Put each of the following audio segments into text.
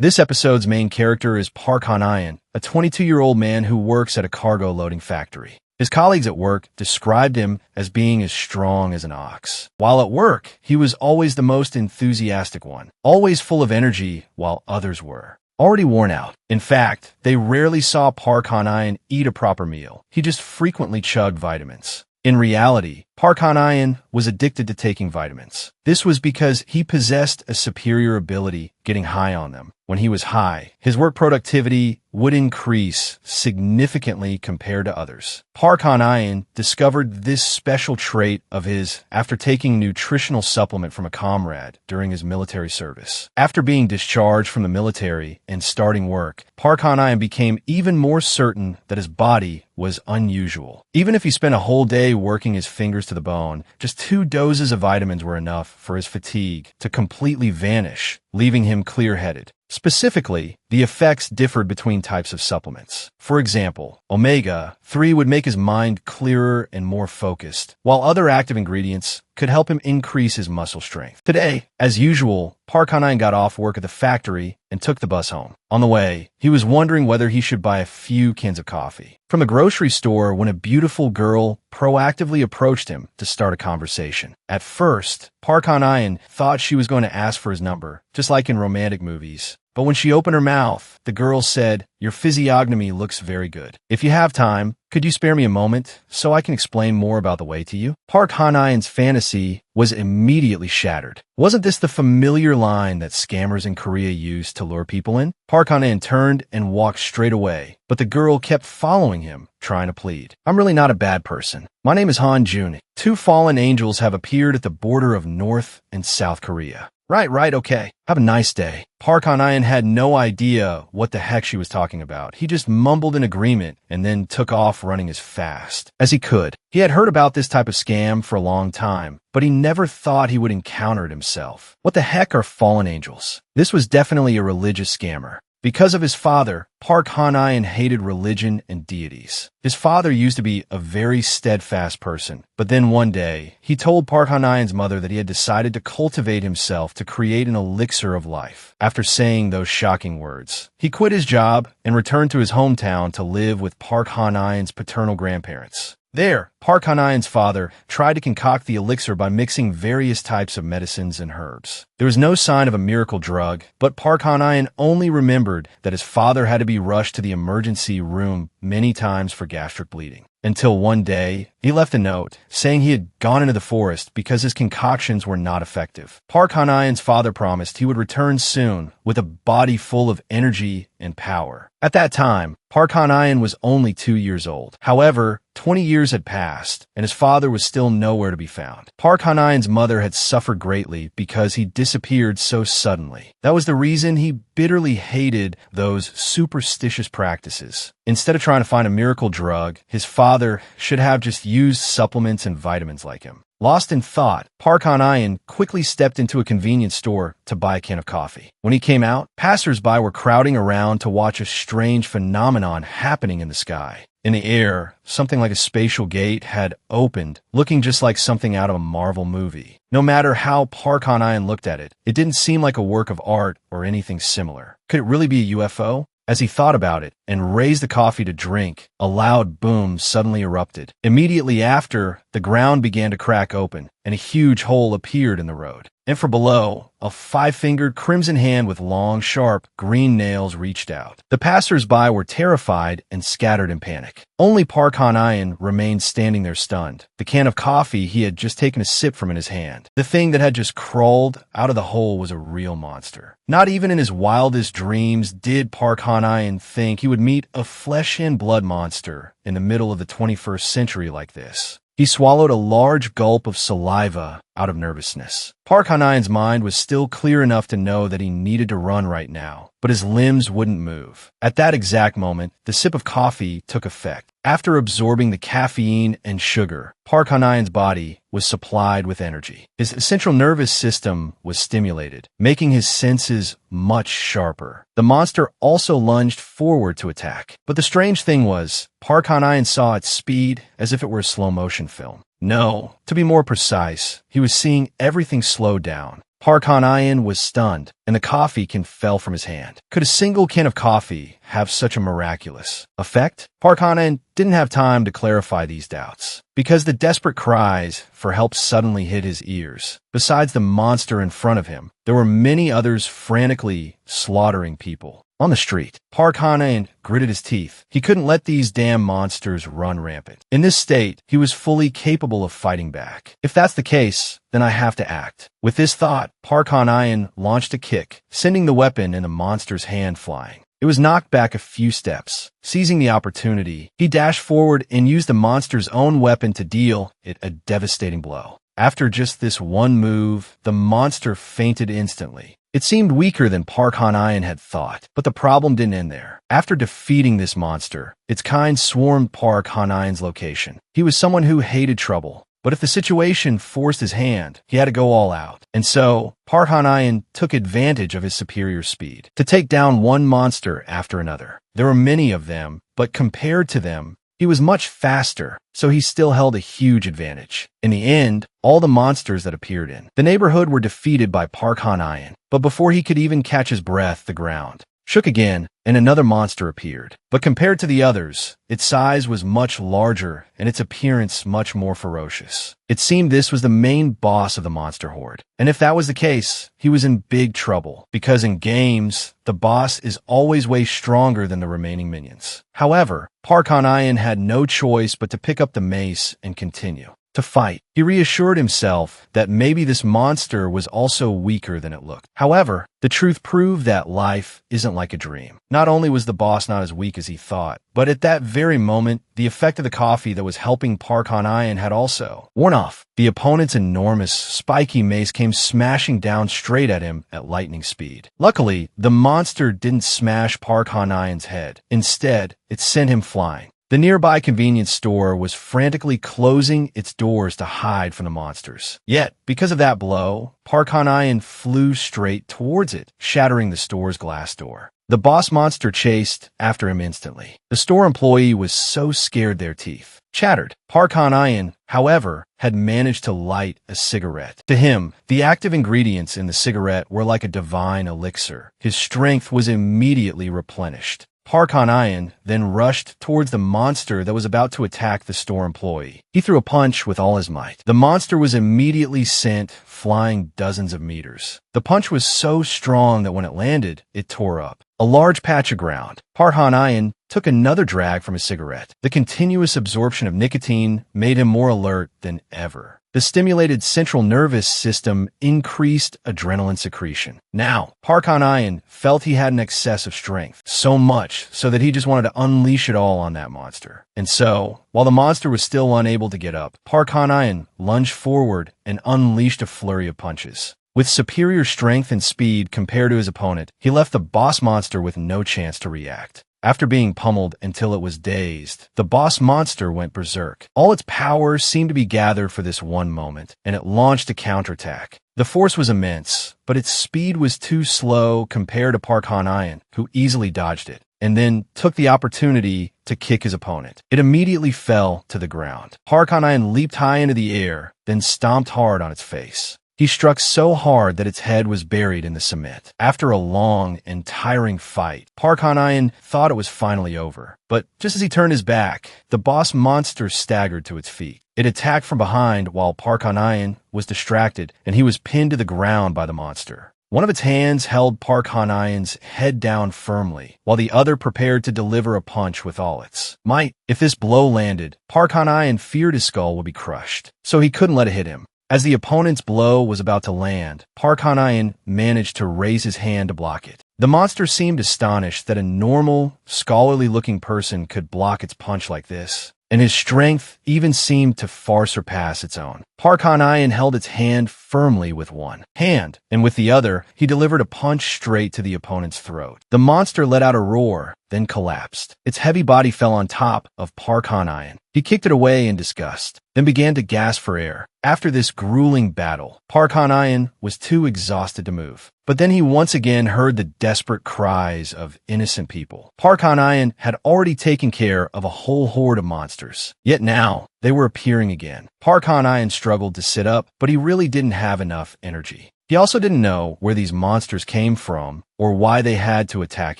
This episode's main character is Park Han-ayan, a 22-year-old man who works at a cargo loading factory. His colleagues at work described him as being as strong as an ox. While at work, he was always the most enthusiastic one, always full of energy while others were already worn out. In fact, they rarely saw Park Han-ayan eat a proper meal. He just frequently chugged vitamins. In reality, Park Han-ayan was addicted to taking vitamins. This was because he possessed a superior ability getting high on them. When he was high, his work productivity would increase significantly compared to others. Park Han-ayan discovered this special trait of his after taking nutritional supplement from a comrade during his military service. After being discharged from the military and starting work, Park Han-ayan became even more certain that his body was unusual. Even if he spent a whole day working his fingers to the bone, just 2 doses of vitamins were enough for his fatigue to completely vanish, leaving him clear-headed. Specifically, the effects differed between types of supplements. For example, omega-3 would make his mind clearer and more focused, while other active ingredients could help him increase his muscle strength. Today, as usual, Park Han-ayan got off work at the factory and took the bus home. On the way, he was wondering whether he should buy a few cans of coffee from the grocery store when a beautiful girl proactively approached him to start a conversation. At first, Park Han-ayan thought she was going to ask for his number, just like in romantic movies. But when she opened her mouth, the girl said, "Your physiognomy looks very good. If you have time, could you spare me a moment so I can explain more about the way to you?" Park Han-ayan's fantasy was immediately shattered. Wasn't this the familiar line that scammers in Korea use to lure people in? Park Han-ayan turned and walked straight away, but the girl kept following him, trying to plead. "I'm really not a bad person. My name is Han Jun. 2 fallen angels have appeared at the border of North and South Korea." Right, okay. Have a nice day." Park Han-ayan had no idea what the heck she was talking about. He just mumbled in agreement and then took off running as fast as he could. He had heard about this type of scam for a long time, but he never thought he would encounter it himself. What the heck are fallen angels? This was definitely a religious scammer. Because of his father, Park Han-ayan hated religion and deities. His father used to be a very steadfast person, but then one day, he told Park Han-ayan's mother that he had decided to cultivate himself to create an elixir of life. After saying those shocking words, he quit his job and returned to his hometown to live with Park Han-ayan's paternal grandparents. There, Park Han-ayan's father tried to concoct the elixir by mixing various types of medicines and herbs. There was no sign of a miracle drug, but Park Han-ayan only remembered that his father had to be rushed to the emergency room many times for gastric bleeding. Until one day, he left a note saying he had gone into the forest because his concoctions were not effective. Park Han-ayan's father promised he would return soon with a body full of energy and power. At that time, Park Han-ayan was only 2 years old. However, 20 years had passed, and his father was still nowhere to be found. Park Han-ayan's mother had suffered greatly because he disappeared so suddenly. That was the reason he bitterly hated those superstitious practices. Instead of trying to find a miracle drug, his father should have just used supplements and vitamins like him. Lost in thought, Park Han-ayan quickly stepped into a convenience store to buy a can of coffee. When he came out, passers-by were crowding around to watch a strange phenomenon happening in the sky. In the air, something like a spatial gate had opened, looking just like something out of a Marvel movie. No matter how Park Han-ayan looked at it, it didn't seem like a work of art or anything similar. Could it really be a UFO? As he thought about it and raised the coffee to drink, a loud boom suddenly erupted. Immediately after, the ground began to crack open, and a huge hole appeared in the road. And from below, a 5-fingered crimson hand with long, sharp, green nails reached out. The passers-by were terrified and scattered in panic. Only Park Han-ayan remained standing there stunned, the can of coffee he had just taken a sip from in his hand. The thing that had just crawled out of the hole was a real monster. Not even in his wildest dreams did Park Han-ayan think he would meet a flesh and blood monster in the middle of the 21st century like this. He swallowed a large gulp of saliva out of nervousness. Park Han-ayan's mind was still clear enough to know that he needed to run right now, but his limbs wouldn't move. At that exact moment, the sip of coffee took effect. After absorbing the caffeine and sugar, Park Han-ayan's body was supplied with energy. His central nervous system was stimulated, making his senses much sharper. The monster also lunged forward to attack. But the strange thing was, Park Han-ayan saw its speed as if it were a slow-motion film. No, to be more precise, he was seeing everything slow down. Park Han-ayan was stunned, and the coffee can fell from his hand. Could a single can of coffee have such a miraculous effect? Park Han-ayan didn't have time to clarify these doubts, because the desperate cries for help suddenly hit his ears. Besides the monster in front of him, there were many others frantically slaughtering people on the street. Park Han-ayan gritted his teeth. He couldn't let these damn monsters run rampant. In this state, he was fully capable of fighting back. If that's the case, then I have to act. With this thought, Park Han-ayan launched a kick, sending the weapon in the monster's hand flying. It was knocked back a few steps. Seizing the opportunity, he dashed forward and used the monster's own weapon to deal it a devastating blow. After just this one move, the monster fainted instantly. It seemed weaker than Park Han-ayan had thought, but the problem didn't end there. After defeating this monster, its kind swarmed Park Han-ayan's location. He was someone who hated trouble, but if the situation forced his hand, he had to go all out. And so, Park Han-ayan took advantage of his superior speed to take down one monster after another. There were many of them, but compared to them, he was much faster, so he still held a huge advantage. In the end, all the monsters that appeared in the neighborhood were defeated by Park Han-ayan, but before he could even catch his breath, the ground shook again, and another monster appeared. But compared to the others, its size was much larger and its appearance much more ferocious. It seemed this was the main boss of the monster horde. And if that was the case, he was in big trouble, because in games, the boss is always way stronger than the remaining minions. However, Park Han-ayan had no choice but to pick up the mace and continue to fight. He reassured himself that maybe this monster was also weaker than it looked. However, the truth proved that life isn't like a dream. Not only was the boss not as weak as he thought, but at that very moment, the effect of the coffee that was helping Park Han-ayan had also worn off. The opponent's enormous, spiky mace came smashing down straight at him at lightning speed. Luckily, the monster didn't smash Park Han-ayan's head. Instead, it sent him flying. The nearby convenience store was frantically closing its doors to hide from the monsters. Yet, because of that blow, Park Han-ayan flew straight towards it, shattering the store's glass door. The boss monster chased after him instantly. The store employee was so scared their teeth chattered. Park Han-ayan, however, had managed to light a cigarette. To him, the active ingredients in the cigarette were like a divine elixir. His strength was immediately replenished. Park Han-ayan then rushed towards the monster that was about to attack the store employee. He threw a punch with all his might. The monster was immediately sent flying dozens of meters. The punch was so strong that when it landed, it tore up a large patch of ground. Park Han-ayan took another drag from his cigarette. The continuous absorption of nicotine made him more alert than ever. The stimulated central nervous system increased adrenaline secretion. Now, Park Han-ayan felt he had an excess of strength, so much so that he just wanted to unleash it all on that monster. And so, while the monster was still unable to get up, Park Han-ayan lunged forward and unleashed a flurry of punches. With superior strength and speed compared to his opponent, he left the boss monster with no chance to react. After being pummeled until it was dazed, the boss monster went berserk. All its power seemed to be gathered for this one moment, and it launched a counterattack. The force was immense, but its speed was too slow compared to Park Han-ayan, who easily dodged it, and then took the opportunity to kick his opponent. It immediately fell to the ground. Park Han-ayan leaped high into the air, then stomped hard on its face. He struck so hard that its head was buried in the cement. After a long and tiring fight, Park Han-ayan thought it was finally over. But just as he turned his back, the boss monster staggered to its feet. It attacked from behind while Park Han-ayan was distracted, and he was pinned to the ground by the monster. One of its hands held Park Han-ayan's head down firmly, while the other prepared to deliver a punch with all its might. If this blow landed, Park Han-ayan feared his skull would be crushed, so he couldn't let it hit him. As the opponent's blow was about to land, Park Han-ayan managed to raise his hand to block it. The monster seemed astonished that a normal, scholarly-looking person could block its punch like this, and his strength even seemed to far surpass its own. Park Han-ayan held its hand firmly with one hand, and with the other, he delivered a punch straight to the opponent's throat. The monster let out a roar, then collapsed. Its heavy body fell on top of Park Han-ayan. He kicked it away in disgust, then began to gasp for air. After this grueling battle, Park Han-ayan was too exhausted to move. But then he once again heard the desperate cries of innocent people. Park Han-ayan had already taken care of a whole horde of monsters. Yet now, they were appearing again. Park Han-ayan struggled to sit up, but he really didn't have enough energy. He also didn't know where these monsters came from or why they had to attack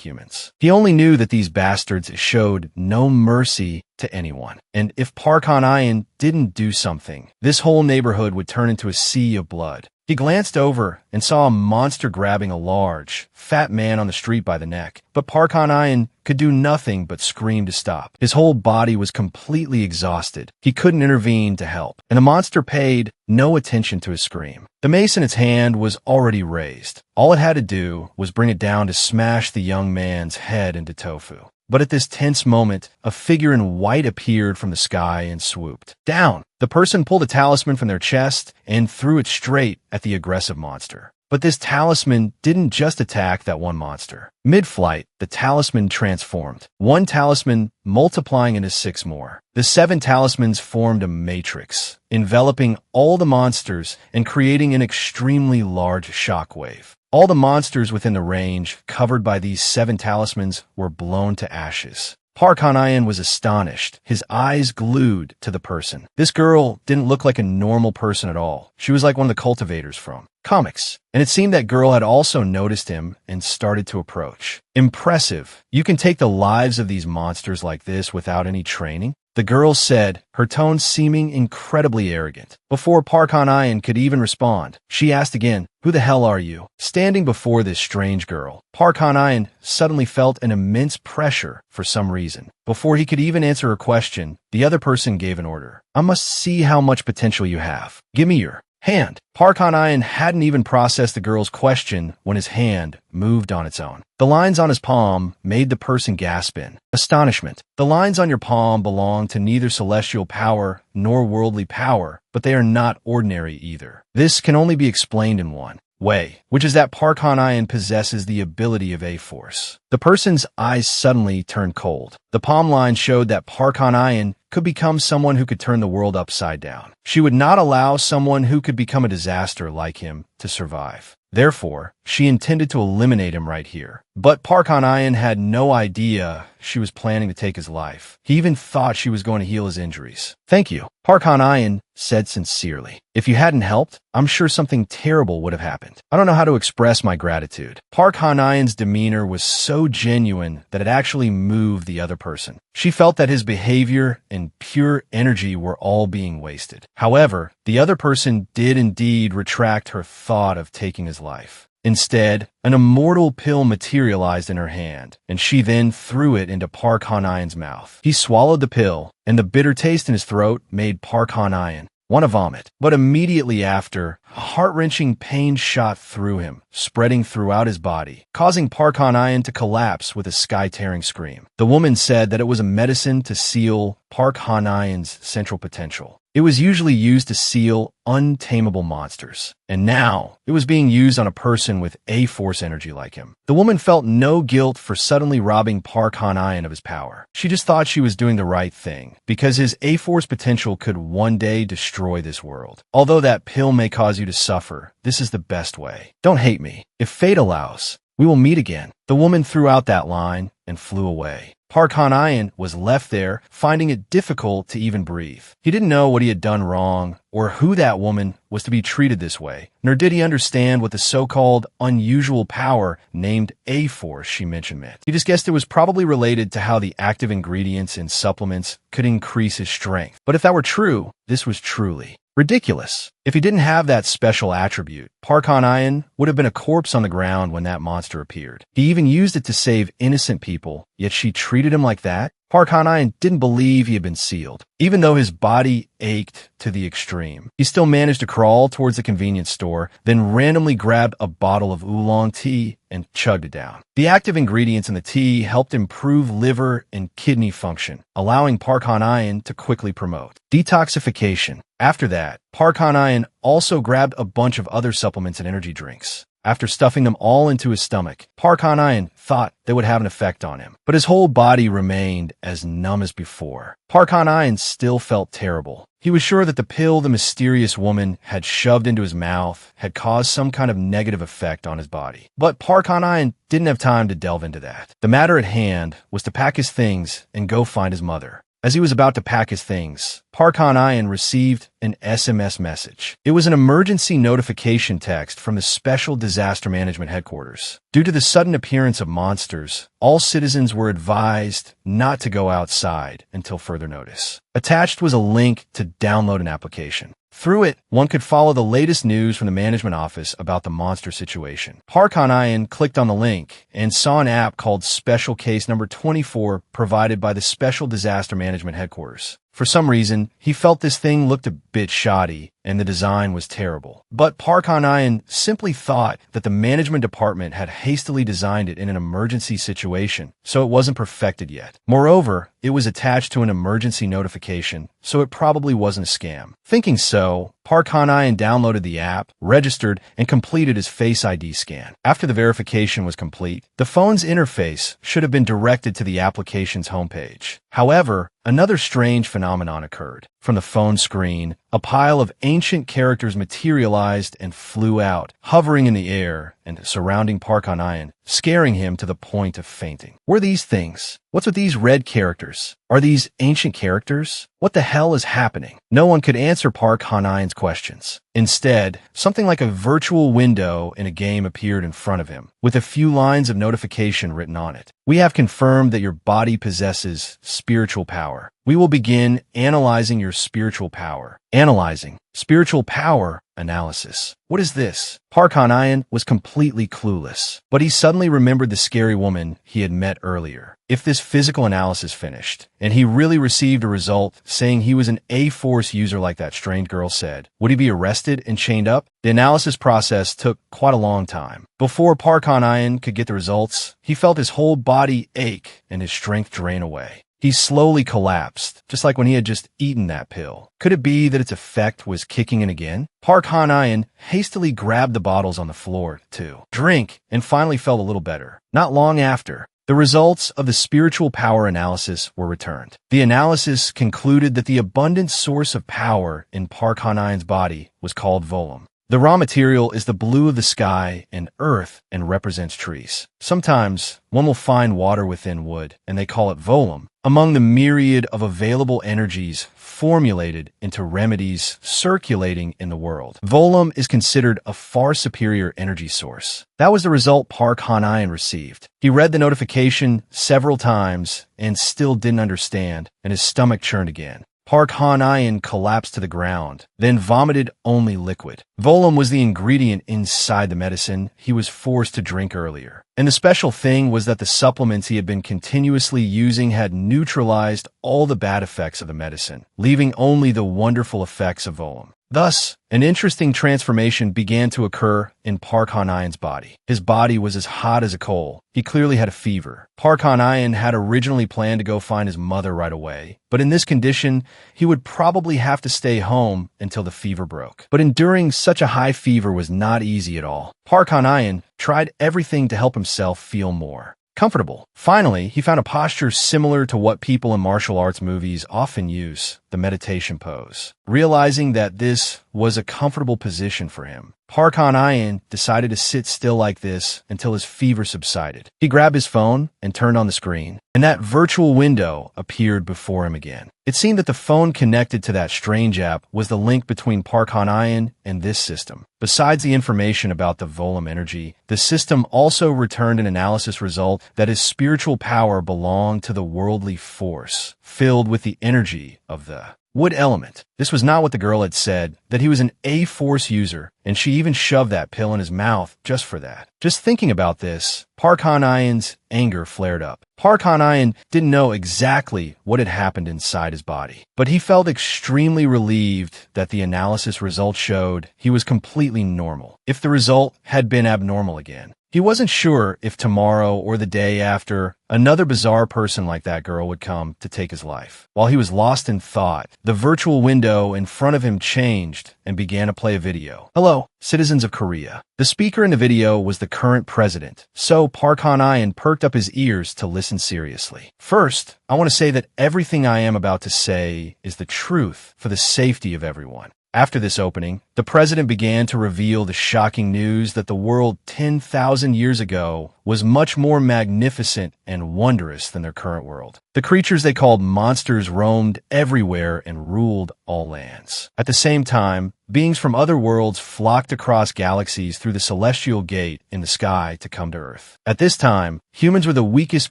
humans. He only knew that these bastards showed no mercy to anyone. And if Park Han-ayan didn't do something, this whole neighborhood would turn into a sea of blood. He glanced over and saw a monster grabbing a large, fat man on the street by the neck. But Park Han-ayan could do nothing but scream to stop. His whole body was completely exhausted. He couldn't intervene to help, and the monster paid no attention to his scream. The mace in its hand was already raised. All it had to do was bring it down to smash the young man's head into tofu. But at this tense moment, a figure in white appeared from the sky and swooped down. The person pulled a talisman from their chest and threw it straight at the aggressive monster. But this talisman didn't just attack that one monster. Mid-flight, the talisman transformed, one talisman multiplying into 6 more. The 7 talismans formed a matrix, enveloping all the monsters and creating an extremely large shockwave. All the monsters within the range covered by these 7 talismans were blown to ashes. Park Han-ayan was astonished, his eyes glued to the person. This girl didn't look like a normal person at all. She was like one of the cultivators from comics. And it seemed that girl had also noticed him and started to approach. Impressive. You can take the lives of these monsters like this without any training? The girl said, her tone seeming incredibly arrogant. Before Park Han-ayan could even respond, she asked again, "Who the hell are you?" Standing before this strange girl, Park Han-ayan suddenly felt an immense pressure for some reason. Before he could even answer her question, the other person gave an order. "I must see how much potential you have. Give me your hand." Park Han-ayan hadn't even processed the girl's question when his hand moved on its own. The lines on his palm made the person gasp in astonishment. The lines on your palm belong to neither celestial power nor worldly power, but they are not ordinary either. This can only be explained in one way, which is that Park Han-ayan possesses the ability of A-Force. The person's eyes suddenly turned cold. The palm line showed that Park Han-ayan could become someone who could turn the world upside down. She would not allow someone who could become a disaster like him to survive. Therefore, she intended to eliminate him right here. But Park Han-ayan had no idea she was planning to take his life. He even thought she was going to heal his injuries. "Thank you," Park Han-ayan said sincerely. "If you hadn't helped, I'm sure something terrible would have happened. I don't know how to express my gratitude." Park Han-ayan's demeanor was so genuine that it actually moved the other person. She felt that his behavior and pure energy were all being wasted. However, the other person did indeed retract her thought of taking his life. Instead, an immortal pill materialized in her hand, and she then threw it into Park Han-ayan's mouth. He swallowed the pill, and the bitter taste in his throat made Park Han-ayan want to vomit. But immediately after, a heart-wrenching pain shot through him, spreading throughout his body, causing Park Han-ayan to collapse with a sky-tearing scream. The woman said that it was a medicine to seal Park Han-ayan's central potential. It was usually used to seal untamable monsters, and now it was being used on a person with A-Force energy like him. The woman felt no guilt for suddenly robbing Park Han-ayan of his power. She just thought she was doing the right thing, because his A-Force potential could one day destroy this world. Although that pill may cause you to suffer, this is the best way. Don't hate me. If fate allows, we will meet again. The woman threw out that line and flew away. Park Han-ayan was left there, finding it difficult to even breathe. He didn't know what he had done wrong or who that woman was to be treated this way, nor did he understand what the so-called unusual power named A-Force she mentioned meant. He just guessed it was probably related to how the active ingredients in supplements could increase his strength. But if that were true, this was truly ridiculous. If he didn't have that special attribute, Park Han-ayan would have been a corpse on the ground when that monster appeared. He even used it to save innocent people, yet she treated him like that? Park Han-ayan didn't believe he had been sealed. Even though his body ached to the extreme, he still managed to crawl towards the convenience store, then randomly grabbed a bottle of oolong tea and chugged it down. The active ingredients in the tea helped improve liver and kidney function, allowing Park Han-ayan to quickly promote detoxification. After that, Park Han-ayan also grabbed a bunch of other supplements and energy drinks. After stuffing them all into his stomach, Park Han-ayan thought they would have an effect on him, but his whole body remained as numb as before. Park Han-ayan still felt terrible. He was sure that the pill the mysterious woman had shoved into his mouth had caused some kind of negative effect on his body. But Park Han-ayan didn't have time to delve into that. The matter at hand was to pack his things and go find his mother. As he was about to pack his things, Park Han-ayan received an SMS message. It was an emergency notification text from the Special Disaster Management Headquarters. Due to the sudden appearance of monsters, all citizens were advised not to go outside until further notice. Attached was a link to download an application. Through it, one could follow the latest news from the management office about the monster situation. Park Han-ayan clicked on the link and saw an app called Special Case Number 24 provided by the Special Disaster Management Headquarters. For some reason, he felt this thing looked a bit shoddy and the design was terrible. But Park Han-ayan simply thought that the management department had hastily designed it in an emergency situation, so it wasn't perfected yet. Moreover, it was attached to an emergency notification, so it probably wasn't a scam. Thinking so, Park Han-ayan downloaded the app, registered, and completed his Face ID scan. After the verification was complete, the phone's interface should have been directed to the application's homepage. However, another strange phenomenon occurred. From the phone screen, a pile of ancient characters materialized and flew out, hovering in the air and surrounding Park Han-ayan, scaring him to the point of fainting. Were these things? What's with these red characters? Are these ancient characters? What the hell is happening? No one could answer Park Han-ayan's questions. Instead, something like a virtual window in a game appeared in front of him, with a few lines of notification written on it. We have confirmed that your body possesses spiritual power. We will begin analyzing your spiritual power. Analyzing. Spiritual power analysis. What is this? Park Han-ayan was completely clueless, but he suddenly remembered the scary woman he had met earlier. If this physical analysis finished, and he really received a result saying he was an A-Force user like that strange girl said, would he be arrested and chained up? The analysis process took quite a long time. Before Park Han-ayan could get the results, he felt his whole body ache and his strength drain away. He slowly collapsed, just like when he had just eaten that pill. Could it be that its effect was kicking in again? Park Han-ayan hastily grabbed the bottles on the floor to drink and finally felt a little better. Not long after, the results of the spiritual power analysis were returned. The analysis concluded that the abundant source of power in Park Han-ayan's body was called Volum. The raw material is the blue of the sky and earth and represents trees. Sometimes one will find water within wood, and they call it Volum. Among the myriad of available energies formulated into remedies circulating in the world, Volum is considered a far superior energy source. That was the result Park Han-ayan received. He read the notification several times and still didn't understand, and his stomach churned again. Park Han-ayan collapsed to the ground, then vomited only liquid. Volum was the ingredient inside the medicine he was forced to drink earlier. And the special thing was that the supplements he had been continuously using had neutralized all the bad effects of the medicine, leaving only the wonderful effects of Volum. Thus, an interesting transformation began to occur in Park Han-ayan's body. His body was as hot as a coal. He clearly had a fever. Park Han-ayan had originally planned to go find his mother right away, but in this condition, he would probably have to stay home until the fever broke. But enduring such a high fever was not easy at all. Park Han-ayan tried everything to help himself feel more comfortable. Finally, he found a posture similar to what people in martial arts movies often use, the meditation pose. Realizing that this was a comfortable position for him, Park Han-ayan decided to sit still like this until his fever subsided. He grabbed his phone and turned on the screen, and that virtual window appeared before him again. It seemed that the phone connected to that strange app was the link between Park Han-ayan and this system. Besides the information about the Volum energy, the system also returned an analysis result that his spiritual power belonged to the worldly force, filled with the energy of the wood element. This was not what the girl had said, that he was an A-Force user, and she even shoved that pill in his mouth just for that. Just thinking about this, Park Han-ayan's anger flared up. Park Han-ayan didn't know exactly what had happened inside his body, but he felt extremely relieved that the analysis result showed he was completely normal. If the result had been abnormal again, he wasn't sure if tomorrow or the day after, another bizarre person like that girl would come to take his life. While he was lost in thought, the virtual window in front of him changed and began to play a video. Hello, citizens of Korea. The speaker in the video was the current president, so Park Han-ayan perked up his ears to listen seriously. First, I want to say that everything I am about to say is the truth for the safety of everyone. After this opening, the president began to reveal the shocking news that the world 10,000 years ago was much more magnificent and wondrous than their current world. The creatures they called monsters roamed everywhere and ruled all lands. At the same time, beings from other worlds flocked across galaxies through the celestial gate in the sky to come to Earth. At this time, humans were the weakest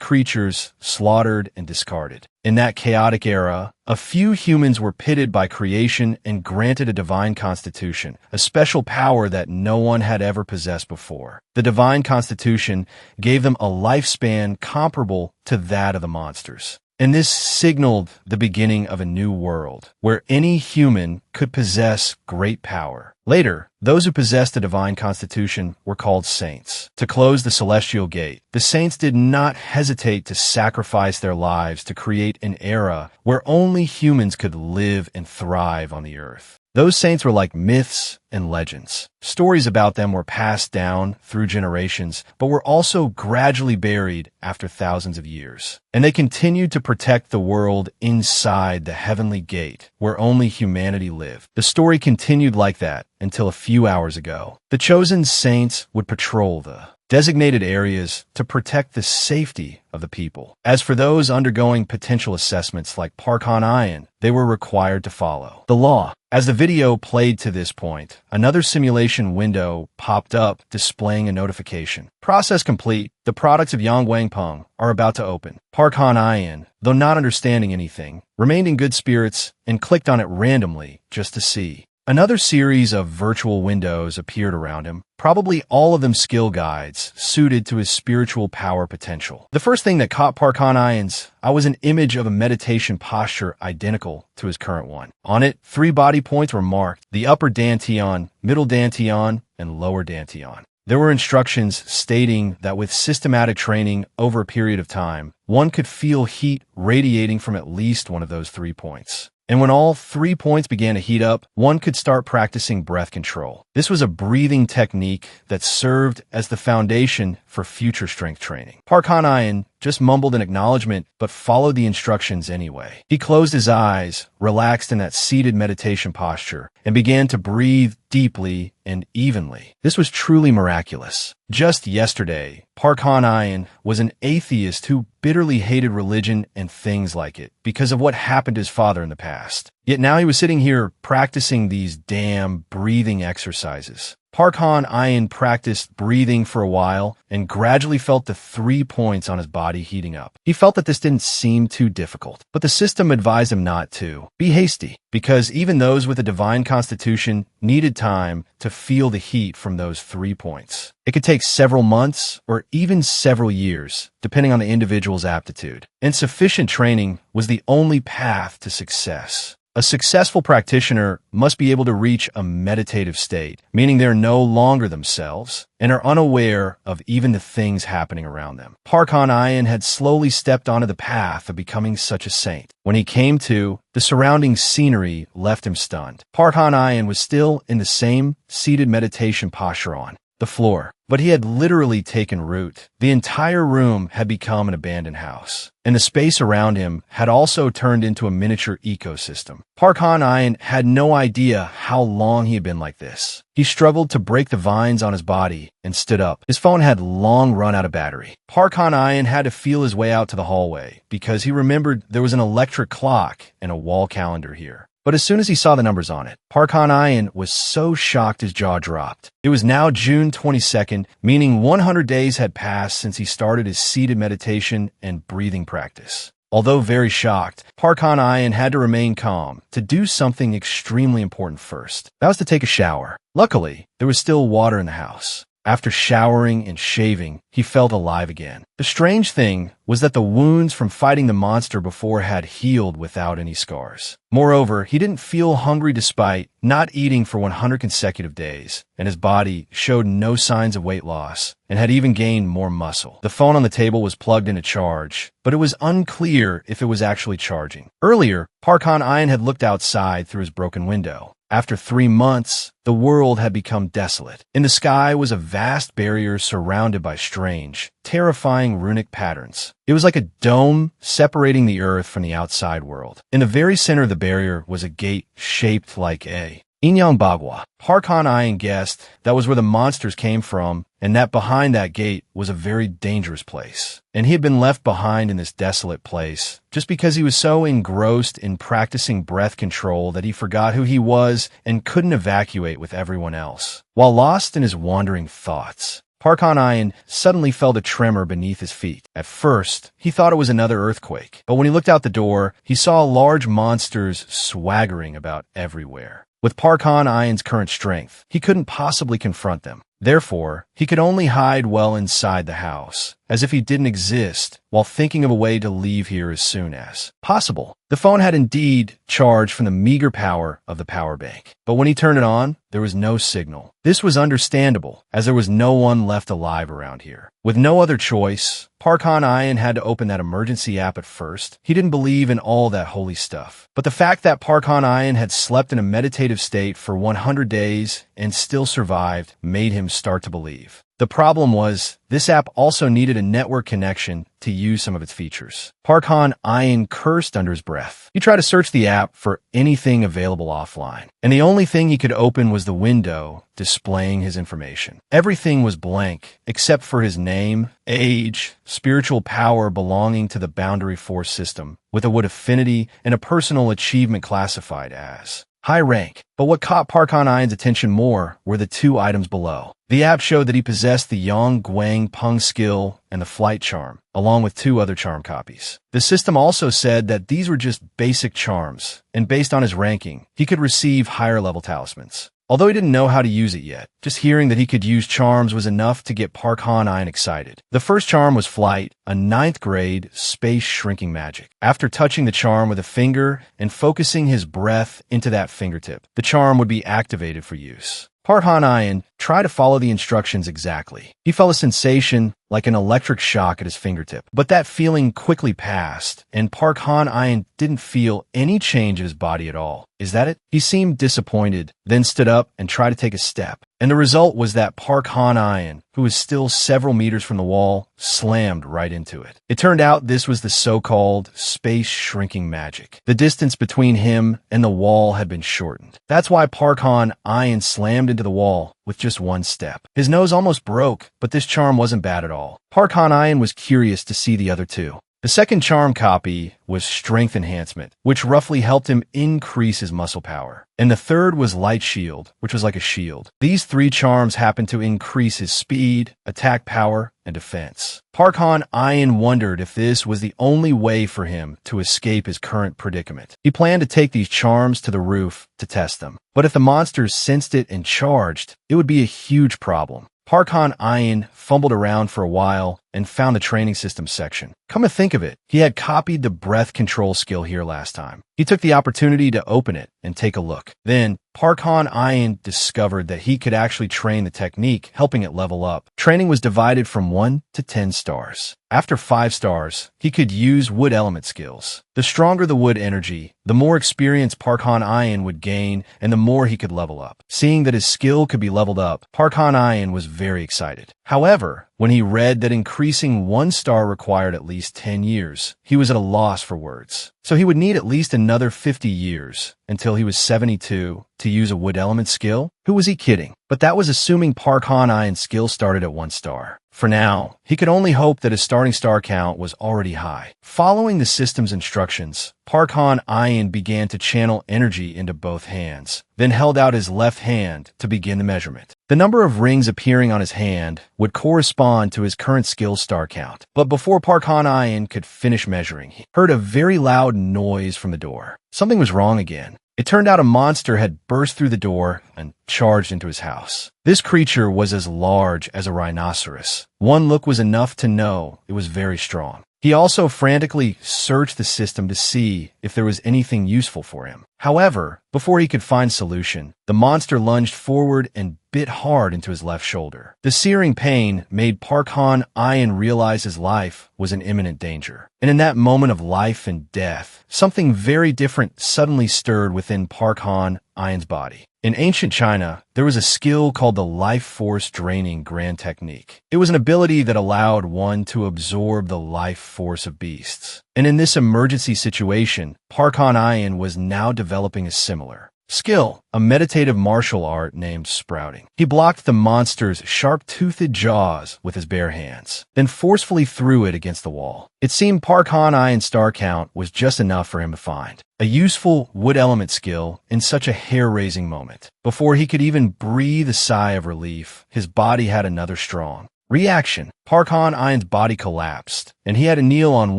creatures, slaughtered and discarded. In that chaotic era, a few humans were pitted by creation and granted a divine constitution, a special power that no one had ever possessed before. The divine constitution gave them a lifespan comparable to that of the monsters. And this signaled the beginning of a new world, where any human could possess great power. Later, those who possessed the divine constitution were called saints. To close the celestial gate, the saints did not hesitate to sacrifice their lives to create an era where only humans could live and thrive on the earth. Those saints were like myths and legends. Stories about them were passed down through generations, but were also gradually buried after thousands of years. And they continued to protect the world inside the heavenly gate, where only humanity lived. The story continued like that until a few hours ago. The chosen saints would patrol the designated areas to protect the safety of the people. As for those undergoing potential assessments like Parkhan Ayan, they were required to follow the law. As the video played to this point, another simulation window popped up displaying a notification. Process complete. The products of Yang Wangpeng are about to open. Parkhan Ayan, though not understanding anything, remained in good spirits and clicked on it randomly just to see. Another series of virtual windows appeared around him, probably all of them skill guides suited to his spiritual power potential. The first thing that caught Parkhan Ayan's eye was an image of a meditation posture identical to his current one. On it, 3 body points were marked: the upper dantian, middle dantian, and lower dantian. There were instructions stating that with systematic training over a period of time, one could feel heat radiating from at least one of those 3 points. And when all 3 points began to heat up, one could start practicing breath control. This was a breathing technique that served as the foundation for future strength training. Parkhan Ayan just mumbled an acknowledgement, but followed the instructions anyway. He closed his eyes, relaxed in that seated meditation posture, and began to breathe deeply and evenly. This was truly miraculous. Just yesterday, Parkhan Ayan was an atheist who bitterly hated religion and things like it because of what happened to his father in the past. Yet now he was sitting here practicing these damn breathing exercises. Parkhan Ayan practiced breathing for a while and gradually felt the 3 points on his body heating up. He felt that this didn't seem too difficult, but the system advised him not to be hasty, because even those with a divine constitution needed time to feel the heat from those 3 points. It could take several months or even several years, depending on the individual's aptitude. And sufficient training was the only path to success. A successful practitioner must be able to reach a meditative state, meaning they're no longer themselves and are unaware of even the things happening around them. Parkhan Ayan had slowly stepped onto the path of becoming such a saint. When he came to, the surrounding scenery left him stunned. Parkhan Ayan was still in the same seated meditation posture on the floor, but he had literally taken root. The entire room had become an abandoned house, and the space around him had also turned into a miniature ecosystem. Parkhan Ayan had no idea how long he had been like this. He struggled to break the vines on his body and stood up. His phone had long run out of battery. Parkhan Ayan had to feel his way out to the hallway because he remembered there was an electric clock and a wall calendar here. But as soon as he saw the numbers on it, Parkhan Ayan was so shocked his jaw dropped. It was now June 22nd, meaning 100 days had passed since he started his seated meditation and breathing practice. Although very shocked, Parkhan Ayan had to remain calm to do something extremely important first. That was to take a shower. Luckily, there was still water in the house. After showering and shaving, he felt alive again. The strange thing was that the wounds from fighting the monster before had healed without any scars. Moreover, he didn't feel hungry despite not eating for 100 consecutive days, and his body showed no signs of weight loss and had even gained more muscle. The phone on the table was plugged into charge, but it was unclear if it was actually charging. Earlier, Parkhan Ayan had looked outside through his broken window. After 3 months, the world had become desolate. In the sky was a vast barrier surrounded by strange, terrifying runic patterns. It was like a dome separating the earth from the outside world. In the very center of the barrier was a gate shaped like a Inyang Bagua. Park Han-ayan guessed that was where the monsters came from, and that behind that gate was a very dangerous place. And he had been left behind in this desolate place just because he was so engrossed in practicing breath control that he forgot who he was and couldn't evacuate with everyone else. While lost in his wandering thoughts, Park Han-ayan suddenly felt a tremor beneath his feet. At first, he thought it was another earthquake, but when he looked out the door, he saw large monsters swaggering about everywhere. With Park Han-ayan's current strength, he couldn't possibly confront them. Therefore, he could only hide well inside the house, as if he didn't exist, while thinking of a way to leave here as soon as possible. The phone had indeed charged from the meager power of the power bank, but when he turned it on, there was no signal. This was understandable, as there was no one left alive around here. With no other choice, Park Han-ayan had to open that emergency app at first. He didn't believe in all that holy stuff. But the fact that Park Han-ayan had slept in a meditative state for 100 days and still survived made him start to believe. The problem was, this app also needed a network connection to use some of its features. Park Han-ayan cursed under his breath. He tried to search the app for anything available offline, and the only thing he could open was the window displaying his information. Everything was blank, except for his name, age, spiritual power belonging to the Boundary Force system, with a wood affinity and a personal achievement classified as high rank. But what caught Park Han-ayan's attention more were the two items below. The app showed that he possessed the Yang Guang Peng skill and the flight charm, along with 2 other charm copies. The system also said that these were just basic charms, and based on his ranking, he could receive higher level talismans. Although he didn't know how to use it yet, just hearing that he could use charms was enough to get Park Han-ayan excited. The first charm was Flight, a 9th grade space shrinking magic. After touching the charm with a finger and focusing his breath into that fingertip, the charm would be activated for use. Park Han-ayan tried to follow the instructions exactly. He felt a sensation like an electric shock at his fingertip, but that feeling quickly passed, and Park Han-ayan didn't feel any change in his body at all. Is that it? He seemed disappointed, then stood up and tried to take a step. And the result was that Park Han-ayan, who was still several meters from the wall, slammed right into it. It turned out this was the so-called space shrinking magic. The distance between him and the wall had been shortened. That's why Park Han-ayan slammed into the wall with just one step. His nose almost broke, but this charm wasn't bad at all. Park Han-ayan was curious to see the other two. The second charm copy was Strength Enhancement, which roughly helped him increase his muscle power. And the third was Light Shield, which was like a shield. These 3 charms happened to increase his speed, attack power, and defense. Park Han-ayan wondered if this was the only way for him to escape his current predicament. He planned to take these charms to the roof to test them. But if the monsters sensed it and charged, it would be a huge problem. Park Han-ayan fumbled around for a while and found the training system section. Come to think of it, he had copied the breath control skill here last time. He took the opportunity to open it and take a look. Then, Park Han-ayan discovered that he could actually train the technique, helping it level up. Training was divided from 1 to 10 stars. After 5 stars, he could use wood element skills. The stronger the wood energy, the more experience Park Han-ayan would gain and the more he could level up. Seeing that his skill could be leveled up, Park Han-ayan was very excited. However, when he read that increasing 1 star required at least 10 years, he was at a loss for words. So he would need at least another 50 years until he was 72 to use a wood element skill? Who was he kidding? But that was assuming Park Han-ayan's skill started at 1 star. For now, he could only hope that his starting star count was already high. Following the system's instructions, Park Han-ayan began to channel energy into both hands, then held out his left hand to begin the measurement. The number of rings appearing on his hand would correspond to his current skill star count. But before Park Han-ayan could finish measuring, he heard a very loud noise from the door. Something was wrong again. It turned out a monster had burst through the door and charged into his house. This creature was as large as a rhinoceros. One look was enough to know it was very strong. He also frantically searched the system to see if there was anything useful for him. However, before he could find solution, the monster lunged forward and bit hard into his left shoulder. The searing pain made Park Han-ayan realize his life was in imminent danger. And in that moment of life and death, something very different suddenly stirred within Park Han-ayan's body. In ancient China, there was a skill called the life force draining grand technique. It was an ability that allowed one to absorb the life force of beasts. And in this emergency situation, Park Han-ayan was now developing a similar Skill, a meditative martial art named sprouting. He blocked the monster's sharp-toothed jaws with his bare hands, then forcefully threw it against the wall. It seemed Park Han-Ian's star count was just enough for him to find a useful wood element skill in such a hair-raising moment. Before he could even breathe a sigh of relief, his body had another strong reaction. Park Han-Ian's body collapsed, and he had to kneel on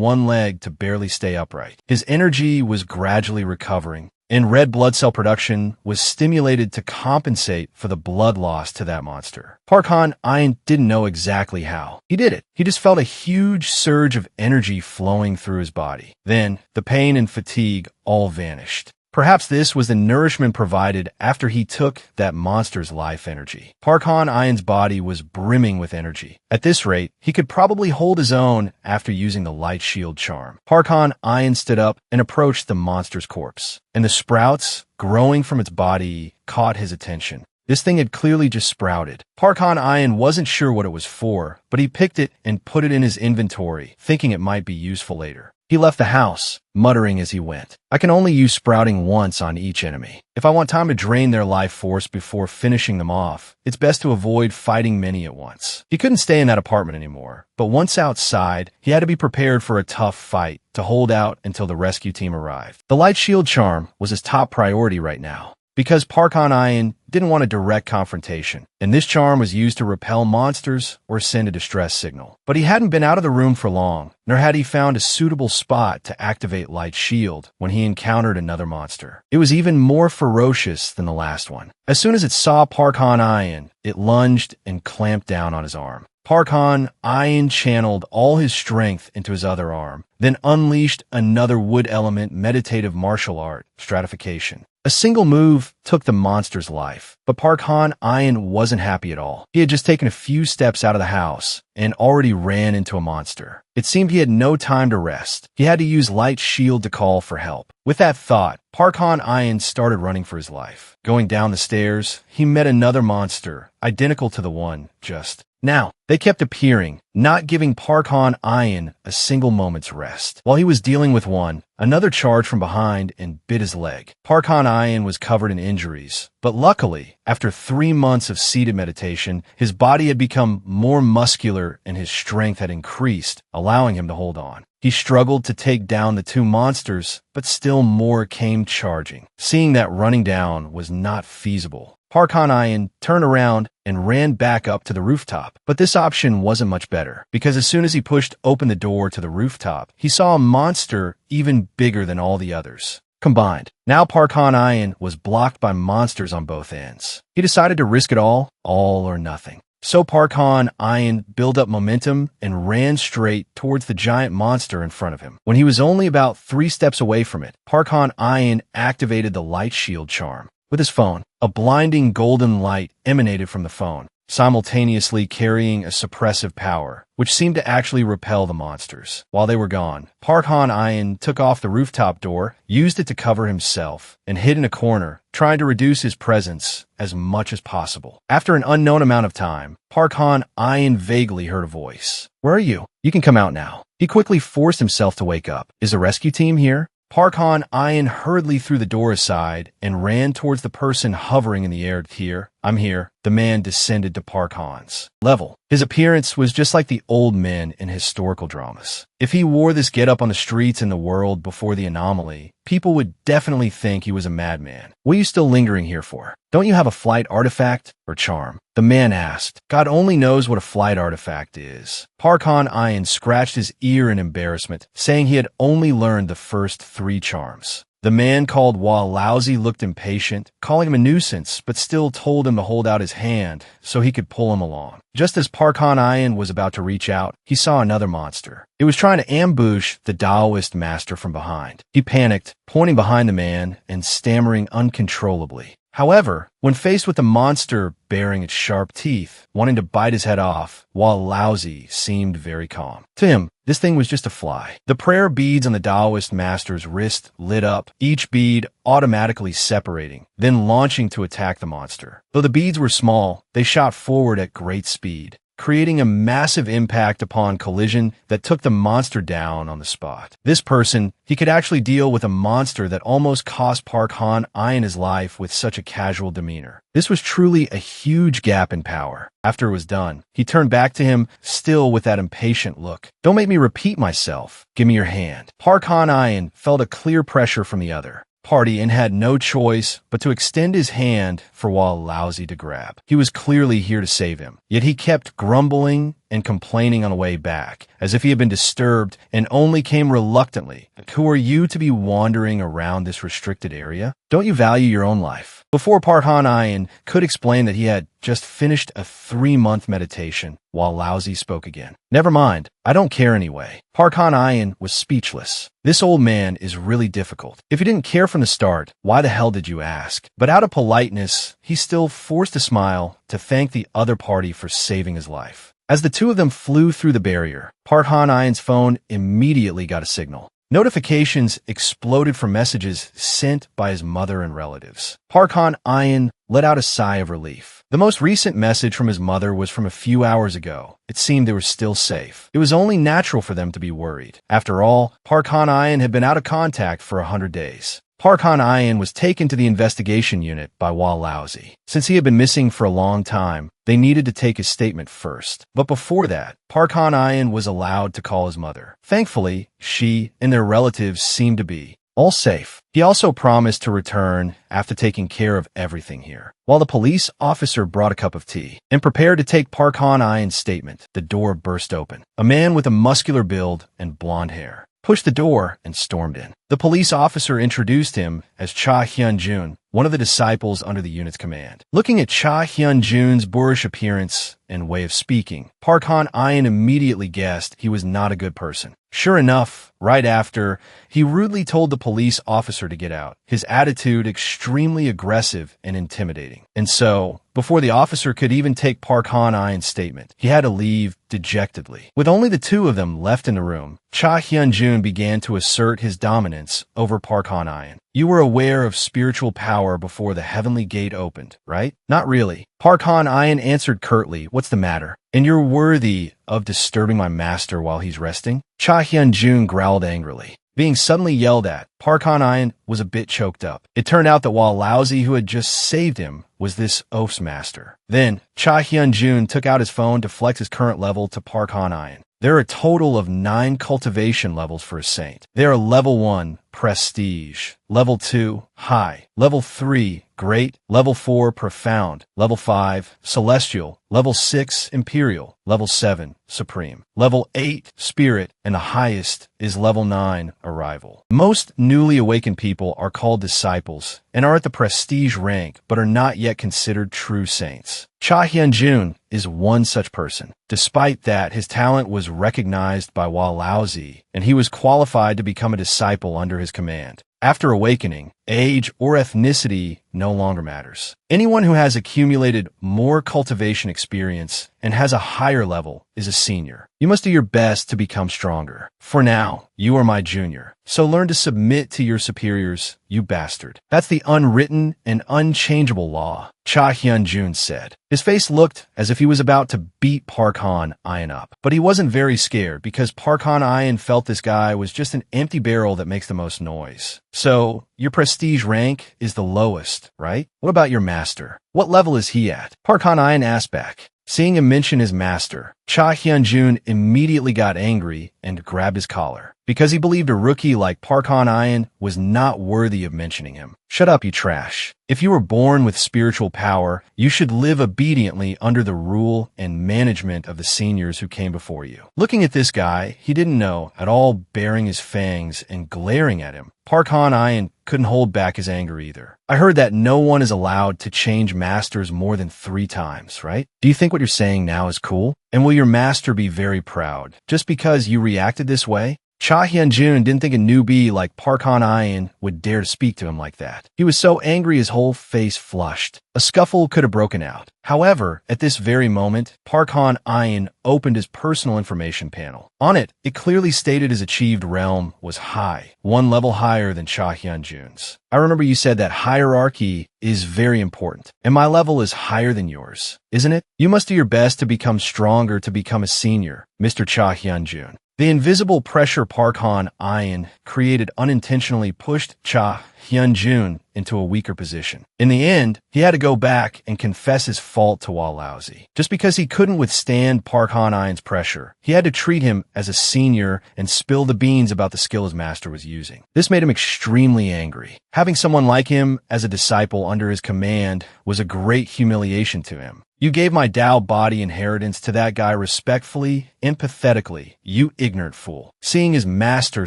one leg to barely stay upright. His energy was gradually recovering, and red blood cell production was stimulated to compensate for the blood loss to that monster. Park Han-Ian didn't know exactly how he did it. He just felt a huge surge of energy flowing through his body. Then, the pain and fatigue all vanished. Perhaps this was the nourishment provided after he took that monster's life energy. Park Han-Ian's body was brimming with energy. At this rate, he could probably hold his own after using the light shield charm. Park Han-Ian stood up and approached the monster's corpse, and the sprouts growing from its body caught his attention. This thing had clearly just sprouted. Park Han-Ian wasn't sure what it was for, but he picked it and put it in his inventory, thinking it might be useful later. He left the house, muttering as he went, "I can only use sprouting once on each enemy. If I want time to drain their life force before finishing them off, it's best to avoid fighting many at once." He couldn't stay in that apartment anymore, but once outside, he had to be prepared for a tough fight to hold out until the rescue team arrived. The light shield charm was his top priority right now, because Park Han-Ian didn't want a direct confrontation, and this charm was used to repel monsters or send a distress signal. But he hadn't been out of the room for long, nor had he found a suitable spot to activate Light Shield when he encountered another monster. It was even more ferocious than the last one. As soon as it saw Park Han-Ian, it lunged and clamped down on his arm. Park Han-Ian channeled all his strength into his other arm, then unleashed another wood element meditative martial art, stratification. A single move took the monster's life, but Park Han-Ian wasn't happy at all. He had just taken a few steps out of the house and already ran into a monster. It seemed he had no time to rest. He had to use Light Shield to call for help. With that thought, Park Han-Ian started running for his life. Going down the stairs, he met another monster, identical to the one just now. They kept appearing, not giving Park Han-Ian a single moment's rest. While he was dealing with one, another charged from behind and bit his leg. Park Han-Ian was covered in injuries, but luckily, after 3 months of seated meditation, his body had become more muscular and his strength had increased, allowing him to hold on. He struggled to take down the two monsters, but still more came charging. Seeing that running down was not feasible, Park Han-Ian turned around and ran back up to the rooftop. But this option wasn't much better, because as soon as he pushed open the door to the rooftop, he saw a monster even bigger than all the others combined. Now Park Han-Ian was blocked by monsters on both ends. He decided to risk it all or nothing. So Park Han-Ian built up momentum and ran straight towards the giant monster in front of him. When he was only about 3 steps away from it, Park Han-Ian activated the Light Shield charm. With his phone, a blinding golden light emanated from the phone, simultaneously carrying a suppressive power, which seemed to actually repel the monsters. While they were gone, Park Han-Ian took off the rooftop door, used it to cover himself, and hid in a corner, trying to reduce his presence as much as possible. After an unknown amount of time, Park Han-Ian vaguely heard a voice. "Where are you? You can come out now." He quickly forced himself to wake up. "Is the rescue team here?" Park Han-Ian hurriedly threw the door aside and ran towards the person hovering in the air. "Here, I'm here." The man descended to Park Han's level. His appearance was just like the old men in historical dramas. If he wore this getup on the streets in the world before the anomaly, people would definitely think he was a madman. "What are you still lingering here for? Don't you have a flight artifact or charm?" the man asked. God only knows what a flight artifact is. Park Han-Ian scratched his ear in embarrassment, saying he had only learned the first 3 charms. The man called Yahello looked impatient, calling him a nuisance, but still told him to hold out his hand so he could pull him along. Just as Park Han-Ian was about to reach out, he saw another monster. It was trying to ambush the Taoist master from behind. He panicked, pointing behind the man and stammering uncontrollably. However, when faced with the monster baring its sharp teeth, wanting to bite his head off, Yahello seemed very calm. To him, this thing was just a fly. The prayer beads on the Taoist master's wrist lit up, each bead automatically separating, then launching to attack the monster. Though the beads were small, they shot forward at great speed. creating a massive impact upon collision that took the monster down on the spot. This person, he could actually deal with a monster that almost cost Park Han-ain his life with such a casual demeanor. This was truly a huge gap in power. After it was done, he turned back to him, still with that impatient look. "Don't make me repeat myself. Give me your hand." Park Han-ain felt a clear pressure from the other party and had no choice but to extend his hand for Walalauzi to grab. He was clearly here to save him, yet he kept grumbling and complaining on the way back, as if he had been disturbed and only came reluctantly. "Who are you to be wandering around this restricted area? Don't you value your own life?" Before Park Han-ain could explain that he had just finished a 3-month meditation, Walalauzi spoke again. "Never mind, I don't care anyway." Park Han-ain was speechless. This old man is really difficult. If you didn't care from the start, why the hell did you ask? But out of politeness, he still forced a smile to thank the other party for saving his life. As the two of them flew through the barrier, Park Han-ain's phone immediately got a signal. Notifications exploded from messages sent by his mother and relatives. Park Han-ain let out a sigh of relief. The most recent message from his mother was from a few hours ago. It seemed they were still safe. It was only natural for them to be worried. After all, Park Han-ain had been out of contact for 100 days. Park Han-ain was taken to the investigation unit by Walalauzi. Since he had been missing for a long time, they needed to take his statement first. But before that, Park Han-ain was allowed to call his mother. Thankfully, she and their relatives seemed to be all safe. He also promised to return after taking care of everything here. While the police officer brought a cup of tea and prepared to take Park Han-ain's statement, the door burst open. A man with a muscular build and blonde hair pushed the door and stormed in. The police officer introduced him as Cha Hyun-jun, one of the disciples under the unit's command. Looking at Cha Hyun-jun's boorish appearance and way of speaking, Park Han-ain immediately guessed he was not a good person. Sure enough, right after, he rudely told the police officer to get out, his attitude extremely aggressive and intimidating. And so, before the officer could even take Park Han-ain's statement, he had to leave dejectedly. With only the two of them left in the room, Cha Hyun-jun began to assert his dominance over Park Han-ain. "You were aware of spiritual power before the heavenly gate opened, right?" "Not really." Park Han-ain answered curtly, "What's the matter? And you're worthy of disturbing my master while he's resting?" Cha Hyun-jun growled angrily. Being suddenly yelled at, Park Han-ain was a bit choked up. It turned out that Walalauzi, who had just saved him, was this oaf's master. Then, Cha Hyun-jun took out his phone to flex his current level to Park Han-ain. There are a total of 9 cultivation levels for a saint. They are level 1, prestige, level 2, high, level 3, great, level 4, profound, level 5, celestial, level 6, imperial, level 7, supreme, level 8, spirit, and the highest is level 9, arrival. Most newly awakened people are called disciples and are at the prestige rank but are not yet considered true saints. Cha Hyun-jun is one such person. Despite that, his talent was recognized by Walalauzi, and he was qualified to become a disciple under his command. After awakening, age or ethnicity no longer matters. Anyone who has accumulated more cultivation experience and has a higher level is a senior. You must do your best to become stronger. For now, you are my junior, so learn to submit to your superiors, you bastard. That's the unwritten and unchangeable law, Cha Hyun-jun said. His face looked as if he was about to beat Park Han-ain up, but he wasn't very scared because Park Han-ain felt this guy was just an empty barrel that makes the most noise. "So, your prestige rank is the lowest, right? What about your master? What level is he at?" Park Han-ain asked back. Seeing him mention his master, Cha Hyun-jun immediately got angry and grabbed his collar, because he believed a rookie like Park Han-ain was not worthy of mentioning him. "Shut up, you trash. If you were born with spiritual power, you should live obediently under the rule and management of the seniors who came before you." Looking at this guy, he didn't know, at all baring his fangs and glaring at him, Park Han-ain couldn't hold back his anger either. "I heard that no one is allowed to change masters more than 3 times, right? Do you think what you're saying now is cool? And will your master be very proud just because you reacted this way?" Cha Hyun-jun didn't think a newbie like Park Han-ayan would dare to speak to him like that. He was so angry his whole face flushed. A scuffle could have broken out. However, at this very moment, Park Han-ayan opened his personal information panel. On it, it clearly stated his achieved realm was high, one level higher than Cha Hyun-jun's. I remember you said that hierarchy is very important, and my level is higher than yours, isn't it? You must do your best to become stronger to become a senior, Mr. Cha Hyun-jun. The invisible pressure Park Han-ayan created unintentionally pushed Cha Hyun-jun into a weaker position. In the end, he had to go back and confess his fault to Walaozi. Just because he couldn't withstand Park Han-ayan's pressure, he had to treat him as a senior and spill the beans about the skill his master was using. This made him extremely angry. Having someone like him as a disciple under his command was a great humiliation to him. You gave my Dao body inheritance to that guy respectfully, empathetically, you ignorant fool. Seeing his master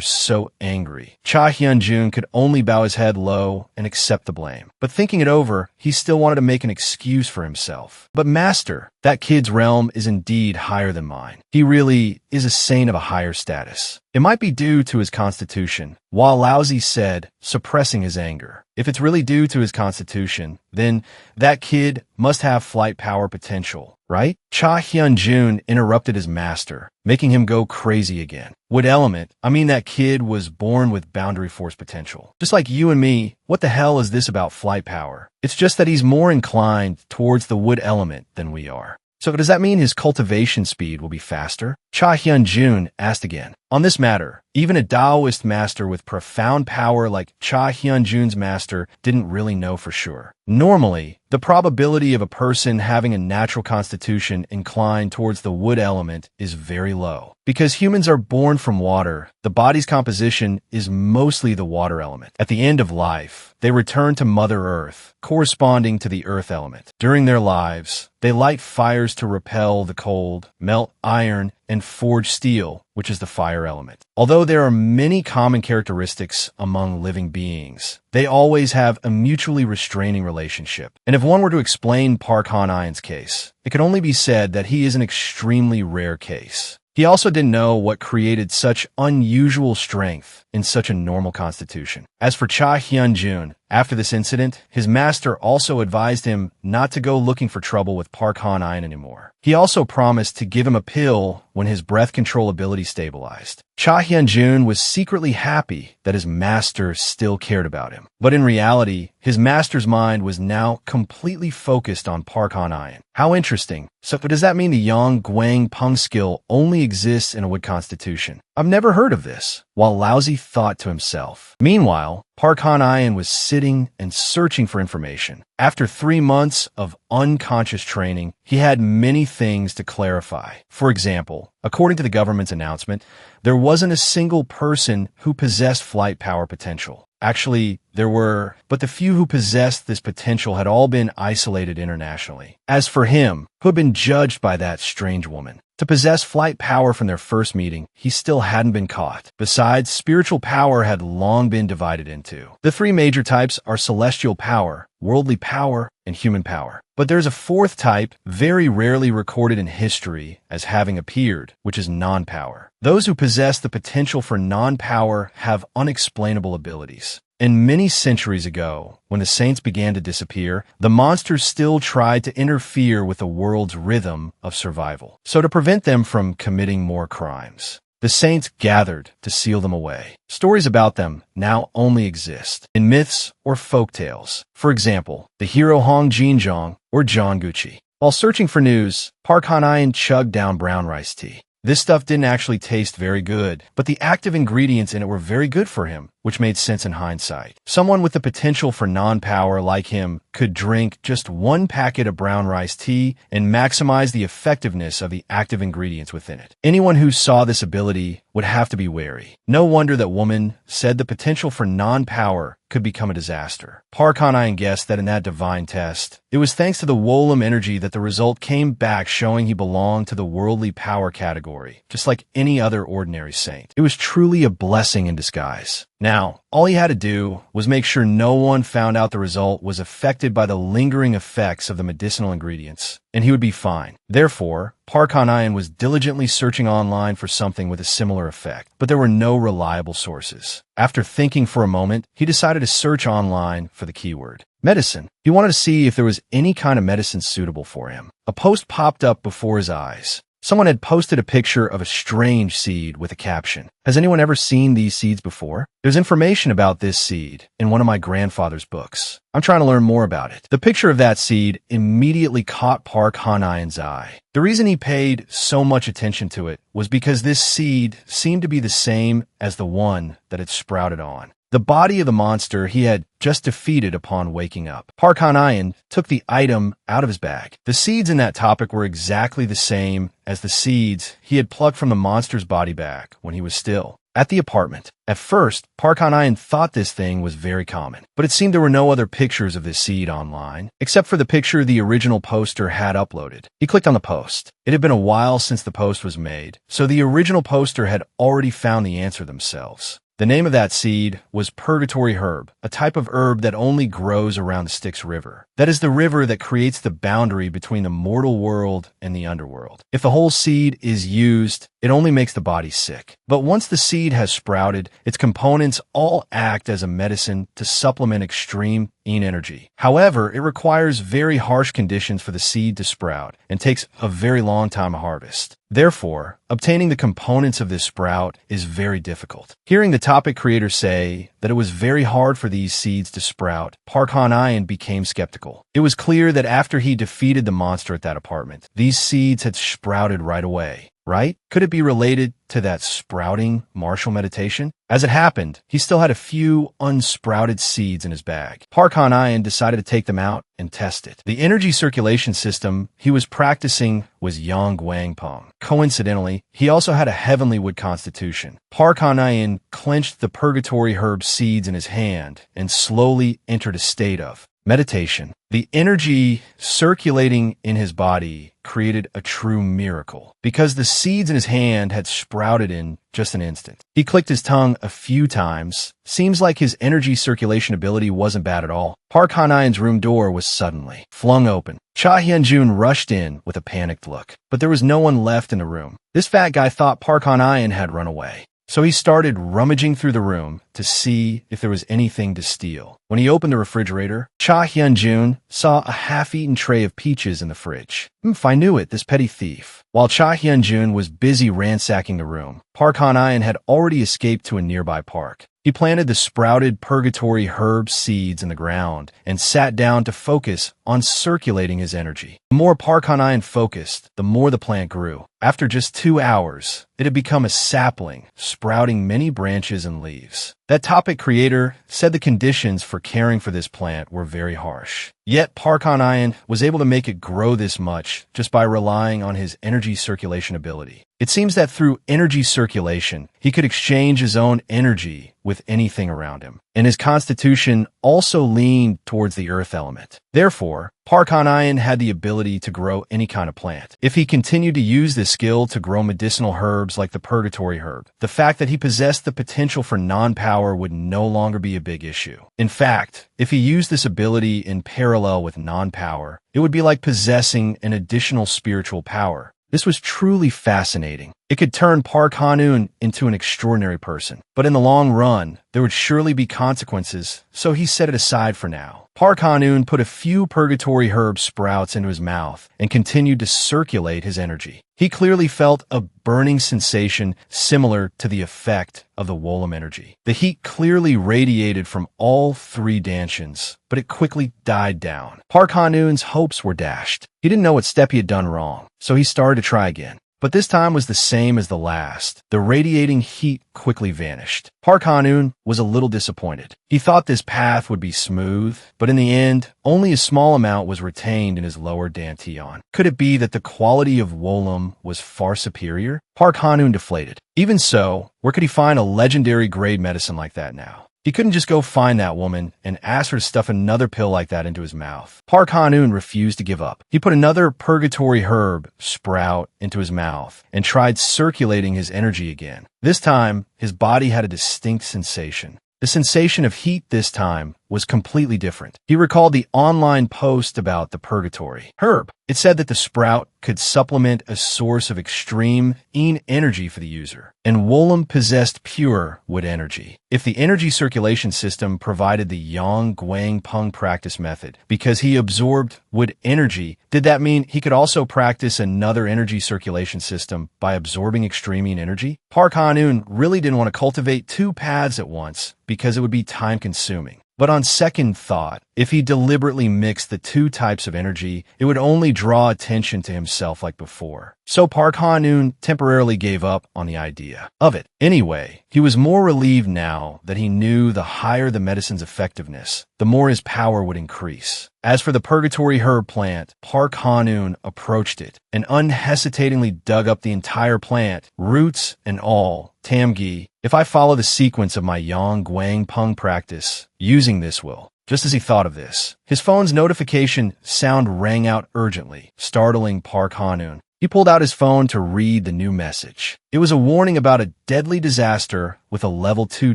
so angry, Cha Hyun-jun could only bow his head low and accept the blame. But thinking it over, he still wanted to make an excuse for himself. But master, that kid's realm is indeed higher than mine. He really is a saint of a higher status. It might be due to his constitution, Walaozi said, suppressing his anger. If it's really due to his constitution, then that kid must have flight power potential, right? Cha Hyun-jun interrupted his master, making him go crazy again. Wood element, I mean that kid was born with boundary force potential. Just like you and me, what the hell is this about flight power? It's just that he's more inclined towards the wood element than we are. So does that mean his cultivation speed will be faster? Cha Hyun-jun asked again. On this matter, even a Taoist master with profound power like Cha Hyun-jun's master didn't really know for sure. Normally, the probability of a person having a natural constitution inclined towards the wood element is very low. Because humans are born from water, the body's composition is mostly the water element. At the end of life, they return to Mother Earth, corresponding to the earth element. During their lives, they light fires to repel the cold, melt iron, and forge steel, which is the fire element. Although there are many common characteristics among living beings, they always have a mutually restraining relationship. And if one were to explain Park Han-ayan's case, it could only be said that he is an extremely rare case. He also didn't know what created such unusual strength in such a normal constitution. As for Cha Hyun-jun, after this incident, his master also advised him not to go looking for trouble with Park Han-ayan anymore. He also promised to give him a pill when his breath control ability stabilized. Cha Hyun-jun was secretly happy that his master still cared about him. But in reality, his master's mind was now completely focused on Park Han-ayan. How interesting. So does that mean the Yang Guang Peng skill only exists in a wood constitution? I've never heard of this, Walaozi thought to himself. Meanwhile, Park Han-ayan was sitting and searching for information. After 3 months of unconscious training, he had many things to clarify. For example, according to the government's announcement, there wasn't a single person who possessed flight power potential. Actually, there were, but the few who possessed this potential had all been isolated internationally. As for him, who had been judged by that strange woman to possess flight power from their first meeting, he still hadn't been caught. Besides, spiritual power had long been divided into. The 3 major types are celestial power, worldly power, and human power. But there's a 4th type, very rarely recorded in history as having appeared, which is non-power. Those who possess the potential for non-power have unexplainable abilities. And many centuries ago, when the saints began to disappear, the monsters still tried to interfere with the world's rhythm of survival. So to prevent them from committing more crimes, the saints gathered to seal them away. Stories about them now only exist in myths or folk tales. For example, the hero Hong Jinjong or John Gucci. While searching for news, Park Han-ayan chugged down brown rice tea. This stuff didn't actually taste very good, but the active ingredients in it were very good for him, which made sense in hindsight. Someone with the potential for non-power like him could drink just 1 packet of brown rice tea and maximize the effectiveness of the active ingredients within it. Anyone who saw this ability would have to be wary. No wonder that woman said the potential for non-power could become a disaster. Park Han-ayan guessed that in that divine test, it was thanks to the Wolem energy that the result came back showing he belonged to the worldly power category, just like any other ordinary saint. It was truly a blessing in disguise. Now, all he had to do was make sure no one found out the result was affected by the lingering effects of the medicinal ingredients, and he would be fine. Therefore, Park Han-ayan was diligently searching online for something with a similar effect, but there were no reliable sources. After thinking for a moment, he decided to search online for the keyword medicine. He wanted to see if there was any kind of medicine suitable for him. A post popped up before his eyes. Someone had posted a picture of a strange seed with a caption. Has anyone ever seen these seeds before? There's information about this seed in one of my grandfather's books. I'm trying to learn more about it. The picture of that seed immediately caught Park Han-ayan's eye. The reason he paid so much attention to it was because this seed seemed to be the same as the one that had sprouted on the body of the monster he had just defeated upon waking up. Park Han-ayan took the item out of his bag. The seeds in that topic were exactly the same as the seeds he had plucked from the monster's body bag when he was still at the apartment. At first, Park Han-ayan thought this thing was very common, but it seemed there were no other pictures of this seed online, except for the picture the original poster had uploaded. He clicked on the post. It had been a while since the post was made, so the original poster had already found the answer themselves. The name of that seed was purgatory herb, a type of herb that only grows around the Styx River. That is the river that creates the boundary between the mortal world and the underworld. If the whole seed is used, it only makes the body sick. But once the seed has sprouted, its components all act as a medicine to supplement extreme energy. However, it requires very harsh conditions for the seed to sprout and takes a very long time to harvest. Therefore, obtaining the components of this sprout is very difficult. Hearing the topic creator say that it was very hard for these seeds to sprout, Park Han-ayan became skeptical. It was clear that after he defeated the monster at that apartment, these seeds had sprouted right away. Right? Could it be related to that sprouting martial meditation? As it happened, he still had a few unsprouted seeds in his bag. Park Han-ayan decided to take them out and test it. The energy circulation system he was practicing was Yang Wang Peng. Coincidentally, he also had a heavenly wood constitution. Park Han-ayan clenched the purgatory herb seeds in his hand and slowly entered a state of meditation. The energy circulating in his body created a true miracle because the seeds in his hand had sprouted in just an instant. He clicked his tongue a few times. Seems like his energy circulation ability wasn't bad at all. Park Han-ayan's room door was suddenly flung open. Cha Hyun-jun rushed in with a panicked look, but there was no one left in the room. This fat guy thought Park Han-ayan had run away. So he started rummaging through the room to see if there was anything to steal. When he opened the refrigerator, Cha Hyun-jun saw a half-eaten tray of peaches in the fridge. If I knew it, this petty thief. While Cha Hyun-jun was busy ransacking the room, Park Han-ayan had already escaped to a nearby park. He planted the sprouted purgatory herb seeds in the ground and sat down to focus on circulating his energy. The more Park Han-ayan focused, the more the plant grew. After just 2 hours, it had become a sapling, sprouting many branches and leaves. That topic creator said the conditions for caring for this plant were very harsh. Yet Park Han-ayan was able to make it grow this much just by relying on his energy circulation ability. It seems that through energy circulation, he could exchange his own energy with anything around him, and his constitution also leaned towards the earth element. Therefore, Park Han-ayan had the ability to grow any kind of plant. If he continued to use this skill to grow medicinal herbs like the purgatory herb, the fact that he possessed the potential for non-power would no longer be a big issue. In fact, if he used this ability in parallel with non-power, it would be like possessing an additional spiritual power. This was truly fascinating. It could turn Park Han-ayan into an extraordinary person, but in the long run, there would surely be consequences, so he set it aside for now. Park Han-ayan put a few purgatory herb sprouts into his mouth and continued to circulate his energy. He clearly felt a burning sensation similar to the effect of the Wolem energy. The heat clearly radiated from all 3 dantians, but it quickly died down. Park Han-ayan's hopes were dashed. He didn't know what step he had done wrong, so he started to try again. But this time was the same as the last. The radiating heat quickly vanished. Park Han-ayan was a little disappointed. He thought this path would be smooth, but in the end, only a small amount was retained in his lower dantian. Could it be that the quality of Wolem was far superior? Park Han-ayan deflated. Even so, where could he find a legendary grade medicine like that now? He couldn't just go find that woman and ask her to stuff another pill like that into his mouth. Park Han-ayan refused to give up. He put another purgatory herb sprout into his mouth and tried circulating his energy again. This time, his body had a distinct sensation. The sensation of heat this time was completely different. He recalled the online post about the purgatory herb. It said that the sprout could supplement a source of extreme energy for the user, and Wolem possessed pure wood energy. If the energy circulation system provided the Yang Guang Peng practice method because he absorbed wood energy, did that mean he could also practice another energy circulation system by absorbing extreme energy? Park Han-eun really didn't want to cultivate two paths at once because it would be time-consuming. But on second thought, if he deliberately mixed the two types of energy, it would only draw attention to himself like before. So Park Han-eun temporarily gave up on the idea of it. Anyway, he was more relieved now that he knew the higher the medicine's effectiveness, the more his power would increase. As for the purgatory herb plant, Park Han-eun approached it and unhesitatingly dug up the entire plant, roots and all. Tamgi, if I follow the sequence of my Yang Guang Peng practice, using this will. Just as he thought of this, his phone's notification sound rang out urgently, startling Park Han-eun. He pulled out his phone to read the new message. It was a warning about a deadly disaster with a level 2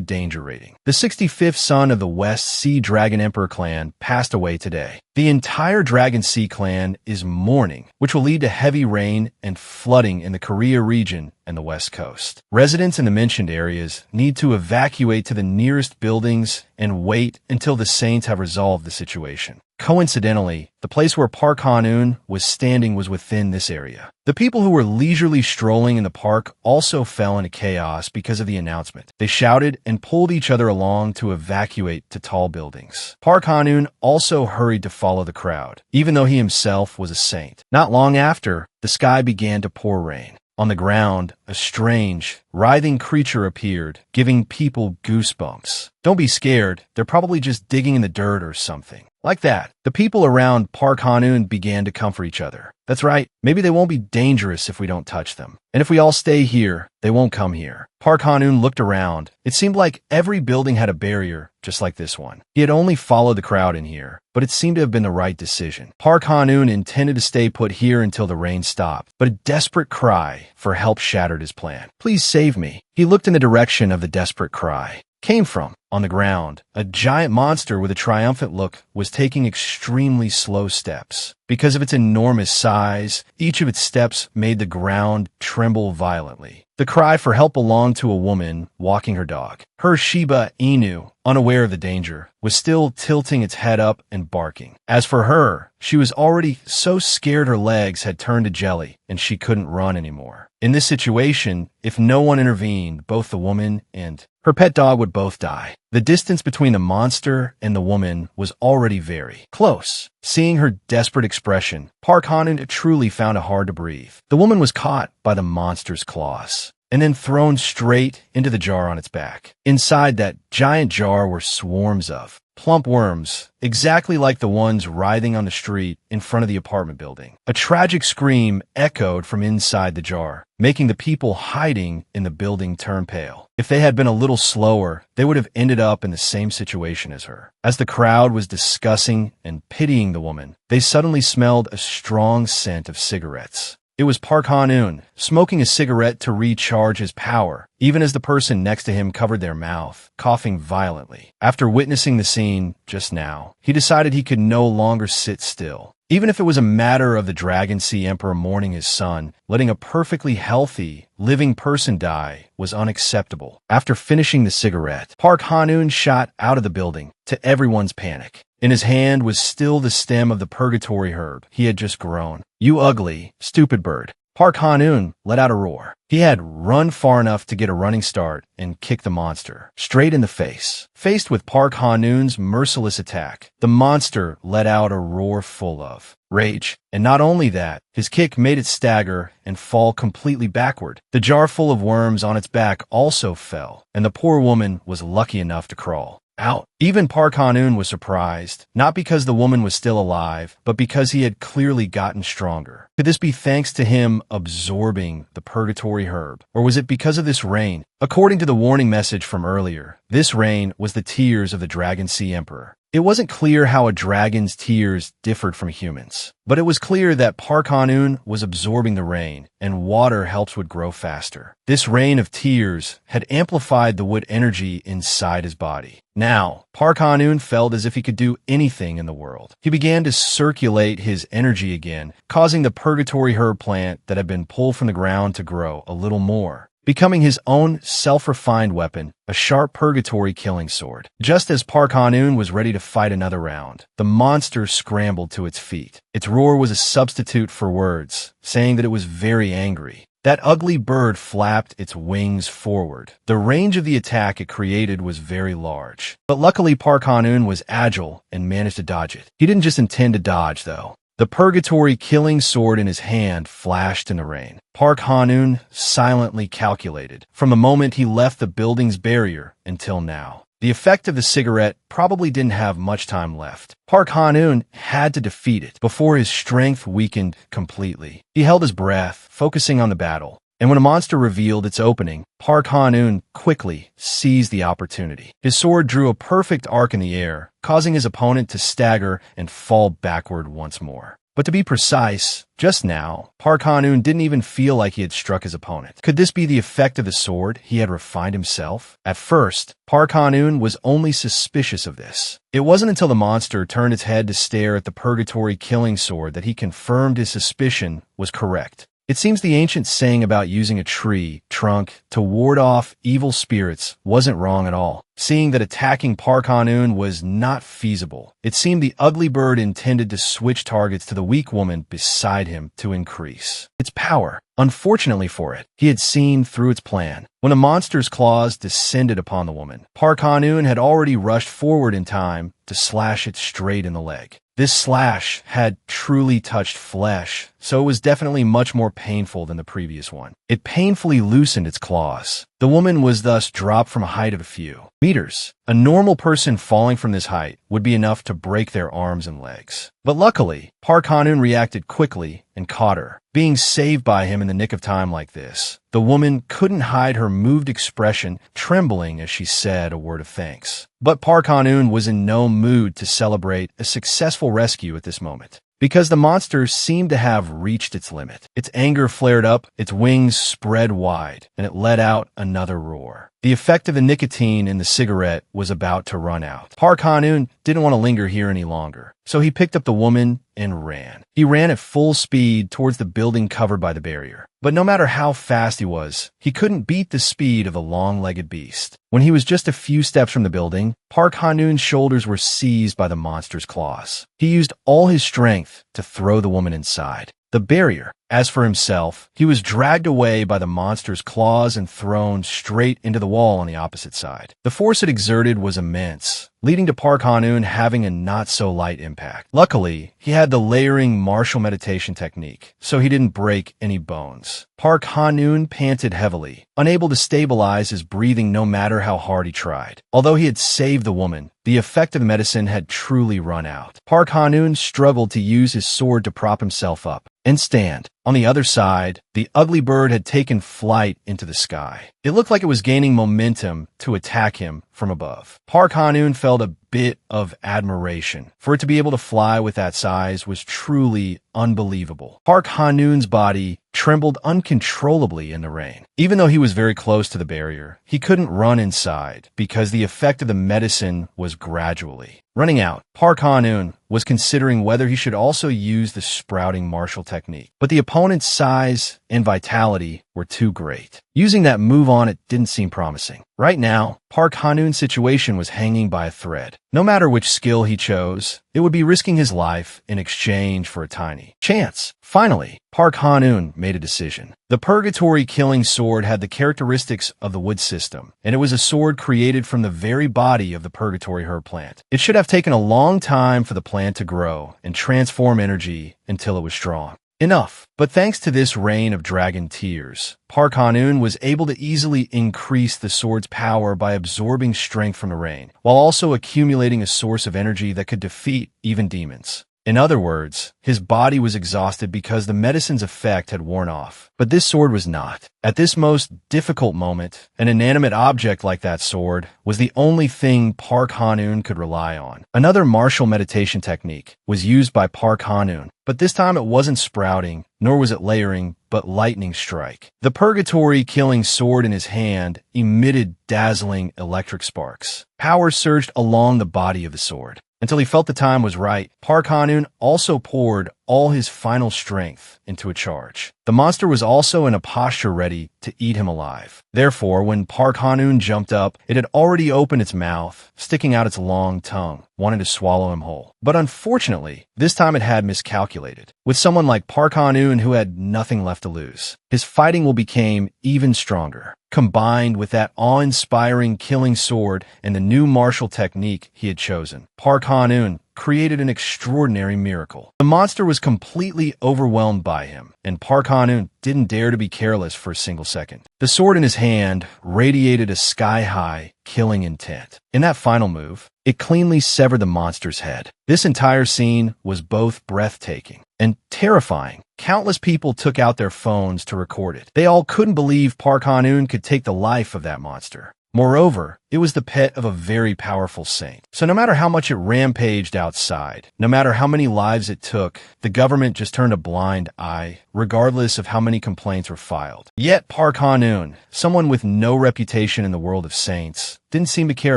danger rating. The 65th son of the West Sea Dragon Emperor clan passed away today. The entire Dragon Sea clan is mourning, which will lead to heavy rain and flooding in the Korea region and the West Coast. Residents in the mentioned areas need to evacuate to the nearest buildings and wait until the saints have resolved the situation. Coincidentally, the place where Park Han-eun was standing was within this area. The people who were leisurely strolling in the park also fell into chaos because of the announcement. They shouted and pulled each other along to evacuate to tall buildings. Park Han-eun also hurried to follow the crowd, even though he himself was a saint. Not long after, the sky began to pour rain. On the ground, a strange, writhing creature appeared, giving people goosebumps. Don't be scared, they're probably just digging in the dirt or something. Like that, the people around Park Han-eun began to comfort each other. That's right, maybe they won't be dangerous if we don't touch them. And if we all stay here, they won't come here. Park Han-eun looked around. It seemed like every building had a barrier, just like this one. He had only followed the crowd in here, but it seemed to have been the right decision. Park Han-eun intended to stay put here until the rain stopped, but a desperate cry for help shattered his plan. Please save me. He looked in the direction of the desperate cry came from. On the ground, a giant monster with a triumphant look was taking extremely slow steps. Because of its enormous size, each of its steps made the ground tremble violently. The cry for help belonged to a woman walking her dog. Her Shiba Inu, unaware of the danger, was still tilting its head up and barking. As for her, she was already so scared her legs had turned to jelly and she couldn't run anymore. In this situation, if no one intervened, both the woman and her pet dog would both die. The distance between the monster and the woman was already very close. Seeing her desperate expression, Park Han-eun truly found it hard to breathe. The woman was caught by the monster's claws and then thrown straight into the jar on its back. Inside that giant jar were swarms of plump worms, exactly like the ones writhing on the street in front of the apartment building. A tragic scream echoed from inside the jar, making the people hiding in the building turn pale. If they had been a little slower, they would have ended up in the same situation as her. As the crowd was discussing and pitying the woman, they suddenly smelled a strong scent of cigarettes. It was Park Han-eun, smoking a cigarette to recharge his power, even as the person next to him covered their mouth, coughing violently. After witnessing the scene just now, he decided he could no longer sit still. Even if it was a matter of the Dragon Sea Emperor mourning his son, letting a perfectly healthy, living person die was unacceptable. After finishing the cigarette, Park Han-eun shot out of the building, to everyone's panic. In his hand was still the stem of the purgatory herb he had just grown. "You ugly, stupid bird." Park Han-eun let out a roar. He had run far enough to get a running start and kick the monster straight in the face. Faced with Park Han-eun's merciless attack, the monster let out a roar full of rage. And not only that, his kick made it stagger and fall completely backward. The jar full of worms on its back also fell, and the poor woman was lucky enough to crawl out. Even Park Han-eun was surprised, not because the woman was still alive, but because he had clearly gotten stronger. Could this be thanks to him absorbing the purgatory herb, or was it because of this rain? According to the warning message from earlier, this rain was the tears of the Dragon Sea Emperor. It wasn't clear how a dragon's tears differed from humans, but it was clear that Park Han-eun was absorbing the rain, and water helps wood grow faster. This rain of tears had amplified the wood energy inside his body. Now, Park Han-eun felt as if he could do anything in the world. He began to circulate his energy again, causing the purgatory herb plant that had been pulled from the ground to grow a little more, becoming his own self-refined weapon, a sharp purgatory killing sword. Just as Park Han-eun was ready to fight another round, the monster scrambled to its feet. Its roar was a substitute for words, saying that it was very angry. That ugly bird flapped its wings forward. The range of the attack it created was very large. But luckily Park Han-eun was agile and managed to dodge it. He didn't just intend to dodge, though. The purgatory killing sword in his hand flashed in the rain. Park Han-eun silently calculated, from the moment he left the building's barrier until now. The effect of the cigarette probably didn't have much time left. Park Han-eun had to defeat it before his strength weakened completely. He held his breath, focusing on the battle. And when a monster revealed its opening, Park Han-eun quickly seized the opportunity. His sword drew a perfect arc in the air, causing his opponent to stagger and fall backward once more. But to be precise, just now, Park Han-eun didn't even feel like he had struck his opponent. Could this be the effect of the sword he had refined himself? At first, Park Han-eun was only suspicious of this. It wasn't until the monster turned its head to stare at the purgatory killing sword that he confirmed his suspicion was correct. It seems the ancient saying about using a tree trunk to ward off evil spirits wasn't wrong at all. Seeing that attacking Park Han-eun was not feasible, it seemed the ugly bird intended to switch targets to the weak woman beside him to increase its power. Unfortunately for it, he had seen through its plan. When the monster's claws descended upon the woman, Park Han-eun had already rushed forward in time to slash it straight in the leg. This slash had truly touched flesh, so it was definitely much more painful than the previous one. It painfully loosened its claws. The woman was thus dropped from a height of a few meters. A normal person falling from this height would be enough to break their arms and legs. But luckily, Park Han-eun reacted quickly and caught her. Being saved by him in the nick of time like this, the woman couldn't hide her moved expression, trembling as she said a word of thanks. But Park Han-eun was in no mood to celebrate a successful rescue at this moment, because the monster seemed to have reached its limit. Its anger flared up, its wings spread wide, and it let out another roar. The effect of the nicotine in the cigarette was about to run out. Park Han-eun didn't want to linger here any longer, so he picked up the woman and ran. He ran at full speed towards the building covered by the barrier. But no matter how fast he couldn't beat the speed of the long-legged beast. When he was just a few steps from the building, Park Han-eun's shoulders were seized by the monster's claws. He used all his strength to throw the woman inside the barrier. As for himself, he was dragged away by the monster's claws and thrown straight into the wall on the opposite side. The force it exerted was immense, leading to Park Han-eun having a not-so-light impact. Luckily, he had the layering martial meditation technique, so he didn't break any bones. Park Han-eun panted heavily, unable to stabilize his breathing no matter how hard he tried. Although he had saved the woman, the effect of the medicine had truly run out. Park Han-eun struggled to use his sword to prop himself up and stand. On the other side, the ugly bird had taken flight into the sky. It looked like it was gaining momentum to attack him from above. Park Han-eun felt a bit of admiration. For it to be able to fly with that size was truly unbelievable. Park Han-eun's body trembled uncontrollably in the rain. Even though he was very close to the barrier, he couldn't run inside because the effect of the medicine was gradually running out. Park Han-eun was considering whether he should also use the sprouting martial technique, but the opponent's size and vitality were too great. Using that move on it didn't seem promising. Right now, Park Han-eun's situation was hanging by a thread. No matter which skill he chose, it would be risking his life in exchange for a tiny chance. Finally, Park Han-eun made a decision. The purgatory killing sword had the characteristics of the wood system, and it was a sword created from the very body of the purgatory herb plant. It should have taken a long time for the plant to grow and transform energy until it was strong enough. But thanks to this rain of dragon tears, Park Han-eun was able to easily increase the sword's power by absorbing strength from the rain, while also accumulating a source of energy that could defeat even demons. In other words, his body was exhausted because the medicine's effect had worn off. But this sword was not. At this most difficult moment, an inanimate object like that sword was the only thing Park Han-eun could rely on. Another martial meditation technique was used by Park Han-eun, but this time it wasn't sprouting, nor was it layering, but lightning strike. The purgatory-killing sword in his hand emitted dazzling electric sparks. Power surged along the body of the sword. Until he felt the time was right, Park Han-eun also poured all his final strength into a charge. The monster was also in a posture ready to eat him alive. Therefore, when Park Han-eun jumped up, it had already opened its mouth, sticking out its long tongue, wanting to swallow him whole. But unfortunately, this time it had miscalculated. With someone like Park Han-eun who had nothing left to lose, his fighting will become even stronger. Combined with that awe-inspiring killing sword and the new martial technique he had chosen, Park Han-eun created an extraordinary miracle. The monster was completely overwhelmed by him, and Park Han-eun didn't dare to be careless for a single second. The sword in his hand radiated a sky-high, killing intent. In that final move, it cleanly severed the monster's head. This entire scene was both breathtaking and terrifying. Countless people took out their phones to record it. They all couldn't believe Park Han-eun could take the life of that monster. Moreover, it was the pet of a very powerful saint. So no matter how much it rampaged outside, no matter how many lives it took, the government just turned a blind eye, regardless of how many complaints were filed. Yet Park Han-eun, someone with no reputation in the world of saints, didn't seem to care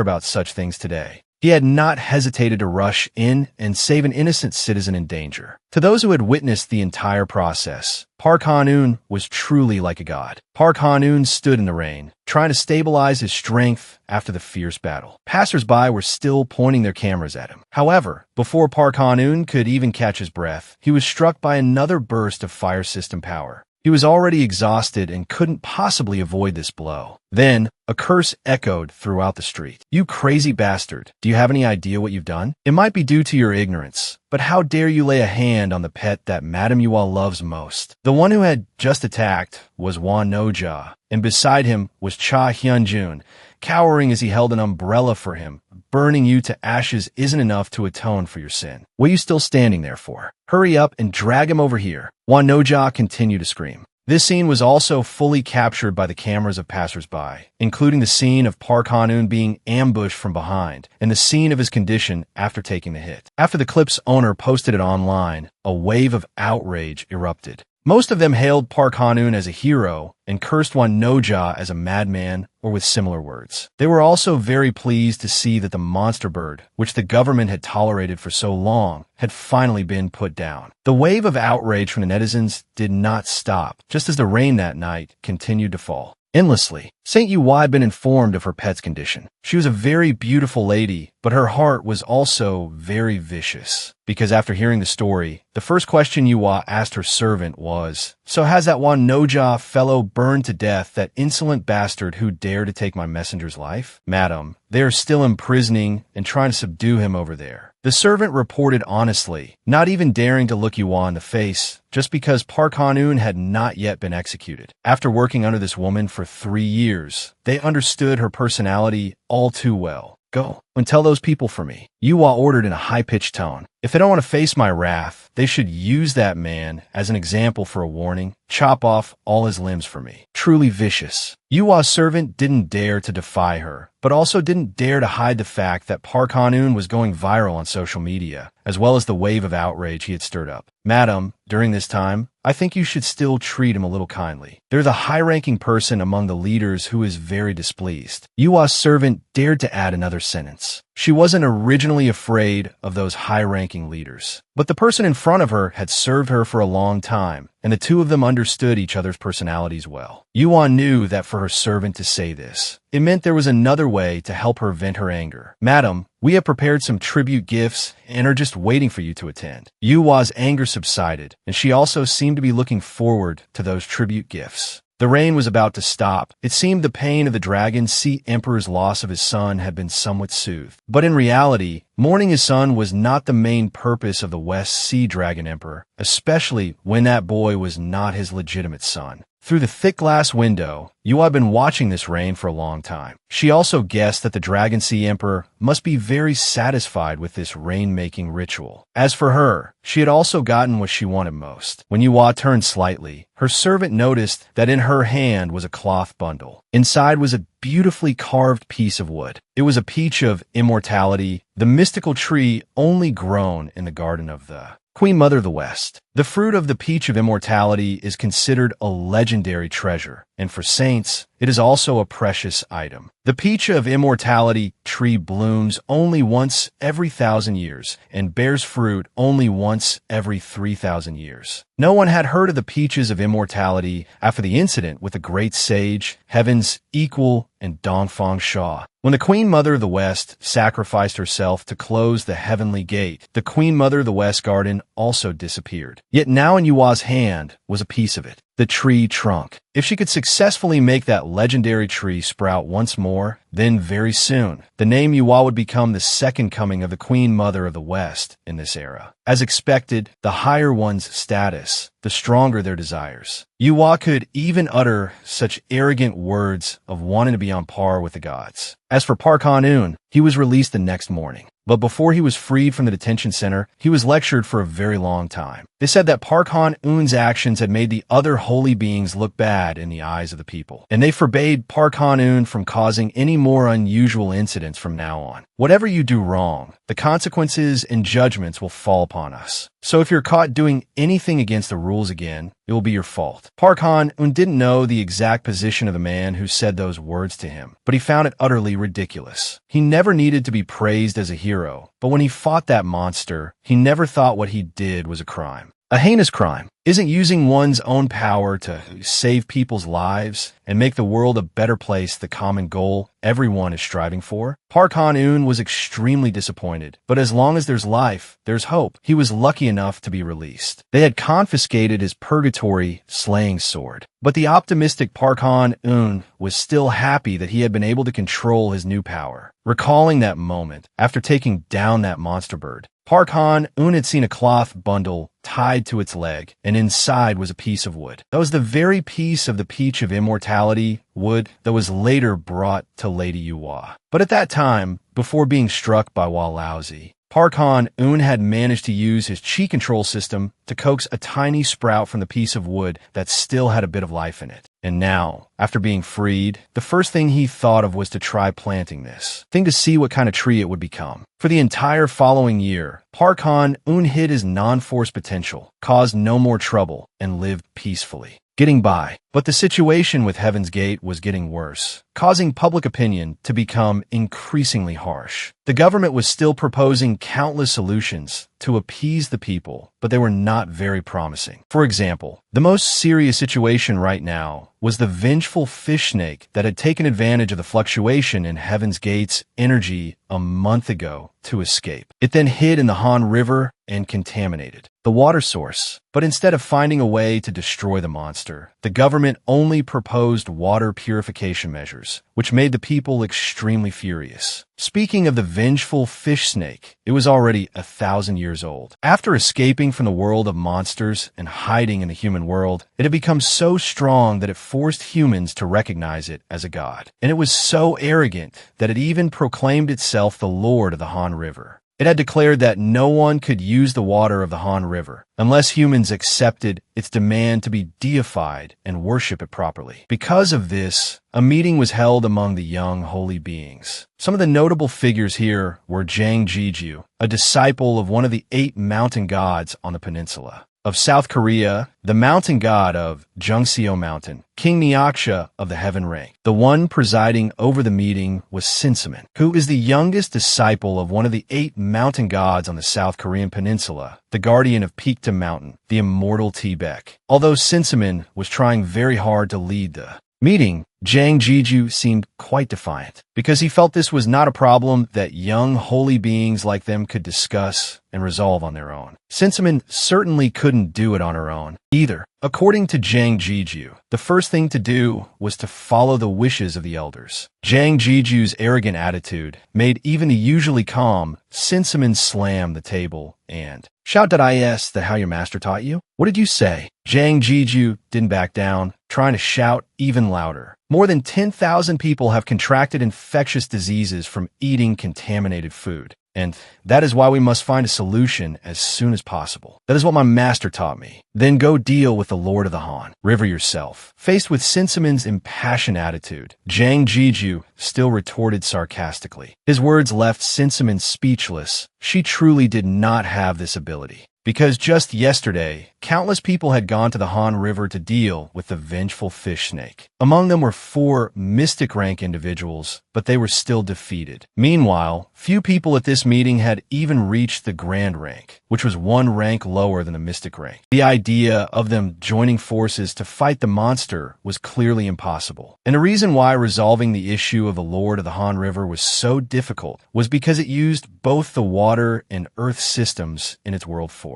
about such things today. He had not hesitated to rush in and save an innocent citizen in danger. To those who had witnessed the entire process, Park Han-eun was truly like a god. Park Han-eun stood in the rain, trying to stabilize his strength after the fierce battle. Passers-by were still pointing their cameras at him. However, before Park Han-eun could even catch his breath, he was struck by another burst of fire system power. He was already exhausted and couldn't possibly avoid this blow. Then, a curse echoed throughout the street. "You crazy bastard, do you have any idea what you've done? It might be due to your ignorance, but how dare you lay a hand on the pet that Madame Yua loves most?" The one who had just attacked was Wan No-ja, and beside him was Cha Hyun-jun, cowering as he held an umbrella for him. Burning you to ashes isn't enough to atone for your sin. What are you still standing there for? Hurry up and drag him over here. Wan No-ja continued to scream. This scene was also fully captured by the cameras of passers-by, including the scene of Park Han-eun being ambushed from behind and the scene of his condition after taking the hit. After the clip's owner posted it online, a wave of outrage erupted. Most of them hailed Park Han-eun as a hero and cursed Wan No-ja as a madman or with similar words. They were also very pleased to see that the monster bird, which the government had tolerated for so long, had finally been put down. The wave of outrage from the netizens did not stop, just as the rain that night continued to fall. Endlessly, Saint Yua had been informed of her pet's condition. She was a very beautiful lady, but her heart was also very vicious. Because after hearing the story, the first question Yua asked her servant was, "So has that Wan No-ja fellow burned to death, that insolent bastard who dared to take my messenger's life?" "Madam, they are still imprisoning and trying to subdue him over there." The servant reported honestly, not even daring to look Yua in the face, just because Park Han-eun had not yet been executed. After working under this woman for 3 years, they understood her personality all too well. "Go and tell those people for me," Yua ordered in a high-pitched tone. "If they don't want to face my wrath, they should use that man as an example for a warning. Chop off all his limbs for me." Truly vicious. Yua's servant didn't dare to defy her, but also didn't dare to hide the fact that Park Han-eun was going viral on social media, as well as the wave of outrage he had stirred up. "Madam, during this time, I think you should still treat him a little kindly. They're the high-ranking person among the leaders who is very displeased." Yua's servant dared to add another sentence. She wasn't originally afraid of those high-ranking leaders, but the person in front of her had served her for a long time, and the two of them understood each other's personalities well. Yua knew that for her servant to say this, it meant there was another way to help her vent her anger. "Madam, we have prepared some tribute gifts and are just waiting for you to attend." Yua's anger subsided, and she also seemed to be looking forward to those tribute gifts. The rain was about to stop. It seemed the pain of the Dragon Sea Emperor's loss of his son had been somewhat soothed. But in reality, mourning his son was not the main purpose of the West Sea Dragon Emperor, especially when that boy was not his legitimate son. Through the thick glass window, Yua had been watching this rain for a long time. She also guessed that the Dragon Sea Emperor must be very satisfied with this rain-making ritual. As for her, she had also gotten what she wanted most. When Yua turned slightly, her servant noticed that in her hand was a cloth bundle. Inside was a beautifully carved piece of wood. It was a peach of immortality, the mystical tree only grown in the garden of the Queen Mother of the West. The fruit of the peach of immortality is considered a legendary treasure, and for saints, it is also a precious item. The peach of immortality tree blooms only once every 1,000 years and bears fruit only once every 3,000 years. No one had heard of the peaches of immortality after the incident with the great sage, Heaven's equal, and Dongfang Sha. When the Queen Mother of the West sacrificed herself to close the heavenly gate, the Queen Mother of the West garden also disappeared. Yet now in Yua's hand was a piece of it, the tree trunk. If she could successfully make that legendary tree sprout once more, then very soon, the name Yua would become the second coming of the Queen Mother of the West in this era. As expected, the higher one's status, the stronger their desires. Yua could even utter such arrogant words of wanting to be on par with the gods. As for Park Han-eun, he was released the next morning. But before he was freed from the detention center, he was lectured for a very long time. They said that Park Han-eun's actions had made the other holy beings look bad in the eyes of the people, and they forbade Park Han-eun from causing any more unusual incidents from now on. Whatever you do wrong, the consequences and judgments will fall upon us. So if you're caught doing anything against the rules again, it will be your fault. Park Han-eun didn't know the exact position of the man who said those words to him, but he found it utterly ridiculous. He never needed to be praised as a hero, but when he fought that monster, he never thought what he did was a crime. A heinous crime. Isn't using one's own power to save people's lives and make the world a better place the common goal everyone is striving for? Park Han-eun was extremely disappointed, but as long as there's life, there's hope. He was lucky enough to be released. They had confiscated his purgatory slaying sword, but the optimistic Park Han-eun was still happy that he had been able to control his new power. Recalling that moment, after taking down that monster bird, Park Han-eun had seen a cloth bundle tied to its leg, and inside was a piece of wood. That was the very piece of the peach of immortality wood that was later brought to Lady Yua. But at that time, before being struck by Walaozi, Park Han-eun had managed to use his chi control system to coax a tiny sprout from the piece of wood that still had a bit of life in it. And now, after being freed, the first thing he thought of was to try planting this thing to see what kind of tree it would become. For the entire following year, Park Han-eun hid his non-force potential, caused no more trouble, and lived peacefully, getting by. But the situation with Heaven's Gate was getting worse, causing public opinion to become increasingly harsh. The government was still proposing countless solutions to appease the people, but they were not very promising. For example, the most serious situation right now was the vengeful fish snake that had taken advantage of the fluctuation in Heaven's Gate's energy a month ago to escape. It then hid in the Han River and contaminated the water source. But instead of finding a way to destroy the monster, the government only proposed water purification measures, which made the people extremely furious. Speaking of the vengeful fish snake, it was already 1,000 years old. After escaping from the world of monsters and hiding in the human world, it had become so strong that it forced humans to recognize it as a god. And it was so arrogant that it even proclaimed itself the lord of the Han River. It had declared that no one could use the water of the Han River unless humans accepted its demand to be deified and worship it properly. Because of this, a meeting was held among the young holy beings. Some of the notable figures here were Jang Jiju, a disciple of one of the 8 mountain gods on the peninsula. Of South Korea, the mountain god of Jungseo Mountain, King Nyaksha of the Heaven Ring. The one presiding over the meeting was Sinsaman, who is the youngest disciple of one of the 8 mountain gods on the South Korean peninsula, the guardian of Peakton Mountain, the immortal Tibek. Although Sinsaman was trying very hard to lead the meeting, Jang Jiju seemed quite defiant, because he felt this was not a problem that young holy beings like them could discuss and resolve on their own. Sinsaman certainly couldn't do it on her own either. According to Jang Jiju, the first thing to do was to follow the wishes of the elders. Jang Jiju's arrogant attitude made even the usually calm Sinsaman slam the table and shout, "Did I ask that how your master taught you? What did you say?" Jang Jiju didn't back down. trying to shout even louder. More than 10,000 people have contracted infectious diseases from eating contaminated food. And that is why we must find a solution as soon as possible. That is what my master taught me. Then go deal with the Lord of the Han River yourself. Faced with Sinsamin's impassioned attitude, Jang Jiju still retorted sarcastically. His words left Sinsamin speechless. She truly did not have this ability. Because just yesterday, countless people had gone to the Han River to deal with the vengeful fish snake. Among them were 4 mystic rank individuals, but they were still defeated. Meanwhile, few people at this meeting had even reached the grand rank, which was 1 rank lower than the mystic rank. The idea of them joining forces to fight the monster was clearly impossible. And the reason why resolving the issue of the Lord of the Han River was so difficult was because it used both the water and earth systems in its world force.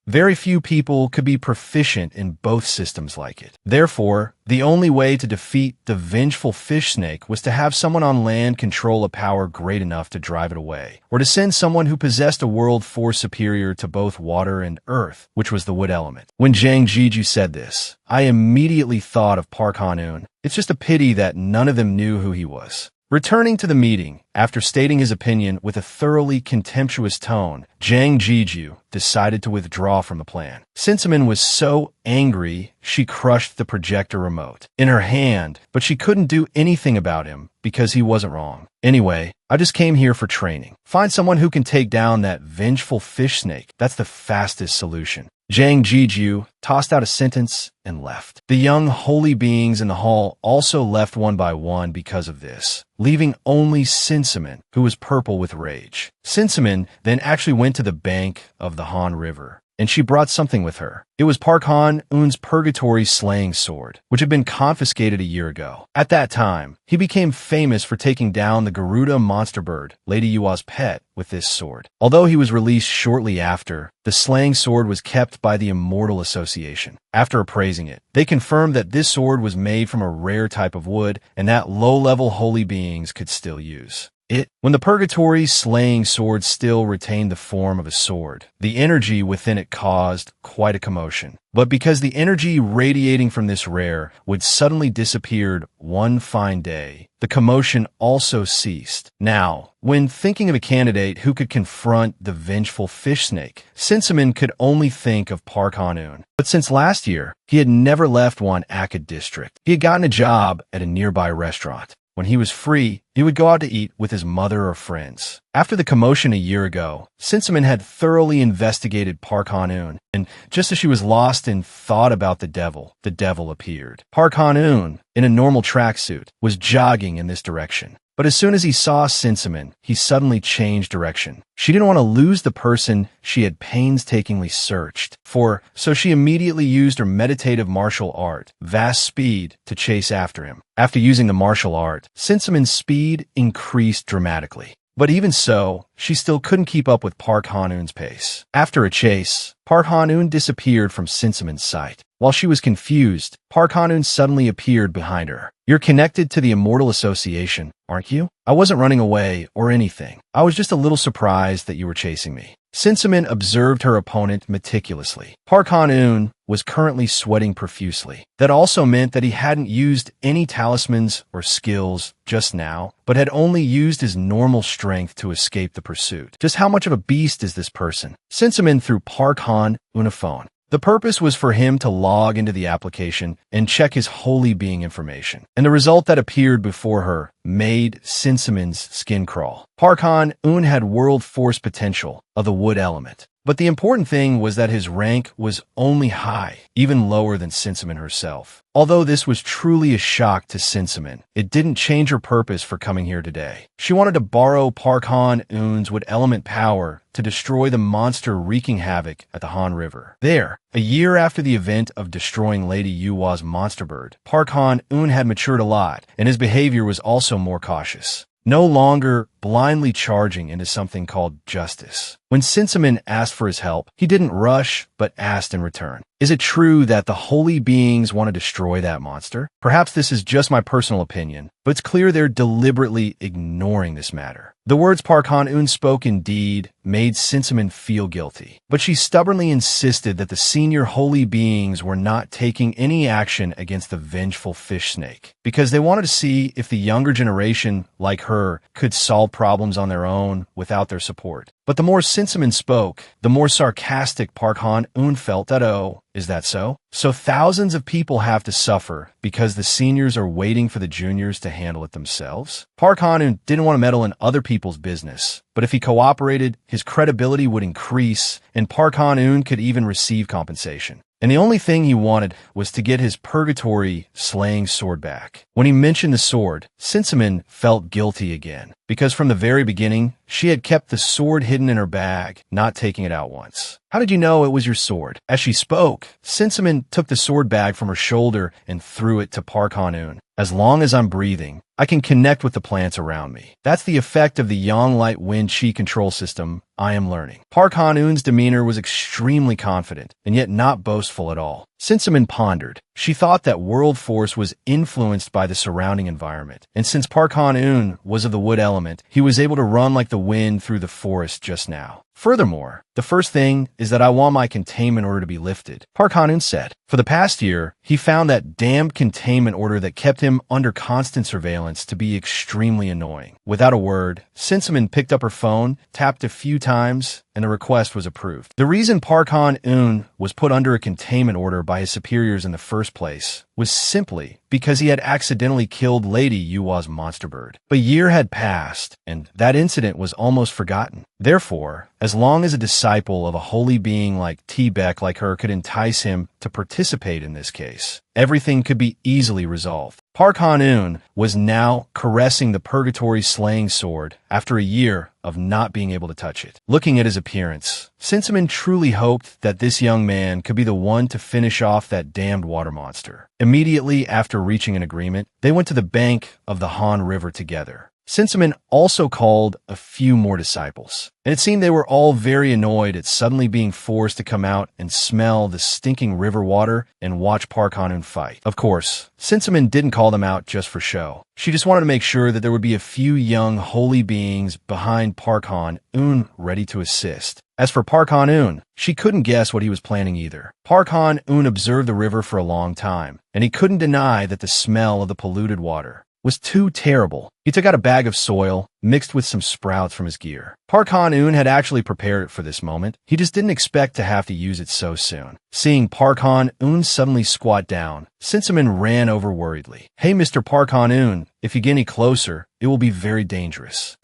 Very few people could be proficient in both systems like it. Therefore, the only way to defeat the vengeful fish snake was to have someone on land control a power great enough to drive it away, or to send someone who possessed a world force superior to both water and earth, which was the wood element. When Jang Jiju said this, I immediately thought of Park Han-eun. It's just a pity that none of them knew who he was. Returning to the meeting, after stating his opinion with a thoroughly contemptuous tone, Jang Jiju decided to withdraw from the plan. Sinsamin was so angry, she crushed the projector remote in her hand, but she couldn't do anything about him because he wasn't wrong. Anyway, I just came here for training. Find someone who can take down that vengeful fish snake. That's the fastest solution. Jang Jiju tossed out a sentence and left. The young holy beings in the hall also left one by one because of this, leaving only Sinsamin, who was purple with rage. Sinsamin then actually went to the bank of the Han River, and she brought something with her. It was Park Han-eun's purgatory slaying sword, which had been confiscated a year ago. At that time, he became famous for taking down the Garuda monster bird, Lady Yua's pet, with this sword. Although he was released shortly after, the slaying sword was kept by the Immortal Association. After appraising it, they confirmed that this sword was made from a rare type of wood and that low-level holy beings could still use it. When the Purgatory slaying sword still retained the form of a sword, the energy within it caused quite a commotion. But because the energy radiating from this rare would suddenly disappear one fine day, the commotion also ceased. Now, when thinking of a candidate who could confront the vengeful fish snake, Sinsamin could only think of Park Han-eun. But since last year, he had never left Wanaka district. He had gotten a job at a nearby restaurant. When he was free, he would go out to eat with his mother or friends. After the commotion a year ago, Sinsamin had thoroughly investigated Park Han-eun, and just as she was lost in thought about the devil appeared. Park Han-eun, in a normal tracksuit, was jogging in this direction. But as soon as he saw Sinsamin, he suddenly changed direction. She didn't want to lose the person she had painstakingly searched for, so she immediately used her meditative martial art, vast speed, to chase after him. After using the martial art, Sinsamin's speed increased dramatically. But even so, she still couldn't keep up with Park Han-eun's pace. After a chase, Park Han-eun disappeared from Sinsamin's sight. While she was confused, Park Han-eun suddenly appeared behind her. You're connected to the Immortal Association, aren't you? I wasn't running away or anything. I was just a little surprised that you were chasing me. Sinsamin observed her opponent meticulously. Park Han-eun was currently sweating profusely. That also meant that he hadn't used any talismans or skills just now, but had only used his normal strength to escape the pursuit. Just how much of a beast is this person? Sinsamin threw Park Han-eun a phone. The purpose was for him to log into the application and check his holy being information, and the result that appeared before her made Sinsamin's skin crawl. Park Han-eun had world force potential of the wood element, but the important thing was that his rank was only high, even lower than Sinsamin herself. Although this was truly a shock to Sinsamin, it didn't change her purpose for coming here today. She wanted to borrow Park Han-eun's wood element power to destroy the monster wreaking havoc at the Han River. There, a year after the event of destroying Lady Yua's monster bird, Park Han-eun had matured a lot, and his behavior was also more cautious. No longer blindly charging into something called justice. When Sensamin asked for his help, he didn't rush, but asked in return, "Is it true that the holy beings want to destroy that monster?" Perhaps this is just my personal opinion, but it's clear they're deliberately ignoring this matter. The words Park Han-eun spoke indeed made Sensamin feel guilty, but she stubbornly insisted that the senior holy beings were not taking any action against the vengeful fish snake, because they wanted to see if the younger generation, like her, could solve problems on their own without their support. But the more Sensamin spoke, the more sarcastic Park Han-eun felt that, oh, is that so? So thousands of people have to suffer because the seniors are waiting for the juniors to handle it themselves? Park Han-eun didn't want to meddle in other people's business, but if he cooperated, his credibility would increase, and Park Han-eun could even receive compensation. And the only thing he wanted was to get his purgatory slaying sword back. When he mentioned the sword, Sensamin felt guilty again, because from the very beginning, she had kept the sword hidden in her bag, not taking it out once. "How did you know it was your sword?" As she spoke, Sensamin took the sword bag from her shoulder and threw it to Park Han-eun. "As long as I'm breathing, I can connect with the plants around me. That's the effect of the Yang Light Wind Chi control system I am learning." Park Han-eun's demeanor was extremely confident, and yet not boastful at all. Sensamin pondered. She thought that world force was influenced by the surrounding environment, and since Park Han-eun was of the wood element, he was able to run like the wind through the forest just now. "Furthermore, the first thing is that I want my containment order to be lifted," Park Han-eun said. For the past year, he found that damned containment order that kept him under constant surveillance to be extremely annoying. Without a word, Sensamin picked up her phone, tapped a few times, and the request was approved. The reason Park Han-eun was put under a containment order by his superiors in the first place was simply because he had accidentally killed Lady Yua's monster bird. But a year had passed, and that incident was almost forgotten. Therefore, as long as a disciple of a holy being like T-Beck like her could entice him to participate in this case, everything could be easily resolved. Park Han-eun was now caressing the purgatory slaying sword after a year of not being able to touch it. Looking at his appearance, Sensamin truly hoped that this young man could be the one to finish off that damned water monster. Immediately after reaching an agreement, they went to the bank of the Han River together. Sensamin also called a few more disciples, and it seemed they were all very annoyed at suddenly being forced to come out and smell the stinking river water and watch Park Han-eun fight. Of course, Sensamin didn't call them out just for show. She just wanted to make sure that there would be a few young holy beings behind Park Han-eun ready to assist. As for Park Han-eun, she couldn't guess what he was planning either. Park Han-eun observed the river for a long time, and he couldn't deny that the smell of the polluted water was too terrible. He took out a bag of soil, mixed with some sprouts from his gear. Park Han-eun had actually prepared it for this moment. He just didn't expect to have to use it so soon. Seeing Park Han-eun suddenly squat down, Sensamin ran over worriedly. "Hey, Mr. Park Han-eun, if you get any closer, it will be very dangerous."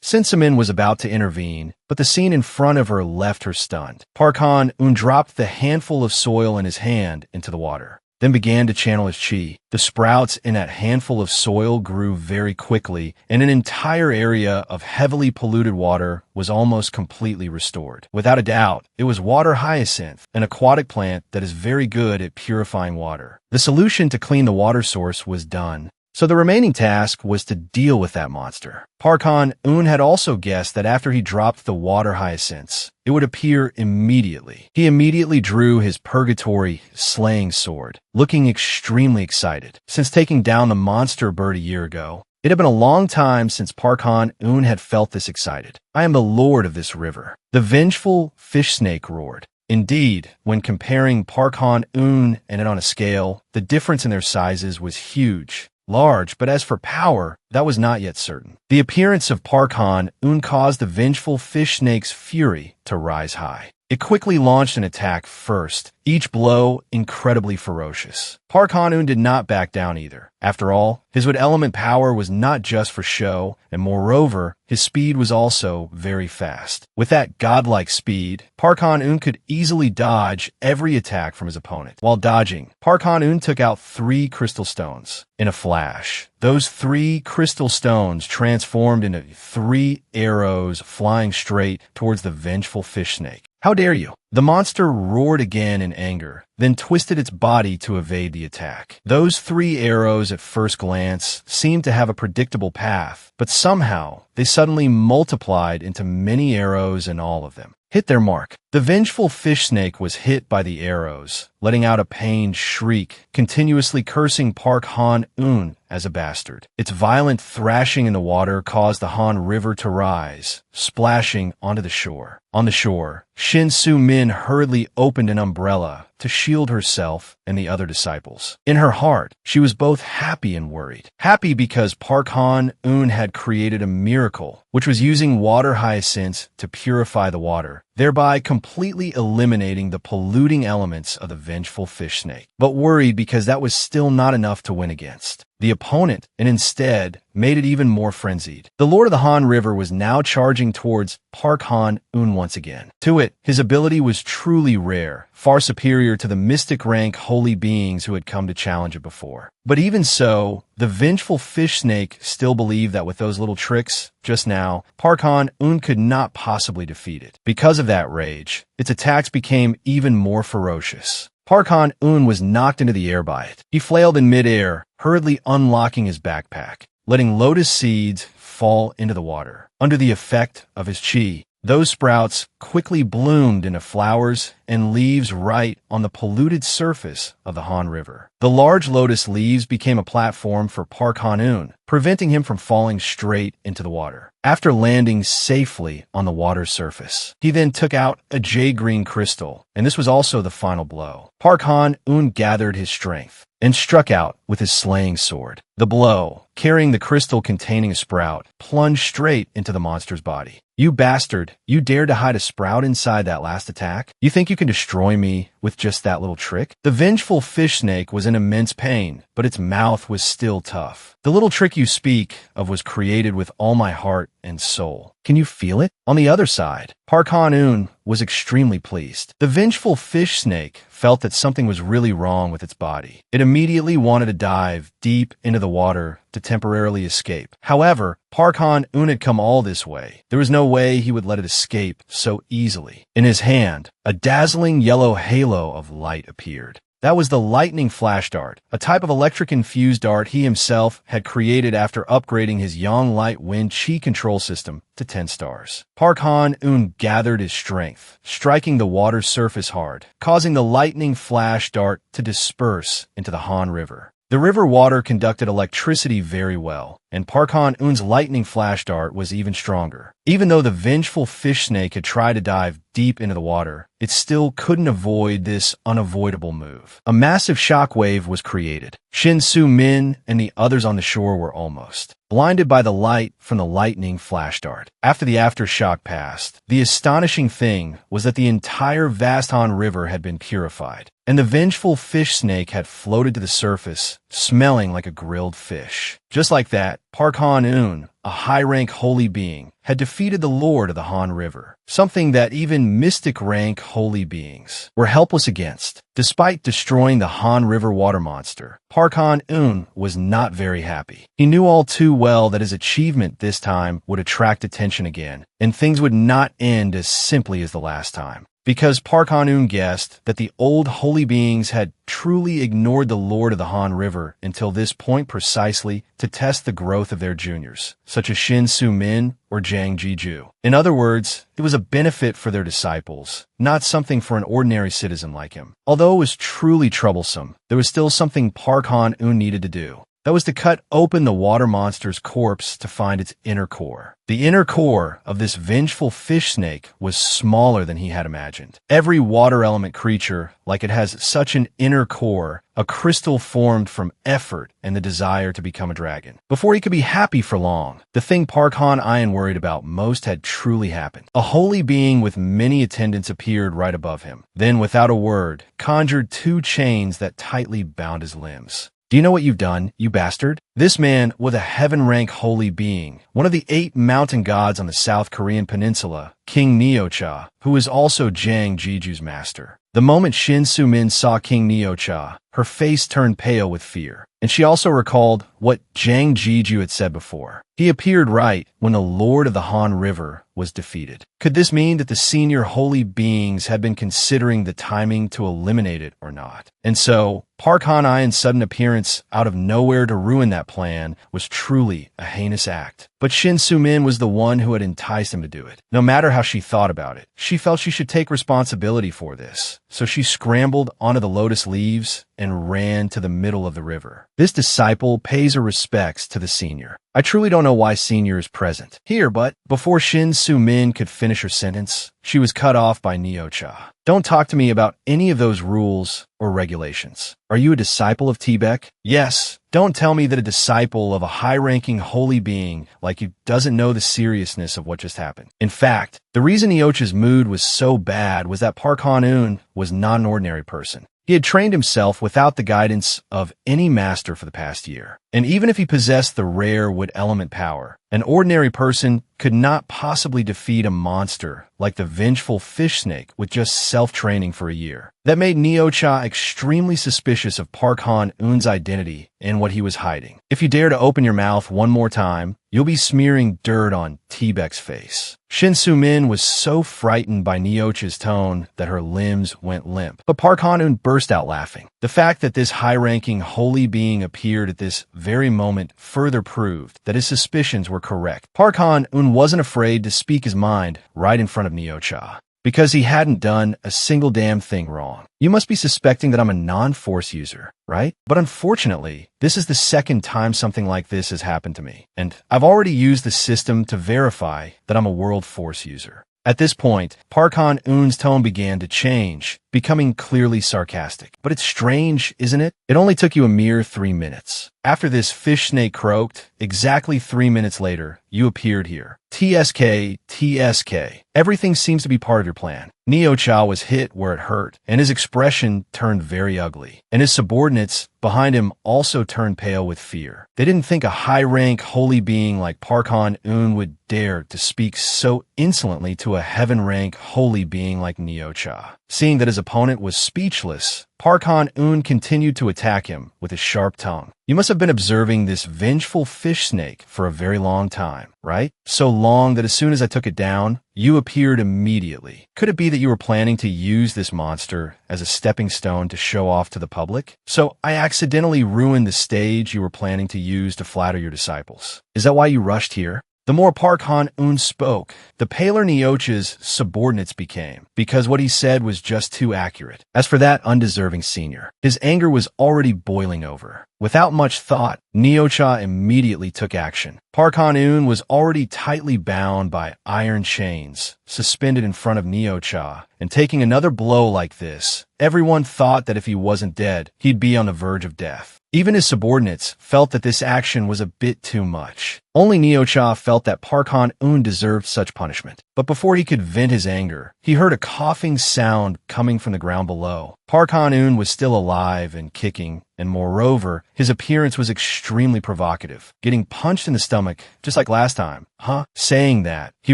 Sensamin was about to intervene, but the scene in front of her left her stunned. Park Han-eun dropped the handful of soil in his hand into the water, then began to channel his chi. The sprouts in that handful of soil grew very quickly, and an entire area of heavily polluted water was almost completely restored. Without a doubt, it was water hyacinth, an aquatic plant that is very good at purifying water. The solution to clean the water source was done, so the remaining task was to deal with that monster. Park Han-eun had also guessed that after he dropped the water hyacinths, it would appear immediately. He immediately drew his purgatory slaying sword, looking extremely excited. Since taking down the monster bird a year ago, it had been a long time since Park Han-eun had felt this excited. "I am the lord of this river," the vengeful fish snake roared. Indeed, when comparing Park Han-eun and it on a scale, the difference in their sizes was huge. Large, but as for power, that was not yet certain. The appearance of Park Han-eun caused the vengeful fish snake's fury to rise high. It quickly launched an attack first, each blow incredibly ferocious. Park Han-eun did not back down either. After all, his wood element power was not just for show, and moreover, his speed was also very fast. With that godlike speed, Park Han-eun could easily dodge every attack from his opponent. While dodging, Park Han-eun took out 3 crystal stones. In a flash, those 3 crystal stones transformed into 3 arrows flying straight towards the vengeful fish snake. "How dare you?" The monster roared again in anger, then twisted its body to evade the attack. Those 3 arrows at first glance seemed to have a predictable path, but somehow they suddenly multiplied into many arrows, and all of them hit their mark. The vengeful fish snake was hit by the arrows, letting out a pained shriek, continuously cursing Park Han-eun as a bastard. Its violent thrashing in the water caused the Han River to rise, splashing onto the shore. On the shore, Shin Su-min hurriedly opened an umbrella to shield herself and the other disciples. In her heart, she was both happy and worried. Happy because Park Han-eun had created a miracle, which was using water hyacinths to purify the water, thereby completely eliminating the polluting elements of the vengeful fish snake. But worried because that was still not enough to win against the opponent, and instead made it even more frenzied. The Lord of the Han River was now charging towards Park Han-eun once again. To it, his ability was truly rare, far superior to the mystic rank holy beings who had come to challenge it before. But even so, the vengeful fish snake still believed that with those little tricks just now, Park Han-eun could not possibly defeat it. Because of that rage, its attacks became even more ferocious. Park Han-eun was knocked into the air by it. He flailed in midair, hurriedly unlocking his backpack, letting lotus seeds fall into the water. Under the effect of his chi, those sprouts quickly bloomed into flowers and leaves right on the polluted surface of the Han River. The large lotus leaves became a platform for Park Han-eun, preventing him from falling straight into the water. After landing safely on the water's surface, he then took out a jade-green crystal, and this was also the final blow. Park Han-eun gathered his strength and struck out with his slaying sword. The blow, carrying the crystal containing a sprout, plunged straight into the monster's body. "You bastard, you dared to hide a sprout inside that last attack? You think you can destroy me with just that little trick?" The vengeful fish snake was in immense pain, but its mouth was still tough. "The little trick you speak of was created with all my heart and soul. Can you feel it?" On the other side, Park Han-eun was extremely pleased. The vengeful fish snake felt that something was really wrong with its body. It immediately wanted to dive deep into the water to temporarily escape. However, Park Han-eun had come all this way. There was no way he would let it escape so easily. In his hand, a dazzling yellow halo of light appeared. That was the lightning flash dart, a type of electric-infused dart he himself had created after upgrading his Yang Light Wind Chi control system to 10 stars. Park Han-eun gathered his strength, striking the water's surface hard, causing the lightning flash dart to disperse into the Han River. The river water conducted electricity very well, and Park Han-eun's lightning flash dart was even stronger. Even though the vengeful fish snake had tried to dive deep into the water, it still couldn't avoid this unavoidable move. A massive shockwave was created. Shin Su-min and the others on the shore were almost blinded by the light from the lightning flash dart. After the aftershock passed, the astonishing thing was that the entire vast Han River had been purified, and the vengeful fish snake had floated to the surface, smelling like a grilled fish. Just like that, Park Han-eun, a high-rank holy being, had defeated the Lord of the Han River, something that even mystic-rank holy beings were helpless against. Despite destroying the Han River water monster, Park Han-eun was not very happy. He knew all too well that his achievement this time would attract attention again, and things would not end as simply as the last time. Because Park Han-eun guessed that the old holy beings had truly ignored the Lord of the Han River until this point precisely to test the growth of their juniors, such as Shin Su-min or Jang Ji-ju. In other words, it was a benefit for their disciples, not something for an ordinary citizen like him. Although it was truly troublesome, there was still something Park Han-eun needed to do. That was to cut open the water monster's corpse to find its inner core. The inner core of this vengeful fish snake was smaller than he had imagined. Every water element creature, like it has such an inner core, a crystal formed from effort and the desire to become a dragon. Before he could be happy for long, the thing Park Han-eun worried about most had truly happened. A holy being with many attendants appeared right above him, then without a word, conjured 2 chains that tightly bound his limbs. "Do you know what you've done, you bastard?" This man was a heaven-rank holy being, one of the 8 mountain gods on the South Korean peninsula, King Neocha, who is also Jang Ji-ju's master. The moment Shin Su-min saw King Neo-cha, her face turned pale with fear, and she also recalled what Jang Jiju had said before. He appeared right when the Lord of the Han River was defeated. Could this mean that the senior holy beings had been considering the timing to eliminate it or not? And so, Park Han-ayen's sudden appearance out of nowhere to ruin that plan was truly a heinous act. But Shin Su-min was the one who had enticed him to do it. No matter how she thought about it, she felt she should take responsibility for this. So she scrambled onto the lotus leaves and ran to the middle of the river. This disciple pays her respects to the senior. I truly don't know why Senior is present here, but before Shin Su-min could finish her sentence, she was cut off by Neo-cha. Don't talk to me about any of those rules or regulations. Are you a disciple of Tibek? Yes. Don't tell me that a disciple of a high-ranking holy being like you doesn't know the seriousness of what just happened. In fact, the reason Neo-cha's mood was so bad was that Park Han-eun was not an ordinary person. He had trained himself without the guidance of any master for the past year. And even if he possessed the rare wood element power, an ordinary person could not possibly defeat a monster like the vengeful fish snake with just self-training for a year. That made Neo-cha extremely suspicious of Park Han-eun's identity and what he was hiding. If you dare to open your mouth one more time, you'll be smearing dirt on Tibek's face. Shin Su-min was so frightened by Neo-cha's tone that her limbs went limp. But Park Han-eun burst out laughing. The fact that this high-ranking holy being appeared at this very moment further proved that his suspicions were correct. Park Han-eun wasn't afraid to speak his mind right in front of Neo-cha, because he hadn't done a single damn thing wrong. You must be suspecting that I'm a non-force user, right? But unfortunately, this is the second time something like this has happened to me, and I've already used the system to verify that I'm a world force user. At this point, Park Han-eun's tone began to change, becoming clearly sarcastic. But it's strange, isn't it? It only took you a mere 3 minutes. After this fish snake croaked, exactly 3 minutes later, you appeared here. TSK, TSK. Everything seems to be part of your plan. Neo-cha was hit where it hurt, and his expression turned very ugly. And his subordinates behind him also turned pale with fear. They didn't think a high-rank holy being like Park Han-eun would dare to speak so insolently to a heaven-rank holy being like Neo-cha. Seeing that his opponent was speechless, Park Han-eun continued to attack him with his sharp tongue. You must have been observing this vengeful fish snake for a very long time, right? So long that as soon as I took it down, you appeared immediately. Could it be that you were planning to use this monster as a stepping stone to show off to the public? So I accidentally ruined the stage you were planning to use to flatter your disciples. Is that why you rushed here? The more Park Han-eun spoke, the paler Neo-cha's subordinates became, because what he said was just too accurate. As for that undeserving senior, his anger was already boiling over. Without much thought, Neo-cha immediately took action. Park Han-eun was already tightly bound by iron chains, suspended in front of Neo-cha, and taking another blow like this, everyone thought that if he wasn't dead, he'd be on the verge of death. Even his subordinates felt that this action was a bit too much. Only Neo-cha felt that Park Han-eun deserved such punishment. But before he could vent his anger, he heard a coughing sound coming from the ground below. Park Han-eun was still alive and kicking, and moreover, his appearance was extremely provocative, getting punched in the stomach just like last time. Saying that, he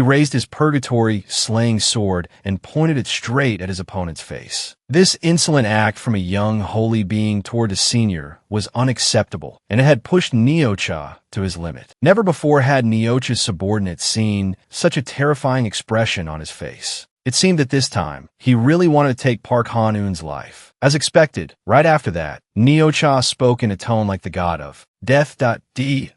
raised his purgatory slaying sword and pointed it straight at his opponent's face. This insolent act from a young holy being toward a senior was unacceptable, and it had pushed Neo-cha to his limit. Never before had Neo-cha's subordinate seen such a terrifying expression on his face. It seemed that this time, he really wanted to take Park Han-eun's life. As expected, right after that, Neo-cha spoke in a tone like the god of death.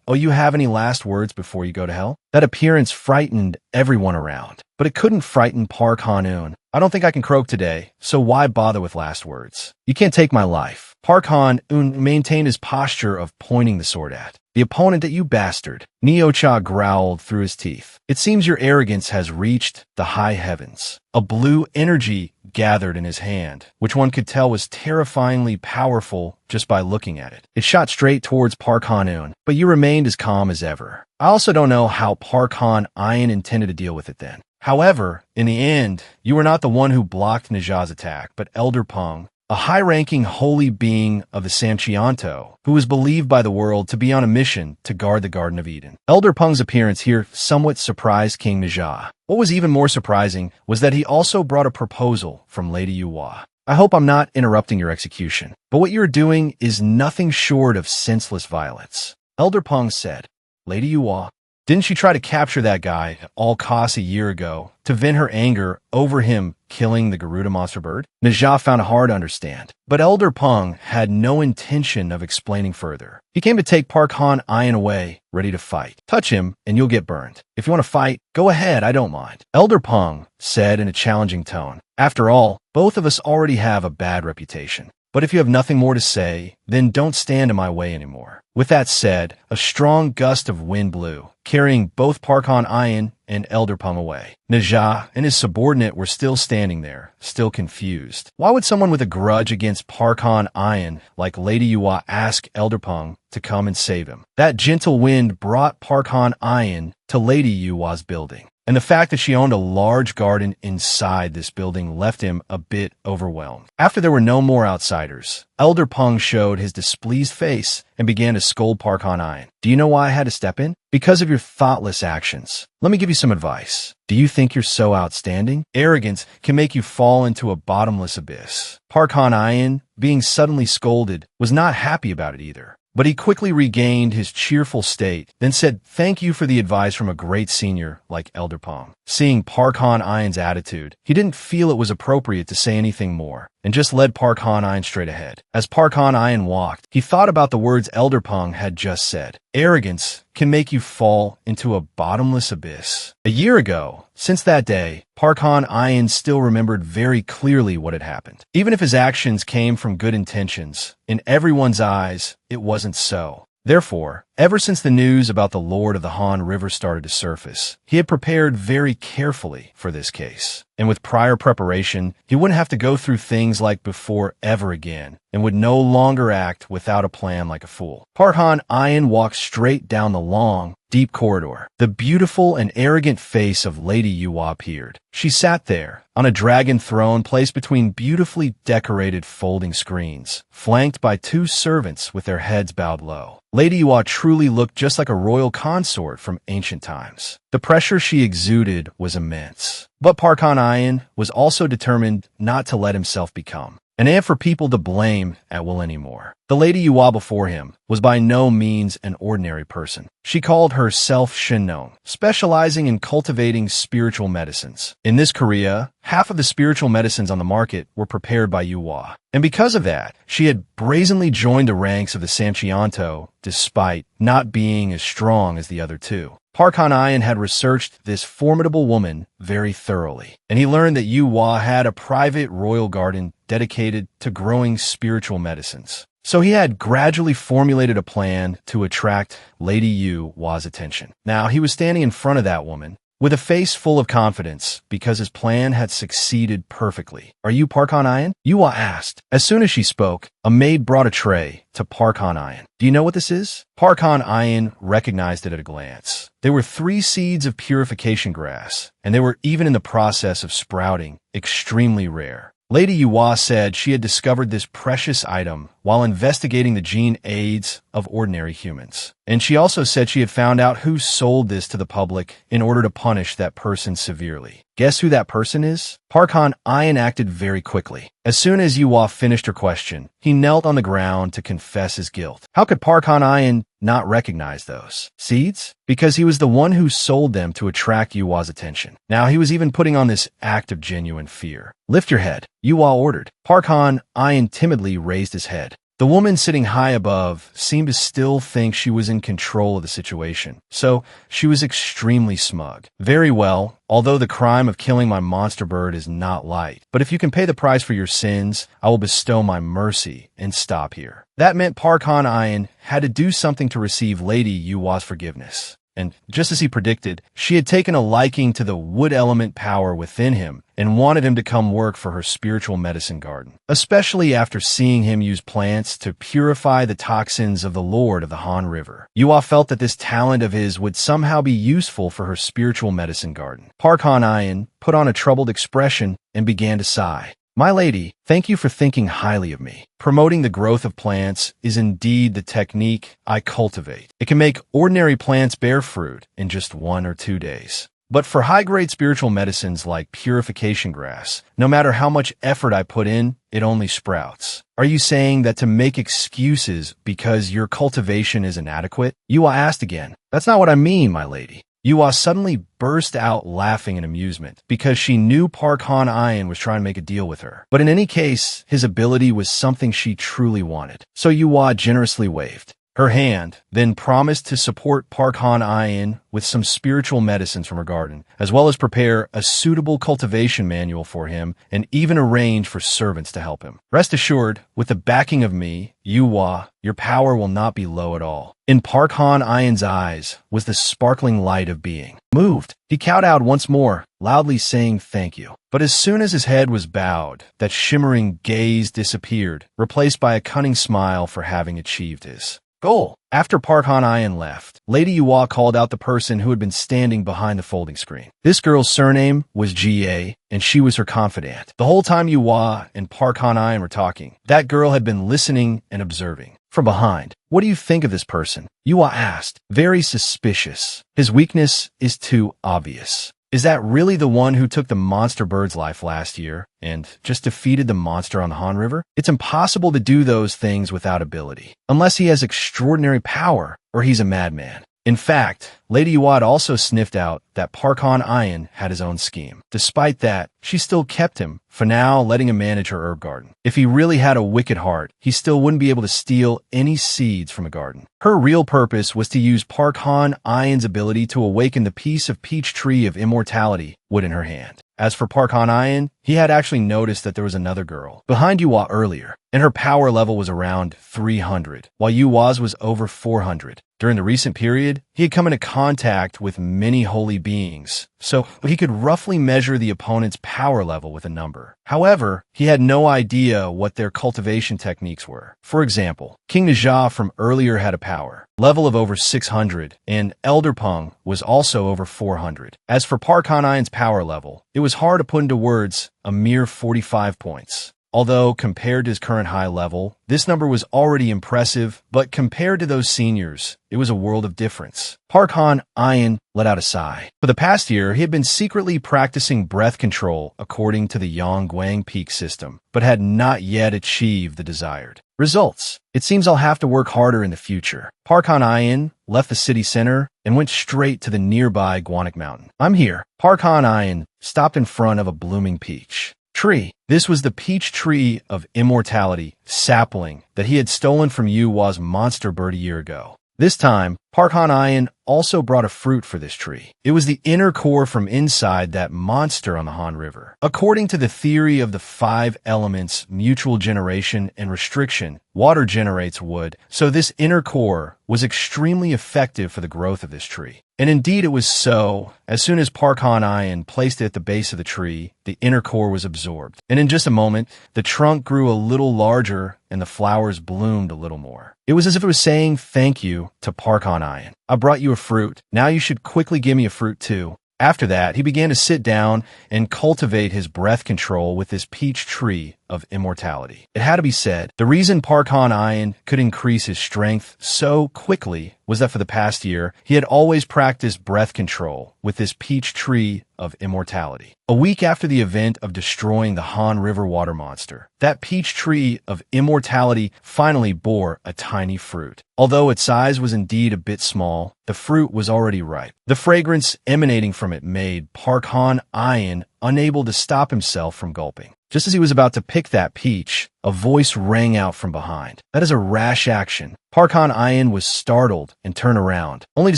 Oh, you have any last words before you go to hell? That appearance frightened everyone around, but it couldn't frighten Park Han-eun. I don't think I can croak today, so why bother with last words? You can't take my life. Park Han-eun maintained his posture of pointing the sword at the opponent. At you bastard, Neo-cha growled through his teeth. It seems your arrogance has reached the high heavens. A blue energy gathered in his hand, which one could tell was terrifyingly powerful just by looking at it. It shot straight towards Park Han-eun, but you remained as calm as ever. I also don't know how Park Han-ayen intended to deal with it then. However, in the end, you were not the one who blocked Naja's attack, but Elder Peng, a high-ranking holy being of the Sanchianto, who was believed by the world to be on a mission to guard the Garden of Eden. Elder Peng's appearance here somewhat surprised King Naja. What was even more surprising was that he also brought a proposal from Lady Yuhua. I hope I'm not interrupting your execution, but what you're doing is nothing short of senseless violence. Elder Peng said, Lady Yuhua, didn't she try to capture that guy at all costs a year ago to vent her anger over him killing the Garuda monster bird? Najah found it hard to understand, but Elder Peng had no intention of explaining further. He came to take Park Han Ian away, ready to fight. Touch him and you'll get burned. If you want to fight, go ahead, I don't mind. Elder Peng said in a challenging tone. After all, both of us already have a bad reputation. But if you have nothing more to say, then don't stand in my way anymore. With that said, a strong gust of wind blew, carrying both Park Han Ian and Elder Peng away. Najah and his subordinate were still standing there, still confused. Why would someone with a grudge against Park Han Ian like Lady Yuhua ask Elder Peng to come and save him? That gentle wind brought Park Han Ian to Lady Yuhua's building. And the fact that she owned a large garden inside this building left him a bit overwhelmed. After there were no more outsiders, Elder Peng showed his displeased face and began to scold Park Han Ian. Do you know why I had to step in? Because of your thoughtless actions. Let me give you some advice. Do you think you're so outstanding? Arrogance can make you fall into a bottomless abyss. Park Han Ian, being suddenly scolded, was not happy about it either. But he quickly regained his cheerful state, then said thank you for the advice from a great senior like Elder Peng. Seeing Park Han Ian's attitude, he didn't feel it was appropriate to say anything more, and just led Park Han Ian straight ahead. As Park Han Ian walked, he thought about the words Elder Peng had just said. Arrogance can make you fall into a bottomless abyss. A year ago, since that day, Park Han Ian still remembered very clearly what had happened. Even if his actions came from good intentions, in everyone's eyes, it wasn't so. Therefore, ever since the news about the Lord of the Han River started to surface, he had prepared very carefully for this case. And with prior preparation, he wouldn't have to go through things like before ever again, and would no longer act without a plan like a fool. Park Han Ian walked straight down the long, deep corridor. The beautiful and arrogant face of Lady Yuhua appeared. She sat there, on a dragon throne placed between beautifully decorated folding screens, flanked by two servants with their heads bowed low. Lady Yuhua truly looked just like a royal consort from ancient times. The pressure she exuded was immense. But Park Han Ian was also determined not to let himself become an ant for people to blame at will anymore. The Lady Yuhua before him was by no means an ordinary person. She called herself Shinnon, specializing in cultivating spiritual medicines. In this Korea, half of the spiritual medicines on the market were prepared by Yuhua. And because of that, she had brazenly joined the ranks of the Samchianto, despite not being as strong as the other two. Park Han Ian had researched this formidable woman very thoroughly, and he learned that Yuhua had a private royal garden dedicated to growing spiritual medicines. So he had gradually formulated a plan to attract Lady Yuhua's attention. Now, he was standing in front of that woman with a face full of confidence because his plan had succeeded perfectly. Are you Park Han Ian? Yuhua asked. As soon as she spoke, a maid brought a tray to Park Han Ian. Do you know what this is? Park Han Ian recognized it at a glance. They were 3 seeds of purification grass, and they were even in the process of sprouting, extremely rare. Lady Yuhua said she had discovered this precious item while investigating the gene aids of ordinary humans. And she also said she had found out who sold this to the public in order to punish that person severely. Guess who that person is? Park Han Ian acted very quickly. As soon as Yuhua finished her question, he knelt on the ground to confess his guilt. How could Park Han Ian not recognize those seeds? Because he was the one who sold them to attract Yuhua's attention. Now he was even putting on this act of genuine fear. Lift your head, Yuhua ordered. Park Han Ian timidly raised his head. The woman sitting high above seemed to still think she was in control of the situation, so she was extremely smug. Very well, although the crime of killing my monster bird is not light, but if you can pay the price for your sins, I will bestow my mercy and stop here. That meant Park Han Ian had to do something to receive Lady Yuhua's forgiveness. And just as he predicted, she had taken a liking to the wood element power within him and wanted him to come work for her spiritual medicine garden, especially after seeing him use plants to purify the toxins of the Lord of the Han River. Yuhua felt that this talent of his would somehow be useful for her spiritual medicine garden. Park Han Ian put on a troubled expression and began to sigh. My lady, thank you for thinking highly of me. Promoting the growth of plants is indeed the technique I cultivate. It can make ordinary plants bear fruit in just 1 or 2 days. But for high-grade spiritual medicines like purification grass, no matter how much effort I put in, it only sprouts. Are you saying that to make excuses because your cultivation is inadequate? Yuwa asked again. That's not what I mean, my lady. Yuwa suddenly burst out laughing in amusement because she knew Park Han-ayan was trying to make a deal with her. But in any case, his ability was something she truly wanted. So Yuwa generously waved her hand, then promised to support Park Han-ayan with some spiritual medicines from her garden, as well as prepare a suitable cultivation manual for him and even arrange for servants to help him. Rest assured, with the backing of me, Yuwa, your power will not be low at all. In Park Han-ayan's eyes was the sparkling light of being. Moved, he kowtowed once more, loudly saying thank you. But as soon as his head was bowed, that shimmering gaze disappeared, replaced by a cunning smile for having achieved his goal. After Park Han-ayan left, Lady Yuwa called out the person who had been standing behind the folding screen. This girl's surname was Jie, and she was her confidant. The whole time Yuwa and Park Han-ayan were talking, that girl had been listening and observing from behind. What do you think of this person? Yuwa asked, very suspicious. His weakness is too obvious. Is that really the one who took the monster bird's life last year and just defeated the monster on the Han River? It's impossible to do those things without ability, unless he has extraordinary power or he's a madman. In fact, Lady Yuwa also sniffed out that Park Han-ayan had his own scheme. Despite that, she still kept him, for now letting him manage her herb garden. If he really had a wicked heart, he still wouldn't be able to steal any seeds from a garden. Her real purpose was to use Park Han-ayan's ability to awaken the piece of peach tree of immortality wood in her hand. As for Park Han-ayan, he had actually noticed that there was another girl behind Yuwa earlier, and her power level was around 300, while Yuwa's was over 400. During the recent period, he had come into contact with many holy beings, so he could roughly measure the opponent's power level with a number. However, he had no idea what their cultivation techniques were. For example, King Naja from earlier had a power level of over 600, and Elder Peng was also over 400. As for Park Han-ayan's power level, it was hard to put into words, a mere 45 points. Although, compared to his current high level, this number was already impressive, but compared to those seniors, it was a world of difference. Park Han-ayan let out a sigh. For the past year, he had been secretly practicing breath control according to the Yongguang Peak system, but had not yet achieved the desired results. It seems I'll have to work harder in the future. Park Han-ayan left the city center and went straight to the nearby Guanik Mountain. I'm here. Park Han-ayan stopped in front of a blooming peach tree. This was the peach tree of immortality sapling that he had stolen from Yuwa's monster bird a year ago. This time, Park Han-ayan also brought a fruit for this tree. It was the inner core from inside that monster on the Han River. According to the theory of the 5 elements, mutual generation and restriction, water generates wood, so this inner core was extremely effective for the growth of this tree. And indeed it was so. As soon as Park Han-ayan placed it at the base of the tree, the inner core was absorbed. And in just a moment, the trunk grew a little larger and the flowers bloomed a little more. It was as if it was saying thank you to Park Han-ayan. I brought you a fruit. Now you should quickly give me a fruit too. After that, he began to sit down and cultivate his breath control with this peach tree of immortality. It had to be said, the reason Park Han-ayan could increase his strength so quickly was that for the past year, he had always practiced breath control with this peach tree of immortality. A week after the event of destroying the Han River water monster, that peach tree of immortality finally bore a tiny fruit. Although its size was indeed a bit small, the fruit was already ripe. The fragrance emanating from it made Park Han-ayan unable to stop himself from gulping. Just as he was about to pick that peach, a voice rang out from behind. That is a rash action. Park Han-ayan was startled and turned around, only to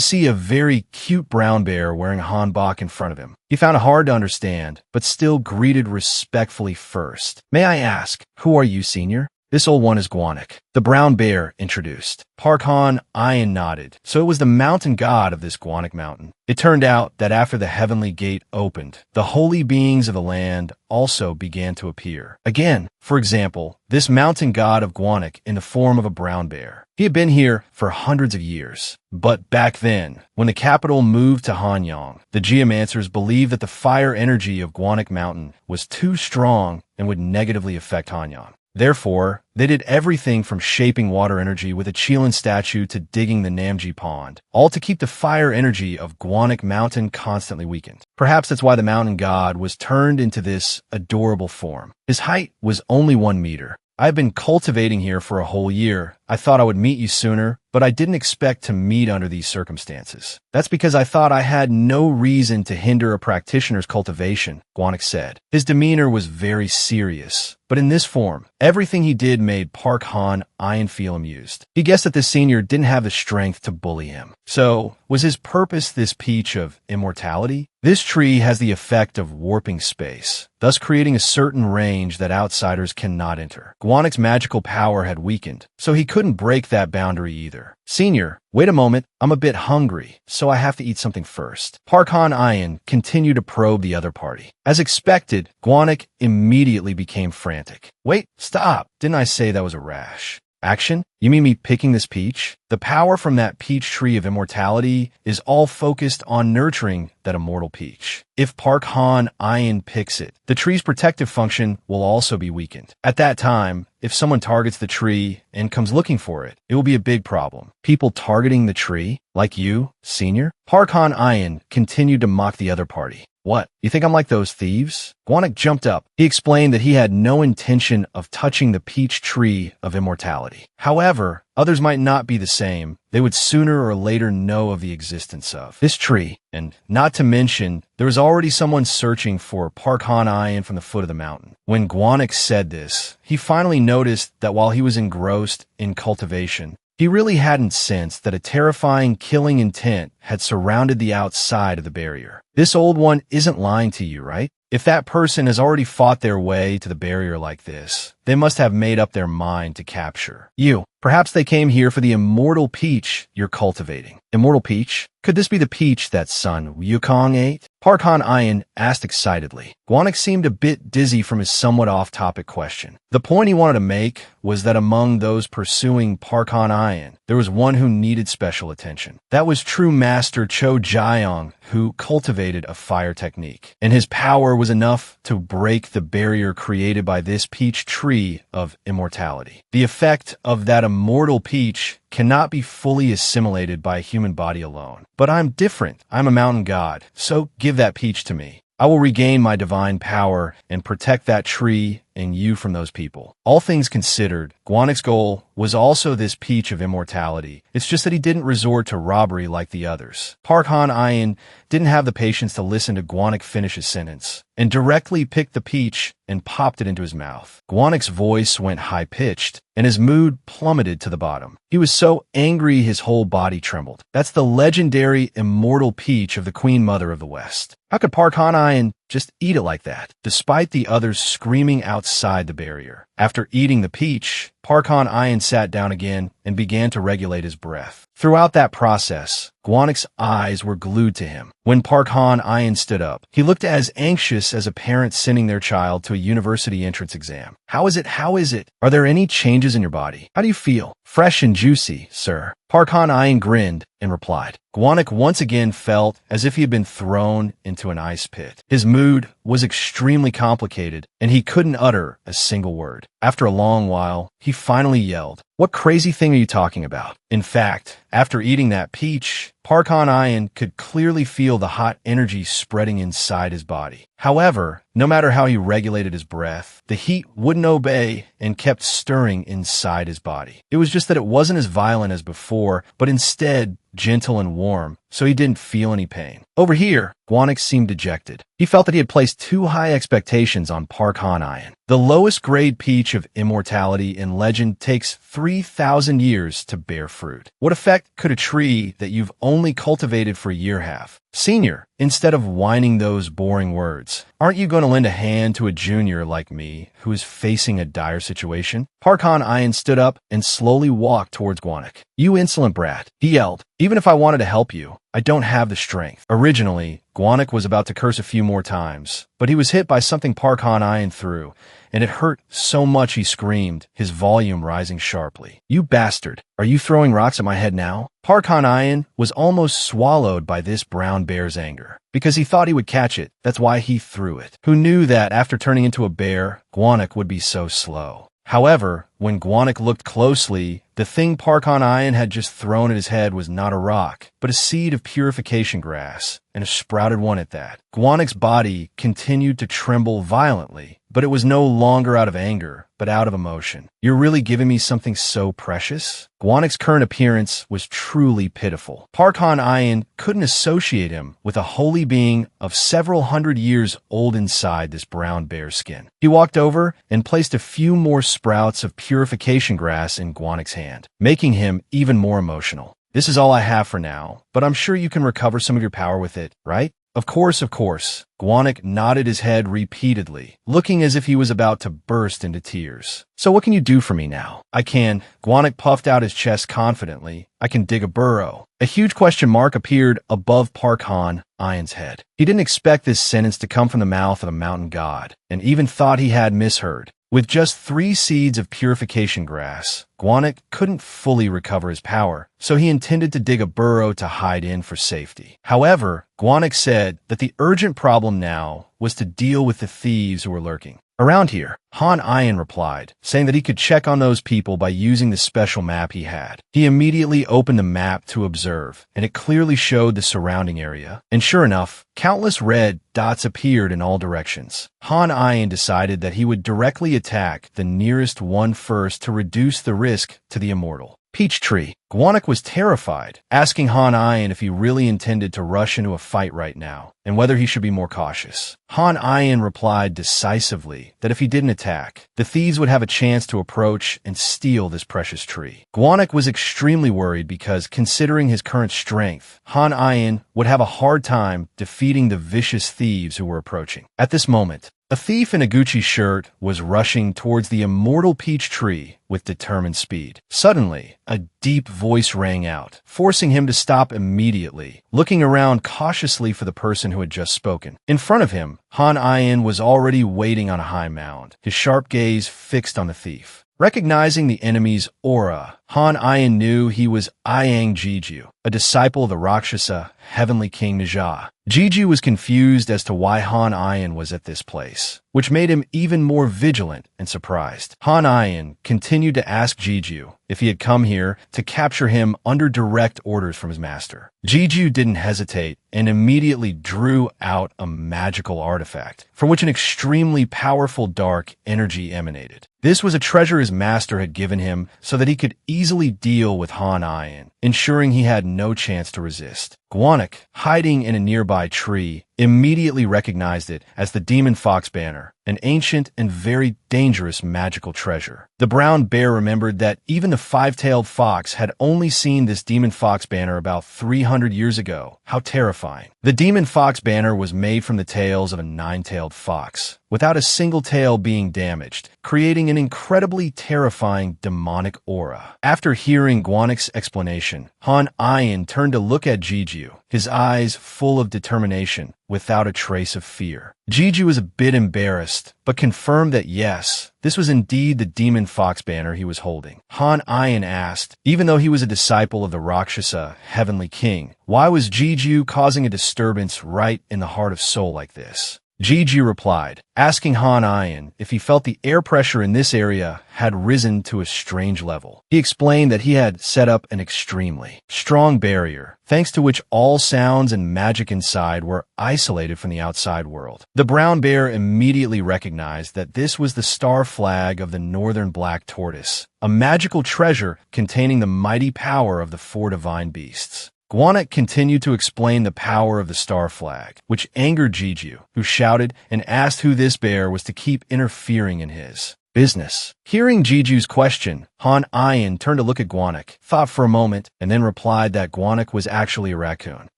see a very cute brown bear wearing a hanbok in front of him. He found it hard to understand, but still greeted respectfully first. May I ask, who are you, senior? This old one is Guanik, the brown bear introduced. Park Han-ayan nodded. So it was the mountain god of this Guanik mountain. It turned out that after the heavenly gate opened, the holy beings of the land also began to appear. Again, for example, this mountain god of Guanik in the form of a brown bear. He had been here for hundreds of years. But back then, when the capital moved to Hanyang, the geomancers believed that the fire energy of Guanik mountain was too strong and would negatively affect Hanyang. Therefore, they did everything from shaping water energy with a Qilin statue to digging the Namji pond, all to keep the fire energy of Guanik Mountain constantly weakened. Perhaps that's why the mountain god was turned into this adorable form. His height was only 1 meter. I've been cultivating here for a whole year. I thought I would meet you sooner, but I didn't expect to meet under these circumstances. That's because I thought I had no reason to hinder a practitioner's cultivation, Gwanek said. His demeanor was very serious, but in this form, everything he did made Park Han-Ian feel amused. He guessed that the senior didn't have the strength to bully him. So, was his purpose this peach of immortality? This tree has the effect of warping space, thus creating a certain range that outsiders cannot enter. Gwanek's magical power had weakened, so he couldn't break that boundary either. Senior, wait a moment, I'm a bit hungry, so I have to eat something first. Park Han-Ian continued to probe the other party. As expected, Gwanek immediately became frantic. Wait, stop! Didn't I say that was a rash? Action? You mean me picking this peach? The power from that peach tree of immortality is all focused on nurturing that immortal peach. If Park Han-Ian picks it, the tree's protective function will also be weakened. At that time, if someone targets the tree and comes looking for it, it will be a big problem. People targeting the tree? Like you, senior? Park Han-Ian continued to mock the other party. What? You think I'm like those thieves? Gwanek jumped up. He explained that he had no intention of touching the peach tree of immortality. However, others might not be the same. They would sooner or later know of the existence of this tree. And not to mention, there was already someone searching for Park Han-Ian from the foot of the mountain. When Gwanek said this, he finally noticed that while he was engrossed in cultivation, he really hadn't sensed that a terrifying killing intent had surrounded the outside of the barrier. This old one isn't lying to you, right? If that person has already fought their way to the barrier like this, they must have made up their mind to capture you. Perhaps they came here for the immortal peach you're cultivating. Immortal peach? Could this be the peach that Sun Wukong ate? Park Han-Ian asked excitedly. Gwanek seemed a bit dizzy from his somewhat off-topic question. The point he wanted to make was that among those pursuing Park Han-Ian, there was one who needed special attention. That was true master Cho Jaeyong, who cultivated a fire technique, and his power was enough to break the barrier created by this peach tree of immortality. The effect of that immortal peach cannot be fully assimilated by a human body alone. But I'm different. I'm a mountain god, so give that peach to me. I will regain my divine power and protect that tree and you from those people. All things considered, Gwanek's goal was also this peach of immortality. It's just that he didn't resort to robbery like the others. Park Han-Ian didn't have the patience to listen to Gwanek finish his sentence, and directly picked the peach and popped it into his mouth. Gwanek's voice went high-pitched, and his mood plummeted to the bottom. He was so angry his whole body trembled. That's the legendary immortal peach of the Queen Mother of the West. How could Park Han-Ian just eat it like that, despite the others screaming outside the barrier? After eating the peach, Park Han-Ian sat down again and began to regulate his breath. Throughout that process, Gwanek's eyes were glued to him. When Park Han-Ian stood up, he looked as anxious as a parent sending their child to a university entrance exam. How is it? How is it? Are there any changes in your body? How do you feel? Fresh and juicy, sir. Park Han-Ian grinned and replied. Gwanek once again felt as if he had been thrown into an ice pit. His mood was extremely complicated, and he couldn't utter a single word. After a long while, he finally yelled, "What crazy thing are you talking about?" In fact, after eating that peach, Park Han-Ian could clearly feel the hot energy spreading inside his body. However, no matter how he regulated his breath, the heat wouldn't obey and kept stirring inside his body. It was just that it wasn't as violent as before, but instead gentle and warm, so he didn't feel any pain. Over here, Gwanek seemed dejected. He felt that he had placed too high expectations on Park Han-Ian. The lowest grade peach of immortality in legend takes 3,000 years to bear fruit. What effect could a tree that you've only cultivated for a year have? Senior, instead of whining those boring words, aren't you going to lend a hand to a junior like me who is facing a dire situation? Park Han-Ian stood up and slowly walked towards Gwanek. "You insolent brat," he yelled. "Even if I wanted to help you, I don't have the strength." Originally, Gwanek was about to curse a few more times, but he was hit by something Park Han-Ian threw, and it hurt so much he screamed, his volume rising sharply. "You bastard! Are you throwing rocks at my head now?" Park Han-Ian was almost swallowed by this brown bear's anger. Because he thought he would catch it, that's why he threw it. Who knew that after turning into a bear, Gwanek would be so slow? However, when Gwanek looked closely, the thing Parkon Iron had just thrown at his head was not a rock, but a seed of purification grass, and a sprouted one at that. Gwanek's body continued to tremble violently, but it was no longer out of anger, but out of emotion. "You're really giving me something so precious?" Gwanek's current appearance was truly pitiful. Parkon Iron couldn't associate him with a holy being of several hundred years old inside this brown bear skin. He walked over and placed a few more sprouts of purification grass in Gwanek's hand, making him even more emotional. "This is all I have for now, but I'm sure you can recover some of your power with it, right?" Of course, of course. Gwanek nodded his head repeatedly, looking as if he was about to burst into tears. "So what can you do for me now?" "I can." Gwanek puffed out his chest confidently. "I can dig a burrow." A huge question mark appeared above Parkon Iron's head. He didn't expect this sentence to come from the mouth of a mountain god, and even thought he had misheard. With just 3 seeds of purification grass, Gwanek couldn't fully recover his power, so he intended to dig a burrow to hide in for safety. However, Gwanek said that the urgent problem now was to deal with the thieves who were lurking around here. Han Iron replied, saying that he could check on those people by using the special map he had. He immediately opened the map to observe, and it clearly showed the surrounding area. And sure enough, countless red dots appeared in all directions. Han Iron decided that he would directly attack the nearest one first to reduce the risk to the immortal. Peach Tree. Gwanek was terrified, asking Han Iron if he really intended to rush into a fight right now, and whether he should be more cautious. Han Iron replied decisively that if he didn't attack, the thieves would have a chance to approach and steal this precious tree. Gwanek was extremely worried because, considering his current strength, Han Iron would have a hard time defeating the vicious thieves who were approaching. At this moment, a thief in a Gucci shirt was rushing towards the immortal peach tree with determined speed. Suddenly, a deep voice rang out, forcing him to stop immediately, looking around cautiously for the person who had just spoken. In front of him, Han Iron was already waiting on a high mound, his sharp gaze fixed on the thief. Recognizing the enemy's aura, Han Iron knew he was Iang Jiju, a disciple of the Rakshasa Heavenly King Naja. Jiju was confused as to why Han Iron was at this place, which made him even more vigilant and surprised. Han Iron continued to ask Jiju if he had come here to capture him under direct orders from his master. Jiju didn't hesitate and immediately drew out a magical artifact, from which an extremely powerful dark energy emanated. This was a treasure his master had given him so that he could easily deal with Han Iron, ensuring he had no chance to resist. Gwanek, hiding in a nearby tree, immediately recognized it as the Demon Fox Banner, an ancient and very dangerous magical treasure. The brown bear remembered that even the 5-tailed fox had only seen this Demon Fox Banner about 300 years ago. How terrifying. The Demon Fox Banner was made from the tails of a 9-tailed fox, without a single tail being damaged, creating an incredibly terrifying demonic aura. After hearing Gwanek's explanation, Han Iron turned to look at Jiju, his eyes full of determination, without a trace of fear. Jiju was a bit embarrassed, but confirmed that yes, this was indeed the Demon Fox Banner he was holding. Han Iron asked, even though he was a disciple of the Rakshasa Heavenly King, why was Jiju causing a disturbance right in the heart of Seoul like this? Jiju replied, asking Han Iron if he felt the air pressure in this area had risen to a strange level. He explained that he had set up an extremely strong barrier, thanks to which all sounds and magic inside were isolated from the outside world. The brown bear immediately recognized that this was the star flag of the Northern Black Tortoise, a magical treasure containing the mighty power of the 4 divine beasts. Gwanek continued to explain the power of the star flag, which angered Jiju, who shouted and asked who this bear was to keep interfering in his business. Hearing Jiju's question, Han Iron turned to look at Gwanek, thought for a moment, and then replied that Gwanek was actually a raccoon.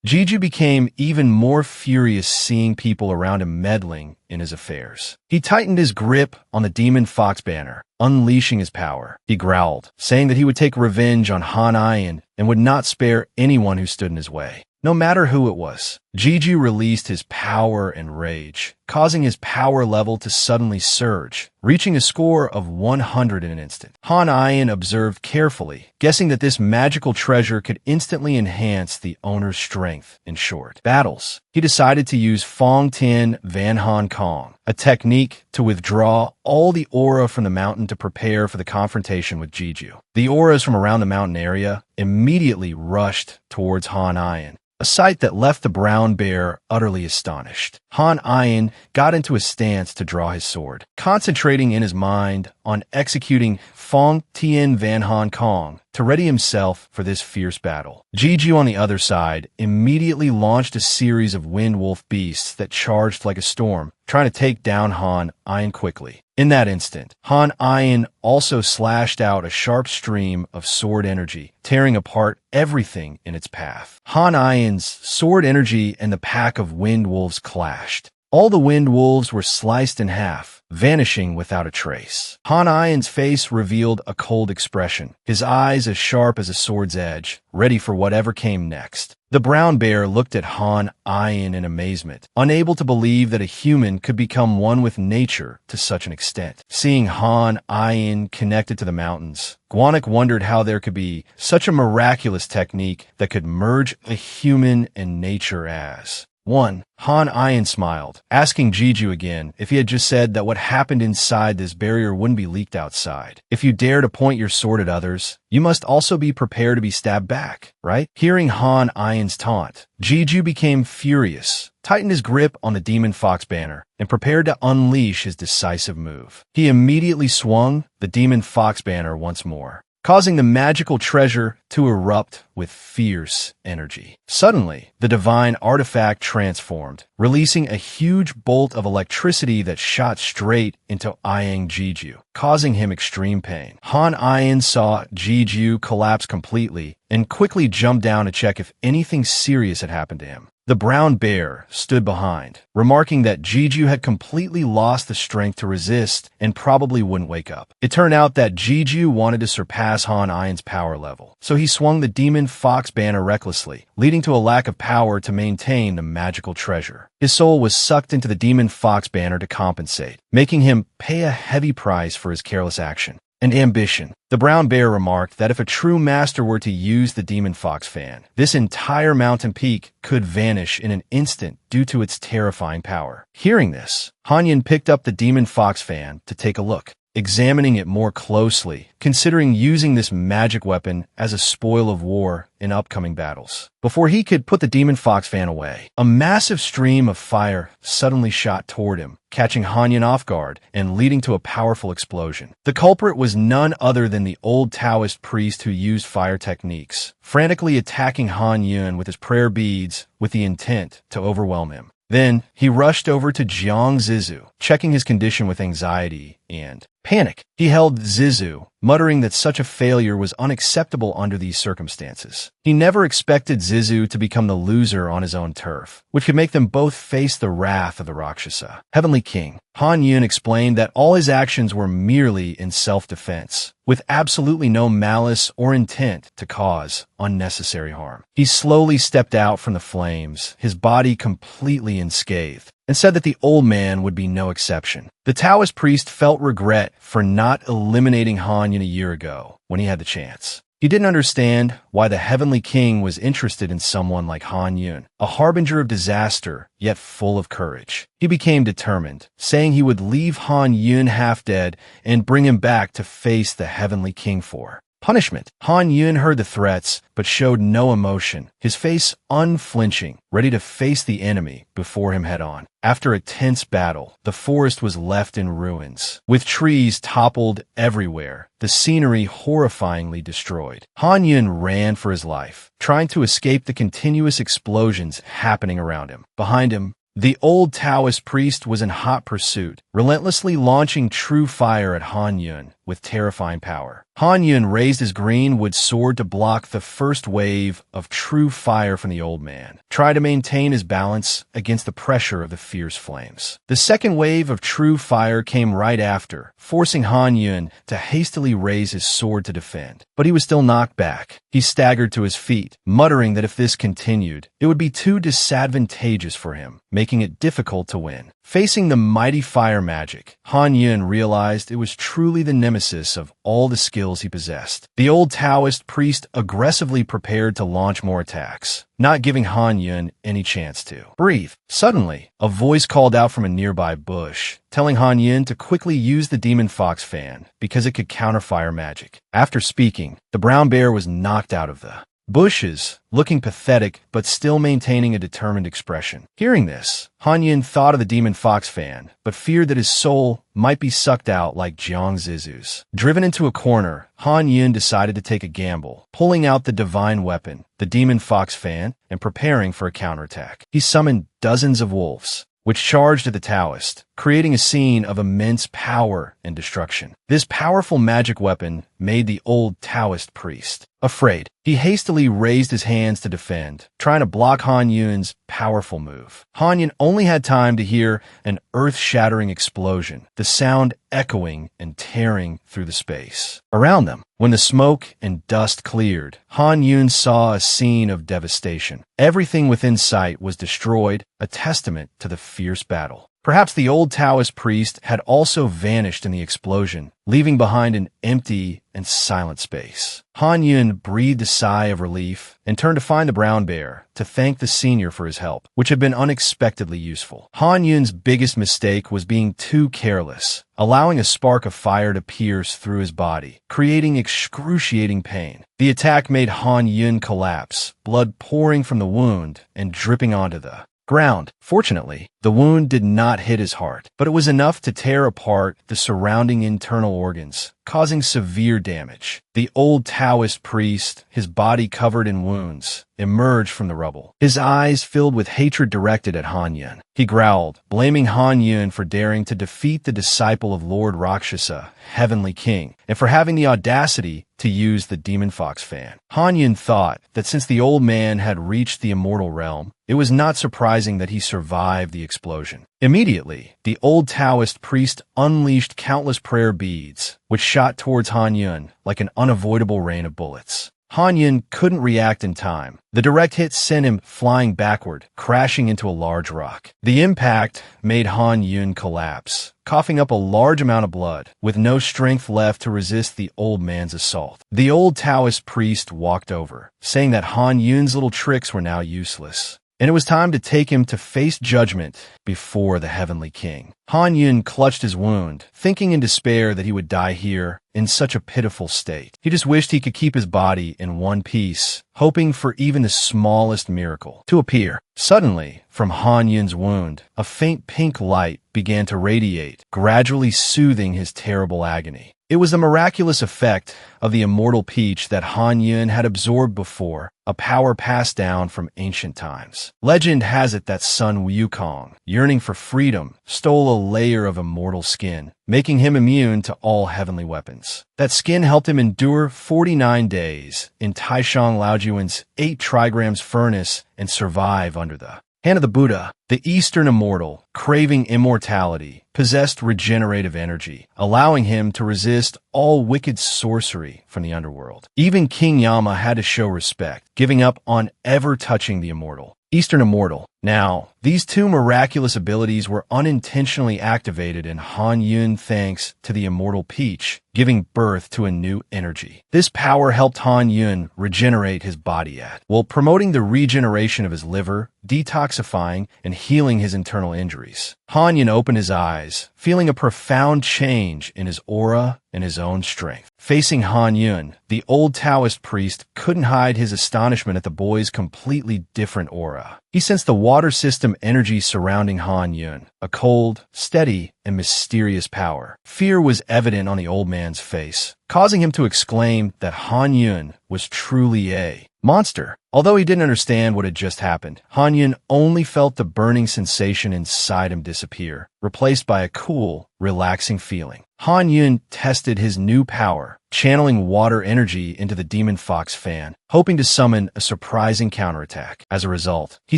Jiju became even more furious seeing people around him meddling in his affairs. He tightened his grip on the Demon Fox Banner, unleashing his power. He growled, saying that he would take revenge on Han Iron and would not spare anyone who stood in his way, no matter who it was. Jeju released his power and rage, causing his power level to suddenly surge, reaching a score of 100 in an instant. Han Ayin observed carefully, guessing that this magical treasure could instantly enhance the owner's strength in short battles. He decided to use Fong Tien Van Han Kong, a technique to withdraw all the aura from the mountain to prepare for the confrontation with Jeju. The auras from around the mountain area immediately rushed towards Han Ayin, a sight that left the brown bear utterly astonished. Han Ayin got into a stance to draw his sword, concentrating in his mind on executing Fong Tien Van Han Kong to ready himself for this fierce battle. Jeju, on the other side, immediately launched a series of wind wolf beasts that charged like a storm, trying to take down Han Ayin quickly. In that instant, Han Ayin also slashed out a sharp stream of sword energy, tearing apart everything in its path. Han Ayin's sword energy and the pack of wind wolves clashed. All the wind wolves were sliced in half, vanishing without a trace. Han Ayin's face revealed a cold expression, his eyes as sharp as a sword's edge, ready for whatever came next. The brown bear looked at Han Ayin in amazement, unable to believe that a human could become one with nature to such an extent. Seeing Han Ayin connected to the mountains, Guanak wondered how there could be such a miraculous technique that could merge a human and nature as one. Han Ayin smiled, asking Jeju again if he had just said that what happened inside this barrier wouldn't be leaked outside. If you dare to point your sword at others, you must also be prepared to be stabbed back, right? Hearing Han Ayin's taunt, Jeju became furious, tightened his grip on the demon fox banner, and prepared to unleash his decisive move. He immediately swung the demon fox banner once more, causing the magical treasure to erupt with fierce energy. Suddenly, the divine artifact transformed, releasing a huge bolt of electricity that shot straight into Ayang Jeju, causing him extreme pain. Han Ayin saw Jeju collapse completely and quickly jumped down to check if anything serious had happened to him. The brown bear stood behind, remarking that Jeju had completely lost the strength to resist and probably wouldn't wake up. It turned out that Jeju wanted to surpass Han Ayin's power level, so he swung the demon fox banner recklessly, leading to a lack of power to maintain the magical treasure. His soul was sucked into the demon fox banner to compensate, making him pay a heavy price for his careless action and ambition. The brown bear remarked that if a true master were to use the demon fox fan, this entire mountain peak could vanish in an instant due to its terrifying power. Hearing this, Hanyin picked up the demon fox fan to take a look, examining it more closely, considering using this magic weapon as a spoil of war in upcoming battles. Before he could put the demon fox fan away, a massive stream of fire suddenly shot toward him, catching Hanyin off guard and leading to a powerful explosion. The culprit was none other than the old Taoist priest who used fire techniques, frantically attacking Hanyin with his prayer beads with the intent to overwhelm him. Then, he rushed over to Jiang Zizu, checking his condition with anxiety and panic. He held Zizu, muttering that such a failure was unacceptable under these circumstances. He never expected Zizu to become the loser on his own turf, which could make them both face the wrath of the Rakshasa. Heavenly King Han Yun explained that all his actions were merely in self-defense, with absolutely no malice or intent to cause unnecessary harm. He slowly stepped out from the flames, his body completely unscathed, and said that the old man would be no exception. The Taoist priest felt regret for not eliminating Han Yun a year ago when he had the chance. He didn't understand why the Heavenly King was interested in someone like Han Yun, a harbinger of disaster, yet full of courage. He became determined, saying he would leave Han Yun half dead and bring him back to face the Heavenly King for punishment. Han Yun heard the threats, but showed no emotion, his face unflinching, ready to face the enemy before him head-on. After a tense battle, the forest was left in ruins, with trees toppled everywhere, the scenery horrifyingly destroyed. Han Yun ran for his life, trying to escape the continuous explosions happening around him. Behind him, the old Taoist priest was in hot pursuit, relentlessly launching true fire at Han Yun, with terrifying power. Han Yun raised his green wood sword to block the first wave of true fire from the old man, trying to maintain his balance against the pressure of the fierce flames. The second wave of true fire came right after, forcing Han Yun to hastily raise his sword to defend. But he was still knocked back. He staggered to his feet, muttering that if this continued, it would be too disadvantageous for him, making it difficult to win. Facing the mighty fire magic, Han Yun realized it was truly the nemesis of all the skills he possessed. The old Taoist priest aggressively prepared to launch more attacks, not giving Han Yun any chance to breathe. Suddenly, a voice called out from a nearby bush, telling Han Yun to quickly use the demon fox fan because it could counter fire magic. After speaking, the brown bear was knocked out of the bushes, looking pathetic but still maintaining a determined expression. Hearing this, Han Yun thought of the demon fox fan, but feared that his soul might be sucked out like Jiang Zizu's. Driven into a corner, Han Yun decided to take a gamble, pulling out the divine weapon, the demon fox fan, and preparing for a counterattack. He summoned dozens of wolves, which charged at the Taoist, creating a scene of immense power and destruction. This powerful magic weapon made the old Taoist priest afraid. He hastily raised his hands to defend, trying to block Han Yun's powerful move. Han Yun only had time to hear an earth-shattering explosion, the sound echoing and tearing through the space around them. When the smoke and dust cleared, Han Yun saw a scene of devastation. Everything within sight was destroyed, a testament to the fierce battle. Perhaps the old Taoist priest had also vanished in the explosion, leaving behind an empty and silent space. Han Yun breathed a sigh of relief and turned to find the brown bear to thank the senior for his help, which had been unexpectedly useful. Han Yun's biggest mistake was being too careless, allowing a spark of fire to pierce through his body, creating excruciating pain. The attack made Han Yun collapse, blood pouring from the wound and dripping onto the ground. Fortunately, the wound did not hit his heart, but it was enough to tear apart the surrounding internal organs, causing severe damage. The old Taoist priest, his body covered in wounds, emerged from the rubble, his eyes filled with hatred directed at Han Yun. He growled, blaming Han Yun for daring to defeat the disciple of Lord Rakshasa, Heavenly King, and for having the audacity to use the demon fox fan. Han Yun thought that since the old man had reached the immortal realm, it was not surprising that he survived the explosion. Immediately, the old Taoist priest unleashed countless prayer beads, which shot towards Han Yun like an unavoidable rain of bullets. Han Yun couldn't react in time. The direct hit sent him flying backward, crashing into a large rock. The impact made Han Yun collapse, coughing up a large amount of blood, with no strength left to resist the old man's assault. The old Taoist priest walked over, saying that Han Yun's little tricks were now useless, and it was time to take him to face judgment before the Heavenly King. Han Yun clutched his wound, thinking in despair that he would die here in such a pitiful state. He just wished he could keep his body in one piece, hoping for even the smallest miracle to appear. Suddenly, from Han Yun's wound, a faint pink light began to radiate, gradually soothing his terrible agony. It was the miraculous effect of the immortal peach that Han Yun had absorbed before, a power passed down from ancient times. Legend has it that Sun Wukong, yearning for freedom, stole a layer of immortal skin, making him immune to all heavenly weapons. That skin helped him endure 49 days in Taishang Laojuan's 8 trigrams furnace and survive under the hand of the Buddha. The Eastern immortal, craving immortality, possessed regenerative energy, allowing him to resist all wicked sorcery from the underworld. Even King Yama had to show respect, giving up on ever touching the immortal. Eastern immortal. Now, these two miraculous abilities were unintentionally activated in Han Yun thanks to the immortal peach, giving birth to a new energy. This power helped Han Yun regenerate his body while promoting the regeneration of his liver, detoxifying and healing his internal injuries. Han Yun opened his eyes, feeling a profound change in his aura and his own strength. Facing Han Yun, the old Taoist priest couldn't hide his astonishment at the boy's completely different aura. He sensed the water system energy surrounding Han Yun, a cold, steady, and mysterious power. Fear was evident on the old man's face, causing him to exclaim that Han Yun was truly a monster. Although he didn't understand what had just happened, Han Yun only felt the burning sensation inside him disappear, replaced by a cool, relaxing feeling. Han Yun tested his new power, channeling water energy into the demon fox fan, hoping to summon a surprising counterattack. As a result, he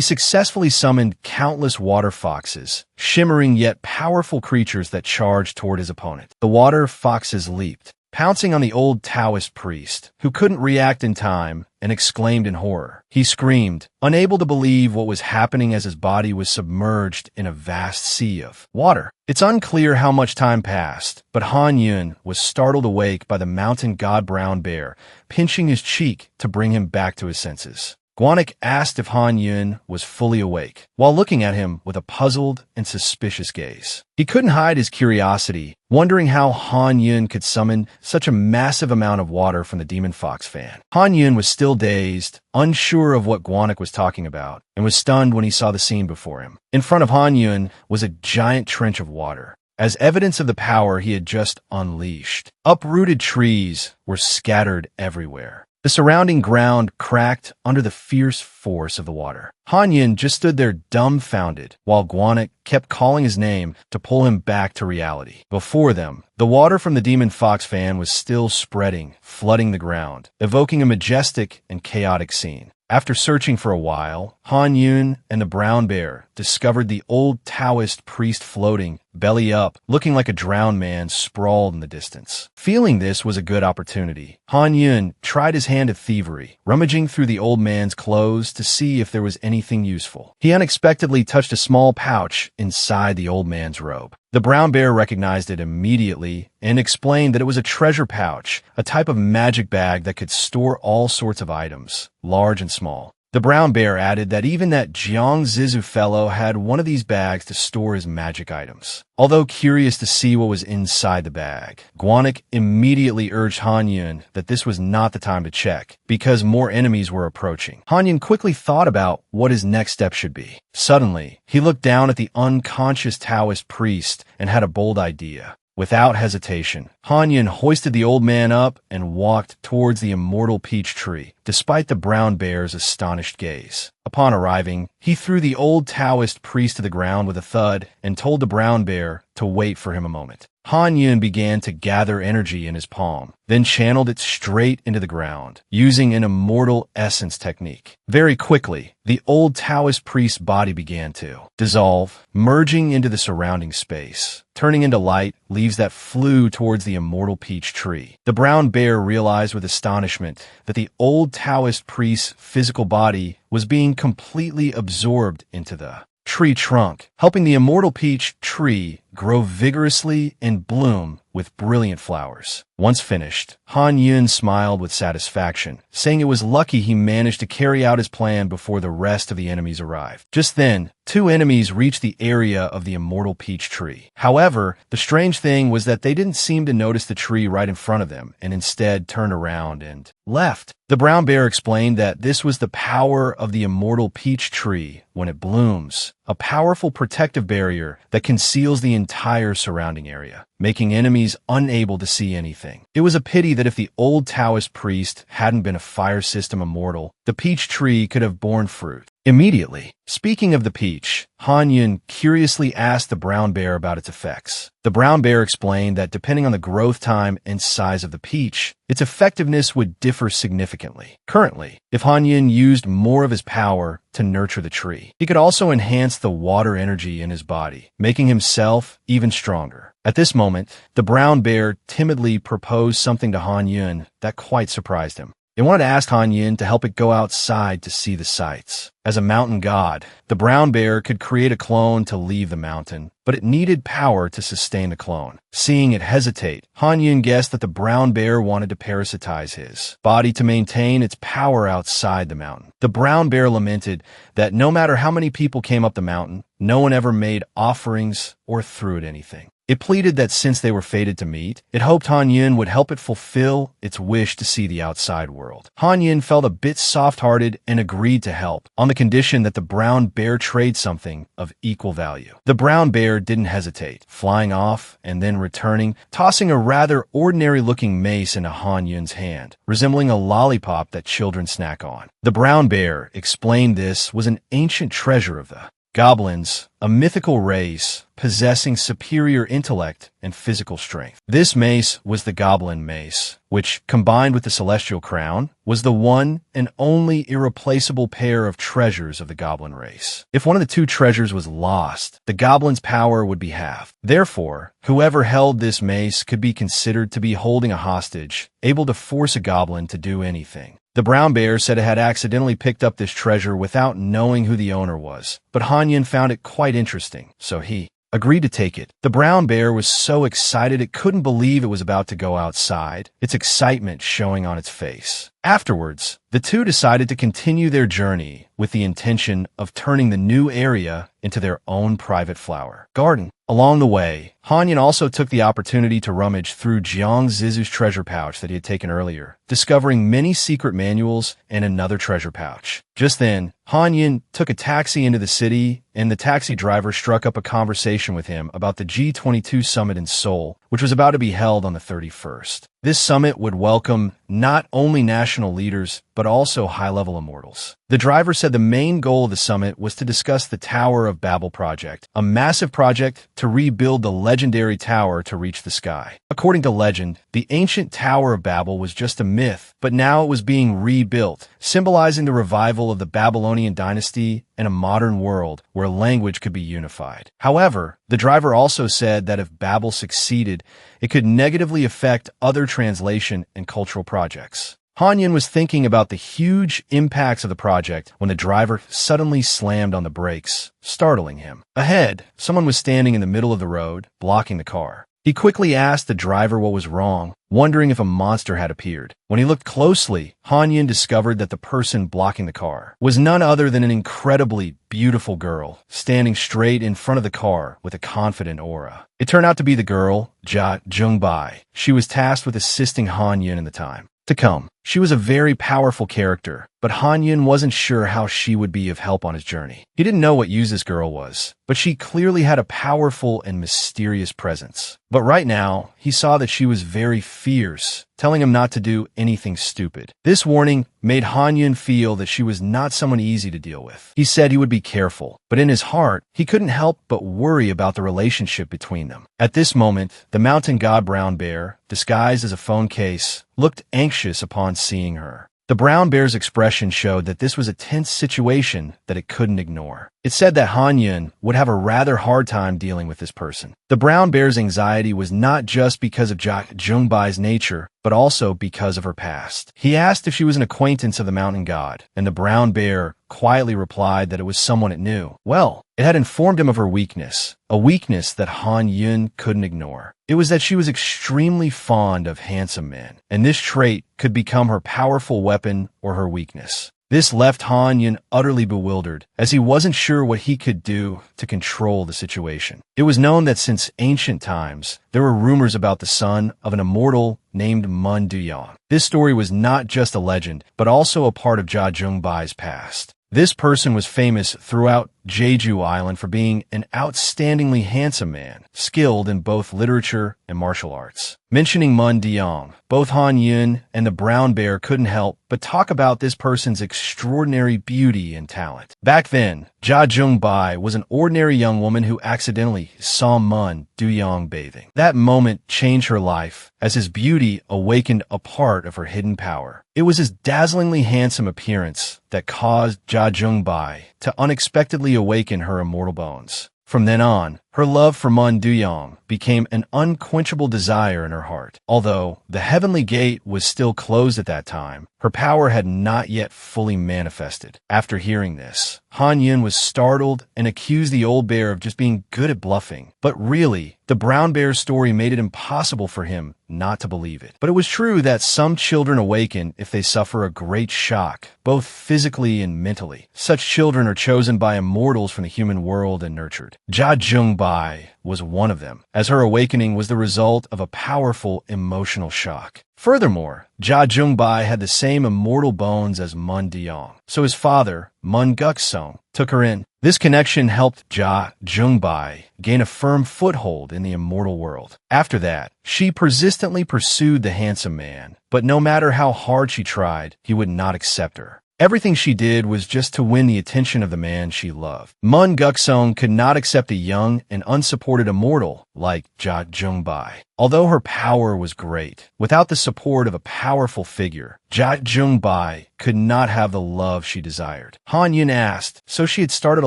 successfully summoned countless water foxes, shimmering yet powerful creatures that charged toward his opponent. The water foxes leaped, pouncing on the old Taoist priest, who couldn't react in time, and exclaimed in horror. He screamed, unable to believe what was happening as his body was submerged in a vast sea of water. It's unclear how much time passed, but Han Yun was startled awake by the mountain god brown bear, pinching his cheek to bring him back to his senses. Guanik asked if Han Yun was fully awake, while looking at him with a puzzled and suspicious gaze. He couldn't hide his curiosity, wondering how Han Yun could summon such a massive amount of water from the demon fox fan. Han Yun was still dazed, unsure of what Guanik was talking about, and was stunned when he saw the scene before him. In front of Han Yun was a giant trench of water, as evidence of the power he had just unleashed. Uprooted trees were scattered everywhere. The surrounding ground cracked under the fierce force of the water. Han Yun just stood there dumbfounded, while Guanik kept calling his name to pull him back to reality. Before them, the water from the demon fox fan was still spreading, flooding the ground, evoking a majestic and chaotic scene. After searching for a while, Han Yun and the brown bear discovered the old Taoist priest floating, belly up, looking like a drowned man sprawled in the distance. Feeling this was a good opportunity, Han Yun tried his hand at thievery, rummaging through the old man's clothes to see if there was anything useful. He unexpectedly touched a small pouch inside the old man's robe. The brown bear recognized it immediately and explained that it was a treasure pouch, a type of magic bag that could store all sorts of items, large and small. The brown bear added that even that Jiang Zizu fellow had one of these bags to store his magic items. Although curious to see what was inside the bag, Guanik immediately urged Han Yun that this was not the time to check, because more enemies were approaching. Han Yun quickly thought about what his next step should be. Suddenly, he looked down at the unconscious Taoist priest and had a bold idea. Without hesitation, Han Yun hoisted the old man up and walked towards the immortal peach tree, despite the brown bear's astonished gaze. Upon arriving, he threw the old Taoist priest to the ground with a thud and told the brown bear to wait for him a moment. Han Yun began to gather energy in his palm, then channeled it straight into the ground, using an immortal essence technique. Very quickly, the old Taoist priest's body began to dissolve, merging into the surrounding space, turning into light leaves that flew towards the immortal peach tree. The brown bear realized with astonishment that the old Taoist priest's physical body was being completely absorbed into the tree trunk, helping the immortal peach tree grow vigorously and bloom with brilliant flowers. Once finished, Han Yun smiled with satisfaction, saying it was lucky he managed to carry out his plan before the rest of the enemies arrived. Just then, 2 enemies reached the area of the immortal peach tree. However, the strange thing was that they didn't seem to notice the tree right in front of them and instead turned around and left. The brown bear explained that this was the power of the immortal peach tree when it blooms, a powerful protective barrier that conceals the entire surrounding area, making enemies unable to see anything. It was a pity that if the old Taoist priest hadn't been a fire system immortal, the peach tree could have borne fruit immediately. Speaking of the peach, Han Yun curiously asked the brown bear about its effects. The brown bear explained that depending on the growth time and size of the peach, its effectiveness would differ significantly. Currently, if Han Yun used more of his power to nurture the tree, he could also enhance the water energy in his body, making himself even stronger. At this moment, the brown bear timidly proposed something to Han Yun that quite surprised him. They wanted to ask Han Yun to help it go outside to see the sights. As a mountain god, the brown bear could create a clone to leave the mountain, but it needed power to sustain the clone. Seeing it hesitate, Han Yun guessed that the brown bear wanted to parasitize his body to maintain its power outside the mountain. The brown bear lamented that no matter how many people came up the mountain, no one ever made offerings or threw at anything. It pleaded that since they were fated to meet, it hoped Han Yun would help it fulfill its wish to see the outside world. Han Yun felt a bit soft-hearted and agreed to help, on the condition that the brown bear trade something of equal value. The brown bear didn't hesitate, flying off and then returning, tossing a rather ordinary-looking mace into Han Yun's hand, resembling a lollipop that children snack on. The brown bear explained this was an ancient treasure of the goblins, a mythical race possessing superior intellect and physical strength. This mace was the goblin mace, which, combined with the celestial crown, was the one and only irreplaceable pair of treasures of the goblin race. If one of the two treasures was lost, the goblin's power would be halved. Therefore, whoever held this mace could be considered to be holding a hostage, able to force a goblin to do anything. The brown bear said it had accidentally picked up this treasure without knowing who the owner was, but Han Yun found it quite interesting, so he agreed to take it. The brown bear was so excited it couldn't believe it was about to go outside, its excitement showing on its face. Afterwards, the two decided to continue their journey with the intention of turning the new area into their own private flower garden. Along the way, Han Yun also took the opportunity to rummage through Jiang Zizu's treasure pouch that he had taken earlier, discovering many secret manuals and another treasure pouch. Just then, Han Yun took a taxi into the city, and the taxi driver struck up a conversation with him about the G22 summit in Seoul, which was about to be held on the 31st. This summit would welcome not only national leaders, but also high-level immortals. The driver said the main goal of the summit was to discuss the Tower of Babel project, a massive project to rebuild the legendary tower to reach the sky. According to legend, the ancient Tower of Babel was just a myth, but now it was being rebuilt, symbolizing the revival of the Babylonian dynasty and a modern world where language could be unified. However, the driver also said that if Babel succeeded, it could negatively affect other translation and cultural projects. Han Yun was thinking about the huge impacts of the project when the driver suddenly slammed on the brakes, startling him. Ahead, someone was standing in the middle of the road, blocking the car. He quickly asked the driver what was wrong, wondering if a monster had appeared. When he looked closely, Han Yun discovered that the person blocking the car was none other than an incredibly beautiful girl, standing straight in front of the car with a confident aura. It turned out to be the girl, Ja Jungbai. She was tasked with assisting Han Yun in the time to come. She was a very powerful character, but Han Yun wasn't sure how she would be of help on his journey. He didn't know what use this girl was, but she clearly had a powerful and mysterious presence. But right now, he saw that she was very fierce, telling him not to do anything stupid. This warning made Han Yun feel that she was not someone easy to deal with. He said he would be careful, but in his heart, he couldn't help but worry about the relationship between them. At this moment, the mountain god brown bear, disguised as a phone case, looked anxious upon seeing her. The brown bear's expression showed that this was a tense situation that it couldn't ignore. It said that Han Yun would have a rather hard time dealing with this person. The brown bear's anxiety was not just because of Ja Jungbai's nature, but also because of her past. He asked if she was an acquaintance of the mountain god, and the brown bear quietly replied that it was someone it knew. Well, it had informed him of her weakness, a weakness that Han Yun couldn't ignore. It was that she was extremely fond of handsome men, and this trait could become her powerful weapon or her weakness. This left Han Yun utterly bewildered, as he wasn't sure what he could do to control the situation. It was known that since ancient times, there were rumors about the son of an immortal named Mun Duyang. This story was not just a legend, but also a part of Ja Jungbai's past. This person was famous throughout Jeju Island for being an outstandingly handsome man, skilled in both literature and martial arts. Mentioning Mun Duyang, both Han Yun and the brown bear couldn't help but talk about this person's extraordinary beauty and talent. Back then, Ja Jungbai was an ordinary young woman who accidentally saw Mun Duyang bathing. That moment changed her life, as his beauty awakened a part of her hidden power. It was his dazzlingly handsome appearance that caused Ja Jungbai to unexpectedly awaken her immortal bones. From then on, her love for Mun Duyang became an unquenchable desire in her heart. Although the heavenly gate was still closed at that time, her power had not yet fully manifested. After hearing this, Han Yun was startled and accused the old bear of just being good at bluffing. But really, the brown bear's story made it impossible for him not to believe it. But it was true that some children awaken if they suffer a great shock, both physically and mentally. Such children are chosen by immortals from the human world and nurtured. Ja Jung Jung-bai was one of them, as her awakening was the result of a powerful emotional shock. Furthermore, Ja Jung-bai had the same immortal bones as Mun Deong, so his father, Mun Guk-sung, took her in. This connection helped Ja Jung-bai gain a firm foothold in the immortal world. After that, she persistently pursued the handsome man, but no matter how hard she tried, he would not accept her. Everything she did was just to win the attention of the man she loved. Mun Guk-sung could not accept a young and unsupported immortal like Ja Jung-bai. Although her power was great, without the support of a powerful figure, Ja Jung-bai could not have the love she desired. Han Yin asked, so she had started a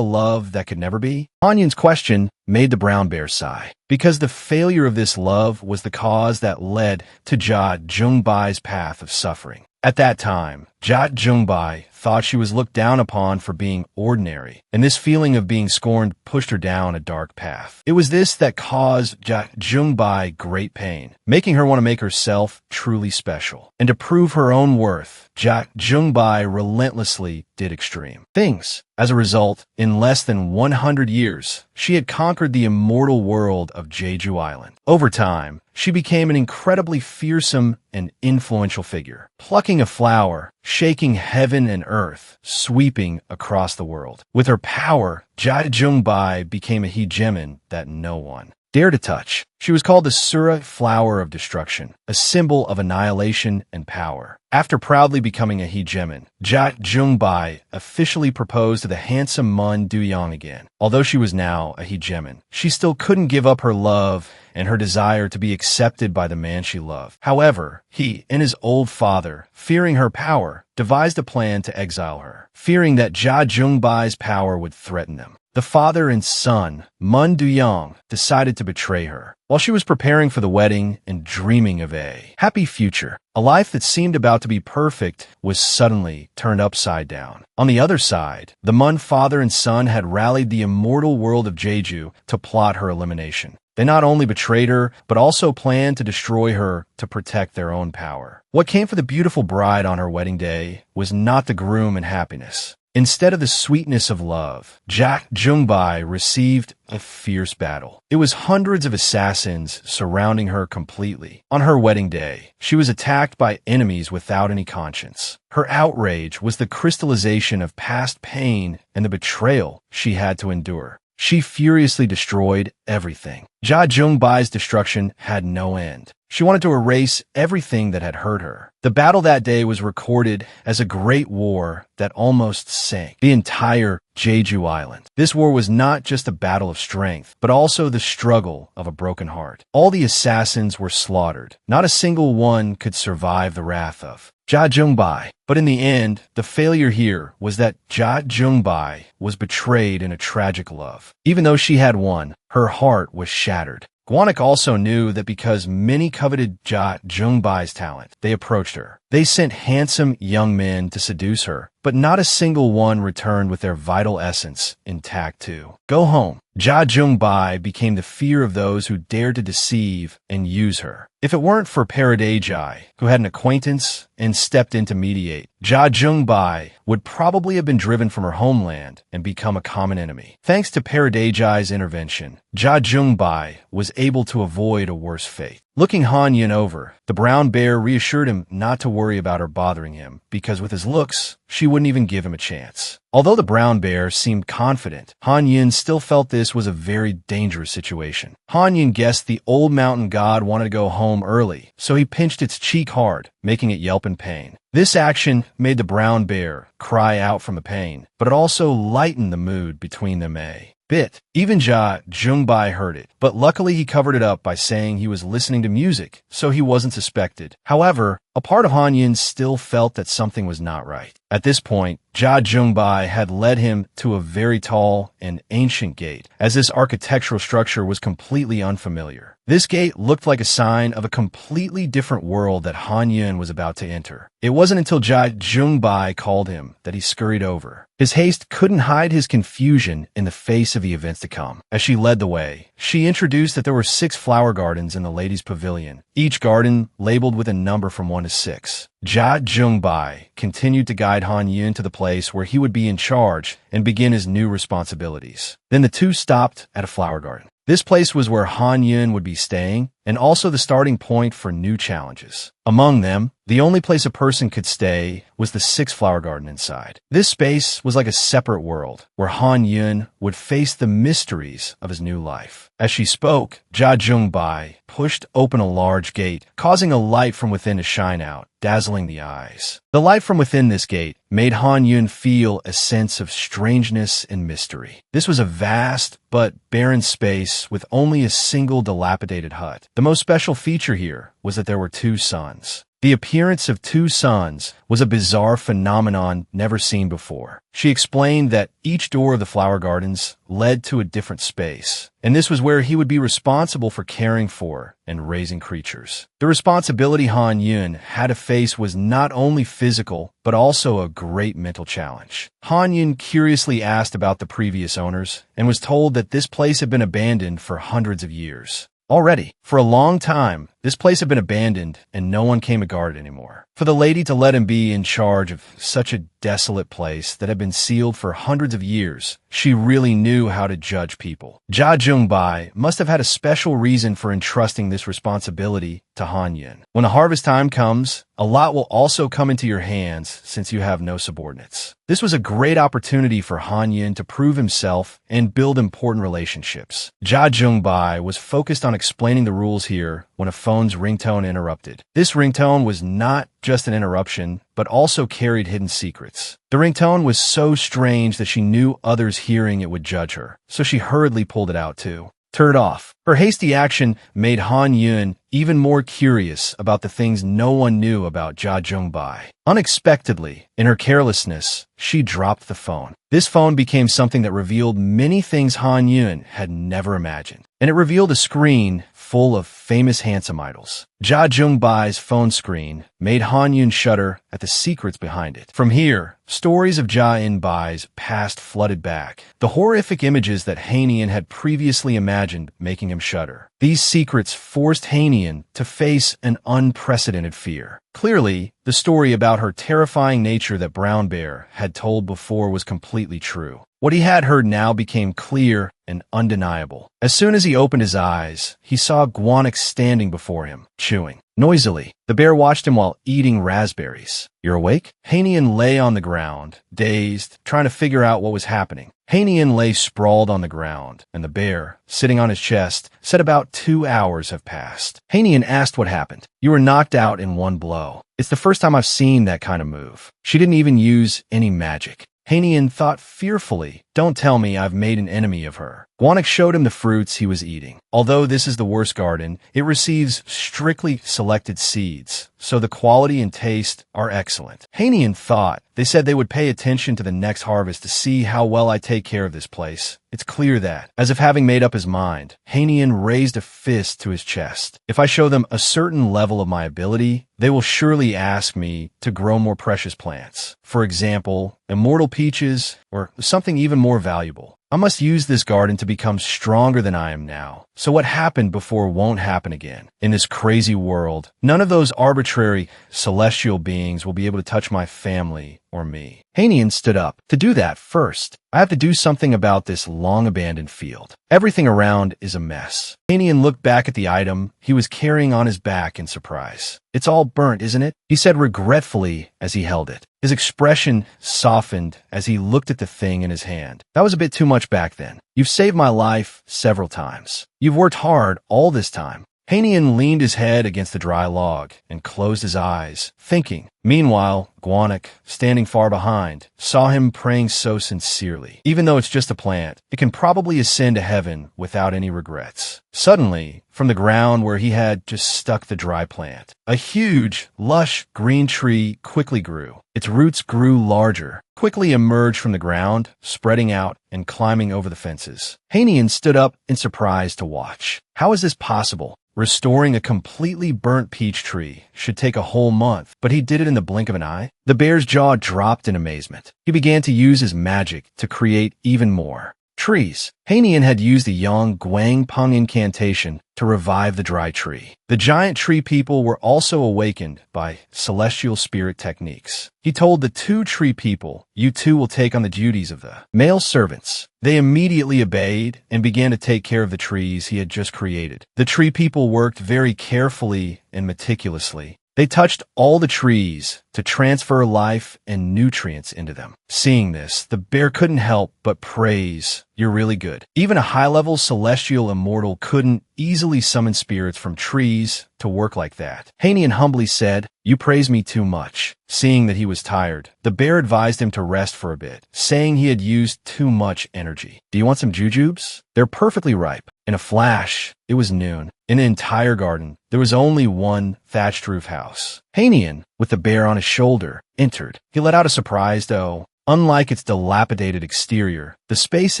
love that could never be? Han Yin's question made the brown bear sigh, because the failure of this love was the cause that led to Ja Jung-bai's path of suffering. At that time, Ja Jung-bai thought she was looked down upon for being ordinary, and this feeling of being scorned pushed her down a dark path. It was this that caused Ja Jung-bai great pain, making her want to make herself truly special. And to prove her own worth, Ja Jung-bai relentlessly did extreme things. As a result, in less than 100 years, she had conquered the immortal world of Jeju Island. Over time, she became an incredibly fearsome and influential figure, plucking a flower, shaking heaven and earth, sweeping across the world. With her power, Ja Jung-bai became a hegemon that no one dared to touch. She was called the Asura Flower of Destruction, a symbol of annihilation and power. After proudly becoming a hegemon, Ja Jung-bai officially proposed to the handsome Mun Deong again. Although she was now a hegemon, she still couldn't give up her love and her desire to be accepted by the man she loved. However, he and his old father, fearing her power, devised a plan to exile her, fearing that Ja Jung-bai's power would threaten them. The father and son, Mun Deong, decided to betray her. While she was preparing for the wedding and dreaming of a happy future, a life that seemed about to be perfect was suddenly turned upside down. On the other side, the Mun father and son had rallied the immortal world of Jeju to plot her elimination. They not only betrayed her, but also planned to destroy her to protect their own power. What came for the beautiful bride on her wedding day was not the groom and happiness. Instead of the sweetness of love, Ja Jung-bai received a fierce battle. It was hundreds of assassins surrounding her completely. On her wedding day, she was attacked by enemies without any conscience. Her outrage was the crystallization of past pain and the betrayal she had to endure. She furiously destroyed everything. Ja Jung-bai's destruction had no end. She wanted to erase everything that had hurt her. The battle that day was recorded as a great war that almost sank the entire Jeju Island. This war was not just a battle of strength, but also the struggle of a broken heart. All the assassins were slaughtered. Not a single one could survive the wrath of Ja Jung-bai. But in the end, the failure here was that Ja Jung-bai was betrayed in a tragic love. Even though she had won, her heart was shattered. Gwanek also knew that because many coveted Ja Jung-bai's talent, they approached her. They sent handsome young men to seduce her, but not a single one returned with their vital essence intact too. Go home. Ja Jung-bai became the fear of those who dared to deceive and use her. If it weren't for Paradajai, who had an acquaintance and stepped in to mediate, Ja Jung-bai would probably have been driven from her homeland and become a common enemy. Thanks to Paradajai's intervention, Ja Jung-bai was able to avoid a worse fate. Looking Han Yin over, the brown bear reassured him not to worry about her bothering him, because with his looks, she wouldn't even give him a chance. Although the brown bear seemed confident, Han Yin still felt this was a very dangerous situation. Han Yin guessed the old mountain god wanted to go home early, so he pinched its cheek hard, making it yelp in pain. This action made the brown bear cry out from the pain, but it also lightened the mood between them a bit. Even Ja Jung-bai heard it, but luckily he covered it up by saying he was listening to music, so he wasn't suspected. However, a part of Han Yin still felt that something was not right. At this point, Ja Jung-bai had led him to a very tall and ancient gate, as this architectural structure was completely unfamiliar. This gate looked like a sign of a completely different world that Han Yin was about to enter. It wasn't until Ja Jung-bai called him that he scurried over. His haste couldn't hide his confusion in the face of the events to come. As she led the way, she introduced that there were 6 flower gardens in the ladies' pavilion, each garden labeled with a number from 1 to 6. Ja Jung-bai continued to guide Han Yin to the place where he would be in charge and begin his new responsibilities. Then the two stopped at a flower garden. This place was where Han Yun would be staying, and also the starting point for new challenges. Among them, the only place a person could stay was the 6-flower garden inside. This space was like a separate world, where Han Yun would face the mysteries of his new life. As she spoke, Jia Jungbai pushed open a large gate, causing a light from within to shine out, dazzling the eyes. The light from within this gate made Han Yun feel a sense of strangeness and mystery. This was a vast but barren space with only a single dilapidated hut. The most special feature here was that there were 2 suns. The appearance of 2 suns was a bizarre phenomenon never seen before. She explained that each door of the flower gardens led to a different space, and this was where he would be responsible for caring for and raising creatures. The responsibility Han Yun had to face was not only physical, but also a great mental challenge. Han Yun curiously asked about the previous owners and was told that this place had been abandoned for hundreds of years. Already, for a long time, this place had been abandoned and no one came to guard it anymore. For the lady to let him be in charge of such a desolate place that had been sealed for hundreds of years, she really knew how to judge people. Jia Jungbai must have had a special reason for entrusting this responsibility to Han Yun. When the harvest time comes, a lot will also come into your hands since you have no subordinates. This was a great opportunity for Han Yun to prove himself and build important relationships. Jia Jungbai was focused on explaining the rules here when a phone's ringtone interrupted. This ringtone was not just an interruption, but also carried hidden secrets. The ringtone was so strange that she knew others hearing it would judge her, so she hurriedly pulled it out too. Turned off. Her hasty action made Han Yun even more curious about the things no one knew about Jia Jungbai. Unexpectedly, in her carelessness, she dropped the phone. This phone became something that revealed many things Han Yun had never imagined, and it revealed a screen full of famous handsome idols. Jia Jungbai's phone screen made Han Yun shudder at the secrets behind it. From here, stories of Jia Inbai's past flooded back, the horrific images that Hanian had previously imagined making him shudder. These secrets forced Hanian to face an unprecedented fear. Clearly, the story about her terrifying nature that Brown Bear had told before was completely true. What he had heard now became clear and undeniable. As soon as he opened his eyes, he saw Guanik standing before him, chewing. Noisily, the bear watched him while eating raspberries. "You're awake?" Hanian lay on the ground, dazed, trying to figure out what was happening. Hanian lay sprawled on the ground, and the bear, sitting on his chest, said about 2 hours have passed. Hanian asked what happened. "You were knocked out in one blow. It's the first time I've seen that kind of move. She didn't even use any magic." Hanian thought fearfully, "Don't tell me I've made an enemy of her." Guanik showed him the fruits he was eating. Although this is the worst garden, it receives strictly selected seeds, so the quality and taste are excellent. Hanian thought, "They said they would pay attention to the next harvest to see how well I take care of this place. It's clear that." As if having made up his mind, Hanian raised a fist to his chest. "If I show them a certain level of my ability, they will surely ask me to grow more precious plants. For example, immortal peaches, or something even more valuable. I must use this garden to become stronger than I am now. So what happened before won't happen again. In this crazy world, none of those arbitrary celestial beings will be able to touch my family or me." Hanian stood up. "To do that, first, I have to do something about this long-abandoned field. Everything around is a mess." Hanian looked back at the item he was carrying on his back in surprise. "It's all burnt, isn't it?" he said regretfully as he held it. His expression softened as he looked at the thing in his hand. "That was a bit too much back then. You've saved my life several times. You've worked hard all this time." Hanian leaned his head against the dry log and closed his eyes, thinking. Meanwhile, Guanik, standing far behind, saw him praying so sincerely. Even though it's just a plant, it can probably ascend to heaven without any regrets. Suddenly, from the ground where he had just stuck the dry plant, a huge, lush green tree quickly grew. Its roots grew larger, quickly emerged from the ground, spreading out and climbing over the fences. Hanian stood up in surprise to watch. How is this possible? Restoring a completely burnt peach tree should take a whole month, but he did it in the blink of an eye. The bear's jaw dropped in amazement. He began to use his magic to create even more. Trees. Hanian had used the Yang Guang Peng incantation to revive the dry tree. The giant tree people were also awakened by celestial spirit techniques. He told the two tree people, "You two will take on the duties of the male servants." They immediately obeyed and began to take care of the trees he had just created. The tree people worked very carefully and meticulously. They touched all the trees to transfer life and nutrients into them. Seeing this, the bear couldn't help but praise, "You're really good." Even a high-level celestial immortal couldn't easily summon spirits from trees to work like that. Hanian humbly said, "You praise me too much." Seeing that he was tired, the bear advised him to rest for a bit, saying he had used too much energy. "Do you want some jujubes? They're perfectly ripe." In a flash, it was noon. In the entire garden, there was only one thatched roof house. Hanian, with the bear on his shoulder, entered. He let out a surprised "oh." Unlike its dilapidated exterior, the space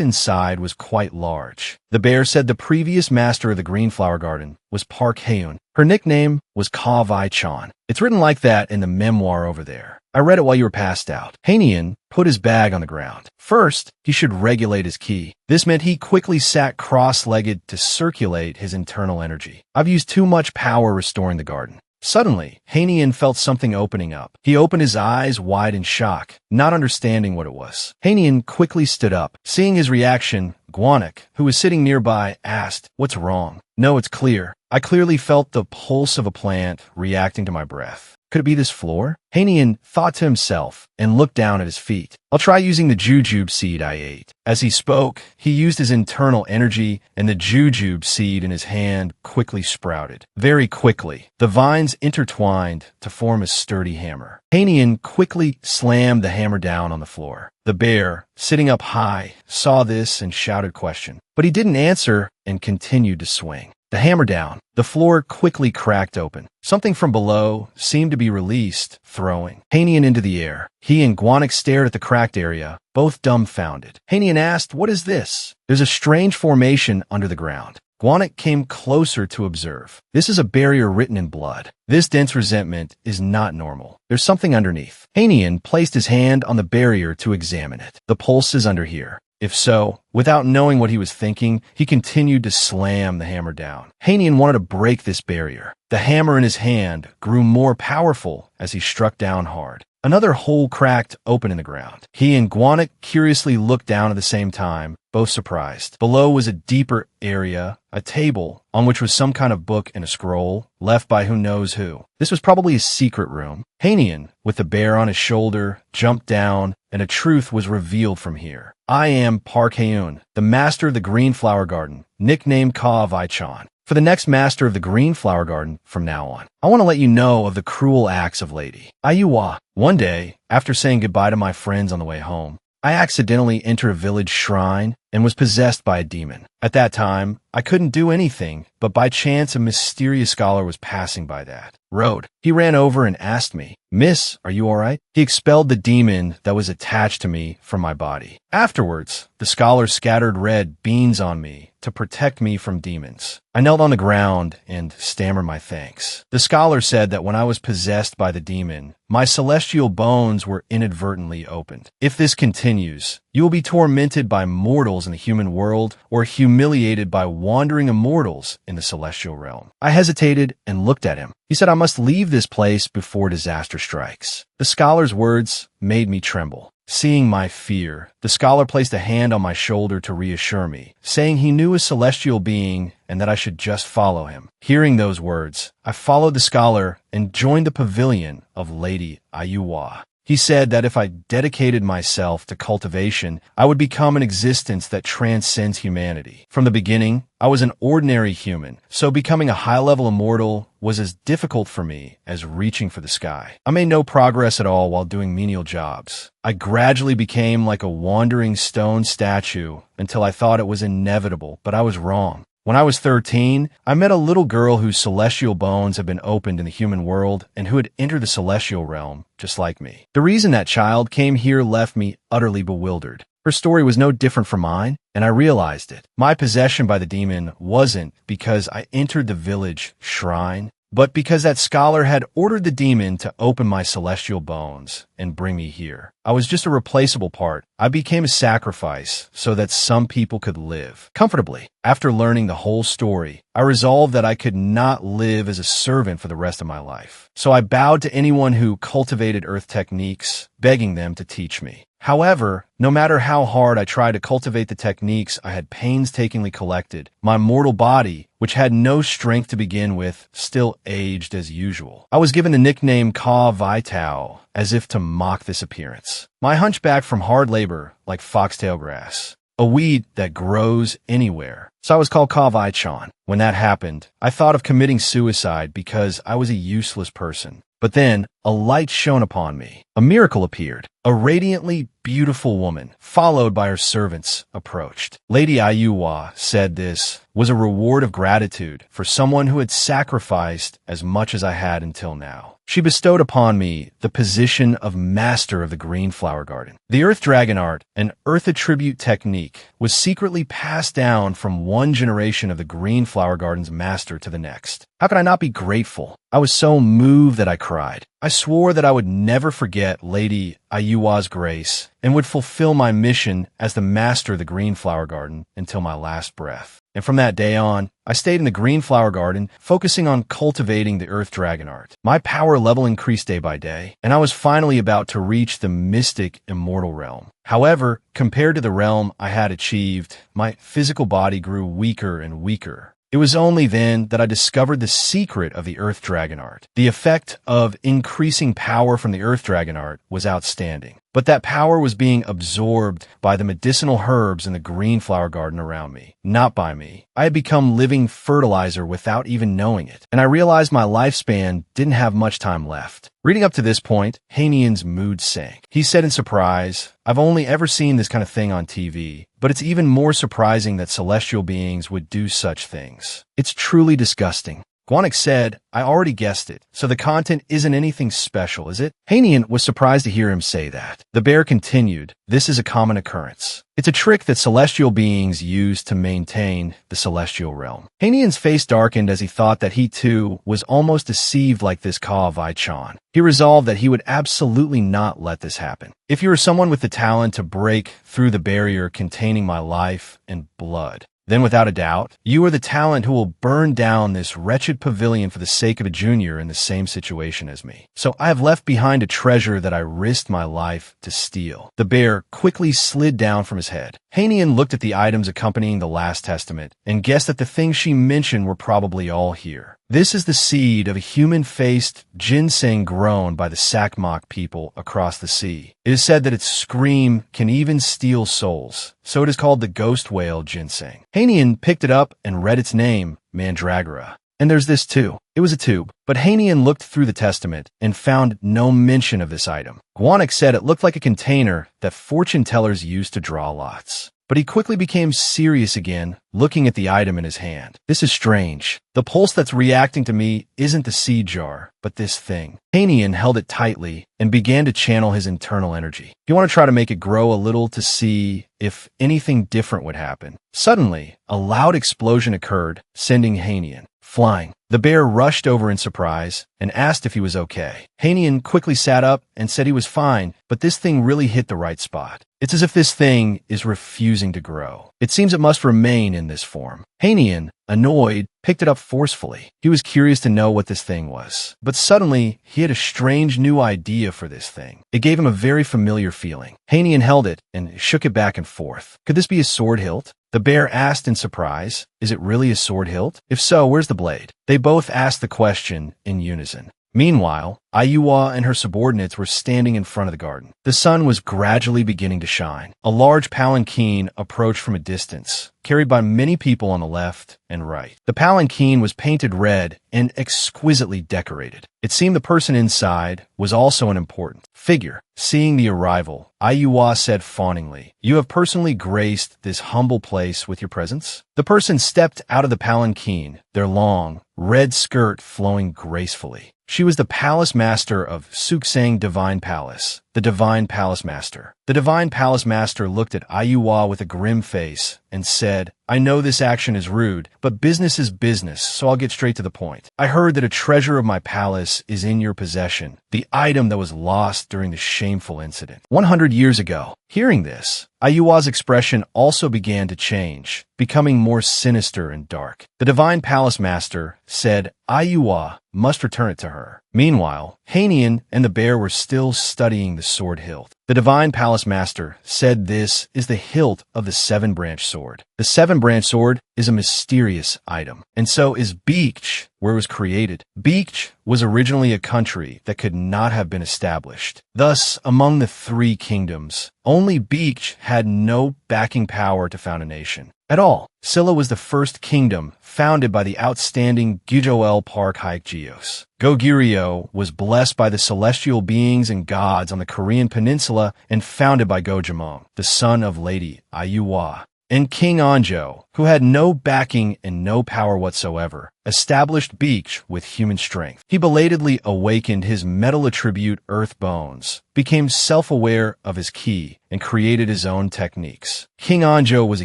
inside was quite large. The bear said the previous master of the green flower garden was Park Haeun. Her nickname was Ka Vai Chan. It's written like that in the memoir over there. I read it while you were passed out. Hanian put his bag on the ground. First, he should regulate his ki. This meant he quickly sat cross-legged to circulate his internal energy. "I've used too much power restoring the garden." Suddenly, Hanian felt something opening up. He opened his eyes wide in shock, not understanding what it was. Hanian quickly stood up. Seeing his reaction, Guanik, who was sitting nearby, asked, "What's wrong?" "No, it's clear. I clearly felt the pulse of a plant reacting to my breath. Could it be this floor?" Hanian thought to himself and looked down at his feet. "I'll try using the jujube seed I ate." As he spoke, he used his internal energy, and the jujube seed in his hand quickly sprouted. Very quickly, the vines intertwined to form a sturdy hammer. Hanian quickly slammed the hammer down on the floor. The bear, sitting up high, saw this and shouted question, but he didn't answer and continued to swing. The hammer down. The floor quickly cracked open. Something from below seemed to be released, throwing Hanian into the air. He and Guanik stared at the cracked area, both dumbfounded. Hanian asked, "What is this?" "There's a strange formation under the ground." Guanik came closer to observe. "This is a barrier written in blood. This dense resentment is not normal. There's something underneath." Hanian placed his hand on the barrier to examine it. "The pulse is under here." If so, without knowing what he was thinking, he continued to slam the hammer down. Hanian wanted to break this barrier. The hammer in his hand grew more powerful as he struck down hard. Another hole cracked open in the ground. He and Guanik curiously looked down at the same time, both surprised. Below was a deeper area, a table, on which was some kind of book and a scroll, left by who knows who. This was probably a secret room. Hanian, with the bear on his shoulder, jumped down, and a truth was revealed from here. "I am Park Haeun, the master of the Green Flower Garden, nicknamed Ka Vai Chan. For the next master of the Green Flower Garden from now on, I want to let you know of the cruel acts of Lady Ayuwa. One day, after saying goodbye to my friends on the way home, I accidentally entered a village shrine and was possessed by a demon. At that time, I couldn't do anything, but by chance a mysterious scholar was passing by that road. He ran over and asked me, 'Miss, are you all right?' He expelled the demon that was attached to me from my body. Afterwards, the scholar scattered red beans on me to protect me from demons. I knelt on the ground and stammered my thanks. The scholar said that when I was possessed by the demon, my celestial bones were inadvertently opened. If this continues, you will be tormented by mortals in the human world or humiliated by wandering immortals in the celestial realm." I hesitated and looked at him. He said I must leave this place before disaster strikes. The scholar's words made me tremble. Seeing my fear, the scholar placed a hand on my shoulder to reassure me, saying he knew a celestial being and that I should just follow him. Hearing those words, I followed the scholar and joined the pavilion of Lady Ayuwa. He said that if I dedicated myself to cultivation, I would become an existence that transcends humanity. From the beginning, I was an ordinary human, so becoming a high-level immortal was as difficult for me as reaching for the sky. I made no progress at all while doing menial jobs. I gradually became like a wandering stone statue until I thought it was inevitable, but I was wrong. When I was 13, I met a little girl whose celestial bones had been opened in the human world and who had entered the celestial realm, just like me. The reason that child came here left me utterly bewildered. Her story was no different from mine, and I realized it. My possession by the demon wasn't because I entered the village shrine, but because that scholar had ordered the demon to open my celestial bones and bring me here. I was just a replaceable part. I became a sacrifice so that some people could live comfortably. After learning the whole story, I resolved that I could not live as a servant for the rest of my life. So I bowed to anyone who cultivated earth techniques, begging them to teach me. However, no matter how hard I tried to cultivate the techniques I had painstakingly collected, my mortal body, which had no strength to begin with, still aged as usual. I was given the nickname Ka Vai Tao, as if to mock this appearance. My hunchback from hard labor, like foxtail grass, a weed that grows anywhere. So I was called Ka Vai Chan. When that happened, I thought of committing suicide because I was a useless person. But then, a light shone upon me. A miracle appeared. A radiantly beautiful woman, followed by her servants, approached. Lady Ayuwa said this was a reward of gratitude for someone who had sacrificed as much as I had until now. She bestowed upon me the position of master of the green flower garden. The earth dragon art, an earth attribute technique, was secretly passed down from one generation of the green flower garden's master to the next. How could I not be grateful? I was so moved that I cried. I swore that I would never forget Lady Ayuwa's grace and would fulfill my mission as the master of the green flower garden until my last breath. And from that day on, I stayed in the green flower garden, focusing on cultivating the earth dragon art. My power level increased day by day, and I was finally about to reach the mystic immortal realm. However, compared to the realm I had achieved, my physical body grew weaker and weaker. It was only then that I discovered the secret of the earth dragon art. The effect of increasing power from the earth dragon art was outstanding, but that power was being absorbed by the medicinal herbs in the green flower garden around me, not by me. I had become living fertilizer without even knowing it, and I realized my lifespan didn't have much time left. Reading up to this point, Hanian's mood sank. He said in surprise, "I've only ever seen this kind of thing on TV, but it's even more surprising that celestial beings would do such things. It's truly disgusting." Guanik said, "I already guessed it, so the content isn't anything special, is it?" Hanian was surprised to hear him say that. The bear continued, "This is a common occurrence. It's a trick that celestial beings use to maintain the celestial realm." Hanian's face darkened as he thought that he too was almost deceived like this Ka Vai Chan. He resolved that he would absolutely not let this happen. "If you are someone with the talent to break through the barrier containing my life and blood, then without a doubt, you are the talent who will burn down this wretched pavilion for the sake of a junior in the same situation as me. So I have left behind a treasure that I risked my life to steal." The bear quickly slid down from his head. Hanian looked at the items accompanying the last testament and guessed that the things she mentioned were probably all here. This is the seed of a human-faced ginseng grown by the Sakmok people across the sea. It is said that its scream can even steal souls, so it is called the ghost whale ginseng. Hanian picked it up and read its name, Mandragora. And there's this too. It was a tube, but Hanian looked through the testament and found no mention of this item. Guanik said it looked like a container that fortune tellers used to draw lots. But he quickly became serious again, looking at the item in his hand. "This is strange. The pulse that's reacting to me isn't the seed jar, but this thing." Hanian held it tightly and began to channel his internal energy. You want to try to make it grow a little to see if anything different would happen. Suddenly, a loud explosion occurred, sending Hanian flying. The bear rushed over in surprise and asked if he was okay. Hanian quickly sat up and said he was fine, but this thing really hit the right spot. It's as if this thing is refusing to grow. It seems it must remain in this form. Hanian, annoyed, picked it up forcefully. He was curious to know what this thing was. But suddenly, he had a strange new idea for this thing. It gave him a very familiar feeling. Hanian held it and shook it back and forth. Could this be a sword hilt? The bear asked in surprise, "Is it really a sword hilt? If so, where's the blade?" They both asked the question in unison. Meanwhile, Ayuwa and her subordinates were standing in front of the garden. The sun was gradually beginning to shine. A large palanquin approached from a distance, carried by many people on the left and right. The palanquin was painted red and exquisitely decorated. It seemed the person inside was also an important figure. Seeing the arrival, Ayuwa said fawningly, "You have personally graced this humble place with your presence?" The person stepped out of the palanquin, their long, red skirt flowing gracefully. She was the palace master of Suksang Divine Palace, the Divine Palace Master. The Divine Palace Master looked at Ayuwa with a grim face and said, I know this action is rude, but business is business, so I'll get straight to the point. I heard that a treasure of my palace is in your possession, the item that was lost during the shameful incident 100 years ago. Hearing this, Ayuwa's expression also began to change, becoming more sinister and dark. The Divine Palace Master said Ayuwa must return it to her. Meanwhile, Hanian and the bear were still studying the sword hilt. The Divine Palace Master said this is the hilt of the seven-branch sword. The seven-branch sword is a mysterious item, and so is Beach, where it was created. Beach was originally a country that could not have been established. Thus, among the three kingdoms, only Beach had no backing power to found a nation at all. Silla was the first kingdom founded by the outstanding Gujoel Park Hykgeos. Goguryeo was blessed by the celestial beings and gods on the Korean peninsula and founded by Gojamon, the son of Lady Ayuwa. And King Anjo, who had no backing and no power whatsoever, established Beach with human strength. He belatedly awakened his metal attribute Earth Bones, became self-aware of his ki, and created his own techniques. King Anjo was a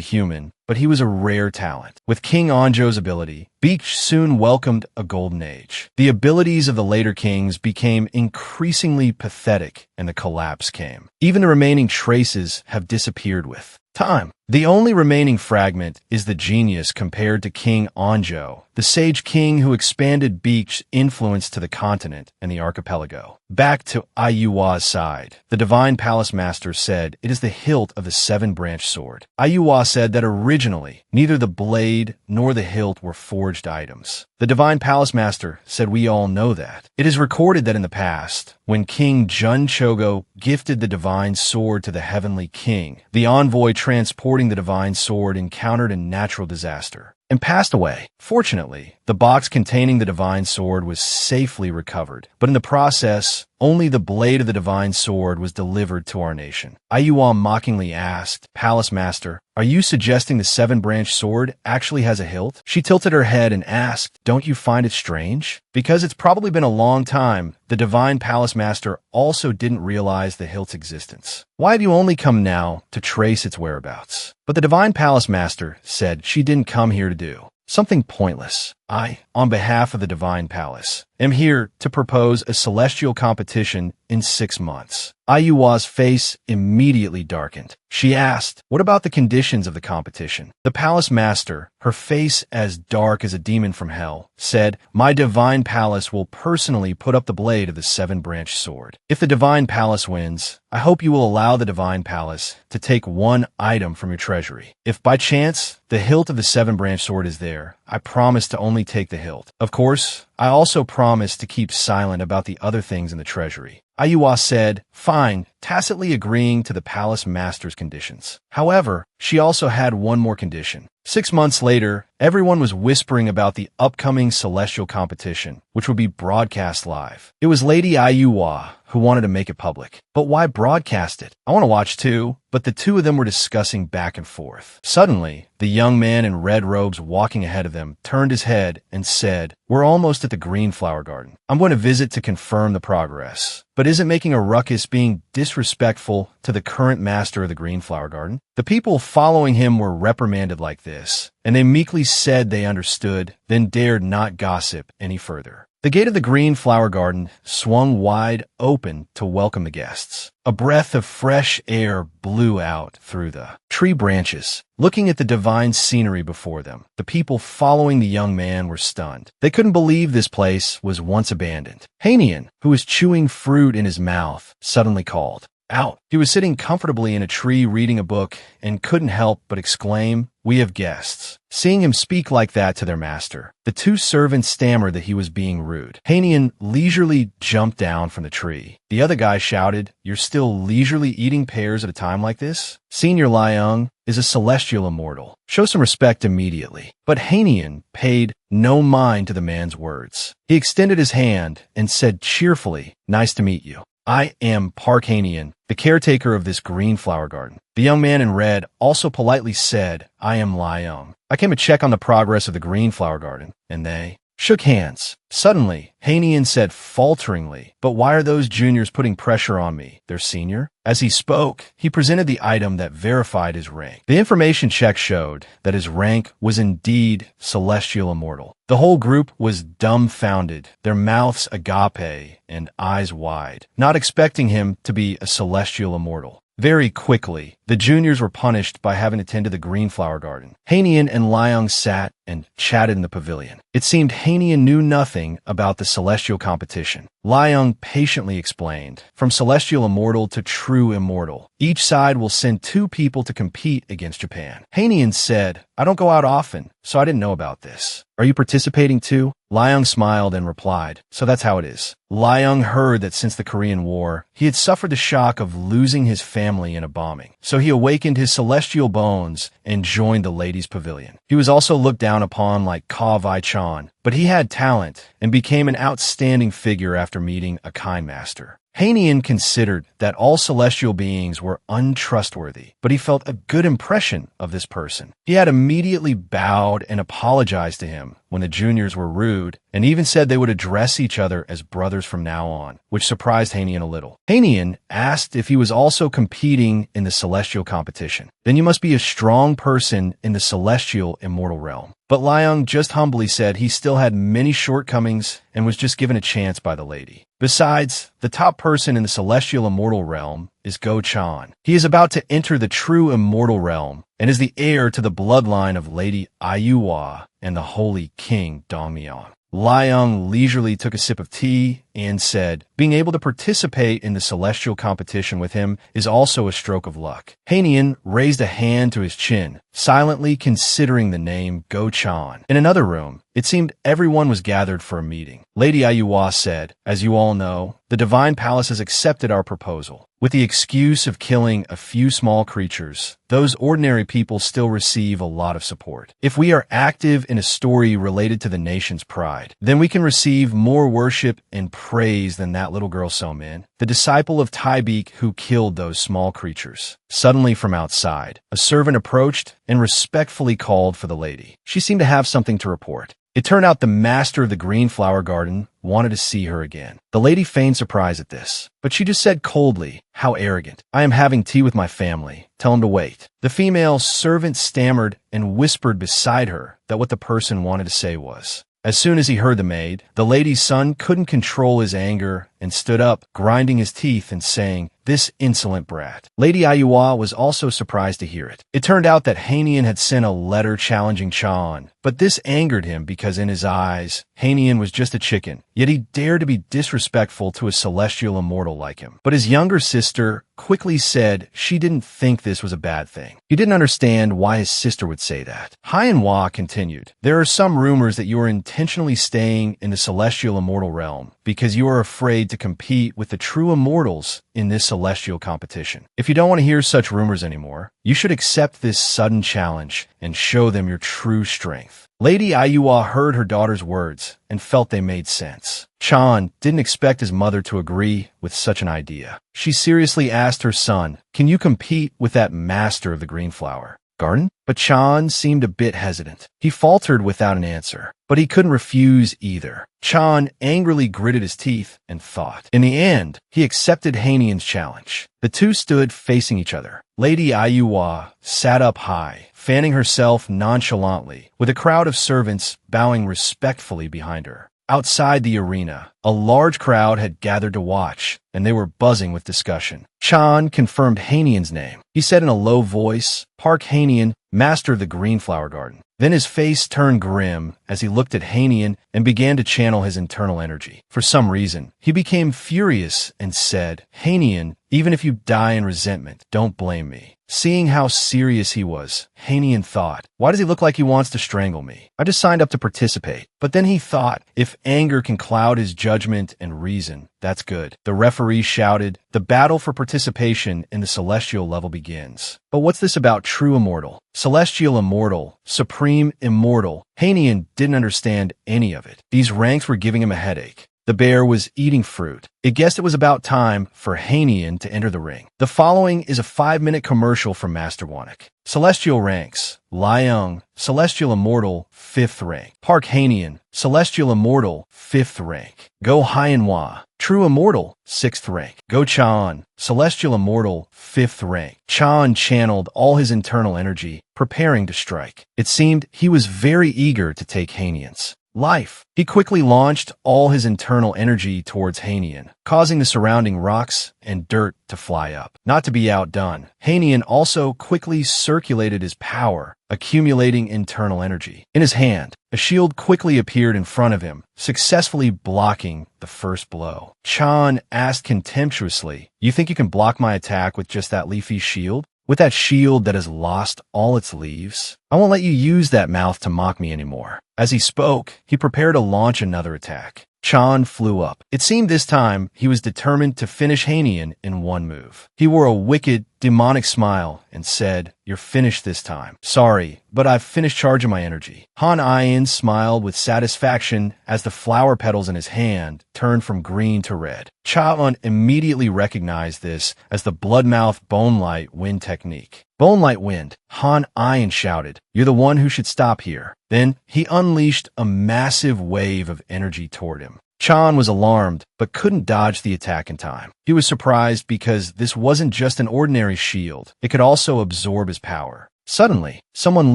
human, but he was a rare talent. With King Anjo's ability, Beach soon welcomed a golden age. The abilities of the later kings became increasingly pathetic, and the collapse came. Even the remaining traces have disappeared with time. The only remaining fragment is the genius compared to King Anjo, the sage king who expanded Beach's influence to the continent and the archipelago. Back to Ayuwa's side, the Divine Palace Master said it is the hilt of the seven-branch sword. Ayuwa said that originally, neither the blade nor the hilt were forged items. The Divine Palace Master said we all know that. It is recorded that in the past, when King Jun Chogo gifted the divine sword to the heavenly king, the envoy transporting the divine sword encountered a natural disaster and passed away. Fortunately, the box containing the divine sword was safely recovered, but in the process, only the blade of the divine sword was delivered to our nation. Ayuwa mockingly asked, Palace Master, are you suggesting the seven-branch sword actually has a hilt? She tilted her head and asked, don't you find it strange? Because it's probably been a long time, the Divine Palace Master also didn't realize the hilt's existence. Why have you only come now to trace its whereabouts? But the Divine Palace Master said she didn't come here to do something pointless. I, on behalf of the Divine Palace, am here to propose a celestial competition in 6 months. Ayuwa's face immediately darkened. She asked, what about the conditions of the competition? The Palace Master, her face as dark as a demon from hell, said, my Divine Palace will personally put up the blade of the seven-branch sword. If the Divine Palace wins, I hope you will allow the Divine Palace to take one item from your treasury. If by chance the hilt of the seven-branch sword is there, I promise to only take the hilt. Of course, I also promise to keep silent about the other things in the treasury. Ayuwa said, fine, tacitly agreeing to the Palace Master's conditions. However, she also had one more condition. 6 months later, everyone was whispering about the upcoming celestial competition, which would be broadcast live. It was Lady Ayuwa who wanted to make it public. But why broadcast it? I want to watch too. But the two of them were discussing back and forth. Suddenly, the young man in red robes walking ahead of them turned his head and said, we're almost at the Green Flower Garden. I'm going to visit to confirm the progress. But isn't making a ruckus being disrespectful to the current master of the Green Flower Garden? The people following him were reprimanded like this, and they meekly said they understood, then dared not gossip any further. The gate of the Green Flower Garden swung wide open to welcome the guests. A breath of fresh air blew out through the tree branches. Looking at the divine scenery before them, the people following the young man were stunned. They couldn't believe this place was once abandoned. Hanian, who was chewing fruit in his mouth, suddenly called out. He was sitting comfortably in a tree reading a book and couldn't help but exclaim, we have guests. Seeing him speak like that to their master, the two servants stammered that he was being rude. Hanian leisurely jumped down from the tree. The other guy shouted, you're still leisurely eating pears at a time like this? Senior Liang is a celestial immortal. Show some respect immediately. But Hanian paid no mind to the man's words. He extended his hand and said cheerfully, nice to meet you. I am Park Hanian, the caretaker of this Green Flower Garden. The young man in red also politely said, I am Liang. I came to check on the progress of the Green Flower Garden, and they shook hands. Suddenly, Hanian said falteringly, "But why are those juniors putting pressure on me? They're senior?" As he spoke, he presented the item that verified his rank. The information check showed that his rank was indeed Celestial Immortal. The whole group was dumbfounded, their mouths agape and eyes wide, not expecting him to be a Celestial Immortal. Very quickly, the juniors were punished by having to tend to the green flower garden. Hanian and Liang sat and chatted in the pavilion. It seemed Hanian knew nothing about the celestial competition. Liang patiently explained, "From Celestial Immortal to True Immortal, each side will send 2 people to compete against Japan." Hanian said, "I don't go out often, so I didn't know about this. Are you participating too?" Liang smiled and replied, "So that's how it is." Liang heard that since the Korean War, he had suffered the shock of losing his family in a bombing. So he awakened his celestial bones and joined the ladies' pavilion. He was also looked down upon like Ka Vai-chan, but he had talent and became an outstanding figure after meeting a kind master. Hanian considered that all celestial beings were untrustworthy, but he felt a good impression of this person. He had immediately bowed and apologized to him when the juniors were rude, and even said they would address each other as brothers from now on, which surprised Hanian a little. Hanian asked if he was also competing in the celestial competition. "Then you must be a strong person in the celestial immortal realm." But Liang just humbly said he still had many shortcomings and was just given a chance by the lady. Besides, the top person in the celestial immortal realm is Go-chan. He is about to enter the true immortal realm and is the heir to the bloodline of Lady Ayuwa and the holy king Dongmyeon. Liang leisurely took a sip of tea and said, "Being able to participate in the celestial competition with him is also a stroke of luck." Hanian raised a hand to his chin, silently considering the name Go-chan. In another room, it seemed everyone was gathered for a meeting. Lady Ayuwa said, "As you all know, the Divine Palace has accepted our proposal. With the excuse of killing a few small creatures, those ordinary people still receive a lot of support. If we are active in a story related to the nation's pride, then we can receive more worship and praise than that little girl Somin, the disciple of Taibik who killed those small creatures." Suddenly from outside, a servant approached and respectfully called for the lady. She seemed to have something to report. It turned out the master of the green flower garden wanted to see her again. The lady feigned surprise at this, but she just said coldly, "How arrogant. I am having tea with my family. Tell him to wait." The female servant stammered and whispered beside her that what the person wanted to say was. As soon as he heard the maid, the lady's son couldn't control his anger and stood up, grinding his teeth and saying, "This insolent brat." Lady Ayuwa was also surprised to hear it. It turned out that Hanian had sent a letter challenging Chan, but this angered him because in his eyes, Hanian was just a chicken, yet he dared to be disrespectful to a celestial immortal like him. But his younger sister quickly said she didn't think this was a bad thing. He didn't understand why his sister would say that. Manhwa continued, "There are some rumors that you are intentionally staying in the celestial immortal realm because you are afraid to compete with the true immortals in this celestial competition. If you don't want to hear such rumors anymore, you should accept this sudden challenge and show them your true strength." Lady Ayuwa heard her daughter's words and felt they made sense. Chan didn't expect his mother to agree with such an idea. She seriously asked her son, "Can you compete with that master of the green flower garden?" But Chan seemed a bit hesitant. He faltered without an answer, but he couldn't refuse either. Chan angrily gritted his teeth and thought. In the end, he accepted Hanian's challenge. The two stood facing each other. Lady Ayuwa sat up high, fanning herself nonchalantly, with a crowd of servants bowing respectfully behind her. Outside the arena, a large crowd had gathered to watch, and they were buzzing with discussion. Chan confirmed Hanian's name. He said in a low voice, "Park Hanian, master of the green flower garden." Then his face turned grim as he looked at Hanian and began to channel his internal energy. For some reason, he became furious and said, "Hanian, even if you die in resentment, don't blame me." Seeing how serious he was, Hanian thought, "Why does he look like he wants to strangle me? I just signed up to participate." But then he thought, if anger can cloud his judgment and reason, that's good. The referee shouted, "The battle for participation in the celestial level begins." But what's this about true immortal, celestial immortal, supreme immortal? Hanian didn't understand any of it. These ranks were giving him a headache. The bear was eating fruit. It guessed it was about time for Hanian to enter the ring. The following is a 5-minute commercial from Master Wanik. Celestial ranks: Liang, Celestial Immortal, 5th rank. Park Hanian, Celestial Immortal, 5th rank. Go Hyanhwa, True Immortal, 6th rank. Go Chan, Celestial Immortal, 5th rank. Chan channeled all his internal energy, preparing to strike. It seemed he was very eager to take Hanian's life. He quickly launched all his internal energy towards Hanian, causing the surrounding rocks and dirt to fly up. Not to be outdone, Hanian also quickly circulated his power, accumulating internal energy. In his hand, a shield quickly appeared in front of him, successfully blocking the first blow. Chan asked contemptuously, "You think you can block my attack with just that leafy shield? With that shield that has lost all its leaves? I won't let you use that mouth to mock me anymore." As he spoke, he prepared to launch another attack. Chan flew up. It seemed this time he was determined to finish Hanian in one move. He wore a wicked, demonic smile and said, "You're finished this time. Sorry, but I've finished charging my energy." Han Ian smiled with satisfaction as the flower petals in his hand turned from green to red. Cha-un immediately recognized this as the Bloodmouth Bone Light Wind technique. "Bone Light Wind," Han Ian shouted. "You're the one who should stop here." Then he unleashed a massive wave of energy toward him. Chan was alarmed, but couldn't dodge the attack in time. He was surprised because this wasn't just an ordinary shield. It could also absorb his power. Suddenly, someone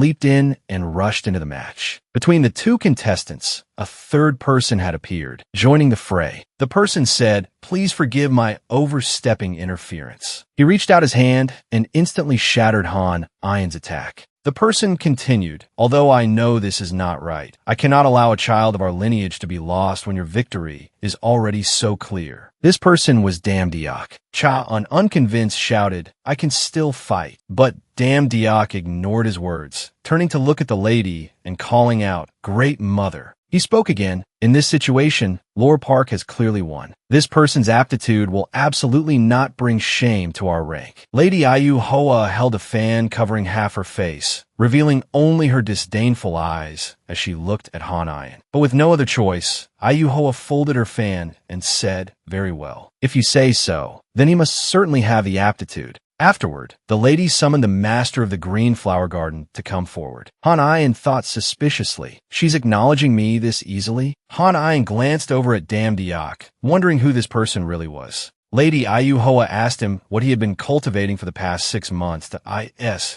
leaped in and rushed into the match. Between the two contestants, a third person had appeared, joining the fray. The person said, "Please forgive my overstepping interference." He reached out his hand and instantly shattered Han Ian's attack. The person continued, "Although I know this is not right, I cannot allow a child of our lineage to be lost when your victory is already so clear." This person was Dam Diak. Cha-un, unconvinced, shouted, "I can still fight." But Dam Diak ignored his words, turning to look at the lady and calling out, "Great Mother." He spoke again. "In this situation, Lore Park has clearly won. This person's aptitude will absolutely not bring shame to our rank." Lady Ayu Hoa held a fan covering half her face, revealing only her disdainful eyes as she looked at Han Ian. But with no other choice, Ayu Hoa folded her fan and said, "Very well. If you say so, then he must certainly have the aptitude." Afterward, the lady summoned the master of the green flower garden to come forward. Han Ian thought suspiciously, "She's acknowledging me this easily?" Han Ian glanced over at Dam Diak, wondering who this person really was. Lady Ayu Hoa asked him what he had been cultivating for the past 6 months to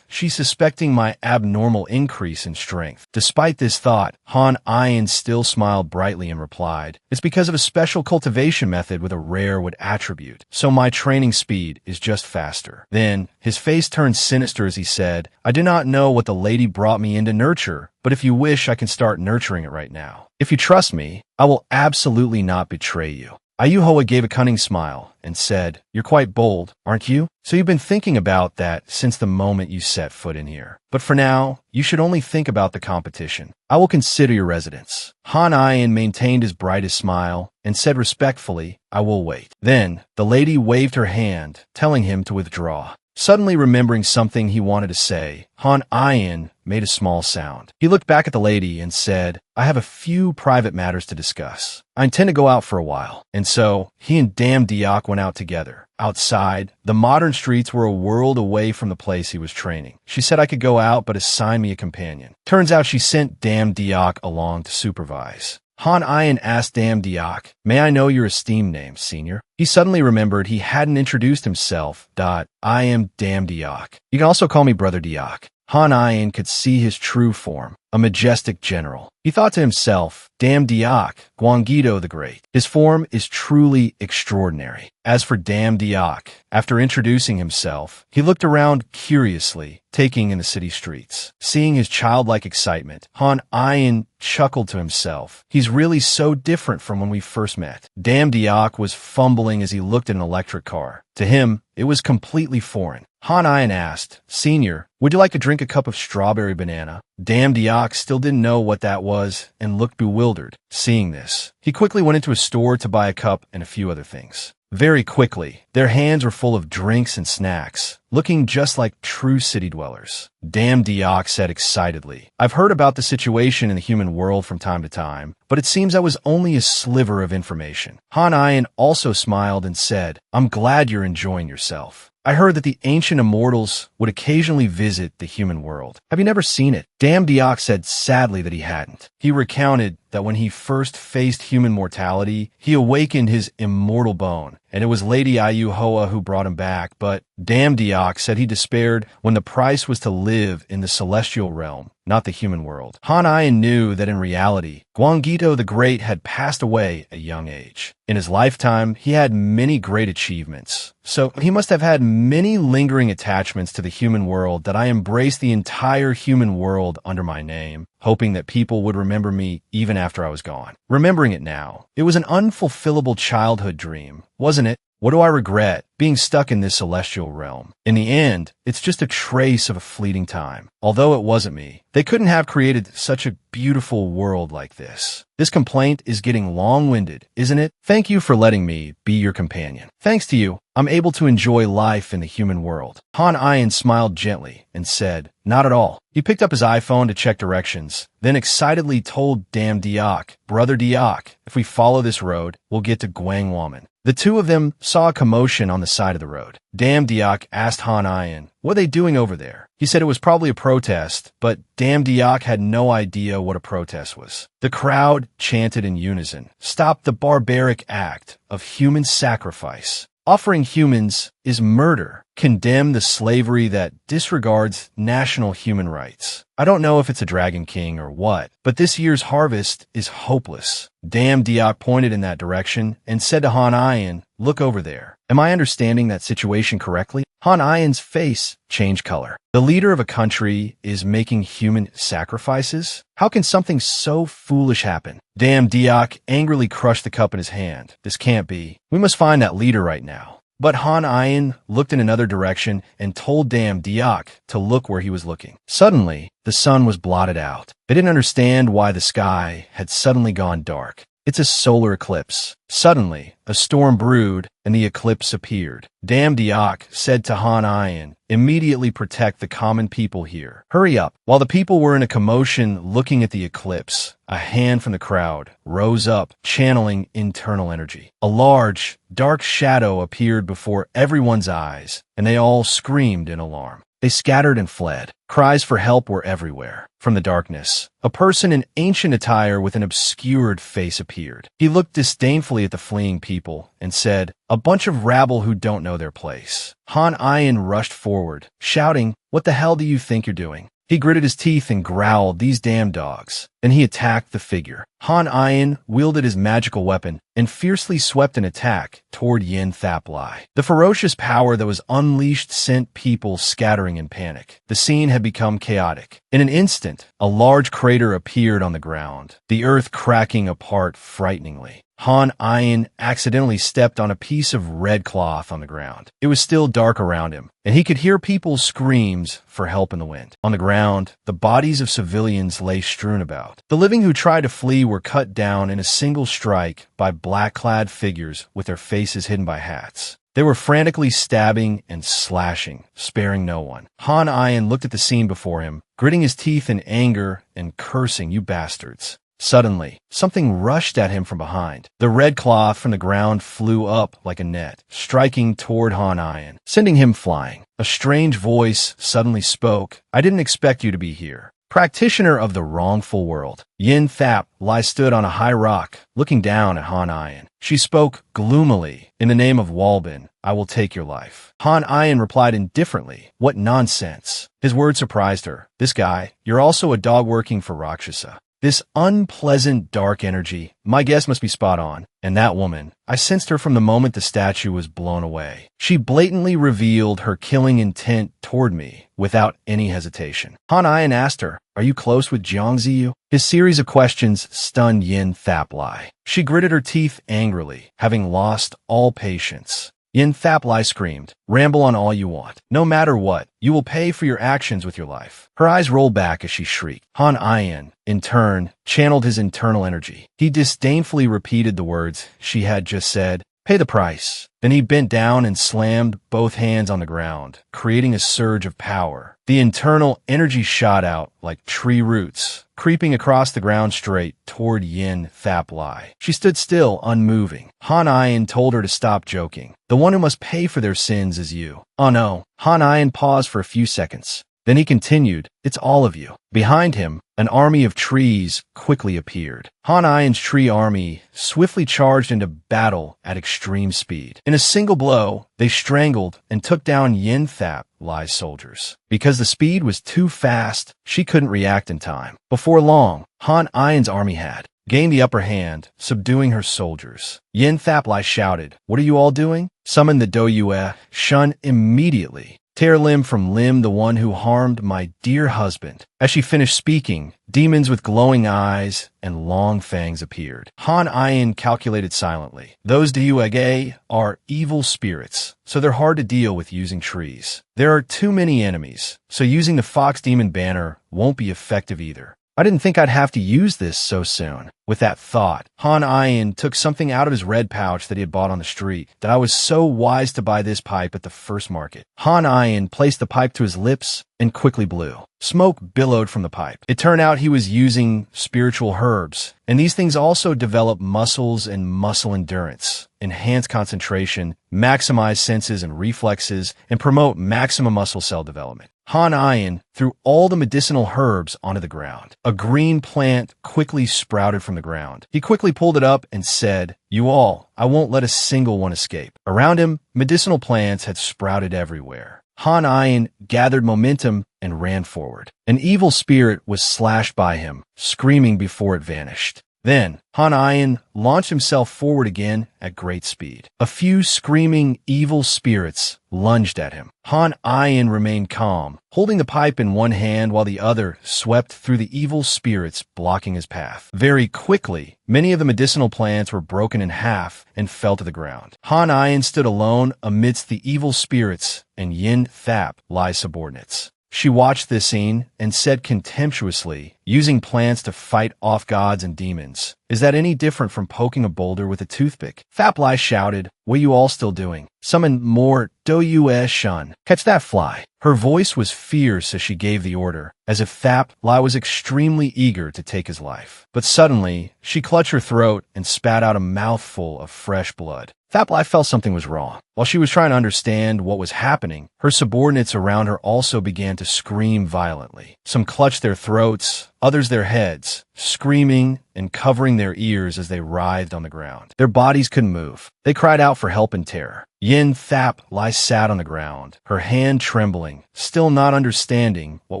she's suspecting my abnormal increase in strength. Despite this thought, Han Ian still smiled brightly and replied, "It's because of a special cultivation method with a rare wood attribute, so my training speed is just faster." Then, his face turned sinister as he said, "I do not know what the lady brought me in to nurture, but if you wish, I can start nurturing it right now. If you trust me, I will absolutely not betray you." Ayu Hoa gave a cunning smile and said, "You're quite bold, aren't you? So you've been thinking about that since the moment you set foot in here. But for now, you should only think about the competition. I will consider your residence." Han Ian maintained his brightest smile and said respectfully, "I will wait." Then, the lady waved her hand, telling him to withdraw. Suddenly remembering something he wanted to say, Han Ian made a small sound. He looked back at the lady and said, "I have a few private matters to discuss. I intend to go out for a while." And so, he and Dam Diak went out together. Outside, the modern streets were a world away from the place he was training. She said I could go out, but assign me a companion. Turns out she sent Dam Diak along to supervise. Han Ian asked Dam Diak, "May I know your esteemed name, senior?" He suddenly remembered he hadn't introduced himself. "I am Dam Diak. You can also call me Brother Diak." Han Ian could see his true form, a majestic general. He thought to himself, "Dam Diak, Gwangido the Great. His form is truly extraordinary." As for Dam Diak, after introducing himself, he looked around curiously, taking in the city streets. Seeing his childlike excitement, Han Ian chuckled to himself. He's really so different from when we first met. Dam Diak was fumbling as he looked at an electric car. To him, it was completely foreign. Han Ian asked, "Senior, would you like to drink a cup of strawberry banana?" Dam Diak still didn't know what that was and looked bewildered. Seeing this, he quickly went into a store to buy a cup and a few other things. Very quickly, their hands were full of drinks and snacks, looking just like true city dwellers. Damn, Diok said excitedly. I've heard about the situation in the human world from time to time, but it seems I was only a sliver of information. Han Ian also smiled and said, I'm glad you're enjoying yourself. I heard that the ancient immortals would occasionally visit the human world. Have you never seen it? Damn, Diok said sadly that he hadn't. He recounted that when he first faced human mortality, he awakened his immortal bone, and it was Lady Ayu Hoa who brought him back, but Damn, Diok said he despaired when the price was to live in the celestial realm, not the human world. Han Ian knew that in reality, Gwangito the Great had passed away at a young age. In his lifetime, he had many great achievements, so he must have had many lingering attachments to the human world that I embraced the entire human world under my name, hoping that people would remember me even after I was gone. Remembering it now, it was an unfulfillable childhood dream, wasn't it? What do I regret? Being stuck in this celestial realm. In the end, it's just a trace of a fleeting time. Although it wasn't me, they couldn't have created such a beautiful world like this. This complaint is getting long-winded, isn't it? Thank you for letting me be your companion. Thanks to you, I'm able to enjoy life in the human world. Han Ian smiled gently and said, not at all. He picked up his iPhone to check directions, then excitedly told Damn Diok, Brother Diok, if we follow this road, we'll get to Gwangwaman. The two of them saw a commotion on the side of the road. Damn Diok asked Han Ian, what are they doing over there? He said it was probably a protest, but Damn Diok had no idea what a protest was. The crowd chanted in unison, stop the barbaric act of human sacrifice. Offering humans is murder. Condemn the slavery that disregards national human rights. I don't know if it's a Dragon King or what, but this year's harvest is hopeless. Damn Diok pointed in that direction and said to Han Ian, look over there. Am I understanding that situation correctly? Han Ian's face changed color. The leader of a country is making human sacrifices? How can something so foolish happen? Damn Diok angrily crushed the cup in his hand. This can't be. We must find that leader right now. But Han Ian looked in another direction and told Damn Diok to look where he was looking. Suddenly, the sun was blotted out. They didn't understand why the sky had suddenly gone dark. It's a solar eclipse. Suddenly, a storm brewed, and the eclipse appeared. Damn Diok said to Han Ian, immediately protect the common people here. Hurry up. While the people were in a commotion looking at the eclipse, a hand from the crowd rose up, channeling internal energy. A large, dark shadow appeared before everyone's eyes, and they all screamed in alarm. They scattered and fled. Cries for help were everywhere. From the darkness, a person in ancient attire with an obscured face appeared. He looked disdainfully at the fleeing people and said, a bunch of rabble who don't know their place. Han Ian rushed forward, shouting, what the hell do you think you're doing? He gritted his teeth and growled, these damn dogs. Then he attacked the figure. Han Ian wielded his magical weapon and fiercely swept an attack toward Yin Thap Lai. The ferocious power that was unleashed sent people scattering in panic. The scene had become chaotic. In an instant, a large crater appeared on the ground, the earth cracking apart frighteningly. Han Ian accidentally stepped on a piece of red cloth on the ground. It was still dark around him, and he could hear people's screams for help in the wind. On the ground, the bodies of civilians lay strewn about. The living who tried to flee were cut down in a single strike by black-clad figures with their faces hidden by hats. They were frantically stabbing and slashing, sparing no one. Han Ian looked at the scene before him, gritting his teeth in anger and cursing, you bastards. Suddenly, something rushed at him from behind. The red cloth from the ground flew up like a net, striking toward Han Ian, sending him flying. A strange voice suddenly spoke, I didn't expect you to be here. Practitioner of the wrongful world. Yin Thap Lai stood on a high rock, looking down at Han Ian. She spoke gloomily, in the name of Walbin, I will take your life. Han Ian replied indifferently, what nonsense. His words surprised her. This guy, you're also a dog working for Rakshasa. This unpleasant, dark energy, my guess must be spot on. And that woman, I sensed her from the moment the statue was blown away. She blatantly revealed her killing intent toward me without any hesitation. Han Ian asked her, are you close with Jiangziyu? His series of questions stunned Yin Thap Lai. She gritted her teeth angrily, having lost all patience. Yin Thap Lai screamed, ramble on all you want. No matter what, you will pay for your actions with your life. Her eyes rolled back as she shrieked. Han Ian, in turn, channeled his internal energy. He disdainfully repeated the words she had just said, Pay the price. Then he bent down and slammed both hands on the ground, creating a surge of power. The internal energy shot out like tree roots, creeping across the ground straight toward Yin Thap Lai. She stood still, unmoving. Han Ayin told her to stop joking. The one who must pay for their sins is you. Oh no. Han Ayin paused for a few seconds. Then he continued, it's all of you. Behind him, an army of trees quickly appeared. Han Ayin's tree army swiftly charged into battle at extreme speed. In a single blow, they strangled and took down Yin Thap Lai's soldiers. Because the speed was too fast, she couldn't react in time. Before long, Han Ayin's army had gained the upper hand, subduing her soldiers. Yin Thap Lai shouted, what are you all doing? Summon the Do Yue, shun immediately. Tear limb from limb the one who harmed my dear husband. As she finished speaking, demons with glowing eyes and long fangs appeared. Han Ayin calculated silently. Those Dyuege are evil spirits, so they're hard to deal with using trees. There are too many enemies, so using the Fox Demon banner won't be effective either. I didn't think I'd have to use this so soon. With that thought, Han Ayin took something out of his red pouch that he had bought on the street. That I was so wise to buy this pipe at the first market. Han Ayin placed the pipe to his lips and quickly blew. Smoke billowed from the pipe. It turned out he was using spiritual herbs, and these things also develop muscles and muscle endurance, enhance concentration, maximize senses and reflexes, and promote maximum muscle cell development. Han Ayin threw all the medicinal herbs onto the ground. A green plant quickly sprouted from the ground. He quickly pulled it up and said, you all, I won't let a single one escape. Around him, medicinal plants had sprouted everywhere. Han Ayin gathered momentum and ran forward. An evil spirit was slashed by him, screaming before it vanished. Then, Han Ayin launched himself forward again at great speed. A few screaming evil spirits lunged at him. Han Ayin remained calm, holding the pipe in one hand while the other swept through the evil spirits blocking his path. Very quickly, many of the medicinal plants were broken in half and fell to the ground. Han Ayin stood alone amidst the evil spirits and Yin Thap Lai's subordinates. She watched this scene and said contemptuously, using plants to fight off gods and demons. Is that any different from poking a boulder with a toothpick? Thap Lai shouted, what are you all still doing? Summon more Do Yue Shun. Catch that fly. Her voice was fierce as she gave the order, as if Thap Lai was extremely eager to take his life. But suddenly, she clutched her throat and spat out a mouthful of fresh blood. Thap Lai felt something was wrong. While she was trying to understand what was happening, her subordinates around her also began to scream violently. Some clutched their throats, others their heads, screaming and covering their ears as they writhed on the ground. Their bodies couldn't move. They cried out for help in terror. Yin Thap Lai sat on the ground, her hand trembling, still not understanding what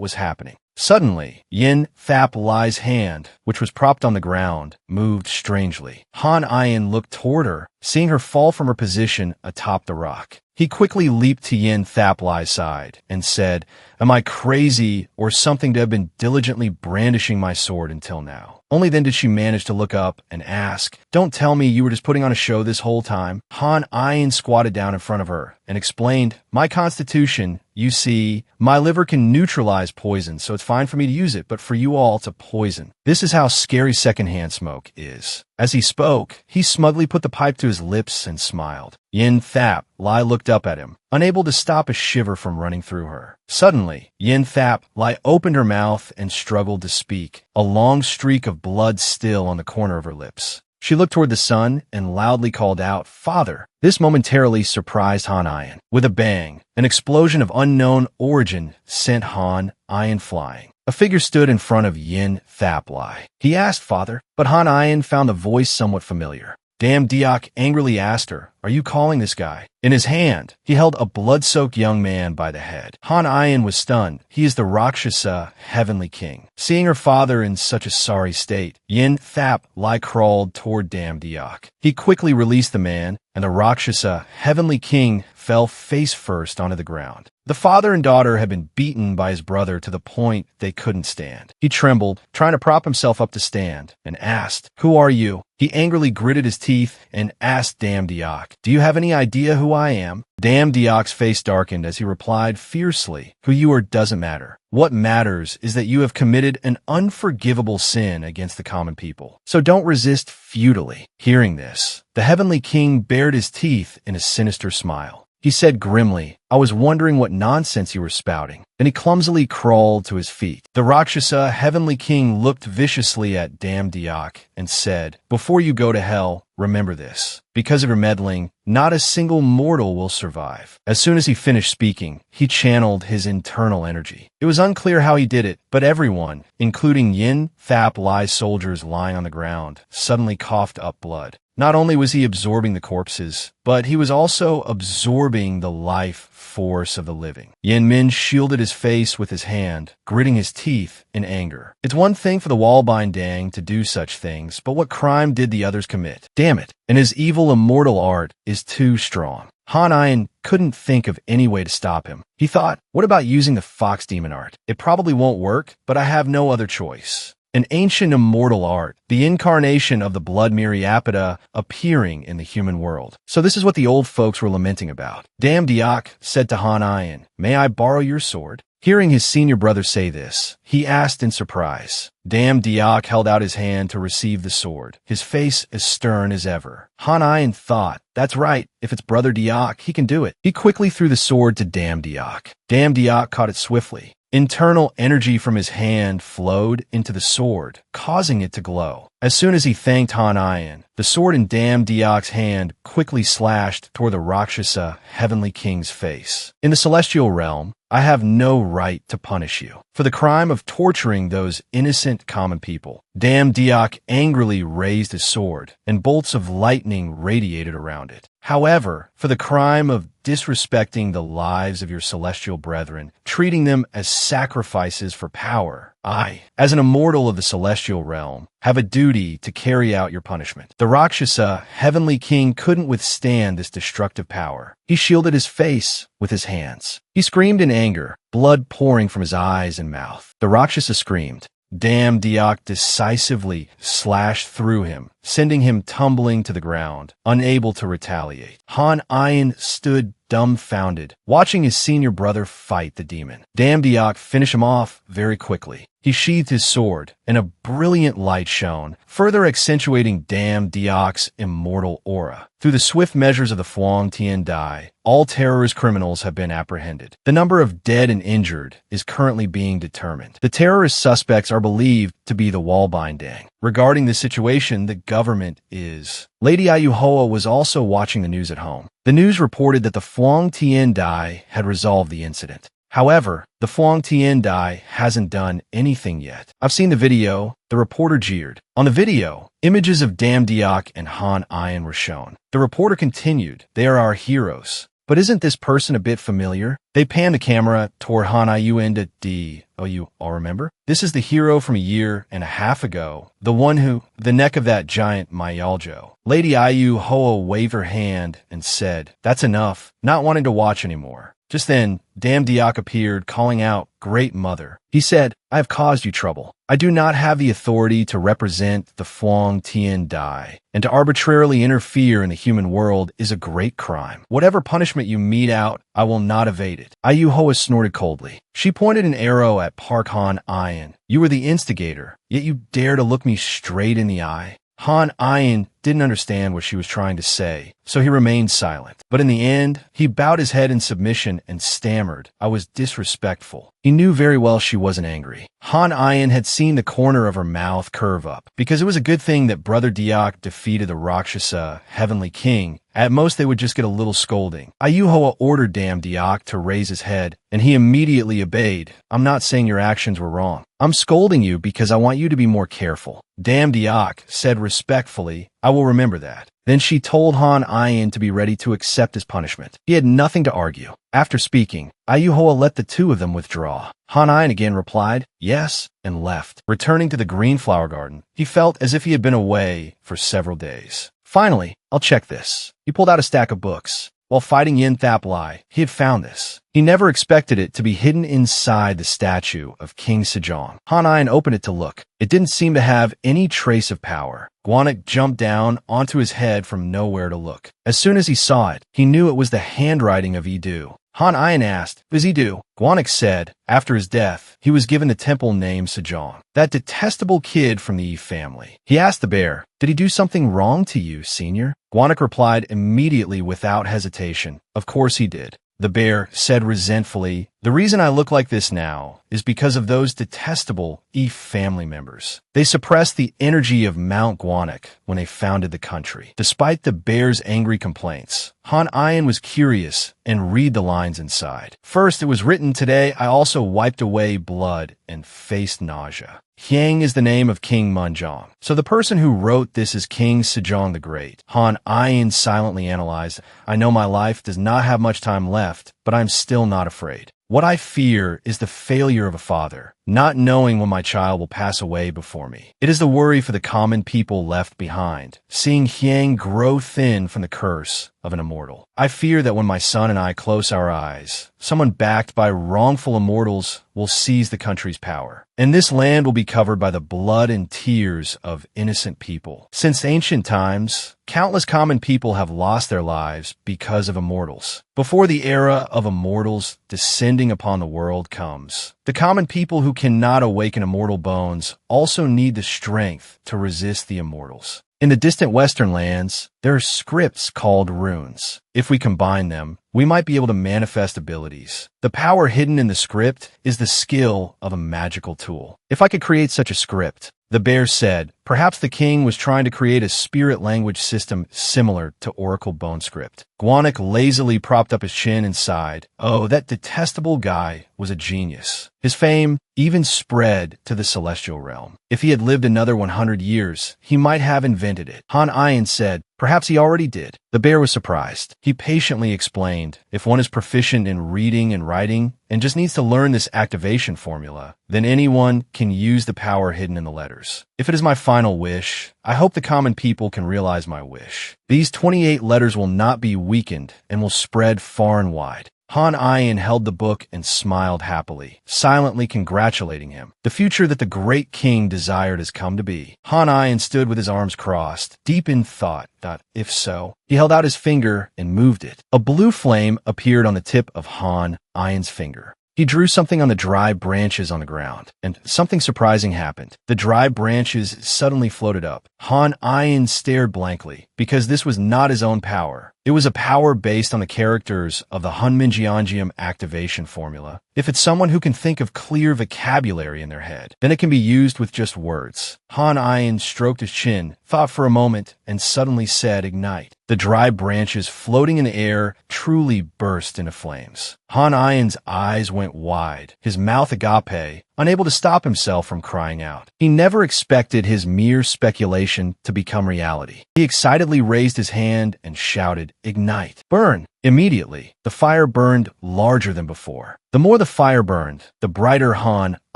was happening. Suddenly, Yin Thap Lai's hand, which was propped on the ground, moved strangely. Han Ayin looked toward her, seeing her fall from her position atop the rock. He quickly leaped to Yin Thap Lai's side and said, am I crazy or something to have been diligently brandishing my sword until now? Only then did she manage to look up and ask, don't tell me you were just putting on a show this whole time. Han Ayin squatted down in front of her and explained, my constitution, you see, my liver can neutralize poison, so it's fine for me to use it, but for you all to poison. This is how scary secondhand smoke is. As he spoke, he smugly put the pipe to his lips and smiled. Yin Thap Lai looked up at him, unable to stop a shiver from running through her. Suddenly, Yin Thap Lai opened her mouth and struggled to speak, a long streak of blood still on the corner of her lips. She looked toward the sun and loudly called out, Father! This momentarily surprised Han Ayin. With a bang, an explosion of unknown origin sent Han Ayin flying. A figure stood in front of Yin Thap Lai. He asked, Father, but Han Ayin found the voice somewhat familiar. Damn Diak angrily asked her, are you calling this guy? In his hand, he held a blood-soaked young man by the head. Han Ayin was stunned. He is the Rakshasa Heavenly King. Seeing her father in such a sorry state, Yin Thap Lai crawled toward Dam Diak. He quickly released the man, and the Rakshasa Heavenly King fell face first onto the ground. The father and daughter had been beaten by his brother to the point they couldn't stand. He trembled, trying to prop himself up to stand, and asked, "Who are you?" He angrily gritted his teeth and asked Dam Diak, "Do you have any idea who I am?" Dam Diak's face darkened as he replied fiercely, "Who you are doesn't matter. What matters is that you have committed an unforgivable sin against the common people. So don't resist futilely." Hearing this, the Heavenly King bared his teeth in a sinister smile. He said grimly, "I was wondering what nonsense you were spouting." Then he clumsily crawled to his feet. The Rakshasa Heavenly King looked viciously at Dam Diak and said, "Before you go to hell, remember this. Because of your meddling, not a single mortal will survive." As soon as he finished speaking, he channeled his internal energy. It was unclear how he did it, but everyone, including Yin Thap Lai soldiers lying on the ground, suddenly coughed up blood. Not only was he absorbing the corpses, but he was also absorbing the life force of the living. Yin Min shielded his face with his hand, gritting his teeth in anger. It's one thing for the Wallbind Dang to do such things, but what crime did the others commit? Damn it! And his evil immortal art is too strong. Han Ian couldn't think of any way to stop him. He thought, what about using the Fox Demon art? It probably won't work, but I have no other choice. An ancient immortal art, the incarnation of the blood myriapida appearing in the human world. So this is what the old folks were lamenting about. Dam Diak said to Han Ian, "May I borrow your sword?" Hearing his senior brother say this, he asked in surprise. Dam Diak held out his hand to receive the sword, his face as stern as ever. Han Ian thought, that's right, if it's Brother Diak, he can do it. He quickly threw the sword to Dam Diak. Dam Diak caught it swiftly. Internal energy from his hand flowed into the sword, causing it to glow. As soon as he thanked Han Ian, the sword in Dam Diak's hand quickly slashed toward the Rakshasa Heavenly King's face. In the celestial realm, I have no right to punish you for the crime of torturing those innocent common people. Dam Diak angrily raised his sword, and bolts of lightning radiated around it. However, for the crime of disrespecting the lives of your celestial brethren, treating them as sacrifices for power, I, as an immortal of the celestial realm, have a duty to carry out your punishment. The Rakshasa Heavenly King couldn't withstand this destructive power. He shielded his face with his hands. He screamed in anger, blood pouring from his eyes and mouth. The Rakshasa screamed. Dam Diak decisively slashed through him, sending him tumbling to the ground, unable to retaliate. Han Ian stood dumbfounded, watching his senior brother fight the demon. Dam Diak finished him off very quickly. He sheathed his sword, and a brilliant light shone, further accentuating Dam Diak's immortal aura. Through the swift measures of the Phuong Tien Dai, all terrorist criminals have been apprehended. The number of dead and injured is currently being determined. The terrorist suspects are believed to be the Wallbind Dang. Regarding this situation, the government is... Lady Yahello was also watching the news at home. The news reported that the Phuong Tien Dai had resolved the incident. However, the Phuong Tien Dai hasn't done anything yet. I've seen the video, the reporter jeered. On the video, images of Dam Diak and Han Ian were shown. The reporter continued, "They are our heroes. But isn't this person a bit familiar?" They panned the camera toward Han Ian to D. Oh, you all remember? This is the hero from a year and a half ago. The one who, the neck of that giant Mayaljo. Lady Yahello waved her hand and said, "That's enough, not wanting to watch anymore." Just then, Dam Diak appeared, calling out, "Great Mother." He said, "I have caused you trouble. I do not have the authority to represent the Phuong Tien Dai, and to arbitrarily interfere in the human world is a great crime. Whatever punishment you mete out, I will not evade it." Yahello snorted coldly. She pointed an arrow at Park Han Ian. "You were the instigator, yet you dare to look me straight in the eye." Han Ian didn't understand what she was trying to say, so he remained silent. But in the end, he bowed his head in submission and stammered, "I was disrespectful." He knew very well she wasn't angry. Han Ian had seen the corner of her mouth curve up, because it was a good thing that Brother Diak defeated the Rakshasa Heavenly King. At most, they would just get a little scolding. Yahello ordered Dam Diak to raise his head, and he immediately obeyed. "I'm not saying your actions were wrong. I'm scolding you because I want you to be more careful." Dam Diak said respectfully, "I will remember that." Then she told Han Ian to be ready to accept his punishment. He had nothing to argue. After speaking, Yahello let the two of them withdraw. Han Ian again replied, "Yes," and left. Returning to the green flower garden, he felt as if he had been away for several days. Finally, "I'll check this." He pulled out a stack of books. While fighting Yin Thap Lai, he had found this. He never expected it to be hidden inside the statue of King Sejong. Han Ian opened it to look. It didn't seem to have any trace of power. Gwanek jumped down onto his head from nowhere to look. As soon as he saw it, he knew it was the handwriting of Idu. Han Ian asked, "Who's Idu?" Gwanek said, after his death, he was given a temple named Sejong, that detestable kid from the Yi family. He asked the bear, "Did he do something wrong to you, senior?" Gwanek replied immediately without hesitation, "Of course he did." The bear said resentfully, "The reason I look like this now is because of those detestable Yi family members. They suppressed the energy of Mount Gwanek when they founded the country." Despite the bear's angry complaints, Han Ian was curious and read the lines inside. First, it was written, "Today I also wiped away blood and faced nausea." Hyang is the name of King Munjong, so the person who wrote this is King Sejong the Great. Han Ian silently analyzed, "I know my life does not have much time left, but I'm still not afraid. What I fear is the failure of a father, not knowing when my child will pass away before me. It is the worry for the common people left behind, seeing Hyang grow thin from the curse of an immortal. I fear that when my son and I close our eyes, someone backed by wrongful immortals will seize the country's power, and this land will be covered by the blood and tears of innocent people. Since ancient times, countless common people have lost their lives because of immortals. Before the era of immortals descending upon the world comes, the common people who cannot awaken immortal bones also need the strength to resist the immortals. In the distant western lands, there are scripts called runes. If we combine them, we might be able to manifest abilities. The power hidden in the script is the skill of a magical tool. If I could create such a script," the bear said, "perhaps the king was trying to create a spirit language system similar to Oracle Bone Script." Gwanek lazily propped up his chin and sighed. Oh, that detestable guy was a genius. His fame even spread to the celestial realm. If he had lived another 100 years, he might have invented it. Han Ian said, "Perhaps he already did." The bear was surprised. He patiently explained, "If one is proficient in reading and writing and just needs to learn this activation formula, then anyone can use the power hidden in the letters. If it is my final wish, I hope the common people can realize my wish. These 28 letters will not be weakened and will spread far and wide." Han Ian held the book and smiled happily, silently congratulating him. The future that the great king desired has come to be. Han Ian stood with his arms crossed, deep in thought. If so, he held out his finger and moved it. A blue flame appeared on the tip of Han Ian's finger. He drew something on the dry branches on the ground, and something surprising happened. The dry branches suddenly floated up. Han Ian stared blankly, because this was not his own power. It was a power based on the characters of the Hunminjianjium activation formula. If it's someone who can think of clear vocabulary in their head, then it can be used with just words. Han Ian stroked his chin, thought for a moment, and suddenly said, "Ignite." The dry branches floating in the air truly burst into flames. Han Ian's eyes went wide, his mouth agape, unable to stop himself from crying out. He never expected his mere speculation to become reality. He excitedly raised his hand and shouted, "Ignite! Burn!" Immediately, the fire burned larger than before. The more the fire burned, the brighter Han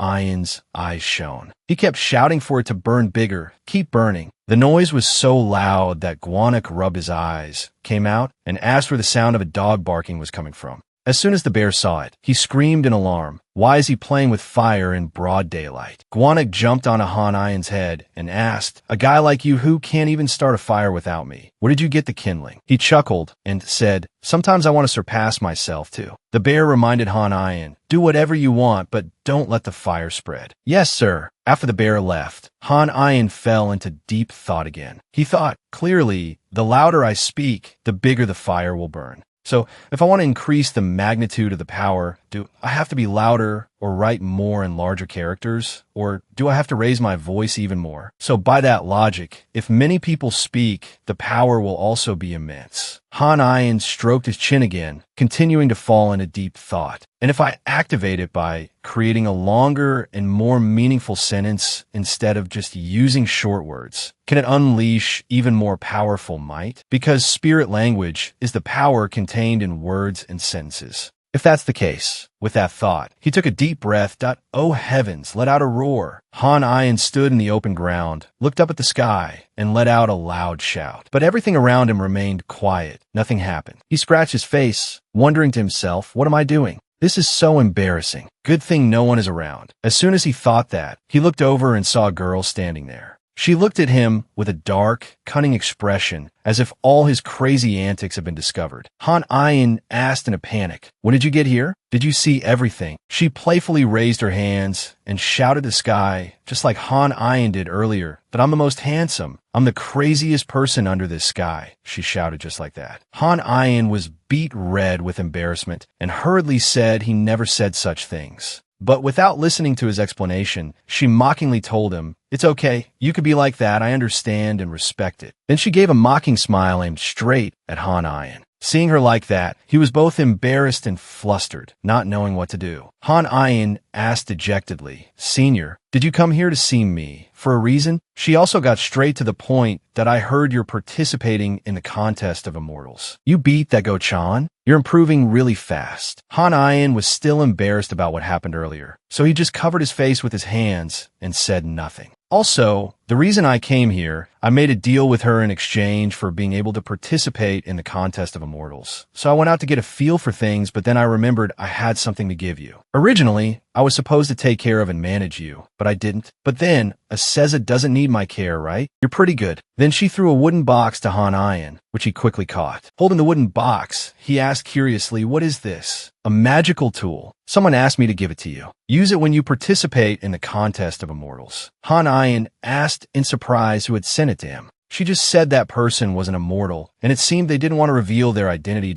Ian's eyes shone. He kept shouting for it to burn bigger, keep burning. The noise was so loud that Gwanek rubbed his eyes, came out, and asked where the sound of a dog barking was coming from. As soon as the bear saw it, he screamed in alarm. Why is he playing with fire in broad daylight? Gwanek jumped onto Han Ian's head and asked, "A guy like you who can't even start a fire without me, where did you get the kindling?" He chuckled and said, "Sometimes I want to surpass myself too." The bear reminded Han Ian, "Do whatever you want, but don't let the fire spread." "Yes, sir." After the bear left, Han Ian fell into deep thought again. He thought, clearly, the louder I speak, the bigger the fire will burn. So, if I want to increase the magnitude of the power, do I have to be louder or write more in larger characters? Or do I have to raise my voice even more? So by that logic, if many people speak, the power will also be immense. Han Ian stroked his chin again, continuing to fall into deep thought. And if I activate it by creating a longer and more meaningful sentence instead of just using short words, can it unleash even more powerful might? Because spirit language is the power contained in words and sentences. If that's the case, with that thought, he took a deep breath. Oh heavens, let out a roar. Han Ian stood in the open ground, looked up at the sky, and let out a loud shout. But everything around him remained quiet. Nothing happened. He scratched his face, wondering to himself, what am I doing? This is so embarrassing. Good thing no one is around. As soon as he thought that, he looked over and saw a girl standing there. She looked at him with a dark, cunning expression, as if all his crazy antics had been discovered. Han Ian asked in a panic, "When did you get here? Did you see everything?" She playfully raised her hands and shouted to the sky, just like Han Ian did earlier, that I'm the most handsome. I'm the craziest person under this sky. She shouted just like that. Han Ian was beet red with embarrassment and hurriedly said he never said such things. But without listening to his explanation, she mockingly told him, "It's okay. You could be like that. I understand and respect it." Then she gave a mocking smile aimed straight at Han Ian. Seeing her like that, he was both embarrassed and flustered, not knowing what to do. Han Ian asked dejectedly, "Senior, did you come here to see me for a reason?" She also got straight to the point that I heard you're participating in the contest of immortals. You beat that Go-chan? You're improving really fast. Han Ian was still embarrassed about what happened earlier, so he just covered his face with his hands and said nothing. Also, the reason I came here, I made a deal with her in exchange for being able to participate in the contest of immortals. So I went out to get a feel for things, but then I remembered I had something to give you. Originally, I was supposed to take care of and manage you, but I didn't. But then, a Seza doesn't need my care, right? You're pretty good. Then she threw a wooden box to Han Ian, which he quickly caught. Holding the wooden box, he asked curiously, "What is this?" "A magical tool. Someone asked me to give it to you. Use it when you participate in the contest of immortals." Han Ian asked in surprise who had sent it to him. She just said that person was an immortal, and it seemed they didn't want to reveal their identity.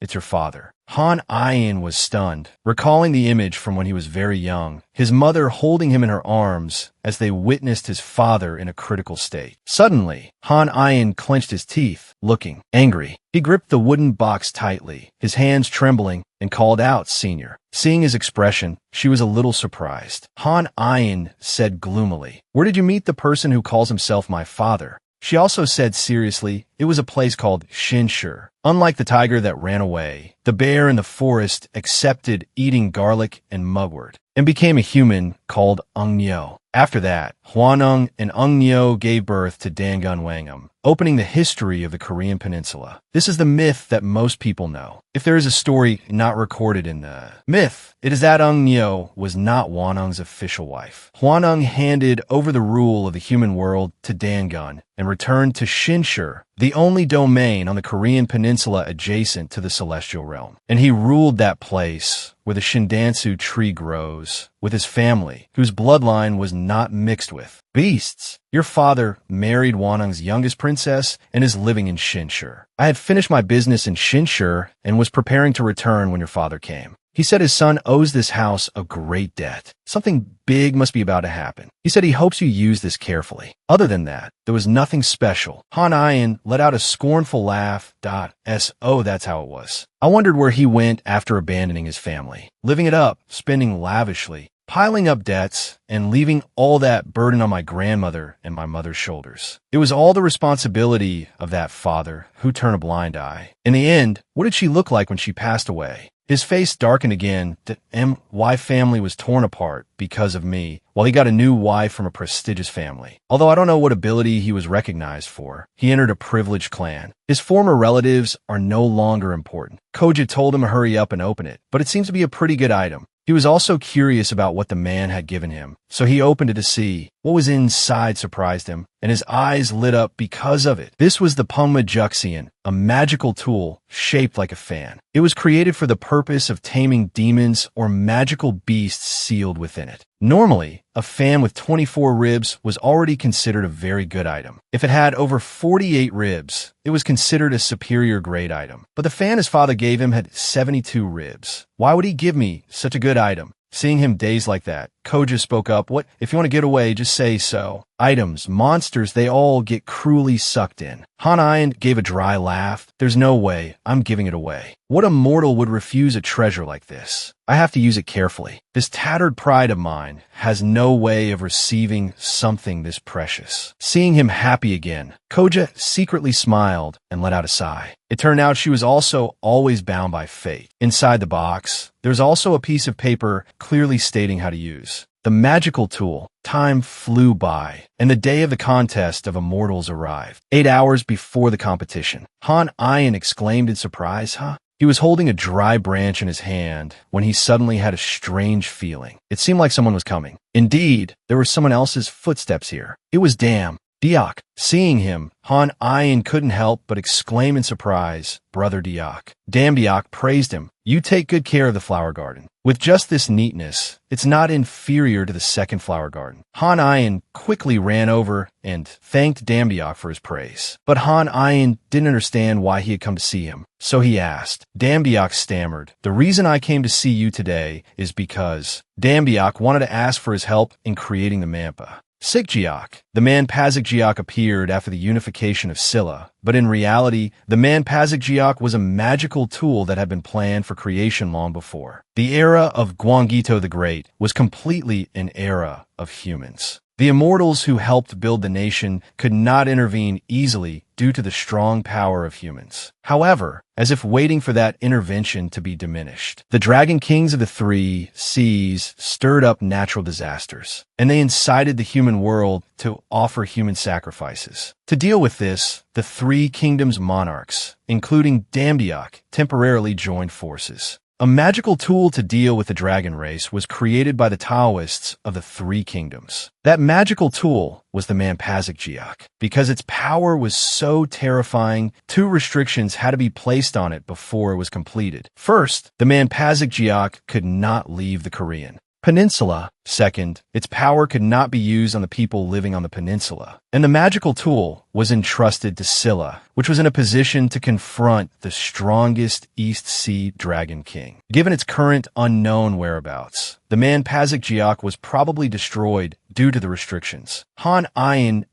It's your father. Han Ian was stunned, recalling the image from when he was very young, his mother holding him in her arms as they witnessed his father in a critical state. Suddenly, Han Ian clenched his teeth, looking angry. He gripped the wooden box tightly, his hands trembling, and called out, "Senior." Seeing his expression, she was a little surprised. Han Ian said gloomily, "Where did you meet the person who calls himself my father?" She also said seriously, "It was a place called Shinshur. Unlike the tiger that ran away, the bear in the forest accepted eating garlic and mugwort and became a human called Ungnyo. After that, Hwanung and Ungnyo gave birth to Dangun Wangum, opening the history of the Korean peninsula. This is the myth that most people know. If there is a story not recorded in the myth, it is that Ungnyo was not Hwanung's official wife. Hwanung handed over the rule of the human world to Dangun and returned to Shinshur, the only domain on the Korean peninsula adjacent to the celestial realm. And he ruled that place where the Shindansu tree grows, with his family, whose bloodline was not mixed with beasts. Your father married Hwanung's youngest princess and is living in Shinshur. I had finished my business in Shinshur and was preparing to return when your father came. He said his son owes this house a great debt. Something big must be about to happen. He said he hopes you use this carefully. Other than that, there was nothing special. Han Ian let out a scornful laugh. So that's how it was. I wondered where he went after abandoning his family, living it up, spending lavishly, piling up debts, and leaving all that burden on my grandmother and my mother's shoulders. It was all the responsibility of that father who turned a blind eye. In the end, what did she look like when she passed away? His face darkened again. The MY family was torn apart because of me, while he got a new wife from a prestigious family. Although I don't know what ability he was recognized for, he entered a privileged clan. His former relatives are no longer important. Koja told him to hurry up and open it, but it seems to be a pretty good item. He was also curious about what the man had given him, so he opened it to see. What was inside surprised him, and his eyes lit up because of it. This was the Pungmajuxian, a magical tool shaped like a fan. It was created for the purpose of taming demons or magical beasts sealed within it. Normally, a fan with 24 ribs was already considered a very good item. If it had over 48 ribs, it was considered a superior grade item. But the fan his father gave him had 72 ribs. Why would he give me such a good item? Seeing him dazed like that, Koja spoke up. What? If you want to get away, just say so. Items, monsters, they all get cruelly sucked in. Han gave a dry laugh. There's no way. I'm giving it away. What a mortal would refuse a treasure like this? I have to use it carefully. This tattered pride of mine has no way of receiving something this precious. Seeing him happy again, Koja secretly smiled and let out a sigh. It turned out she was also always bound by fate. Inside the box, there's also a piece of paper clearly stating how to use the magical tool. Time flew by, and the day of the contest of immortals arrived. 8 hours before the competition, Han exclaimed in surprise, huh? He was holding a dry branch in his hand when he suddenly had a strange feeling. It seemed like someone was coming. Indeed, there were someone else's footsteps here. It was Diak. Seeing him, Han couldn't help but exclaim in surprise, "Brother Diak." Diak praised him. "You take good care of the flower garden. With just this neatness, it's not inferior to the second flower garden." Han quickly ran over and thanked Diak for his praise. But Han didn't understand why he had come to see him, so he asked. Diak stammered, "The reason I came to see you today is because..." Diak wanted to ask for his help in creating the Mampa. Sigjiak. The manhwaCapped appeared after the unification of Scylla, but in reality, the manhwaCapped was a magical tool that had been planned for creation long before. The era of Gwangito the Great was completely an era of humans. The immortals who helped build the nation could not intervene easily due to the strong power of humans. However, as if waiting for that intervention to be diminished, the Dragon Kings of the Three Seas stirred up natural disasters, and they incited the human world to offer human sacrifices. To deal with this, the Three Kingdoms monarchs, including Diak, temporarily joined forces. A magical tool to deal with the dragon race was created by the Taoists of the Three Kingdoms. That magical tool was the manhwaCapped. Because its power was so terrifying, 2 restrictions had to be placed on it before it was completed. First, the manhwaCapped could not leave the Korean peninsula. Second, its power could not be used on the people living on the peninsula. And the magical tool was entrusted to Scylla, which was in a position to confront the strongest East Sea Dragon King. Given its current unknown whereabouts, the manhwaCapped was probably destroyed due to the restrictions. Han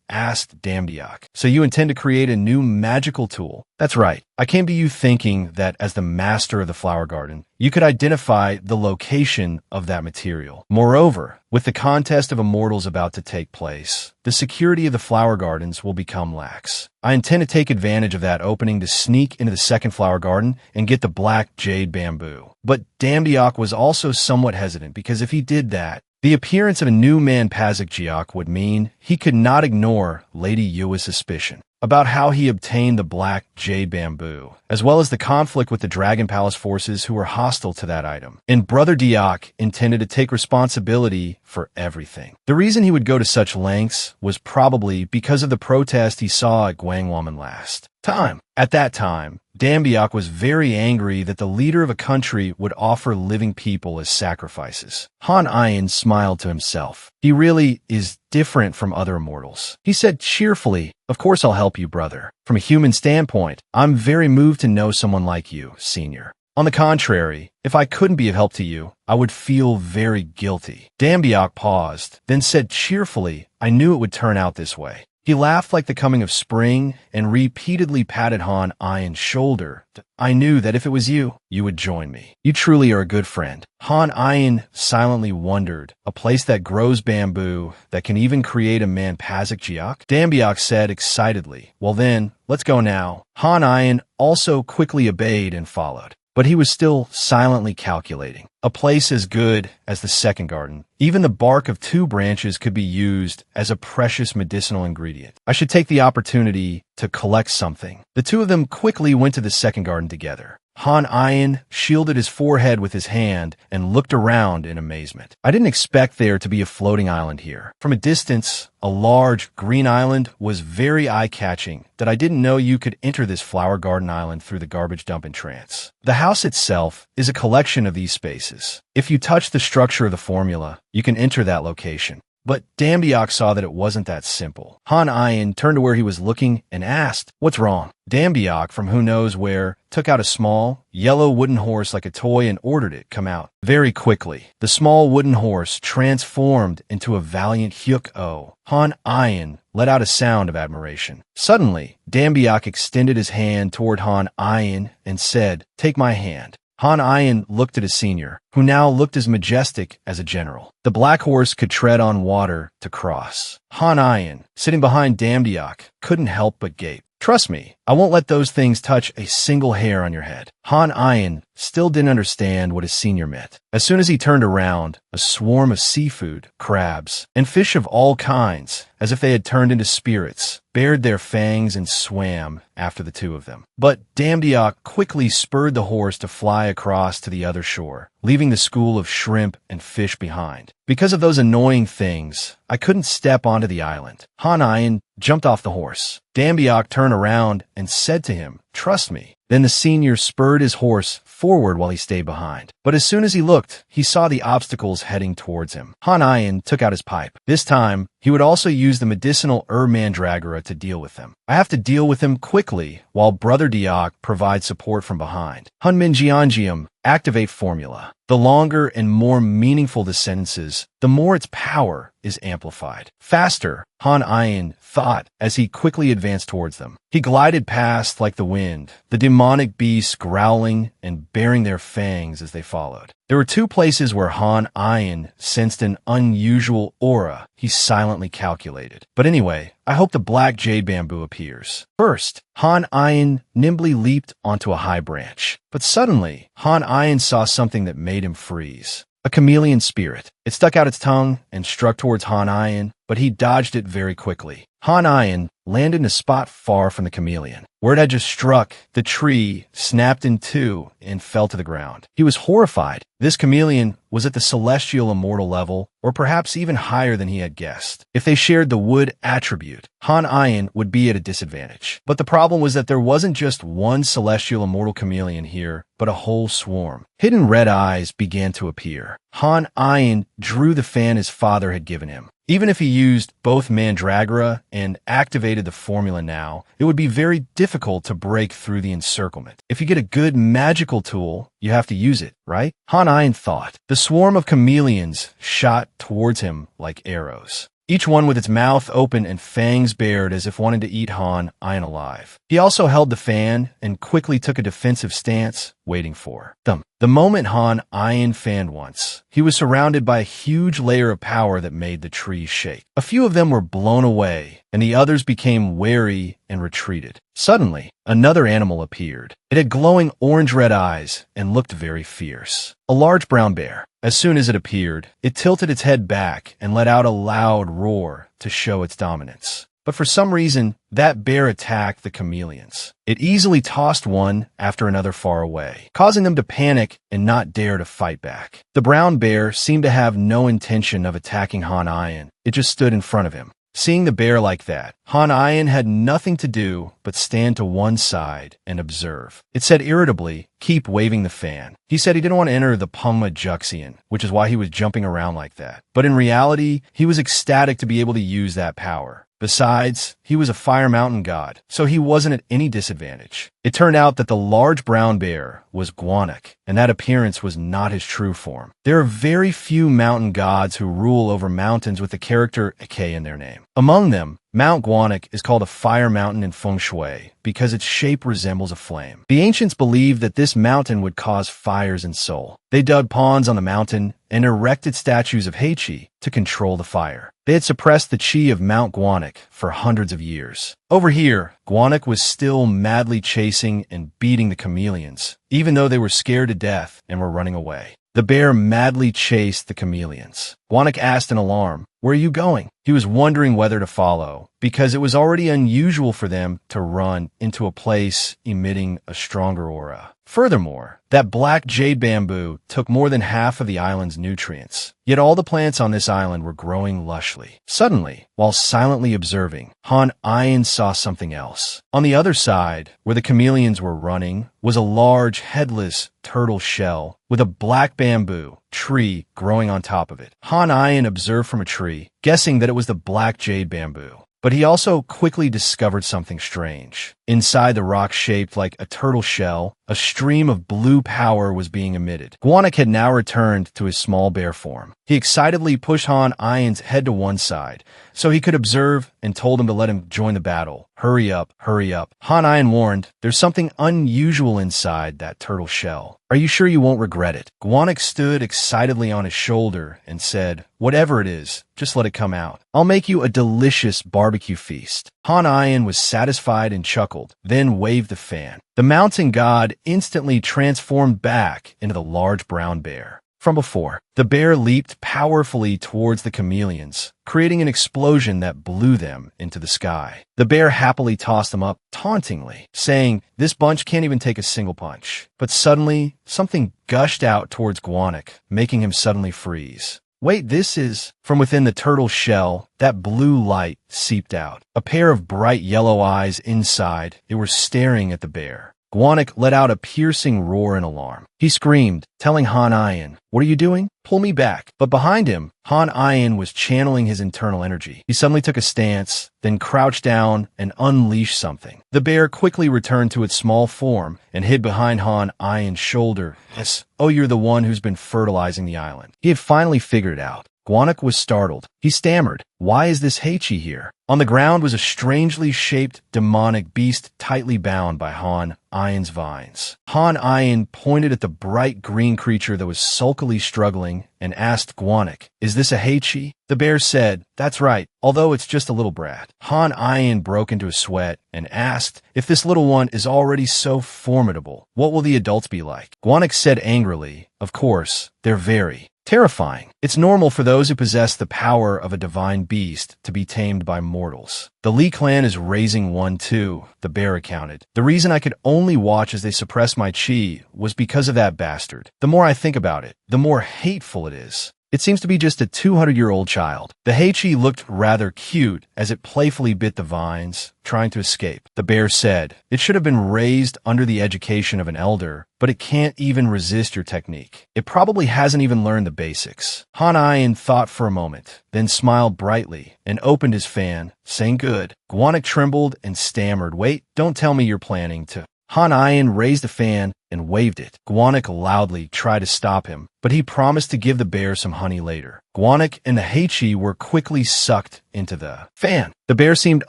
asked Diak, "So you intend to create a new magical tool?" "That's right. I came to you thinking that as the master of the flower garden, you could identify the location of that material. Moreover, with the contest of immortals about to take place, the security of the flower gardens will become lax. I intend to take advantage of that opening to sneak into the second flower garden and get the black jade bamboo." But Diak was also somewhat hesitant because if he did that, the appearance of a new manhwaCapped would mean he could not ignore Lady Yua's suspicion about how he obtained the black jade bamboo, as well as the conflict with the Dragon Palace forces who were hostile to that item. And Brother Diak intended to take responsibility for everything. The reason he would go to such lengths was probably because of the protest he saw at Gwangwaman last time. At that time, Diak was very angry that the leader of a country would offer living people as sacrifices. Han smiled to himself. He really is different from other immortals. He said cheerfully, "Of course I'll help you, brother. From a human standpoint, I'm very moved to know someone like you, senior. On the contrary, if I couldn't be of help to you, I would feel very guilty." Diak paused, then said cheerfully, "I knew it would turn out this way." He laughed like the coming of spring and repeatedly patted Han shoulder. "I knew that if it was you, you would join me. You truly are a good friend." Han silently wondered, a place that grows bamboo that can even create a manhwaCapped? Diak said excitedly, "Well then, let's go now." Han also quickly obeyed and followed. But he was still silently calculating. A place as good as the second garden. Even the bark of 2 branches could be used as a precious medicinal ingredient. I should take the opportunity to collect something. The 2 of them quickly went to the second garden together. Han shielded his forehead with his hand and looked around in amazement. "I didn't expect there to be a floating island here. From a distance, a large green island was very eye-catching that I didn't know you could enter this flower garden island through the garbage dump entrance. The house itself is a collection of these spaces. If you touch the structure of the formula, you can enter that location. But Dambiak saw that it wasn't that simple. Han Ayin turned to where he was looking and asked, "What's wrong?" Dambiak, from who knows where, took out a small, yellow wooden horse like a toy and ordered it come out. Very quickly, the small wooden horse transformed into a valiant Hyuk-Oh. Han Ayin let out a sound of admiration. Suddenly, Dambiak extended his hand toward Han Ayin and said, "Take my hand." Han Ayin looked at his senior, who now looked as majestic as a general. The black horse could tread on water to cross. Han Ayin, sitting behind Dambiak, couldn't help but gape. "Trust me, I won't let those things touch a single hair on your head." Han Ayin still didn't understand what his senior meant. As soon as he turned around, a swarm of seafood, crabs, and fish of all kinds, as if they had turned into spirits, bared their fangs and swam after the two of them. But Damdiak quickly spurred the horse to fly across to the other shore, leaving the school of shrimp and fish behind. Because of those annoying things, I couldn't step onto the island. Han Ayin jumped off the horse. Dambiak turned around and said to him, "Trust me." Then the senior spurred his horse forward while he stayed behind. But as soon as he looked, he saw the obstacles heading towards him. Han Ayin took out his pipe. This time, he would also use the medicinal mandragora to deal with them. "I have to deal with him quickly, while Brother Diak provides support from behind." Hunmin Jianjium, activate formula. The longer and more meaningful the sentences, the more its power is amplified. Faster, Han Ayin thought as he quickly advanced towards them. He glided past like the wind, the demonic beasts growling and baring their fangs as they followed. There were two places where Han Ayin sensed an unusual aura he silently calculated. But anyway, I hope the black jade bamboo appears. First, Han Ayin nimbly leaped onto a high branch. But suddenly, Han Ayin saw something that made him freeze. A chameleon spirit. It stuck out its tongue and struck towards Han Ayin, but he dodged it very quickly. Han Ayin landed in a spot far from the chameleon. Where it had just struck, the tree snapped in two and fell to the ground. He was horrified. This chameleon was at the celestial immortal level, or perhaps even higher than he had guessed. If they shared the wood attribute, Han Ayin would be at a disadvantage. But the problem was that there wasn't just one celestial immortal chameleon here, but a whole swarm. Hidden red eyes began to appear. Han Ayin drew the fan his father had given him. Even if he used both Mandragora and activated the formula now, it would be very difficult to break through the encirclement. If you get a good magical tool, you have to use it, right? Han Ayin thought. The swarm of chameleons shot towards him like arrows, each one with its mouth open and fangs bared as if wanting to eat Han Ayin alive. He also held the fan and quickly took a defensive stance, waiting for them. The moment Han Ayin fanned once, he was surrounded by a huge layer of power that made the trees shake. A few of them were blown away, and the others became wary and retreated. Suddenly, another animal appeared. It had glowing orange-red eyes and looked very fierce. A large brown bear. As soon as it appeared, it tilted its head back and let out a loud roar to show its dominance. But for some reason, that bear attacked the chameleons. It easily tossed one after another far away, causing them to panic and not dare to fight back. The brown bear seemed to have no intention of attacking Han Ayin. It just stood in front of him. Seeing the bear like that, Han Ayin had nothing to do but stand to one side and observe. It said irritably, "Keep waving the fan." He said he didn't want to enter the Pungma Juxian, which is why he was jumping around like that. But in reality, he was ecstatic to be able to use that power. Besides, he was a Fire Mountain god, so he wasn't at any disadvantage. It turned out that the large brown bear was Guanak, and that appearance was not his true form. There are very few mountain gods who rule over mountains with the character K in their name. Among them, Mount Guanak is called a fire mountain in feng shui because its shape resembles a flame. The ancients believed that this mountain would cause fires in Seoul. They dug ponds on the mountain and erected statues of Heichi to control the fire. They had suppressed the chi of Mount Guanak for hundreds of years. Over here, Guanak was still madly chasing and beating the chameleons, even though they were scared to death and were running away. The bear madly chased the chameleons. Guanak asked in alarm, "Where are you going?" He was wondering whether to follow, because it was already unusual for them to run into a place emitting a stronger aura. Furthermore, that black jade bamboo took more than half of the island's nutrients. Yet all the plants on this island were growing lushly. Suddenly, while silently observing, Han Ayin saw something else. On the other side, where the chameleons were running, was a large, headless turtle shell with a black bamboo tree growing on top of it. Han Ayan observed from a tree, guessing that it was the black jade bamboo. But he also quickly discovered something strange. Inside the rock shaped like a turtle shell, a stream of blue power was being emitted. Gwanek had now returned to his small bear form. He excitedly pushed Han Ayan's head to one side so he could observe and told him to let him join the battle. Hurry up, hurry up. Han Ayan warned, there's something unusual inside that turtle shell. Are you sure you won't regret it? Gwanek stood excitedly on his shoulder and said, whatever it is, just let it come out. I'll make you a delicious barbecue feast. Han Ayan was satisfied and chuckled, then waved the fan. The mountain god instantly transformed back into the large brown bear from before. The bear leaped powerfully towards the chameleons, creating an explosion that blew them into the sky. The bear happily tossed them up tauntingly, saying, this bunch can't even take a single punch. But suddenly, something gushed out towards Gwanek, making him suddenly freeze. Wait, this is... From within the turtle shell, that blue light seeped out. A pair of bright yellow eyes inside, they were staring at the bear. Gwanek let out a piercing roar in alarm. He screamed, telling Han Ayan, what are you doing? Pull me back. But behind him, Han Ayan was channeling his internal energy. He suddenly took a stance, then crouched down and unleashed something. The bear quickly returned to its small form and hid behind Han Ayan's shoulder. Yes, oh, you're the one who's been fertilizing the island. He had finally figured it out. Gwanek was startled. He stammered, why is this Heichi here? On the ground was a strangely shaped demonic beast tightly bound by Han Ayan's vines. Han Ayan pointed at the bright green creature that was sulkily struggling and asked Gwanek, is this a Heichi? The bear said, that's right, although it's just a little brat. Han Ayan broke into a sweat and asked, if this little one is already so formidable, what will the adults be like? Gwanek said angrily, of course, they're very terrifying. It's normal for those who possess the power of a divine beast to be tamed by mortals. The Lee clan is raising one too, the bear accounted. The reason I could only watch as they suppressed my chi was because of that bastard. The more I think about it, the more hateful it is. It seems to be just a 200-year-old child. The Heichi looked rather cute as it playfully bit the vines, trying to escape. The bear said, it should have been raised under the education of an elder, but it can't even resist your technique. It probably hasn't even learned the basics. Han Ayan thought for a moment, then smiled brightly and opened his fan, saying good. Gwanek trembled and stammered, wait, don't tell me you're planning to... Han Ayan raised the fan and waved it. Gwanek loudly tried to stop him, but he promised to give the bear some honey later. Gwanek and the Heichi were quickly sucked into the fan. The bear seemed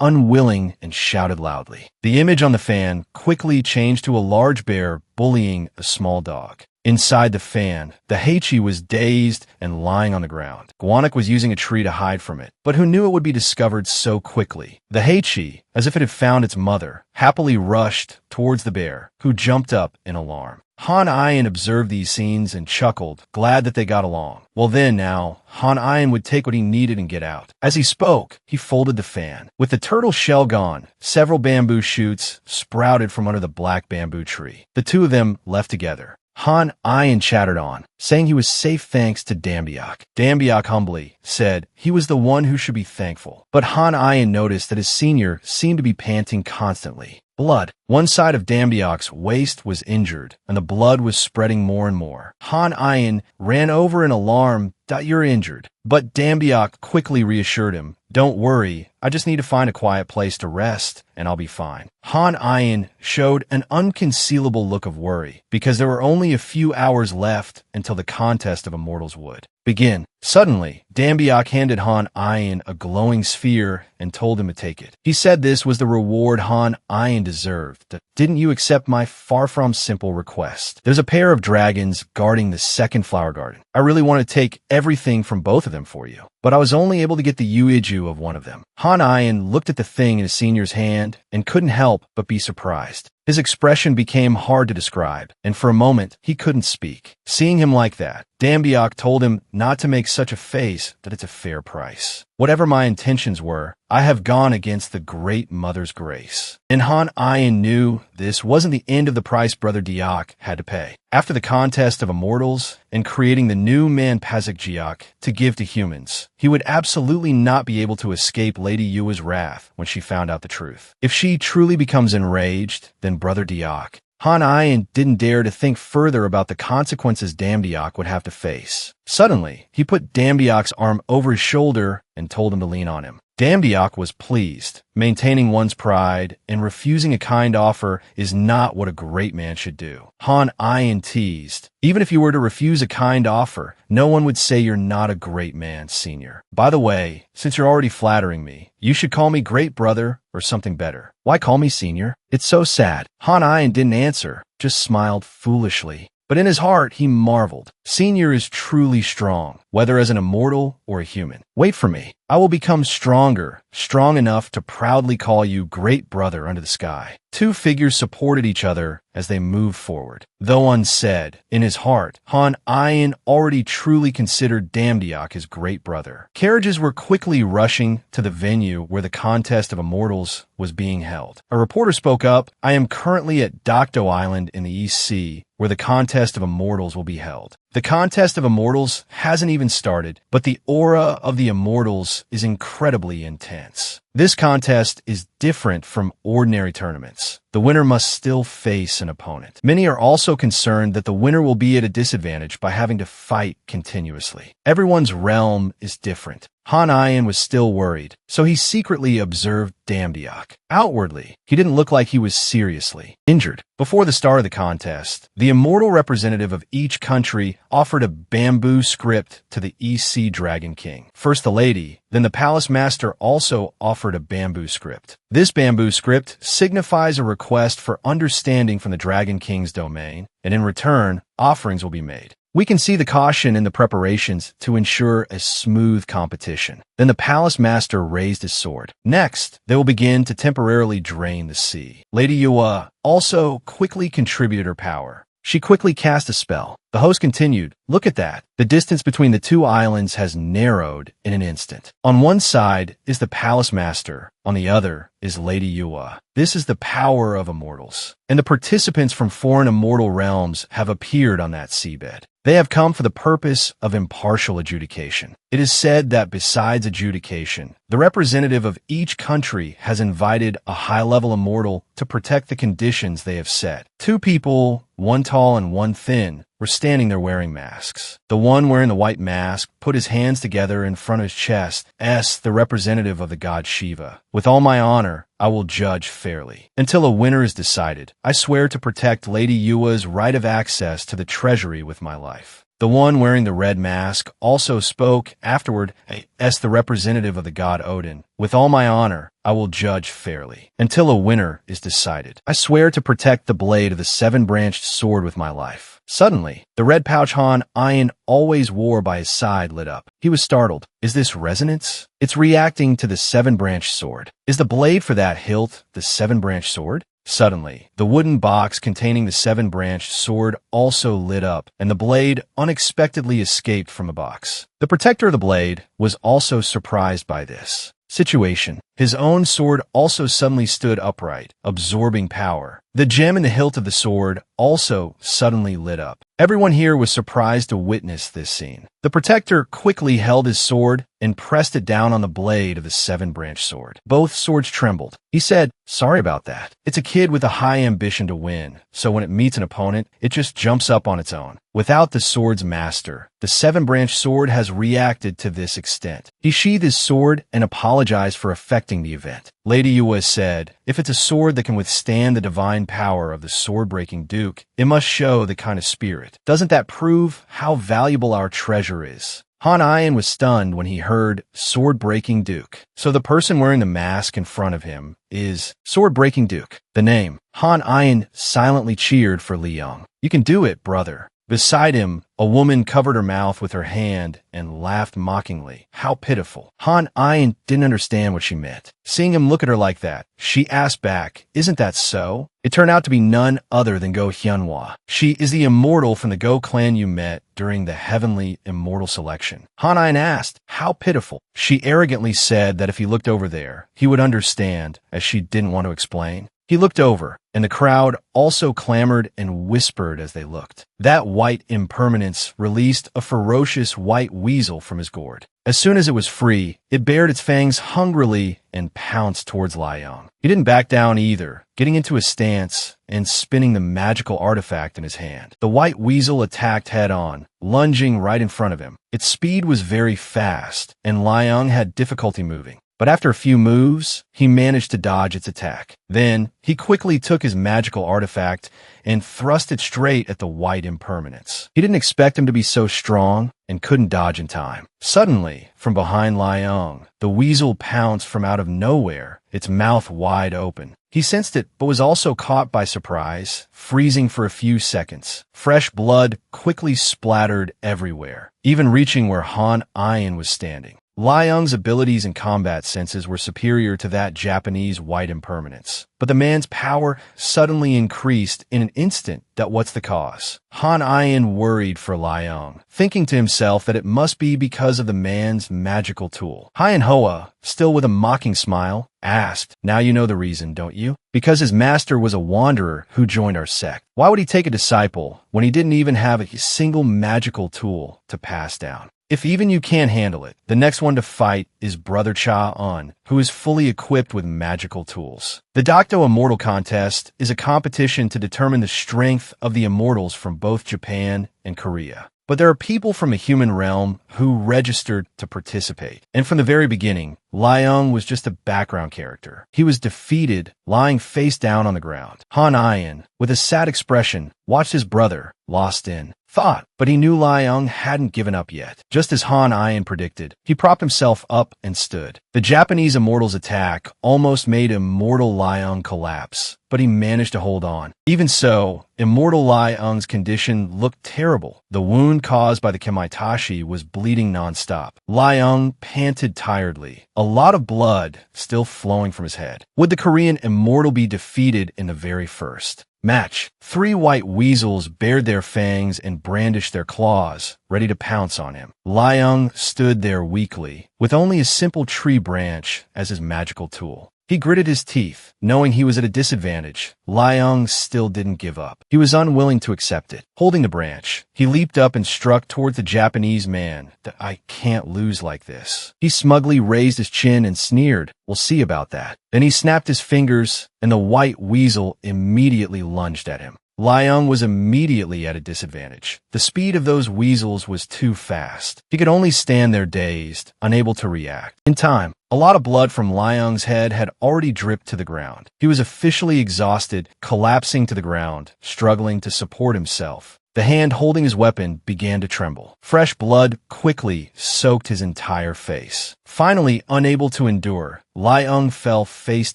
unwilling and shouted loudly. The image on the fan quickly changed to a large bear bullying a small dog. Inside the fan, the Heichi was dazed and lying on the ground. Gwanek was using a tree to hide from it, but who knew it would be discovered so quickly? The Heichi, as if it had found its mother, happily rushed towards the bear, who jumped up in alarm. Han Ayan observed these scenes and chuckled, glad that they got along. Well then now, Han Ayan would take what he needed and get out. As he spoke, he folded the fan. With the turtle shell gone, several bamboo shoots sprouted from under the black bamboo tree. The two of them left together. Han Ayan chattered on, saying he was safe thanks to Dambiak. Dambiak humbly said he was the one who should be thankful. But Han Ayan noticed that his senior seemed to be panting constantly. Blood. One side of Dambiak's waist was injured, and the blood was spreading more and more. Han Ayan ran over in alarm that you're injured. But Dambiak quickly reassured him, don't worry, I just need to find a quiet place to rest, and I'll be fine. Han Ayan showed an unconcealable look of worry, because there were only a few hours left until the contest of immortals would begin. Suddenly, Dambiak handed Han Ayan a glowing sphere and told him to take it. He said this was the reward Han Ayan deserved. Didn't you accept my far from simple request? There's a pair of dragons guarding the second flower garden. I really want to take everything from both of them for you, but I was only able to get the Yuiju of one of them. Han Ayan looked at the thing in his senior's hand and couldn't help but be surprised. His expression became hard to describe, and for a moment, he couldn't speak. Seeing him like that, Dambiak told him not to make such a face, that it's a fair price. Whatever my intentions were, I have gone against the Great Mother's grace. And Han Ayan knew this wasn't the end of the price Brother Diak had to pay. After the contest of immortals and creating the new Manhwa to give to humans, he would absolutely not be able to escape Lady Yua's wrath when she found out the truth. If she truly becomes enraged, then Brother Diak, Han Ayan didn't dare to think further about the consequences Damdiak would have to face. Suddenly, he put Damdiak's arm over his shoulder and told him to lean on him. Damdiak was pleased. Maintaining one's pride and refusing a kind offer is not what a great man should do. Han Ayan teased. Even if you were to refuse a kind offer, no one would say you're not a great man, senior. By the way, since you're already flattering me, you should call me great brother or something better. Why call me senior? It's so sad. Han Ayan didn't answer, just smiled foolishly. But in his heart, he marveled. Senior is truly strong, whether as an immortal or a human. Wait for me. I will become stronger, strong enough to proudly call you great brother under the sky. Two figures supported each other as they moved forward. Though unsaid, in his heart, Han Ayan already truly considered Damdiak his great brother. Carriages were quickly rushing to the venue where the contest of immortals was being held. A reporter spoke up, "I am currently at Dokdo Island in the East Sea, where the contest of immortals will be held. The contest of immortals hasn't even started, but the aura of the immortals is incredibly intense. This contest is different from ordinary tournaments. The winner must still face an opponent. Many are also concerned that the winner will be at a disadvantage by having to fight continuously. Everyone's realm is different. Han Ayan was still worried, so he secretly observed Damdiak. Outwardly, he didn't look like he was seriously injured. Before the start of the contest, the immortal representative of each country offered a bamboo script to the East Sea Dragon King. First the lady, then the palace master also offered a bamboo script. This bamboo script signifies a request for understanding from the Dragon King's domain, and in return, offerings will be made. We can see the caution in the preparations to ensure a smooth competition. Then the palace master raised his sword. Next, they will begin to temporarily drain the sea. Lady Yua also quickly contributed her power. She quickly cast a spell. The host continued, "Look at that. The distance between the two islands has narrowed in an instant. On one side is the palace master, on the other is Lady Yua. This is the power of immortals. And the participants from foreign immortal realms have appeared on that seabed. They have come for the purpose of impartial adjudication. It is said that besides adjudication, the representative of each country has invited a high-level immortal to protect the conditions they have set. Two people, one tall and one thin, were standing there wearing masks. The one wearing the white mask put his hands together in front of his chest, asked the representative of the god Shiva, "With all my honor, I will judge fairly. Until a winner is decided, I swear to protect Lady Yua's right of access to the treasury with my life." The one wearing the red mask also spoke afterward, asked the representative of the god Odin, "With all my honor, I will judge fairly. Until a winner is decided, I swear to protect the blade of the seven-branched sword with my life." Suddenly, the red pouch Han Ayan always wore by his side lit up. He was startled. Is this resonance? It's reacting to the seven-branched sword. Is the blade for that hilt the seven-branched sword? Suddenly, the wooden box containing the seven-branched sword also lit up, and the blade unexpectedly escaped from the box. The protector of the blade was also surprised by this situation. His own sword also suddenly stood upright, absorbing power. The gem in the hilt of the sword also suddenly lit up. Everyone here was surprised to witness this scene. The protector quickly held his sword and pressed it down on the blade of the seven-branched sword. Both swords trembled. He said, "Sorry about that. It's a kid with a high ambition to win, so when it meets an opponent, it just jumps up on its own." Without the sword's master, the seven-branched sword has reacted to this extent. He sheathed his sword and apologized for affecting the event. Lady Yua said, "If it's a sword that can withstand the divine power of the sword-breaking Duke, it must show the kind of spirit. Doesn't that prove how valuable our treasure is?" Han Ayan was stunned when he heard sword-breaking Duke. So the person wearing the mask in front of him is sword-breaking Duke. The name. Han Ayan silently cheered for Li Yong. "You can do it, brother." Beside him, a woman covered her mouth with her hand and laughed mockingly. How pitiful. Han Ayan didn't understand what she meant. Seeing him look at her like that, she asked back, "Isn't that so?" It turned out to be none other than Go Hyunhwa. She is the immortal from the Go clan you met during the heavenly immortal selection. Han Ayan asked, "How pitiful?" She arrogantly said that if he looked over there, he would understand, as she didn't want to explain. He looked over, and the crowd also clamored and whispered as they looked. That white impermanence released a ferocious white weasel from his gourd. As soon as it was free, it bared its fangs hungrily and pounced towards Liang. He didn't back down either, getting into a stance and spinning the magical artifact in his hand. The white weasel attacked head-on, lunging right in front of him. Its speed was very fast, and Liang had difficulty moving. But after a few moves, he managed to dodge its attack. Then, he quickly took his magical artifact and thrust it straight at the white impermanence. He didn't expect him to be so strong and couldn't dodge in time. Suddenly, from behind Liang, the weasel pounced from out of nowhere, its mouth wide open. He sensed it, but was also caught by surprise, freezing for a few seconds. Fresh blood quickly splattered everywhere, even reaching where Han Ian was standing. Liang's abilities and combat senses were superior to that Japanese white impermanence, but the man's power suddenly increased in an instant. What's the cause? Han Ian worried for Liang, thinking to himself that it must be because of the man's magical tool. Hien Hoa, still with a mocking smile, asked, "Now you know the reason, don't you?" "Because his master was a wanderer who joined our sect. Why would he take a disciple when he didn't even have a single magical tool to pass down? If even you can't handle it, the next one to fight is Brother Cha-un, who is fully equipped with magical tools." The Docto Immortal Contest is a competition to determine the strength of the immortals from both Japan and Korea. But there are people from the human realm who registered to participate. And from the very beginning, Liang was just a background character. He was defeated, lying face down on the ground. Han Ian, with a sad expression, watched his brother, lost in thought, but he knew Liang hadn't given up yet. Just as Han Ian predicted, he propped himself up and stood. The Japanese immortal's attack almost made immortal Liang collapse, but he managed to hold on. Even so, immortal Liang's condition looked terrible. The wound caused by the Kamaitashi was bleeding nonstop. Liang panted tiredly, a lot of blood still flowing from his head. Would the Korean immortal be defeated in the very first match? Three white weasels bared their fangs and brandished their claws, ready to pounce on him. Liang stood there weakly, with only a simple tree branch as his magical tool. He gritted his teeth, knowing he was at a disadvantage. Liang still didn't give up. He was unwilling to accept it. Holding the branch, he leaped up and struck toward the Japanese man. "I can't lose like this." He smugly raised his chin and sneered, "We'll see about that." Then he snapped his fingers, and the white weasel immediately lunged at him. Liang was immediately at a disadvantage. The speed of those weasels was too fast. He could only stand there dazed, unable to react. In time, a lot of blood from Liang's head had already dripped to the ground. He was officially exhausted, collapsing to the ground, struggling to support himself. The hand holding his weapon began to tremble. Fresh blood quickly soaked his entire face. Finally, unable to endure, Liang fell face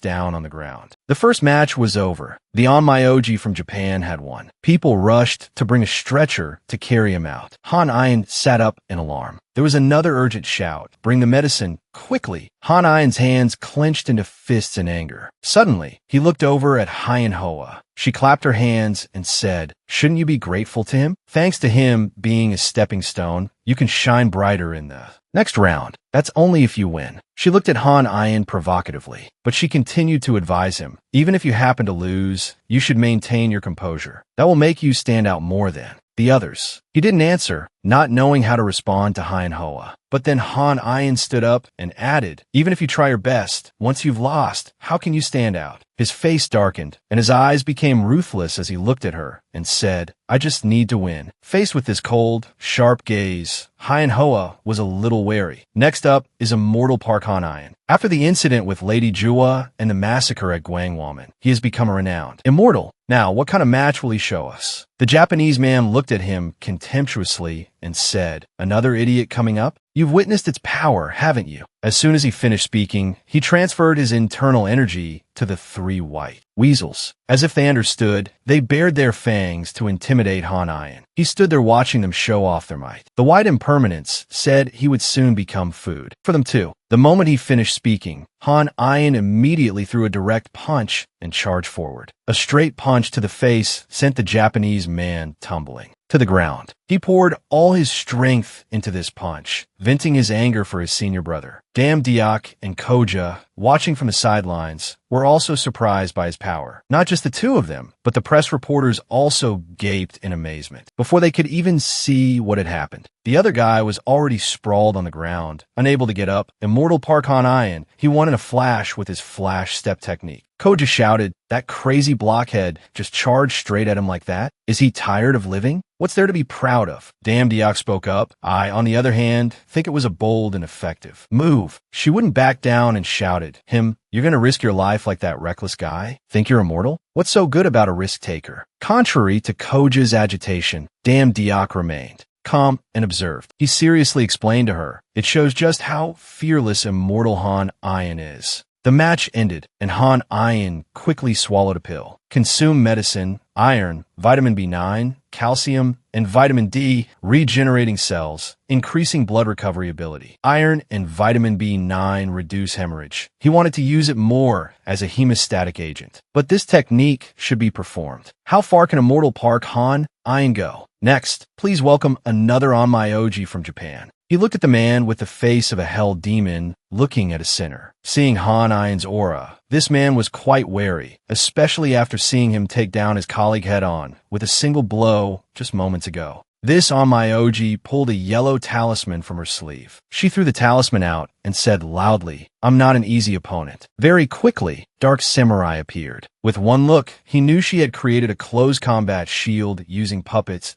down on the ground. The first match was over. The Onmyoji from Japan had won. People rushed to bring a stretcher to carry him out. Han Ian sat up in alarm. There was another urgent shout, "Bring the medicine, quickly!" Han Ian's hands clenched into fists in anger. Suddenly, he looked over at Hien Hoa. She clapped her hands and said, "Shouldn't you be grateful to him? Thanks to him being a stepping stone, you can shine brighter in the next round. That's only if you win." She looked at Han Ian provocatively, but she continued to advise him, "Even if you happen to lose, you should maintain your composure. That will make you stand out more than the others." He didn't answer, not knowing how to respond to Hien Hoa. But then Han Ian stood up and added, "Even if you try your best, once you've lost, how can you stand out?" His face darkened, and his eyes became ruthless as he looked at her and said, "I just need to win." Faced with this cold, sharp gaze, Hien Hoa was a little wary. Next up is Immortal Park Han Ian. After the incident with Lady Jua and the massacre at Gwangwaman, he has become a renowned immortal. Now, what kind of match will he show us? The Japanese man looked at him contemptuously and said, "Another idiot coming up? You've witnessed its power, haven't you?" As soon as he finished speaking, he transferred his internal energy to the three white weasels. As if they understood, they bared their fangs to intimidate Han Ian. He stood there watching them show off their might. The white impermanence said he would soon become food for them too. The moment he finished speaking, Han Ian immediately threw a direct punch and charged forward. A straight punch to the face sent the Japanese man tumbling to the ground. He poured all his strength into this punch, venting his anger for his senior brother. Dam Diak and Koja, watching from the sidelines, were also surprised by his power. Not just the two of them, but the press reporters also gaped in amazement before they could even see what had happened. The other guy was already sprawled on the ground, unable to get up. Immortal Parkon Iron, he won in a flash with his flash step technique. Koja shouted, "That crazy blockhead just charged straight at him like that? Is he tired of living? What's there to be proud of?" Dam Diak spoke up. "I, on the other hand, think it was a bold and effective move." She wouldn't back down and shouted, "You're gonna risk your life like that reckless guy? Think you're immortal? What's so good about a risk taker?" Contrary to Koja's agitation, Dam Diak remained calm and observed. He seriously explained to her, "It shows just how fearless immortal Han Iron is." The match ended, and Han Iron quickly swallowed a pill. Consume medicine, iron, vitamin B9, calcium, and vitamin D, regenerating cells, increasing blood recovery ability. Iron and vitamin B9 reduce hemorrhage. He wanted to use it more as a hemostatic agent. But this technique should be performed. How far can Immortal Park Han Iron go? Next, please welcome another On My OG from Japan. He looked at the man with the face of a hell demon looking at a sinner. Seeing Han Iron's aura, this man was quite wary, especially after seeing him take down his colleague head-on with a single blow just moments ago. This On My OG pulled a yellow talisman from her sleeve. She threw the talisman out and said loudly, "I'm not an easy opponent." Very quickly, Dark Samurai appeared. With one look, he knew she had created a close combat shield using puppets.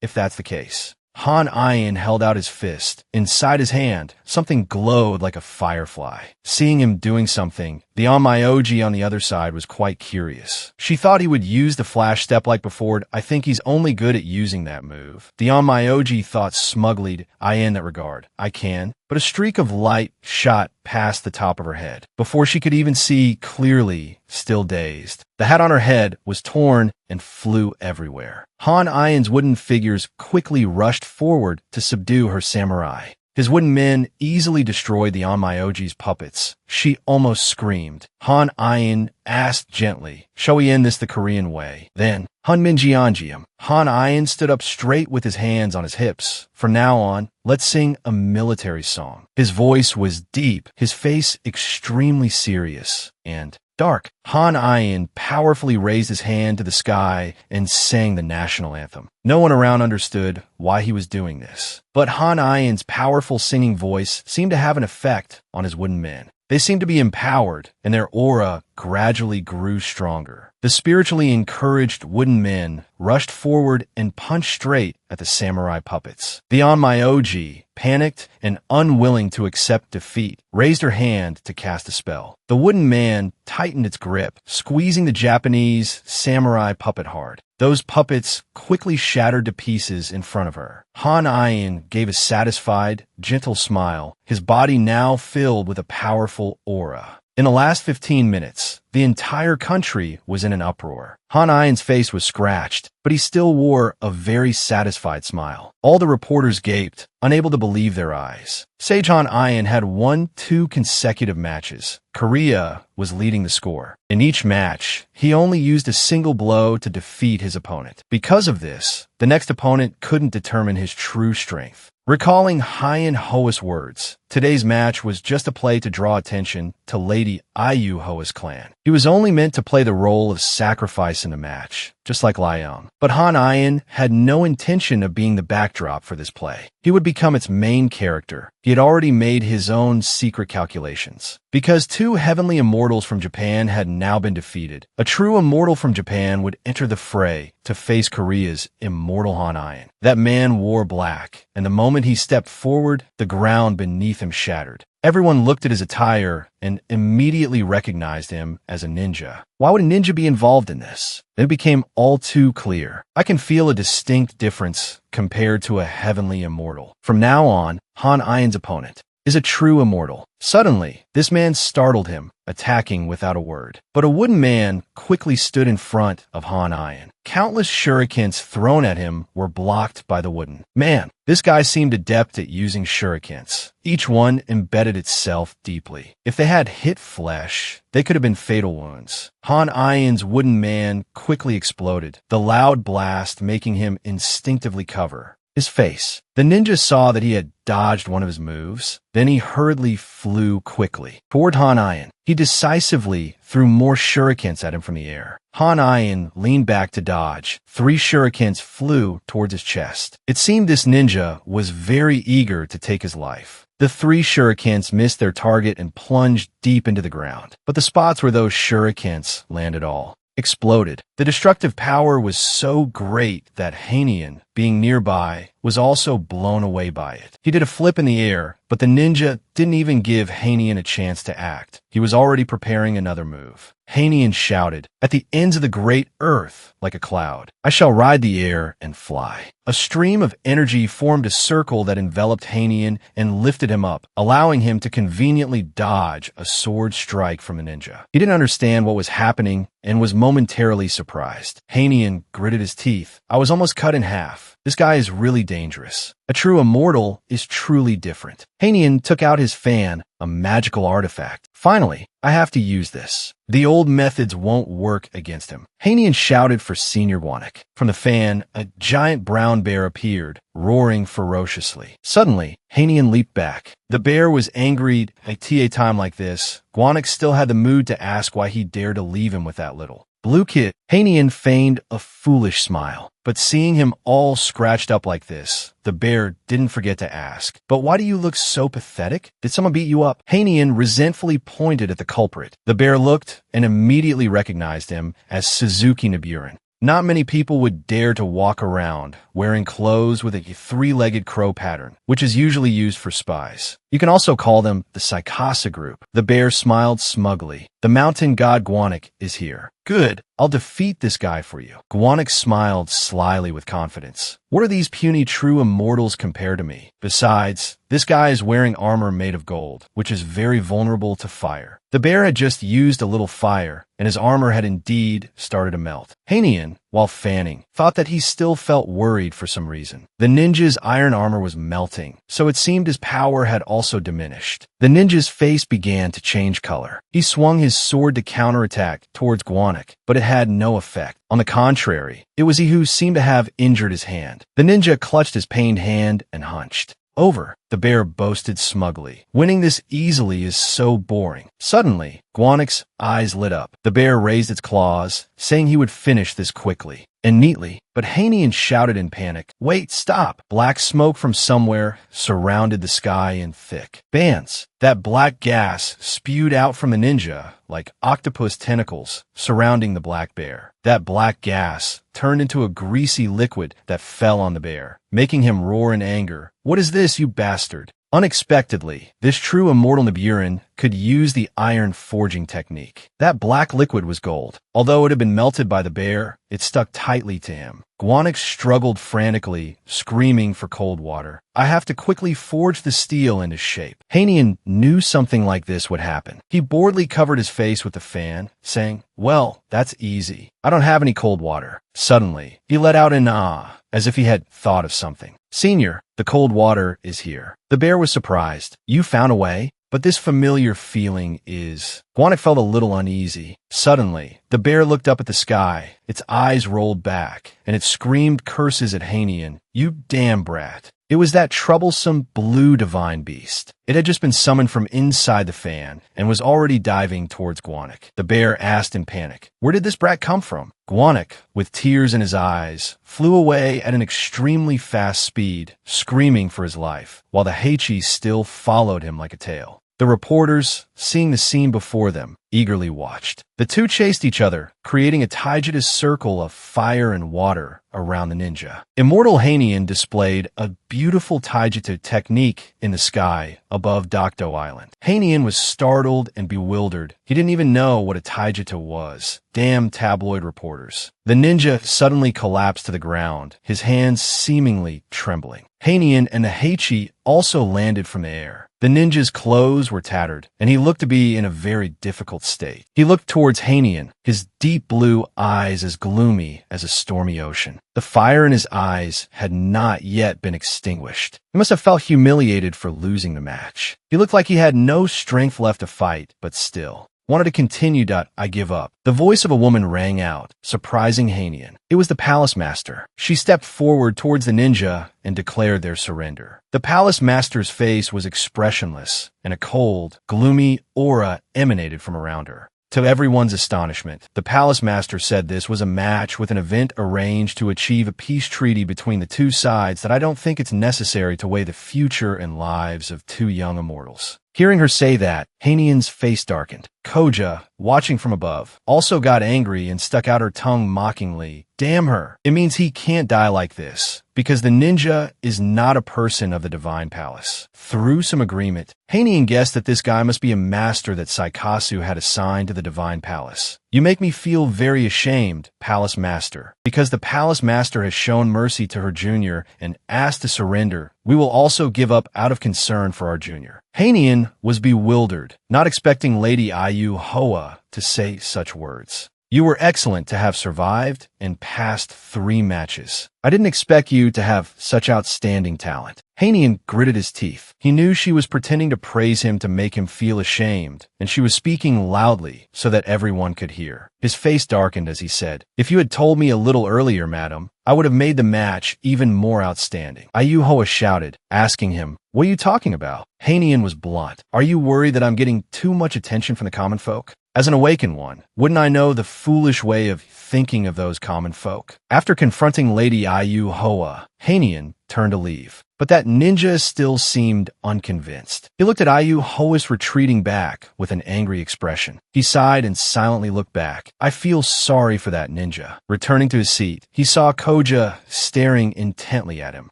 If that's the case. Han Iron held out his fist. Inside his hand, something glowed like a firefly. Seeing him doing something, the On My OG on the other side was quite curious. She thought he would use the flash step like before. "I think he's only good at using that move." The On My OG thought smugly, "I in that regard, I can." But a streak of light shot past the top of her head. Before she could even see clearly, still dazed, the hat on her head was torn and flew everywhere. Han Iron's wooden figures quickly rushed forward to subdue her samurai. His wooden men easily destroyed the On My OG's puppets. She almost screamed. Han Iron asked gently, "Shall we end this the Korean way?" Then, Han Minjianjiam. Han Iron stood up straight with his hands on his hips. "From now on, let's sing a military song." His voice was deep, his face extremely serious, and dark. Han Iron powerfully raised his hand to the sky and sang the national anthem. No one around understood why he was doing this, but Han Iron's powerful singing voice seemed to have an effect on his wooden men. They seemed to be empowered, and their aura gradually grew stronger. The spiritually encouraged wooden men rushed forward and punched straight at the samurai puppets. The On My OG, panicked and unwilling to accept defeat, raised her hand to cast a spell. The wooden man tightened its grip, squeezing the Japanese samurai puppet hard. Those puppets quickly shattered to pieces in front of her. Han Iron gave a satisfied, gentle smile, his body now filled with a powerful aura. In the last 15 minutes, the entire country was in an uproar. Han Iron's face was scratched, but he still wore a very satisfied smile. All the reporters gaped, unable to believe their eyes. Sage Han Iron had won 2 consecutive matches. Korea was leading the score. In each match, he only used a single blow to defeat his opponent. Because of this, the next opponent couldn't determine his true strength. Recalling Hyen Hoa's words, today's match was just a play to draw attention to Lady Ayu Hoa's clan. He was only meant to play the role of sacrifice in the match, just like Liang. But Han Iron had no intention of being the backdrop for this play. He would become its main character. He had already made his own secret calculations. Because 2 heavenly immortals from Japan had now been defeated, a true immortal from Japan would enter the fray to face Korea's immortal Han Iron. That man wore black, and the moment he stepped forward, the ground beneath him shattered. Everyone looked at his attire and immediately recognized him as a ninja. Why would a ninja be involved in this? Then it became all too clear. I can feel a distinct difference compared to a heavenly immortal. From now on, Han Iron's opponent is a true immortal. Suddenly, this man startled him, attacking without a word. But a wooden man quickly stood in front of Han Iron. Countless shurikens thrown at him were blocked by the wooden man. This guy seemed adept at using shurikens. Each one embedded itself deeply. If they had hit flesh, they could have been fatal wounds. Han Iron's wooden man quickly exploded, the loud blast making him instinctively cover. his face. The ninja saw that he had dodged one of his moves. Then he hurriedly flew quickly toward Hanayan. He decisively threw more shurikens at him from the air. Hanayan leaned back to dodge. 3 shurikens flew towards his chest. It seemed this ninja was very eager to take his life. The 3 shurikens missed their target and plunged deep into the ground. But the spots where those shurikens landed all exploded. The destructive power was so great that Hanayan, being nearby, was also blown away by it. He did a flip in the air, but the ninja didn't even give Hanayan a chance to act. He was already preparing another move. Hanayan shouted, "At the ends of the great earth, like a cloud, I shall ride the air and fly." A stream of energy formed a circle that enveloped Hanayan and lifted him up, allowing him to conveniently dodge a sword strike from the ninja. He didn't understand what was happening and was momentarily surprised. Hanayan gritted his teeth. "I was almost cut in half. This guy is really dangerous. A true immortal is truly different." Hanayan took out his fan, a magical artifact. "Finally, I have to use this. The old methods won't work against him." Hanayan shouted for Senior Guanik. From the fan, a giant brown bear appeared, roaring ferociously. Suddenly, Hanayan leaped back. The bear was angry. At a time like this, Guanik still had the mood to ask why he dared to leave him with that little blue kid. Hanayan feigned a foolish smile. But seeing him all scratched up like this, the bear didn't forget to ask, "But why do you look so pathetic? Did someone beat you up?" Hanayan resentfully pointed at the culprit. The bear looked and immediately recognized him as Suzuki Niburin. Not many people would dare to walk around wearing clothes with a 3-legged crow pattern, which is usually used for spies. You can also call them the Saikasa group. The bear smiled smugly. "The mountain god Guanik is here." "Good. I'll defeat this guy for you." Guanik smiled slyly with confidence. "What are these puny true immortals compared to me? Besides, this guy is wearing armor made of gold, which is very vulnerable to fire." The bear had just used a little fire, and his armor had indeed started to melt. Hanayan, while fanning, thought that he still felt worried for some reason. The ninja's iron armor was melting, so it seemed his power had also diminished. The ninja's face began to change color. He swung his sword to counterattack towards Guanik, but it had no effect. On the contrary, it was he who seemed to have injured his hand. The ninja clutched his pained hand and hunched. "Over," the bear boasted smugly. "Winning this easily is so boring." Suddenly, Guanik's eyes lit up. The bear raised its claws, saying he would finish this quickly and neatly. But Hanayan shouted in panic, "Wait, stop!" Black smoke from somewhere surrounded the sky in thick bands. That black gas spewed out from the ninja like octopus tentacles surrounding the black bear. That black gas turned into a greasy liquid that fell on the bear, making him roar in anger. "What is this, you bastard?" Unexpectedly, this true immortal Niburin could use the iron forging technique. That black liquid was gold. Although it had been melted by the bear, it stuck tightly to him. Guanik struggled frantically, screaming for cold water. "I have to quickly forge the steel into shape." Hanayan knew something like this would happen. He boredly covered his face with the fan, saying, "Well, that's easy. I don't have any cold water." Suddenly, he let out an ah, as if he had thought of something. "Senior, the cold water is here." The bear was surprised. "You found a way?" "But this familiar feeling is..." Guanik felt a little uneasy. Suddenly, the bear looked up at the sky. Its eyes rolled back, and it screamed curses at Hanayan. "You damn brat." It was that troublesome blue divine beast. It had just been summoned from inside the fan and was already diving towards Guanik. The bear asked in panic, "Where did this brat come from?" Guanik, with tears in his eyes, flew away at an extremely fast speed, screaming for his life, while the Heichi still followed him like a tail. The reporters, seeing the scene before them, eagerly watched. The two chased each other, creating a Taijuta's circle of fire and water around the ninja. Immortal Hanayan displayed a beautiful Taijuta technique in the sky above Dokdo Island. Hanayan was startled and bewildered. He didn't even know what a Taijuta was. Damn tabloid reporters. The ninja suddenly collapsed to the ground, his hands seemingly trembling. Hanayan and the Heichi also landed from the air. The ninja's clothes were tattered, and he looked to be in a very difficult state. He looked towards Hanayan, his deep blue eyes as gloomy as a stormy ocean. The fire in his eyes had not yet been extinguished. He must have felt humiliated for losing the match. He looked like he had no strength left to fight, but still. Wanted to continue. I give up. The voice of a woman rang out, surprising Hanian. It was the palace master. She stepped forward towards the ninja and declared their surrender. The palace master's face was expressionless, and a cold, gloomy aura emanated from around her. To everyone's astonishment, the palace master said this was a match with an event arranged to achieve a peace treaty between the two sides, that I don't think it's necessary to weigh the future and lives of two young immortals. Hearing her say that, Hanian's face darkened. Koja, watching from above, also got angry and stuck out her tongue mockingly. Damn her. It means he can't die like this, because the ninja is not a person of the divine palace. Through some agreement, Hanian guessed that this guy must be a master that Saikasu had assigned to the divine palace. You make me feel very ashamed, palace master, because the palace master has shown mercy to her junior and asked to surrender. We will also give up out of concern for our junior. Hanian was bewildered, not expecting Lady Ayu Hoa to say such words. You were excellent to have survived and passed 3 matches. I didn't expect you to have such outstanding talent. Hanian gritted his teeth. He knew she was pretending to praise him to make him feel ashamed, and she was speaking loudly so that everyone could hear. His face darkened as he said, If you had told me a little earlier, madam, I would have made the match even more outstanding. Ayu Hoa shouted, asking him, What are you talking about? Hanian was blunt. Are you worried that I'm getting too much attention from the common folk? As an awakened one, wouldn't I know the foolish way of thinking of those common folk? After confronting Lady Ayu Hoa, Hanian turned to leave. But that ninja still seemed unconvinced. He looked at Ayu Hoa's retreating back with an angry expression. He sighed and silently looked back. I feel sorry for that ninja. Returning to his seat, he saw Koja staring intently at him.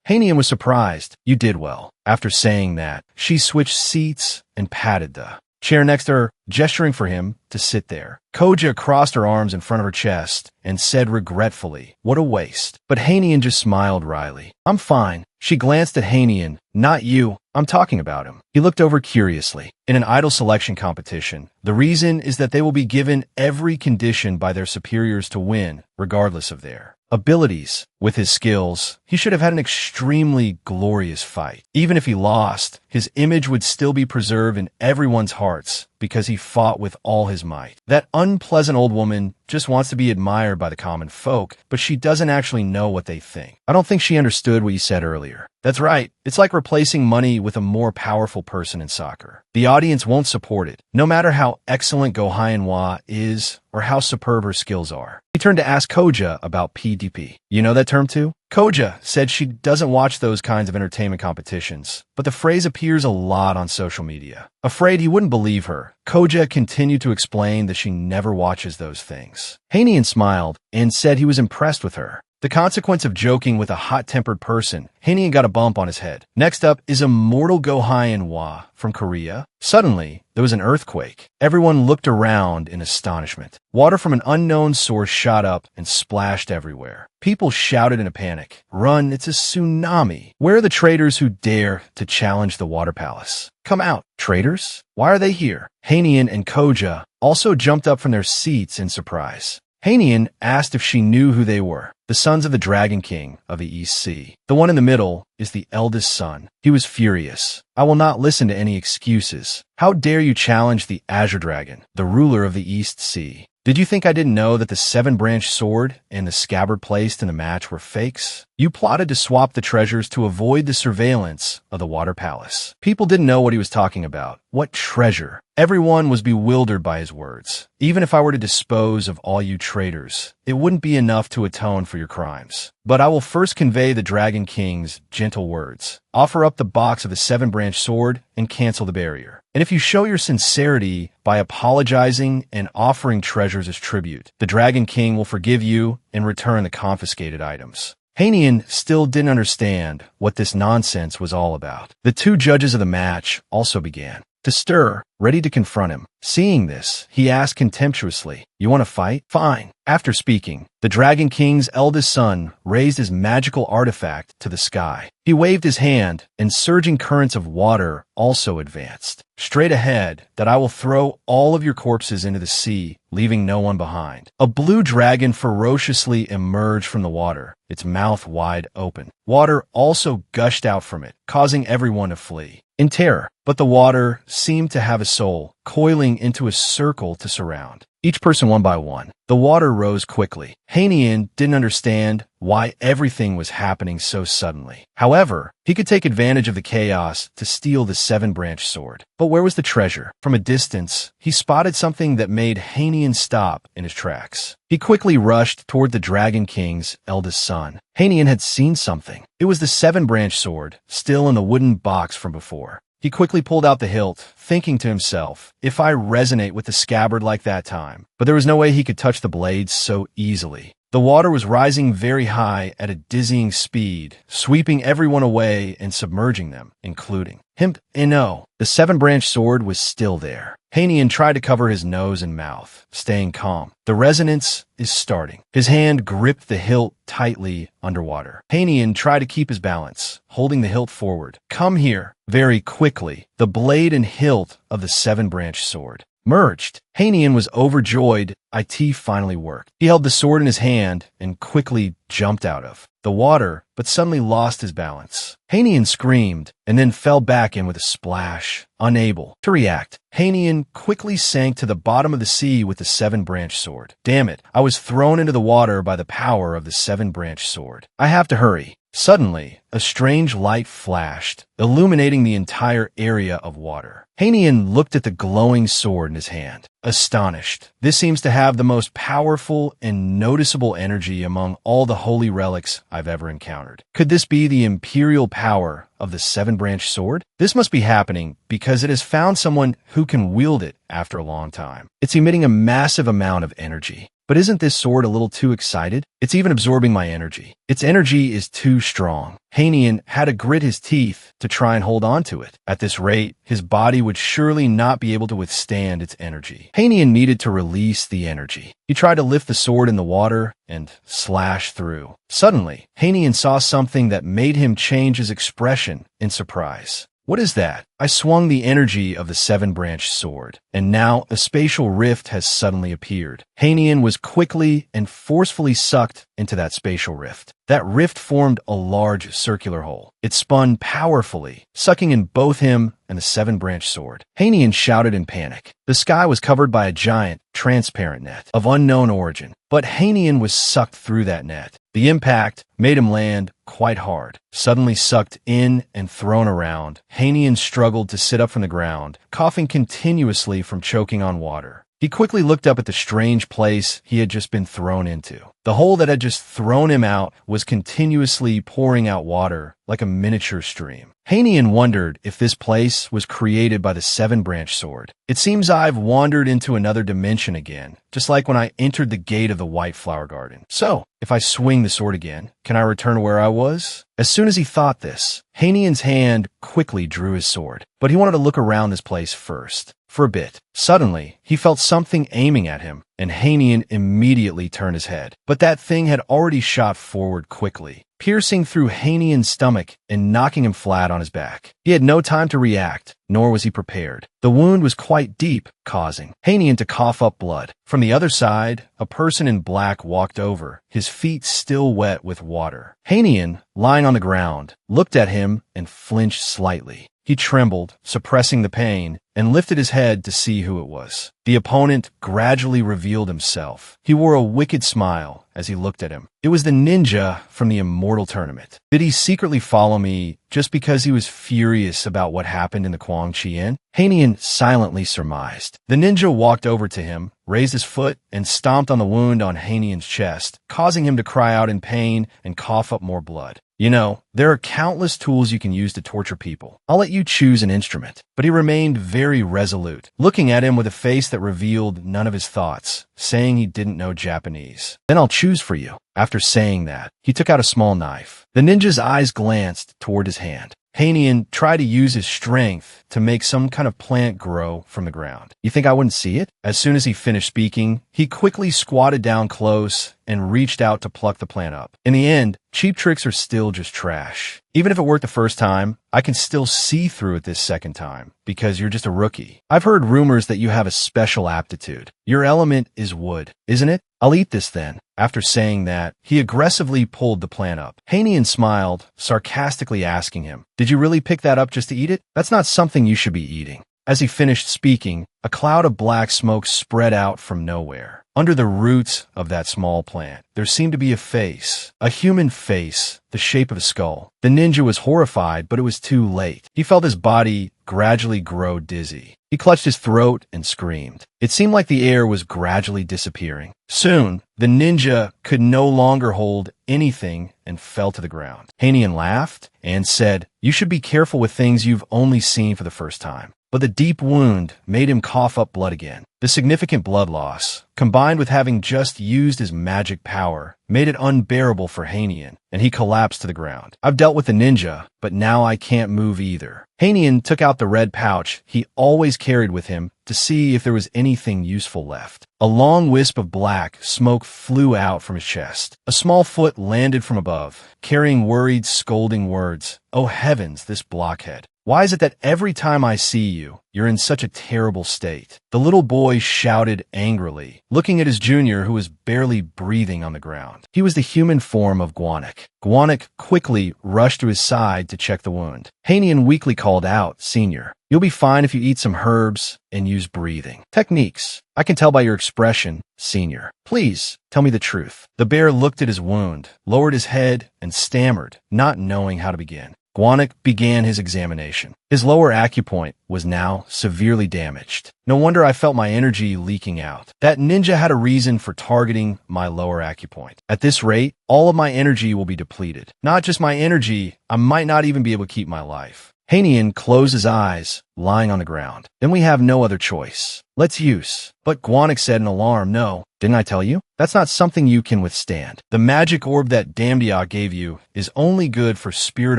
Hanian was surprised. You did well. After saying that, she switched seats and patted the chair next to her, gesturing for him to sit there. Koja crossed her arms in front of her chest and said regretfully, What a waste. But Hanian just smiled wryly. I'm fine. She glanced at Hanian. Not you. I'm talking about him. He looked over curiously. In an idol selection competition, the reason is that they will be given every condition by their superiors to win, regardless of their abilities. With his skills, he should have had an extremely glorious fight. Even if he lost, his image would still be preserved in everyone's hearts because he fought with all his might. That unpleasant old woman just wants to be admired by the common folk, but she doesn't actually know what they think. I don't think she understood what you said earlier. That's right. It's like replacing money with a more powerful person in soccer. The audience won't support it, no matter how excellent Go Manhwa is or how superb her skills are. He turned to ask Koja about PDP. You know that term too? Koja said she doesn't watch those kinds of entertainment competitions, but the phrase appears a lot on social media. Afraid he wouldn't believe her, Koja continued to explain that she never watches those things. Hanian smiled and said he was impressed with her. The consequence of joking with a hot-tempered person, Hanian got a bump on his head. Next up is Immortal Go Manhwa from Korea. Suddenly, there was an earthquake. Everyone looked around in astonishment. Water from an unknown source shot up and splashed everywhere. People shouted in a panic, Run, it's a tsunami. Where are the traitors who dare to challenge the water palace? Come out. Traitors? Why are they here? Hanian and Koja also jumped up from their seats in surprise. Hanian asked if she knew who they were. The sons of the Dragon King of the East Sea. The one in the middle is the eldest son. He was furious. I will not listen to any excuses. How dare you challenge the Azure Dragon, the ruler of the East Sea? Did you think I didn't know that the 7-branch sword and the scabbard placed in the match were fakes? You plotted to swap the treasures to avoid the surveillance of the water palace. People didn't know what he was talking about. What treasure? Everyone was bewildered by his words. Even if I were to dispose of all you traitors, it wouldn't be enough to atone for your crimes. But I will first convey the Dragon King's gentle words. Offer up the box of the 7-branch sword and cancel the barrier. And if you show your sincerity by apologizing and offering treasures as tribute, the Dragon King will forgive you and return the confiscated items. Hanian still didn't understand what this nonsense was all about. The 2 judges of the match also began to stir, ready to confront him. Seeing this, he asked contemptuously, You want to fight? Fine. After speaking, the Dragon King's eldest son raised his magical artifact to the sky. He waved his hand, and surging currents of water also advanced. Straight ahead, that I will throw all of your corpses into the sea, leaving no one behind. A blue dragon ferociously emerged from the water, its mouth wide open. Water also gushed out from it, causing everyone to flee. in terror. But the water seemed to have a soul, coiling into a circle to surround each person one by one. The water rose quickly. Hanian didn't understand why everything was happening so suddenly. However, he could take advantage of the chaos to steal the seven-branch sword. But where was the treasure? From a distance, he spotted something that made Hanian stop in his tracks. He quickly rushed toward the Dragon King's eldest son. Hanian had seen something. It was the seven-branch sword, still in the wooden box from before. He quickly pulled out the hilt, thinking to himself, if I resonate with the scabbard like that time. But there was no way he could touch the blades so easily. The water was rising very high at a dizzying speed, sweeping everyone away and submerging them, including him. And no, the seven-branch sword was still there. Hanian tried to cover his nose and mouth, staying calm. The resonance is starting. His hand gripped the hilt tightly underwater. Hanian tried to keep his balance, holding the hilt forward. Come here. Very quickly, the blade and hilt of the seven-branch sword merged. Hanian was overjoyed. It finally worked. He held the sword in his hand and quickly jumped out of the water, but suddenly lost his balance. Hanian screamed and then fell back in with a splash, unable to react. Hanian quickly sank to the bottom of the sea with the seven-branch sword. Damn it, I was thrown into the water by the power of the seven-branch sword. I have to hurry. Suddenly, a strange light flashed, illuminating the entire area of water. Hanian looked at the glowing sword in his hand, astonished. This seems to have the most powerful and noticeable energy among all the holy relics I've ever encountered. Could this be the imperial power of the seven-branch sword? This must be happening because it has found someone who can wield it after a long time. It's emitting a massive amount of energy. But isn't this sword a little too excited? It's even absorbing my energy. Its energy is too strong. Hanian had to grit his teeth to try and hold on to it. At this rate, his body would surely not be able to withstand its energy. Hanian needed to release the energy. He tried to lift the sword in the water and slash through. Suddenly, Hanian saw something that made him change his expression in surprise. What is that? I swung the energy of the seven-branch sword, and now a spatial rift has suddenly appeared. Hanian was quickly and forcefully sucked into that spatial rift. That rift formed a large circular hole. It spun powerfully, sucking in both him and the seven-branch sword. Hanian shouted in panic. The sky was covered by a giant, transparent net of unknown origin, but Hanian was sucked through that net. The impact made him land quite hard. Suddenly sucked in and thrown around, Hanian struggled to sit up from the ground, coughing continuously from choking on water. He quickly looked up at the strange place he had just been thrown into. The hole that had just thrown him out was continuously pouring out water like a miniature stream. Hanian wondered if this place was created by the seven-branch sword. It seems I've wandered into another dimension again, just like when I entered the gate of the White Flower Garden. So, if I swing the sword again, can I return to where I was? As soon as he thought this, Hanian's hand quickly drew his sword, but he wanted to look around this place first. For a bit. Suddenly, he felt something aiming at him, and Hanian immediately turned his head. But that thing had already shot forward quickly, piercing through Hanian's stomach and knocking him flat on his back. He had no time to react, nor was he prepared. The wound was quite deep, causing Hanian to cough up blood. From the other side, a person in black walked over, his feet still wet with water. Hanian, lying on the ground, looked at him and flinched slightly. He trembled, suppressing the pain, and lifted his head to see who it was. The opponent gradually revealed himself. He wore a wicked smile as he looked at him. It was the ninja from the Immortal Tournament. Did he secretly follow me just because he was furious about what happened in the Quang Chien? Hanian silently surmised. The ninja walked over to him, raised his foot, and stomped on the wound on Hanian's chest, causing him to cry out in pain and cough up more blood. You know, there are countless tools you can use to torture people. I'll let you choose an instrument. But he remained very resolute, looking at him with a face that revealed none of his thoughts, saying he didn't know Japanese. Then I'll choose for you. After saying that, he took out a small knife. The ninja's eyes glanced toward his hand. Hanian tried to use his strength to make some kind of plant grow from the ground. You think I wouldn't see it? As soon as he finished speaking, he quickly squatted down close and reached out to pluck the plant up. In the end, cheap tricks are still just trash. Even if it worked the first time, I can still see through it this second time, because you're just a rookie. I've heard rumors that you have a special aptitude. Your element is wood, isn't it? I'll eat this then. After saying that, he aggressively pulled the plant up. Hanian smiled, sarcastically asking him, "Did you really pick that up just to eat it? That's not something you should be eating." As he finished speaking, a cloud of black smoke spread out from nowhere. Under the roots of that small plant, there seemed to be a face, a human face, the shape of a skull. The ninja was horrified, but it was too late. He felt his body gradually grow dizzy. He clutched his throat and screamed. It seemed like the air was gradually disappearing. Soon, the ninja could no longer hold anything and fell to the ground. Hanian laughed and said, "You should be careful with things you've only seen for the first time." But the deep wound made him cough up blood again. The significant blood loss, combined with having just used his magic power, made it unbearable for Hanian, and he collapsed to the ground. "I've dealt with the ninja, but now I can't move either." Hanian took out the red pouch he always carried with him to see if there was anything useful left. A long wisp of black smoke flew out from his chest. A small foot landed from above, carrying worried, scolding words. "Oh heavens, this blockhead. Why is it that every time I see you, you're in such a terrible state?" The little boy shouted angrily, looking at his junior who was barely breathing on the ground. He was the human form of Guanik. Guanik quickly rushed to his side to check the wound. Hanian weakly called out, "Senior, you'll be fine if you eat some herbs and use breathing techniques. I can tell by your expression, Senior. Please, tell me the truth." The bear looked at his wound, lowered his head, and stammered, not knowing how to begin. Guanik began his examination. His lower acupoint was now severely damaged. "No wonder I felt my energy leaking out. That ninja had a reason for targeting my lower acupoint. At this rate, all of my energy will be depleted. Not just my energy, I might not even be able to keep my life." Hanian closed his eyes, lying on the ground. "Then we have no other choice. Let's use." But Guanik said in alarm, "No, didn't I tell you? That's not something you can withstand. The magic orb that Damdiak gave you is only good for spirit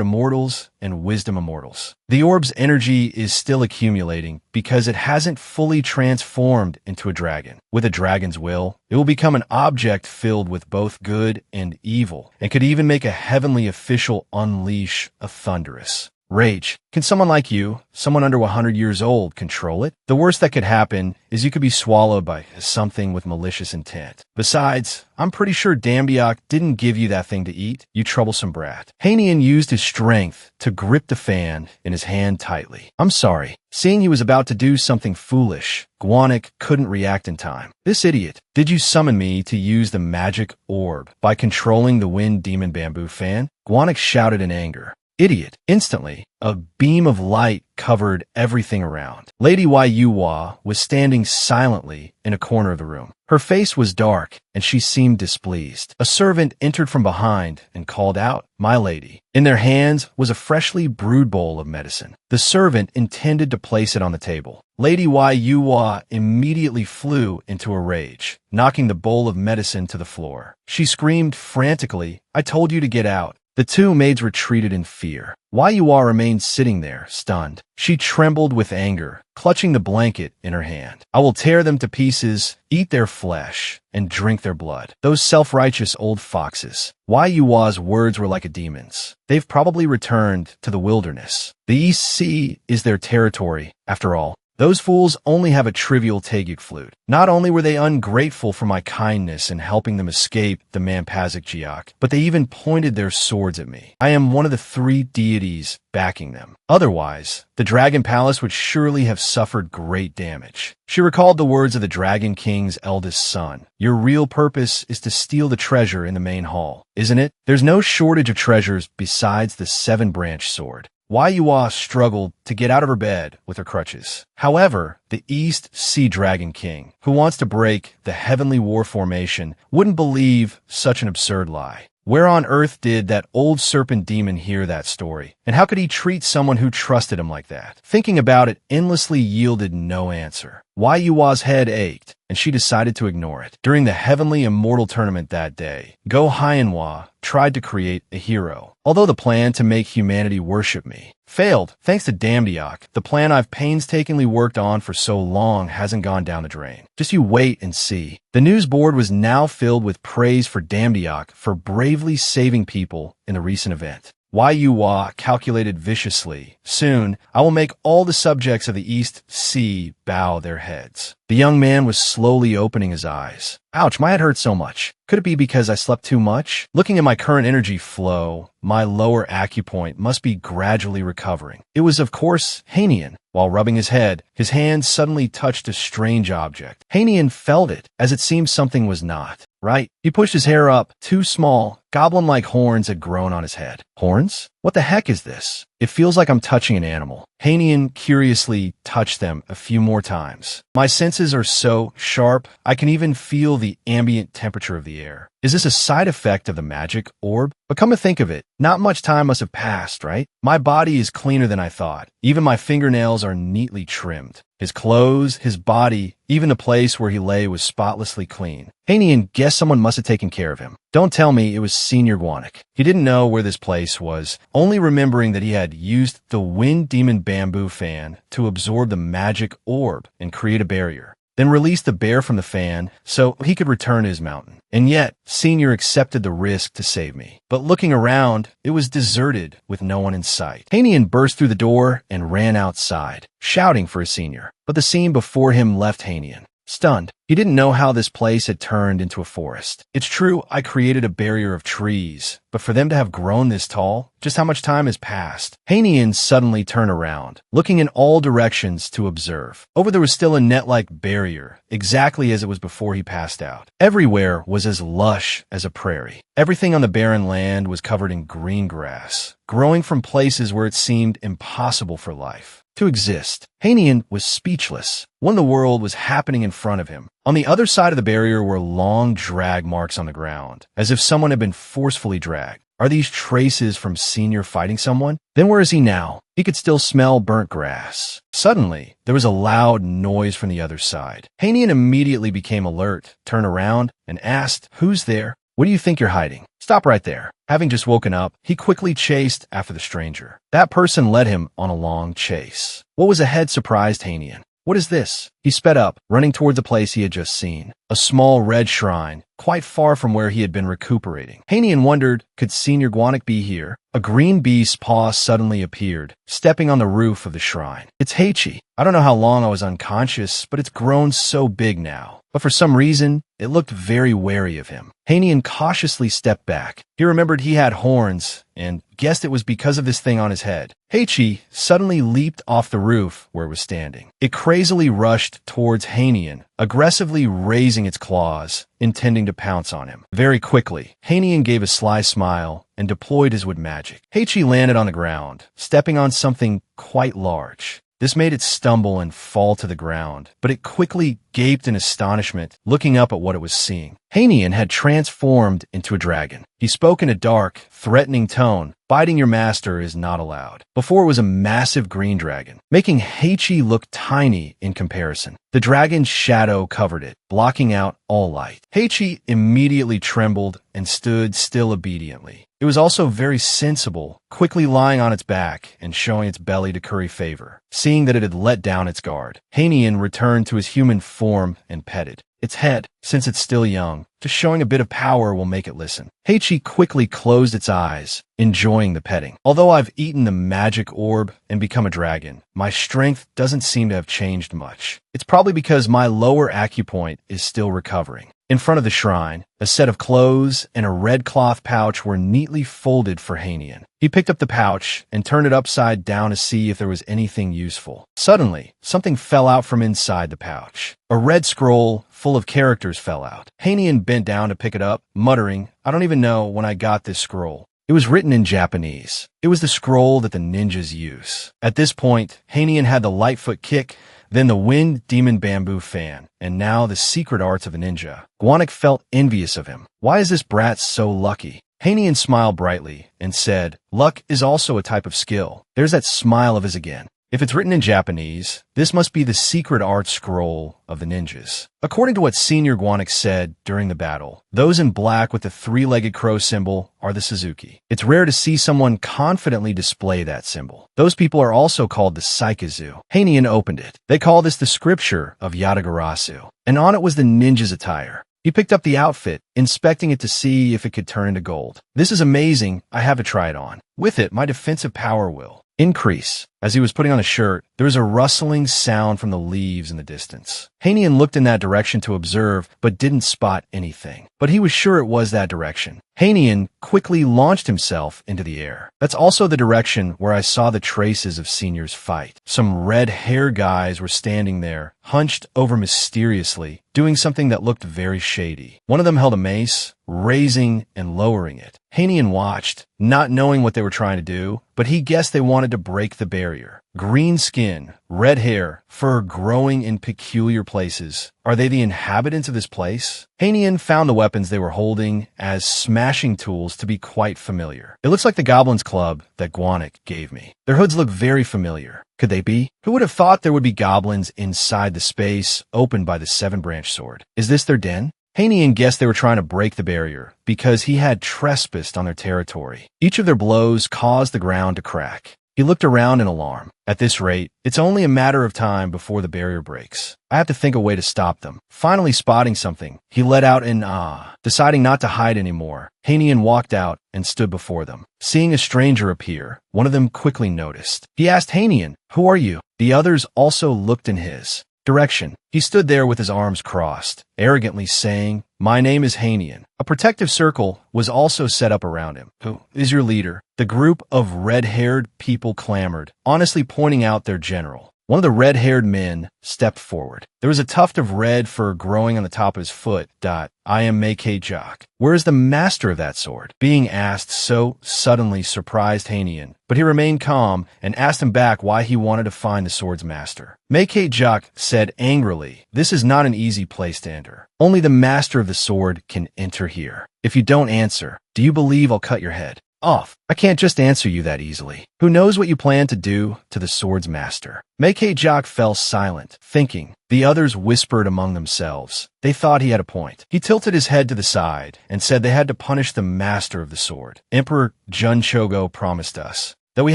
immortals and wisdom immortals. The orb's energy is still accumulating because it hasn't fully transformed into a dragon. With a dragon's will, it will become an object filled with both good and evil, and could even make a heavenly official unleash a thunderous rage. Can someone like you, someone under 100 years old, control it? The worst that could happen is you could be swallowed by something with malicious intent. Besides, I'm pretty sure Damdiak didn't give you that thing to eat, you troublesome brat." Hanian used his strength to grip the fan in his hand tightly. "I'm sorry." Seeing he was about to do something foolish, Guanik couldn't react in time. "This idiot, did you summon me to use the magic orb by controlling the wind demon bamboo fan?" Guanik shouted in anger. "Idiot." Instantly, a beam of light covered everything around. Lady Yahello was standing silently in a corner of the room. Her face was dark, and she seemed displeased. A servant entered from behind and called out, "My lady." In their hands was a freshly brewed bowl of medicine. The servant intended to place it on the table. Lady Yahello immediately flew into a rage, knocking the bowl of medicine to the floor. She screamed frantically, "I told you to get out." The two maids retreated in fear. Yahello remained sitting there, stunned. She trembled with anger, clutching the blanket in her hand. "I will tear them to pieces, eat their flesh, and drink their blood. Those self-righteous old foxes." Yahello's words were like a demon's. "They've probably returned to the wilderness. The East Sea is their territory, after all. Those fools only have a trivial Taeguk flute. Not only were they ungrateful for my kindness in helping them escape the Manpazic Jiak, but they even pointed their swords at me. I am one of the 3 deities backing them. Otherwise, the Dragon Palace would surely have suffered great damage." She recalled the words of the Dragon King's eldest son. "Your real purpose is to steal the treasure in the main hall, isn't it? There's no shortage of treasures besides the 7-branch sword." Yahello struggled to get out of her bed with her crutches. However, the East Sea Dragon King, who wants to break the heavenly war formation, wouldn't believe such an absurd lie. Where on earth did that old serpent demon hear that story? And how could he treat someone who trusted him like that? Thinking about it endlessly yielded no answer. Yahello's head ached. and she decided to ignore it. During the Heavenly Immortal Tournament that day, Manhwa tried to create a hero. Although the plan to make humanity worship me failed, thanks to Damdiok, the plan I've painstakingly worked on for so long hasn't gone down the drain. Just you wait and see. The news board was now filled with praise for Damdiok for bravely saving people in the recent event. Yuwa calculated viciously. Soon, I will make all the subjects of the East Sea bow their heads. The young man was slowly opening his eyes. Ouch, my head hurts so much. Could it be because I slept too much? Looking at my current energy flow, my lower acupoint must be gradually recovering. It was, of course, Hanian. While rubbing his head, his hand suddenly touched a strange object. Hanian felt it, as it seemed something was not right. He pushed his hair up. Two small, goblin-like horns had grown on his head. Horns? What the heck is this? It feels like I'm touching an animal. Hanian curiously touched them a few more times. My senses are so sharp, I can even feel the ambient temperature of the air. Is this a side effect of the magic orb? But come to think of it, not much time must have passed, right? My body is cleaner than I thought. Even my fingernails are neatly trimmed. His clothes, his body, even the place where he lay was spotlessly clean. Hanian guessed someone must have taken care of him. Don't tell me it was Senior Guanik. He didn't know where this place was, only remembering that he had used the Wind Demon bamboo fan to absorb the magic orb and create a barrier, then release the bear from the fan so he could return to his mountain. And yet, Senior accepted the risk to save me. But looking around, it was deserted with no one in sight. Hanian burst through the door and ran outside, shouting for his senior. But the scene before him left Hanian stunned. He didn't know how this place had turned into a forest. It's true, I created a barrier of trees, but for them to have grown this tall, just how much time has passed? Hanian suddenly turned around, looking in all directions to observe. Over there was still a net-like barrier, exactly as it was before he passed out. Everywhere was as lush as a prairie. Everything on the barren land was covered in green grass, growing from places where it seemed impossible for life to exist. Hanian was speechless. When the world was happening in front of him. On the other side of the barrier were long drag marks on the ground, as if someone had been forcefully dragged. Are these traces from Senior fighting someone? Then where is he now? He could still smell burnt grass. Suddenly, there was a loud noise from the other side. Hanian immediately became alert, turned around, and asked, "Who's there? What do you think you're hiding? Stop right there." Having just woken up, he quickly chased after the stranger. That person led him on a long chase. What was ahead surprised Hanian. What is this? He sped up, running towards the place he had just seen. A small red shrine, quite far from where he had been recuperating. Hanian wondered, could Senior Guanik be here? A green beast's paw suddenly appeared, stepping on the roof of the shrine. It's Heichi. I don't know how long I was unconscious, but it's grown so big now. But for some reason, it looked very wary of him. Hanian cautiously stepped back. He remembered he had horns, and guessed it was because of this thing on his head. Heichi suddenly leaped off the roof where it was standing. It crazily rushed towards Hanian, aggressively raising its claws, intending to pounce on him. Very quickly, Hanian gave a sly smile and deployed his wood magic. Heichi landed on the ground, stepping on something quite large. This made it stumble and fall to the ground, but it quickly gaped in astonishment, looking up at what it was seeing. Hanian had transformed into a dragon. He spoke in a dark, threatening tone. Biting your master is not allowed. Before it was a massive green dragon, making Heichi look tiny in comparison. The dragon's shadow covered it, blocking out all light. Heichi immediately trembled and stood still obediently. It was also very sensible, quickly lying on its back and showing its belly to curry favor. Seeing that it had let down its guard, Hanian returned to his human form and petted its head, since it's still young. Just showing a bit of power will make it listen. Heichi quickly closed its eyes, enjoying the petting. Although I've eaten the magic orb and become a dragon, my strength doesn't seem to have changed much. It's probably because my lower acupoint is still recovering. In front of the shrine, a set of clothes and a red cloth pouch were neatly folded for Hanian. He picked up the pouch and turned it upside down to see if there was anything useful. Suddenly, something fell out from inside the pouch. A red scroll full of characters fell out. Hanian bent down to pick it up, muttering, "I don't even know when I got this scroll." It was written in Japanese. It was the scroll that the ninjas use. At this point, Hanian had the Lightfoot kick, then the Wind Demon bamboo fan, and now the secret arts of a ninja. Guanik felt envious of him. Why is this brat so lucky? Hanian smiled brightly and said, "Luck is also a type of skill." There's that smile of his again. If it's written in Japanese, this must be the secret art scroll of the ninjas. According to what Senior Guanik said during the battle, those in black with the three-legged crow symbol are the Suzuki. It's rare to see someone confidently display that symbol. Those people are also called the Saikazu. Heinian opened it. They call this the scripture of Yatagarasu, and on it was the ninja's attire. He picked up the outfit, inspecting it to see if it could turn into gold. This is amazing. I have to try it on. With it, my defensive power will increase. As he was putting on the shirt, there was a rustling sound from the leaves in the distance. Heinian looked in that direction to observe, but didn't spot anything. But he was sure it was that direction. Heinian quickly launched himself into the air. That's also the direction where I saw the traces of Senior's fight. Some red hair guys were standing there, hunched over mysteriously, doing something that looked very shady. One of them held a mace, raising and lowering it. Heinian watched, not knowing what they were trying to do, but he guessed they wanted to break the barrier. Green skin, red hair, fur growing in peculiar places. Are they the inhabitants of this place? Heinian found the weapons they were holding as smashing tools to be quite familiar. It looks like the Goblins Club that Guanik gave me. Their hoods look very familiar. Could they be? Who would have thought there would be goblins inside the space opened by the seven-branch sword? Is this their den? Heinian guessed they were trying to break the barrier because he had trespassed on their territory. Each of their blows caused the ground to crack. He looked around in alarm. At this rate, it's only a matter of time before the barrier breaks. I have to think a way to stop them. Finally spotting something, he let out an ah. Deciding not to hide anymore, Heinian walked out and stood before them. Seeing a stranger appear, one of them quickly noticed. He asked Heinian, "Who are you?" The others also looked in his direction. He stood there with his arms crossed, arrogantly saying, "My name is Heinian." A protective circle was also set up around him. "Who is your leader?" The group of red-haired people clamored, honestly pointing out their general. One of the red-haired men stepped forward. There was a tuft of red fur growing on the top of his foot. "I am Manhwa. Where is the master of that sword?" Being asked so suddenly surprised Heinian, but he remained calm and asked him back why he wanted to find the sword's master. Manhwa said angrily, "This is not an easy place to enter. Only the master of the sword can enter here. If you don't answer, do you believe I'll cut your head off? I can't just answer you that easily. Who knows what you plan to do to the sword's master?" Manhwa fell silent, thinking. The others whispered among themselves. They thought he had a point. He tilted his head to the side and said they had to punish the master of the sword. "Emperor Junchogo promised us that we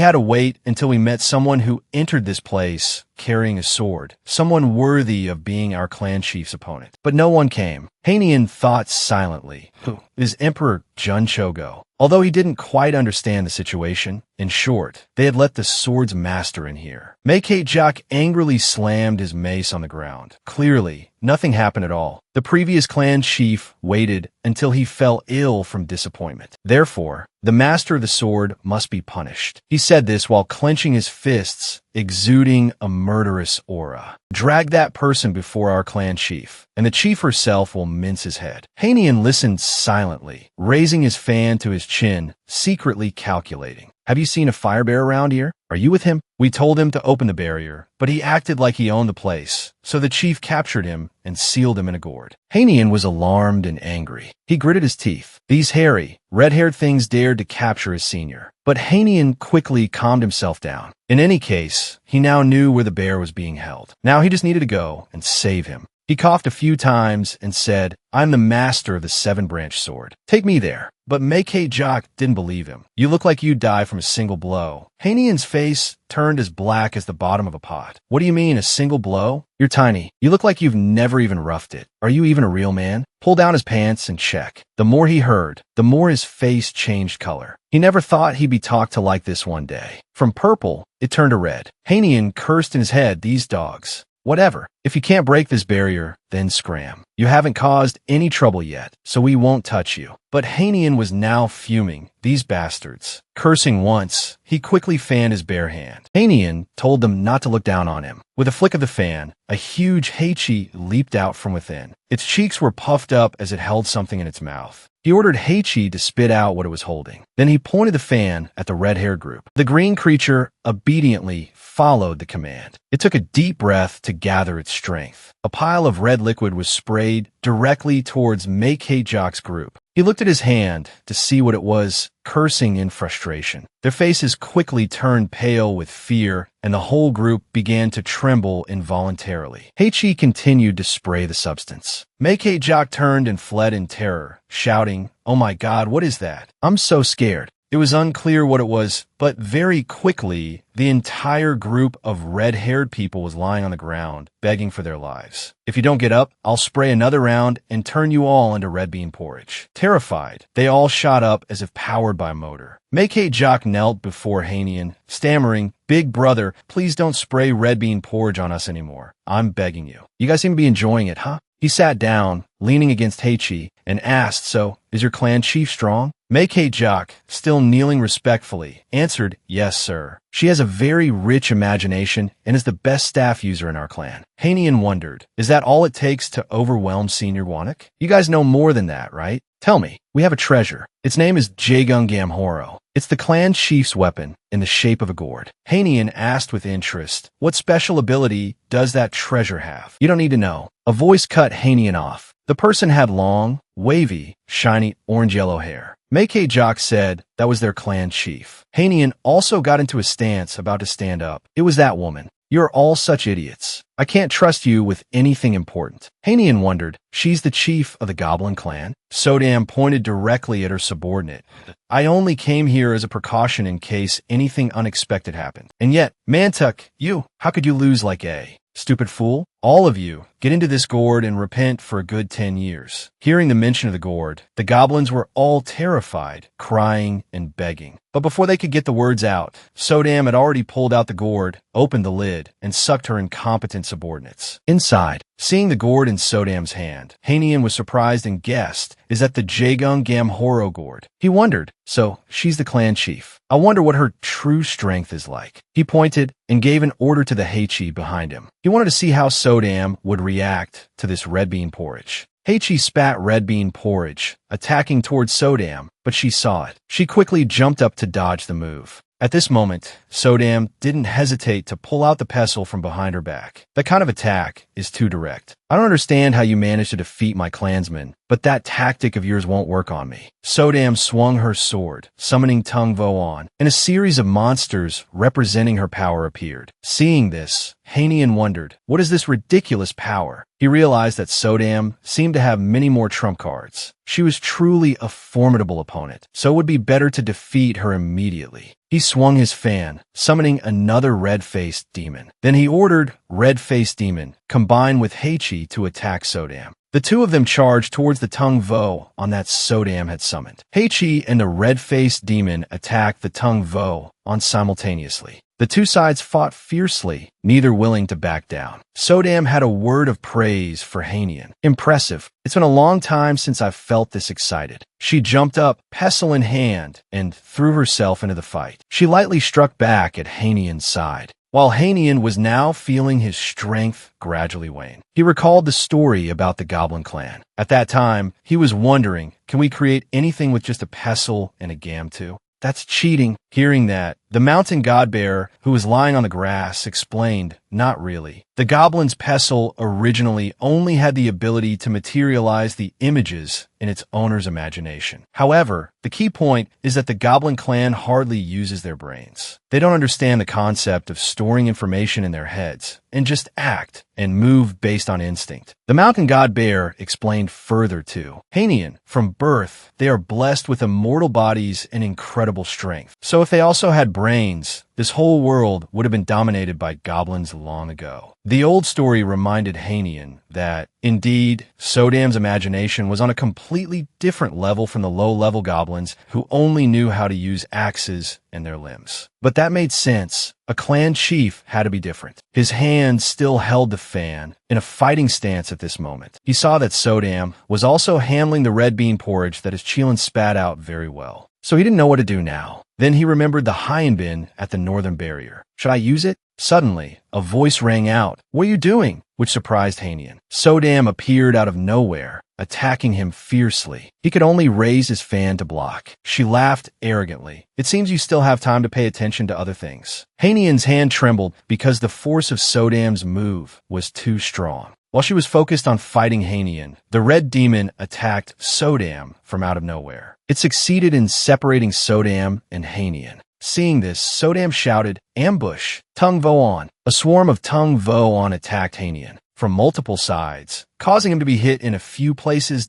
had to wait until we met someone who entered this place carrying a sword, someone worthy of being our clan chief's opponent. But no one came." Heinian thought silently. Who is Emperor Junchogo? Although he didn't quite understand the situation, in short, they had let the sword's master in here. Manhwa angrily slammed his mace on the ground. Clearly, nothing happened at all. The previous clan chief waited until he fell ill from disappointment. Therefore, the master of the sword must be punished. He said this while clenching his fists, exuding a murderous aura. "Drag that person before our clan chief, and the chief herself will mince his head." Heinian listened silently, raising his fan to his chin, secretly calculating. "Have you seen a fire bear around here? Are you with him?" We told him to open the barrier, but he acted like he owned the place, so the chief captured him and sealed him in a gourd. Heinian was alarmed and angry. He gritted his teeth. These hairy, red-haired things dared to capture his senior. But Heinian quickly calmed himself down. In any case, he now knew where the bear was being held. Now he just needed to go and save him. He coughed a few times and said, "I'm the master of the seven-branch sword. Take me there." But Manhwa didn't believe him. "You look like you'd die from a single blow." Heinian's face turned as black as the bottom of a pot. "What do you mean, a single blow? You're tiny. You look like you've never even roughed it. Are you even a real man?" Pull down his pants and check. The more he heard, the more his face changed color. He never thought he'd be talked to like this one day. From purple, it turned to red. Heinian cursed in his head, "These dogs. Whatever. If you can't break this barrier, then scram. You haven't caused any trouble yet, so we won't touch you." But Heinian was now fuming. These bastards. Cursing once, he quickly fanned his bare hand. Heinian told them not to look down on him. With a flick of the fan, a huge Heichi leaped out from within. Its cheeks were puffed up as it held something in its mouth. He ordered Heichi to spit out what it was holding. Then he pointed the fan at the red-haired group. The green creature obediently followed the command. It took a deep breath to gather its strength. A pile of red liquid was sprayed directly towards Manhwa's group. He looked at his hand to see what it was, cursing in frustration. Their faces quickly turned pale with fear, and the whole group began to tremble involuntarily. Heichi continued to spray the substance. Manhwa turned and fled in terror, shouting, "Oh my God, what is that? I'm so scared." It was unclear what it was, but very quickly, the entire group of red-haired people was lying on the ground, begging for their lives. "If you don't get up, I'll spray another round and turn you all into red bean porridge." Terrified, they all shot up as if powered by a motor. Manhwa knelt before Hanian, stammering, "Big brother, please don't spray red bean porridge on us anymore. I'm begging you. You guys seem to be enjoying it, huh?" He sat down, leaning against Heichi, and asked, "So, is your clan chief strong?" Manhwa, still kneeling respectfully, answered, "Yes, sir. She has a very rich imagination and is the best staff user in our clan." Hanian wondered, "Is that all it takes to overwhelm Senior Wanik? You guys know more than that, right? Tell me. We have a treasure. Its name is Horo. It's the clan chief's weapon, in the shape of a gourd." Hanian asked with interest, "What special ability does that treasure have?" "You don't need to know." A voice cut Hanian off. The person had long, wavy, shiny orange-yellow hair. Manhwa said that was their clan chief. Hanian also got into a stance about to stand up. "It was that woman. You're all such idiots. I can't trust you with anything important." Hanian wondered, "She's the chief of the Goblin clan?" Sodam pointed directly at her subordinate. "I only came here as a precaution in case anything unexpected happened. And yet, Mantuk, how could you lose like a stupid fool? All of you, get into this gourd and repent for a good 10 years. Hearing the mention of the gourd, the goblins were all terrified, crying and begging. But before they could get the words out, Sodam had already pulled out the gourd, opened the lid, and sucked her incompetent subordinates. Inside, seeing the gourd in Sodam's hand, Hanian was surprised and guessed, "Is that the Horo gourd?" He wondered, "So, she's the clan chief. I wonder what her true strength is like." He pointed and gave an order to the Heichi behind him. He wanted to see how Sodam would react to this red bean porridge. Heichi spat red bean porridge, attacking towards Sodam, but she saw it. She quickly jumped up to dodge the move. At this moment, Sodam didn't hesitate to pull out the pestle from behind her back. That kind of attack is too direct. "I don't understand how you managed to defeat my clansmen, but that tactic of yours won't work on me." Sodam swung her sword, summoning Tung Vo on, and a series of monsters representing her power appeared. Seeing this, Hanian wondered, what is this ridiculous power? He realized that Sodam seemed to have many more trump cards. She was truly a formidable opponent, so it would be better to defeat her immediately. He swung his fan, summoning another red-faced demon. Then he ordered Red-Faced Demon, combine with Heichi to attack Sodam. The two of them charged towards the Tung Vo on that Sodam had summoned. Heichi and the red-faced demon attacked the Tung Vo on simultaneously. The two sides fought fiercely, neither willing to back down. Sodam had a word of praise for Hanian. "Impressive. It's been a long time since I've felt this excited." She jumped up, pestle in hand, and threw herself into the fight. She lightly struck back at Hanian's side, while Hanian was now feeling his strength gradually wane. He recalled the story about the Goblin clan. At that time, he was wondering, can we create anything with just a pestle and a gamtu? That's cheating. Hearing that, the mountain god-bear, who was lying on the grass, explained, "Not really. The goblin's pestle originally only had the ability to materialize the images in its owner's imagination. However, the key point is that the Goblin clan hardly uses their brains. They don't understand the concept of storing information in their heads and just act and move based on instinct." The mountain god-bear explained further too. Hanian, from birth, they are blessed with immortal bodies and incredible strength. So if they also had brains, this whole world would have been dominated by goblins long ago. The old story reminded Hanian that, indeed, Sodam's imagination was on a completely different level from the low-level goblins who only knew how to use axes and their limbs. But that made sense. A clan chief had to be different. His hand still held the fan, in a fighting stance at this moment. He saw that Sodam was also handling the red bean porridge that his Cheelin spat out very well. So he didn't know what to do now. Then he remembered the Hyenbin at the northern barrier. Should I use it? Suddenly, a voice rang out, "What are you doing?" which surprised Hanian. Sodam appeared out of nowhere, attacking him fiercely. He could only raise his fan to block. She laughed arrogantly. "It seems you still have time to pay attention to other things." Hanian's hand trembled because the force of Sodam's move was too strong. While she was focused on fighting Hanian, the red demon attacked Sodam from out of nowhere. It succeeded in separating Sodam and Hanian. Seeing this, Sodam shouted, "Ambush! Tung Vo on!" A swarm of Tung Vo on attacked Hanian from multiple sides, causing him to be hit in a few places.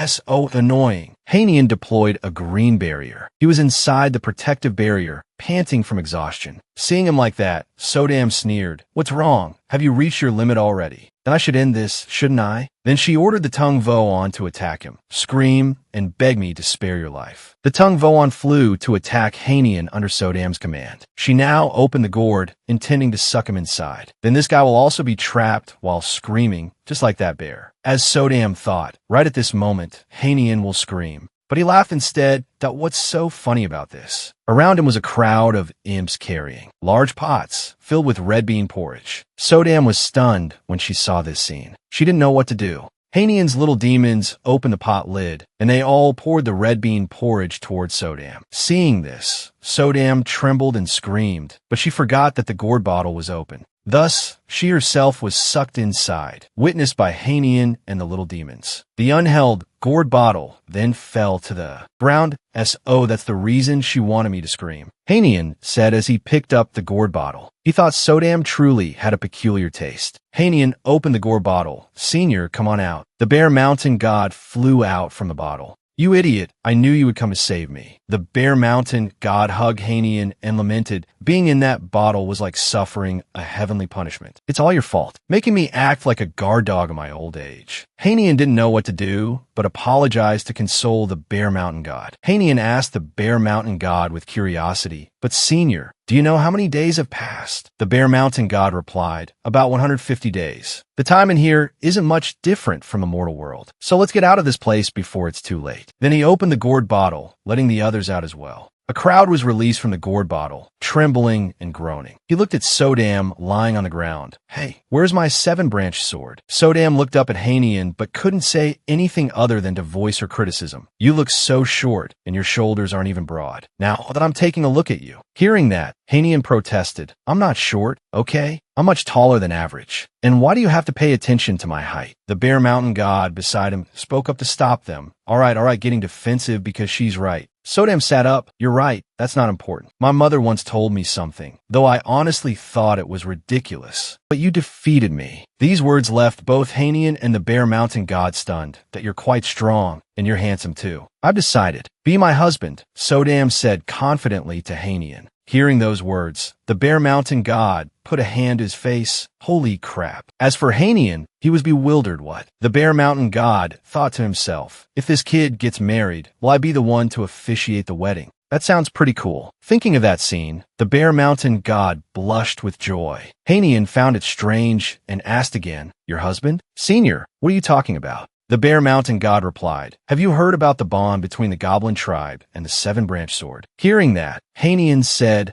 So annoying. Hanian deployed a green barrier. He was inside the protective barrier, panting from exhaustion. Seeing him like that, Sodam sneered, "What's wrong? Have you reached your limit already? Then I should end this, shouldn't I?" Then she ordered the Tung Vo on to attack him. "Scream and beg me to spare your life." The Tung Vo on flew to attack Hanian under Sodam's command. She now opened the gourd, intending to suck him inside. Then this guy will also be trapped while screaming, just like that bear. As Sodam thought, right at this moment, Hanian will scream. But he laughed instead. What's so funny about this? Around him was a crowd of imps carrying large pots filled with red bean porridge. Sodam was stunned when she saw this scene. She didn't know what to do. Hanian's little demons opened the pot lid, and they all poured the red bean porridge towards Sodam. Seeing this, Sodam trembled and screamed, but she forgot that the gourd bottle was open. Thus, she herself was sucked inside, witnessed by Hanian and the little demons. The unheld gourd bottle then fell to the ground. So that's the reason she wanted me to scream, Hanian said as he picked up the gourd bottle. He thought Sodam truly had a peculiar taste. Hanian opened the gourd bottle. "Senior, come on out." The Bear Mountain god flew out from the bottle. "You idiot, I knew you would come to save me." The Bear Mountain god hugged Hanian and lamented, "Being in that bottle was like suffering a heavenly punishment. It's all your fault, making me act like a guard dog in my old age." Hanian didn't know what to do, but apologized to console the Bear Mountain god. Hanian asked the Bear Mountain god with curiosity, "But senior, do you know how many days have passed?" The Bear Mountain god replied, "About 150 days. The time in here isn't much different from the mortal world, so let's get out of this place before it's too late." Then he opened the gourd bottle, letting the others out as well. A crowd was released from the gourd bottle, trembling and groaning. He looked at Sodam lying on the ground. "Hey, where's my 7-branch sword?" Sodam looked up at Hanian but couldn't say anything other than to voice her criticism. "You look so short, and your shoulders aren't even broad. Now that I'm taking a look at you." Hearing that, Hanian protested, "I'm not short, okay? I'm much taller than average. And why do you have to pay attention to my height?" The Bear Mountain god beside him spoke up to stop them. All right, getting defensive because she's right. Sodam sat up. "You're right. That's not important. My mother once told me something, though I honestly thought it was ridiculous. But you defeated me." These words left both Hanian and the Bear Mountain god stunned. "That you're quite strong, and you're handsome too. I've decided. Be my husband," Sodam said confidently to Hanian. Hearing those words, the Bear Mountain god put a hand to his face. Holy crap. As for Hanian, he was bewildered. What? The Bear Mountain god thought to himself, if this kid gets married, will I be the one to officiate the wedding? That sounds pretty cool. Thinking of that scene, the Bear Mountain god blushed with joy. Hanian found it strange and asked again, "Your husband?" "Senior, what are you talking about?" The Bear Mountain god replied, "Have you heard about the bond between the Goblin tribe and the 7-branch sword?" Hearing that, Hanian said,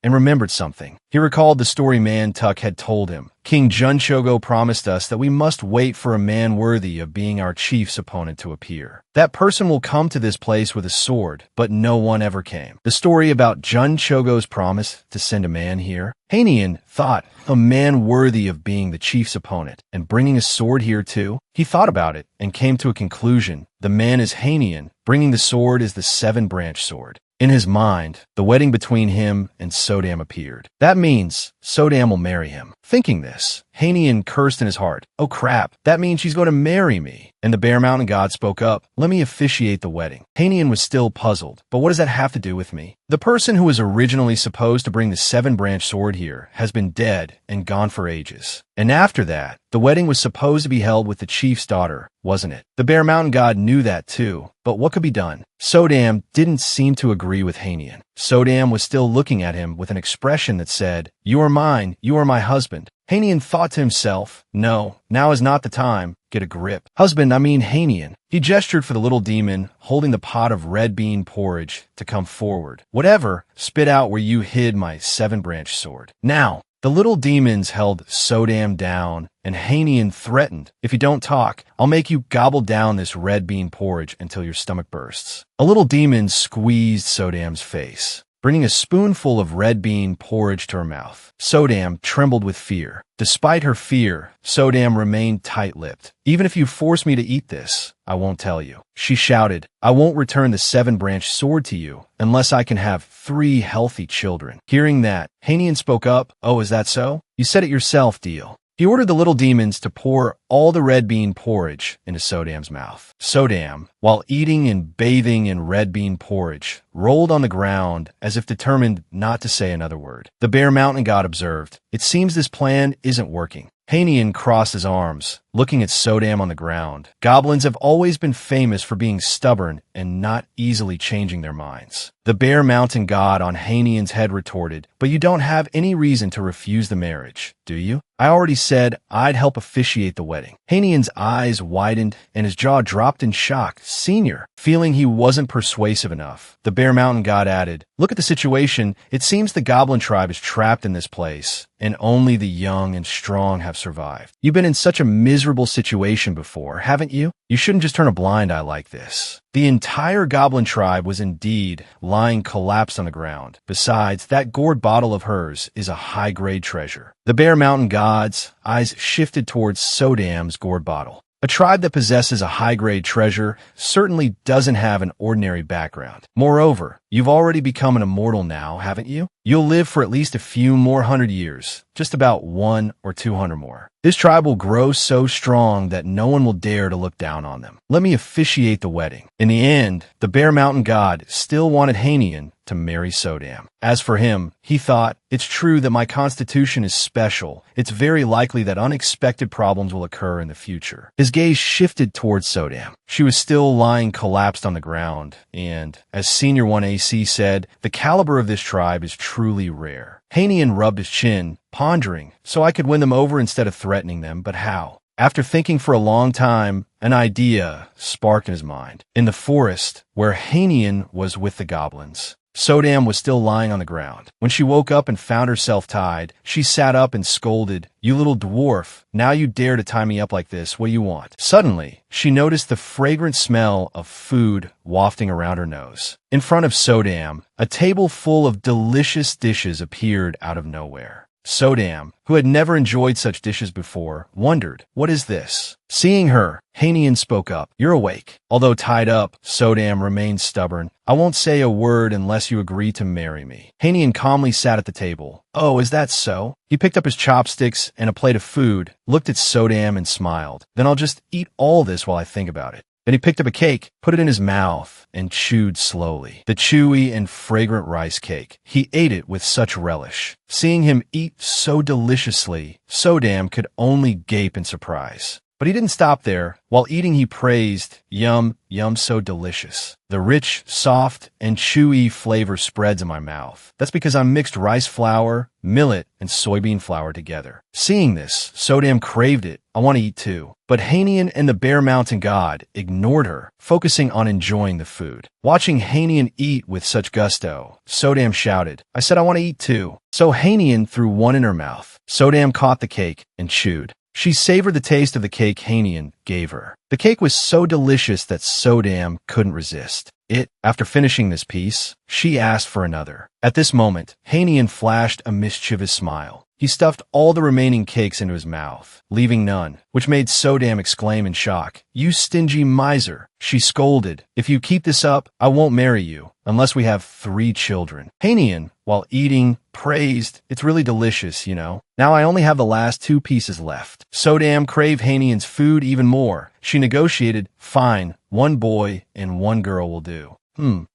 and remembered something. He recalled the story Tuck had told him. King Junchogo promised us that we must wait for a man worthy of being our chief's opponent to appear. That person will come to this place with a sword, but no one ever came. The story about Junchogo's promise to send a man here? Hanian thought, a man worthy of being the chief's opponent, and bringing a sword here too? He thought about it, and came to a conclusion. The man is Hanian, bringing the sword is the 7-branch sword. In his mind, the wedding between him and Sodam appeared. That means Sodam will marry him. Thinking this, Hanian cursed in his heart. Oh crap, that means she's going to marry me. And the Bear Mountain god spoke up. Let me officiate the wedding. Hanian was still puzzled. But what does that have to do with me? The person who was originally supposed to bring the 7-branch sword here has been dead and gone for ages. And after that, the wedding was supposed to be held with the chief's daughter, wasn't it? The Bear Mountain god knew that too. But what could be done? Sodam didn't seem to agree with Hanian. Sodam was still looking at him with an expression that said, "You are mine, you are my husband." Hanian thought to himself, no, now is not the time. Get a grip. Husband, I mean Hanian. He gestured for the little demon, holding the pot of red bean porridge, to come forward. Whatever, spit out where you hid my 7-branch sword. Now, the little demons held Sodam down, and Hanian threatened, if you don't talk, I'll make you gobble down this red bean porridge until your stomach bursts. A little demon squeezed Sodam's face. bringing a spoonful of red bean porridge to her mouth. Sodam trembled with fear. Despite her fear, Sodam remained tight-lipped. "Even if you force me to eat this, I won't tell you," she shouted. "I won't return the seven-branched sword to you unless I can have 3 healthy children." Hearing that, Hanian spoke up. "Oh, is that so? You said it yourself, Deal." He ordered the little demons to pour all the red bean porridge into Sodam's mouth. Sodam, while eating and bathing in red bean porridge, rolled on the ground as if determined not to say another word. The Bear Mountain God observed, "It seems this plan isn't working." Hanian crossed his arms, looking at Sodam on the ground. Goblins have always been famous for being stubborn and not easily changing their minds. The Bear Mountain God on Hanian's head retorted, "But you don't have any reason to refuse the marriage, do you? I already said I'd help officiate the wedding." Hanian's eyes widened and his jaw dropped in shock. "Senior," feeling he wasn't persuasive enough, the Bear Mountain God added, "Look at the situation. It seems the Goblin tribe is trapped in this place, and only the young and strong have survived. You've been in such a miserable situation before, haven't you? You shouldn't just turn a blind eye like this." The entire Goblin tribe was indeed lying collapsed on the ground. Besides, that gourd bottle of hers is a high-grade treasure. The Bear Mountain God's eyes shifted towards Sodam's gourd bottle. A tribe that possesses a high-grade treasure certainly doesn't have an ordinary background. Moreover, you've already become an immortal now, haven't you? You'll live for at least a few more 100 years, just about 100 or 200 more. This tribe will grow so strong that no one will dare to look down on them. Let me officiate the wedding. In the end, the Bear Mountain God still wanted Hanian to marry Sodam. As for him, he thought, "It's true that my constitution is special. It's very likely that unexpected problems will occur in the future." His gaze shifted towards Sodam. She was still lying collapsed on the ground, and, as Senior 1AC said, the caliber of this tribe is truly rare. Hanian rubbed his chin, pondering, "So I could win them over instead of threatening them, but how?" After thinking for a long time, an idea sparked in his mind. In the forest, where Hanian was with the goblins, Sodam was still lying on the ground. When she woke up and found herself tied, she sat up and scolded, "You little dwarf, now you dare to tie me up like this, what do you want?" Suddenly, she noticed the fragrant smell of food wafting around her nose. In front of Sodam, a table full of delicious dishes appeared out of nowhere. Sodam, who had never enjoyed such dishes before, wondered, "What is this?" Seeing her, Hanian spoke up, "You're awake." Although tied up, Sodam remained stubborn. "I won't say a word unless you agree to marry me." Hanian calmly sat at the table. "Oh, is that so?" He picked up his chopsticks and a plate of food, looked at Sodam and smiled. "Then I'll just eat all this while I think about it." Then he picked up a cake, put it in his mouth, and chewed slowly. The chewy and fragrant rice cake. He ate it with such relish. Seeing him eat so deliciously, Sodam could only gape in surprise. But he didn't stop there. While eating, he praised, "Yum, yum, so delicious. The rich, soft, and chewy flavor spreads in my mouth. That's because I mixed rice flour, millet, and soybean flour together." Seeing this, Sodam craved it. "I want to eat too." But Hanian and the Bear Mountain God ignored her, focusing on enjoying the food. Watching Hanian eat with such gusto, Sodam shouted, "I said I want to eat too." So Hanian threw one in her mouth. Sodam caught the cake and chewed. She savored the taste of the cake Hanian gave her. The cake was so delicious that Sodam couldn't resist. After finishing this piece, she asked for another. At this moment, Hanian flashed a mischievous smile. He stuffed all the remaining cakes into his mouth, leaving none, which made Sodam exclaim in shock, "You stingy miser!" She scolded, "If you keep this up, I won't marry you, unless we have 3 children. Hanian, while eating, praised, "It's really delicious, you know. Now I only have the last 2 pieces left." Sodam craved Hanian's food even more. She negotiated, "Fine, 1 boy and 1 girl will do."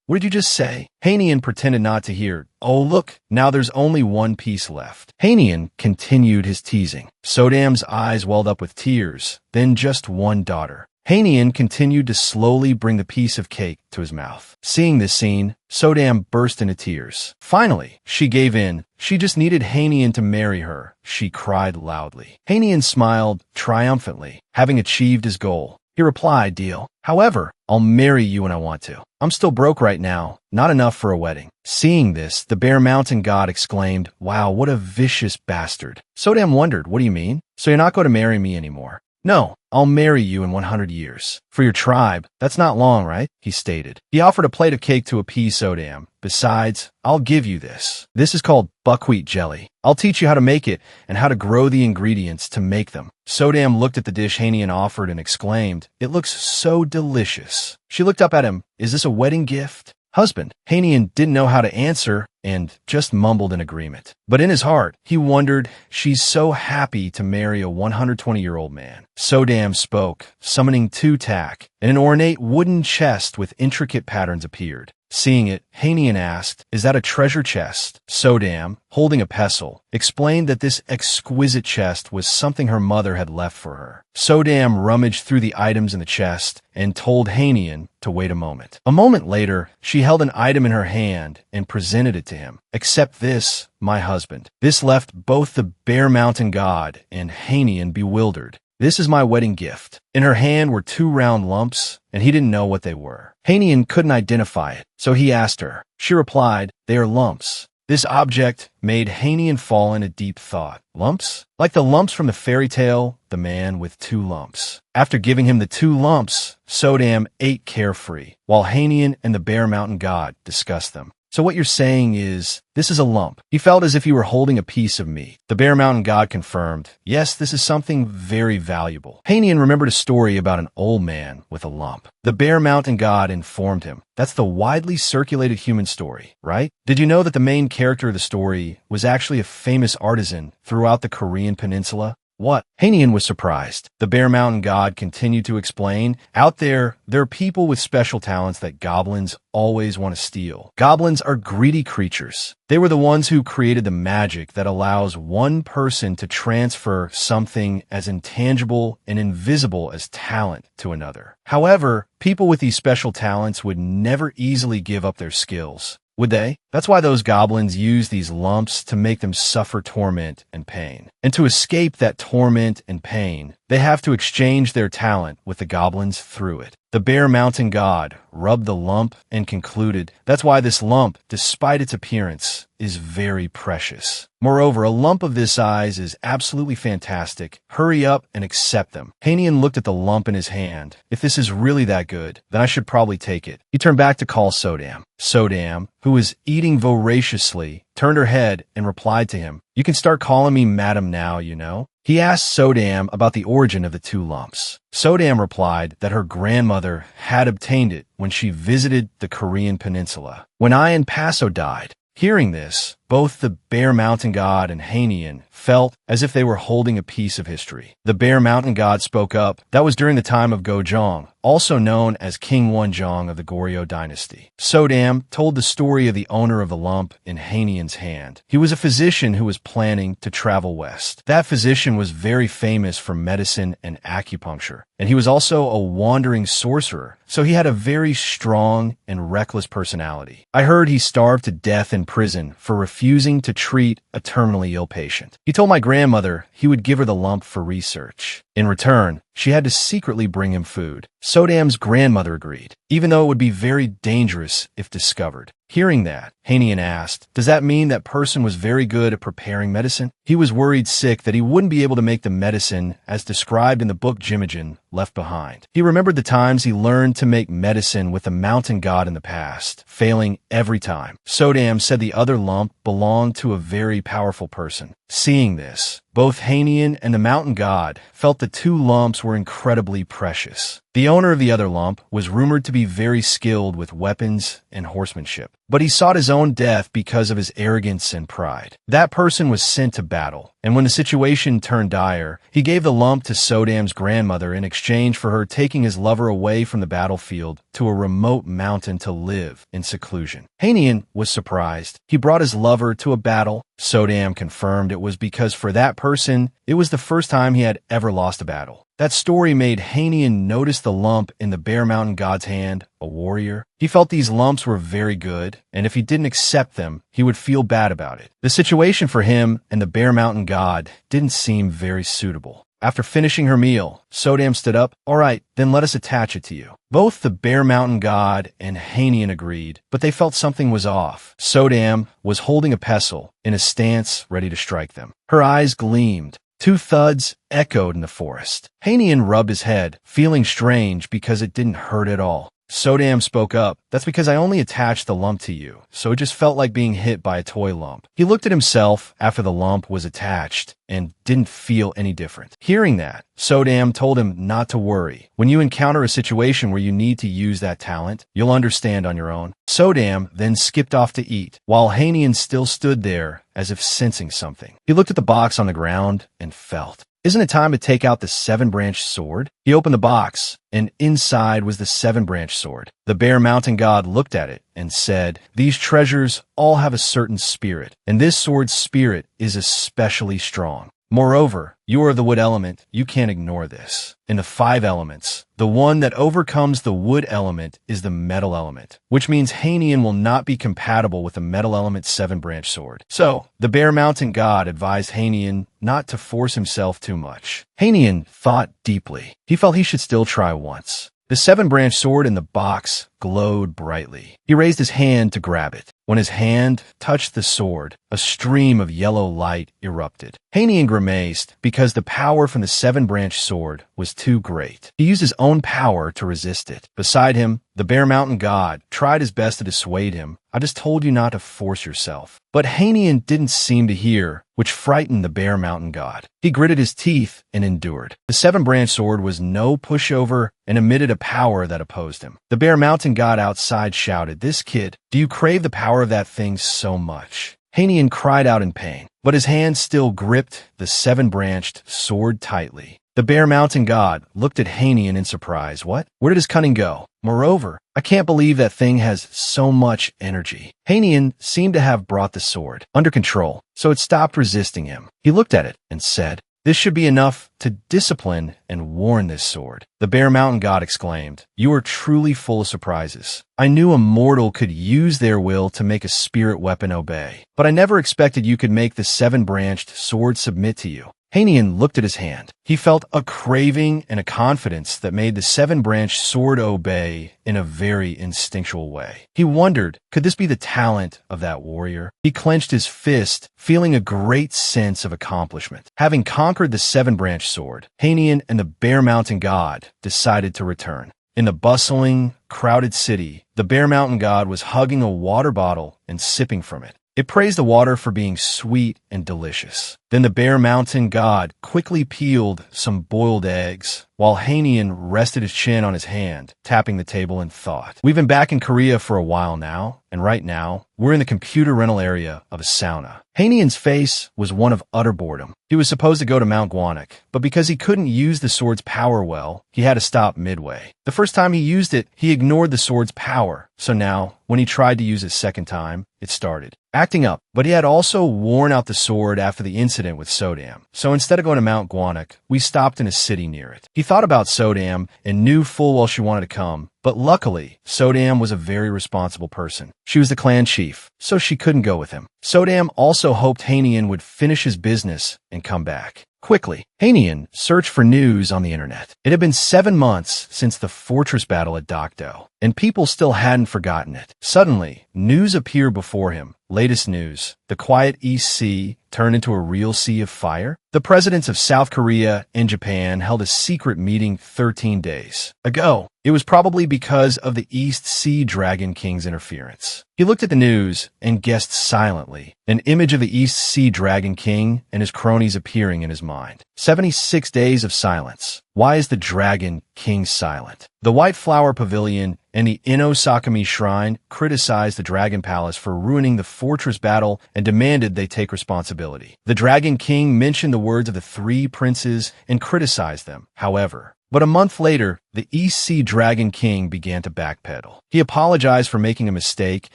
What did you just say?" Hanian pretended not to hear. "Oh, look, now there's only 1 piece left." Hanian continued his teasing. Sodam's eyes welled up with tears, then just 1 daughter. Hanian continued to slowly bring the piece of cake to his mouth. Seeing this scene, Sodam burst into tears. Finally, she gave in. She just needed Hanian to marry her. She cried loudly. Hanian smiled triumphantly, having achieved his goal. He replied, "Deal. However, I'll marry you when I want to. I'm still broke right now, not enough for a wedding." Seeing this, the Bear Mountain God exclaimed, "Wow, what a vicious bastard." Sodam wondered, "What do you mean? So you're not going to marry me anymore?" No, I'll marry you in 100 years. For your tribe, that's not long, right? He stated. He offered a plate of cake to appease Sodam. Besides, I'll give you this. This is called buckwheat jelly. I'll teach you how to make it and how to grow the ingredients to make them. Sodam looked at the dish Hanian offered and exclaimed, "It looks so delicious." She looked up at him. "Is this a wedding gift?" "Husband." Hanian didn't know how to answer and just mumbled in agreement. But in his heart, he wondered, she's so happy to marry a 120-year-old man. Sodam spoke, summoning two tack, and an ornate wooden chest with intricate patterns appeared. Seeing it, Hanian asked, "Is that a treasure chest?" Sodam, holding a pestle, explained that this exquisite chest was something her mother had left for her. Sodam rummaged through the items in the chest and told Hanian to wait a moment. A moment later, she held an item in her hand and presented it to him. "Accept this, my husband." This left both the Bear Mountain god and Hanian bewildered. "This is my wedding gift." In her hand were two round lumps, and he didn't know what they were. Hanian couldn't identify it, so he asked her. She replied, "They are lumps." This object made Hanian fall into deep thought. Lumps? Like the lumps from the fairy tale, The Man with Two Lumps. After giving him the two lumps, Sodam ate carefree, while Hanian and the Bear Mountain god discussed them. "So what you're saying is, this is a lump." He felt as if he were holding a piece of meat. The Bear Mountain god confirmed, "Yes, this is something very valuable." Hanian remembered a story about an old man with a lump. The Bear Mountain god informed him, "That's the widely circulated human story, right? Did you know that the main character of the story was actually a famous artisan throughout the Korean peninsula?" "What?" Hanian was surprised. The Bear Mountain god continued to explain, "Out there are people with special talents that goblins always want to steal. Goblins are greedy creatures. They were the ones who created the magic that allows one person to transfer something as intangible and invisible as talent to another. However, people with these special talents would never easily give up their skills. Would they? That's why those goblins use these lumps to make them suffer torment and pain. And to escape that torment and pain, they have to exchange their talent with the goblins through it." The Bear Mountain god rubbed the lump and concluded, "That's why this lump, despite its appearance, is very precious. Moreover, a lump of this size is absolutely fantastic. Hurry up and accept them." Hanian looked at the lump in his hand. "If this is really that good, then I should probably take it." He turned back to call Sodam. Sodam, who was eating voraciously, turned her head and replied to him, "You can start calling me madam now, you know." He asked Sodam about the origin of the two lumps. Sodam replied that her grandmother had obtained it when she visited the Korean peninsula, when Ian Paso died. Hearing this, both the Bear Mountain god and Hanian felt as if they were holding a piece of history. The Bear Mountain god spoke up. That was during the time of Gojong, also known as King Wonjong of the Goryeo dynasty. Sodam told the story of the owner of the lump in Hanian's hand. He was a physician who was planning to travel west. That physician was very famous for medicine and acupuncture, and he was also a wandering sorcerer, so he had a very strong and reckless personality. I heard he starved to death in prison for refusing to treat a terminally ill patient. He told my grandmother he would give her the lump for research. In return, she had to secretly bring him food. Sodam's grandmother agreed, even though it would be very dangerous if discovered. Hearing that, Hanian asked, "Does that mean that person was very good at preparing medicine?" He was worried sick that he wouldn't be able to make the medicine as described in the book Jimigen left behind. He remembered the times he learned to make medicine with the mountain god in the past, failing every time. Sodam said the other lump belonged to a very powerful person. Seeing this, both Hanian and the mountain god felt the two lumps were incredibly precious. The owner of the other lump was rumored to be very skilled with weapons and horsemanship, but he sought his own death because of his arrogance and pride. That person was sent to battle, and when the situation turned dire, he gave the lump to Sodam's grandmother in exchange for her taking his lover away from the battlefield to a remote mountain to live in seclusion. Hanian was surprised. He brought his lover to a battle. Sodam confirmed it was because for that person, it was the first time he had ever lost a battle. That story made Hanian notice the lump in the Bear Mountain god's hand, a warrior. He felt these lumps were very good, and if he didn't accept them, he would feel bad about it. The situation for him and the Bear Mountain god didn't seem very suitable. After finishing her meal, Sodam stood up. "All right, then let us attach it to you." Both the Bear Mountain god and Hanian agreed, but they felt something was off. Sodam was holding a pestle in a stance ready to strike them. Her eyes gleamed. Two thuds echoed in the forest. Hanian rubbed his head, feeling strange because it didn't hurt at all. Sodam spoke up. That's because I only attached the lump to you, so it just felt like being hit by a toy lump. He looked at himself after the lump was attached and didn't feel any different. Hearing that, Sodam told him not to worry. When you encounter a situation where you need to use that talent, you'll understand on your own. Sodam then skipped off to eat, while Hanian still stood there as if sensing something. He looked at the box on the ground and felt. Isn't it time to take out the 7-branch sword? He opened the box, and inside was the 7-branch sword. The Bear Mountain God looked at it and said, "These treasures all have a certain spirit, and this sword's spirit is especially strong. Moreover, you are the wood element. You can't ignore this. In the 5 elements, the one that overcomes the wood element is the metal element, which means Hanian will not be compatible with the metal element 7-branch sword." So, the Bear Mountain God advised Hanian not to force himself too much. Hanian thought deeply. He felt he should still try once. The 7-branch sword in the box glowed brightly. He raised his hand to grab it. When his hand touched the sword, a stream of yellow light erupted. Hanian grimaced because the power from the 7-branch sword was too great. He used his own power to resist it. Beside him, the Bear Mountain God tried his best to dissuade him. "I just told you not to force yourself." But Hanian didn't seem to hear, which frightened the Bear Mountain God. He gritted his teeth and endured. The 7-branch sword was no pushover and emitted a power that opposed him. The Bear Mountain God outside shouted, "This kid, do you crave the power of that thing so much?" Hanian cried out in pain, but his hand still gripped the 7-branched sword tightly. The Bear Mountain God looked at Hanian in surprise. What? Where did his cunning go? Moreover, I can't believe that thing has so much energy. Hanian seemed to have brought the sword under control, so it stopped resisting him. He looked at it and said, "This should be enough to discipline and warn this sword." The Bear Mountain God exclaimed, "You are truly full of surprises. I knew a mortal could use their will to make a spirit weapon obey, but I never expected you could make the 7-branched sword submit to you." Hanian looked at his hand. He felt a craving and a confidence that made the 7-branched sword obey in a very instinctual way. He wondered, could this be the talent of that warrior? He clenched his fist, feeling a great sense of accomplishment. Having conquered the 7-branched sword, Hanian and the Bear Mountain God decided to return. In the bustling, crowded city, the Bear Mountain God was hugging a water bottle and sipping from it. It praised the water for being sweet and delicious. Then the Bear Mountain God quickly peeled some boiled eggs, while Hanian rested his chin on his hand, tapping the table in thought. We've been back in Korea for a while now, and right now, we're in the computer rental area of a sauna. Hanian's face was one of utter boredom. He was supposed to go to Mount Guanak, but because he couldn't use the sword's power well, he had to stop midway. The first time he used it, he ignored the sword's power, so now, when he tried to use it second time, it started acting up. But he had also worn out the sword after the incident with Sodam. So instead of going to Mount Guanak, we stopped in a city near it. He thought about Sodam and knew full well she wanted to come, but luckily, Sodam was a very responsible person. She was the clan chief, so she couldn't go with him. Sodam also hoped Hanian would finish his business and come back quickly. Hanian searched for news on the internet. It had been 7 months since the fortress battle at Dokdo, and people still hadn't forgotten it. Suddenly, news appeared before him. Latest news: the quiet East Sea turned into a real sea of fire? The presidents of South Korea and Japan held a secret meeting 13 days ago. It was probably because of the East Sea Dragon King's interference. He looked at the news and guessed silently, an image of the East Sea Dragon King and his cronies appearing in his mind. 76 days of silence. Why is the Dragon King silent? The White Flower Pavilion and the Inosakami Shrine criticized the Dragon Palace for ruining the fortress battle and demanded they take responsibility. The Dragon King mentioned the words of the 3 princes and criticized them, however. But a month later, the East Sea Dragon King began to backpedal. He apologized for making a mistake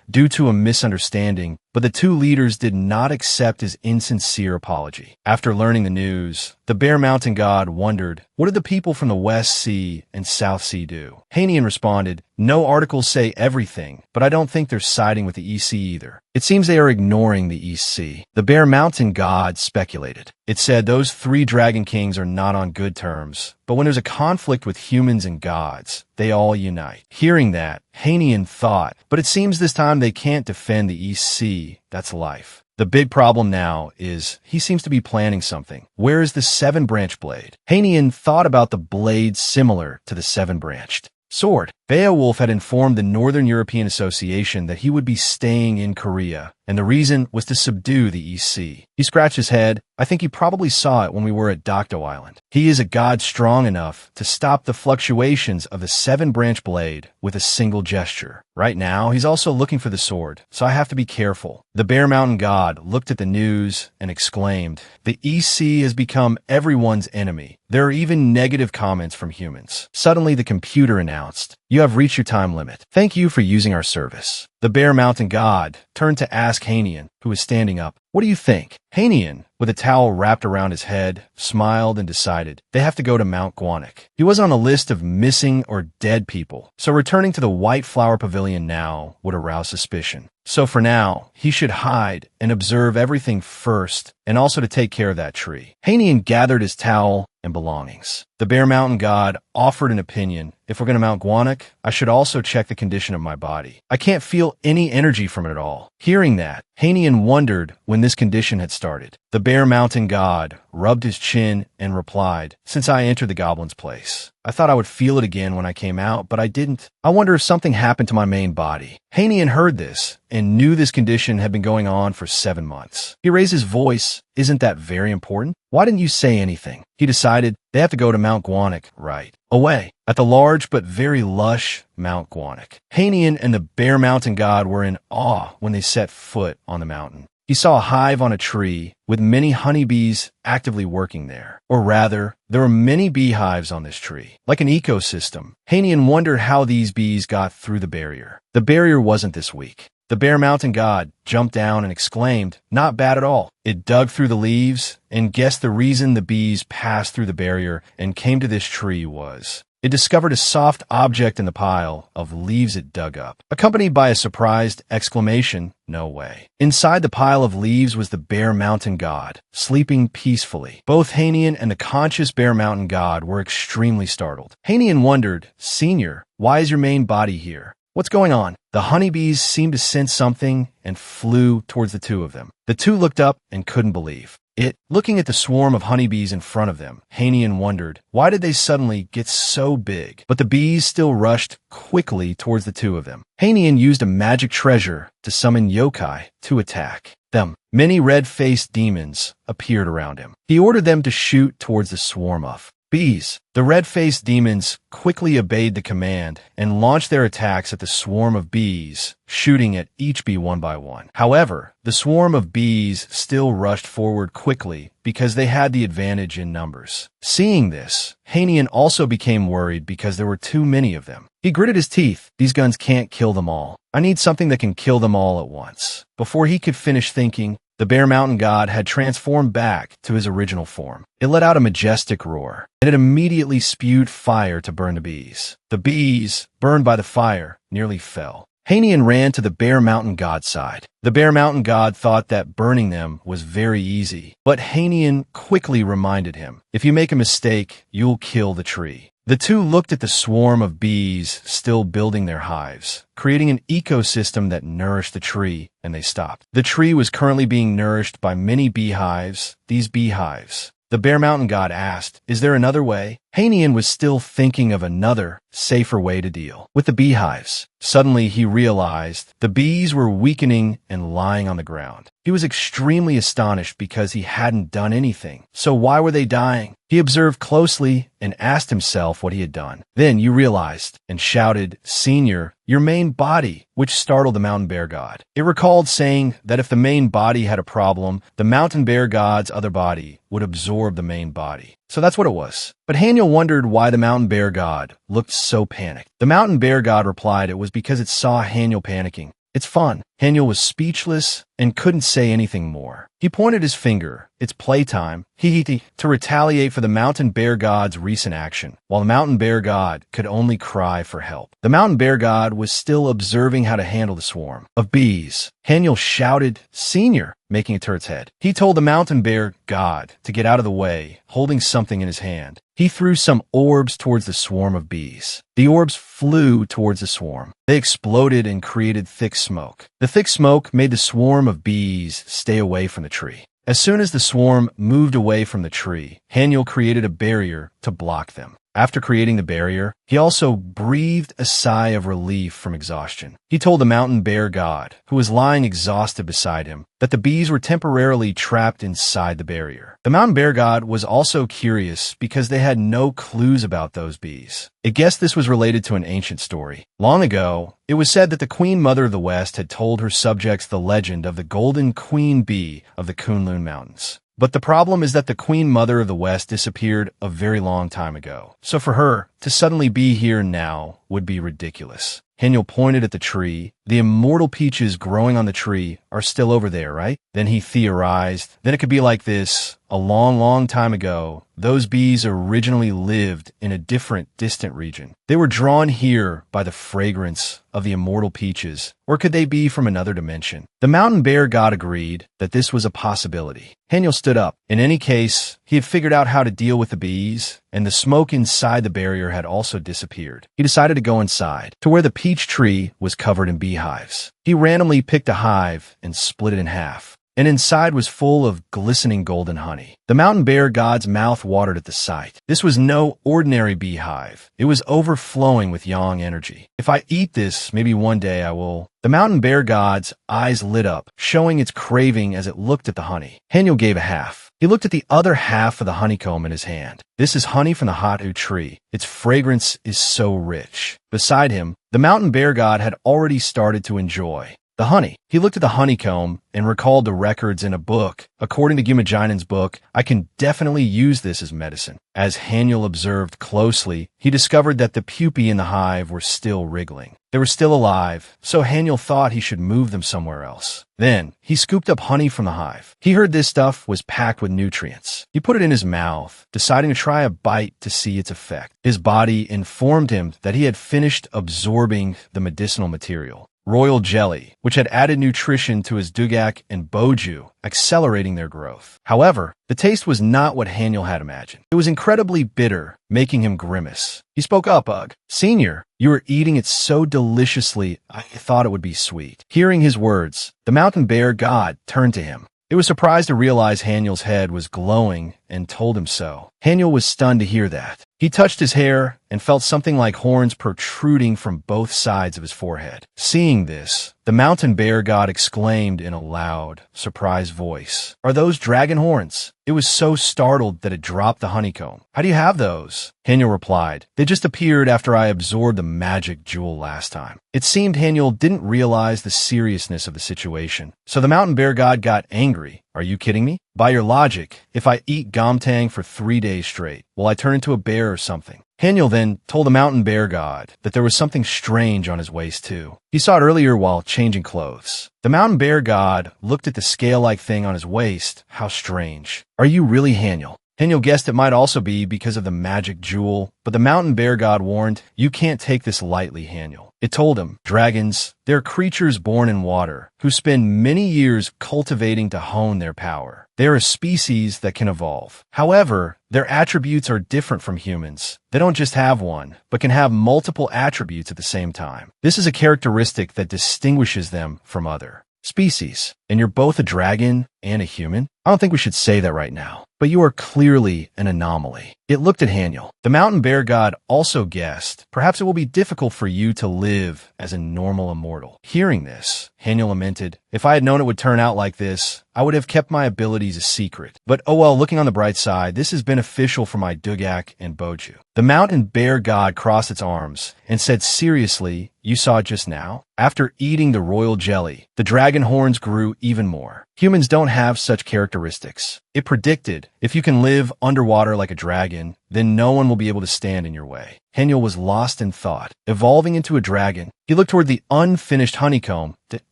due to a misunderstanding, but the 2 leaders did not accept his insincere apology. After learning the news, the Bear Mountain God wondered, what did the people from the West Sea and South Sea do? Hanian responded, no articles say everything, but I don't think they're siding with the East Sea either. It seems they are ignoring the East Sea. The Bear Mountain God speculated. It said those 3 Dragon Kings are not on good terms, but when there's a conflict with humans and gods, they all unite. Hearing that, Hanian thought, but it seems this time they can't defend the East Sea. That's life. The big problem now is he seems to be planning something. Where is the seven-branch blade? Hanian thought about the blade similar to the seven-branched sword. Beowulf had informed the Northern European Association that he would be staying in Korea, and the reason was to subdue the East Sea. He scratched his head. I think he probably saw it when we were at Dokdo Island. He is a god strong enough to stop the fluctuations of the seven-branch blade with a single gesture. Right now, he's also looking for the sword, so I have to be careful. The Bear Mountain god looked at the news and exclaimed, "The East Sea has become everyone's enemy. There are even negative comments from humans." Suddenly, the computer announced, "You have reached your time limit. Thank you for using our service." The Bear Mountain god turned to ask Hanian, who was standing up, "What do you think?" Hanian, with a towel wrapped around his head, smiled and decided they have to go to Mount Guanic. He was on a list of missing or dead people, so returning to the White Flower Pavilion now would arouse suspicion. So for now, he should hide and observe everything first, and also to take care of that tree. Hanian gathered his towel and belongings. The Bear Mountain god offered an opinion. If we're going to Mount Guanic, I should also check the condition of my body. I can't feel any energy from it at all. Hearing that, Hanian wondered when this condition had started. The Bear Mountain god rubbed his chin and replied, "Since I entered the goblin's place. I thought I would feel it again when I came out, but I didn't. I wonder if something happened to my main body." Hanian heard this and knew this condition had been going on for 7 months. He raised his voice. "Isn't that very important? Why didn't you say anything?" He decided they have to go to Mount Guanic right away. At the large but very lush Mount Guanic, Hanian and the Bear Mountain god were in awe when they set foot on the mountain. He saw a hive on a tree with many honeybees actively working there. Or rather, there were many beehives on this tree, like an ecosystem. Hanian wondered how these bees got through the barrier. The barrier wasn't this weak. The Bear Mountain god jumped down and exclaimed, "Not bad at all." It dug through the leaves and guessed the reason the bees passed through the barrier and came to this tree was it discovered a soft object in the pile of leaves it dug up, accompanied by a surprised exclamation, "No way." Inside the pile of leaves was the Bear Mountain god, sleeping peacefully. Both Hanian and the conscious Bear Mountain god were extremely startled. Hanian wondered, "Senior, why is your main body here? What's going on?" The honeybees seemed to sense something and flew towards the two of them. The two looked up and couldn't believe it. Looking at the swarm of honeybees in front of them, Hanian wondered, why did they suddenly get so big? But the bees still rushed quickly towards the two of them. Hanian used a magic treasure to summon yokai to attack them. Many red-faced demons appeared around him. He ordered them to shoot towards the swarm of bees. The red-faced demons quickly obeyed the command and launched their attacks at the swarm of bees, shooting at each bee one by one. However, the swarm of bees still rushed forward quickly because they had the advantage in numbers. Seeing this, Hanian also became worried because there were too many of them. He gritted his teeth. These guns can't kill them all. I need something that can kill them all at once. Before he could finish thinking, the Bear Mountain god had transformed back to his original form. It let out a majestic roar, and it immediately spewed fire to burn the bees. The bees, burned by the fire, nearly fell. Hanian ran to the Bear Mountain god's side. The Bear Mountain god thought that burning them was very easy, but Hanian quickly reminded him, if you make a mistake, you'll kill the tree. The two looked at the swarm of bees still building their hives, creating an ecosystem that nourished the tree, and they stopped. The tree was currently being nourished by many beehives. These beehives. The Bear Mountain god asked, is there another way? Hanian was still thinking of another, safer way to deal with the beehives. Suddenly, he realized the bees were weakening and lying on the ground. He was extremely astonished because he hadn't done anything. So why were they dying? He observed closely and asked himself what he had done. Then you realized and shouted, Senior, your main body, which startled the mountain bear god. It recalled saying that if the main body had a problem, the mountain bear god's other body would absorb the main body. So that's what it was. But Haniel wondered why the mountain bear god looked so panicked. The mountain bear god replied it was because it saw Haniel panicking. It's fun. Haniel was speechless and couldn't say anything more. He pointed his finger. It's playtime. To retaliate for the mountain bear god's recent action, while the mountain bear god could only cry for help. The mountain bear god was still observing how to handle the swarm of bees. Haniel shouted, Senior, making it turn its head. He told the mountain bear god to get out of the way, holding something in his hand. He threw some orbs towards the swarm of bees. The orbs flew towards the swarm. They exploded and created thick smoke. The The thick smoke made the swarm of bees stay away from the tree. As soon as the swarm moved away from the tree, Haniel created a barrier to block them. After creating the barrier, he also breathed a sigh of relief from exhaustion. He told the mountain bear god, who was lying exhausted beside him, that the bees were temporarily trapped inside the barrier. The mountain bear god was also curious because they had no clues about those bees. It guessed this was related to an ancient story. Long ago, it was said that the Queen Mother of the West had told her subjects the legend of the golden queen bee of the Kunlun Mountains. But the problem is that the Queen Mother of the West disappeared a very long time ago. So for her to suddenly be here now would be ridiculous. Haniel pointed at the tree. The immortal peaches growing on the tree are still over there, right? Then he theorized, then it could be like this. A long, long time ago, those bees originally lived in a different, distant region. They were drawn here by the fragrance of the immortal peaches, or could they be from another dimension? The mountain bear god agreed that this was a possibility. Haniel stood up. In any case, he had figured out how to deal with the bees, and the smoke inside the barrier had also disappeared. He decided to go inside, to where the peach tree was covered in beehives. He randomly picked a hive and split it in half, and inside was full of glistening golden honey. The mountain bear god's mouth watered at the sight. This was no ordinary beehive. It was overflowing with yang energy. If I eat this, maybe one day I will... The mountain bear god's eyes lit up, showing its craving as it looked at the honey. Haniel gave a half. He looked at the other half of the honeycomb in his hand. This is honey from the hatu tree. Its fragrance is so rich. Beside him, the mountain bear god had already started to enjoy the honey. He looked at the honeycomb and recalled the records in a book. According to Gumajinan's book, I can definitely use this as medicine. As Haniel observed closely, he discovered that the pupae in the hive were still wriggling. They were still alive, so Haniel thought he should move them somewhere else. Then, he scooped up honey from the hive. He heard this stuff was packed with nutrients. He put it in his mouth, deciding to try a bite to see its effect. His body informed him that he had finished absorbing the medicinal material. Royal jelly, which had added nutrition to his dugak and boju, accelerating their growth. However, the taste was not what Haniel had imagined. It was incredibly bitter, making him grimace. He spoke up, "Senior, you were eating it so deliciously, I thought it would be sweet." Hearing his words, the mountain bear god turned to him. It was surprised to realize Haniel's head was glowing and told him so. Haniel was stunned to hear that. He touched his hair and felt something like horns protruding from both sides of his forehead. Seeing this, the mountain bear god exclaimed in a loud, surprised voice, "Are those dragon horns?" It was so startled that it dropped the honeycomb. "How do you have those?" Haniel replied, "They just appeared after I absorbed the magic jewel last time." It seemed Haniel didn't realize the seriousness of the situation, so the mountain bear god got angry. "Are you kidding me? By your logic, if I eat Gomtang for 3 days straight, will I turn into a bear or something?" Haniel then told the mountain bear god that there was something strange on his waist too. He saw it earlier while changing clothes. The mountain bear god looked at the scale-like thing on his waist. How strange. "Are you really Haniel?" Haniel guessed it might also be because of the magic jewel, but the mountain bear god warned, "You can't take this lightly, Haniel." It told him, dragons, they're creatures born in water, who spend many years cultivating to hone their power. They're a species that can evolve. However, their attributes are different from humans. They don't just have one, but can have multiple attributes at the same time. This is a characteristic that distinguishes them from other species. And you're both a dragon and a human? I don't think we should say that right now, but you are clearly an anomaly. It looked at Haniel. The mountain bear god also guessed, perhaps it will be difficult for you to live as a normal immortal. Hearing this, Haniel lamented, "If I had known it would turn out like this, I would have kept my abilities a secret. But oh well, looking on the bright side, this is beneficial for my dugak and boju." The mountain bear god crossed its arms and said seriously, "You saw it just now?" After eating the royal jelly, the dragon horns grew even more. Humans don't have such characteristics. It predicted, if you can live underwater like a dragon, then no one will be able to stand in your way. Haniel was lost in thought. Evolving into a dragon, he looked toward the unfinished honeycomb. The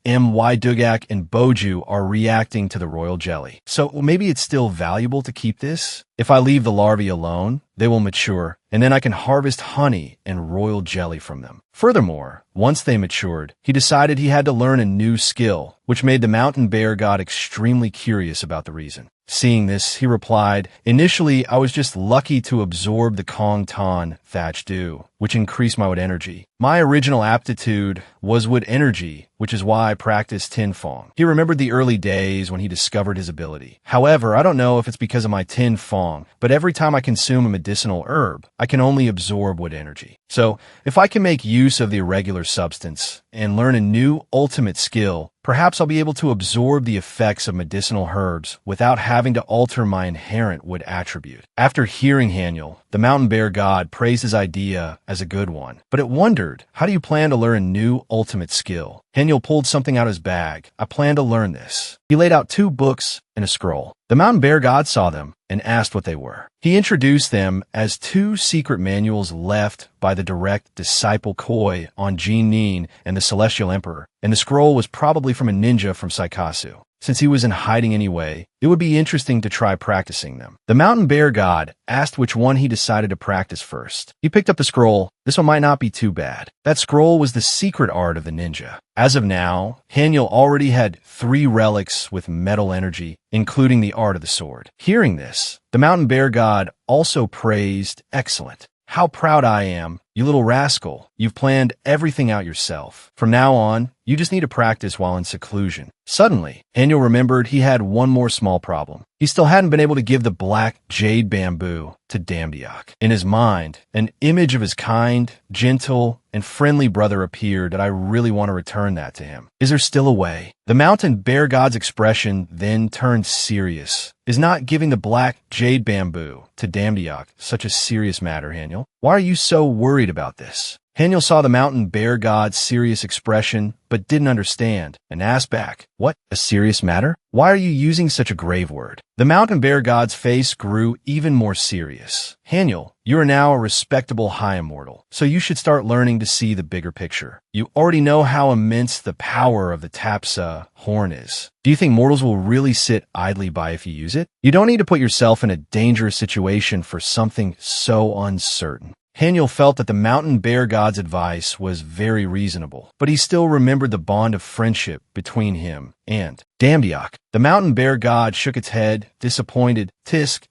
my dugak and boju are reacting to the royal jelly. So maybe it's still valuable to keep this? If I leave the larvae alone, they will mature, and then I can harvest honey and royal jelly from them. Furthermore, once they matured, he decided he had to learn a new skill, which made the mountain bear god extremely curious about the reason. Seeing this, he replied, "Initially, I was just lucky to absorb the Kong Ton thatch dew, which increased my wood energy. My original aptitude was wood energy, which is why I practiced tin fong. He remembered the early days when he discovered his ability. However, I don't know if it's because of my tin fong, but every time I consume a medicinal herb, I can only absorb wood energy. So, if I can make use of the irregular substance and learn a new ultimate skill, perhaps I'll be able to absorb the effects of medicinal herbs without having to alter my inherent wood attribute. After hearing Haniel, the mountain bear god praised his idea as a good one, but it wondered, how do you plan to learn a new ultimate skill? Haniel pulled something out of his bag. I plan to learn this. He laid out 2 books and a scroll. The mountain bear god saw them and asked what they were. He introduced them as 2 secret manuals left by the direct disciple Koi on Jin Nin and the Celestial Emperor, and the scroll was probably from a ninja from Saikasu. Since he was in hiding anyway, it would be interesting to try practicing them. The mountain bear god asked which one he decided to practice first. He picked up the scroll. This one might not be too bad. That scroll was the secret art of the ninja. As of now, Haniel already had 3 relics with metal energy, including the art of the sword. Hearing this, the mountain bear god also praised, "Excellent. How proud I am, you little rascal. You've planned everything out yourself. From now on, you just need to practice while in seclusion." Suddenly, Haniel remembered he had one more small problem. He still hadn't been able to give the black jade bamboo to Damdiak. In his mind, an image of his kind, gentle, and friendly brother appeared that I really want to return that to him. Is there still a way? The mountain bear god's expression then turned serious. Is not giving the black jade bamboo to Damdiak such a serious matter, Haniel? Why are you so worried about this? Haniel saw the mountain bear god's serious expression, but didn't understand, and asked back, "What? A serious matter? Why are you using such a grave word?" The mountain bear god's face grew even more serious. "Haniel, you are now a respectable high immortal, so you should start learning to see the bigger picture. You already know how immense the power of the Tapsa horn is. Do you think mortals will really sit idly by if you use it? You don't need to put yourself in a dangerous situation for something so uncertain." Haniel felt that the mountain bear god's advice was very reasonable, but he still remembered the bond of friendship between him and Damdiak. The mountain bear god shook its head, disappointed. "Tsk,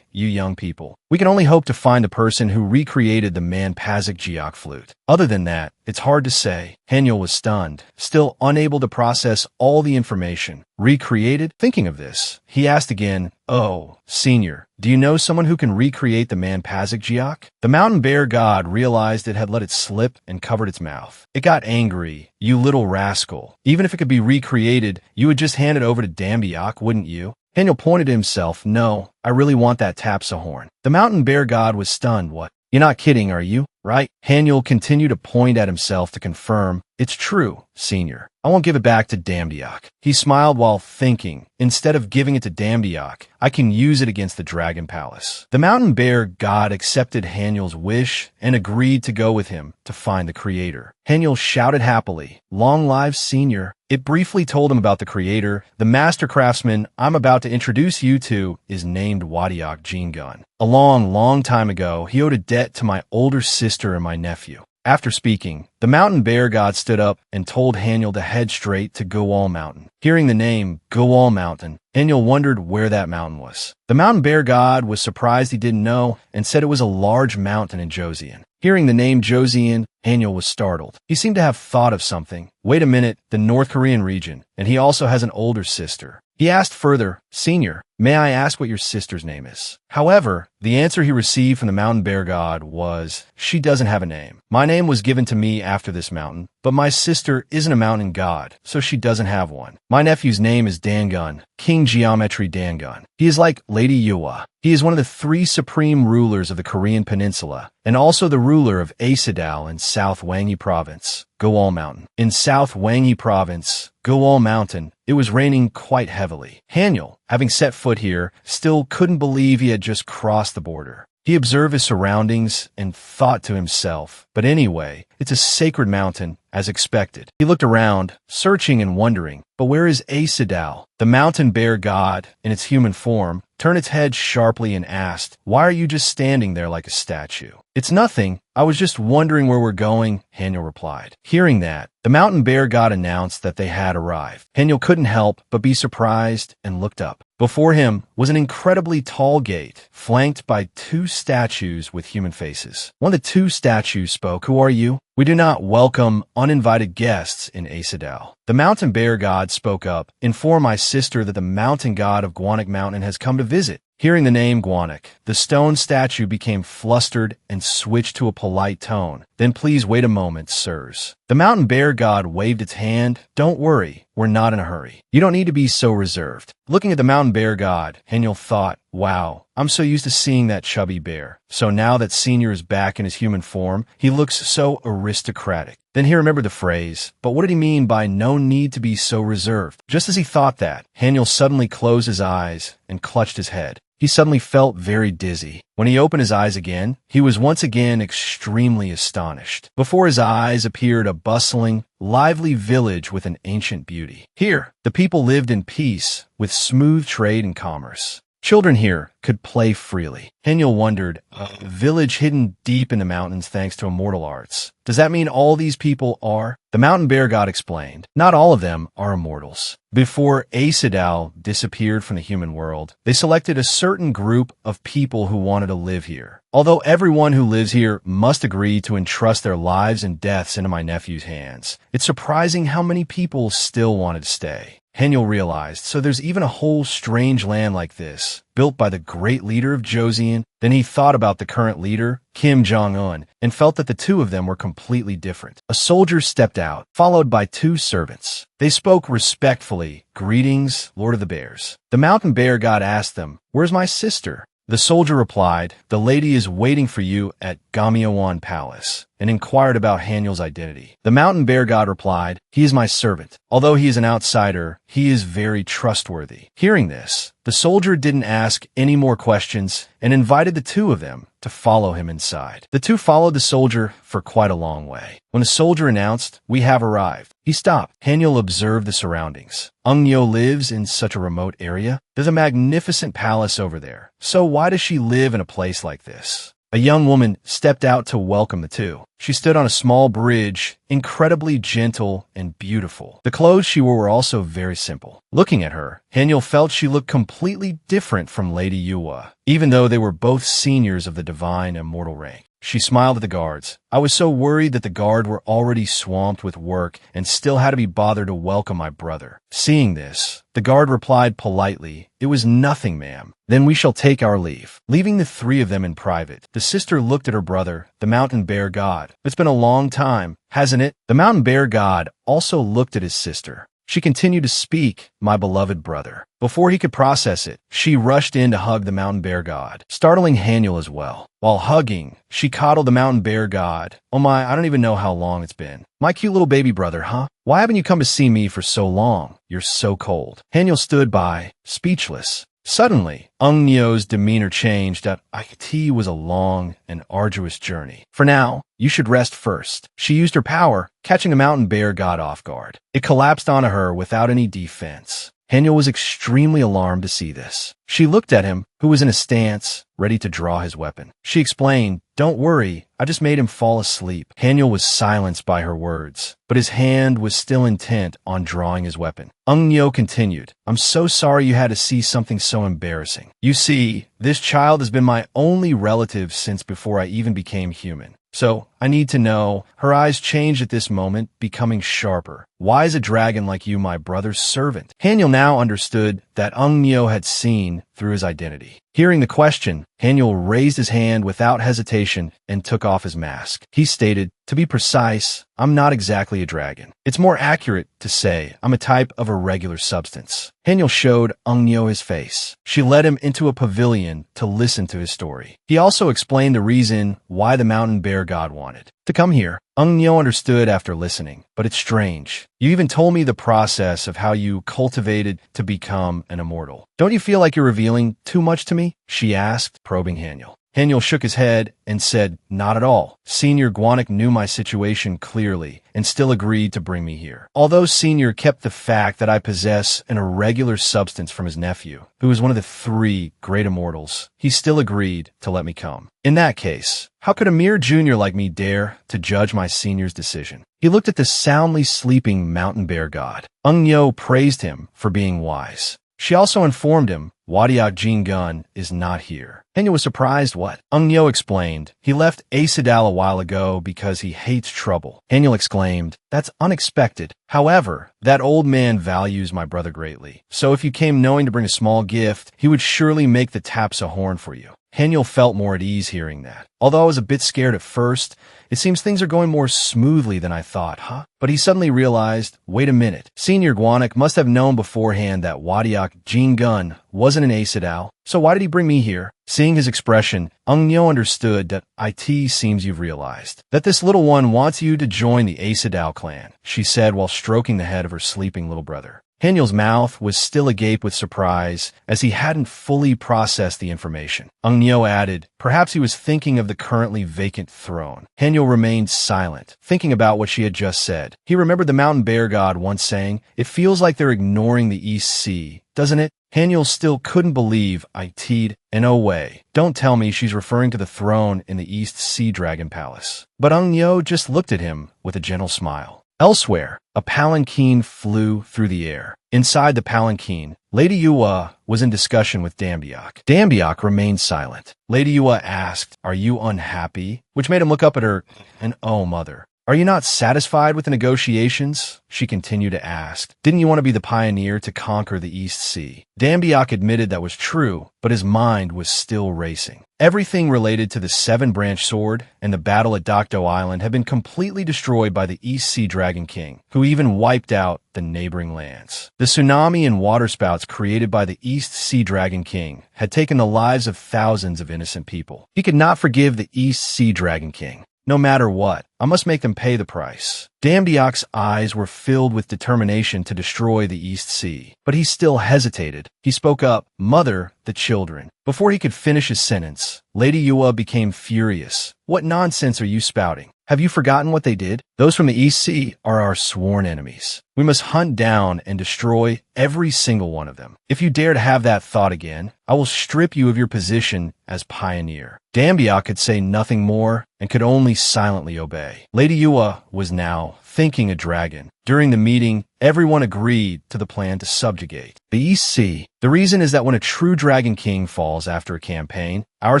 you young people. We can only hope to find the person who recreated the manpazic geok flute. Other than that, it's hard to say." Haniel was stunned, still unable to process all the information. "Recreated?" Thinking of this, he asked again, "Oh, senior, do you know someone who can recreate the manpazic geok?" The mountain bear god realized it had let it slip and covered its mouth. It got angry. "You little rascal. Even if it could be recreated, you would just hand it over to Damdiak, wouldn't you?" Haniel pointed to himself. "No, I really want that Tapsa horn." The mountain bear god was stunned. "What? You're not kidding, are you? Right?" Haniel continued to point at himself to confirm. "It's true, senior. I won't give it back to Damdiak." He smiled while thinking, instead of giving it to Damdiak, I can use it against the Dragon Palace. The mountain bear god accepted Haniel's wish and agreed to go with him to find the creator. Haniel shouted happily, "Long live senior." It briefly told him about the creator. "The master craftsman I'm about to introduce you to is named Wadiak Jingun. A long time ago, he owed a debt to my older sister and my nephew." After speaking, the mountain bear god stood up and told Haniel to head straight to Gowal Mountain. Hearing the name Gowal Mountain, Haniel wondered where that mountain was. The mountain bear god was surprised he didn't know and said it was a large mountain in Joseon. Hearing the name Joseon, Haniel was startled. He seemed to have thought of something. "Wait a minute, the North Korean region, and he also has an older sister." He asked further, "Senior, may I ask what your sister's name is?" However, the answer he received from the mountain bear god was, "She doesn't have a name. My name was given to me after this mountain, but my sister isn't a mountain god, so she doesn't have one. My nephew's name is Dangun, King Geometry Dangun. He is like Lady Yua. He is one of the 3 supreme rulers of the Korean peninsula, and also the ruler of Asadao in South Hwanghae Province, Gowal Mountain. In South Hwanghae Province, Gowal Mountain, it was raining quite heavily. Haniel, having set foot here, still couldn't believe he had just crossed the border. He observed his surroundings and thought to himself, but anyway, it's a sacred mountain, as expected. He looked around, searching and wondering, but where is Asadao? The mountain bear god, in its human form, turned its head sharply and asked, "Why are you just standing there like a statue?" "It's nothing. I was just wondering where we're going," Haniel replied. Hearing that, the mountain bear god announced that they had arrived. Haniel couldn't help but be surprised and looked up. Before him was an incredibly tall gate, flanked by 2 statues with human faces. One of the 2 statues spoke. "Who are you?" We do not welcome uninvited guests in Asadal. The mountain bear god spoke up. Inform my sister that the mountain god of Guanak Mountain has come to visit. Hearing the name Guanak, the stone statue became flustered and switched to a polite tone. Then please wait a moment, sirs. The mountain bear god waved its hand. Don't worry, we're not in a hurry. You don't need to be so reserved. Looking at the mountain bear god, Haniel thought, wow, I'm so used to seeing that chubby bear. So now that Senior is back in his human form, he looks so aristocratic. Then he remembered the phrase, but what did he mean by no need to be so reserved? Just as he thought that, Haniel suddenly closed his eyes and clutched his head. He suddenly felt very dizzy. When he opened his eyes again, he was once again extremely astonished. Before his eyes appeared a bustling, lively village with an ancient beauty. Here, the people lived in peace, with smooth trade and commerce. Children here could play freely. Haniel wondered, a village hidden deep in the mountains thanks to immortal arts. Does that mean all these people are? The mountain bear god explained, not all of them are immortals. Before Asadal disappeared from the human world, they selected a certain group of people who wanted to live here. Although everyone who lives here must agree to entrust their lives and deaths into my nephew's hands, it's surprising how many people still wanted to stay. Haniel realized, so there's even a whole strange land like this, built by the great leader of Joseon. Then he thought about the current leader, Kim Jong-un, and felt that the two of them were completely different. A soldier stepped out, followed by two servants. They spoke respectfully, greetings, Lord of the Bears. The mountain bear god asked them, where's my sister? The soldier replied, the lady is waiting for you at Gamyeowan Palace, and inquired about Haniel's identity. The mountain bear god replied, he is my servant. Although he is an outsider, he is very trustworthy. Hearing this, the soldier didn't ask any more questions and invited the two of them to follow him inside. The two followed the soldier for quite a long way. When the soldier announced, we have arrived, he stopped. Haniel observed the surroundings. Eungnyo lives in such a remote area. There's a magnificent palace over there. So why does she live in a place like this? A young woman stepped out to welcome the two. She stood on a small bridge, incredibly gentle and beautiful. The clothes she wore were also very simple. Looking at her, Haniel felt she looked completely different from Lady Yuwa, even though they were both seniors of the divine immortal rank. She smiled at the guards. I was so worried that the guard were already swamped with work and still had to be bothered to welcome my brother. Seeing this, the guard replied politely, it was nothing, ma'am. Then we shall take our leave. Leaving the three of them in private, the sister looked at her brother, the mountain bear god. It's been a long time, hasn't it? The mountain bear god also looked at his sister. She continued to speak, my beloved brother. Before he could process it, she rushed in to hug the mountain bear god, startling Haniel as well. While hugging, she coddled the mountain bear god. Oh my, I don't even know how long it's been. My cute little baby brother, huh? Why haven't you come to see me for so long? You're so cold. Haniel stood by, speechless. Suddenly, Eungnyo's demeanor changed. That IT was a long and arduous journey. For now, you should rest first. She used her power, catching the mountain bear god off guard. It collapsed onto her without any defense. Haniel was extremely alarmed to see this. She looked at him, who was in a stance, ready to draw his weapon. She explained, don't worry, I just made him fall asleep. Haniel was silenced by her words, but his hand was still intent on drawing his weapon. Eungnyo continued, I'm so sorry you had to see something so embarrassing. You see, this child has been my only relative since before I even became human. So, I need to know. Her eyes changed at this moment, becoming sharper. Why is a dragon like you my brother's servant? Haniel now understood that Eungnyo had seen through his identity. Hearing the question, Haniel raised his hand without hesitation and took off his mask. He stated, to be precise, I'm not exactly a dragon. It's more accurate to say I'm a type of irregular substance. Haniel showed Eungnyo his face. She led him into a pavilion to listen to his story. He also explained the reason why the mountain bear god wanted to come here. Eungnyo understood after listening, but it's strange. You even told me the process of how you cultivated to become an immortal. Don't you feel like you're revealing too much to me? She asked, probing Haniel. Haniel shook his head and said, not at all. Senior Guanak knew my situation clearly and still agreed to bring me here. Although Senior kept the fact that I possess an irregular substance from his nephew, who is one of the 3 great immortals, he still agreed to let me come. In that case, how could a mere junior like me dare to judge my senior's decision? He looked at the soundly sleeping mountain bear god. Eungnyo praised him for being wise. She also informed him, Wadiak Jingun is not here. Henya was surprised. What? Eungnyo explained. He left Asadal a while ago because he hates trouble. Henya exclaimed, that's unexpected. However, that old man values my brother greatly. So if you came knowing to bring a small gift, he would surely make the taps a horn for you. Haniel felt more at ease hearing that. Although I was a bit scared at first, it seems things are going more smoothly than I thought, huh? But he suddenly realized, wait a minute, Senior Guanak must have known beforehand that Wadiak Jingun wasn't an Asadal, so why did he bring me here? Seeing his expression, Eungnyo understood that it seems you've realized that this little one wants you to join the Asadal clan, she said while stroking the head of her sleeping little brother. Haniel's mouth was still agape with surprise as he hadn't fully processed the information. Eungnyo added, perhaps he was thinking of the currently vacant throne. Haniel remained silent, thinking about what she had just said. He remembered the mountain bear god once saying, it feels like they're ignoring the East Sea, doesn't it? Haniel still couldn't believe it'd, no way. Don't tell me she's referring to the throne in the East Sea Dragon Palace. But Eungnyo just looked at him with a gentle smile. Elsewhere, a palanquin flew through the air. Inside the palanquin, Lady Yua was in discussion with Dambiak. Dambiak remained silent. Lady Yua asked, are you unhappy? Which made him look up at her and, oh, mother. Are you not satisfied with the negotiations? She continued to ask. Didn't you want to be the pioneer to conquer the East Sea? Dambiak admitted that was true, but his mind was still racing. Everything related to the seven-branch sword and the battle at Dokdo Island had been completely destroyed by the East Sea Dragon King, who even wiped out the neighboring lands. The tsunami and waterspouts created by the East Sea Dragon King had taken the lives of thousands of innocent people. He could not forgive the East Sea Dragon King. No matter what, I must make them pay the price. Dambiak's eyes were filled with determination to destroy the East Sea, but he still hesitated. He spoke up, Mother, the children. Before he could finish his sentence, Lady Yua became furious. What nonsense are you spouting? Have you forgotten what they did? Those from the East Sea are our sworn enemies. We must hunt down and destroy every single one of them. If you dare to have that thought again, I will strip you of your position as pioneer. Dambiak could say nothing more and could only silently obey. Lady Yua was now thinking a dragon. During the meeting, everyone agreed to the plan to subjugate the East Sea. The reason is that when a true Dragon King falls after a campaign, our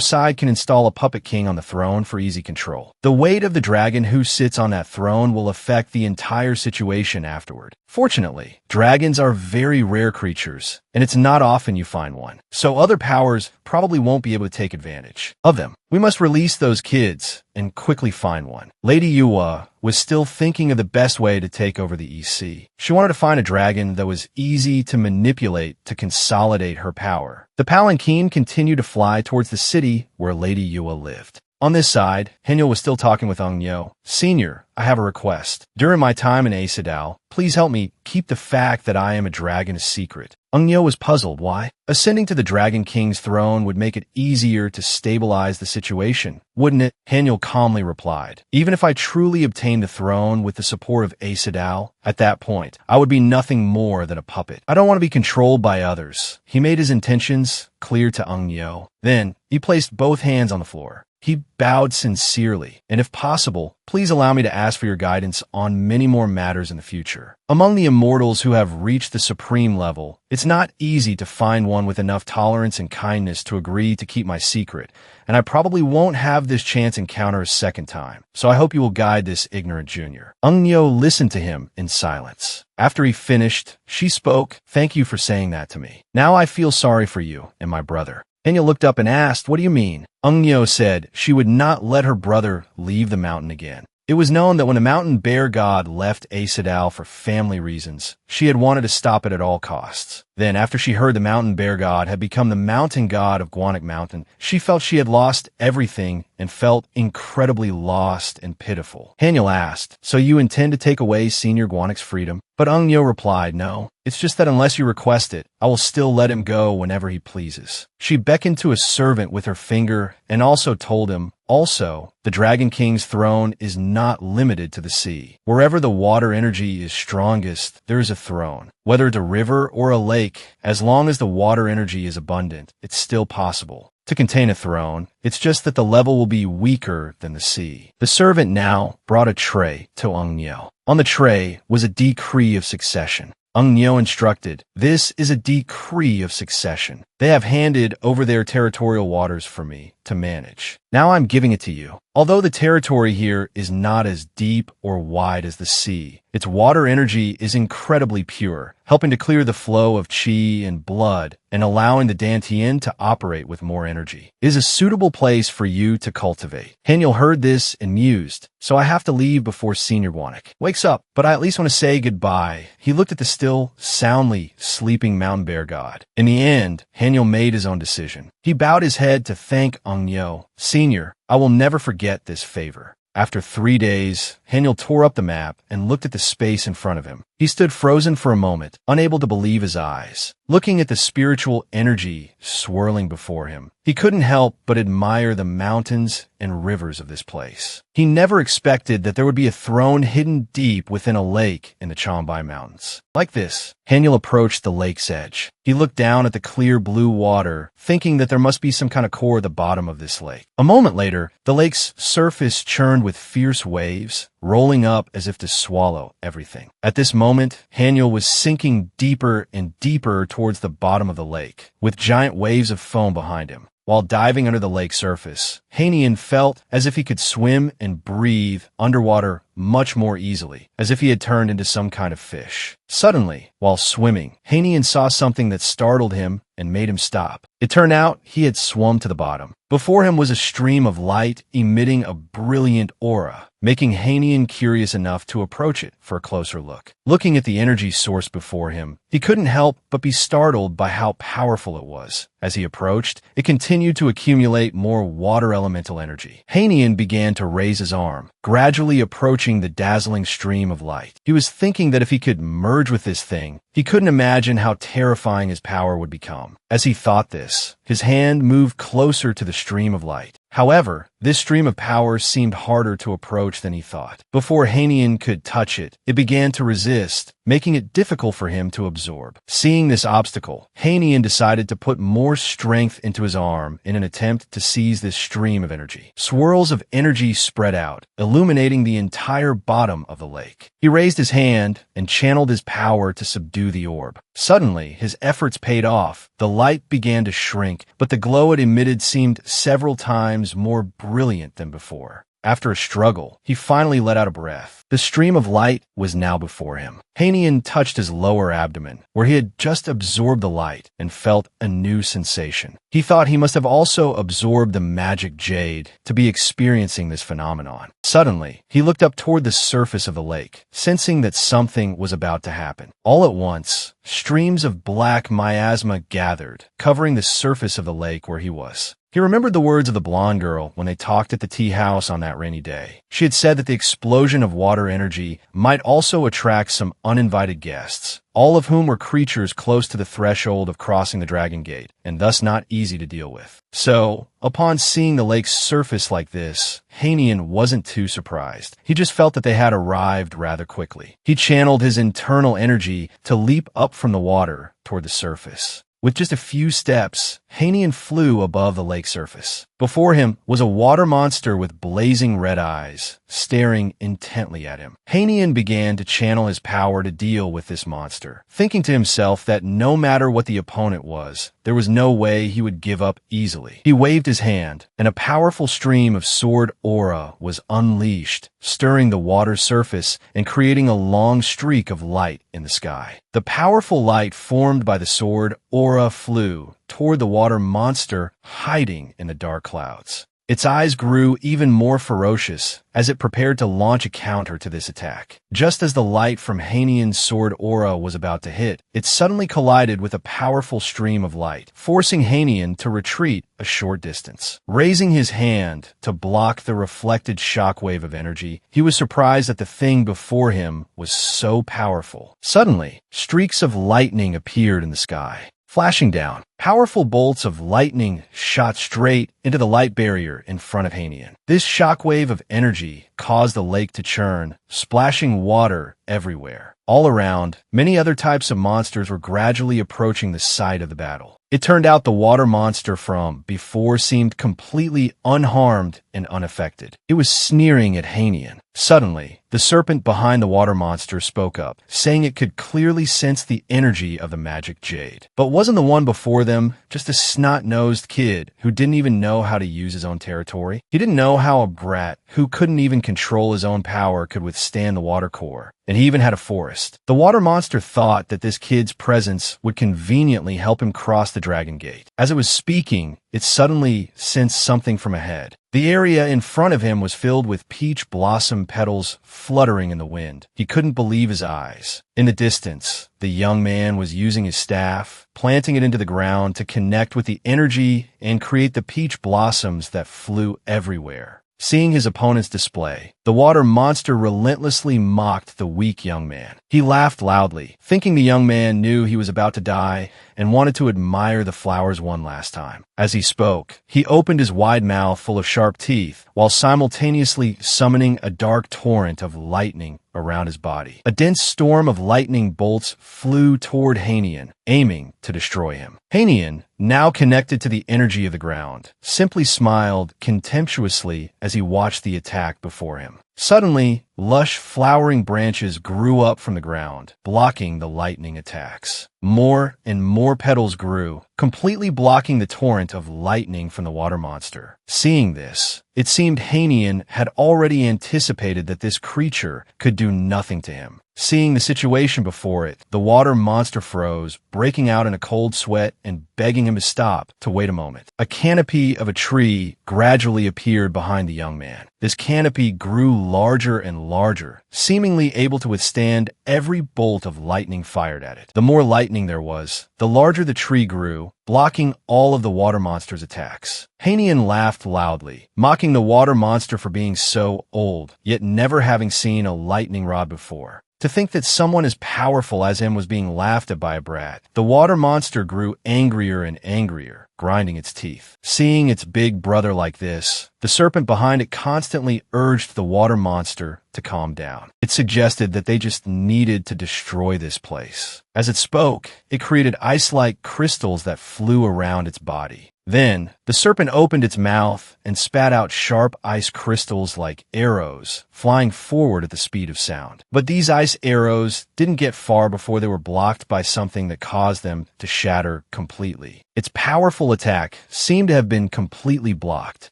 side can install a puppet king on the throne for easy control. The weight of the dragon who sits on that throne will affect the entire situation afterward. Fortunately, dragons are very rare creatures, and it's not often you find one, so other powers probably won't be able to take advantage of them. We must release those kids and quickly find one. Lady Yua was still thinking of the best way to take over the East Sea. She wanted to find a dragon that was easy to manipulate to consolidate her power. The palanquin continued to fly towards the city where Lady Yua lived. On this side, Haniel was still talking with Eungnyo. Senior, I have a request. During my time in Asadal, please help me keep the fact that I am a dragon a secret. Eungnyo was puzzled. Why? Ascending to the Dragon King's throne would make it easier to stabilize the situation, wouldn't it? Haniel calmly replied. Even if I truly obtained the throne with the support of Asadal, at that point, I would be nothing more than a puppet. I don't want to be controlled by others. He made his intentions clear to Eungnyo. Then, he placed both hands on the floor. He bowed sincerely, and if possible, please allow me to ask for your guidance on many more matters in the future. Among the immortals who have reached the supreme level, it's not easy to find one with enough tolerance and kindness to agree to keep my secret, and I probably won't have this chance encounter a second time, so I hope you will guide this ignorant junior. Eungnyo listened to him in silence. After he finished, she spoke, thank you for saying that to me. Now I feel sorry for you and my brother. Haniel looked up and asked, what do you mean? Eungnyo said she would not let her brother leave the mountain again. It was known that when the mountain bear god left Asadal for family reasons, she had wanted to stop it at all costs. Then, after she heard the mountain bear god had become the mountain god of Guanak Mountain, she felt she had lost everything and felt incredibly lost and pitiful. Haniel asked, so you intend to take away Senior Guanak's freedom? But Eungnyo replied, no. It's just that unless you request it, I will still let him go whenever he pleases. She beckoned to a servant with her finger and also told him, also, the Dragon King's throne is not limited to the sea. Wherever the water energy is strongest, there is a throne. Whether it's a river or a lake, as long as the water energy is abundant, it's still possible to contain a throne. It's just that the level will be weaker than the sea. The servant now brought a tray to Eungnyo. On the tray was a decree of succession. Nyo instructed, "This is a decree of succession. They have handed over their territorial waters for me to manage. Now I'm giving it to you. Although the territory here is not as deep or wide as the sea, its water energy is incredibly pure, helping to clear the flow of qi and blood and allowing the Dantian to operate with more energy. It is a suitable place for you to cultivate." Haniel heard this and mused, "So I have to leave before Senior Wannik wakes up, but I at least want to say goodbye." He looked at the still, soundly sleeping mountain bear god. In the end, Haniel made his own decision. He bowed his head to thank Nyo. "Senior, I will never forget this favor." After 3 days, Haniel tore up the map and looked at the space in front of him. He stood frozen for a moment, unable to believe his eyes. Looking at the spiritual energy swirling before him, he couldn't help but admire the mountains and rivers of this place. He never expected that there would be a throne hidden deep within a lake in the Chombai Mountains. Like this, Haniel approached the lake's edge. He looked down at the clear blue water, thinking that there must be some kind of core at the bottom of this lake. A moment later, the lake's surface churned with fierce waves, rolling up as if to swallow everything. At this moment, Haniel was sinking deeper and deeper towards the bottom of the lake, with giant waves of foam behind him. While diving under the lake's surface, Hanian felt as if he could swim and breathe underwater much more easily, as if he had turned into some kind of fish. Suddenly, while swimming, Hanian saw something that startled him and made him stop. It turned out he had swum to the bottom. Before him was a stream of light emitting a brilliant aura, making Hanian curious enough to approach it for a closer look. Looking at the energy source before him, he couldn't help but be startled by how powerful it was. As he approached, it continued to accumulate more water elemental energy. Hanian began to raise his arm, gradually approaching the dazzling stream of light. He was thinking that if he could merge with this thing, he couldn't imagine how terrifying his power would become. As he thought this, his hand moved closer to the stream of light. However, this stream of power seemed harder to approach than he thought. Before Hanian could touch it, it began to resist, making it difficult for him to absorb. Seeing this obstacle, Hanian decided to put more strength into his arm in an attempt to seize this stream of energy. Swirls of energy spread out, illuminating the entire bottom of the lake. He raised his hand and channeled his power to subdue the orb. Suddenly, his efforts paid off. The light began to shrink, but the glow it emitted seemed several times more brilliant than before. After a struggle, he finally let out a breath. The stream of light was now before him. Hanian touched his lower abdomen, where he had just absorbed the light, and felt a new sensation. He thought he must have also absorbed the magic jade to be experiencing this phenomenon. Suddenly, he looked up toward the surface of the lake, sensing that something was about to happen. All at once, streams of black miasma gathered, covering the surface of the lake where he was. He remembered the words of the blonde girl when they talked at the tea house on that rainy day. She had said that the explosion of water energy might also attract some uninvited guests, all of whom were creatures close to the threshold of crossing the Dragon Gate, and thus not easy to deal with. So, upon seeing the lake's surface like this, Hanian wasn't too surprised. He just felt that they had arrived rather quickly. He channeled his internal energy to leap up from the water toward the surface. With just a few steps, Hanian flew above the lake surface. Before him was a water monster with blazing red eyes, staring intently at him. Hanian began to channel his power to deal with this monster, thinking to himself that no matter what the opponent was, there was no way he would give up easily. He waved his hand, and a powerful stream of sword aura was unleashed, stirring the water surface and creating a long streak of light in the sky. The powerful light formed by the sword aura flew toward the water monster hiding in the dark clouds. Its eyes grew even more ferocious as it prepared to launch a counter to this attack. Just as the light from Hanian's sword aura was about to hit, it suddenly collided with a powerful stream of light, forcing Hanian to retreat a short distance. Raising his hand to block the reflected shockwave of energy, he was surprised that the thing before him was so powerful. Suddenly, streaks of lightning appeared in the sky, flashing down. Powerful bolts of lightning shot straight into the light barrier in front of Hanian. This shockwave of energy caused the lake to churn, splashing water everywhere. All around, many other types of monsters were gradually approaching the site of the battle. It turned out the water monster from before seemed completely unharmed and unaffected. It was sneering at Hanian. Suddenly, the serpent behind the water monster spoke up, saying it could clearly sense the energy of the magic jade. But wasn't the one before them just a snot-nosed kid who didn't even know how to use his own territory? He didn't know how a brat who couldn't even control his own power could withstand the water core. And he even had a forest. The water monster thought that this kid's presence would conveniently help him cross the dragon gate. As it was speaking, it suddenly sensed something from ahead. The area in front of him was filled with peach blossom petals fluttering in the wind. He couldn't believe his eyes. In the distance, the young man was using his staff, planting it into the ground to connect with the energy and create the peach blossoms that flew everywhere. Seeing his opponent's display, the water monster relentlessly mocked the weak young man. He laughed loudly, thinking the young man knew he was about to die and wanted to admire the flowers one last time. As he spoke, he opened his wide mouth full of sharp teeth while simultaneously summoning a dark torrent of lightning around his body. A dense storm of lightning bolts flew toward Hanian, aiming to destroy him. Hanian, now connected to the energy of the ground, simply smiled contemptuously as he watched the attack before him. Suddenly, lush flowering branches grew up from the ground, blocking the lightning attacks. More and more petals grew, completely blocking the torrent of lightning from the water monster. Seeing this, it seemed Hanian had already anticipated that this creature could do nothing to him. Seeing the situation before it, the water monster froze, breaking out in a cold sweat and begging him to stop, to wait a moment. A canopy of a tree gradually appeared behind the young man. This canopy grew larger and larger, seemingly able to withstand every bolt of lightning fired at it. The more lightning there was, the larger the tree grew, blocking all of the water monster's attacks. Hanian laughed loudly, mocking the water monster for being so old, yet never having seen a lightning rod before. To think that someone as powerful as him was being laughed at by a brat, the water monster grew angrier and angrier, grinding its teeth. Seeing its big brother like this, the serpent behind it constantly urged the water monster to calm down. It suggested that they just needed to destroy this place. As it spoke, it created ice-like crystals that flew around its body. Then, the serpent opened its mouth and spat out sharp ice crystals like arrows, flying forward at the speed of sound. But these ice arrows didn't get far before they were blocked by something that caused them to shatter completely. Its powerful attack seemed to have been completely blocked.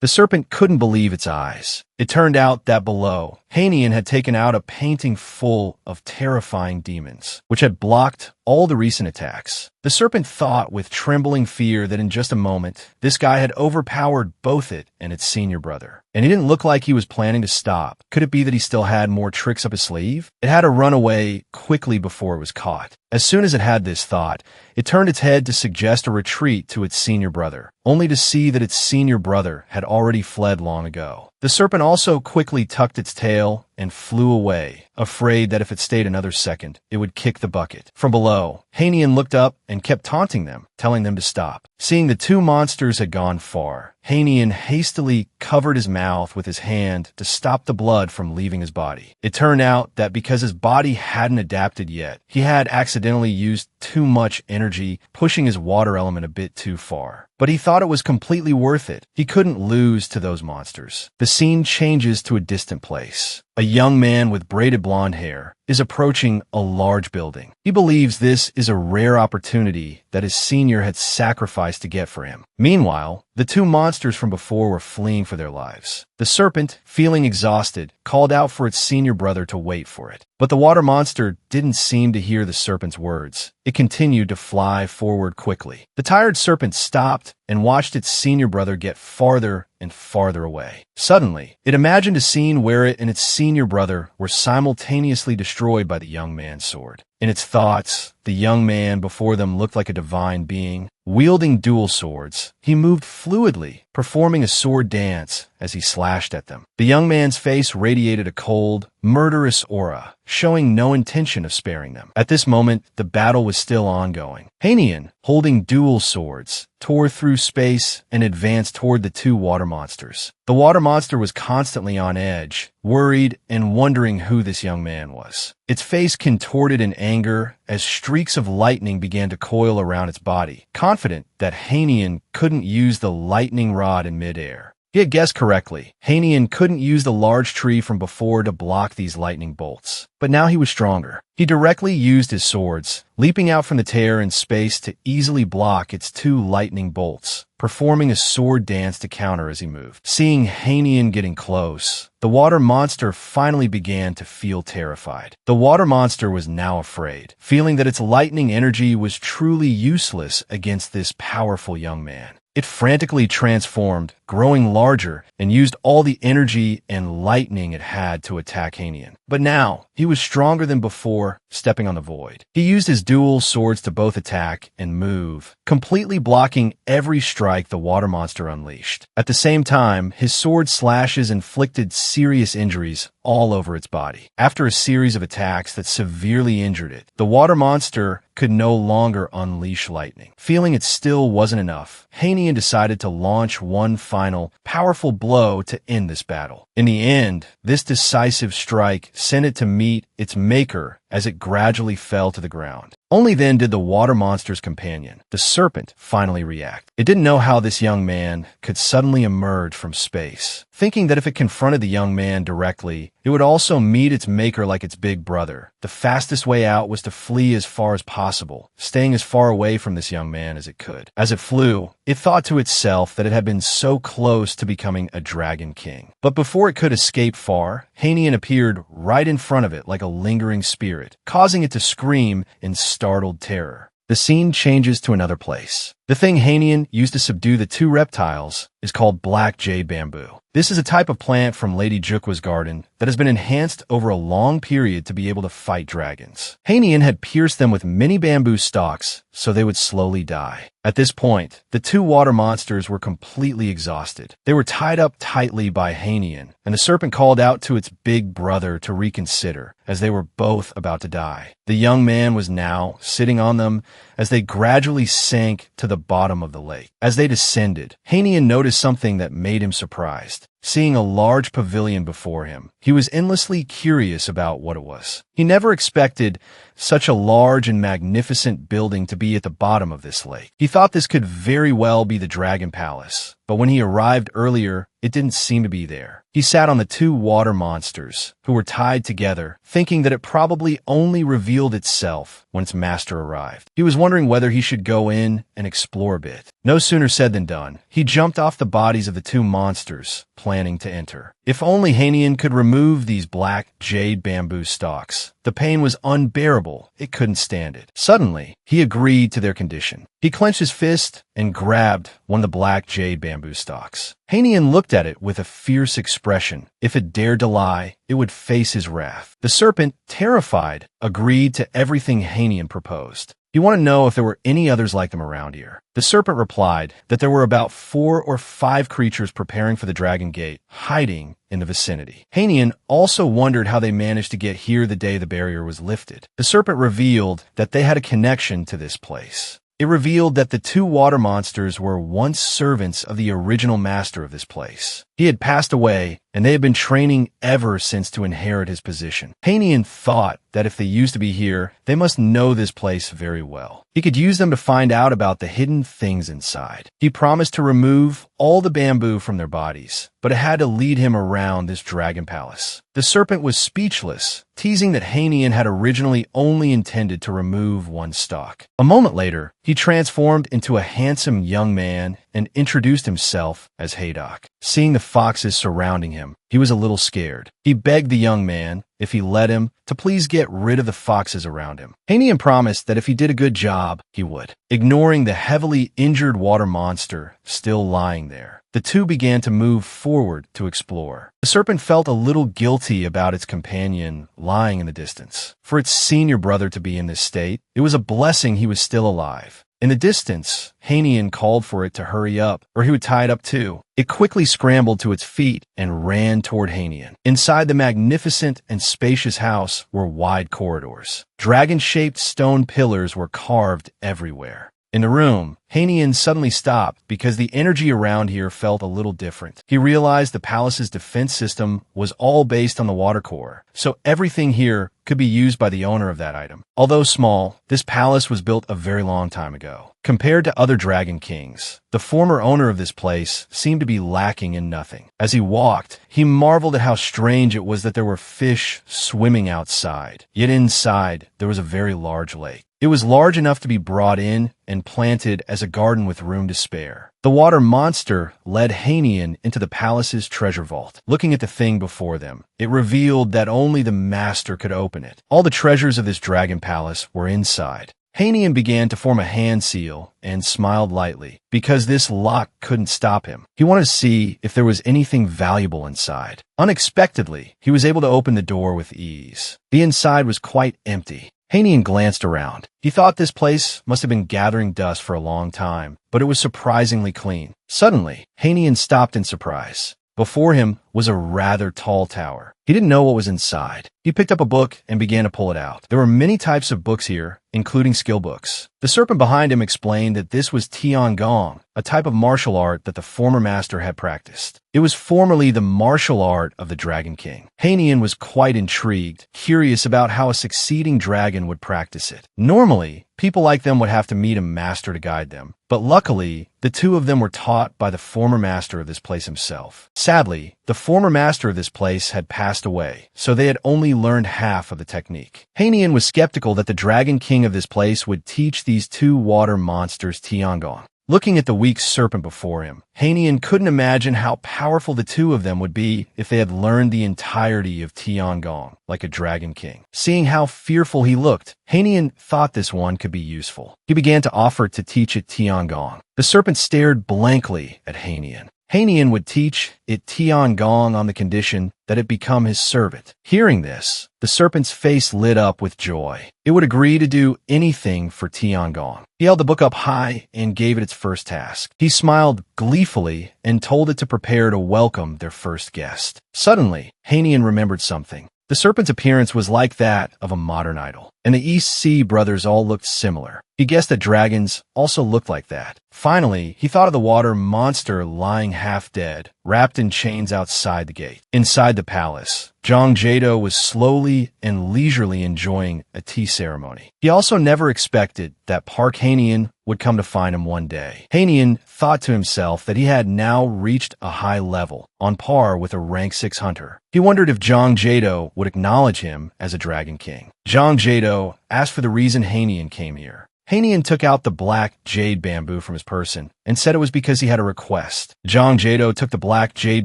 The serpent couldn't believe its eyes. It turned out that below, Hanian had taken out a painting full of terrifying demons, which had blocked all the recent attacks. The serpent thought with trembling fear that in just a moment, this guy had overpowered both it and its senior brother. And he didn't look like he was planning to stop. Could it be that he still had more tricks up his sleeve? It had to run away quickly before it was caught. As soon as it had this thought, it turned its head to suggest a retreat to its senior brother, only to see that its senior brother had already fled long ago. The serpent also quickly tucked its tail and flew away, afraid that if it stayed another second, it would kick the bucket. From below, Hanian looked up and kept taunting them, telling them to stop. Seeing the two monsters had gone far, Hanian hastily covered his mouth with his hand to stop the blood from leaving his body. It turned out that because his body hadn't adapted yet, he had accidentally used too much energy, pushing his water element a bit too far. But he thought it was completely worth it. He couldn't lose to those monsters. The scene changes to a distant place. A young man with braided blonde hair is approaching a large building. He believes this is a rare opportunity that his senior had sacrificed to get for him. Meanwhile, the two monsters from before were fleeing for their lives. The serpent, feeling exhausted, called out for its senior brother to wait for it. But the water monster didn't seem to hear the serpent's words. It continued to fly forward quickly. The tired serpent stopped and watched its senior brother get farther and farther away. Suddenly, it imagined a scene where it and its senior brother were simultaneously destroyed by the young man's sword. In its thoughts, the young man before them looked like a divine being, Wielding dual swords, he moved fluidly, performing a sword dance as he slashed at them. The young man's face radiated a cold, murderous aura, showing no intention of sparing them. At this moment, the battle was still ongoing. Hanian, holding dual swords, tore through space and advanced toward the two water monsters. The water monster was constantly on edge, worried and wondering who this young man was. Its face contorted in anger as streaks of lightning began to coil around its body, confident that Hanian couldn't use the lightning rod in midair. He had guessed correctly. Hanian couldn't use the large tree from before to block these lightning bolts. But now he was stronger. He directly used his swords, leaping out from the tear in space to easily block its two lightning bolts, performing a sword dance to counter as he moved. Seeing Hanian getting close, the water monster finally began to feel terrified. The water monster was now afraid, feeling that its lightning energy was truly useless against this powerful young man. It frantically transformed, growing larger, and used all the energy and lightning it had to attack Hanian. But now, he was stronger than before, stepping on the void. He used his dual swords to both attack and move, completely blocking every strike the water monster unleashed. At the same time, his sword slashes inflicted serious injuries all over its body. After a series of attacks that severely injured it, the water monster could no longer unleash lightning. Feeling it still wasn't enough, Hanian decided to launch one final, powerful blow to end this battle. In the end, this decisive strike sent it to meet its maker as it gradually fell to the ground. Only then did the water monster's companion, the serpent, finally react. It didn't know how this young man could suddenly emerge from space, thinking that if it confronted the young man directly, it would also meet its maker like its big brother. The fastest way out was to flee as far as possible, staying as far away from this young man as it could. As it flew, it thought to itself that it had been so close to becoming a dragon king. But before it could escape far, Hanian appeared right in front of it like a lingering spirit, causing it to scream in startled terror. The scene changes to another place. The thing Hanian used to subdue the two reptiles is called black jade bamboo. This is a type of plant from Lady Jukwa's garden that has been enhanced over a long period to be able to fight dragons. Hanian had pierced them with many bamboo stalks so they would slowly die. At this point, the two water monsters were completely exhausted. They were tied up tightly by Hanian, and the serpent called out to its big brother to reconsider, as they were both about to die. The young man was now sitting on them as they gradually sank to the bottom of the lake. As they descended, Hanian noticed something that made him surprised. Seeing a large pavilion before him, he was endlessly curious about what it was. He never expected such a large and magnificent building to be at the bottom of this lake. He thought this could very well be the Dragon Palace, but when he arrived earlier, it didn't seem to be there. He sat on the two water monsters, who were tied together, thinking that it probably only revealed itself when its master arrived. He was wondering whether he should go in and explore a bit. No sooner said than done. He jumped off the bodies of the two monsters, planning to enter. If only Hanian could remove these black jade bamboo stalks. The pain was unbearable. It couldn't stand it. Suddenly, he agreed to their condition. He clenched his fist and grabbed one of the black jade bamboo stalks. Hanian looked at it with a fierce expression. If it dared to lie, it would face his wrath. The serpent, terrified, agreed to everything Hanian proposed. He wanted to know if there were any others like them around here. The serpent replied that there were about 4 or 5 creatures preparing for the Dragon Gate, hiding in the vicinity. Hanian also wondered how they managed to get here the day the barrier was lifted. The serpent revealed that they had a connection to this place. It revealed that the two water monsters were once servants of the original master of this place. He had passed away, and they had been training ever since to inherit his position. Hanian thought that if they used to be here, they must know this place very well. He could use them to find out about the hidden things inside. He promised to remove all the bamboo from their bodies, but it had to lead him around this dragon palace. The serpent was speechless, teasing that Hanian had originally only intended to remove one stalk. A moment later, he transformed into a handsome young man and introduced himself as Haydock. Seeing the foxes surrounding him, he was a little scared. He begged the young man, if he let him, to please get rid of the foxes around him. Hanian promised that if he did a good job, he would. Ignoring the heavily injured water monster still lying there, the two began to move forward to explore. The serpent felt a little guilty about its companion lying in the distance. For its senior brother to be in this state, it was a blessing he was still alive. In the distance, Hanian called for it to hurry up, or he would tie it up too. It quickly scrambled to its feet and ran toward Hanian. Inside the magnificent and spacious house were wide corridors. Dragon-shaped stone pillars were carved everywhere. In the room, Hanian suddenly stopped because the energy around here felt a little different. He realized the palace's defense system was all based on the water core, so everything here could be used by the owner of that item. Although small, this palace was built a very long time ago. Compared to other dragon kings, the former owner of this place seemed to be lacking in nothing. As he walked, he marveled at how strange it was that there were fish swimming outside. Yet inside, there was a very large lake. It was large enough to be brought in and planted as a garden with room to spare. The water monster led Hanian into the palace's treasure vault. Looking at the thing before them, it revealed that only the master could open it. All the treasures of this dragon palace were inside. Hanian began to form a hand seal and smiled lightly, because this lock couldn't stop him. He wanted to see if there was anything valuable inside. Unexpectedly, he was able to open the door with ease. The inside was quite empty. Hanian glanced around. He thought this place must have been gathering dust for a long time, but it was surprisingly clean. Suddenly, Hanian stopped in surprise. Before him was a rather tall tower. He didn't know what was inside. He picked up a book and began to pull it out. There were many types of books here, including skill books. The serpent behind him explained that this was Tiangong, a type of martial art that the former master had practiced. It was formerly the martial art of the Dragon King. Hanian was quite intrigued, curious about how a succeeding dragon would practice it. Normally, people like them would have to meet a master to guide them, but luckily, the two of them were taught by the former master of this place himself. Sadly, the former master of this place had passed away, so they had only learned half of the technique. Hanian was skeptical that the Dragon King of this place would teach these two water monsters Tiangong. Looking at the weak serpent before him, Hanian couldn't imagine how powerful the two of them would be if they had learned the entirety of Tiangong, like a Dragon King. Seeing how fearful he looked, Hanian thought this one could be useful. He began to offer to teach it Tiangong. The serpent stared blankly at Hanian. Hanian would teach it Tiangong on the condition that it become his servant. Hearing this, the serpent's face lit up with joy. It would agree to do anything for Tiangong. He held the book up high and gave it its first task. He smiled gleefully and told it to prepare to welcome their first guest. Suddenly, Hanian remembered something. The serpent's appearance was like that of a modern idol, and the East Sea brothers all looked similar. He guessed that dragons also looked like that. Finally, he thought of the water monster lying half dead, wrapped in chains outside the gate. Inside the palace, Zhang Jado was slowly and leisurely enjoying a tea ceremony. He also never expected that Park Hanian would come to find him one day. Hanian thought to himself that he had now reached a high level, on par with a rank 6 hunter. He wondered if Zhang Jado would acknowledge him as a Dragon King. Zhang Jado asked for the reason Hanian came here. Hanian took out the black jade bamboo from his person and said it was because he had a request. Zhang Jado took the black jade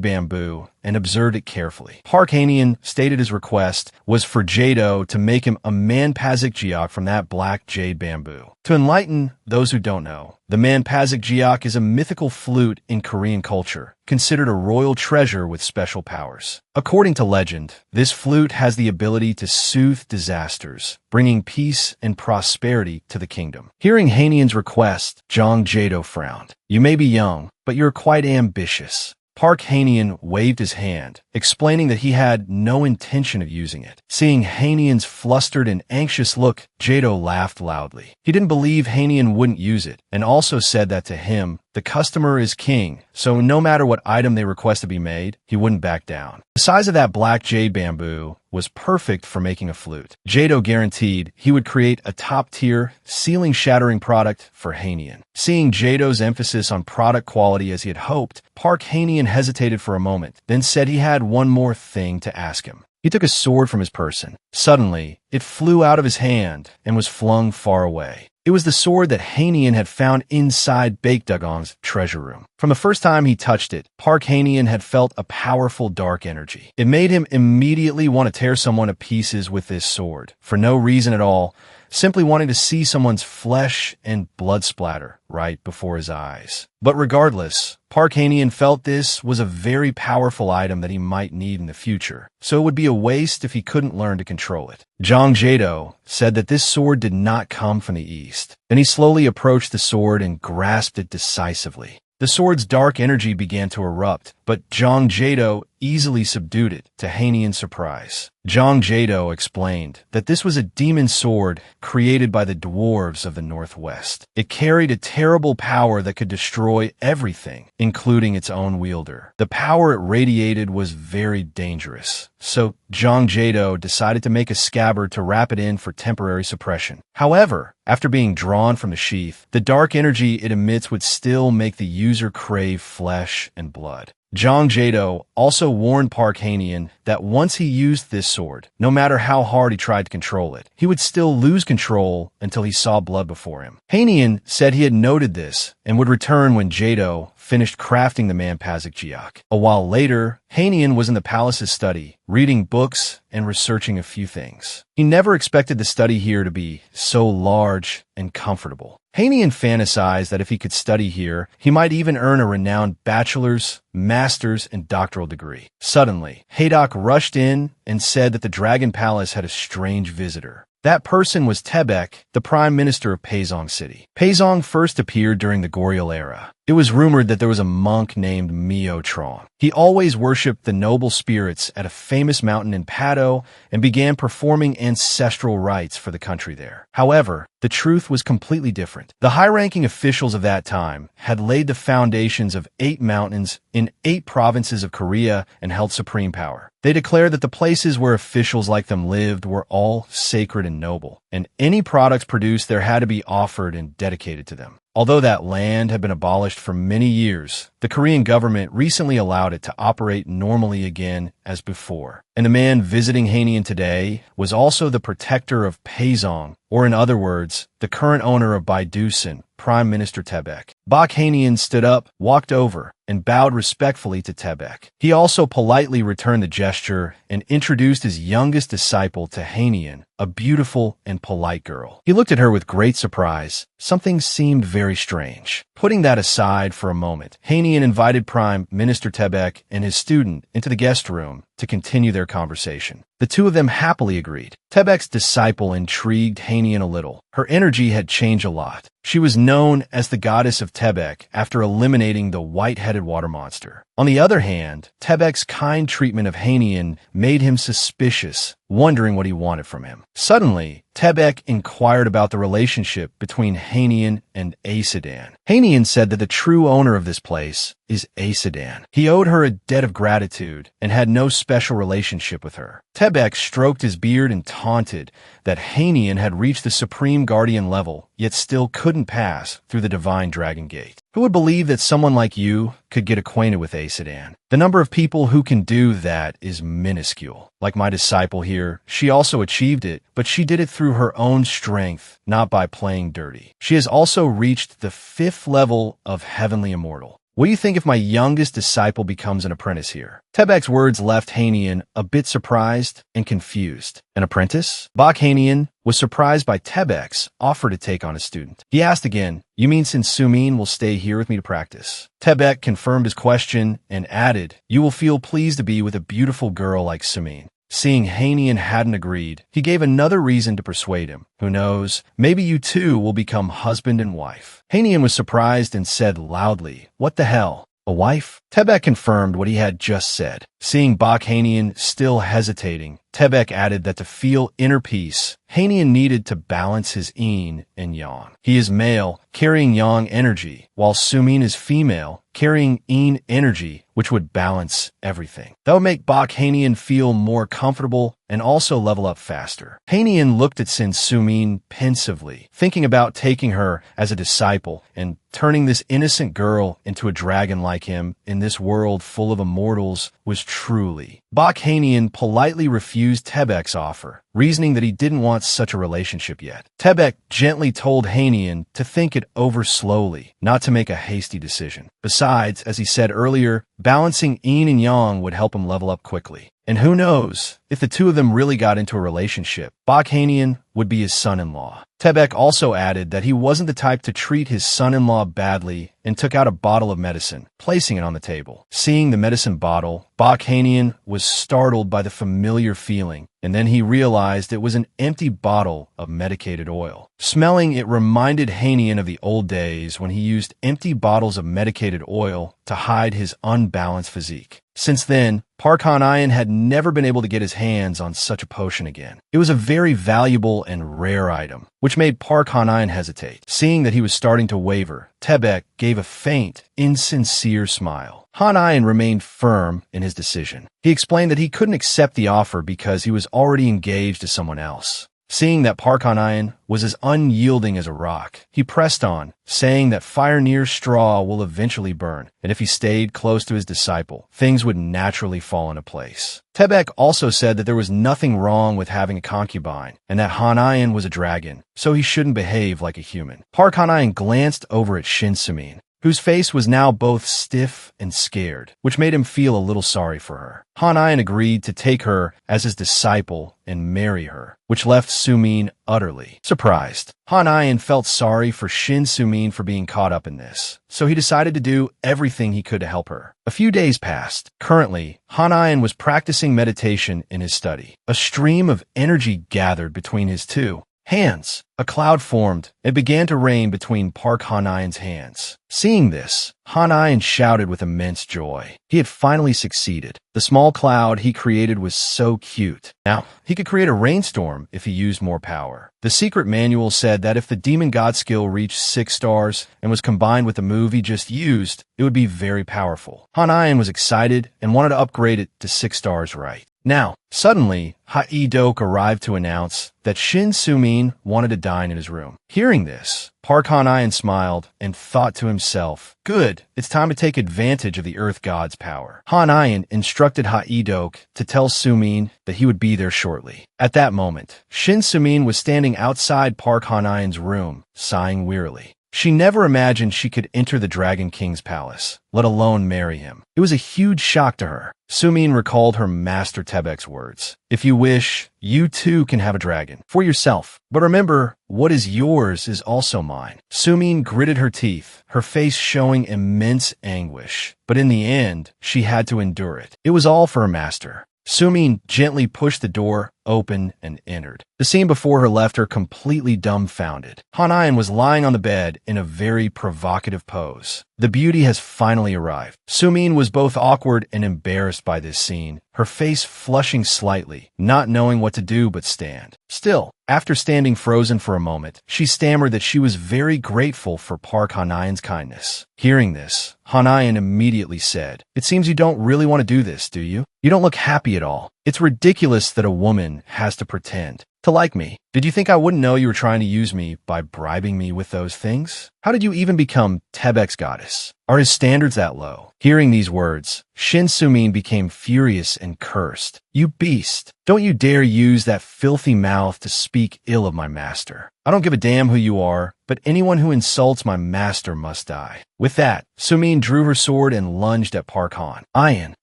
bamboo and observed it carefully. Park Hanian stated his request was for Jado to make him a manpazik geok from that black jade bamboo. To enlighten those who don't know, the manpazik geok is a mythical flute in Korean culture, considered a royal treasure with special powers. According to legend, this flute has the ability to soothe disasters, bringing peace and prosperity to the kingdom. Hearing Hanian's request, Zhang Jado frowned. "You may be young, but you're quite ambitious." Park Hanian waved his hand, explaining that he had no intention of using it. Seeing Hanian's flustered and anxious look, Jado laughed loudly. He didn't believe Hanian wouldn't use it, and also said that to him, the customer is king, so no matter what item they request to be made, he wouldn't back down. The size of that black jade bamboo was perfect for making a flute. Jado guaranteed he would create a top-tier, ceiling-shattering product for Hanian. Seeing Jado's emphasis on product quality as he had hoped, Park Hanian hesitated for a moment, then said he had one more thing to ask him. He took a sword from his person. Suddenly, it flew out of his hand and was flung far away. It was the sword that Hanian had found inside Baekdugong's treasure room. From the first time he touched it, Park Hanian had felt a powerful dark energy. It made him immediately want to tear someone to pieces with this sword. For no reason at all, simply wanting to see someone's flesh and blood splatter right before his eyes. But regardless, Park Hanian felt this was a very powerful item that he might need in the future, so it would be a waste if he couldn't learn to control it. Zhang Jado said that this sword did not come from the east. Then he slowly approached the sword and grasped it decisively. The sword's dark energy began to erupt, but Zhang Jado easily subdued it, to Hanian's surprise. Zhang Jado explained that this was a demon sword created by the dwarves of the Northwest. It carried a terrible power that could destroy everything, including its own wielder. The power it radiated was very dangerous, so Zhang Jado decided to make a scabbard to wrap it in for temporary suppression. However, after being drawn from the sheath, the dark energy it emits would still make the user crave flesh and blood. Zhang Jado also warned Park Hanian that once he used this sword, no matter how hard he tried to control it, he would still lose control until he saw blood before him. Hanian said he had noted this and would return when Jado finished crafting the Manpazic Jiak. A while later, Hanian was in the palace's study, reading books and researching a few things. He never expected the study here to be so large and comfortable. Hanian fantasized that if he could study here, he might even earn a renowned bachelor's, master's, and doctoral degree. Suddenly, Haydock rushed in and said that the Dragon Palace had a strange visitor. That person was Tebek, the prime minister of Paizong City. Paizong first appeared during the Goryeo era. It was rumored that there was a monk named Mio Tron. He always worshipped the noble spirits at a famous mountain in Pado and began performing ancestral rites for the country there. However, the truth was completely different. The high-ranking officials of that time had laid the foundations of 8 mountains in 8 provinces of Korea and held supreme power. They declared that the places where officials like them lived were all sacred and noble, and any products produced there had to be offered and dedicated to them. Although that land had been abolished for many years, the Korean government recently allowed it to operate normally again as before. And the man visiting Hanian today was also the protector of Paizong, or in other words, the current owner of Baidusan, Prime Minister Tebek. Bak Hanian stood up, walked over, and bowed respectfully to Tebek. He also politely returned the gesture and introduced his youngest disciple to Hanian, a beautiful and polite girl. He looked at her with great surprise. Something seemed very strange. Putting that aside for a moment, Hanian invited Prime Minister Tebek and his student into the guest room to continue their conversation. The two of them happily agreed. Tebek's disciple intrigued Hanian a little. Her energy had changed a lot. She was known as the goddess of Tebek after eliminating the white-headed water monster. On the other hand, Tebek's kind treatment of Hanian made him suspicious, wondering what he wanted from him. Suddenly, Tebek inquired about the relationship between Hanian and Asedan. Hanian said that the true owner of this place is Asedan. He owed her a debt of gratitude and had no special relationship with her. Tebek stroked his beard and taunted that Hanian had reached the Supreme Guardian level, yet still couldn't pass through the Divine Dragon Gate. Who would believe that someone like you could get acquainted with Asedan? The number of people who can do that is minuscule. Like my disciple here, she also achieved it, but she did it through her own strength, not by playing dirty. She has also reached the 5th level of Heavenly Immortal. What do you think if my youngest disciple becomes an apprentice here? Tebek's words left Hanian a bit surprised and confused. An apprentice? Bak Hanian was surprised by Tebek's offer to take on a student. He asked again, "You mean since Sumin will stay here with me to practice?" Tebek confirmed his question and added, "You will feel pleased to be with a beautiful girl like Sumin." Seeing Hanian hadn't agreed, he gave another reason to persuade him. Who knows, maybe you two will become husband and wife. Hanian was surprised and said loudly, "What the hell? A wife?" Tebek confirmed what he had just said. Seeing Bak Hanian still hesitating, Tebek added that to feel inner peace, Hanian needed to balance his yin and yang. He is male, carrying yang energy, while Sumin is female, carrying yin energy, which would balance everything. That would make Bak Hanian feel more comfortable and also level up faster. Hanian looked at Sin Sumin pensively, thinking about taking her as a disciple and turning this innocent girl into a dragon like him in this world full of immortals was truly. Bak Hanian politely refused Tebek's offer, reasoning that he didn't want such a relationship yet. Tebek gently told Hanian to think it over slowly, not to make a hasty decision. Besides, as he said earlier, balancing yin and yang would help him level up quickly. And who knows, if the two of them really got into a relationship, Hanian would be his son-in-law. Tebek also added that he wasn't the type to treat his son-in-law badly and took out a bottle of medicine, placing it on the table. Seeing the medicine bottle, Hanian was startled by the familiar feeling, and then he realized it was an empty bottle of medicated oil. Smelling it reminded Hanian of the old days when he used empty bottles of medicated oil to hide his unbalanced physique. Since then, Hanian had never been able to get his hands on such a potion again. It was a very valuable and rare item, which made Hanian hesitate. Seeing that he was starting to waver, Tebek gave a faint, insincere smile. Hanian remained firm in his decision. He explained that he couldn't accept the offer because he was already engaged to someone else. Seeing that Hanian was as unyielding as a rock, he pressed on, saying that fire near straw will eventually burn, and if he stayed close to his disciple, things would naturally fall into place. Tebek also said that there was nothing wrong with having a concubine, and that Hanian was a dragon, so he shouldn't behave like a human. Hanian glanced over at Shin Sumin, whose face was now both stiff and scared, which made him feel a little sorry for her. Hanian agreed to take her as his disciple and marry her, which left Sumin utterly surprised. Hanian felt sorry for Shin Sumin for being caught up in this, so he decided to do everything he could to help her. A few days passed. Currently, Hanian was practicing meditation in his study. A stream of energy gathered between his two hands. A cloud formed and began to rain between Hanian's hands. Seeing this, Hanian shouted with immense joy. He had finally succeeded. The small cloud he created was so cute. Now, he could create a rainstorm if he used more power. The secret manual said that if the demon god skill reached 6 stars and was combined with the move he just used, it would be very powerful. Hanian was excited and wanted to upgrade it to 6 stars right. Now, suddenly, Haidok arrived to announce that Shin Sumin wanted to dine in his room. Hearing this, Hanian smiled and thought to himself, "Good, it's time to take advantage of the Earth God's power." Hanian instructed Haidok to tell Sumin that he would be there shortly. At that moment, Shin Sumin was standing outside Hanian's room, sighing wearily. She never imagined she could enter the Dragon King's palace, let alone marry him. It was a huge shock to her. Sumin recalled her master Tebek's words. "If you wish, you too can have a dragon for yourself. But remember, what is yours is also mine." Sumin gritted her teeth, her face showing immense anguish. But in the end, she had to endure it. It was all for her master. Sumin gently pushed the door open and entered. The scene before her left her completely dumbfounded. Hanian was lying on the bed in a very provocative pose. The beauty has finally arrived. Sumin was both awkward and embarrassed by this scene, her face flushing slightly, not knowing what to do but stand. Still, after standing frozen for a moment, she stammered that she was very grateful for Hanian's kindness. Hearing this, Hanian immediately said, "It seems you don't really want to do this, do you? You don't look happy at all. It's ridiculous that a woman has to pretend to like me. Did you think I wouldn't know you were trying to use me by bribing me with those things? How did you even become Tebek's goddess? Are his standards that low?" Hearing these words, Shin Sumin became furious and cursed. "You beast! Don't you dare use that filthy mouth to speak ill of my master. I don't give a damn who you are, but anyone who insults my master must die." With that, Sumin drew her sword and lunged at Hanian.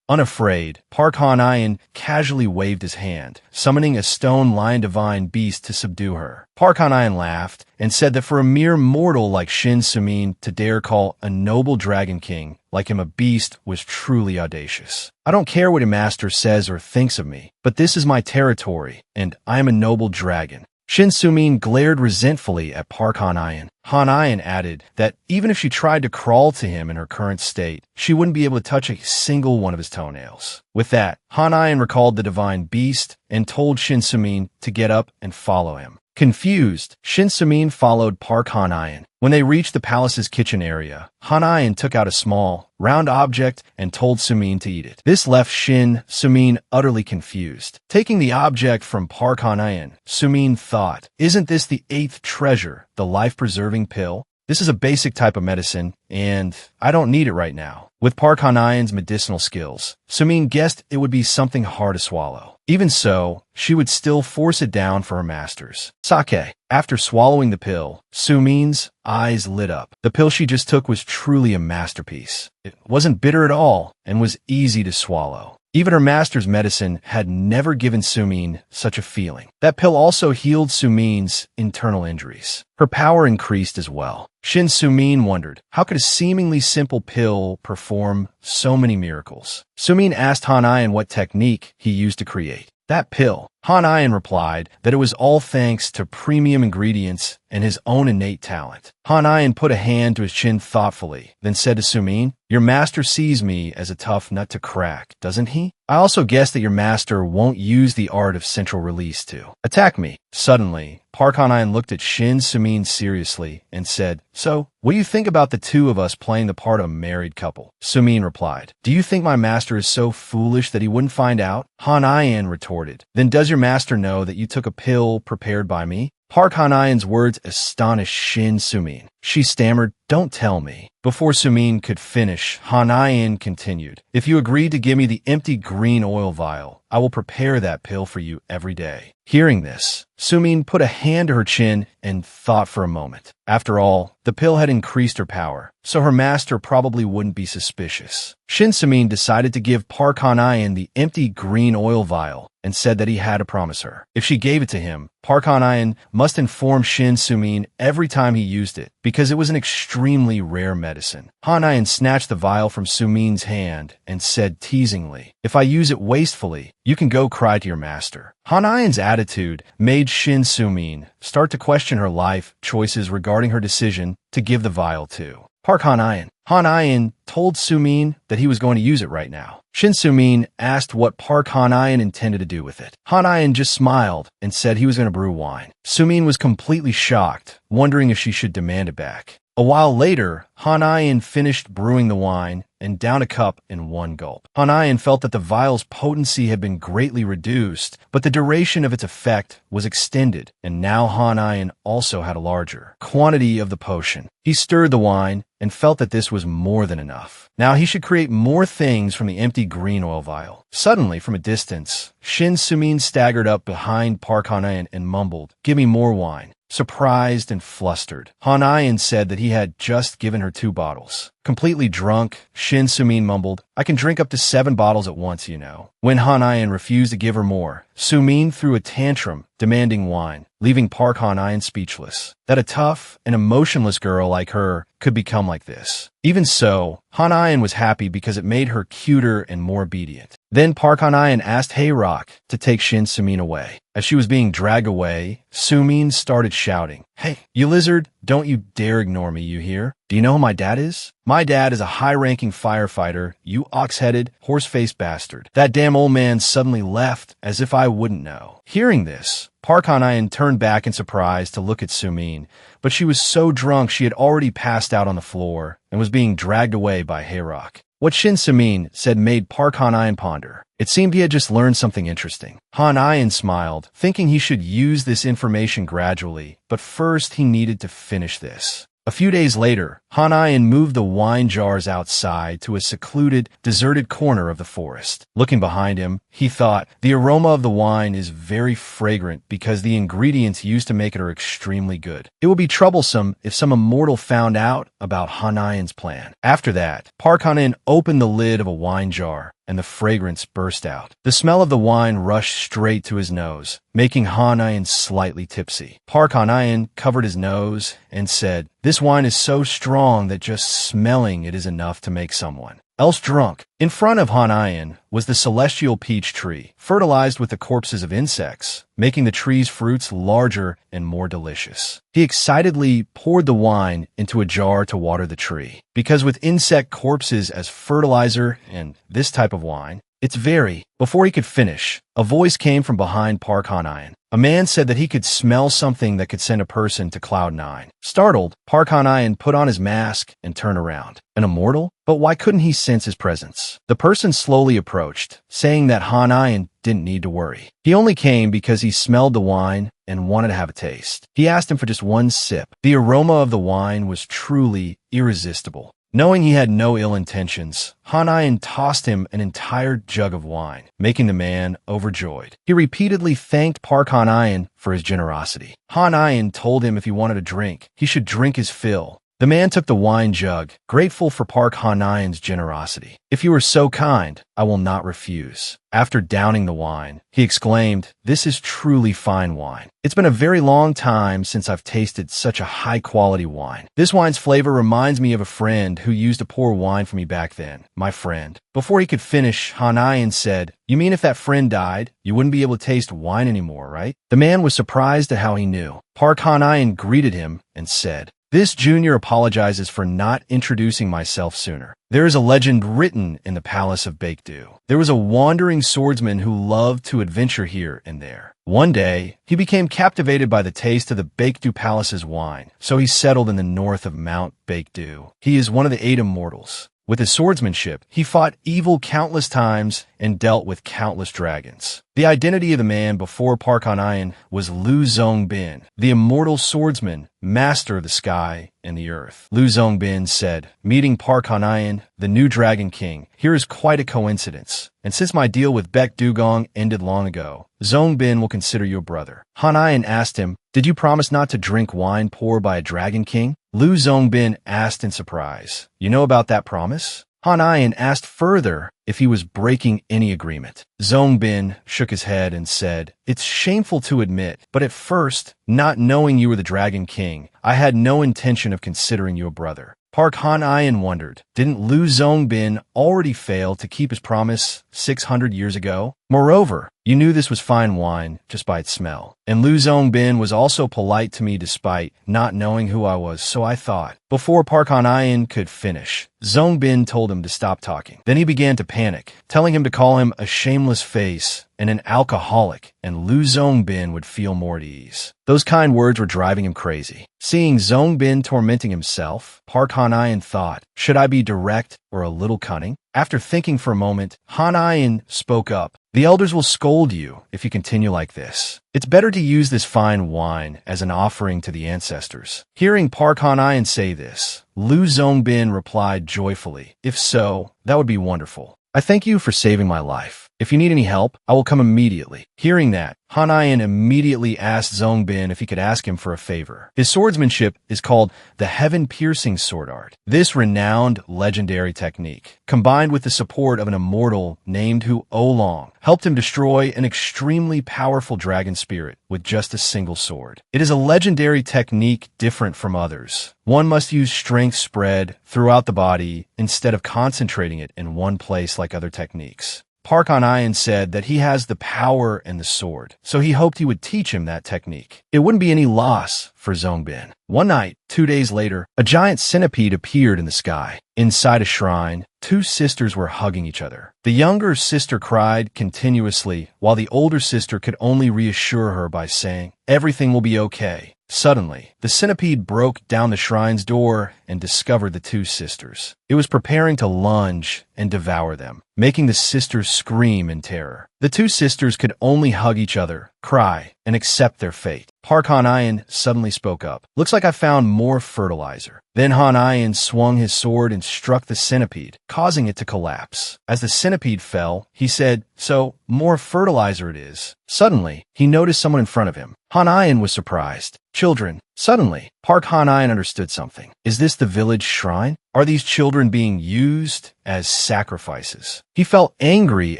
Unafraid, Hanian casually waved his hand, summoning a stone lion divine beast to subdue her. Hanian laughed and said that for a mere mortal like Shin Sumin to dare call a noble dragon king like him a beast was truly audacious. "I don't care what your master says or thinks of me, but this is my territory, and I am a noble dragon." Shin Sumin glared resentfully at Hanian. Hanian added that even if she tried to crawl to him in her current state, she wouldn't be able to touch a single one of his toenails. With that, Hanian recalled the divine beast and told Shin Sumin to get up and follow him. Confused, Shin Sumin followed Hanian. When they reached the palace's kitchen area, Hanian took out a small, round object and told Sumin to eat it. This left Shin Sumin utterly confused. Taking the object from Hanian, Sumin thought, "Isn't this the 8th treasure, the life-preserving pill? This is a basic type of medicine, and I don't need it right now." With Hanian's medicinal skills, Sumin guessed it would be something hard to swallow. Even so, she would still force it down for her masters. Sake. After swallowing the pill, Sumin's eyes lit up. The pill she just took was truly a masterpiece. It wasn't bitter at all and was easy to swallow. Even her master's medicine had never given Sumin such a feeling. That pill also healed Sumin's internal injuries. Her power increased as well. Shin Sumin wondered, how could a seemingly simple pill perform so many miracles? Sumin asked Hanayan what technique he used to create that pill. Hanayan replied that it was all thanks to premium ingredients and his own innate talent. Hanayan put a hand to his chin thoughtfully, then said to Sumin, "Your master sees me as a tough nut to crack, doesn't he? I also guess that your master won't use the art of central release to attack me." Suddenly, Park Hanayan looked at Shin Sumin seriously and said, "So, what do you think about the two of us playing the part of a married couple?" Sumin replied, "Do you think my master is so foolish that he wouldn't find out?" Hanayan retorted, "Then does your master know that you took a pill prepared by me?" Park Hanayan's words astonished Shin Sumin. She stammered, "Don't tell me." Before Sumin could finish, Hanayan continued, "If you agree to give me the empty green oil vial, I will prepare that pill for you every day." Hearing this, Sumin put a hand to her chin and thought for a moment. After all, the pill had increased her power, so her master probably wouldn't be suspicious. Shin Sumin decided to give Park Hanayan the empty green oil vial and said that he had to promise her. If she gave it to him, Park Hanayan must inform Shin Sumin every time he used it, because it was an extremely rare medicine. Hanayan snatched the vial from Sumin's hand and said teasingly, "If I use it wastefully, you can go cry to your master." Hanayan's attitude made Shin Sumin start to question her life choices regarding her decision to give the vial to Park Hanayan. Hanayan told Sumin that he was going to use it right now. Shin Sumin asked what Park Hanayan intended to do with it. Hanayan just smiled and said he was going to brew wine. Sumin was completely shocked, wondering if she should demand it back. A while later, Hanayan finished brewing the wine and downed a cup in one gulp. Hanayan felt that the vial's potency had been greatly reduced, but the duration of its effect was extended, and now Hanayan also had a larger quantity of the potion. He stirred the wine and felt that this was more than enough. Now he should create more things from the empty green oil vial. Suddenly, from a distance, Shin Sumin staggered up behind Park Hanayan and mumbled, "Give me more wine." Surprised and flustered, Hanayan said that he had just given her 2 bottles. Completely drunk, Shin Sumin mumbled, "I can drink up to 7 bottles at once, you know." When Hanayan refused to give her more, Sumin threw a tantrum, demanding wine, leaving Park Hanayan speechless. That a tough and emotionless girl like her could become like this. Even so, Hanayan was happy because it made her cuter and more obedient. Then Park Hanayan asked Hayrock to take Shin Sumin away. As she was being dragged away, Sumin started shouting, "Hey, you lizard, don't you dare ignore me, you hear? Do you know who my dad is? My dad is a high-ranking firefighter, you ox-headed, horse-faced bastard." That damn old man suddenly left as if I wouldn't know. Hearing this, Park Hanayan turned back in surprise to look at Sumin, but she was so drunk she had already passed out on the floor and was being dragged away by Hayrock. What Shin Sumin said made Park Hanayan ponder. It seemed he had just learned something interesting. Hanayan smiled, thinking he should use this information gradually, but first he needed to finish this. A few days later, Hanayan moved the wine jars outside to a secluded, deserted corner of the forest. Looking behind him, he thought, the aroma of the wine is very fragrant because the ingredients used to make it are extremely good. It would be troublesome if some immortal found out about Hanayan's plan. After that, Park Hanayan opened the lid of a wine jar, and the fragrance burst out. The smell of the wine rushed straight to his nose, making Hanayan slightly tipsy. Park Hanayan covered his nose and said, "This wine is so strong that just smelling it is enough to make someone else drunk." In front of Hanayan was the celestial peach tree, fertilized with the corpses of insects, making the tree's fruits larger and more delicious. He excitedly poured the wine into a jar to water the tree, because with insect corpses as fertilizer and this type of wine, it's very. Before he could finish, a voice came from behind Park Hanayan. A man said that he could smell something that could send a person to Cloud 9. Startled, Park Hanayan put on his mask and turned around. An immortal? But why couldn't he sense his presence? The person slowly approached, saying that Hanayan didn't need to worry. He only came because he smelled the wine and wanted to have a taste. He asked him for just one sip. The aroma of the wine was truly irresistible. Knowing he had no ill intentions, Han tossed him an entire jug of wine, making the man overjoyed. He repeatedly thanked Park Han for his generosity. Han told him if he wanted a drink, he should drink his fill. The man took the wine jug, grateful for Park Han-in's generosity. "If you are so kind, I will not refuse." After downing the wine, he exclaimed, "This is truly fine wine. It's been a very long time since I've tasted such a high-quality wine. This wine's flavor reminds me of a friend who used to pour wine for me back then, my friend." Before he could finish, Han said, "You mean if that friend died, you wouldn't be able to taste wine anymore, right?" The man was surprised at how he knew. Park Han greeted him and said, "This junior apologizes for not introducing myself sooner. There is a legend written in the palace of Baekdu. There was a wandering swordsman who loved to adventure here and there. One day, he became captivated by the taste of the Baekdu Palace's wine, so he settled in the north of Mount Baekdu. He is one of the 8 immortals. With his swordsmanship, he fought evil countless times and dealt with countless dragons. The identity of the man before Park Han was Lu Zongbin, the immortal swordsman, master of the sky and the earth. Lu Zongbin said, "Meeting Park Han, the new Dragon King, here is quite a coincidence. And since my deal with Baek Dugong ended long ago, Zongbin will consider you a brother." Han asked him, "Did you promise not to drink wine poured by a Dragon King?" Lu Zongbin asked in surprise, "You know about that promise?" Han asked further if he was breaking any agreement. Zongbin shook his head and said, "It's shameful to admit, but at first, not knowing you were the Dragon King, I had no intention of considering you a brother." Park Han wondered, didn't Lu Zongbin already fail to keep his promise 600 years ago? Moreover, you knew this was fine wine just by its smell. And Lu Zongbin was also polite to me despite not knowing who I was, so I thought. Before Park Han could finish, Zongbin told him to stop talking. Then he began to panic, telling him to call him a shameless face and an alcoholic, and Lu Zongbin would feel more at ease. Those kind words were driving him crazy. Seeing Zongbin tormenting himself, Park Han thought, should I be direct or a little cunning? After thinking for a moment, Han spoke up. "The elders will scold you if you continue like this. It's better to use this fine wine as an offering to the ancestors." Hearing Park Han say this, Lu Zongbin replied joyfully, "If so, that would be wonderful. I thank you for saving my life. If you need any help, I will come immediately." Hearing that, Han immediately asked Zongbin if he could ask him for a favor. His swordsmanship is called the heaven-piercing sword art. This renowned legendary technique, combined with the support of an immortal named Hu Oolong, helped him destroy an extremely powerful dragon spirit with just a single sword. It is a legendary technique different from others. One must use strength spread throughout the body instead of concentrating it in one place like other techniques. Park Han said that he has the power and the sword, so he hoped he would teach him that technique. It wouldn't be any loss for Zongbin. One night, 2 days later, a giant centipede appeared in the sky. Inside a shrine, 2 sisters were hugging each other. The younger sister cried continuously, while the older sister could only reassure her by saying, "Everything will be okay." Suddenly, the centipede broke down the shrine's door and discovered the 2 sisters. It was preparing to lunge and devour them, making the sisters scream in terror. The 2 sisters could only hug each other, cry, and accept their fate. Park Han suddenly spoke up. "Looks like I found more fertilizer." Then Han swung his sword and struck the centipede, causing it to collapse. As the centipede fell, he said, "So, more fertilizer it is." Suddenly, he noticed someone in front of him. Han was surprised. "Children." Suddenly, Park Han understood something. Is this the village shrine? Are these children being used as sacrifices? He felt angry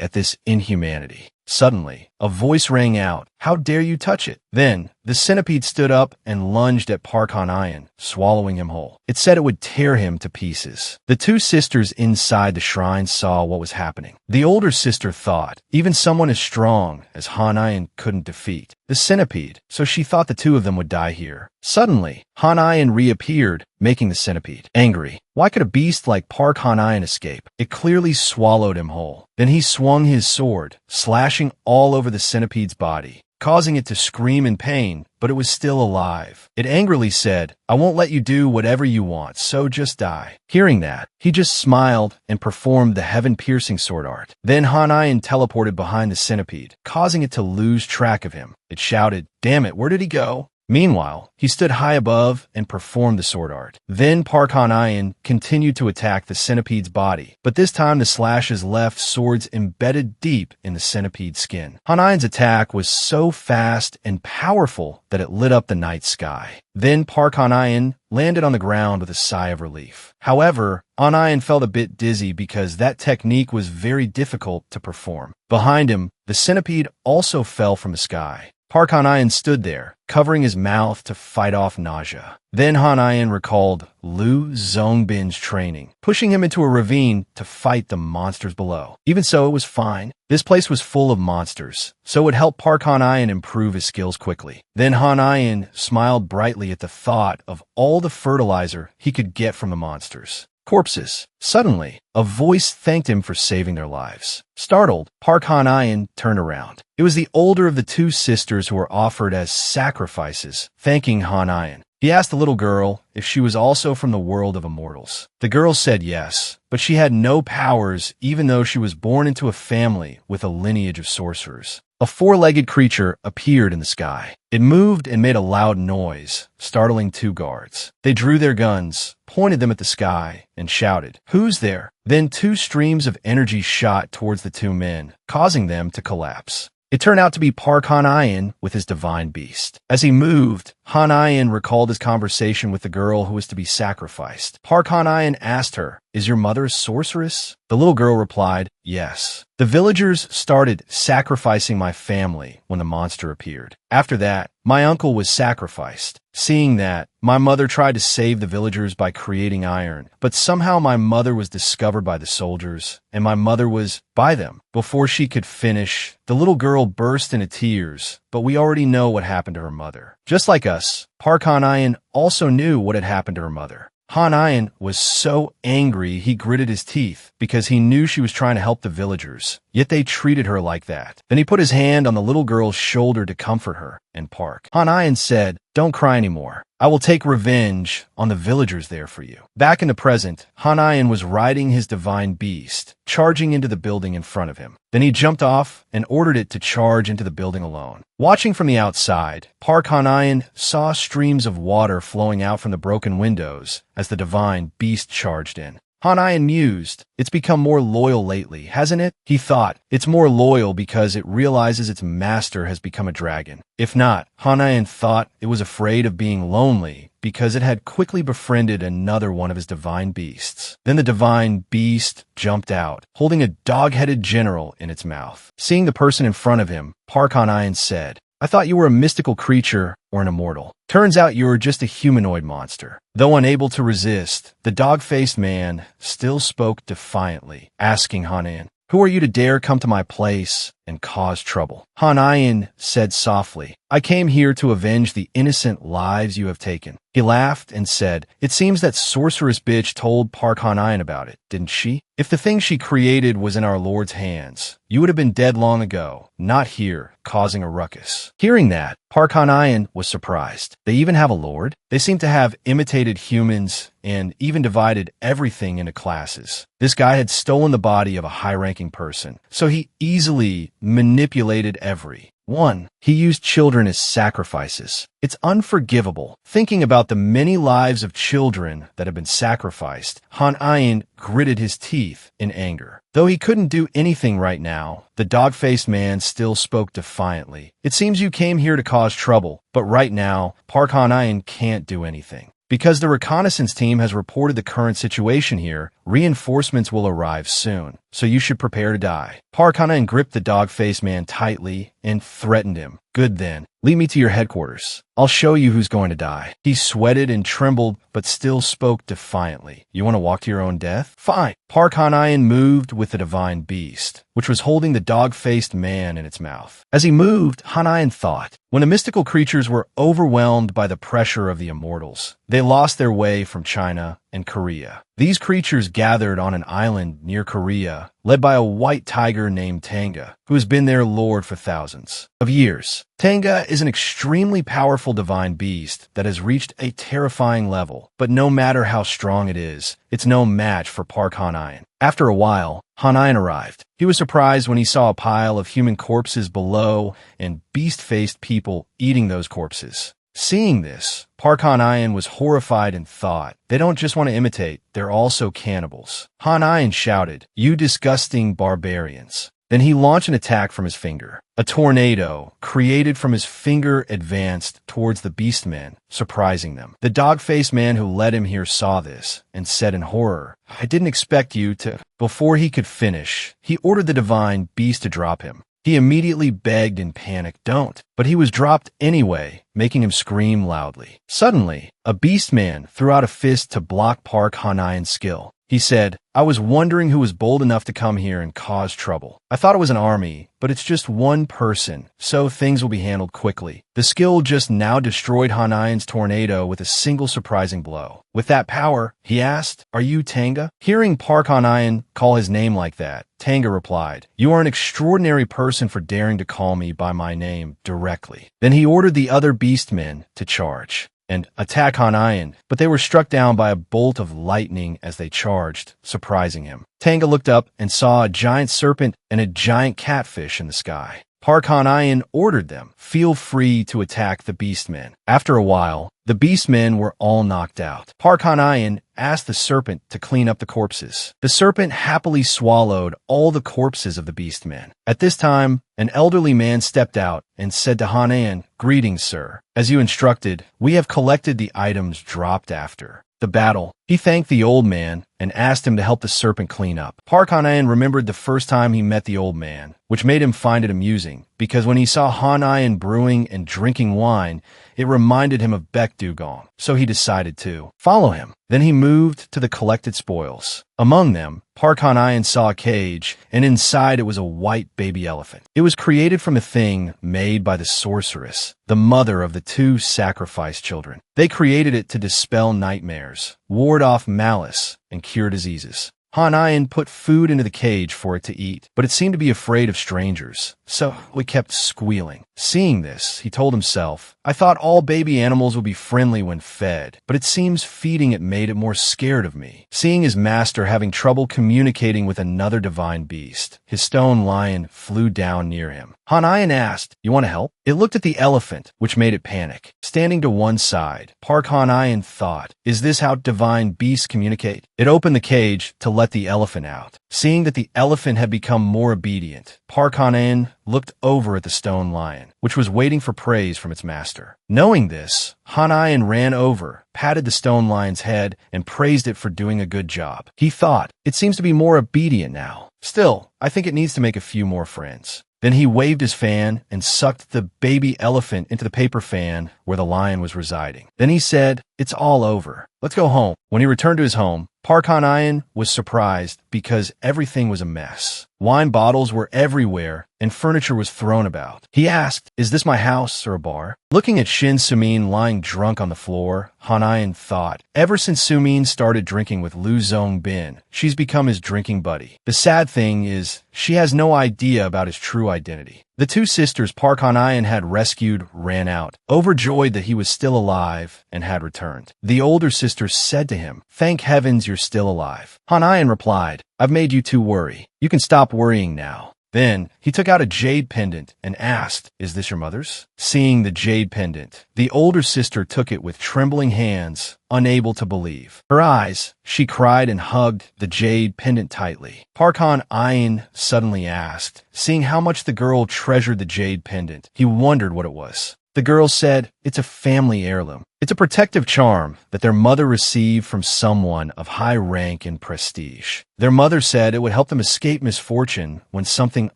at this inhumanity. Suddenly, a voice rang out, "How dare you touch it?" Then, the centipede stood up and lunged at Park Han, swallowing him whole. It said it would tear him to pieces. The 2 sisters inside the shrine saw what was happening. The older sister thought, even someone as strong as Han couldn't defeat the centipede, so she thought the 2 of them would die here. Suddenly, Han reappeared, making the centipede angry. Why could a beast like Park Han escape? It clearly swallowed him whole. Then he swung his sword, slashing all over the centipede's body, causing it to scream in pain, but it was still alive. It angrily said, "I won't let you do whatever you want, so just die." Hearing that, he just smiled and performed the heaven-piercing sword art. Then Han teleported behind the centipede, causing it to lose track of him. It shouted, "Damn it, where did he go?" Meanwhile, he stood high above and performed the sword art. Then Park Han-ayan continued to attack the centipede's body, but this time the slashes left swords embedded deep in the centipede's skin. Han-ayan's attack was so fast and powerful that it lit up the night sky. Then Park Han-ayan landed on the ground with a sigh of relief. However, Han-ayan felt a bit dizzy because that technique was very difficult to perform. Behind him, the centipede also fell from the sky. Park Han-ayan stood there, covering his mouth to fight off nausea. Then Han-ayan recalled Liu Zongbin's training, pushing him into a ravine to fight the monsters below. Even so, it was fine. This place was full of monsters, so it would help Park Han-ayan improve his skills quickly. Then Han-ayan smiled brightly at the thought of all the fertilizer he could get from the monsters. Corpses. Suddenly, a voice thanked him for saving their lives. Startled, Park Han-ayan turned around. It was the older of the two sisters who were offered as sacrifices, thanking Han-ayan. He asked the little girl if she was also from the world of immortals. The girl said yes, but she had no powers even though she was born into a family with a lineage of sorcerers. A four-legged creature appeared in the sky. It moved and made a loud noise, startling two guards. They drew their guns, pointed them at the sky, and shouted, "Who's there?" Then two streams of energy shot towards the two men, causing them to collapse. It turned out to be Park Han-ayan with his divine beast. As he moved, Han-ayan recalled his conversation with the girl who was to be sacrificed. Park Han-ayan asked her, "Is your mother a sorceress?" The little girl replied, "Yes. The villagers started sacrificing my family when the monster appeared. After that, my uncle was sacrificed. Seeing that, my mother tried to save the villagers by creating iron, but somehow my mother was discovered by the soldiers, and my mother was by them." Before she could finish, the little girl burst into tears, but we already know what happened to her mother. Just like us, Park Han-ayan also knew what had happened to her mother. Han-ayan was so angry he gritted his teeth because he knew she was trying to help the villagers, yet they treated her like that. Then he put his hand on the little girl's shoulder to comfort her, and Park Han-ayan said, "Don't cry anymore. I will take revenge on the villagers there for you." Back in the present, Han-ayan was riding his divine beast, charging into the building in front of him. Then he jumped off and ordered it to charge into the building alone. Watching from the outside, Park Han-ayan saw streams of water flowing out from the broken windows as the divine beast charged in. Han-ayan mused, "It's become more loyal lately, hasn't it?" He thought, "It's more loyal because it realizes its master has become a dragon." If not, Han-ayan thought it was afraid of being lonely because it had quickly befriended another one of his divine beasts. Then the divine beast jumped out, holding a dog-headed general in its mouth. Seeing the person in front of him, Park Han-ayan said, "I thought you were a mystical creature or an immortal. Turns out you were just a humanoid monster." Though unable to resist, the dog-faced man still spoke defiantly, asking Han-ayan, "Who are you to dare come to my place and cause trouble?" Han-ayan said softly, "I came here to avenge the innocent lives you have taken." He laughed and said, "It seems that sorceress bitch told Park Han-ayan about it, didn't she? If the thing she created was in our Lord's hands, you would have been dead long ago, not here, causing a ruckus." Hearing that, Park Han-ayan was surprised. They even have a lord? They seem to have imitated humans and even divided everything into classes. This guy had stolen the body of a high-ranking person, so he easily manipulated everyone. He used children as sacrifices. It's unforgivable. Thinking about the many lives of children that have been sacrificed, Han-ayan gritted his teeth in anger. Though he couldn't do anything right now, the dog-faced man still spoke defiantly. "It seems you came here to cause trouble, but right now, Park Han-ayan can't do anything. Because the reconnaissance team has reported the current situation here, reinforcements will arrive soon, so you should prepare to die." Park Han-ayan gripped the dog-faced man tightly and threatened him. "Good then, lead me to your headquarters. I'll show you who's going to die." He sweated and trembled, but still spoke defiantly. "You want to walk to your own death? Fine." Park Han-ayan moved with the divine beast, which was holding the dog-faced man in its mouth. As he moved, Han-ayan thought, when the mystical creatures were overwhelmed by the pressure of the immortals, they lost their way from China and Korea. These creatures gathered on an island near Korea, led by a white tiger named Tanga, who has been their lord for thousands of years. Tanga is an extremely powerful divine beast that has reached a terrifying level, but no matter how strong it is, it's no match for Park Han-ayan. After a while, Han-ayan arrived. He was surprised when he saw a pile of human corpses below and beast-faced people eating those corpses. Seeing this, Park Han-ayan was horrified and thought, they don't just want to imitate, they're also cannibals. Han-ayan shouted, "You disgusting barbarians." Then he launched an attack from his finger. A tornado, created from his finger, advanced towards the beastmen, surprising them. The dog-faced man who led him here saw this, and said in horror, "I didn't expect you to—" Before he could finish, he ordered the divine beast to drop him. He immediately begged in panic, "Don't." But he was dropped anyway, making him scream loudly. Suddenly, a beastman threw out a fist to block Park Han-ayan's skill. He said, "I was wondering who was bold enough to come here and cause trouble. I thought it was an army, but it's just one person, so things will be handled quickly." The skill just now destroyed Han-ayan's tornado with a single surprising blow. With that power, he asked, "Are you Tanga?" Hearing Park Han-ayan call his name like that, Tanga replied, "You are an extraordinary person for daring to call me by my name directly." Then he ordered the other beastmen to charge and attack Han-ayan, but they were struck down by a bolt of lightning as they charged, surprising him. Tanga looked up and saw a giant serpent and a giant catfish in the sky. Park Han-ayan ordered them, "Feel free to attack the beastmen." After a while, the beastmen were all knocked out. Park Han-ayan asked the serpent to clean up the corpses. The serpent happily swallowed all the corpses of the beastmen. At this time, an elderly man stepped out and said to Han-ayan, "Greetings, sir. As you instructed, we have collected the items dropped after the battle." He thanked the old man and asked him to help the serpent clean up. Park Han-ayan remembered the first time he met the old man, which made him find it amusing, because when he saw Han-ayan brewing and drinking wine, it reminded him of Baek Dugong, so he decided to follow him. Then he moved to the collected spoils. Among them, Park Han-ayan saw a cage, and inside it was a white baby elephant. It was created from a thing made by the sorceress, the mother of the two sacrificed children. They created it to dispel nightmares, ward off malice, and cure diseases. Han-ayan put food into the cage for it to eat, but it seemed to be afraid of strangers, so it kept squealing. Seeing this, he told himself, "I thought all baby animals would be friendly when fed, but it seems feeding it made it more scared of me." Seeing his master having trouble communicating with another divine beast, his stone lion flew down near him. Han-ayan asked, "You want to help?" It looked at the elephant, which made it panic. Standing to one side, Park Han-ayan thought, "Is this how divine beasts communicate?" It opened the cage to let the elephant out. Seeing that the elephant had become more obedient, Park Han-ayan looked over at the stone lion, which was waiting for praise from its master. Knowing this, Han-ayan ran over, patted the stone lion's head, and praised it for doing a good job. He thought, "It seems to be more obedient now. Still, I think it needs to make a few more friends." Then he waved his fan and sucked the baby elephant into the paper fan where the lion was residing. Then he said, "It's all over. Let's go home." When he returned to his home, Park Han-ayan was surprised because everything was a mess. Wine bottles were everywhere and furniture was thrown about. He asked, "Is this my house or a bar?" Looking at Shin Sumin lying drunk on the floor, Han-ayan thought, ever since Sumin started drinking with Lu Zongbin, she's become his drinking buddy. The sad thing is, she has no idea about his true identity. The two sisters Park Han-ayan had rescued ran out, overjoyed that he was still alive and had returned. The older sister said to him, "Thank heavens you're still alive." Han-ayan replied, "I've made you two worry. You can stop worrying now." Then he took out a jade pendant and asked, "Is this your mother's?" Seeing the jade pendant, the older sister took it with trembling hands, unable to believe. Her eyes, she cried and hugged the jade pendant tightly. Park Han-ayan suddenly asked, seeing how much the girl treasured the jade pendant. He wondered what it was. The girl said, "It's a family heirloom. It's a protective charm that their mother received from someone of high rank and prestige. Their mother said it would help them escape misfortune when something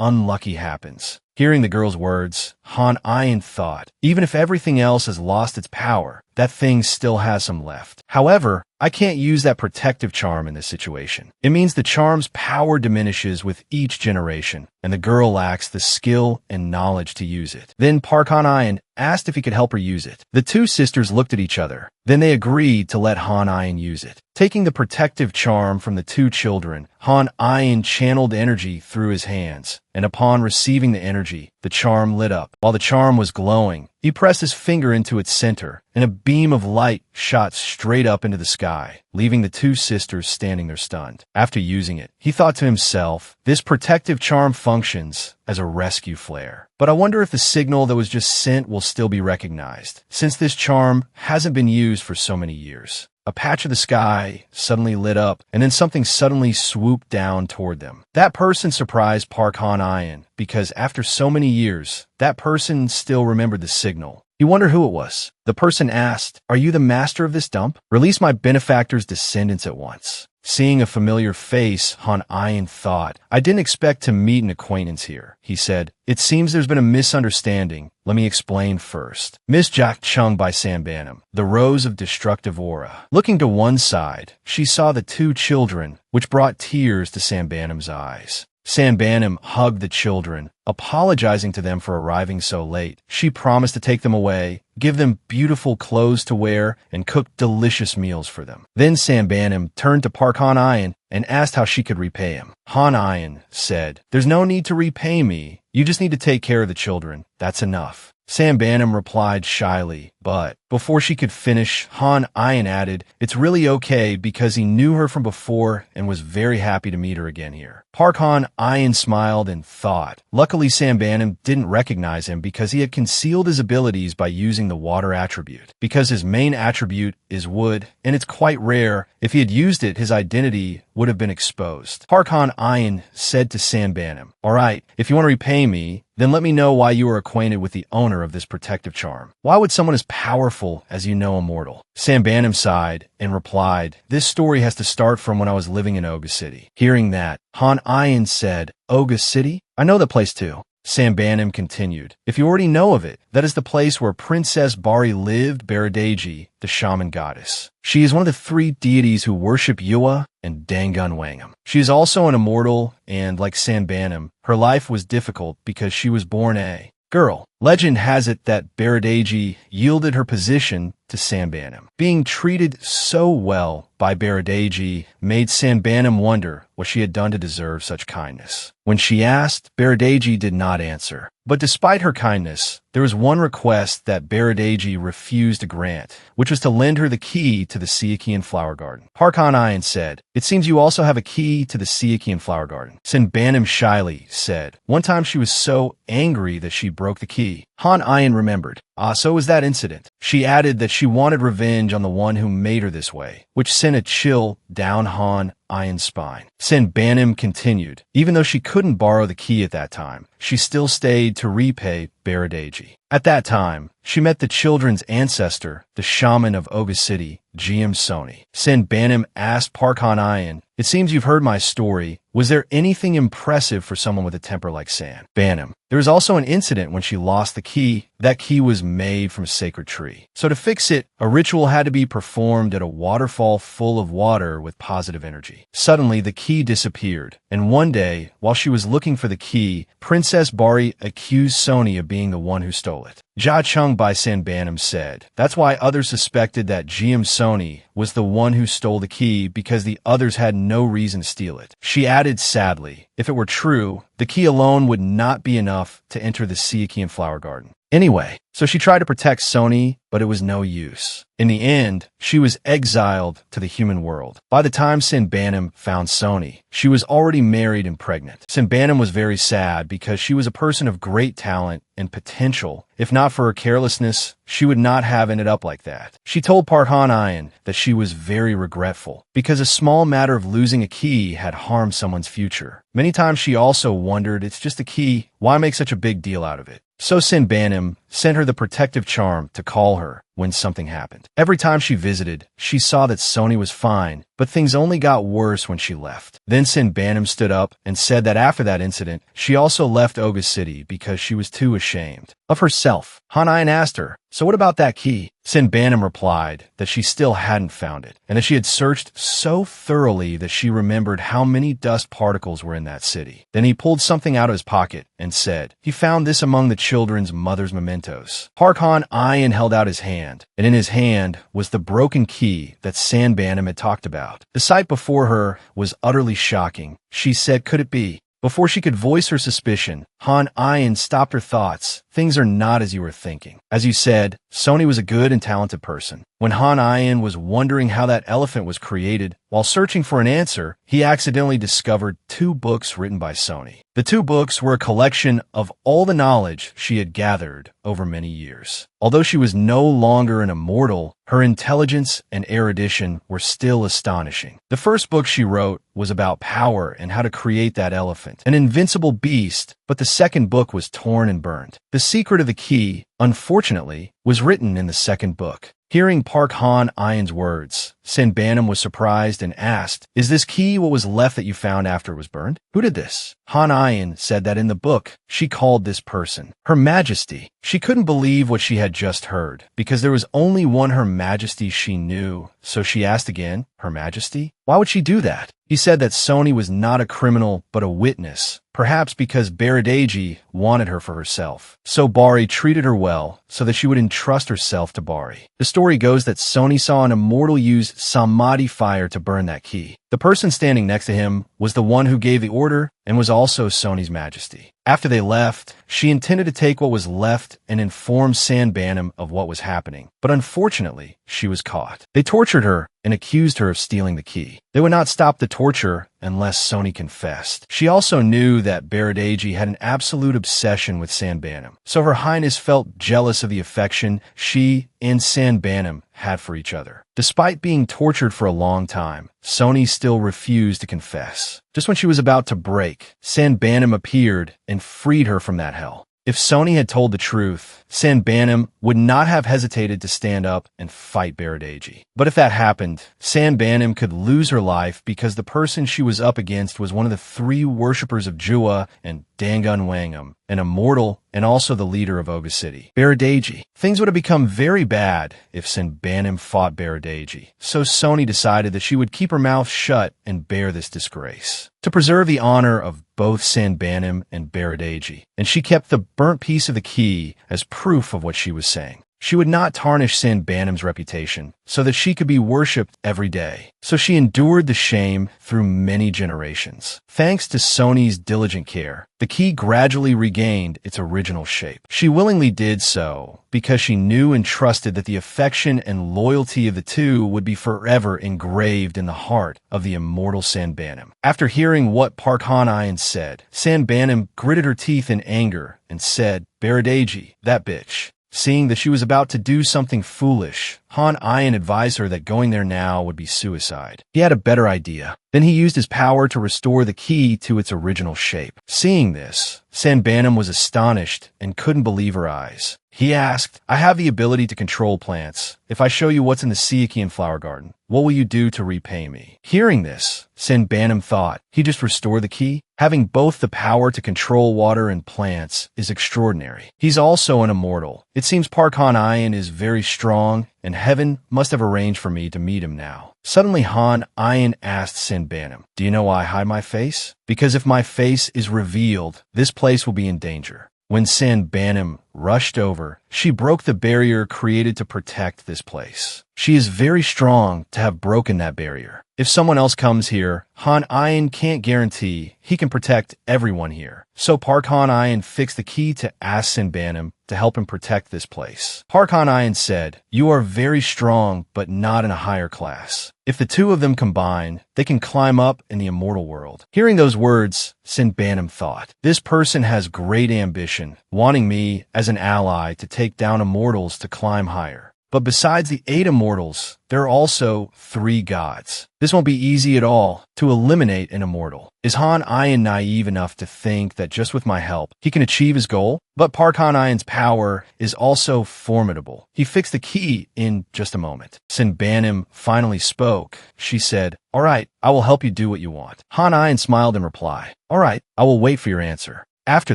unlucky happens." Hearing the girl's words, Han-ayan thought, even if everything else has lost its power, that thing still has some left. However, I can't use that protective charm in this situation. It means the charm's power diminishes with each generation, and the girl lacks the skill and knowledge to use it. Then Park Han-ayan asked if he could help her use it. The two sisters looked at each other. Then they agreed to let Han-ayan use it. Taking the protective charm from the two children, Han-ayan channeled energy through his hands, and upon receiving the energy, the charm lit up. While the charm was glowing, he pressed his finger into its center, and a beam of light shot straight up into the sky, leaving the two sisters standing there stunned. After using it, he thought to himself, "This protective charm functions as a rescue flare. But I wonder if the signal that was just sent will still be recognized, since this charm hasn't been used for so many years. A patch of the sky suddenly lit up, and then something suddenly swooped down toward them. That person surprised Park Han-ian, because after so many years, that person still remembered the signal. He wondered who it was. The person asked, "Are you the master of this dump? Release my benefactor's descendants at once." Seeing a familiar face, Han-ian thought, "I didn't expect to meet an acquaintance here," he said. "It seems there's been a misunderstanding. Let me explain first." Miss Jack Chung by Sambanum, the rose of destructive aura. Looking to one side, she saw the two children, which brought tears to Sambanum's eyes. Sambanum hugged the children, apologizing to them for arriving so late. She promised to take them away, give them beautiful clothes to wear, and cook delicious meals for them. Then Sambanum turned to Park Han-ian and asked how she could repay him. Han-ian said, "There's no need to repay me. You just need to take care of the children. That's enough." Sambanum replied shyly, but before she could finish, Han-ian added, "It's really okay," because he knew her from before and was very happy to meet her again here. Park Han-ian smiled and thought. Luckily, Sambanum didn't recognize him because he had concealed his abilities by using the water attribute. Because his main attribute is wood, and it's quite rare, if he had used it, his identity would have been exposed. Park Han-ian said to Sambanum, "All right, if you want to repay me, then let me know why you are acquainted with the owner of this protective charm. Why would someone as powerful as you know immortal?" Sambanum sighed and replied, "This story has to start from when I was living in Oga City." Hearing that, Han-ian said, "Oga City? I know that place too." Sambanum continued, "If you already know of it, that is the place where Princess Bari lived, Baradeji, the shaman goddess. She is one of the three deities who worship Yua and Dangun Wangam. She is also an immortal, and like Sambanum, her life was difficult because she was born a girl. Legend has it that Baradeji yielded her position to Sambanum. Being treated so well by Baradeji made Sambanum wonder what she had done to deserve such kindness. When she asked, Baradeji did not answer. But despite her kindness, there was one request that Baradeji refused to grant, which was to lend her the key to the Siakian flower garden. Park Han-ian said, "It seems you also have a key to the Siakian flower garden." Sambanum shyly said, "One time she was so angry that she broke the key." Han-ian remembered. So was that incident. She added that she wanted revenge on the one who made her this way, which sent a chill down Han-ian's spine. Sambanum continued. Even though she couldn't borrow the key at that time, she still stayed to repay Baradeji. At that time, she met the children's ancestor, the shaman of Oga City, Soni. Sambanum asked Park Han-ian, "It seems you've heard my story. Was there anything impressive for someone with a temper like Sambanum? There was also an incident when she lost the key. That key was made from a sacred tree. So to fix it, a ritual had to be performed at a waterfall full of water with positive energy. Suddenly, the key disappeared, and one day, while she was looking for the key, Princess Bari accused Soni of being the one who stole it." Ja Chung by Sambanum said, "That's why others suspected that Soni was the one who stole the key because the others had no reason to steal it." She added sadly, "If it were true, the key alone would not be enough to enter the Siakian flower garden. Anyway, so she tried to protect Soni, but it was no use. In the end, she was exiled to the human world. By the time Sambanum found Soni, she was already married and pregnant. Sambanum was very sad because she was a person of great talent and potential. If not for her carelessness, she would not have ended up like that. She told Park Han-ian that she was very regretful because a small matter of losing a key had harmed someone's future. Many times she also wondered, it's just a key, why make such a big deal out of it? So Sambanum sent her the protective charm to call her when something happened. Every time she visited, she saw that Soni was fine, but things only got worse when she left. Then Sambanum stood up and said that after that incident, she also left Oga City because she was too ashamed of herself. Han-ian asked her, "So what about that key?" Sambanum replied that she still hadn't found it, and that she had searched so thoroughly that she remembered how many dust particles were in that city. Then he pulled something out of his pocket and said, he found this among the children's mother's mementos. Park Han-ian held out his hand, and in his hand was the broken key that Sambanum had talked about. The sight before her was utterly shocking. She said, "Could it be?" Before she could voice her suspicion, Han-ian stopped her thoughts, things are not as you were thinking. As you said, Sony was a good and talented person. When Han Ayan was wondering how that elephant was created, while searching for an answer, he accidentally discovered 2 books written by Sony. The 2 books were a collection of all the knowledge she had gathered over many years. Although she was no longer an immortal, her intelligence and erudition were still astonishing. The first book she wrote was about power and how to create that elephant, an invincible beast, but the second book was torn and burned. The secret of the key, unfortunately, was written in the second book. Hearing Park Han Ayan's words, Sanbanam was surprised and asked, "Is this key what was left that you found after it was burned? Who did this?" Han Ayan said that in the book, she called this person Her Majesty. She couldn't believe what she had just heard, because there was only one Her Majesty she knew. So she asked again, Her Majesty? Why would she do that? He said that Sony was not a criminal, but a witness, perhaps because Baradeji wanted her for herself. So Bari treated her well, so that she would entrust herself to Bari. The story goes that Sony saw an immortal use Samadhi fire to burn that key. The person standing next to him was the one who gave the order and was also Sony's Majesty. After they left, she intended to take what was left and inform Sanbanam of what was happening. But unfortunately, she was caught. They tortured her and accused her of stealing the key. They would not stop the torture unless Sony confessed. She also knew that Baradeji had an absolute obsession with Sanbanam, so Her Highness felt jealous of the affection she and Sanbanam had for each other. Despite being tortured for a long time, Sony still refused to confess. Just when she was about to break, Sanbanam appeared and freed her from that hell. If Sony had told the truth, Sanbanam would not have hesitated to stand up and fight Baradeji. But if that happened, Sanbanam could lose her life because the person she was up against was one of the 3 worshippers of Jua and Dangun Wangam, an immortal and also the leader of Oga City, Baradeji. Things would have become very bad if Sanbanam fought Baradeji, so Sony decided that she would keep her mouth shut and bear this disgrace, to preserve the honor of both Sanbanam and Baradeji, and she kept the burnt piece of the key as proof of what she was saying. She would not tarnish Sanbanam's reputation, so that she could be worshipped every day. So she endured the shame through many generations. Thanks to Sony's diligent care, the key gradually regained its original shape. She willingly did so because she knew and trusted that the affection and loyalty of the 2 would be forever engraved in the heart of the immortal Sanbanam. After hearing what Park Han Ayan said, Sanbanam gritted her teeth in anger and said, "Baradeji, that bitch." Seeing that she was about to do something foolish, Han Ayan advised her that going there now would be suicide. He had a better idea. Then he used his power to restore the key to its original shape. Seeing this, Sanbanam was astonished and couldn't believe her eyes. He asked, "I have the ability to control plants. If I show you what's in the Siakian flower garden, what will you do to repay me?" Hearing this, Sanbanam thought, he just restored the key? Having both the power to control water and plants is extraordinary. He's also an immortal. It seems Park Han Ayan is very strong, and heaven must have arranged for me to meet him now. Suddenly Han Ayan asked Sanbanam, "Do you know why I hide my face? Because if my face is revealed, this place will be in danger." When Sanbanam rushed over, she broke the barrier created to protect this place. She is very strong to have broken that barrier. If someone else comes here, Han Ayan can't guarantee he can protect everyone here. So Park Han Ayan fixed the key to ask Sanbanam to help him protect this place. Park Han Ayan said, "You are very strong, but not in a higher class. If the 2 of them combine, they can climb up in the immortal world." Hearing those words, Sanbanam thought, "This person has great ambition, wanting me as an ally to take down immortals to climb higher. But besides the 8 immortals, there are also 3 gods. This won't be easy at all to eliminate an immortal. Is Han Ayan naive enough to think that just with my help, he can achieve his goal? But Park Han Ayan's power is also formidable. He fixed the key in just a moment." Sanbanam finally spoke. She said, "All right, I will help you do what you want." Han Ayan smiled in reply. "All right, I will wait for your answer." After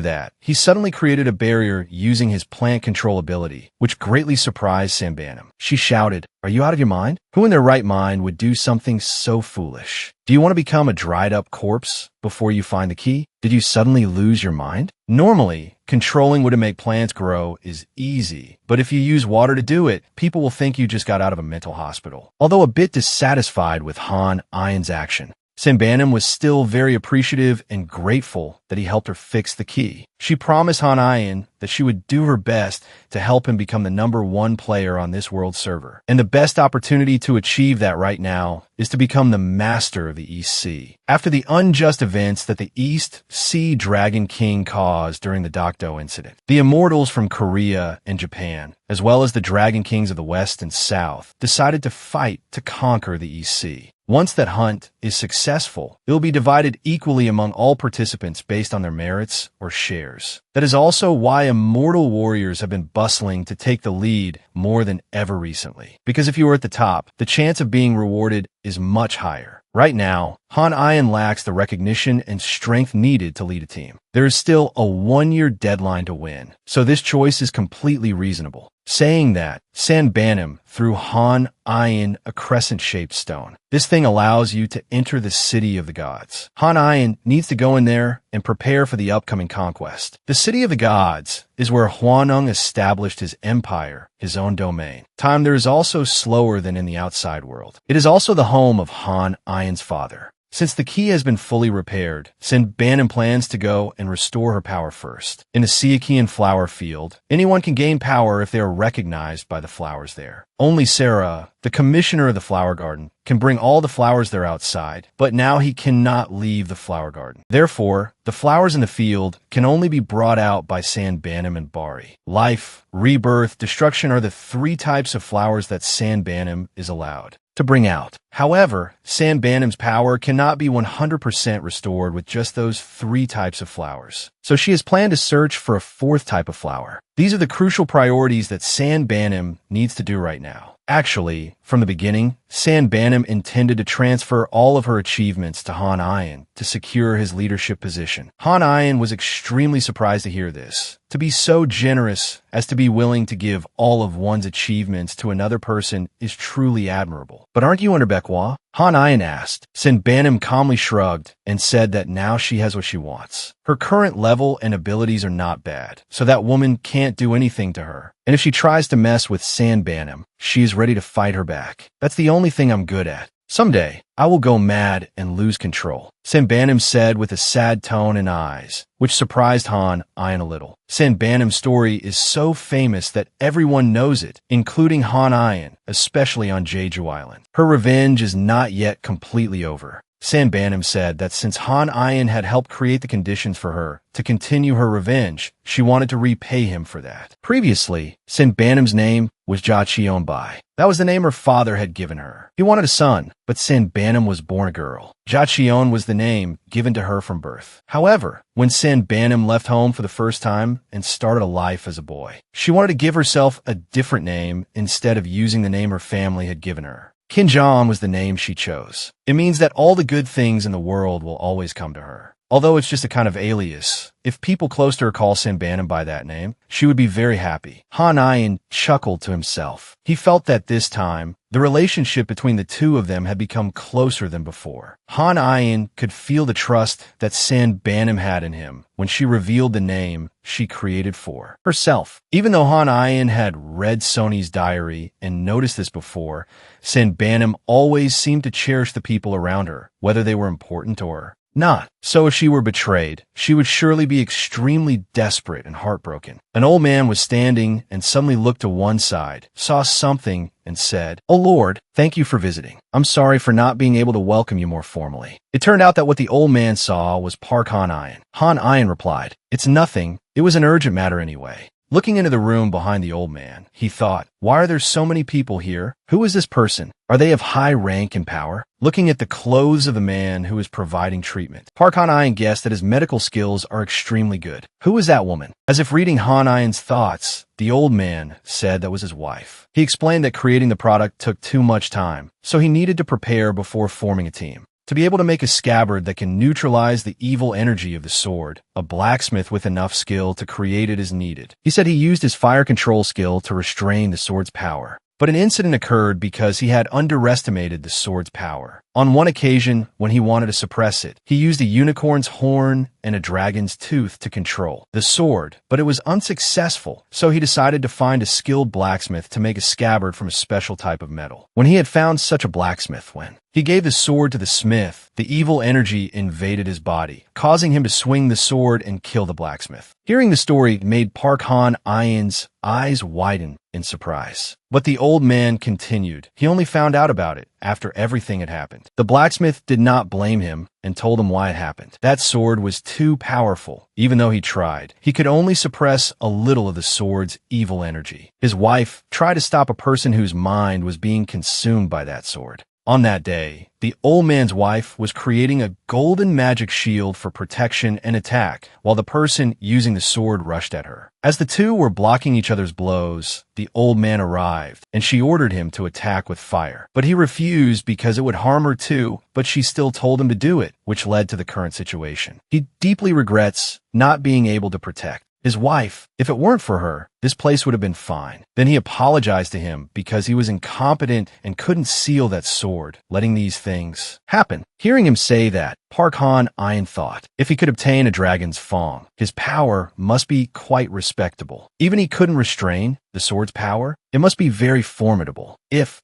that, he suddenly created a barrier using his plant control ability, which greatly surprised Sanbanam. She shouted, "Are you out of your mind? Who in their right mind would do something so foolish? Do you want to become a dried-up corpse before you find the key? Did you suddenly lose your mind?" Normally, controlling what to make plants grow is easy, but if you use water to do it, people will think you just got out of a mental hospital. Although a bit dissatisfied with Han Ayan's action, Sanbanim was still very appreciative and grateful that he helped her fix the key. She promised Han Ayan that she would do her best to help him become the #1 player on this world server. And the best opportunity to achieve that right now is to become the master of the East Sea. After the unjust events that the East Sea Dragon King caused during the Dokdo incident, the immortals from Korea and Japan, as well as the Dragon Kings of the West and South, decided to fight to conquer the East Sea. Once that hunt is successful, it will be divided equally among all participants based on their merits or shares. That is also why immortal warriors have been bustling to take the lead more than ever recently. Because if you are at the top, the chance of being rewarded is much higher. Right now, Han Ayan lacks the recognition and strength needed to lead a team. There is still a 1-year deadline to win, so this choice is completely reasonable. Saying that, Sanbanim threw Han Ayan a crescent-shaped stone. This thing allows you to enter the city of the gods. Han Ayan needs to go in there and prepare for the upcoming conquest. The city of the gods is where Hwanung established his empire, his own domain. Time there is also slower than in the outside world. It is also the home of Han Ayan's father. Since the key has been fully repaired, Sanbanim plans to go and restore her power first. In the Siakian flower field, anyone can gain power if they are recognized by the flowers there. Only Sarah, the commissioner of the flower garden, can bring all the flowers there outside, but now he cannot leave the flower garden. Therefore, the flowers in the field can only be brought out by Sanbanim and Bari. Life, rebirth, destruction are the 3 types of flowers that Sanbanim is allowed to bring out. However, Sanbanim's power cannot be 100% restored with just those 3 types of flowers. So she has planned to search for a 4th type of flower. These are the crucial priorities that Sanbanim needs to do right now. Actually, from the beginning, Sanbanim intended to transfer all of her achievements to Han Ayan to secure his leadership position. Han Ayan was extremely surprised to hear this. To be so generous as to be willing to give all of one's achievements to another person is truly admirable. But aren't you under Bekwa? Han Ayan asked. Sanbanim calmly shrugged and said that now she has what she wants. Her current level and abilities are not bad, so that woman can't do anything to her. And if she tries to mess with Sanbanim, she is ready to fight her back. That's the only thing I'm good at. Someday, I will go mad and lose control, Sanbanim said with a sad tone and eyes, which surprised Han Ayan a little. Sanbanim's story is so famous that everyone knows it, including Han Ayan, especially on Jeju Island. Her revenge is not yet completely over. Sanbanim said that since Han Ayan had helped create the conditions for her to continue her revenge, she wanted to repay him for that. Previously, Sanbanim's name was Jachionbai. That was the name her father had given her. He wanted a son, but Sanbanim was born a girl. Jachion was the name given to her from birth. However, when Sanbanim left home for the first time and started a life as a boy, she wanted to give herself a different name instead of using the name her family had given her. Kinjan was the name she chose. It means that all the good things in the world will always come to her. Although it's just a kind of alias, if people close to her call Sanbanim by that name, she would be very happy. Han Ayan chuckled to himself. He felt that this time, the relationship between the two of them had become closer than before. Han Ayan could feel the trust that Sanbanim had in him when she revealed the name she created for herself. Even though Han Ayan had read Sony's diary and noticed this before, Sanbanim always seemed to cherish the people around her, whether they were important or not. So if she were betrayed, she would surely be extremely desperate and heartbroken. An old man was standing and suddenly looked to one side, saw something, and said, "Oh Lord, thank you for visiting. I'm sorry for not being able to welcome you more formally." It turned out that what the old man saw was Park Han Ayan. Han Ayan replied, "It's nothing. It was an urgent matter anyway." Looking into the room behind the old man, he thought, why are there so many people here? Who is this person? Are they of high rank and power? Looking at the clothes of the man who is providing treatment, Park Han Ayan guessed that his medical skills are extremely good. Who is that woman? As if reading Han Ayan's thoughts, the old man said that was his wife. He explained that creating the product took too much time, so he needed to prepare before forming a team. To be able to make a scabbard that can neutralize the evil energy of the sword, a blacksmith with enough skill to create it is needed. He said he used his fire control skill to restrain the sword's power. But an incident occurred because he had underestimated the sword's power. On one occasion, when he wanted to suppress it, he used a unicorn's horn and a dragon's tooth to control the sword, but it was unsuccessful, so he decided to find a skilled blacksmith to make a scabbard from a special type of metal. When he had found such a blacksmith, He gave the sword to the smith. The evil energy invaded his body, causing him to swing the sword and kill the blacksmith. Hearing the story made Park Han-Ayen's eyes widen in surprise. But the old man continued. He only found out about it after everything had happened. The blacksmith did not blame him and told him why it happened. That sword was too powerful. Even though he tried, he could only suppress a little of the sword's evil energy. His wife tried to stop a person whose mind was being consumed by that sword. On that day, the old man's wife was creating a golden magic shield for protection and attack, while the person using the sword rushed at her. As the two were blocking each other's blows, the old man arrived, and she ordered him to attack with fire. But he refused because it would harm her too, but she still told him to do it, which led to the current situation. He deeply regrets not being able to protect his wife. If it weren't for her, this place would have been fine. Then he apologized to him because he was incompetent and couldn't seal that sword, letting these things happen. Hearing him say that, Park Han-Ayen thought, if he could obtain a dragon's fang, his power must be quite respectable. Even he couldn't restrain the sword's power, it must be very formidable.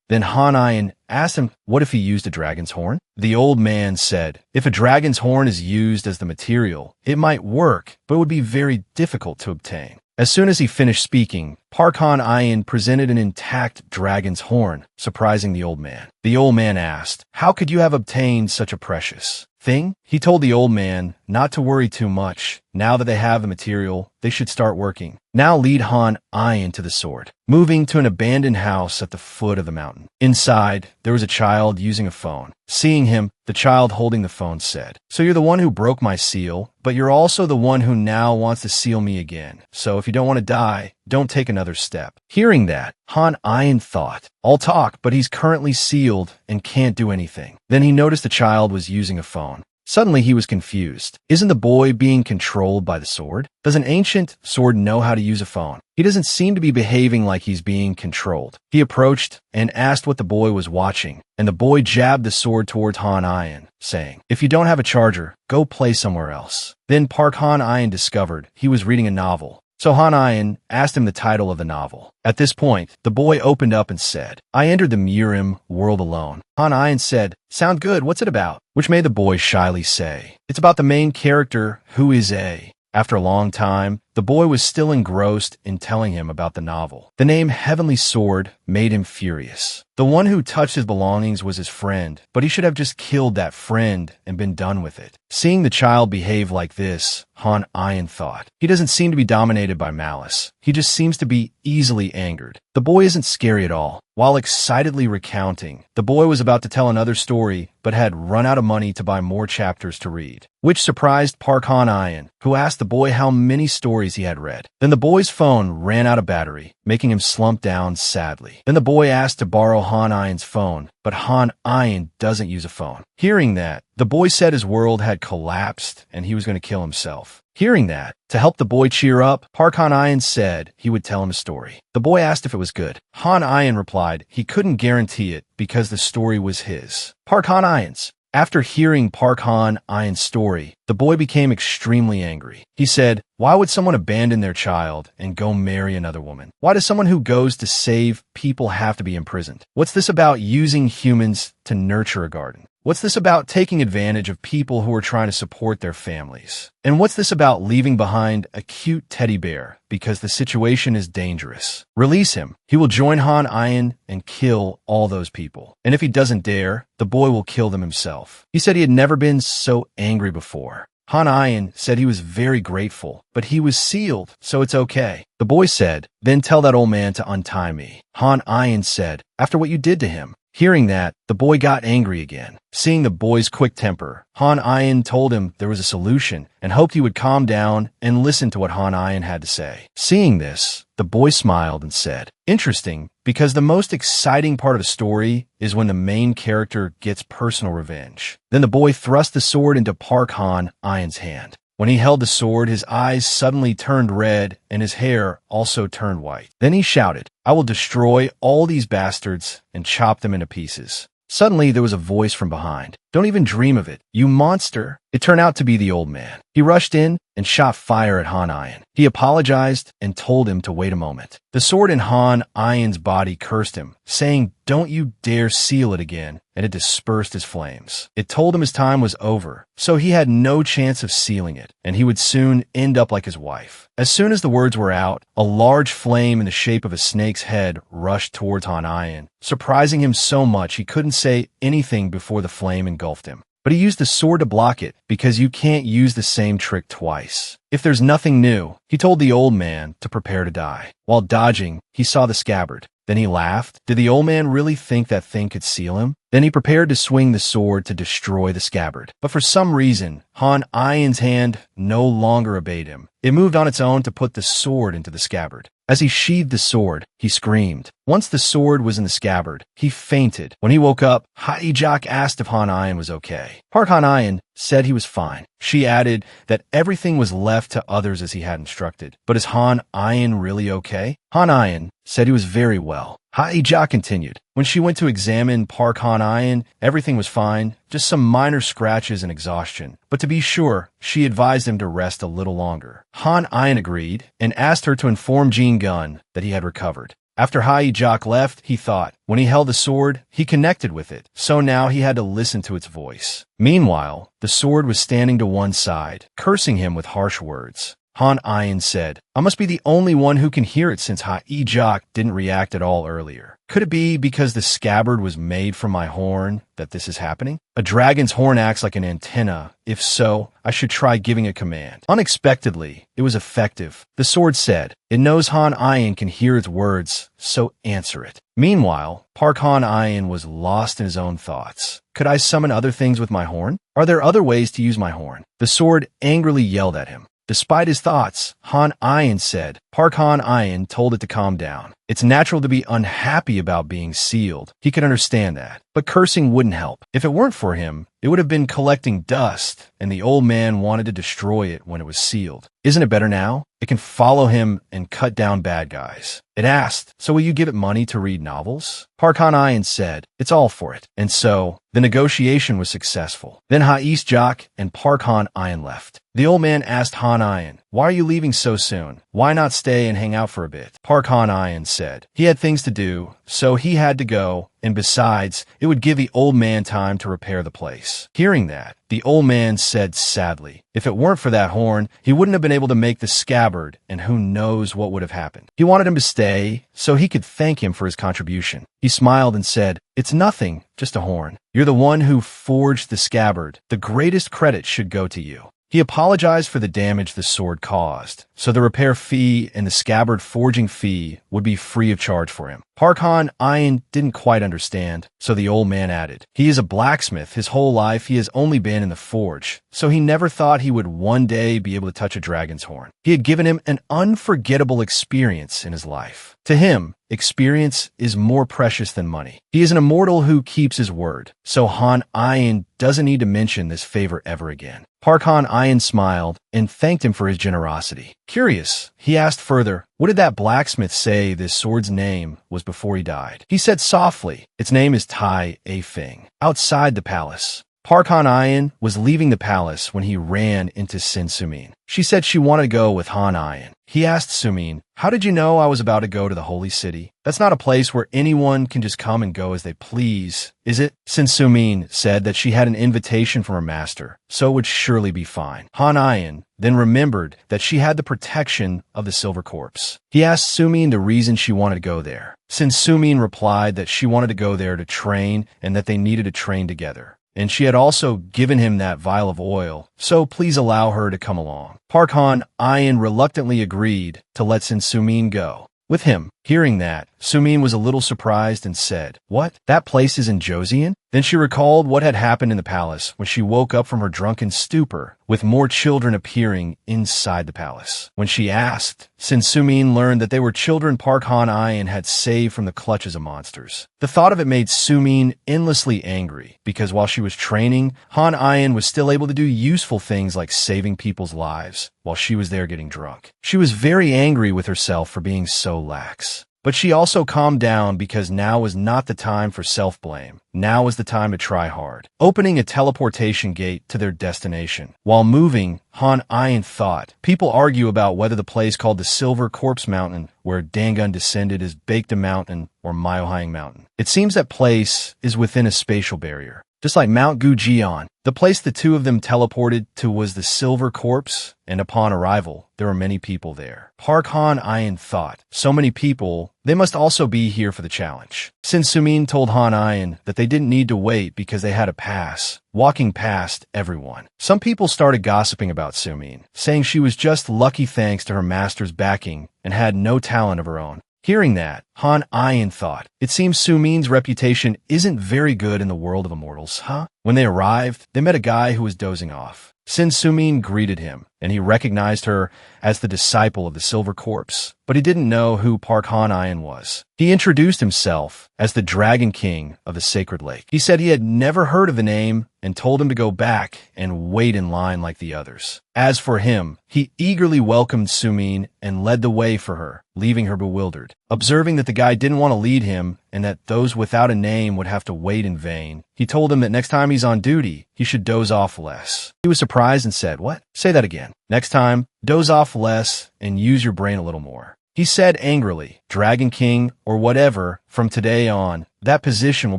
Then Han-Ayen asked him, what if he used a dragon's horn? The old man said, if a dragon's horn is used as the material, it might work, but it would be very difficult to obtain. As soon as he finished speaking, Park Han-Ayen presented an intact dragon's horn, surprising the old man. The old man asked, how could you have obtained such a precious thing? He told the old man not to worry too much. Now that they have the material, they should start working. Now lead Han-Ayen to the sword, moving to an abandoned house at the foot of the mountain. Inside, there was a child using a phone. Seeing him, the child holding the phone said, so you're the one who broke my seal, but you're also the one who now wants to seal me again. So if you don't want to die, don't take another step. Hearing that, Han-Ayen thought, I'll talk, but he's currently sealed and can't do anything. Then he noticed the child was using a phone. Suddenly he was confused. Isn't the boy being controlled by the sword? Does an ancient sword know how to use a phone? He doesn't seem to be behaving like he's being controlled. He approached and asked what the boy was watching, and the boy jabbed the sword towards Han-Ayen, saying, if you don't have a charger, go play somewhere else. Then Park Han-Ayen discovered he was reading a novel. So Han-Ayen asked him the title of the novel. At this point, the boy opened up and said, I entered the Murim world alone. Han-Ayen said, sound good, what's it about? Which made the boy shyly say, it's about the main character who is A. After a long time, the boy was still engrossed in telling him about the novel. The name Heavenly Sword made him furious. The one who touched his belongings was his friend, but he should have just killed that friend and been done with it. Seeing the child behave like this, Han-Ayen thought, he doesn't seem to be dominated by malice. He just seems to be easily angered. The boy isn't scary at all. While excitedly recounting, the boy was about to tell another story, but had run out of money to buy more chapters to read, which surprised Park Han-Ayen, who asked the boy how many stories he had read. Then the boy's phone ran out of battery, making him slump down sadly. Then the boy asked to borrow Han-Ayen's phone, but Han-Ayen doesn't use a phone. Hearing that, the boy said his world had collapsed and he was going to kill himself. Hearing that, to help the boy cheer up, Park Han-Ayen said he would tell him a story. The boy asked if it was good. Han-Ayen replied he couldn't guarantee it because the story was his. Park Han-Ayen's. After hearing Park Han-Ayen's story, the boy became extremely angry. He said, why would someone abandon their child and go marry another woman? Why does someone who goes to save people have to be imprisoned? What's this about using humans to nurture a garden? What's this about taking advantage of people who are trying to support their families? And what's this about leaving behind a cute teddy bear because the situation is dangerous? Release him. He will join Han-Ayen and kill all those people. And if he doesn't dare, the boy will kill them himself. He said he had never been so angry before. Han-Ayen said he was very grateful, but he was sealed, so it's okay. The boy said, then tell that old man to untie me. Han-Ayen said, after what you did to him. Hearing that, the boy got angry again. Seeing the boy's quick temper, Han-Ayen told him there was a solution and hoped he would calm down and listen to what Han-Ayen had to say. Seeing this, the boy smiled and said, interesting, because the most exciting part of the story is when the main character gets personal revenge. Then the boy thrust the sword into Park Han-Ayen's hand. When he held the sword, his eyes suddenly turned red and his hair also turned white. Then he shouted, I will destroy all these bastards and chop them into pieces. Suddenly, there was a voice from behind. Don't even dream of it, you monster. It turned out to be the old man. He rushed in and shot fire at Han Ayan. He apologized and told him to wait a moment. The sword in Han Ayan's body cursed him, saying, "Don't you dare seal it again," and it dispersed his flames. It told him his time was over, so he had no chance of sealing it, and he would soon end up like his wife. As soon as the words were out, a large flame in the shape of a snake's head rushed towards Han Ayan, surprising him so much he couldn't say anything before the flame engulfed him. But he used the sword to block it, because you can't use the same trick twice. If there's nothing new, he told the old man to prepare to die. While dodging, he saw the scabbard. Then he laughed. Did the old man really think that thing could seal him? Then he prepared to swing the sword to destroy the scabbard. But for some reason, Han Ayan's hand no longer obeyed him. It moved on its own to put the sword into the scabbard. As he sheathed the sword, he screamed. Once the sword was in the scabbard, he fainted. When he woke up, Haijak asked if Han Ayan was okay. Park Han Ayan said he was fine. She added that everything was left to others as he had instructed. But is Han Ayan really okay? Han Ayan said he was very well. Haijak continued. When she went to examine Park Han Ayan, everything was fine, just some minor scratches and exhaustion. But to be sure, she advised him to rest a little longer. Han Ayan agreed and asked her to inform Jean Gun that he had recovered. After Haijak left, he thought, when he held the sword, he connected with it, so now he had to listen to its voice. Meanwhile, the sword was standing to one side, cursing him with harsh words. Han Ayan said, "I must be the only one who can hear it since Haijak didn't react at all earlier. Could it be because the scabbard was made from my horn that this is happening? A dragon's horn acts like an antenna. If so, I should try giving a command." Unexpectedly, it was effective. The sword said, "It knows Han Ayan can hear its words, so answer it." Meanwhile, Park Han Ayan was lost in his own thoughts. Could I summon other things with my horn? Are there other ways to use my horn? The sword angrily yelled at him. Despite his thoughts, Han Ayan said. Park Han Ayan told it to calm down. It's natural to be unhappy about being sealed. He could understand that. But cursing wouldn't help. If it weren't for him, it would have been collecting dust, and the old man wanted to destroy it when it was sealed. Isn't it better now? It can follow him and cut down bad guys. It asked, "So will you give it money to read novels?" Park Han Ayan said, "It's all for it." And so, the negotiation was successful. Then Haijak and Park Han Ayan left. The old man asked Han Ayan, "Why are you leaving so soon? Why not stay and hang out for a bit?" Park Han Ayan said he had things to do, so he had to go, and besides, it would give the old man time to repair the place. Hearing that, the old man said sadly, if it weren't for that horn, he wouldn't have been able to make the scabbard, and who knows what would have happened. He wanted him to stay, so he could thank him for his contribution. He smiled and said, "It's nothing, just a horn. You're the one who forged the scabbard. The greatest credit should go to you." He apologized for the damage the sword caused, so the repair fee and the scabbard forging fee would be free of charge for him. Park Han Ayan didn't quite understand, so the old man added, "He is a blacksmith. His whole life he has only been in the forge, so he never thought he would one day be able to touch a dragon's horn. He had given him an unforgettable experience in his life. To him, experience is more precious than money. He is an immortal who keeps his word, so Han Ayan doesn't need to mention this favor ever again." Park Han Ayan smiled and thanked him for his generosity. Curious, he asked further, what did that blacksmith say this sword's name was before he died? He said softly, "Its name is Tai A Fing." Outside the palace, Park Han Ayan was leaving the palace when he ran into Sin Sumin. She said she wanted to go with Han Ayan. He asked Sumin, "How did you know I was about to go to the holy city? That's not a place where anyone can just come and go as they please, is it?" Sin Sumin said that she had an invitation from her master, so it would surely be fine. Han Ayan then remembered that she had the protection of the silver corpse. He asked Sumin the reason she wanted to go there. Sin Sumin replied that she wanted to go there to train and that they needed to train together. And she had also given him that vial of oil, so please allow her to come along. Park Han Ayan reluctantly agreed to let Sin Sumin go with him. Hearing that, Sumin was a little surprised and said, "What? That place is in Joseon?" Then she recalled what had happened in the palace when she woke up from her drunken stupor, with more children appearing inside the palace. When she asked, Sin Sumin learned that they were children Park Han Ayan had saved from the clutches of monsters. The thought of it made Sumin endlessly angry, because while she was training, Han Ayan was still able to do useful things like saving people's lives, while she was there getting drunk. She was very angry with herself for being so lax. But she also calmed down because now was not the time for self-blame. Now was the time to try hard, opening a teleportation gate to their destination. While moving, Han Ayin thought, people argue about whether the place called the Silver Corpse Mountain, where Dangun descended, is Baekda Mountain or Myohyang Mountain. It seems that place is within a spatial barrier. Just like Mount Gujian, the place the two of them teleported to was the Silver Corpse, and upon arrival, there were many people there. Park Han Ayin thought, so many people, they must also be here for the challenge. Since Sumin told Han Ayin that they didn't need to wait because they had a pass, walking past everyone. Some people started gossiping about Sumin, saying she was just lucky thanks to her master's backing and had no talent of her own. Hearing that, Han Ayin thought, it seems Sumin's reputation isn't very good in the world of immortals, huh? When they arrived, they met a guy who was dozing off. Sin Sumin greeted him, and he recognized her as the disciple of the Silver Corpse, but he didn't know who Park Han Ayin was. He introduced himself as the Dragon King of the Sacred Lake. He said he had never heard of the name and told him to go back and wait in line like the others. As for him, he eagerly welcomed Sumin and led the way for her, leaving her bewildered. Observing that the guy didn't want to lead him and that those without a name would have to wait in vain, he told him that next time he's on duty, he should doze off less. He was surprised and said, "What? Say that again. Next time, doze off less and use your brain a little more." He said angrily, "Dragon King, or whatever, from today on, that position will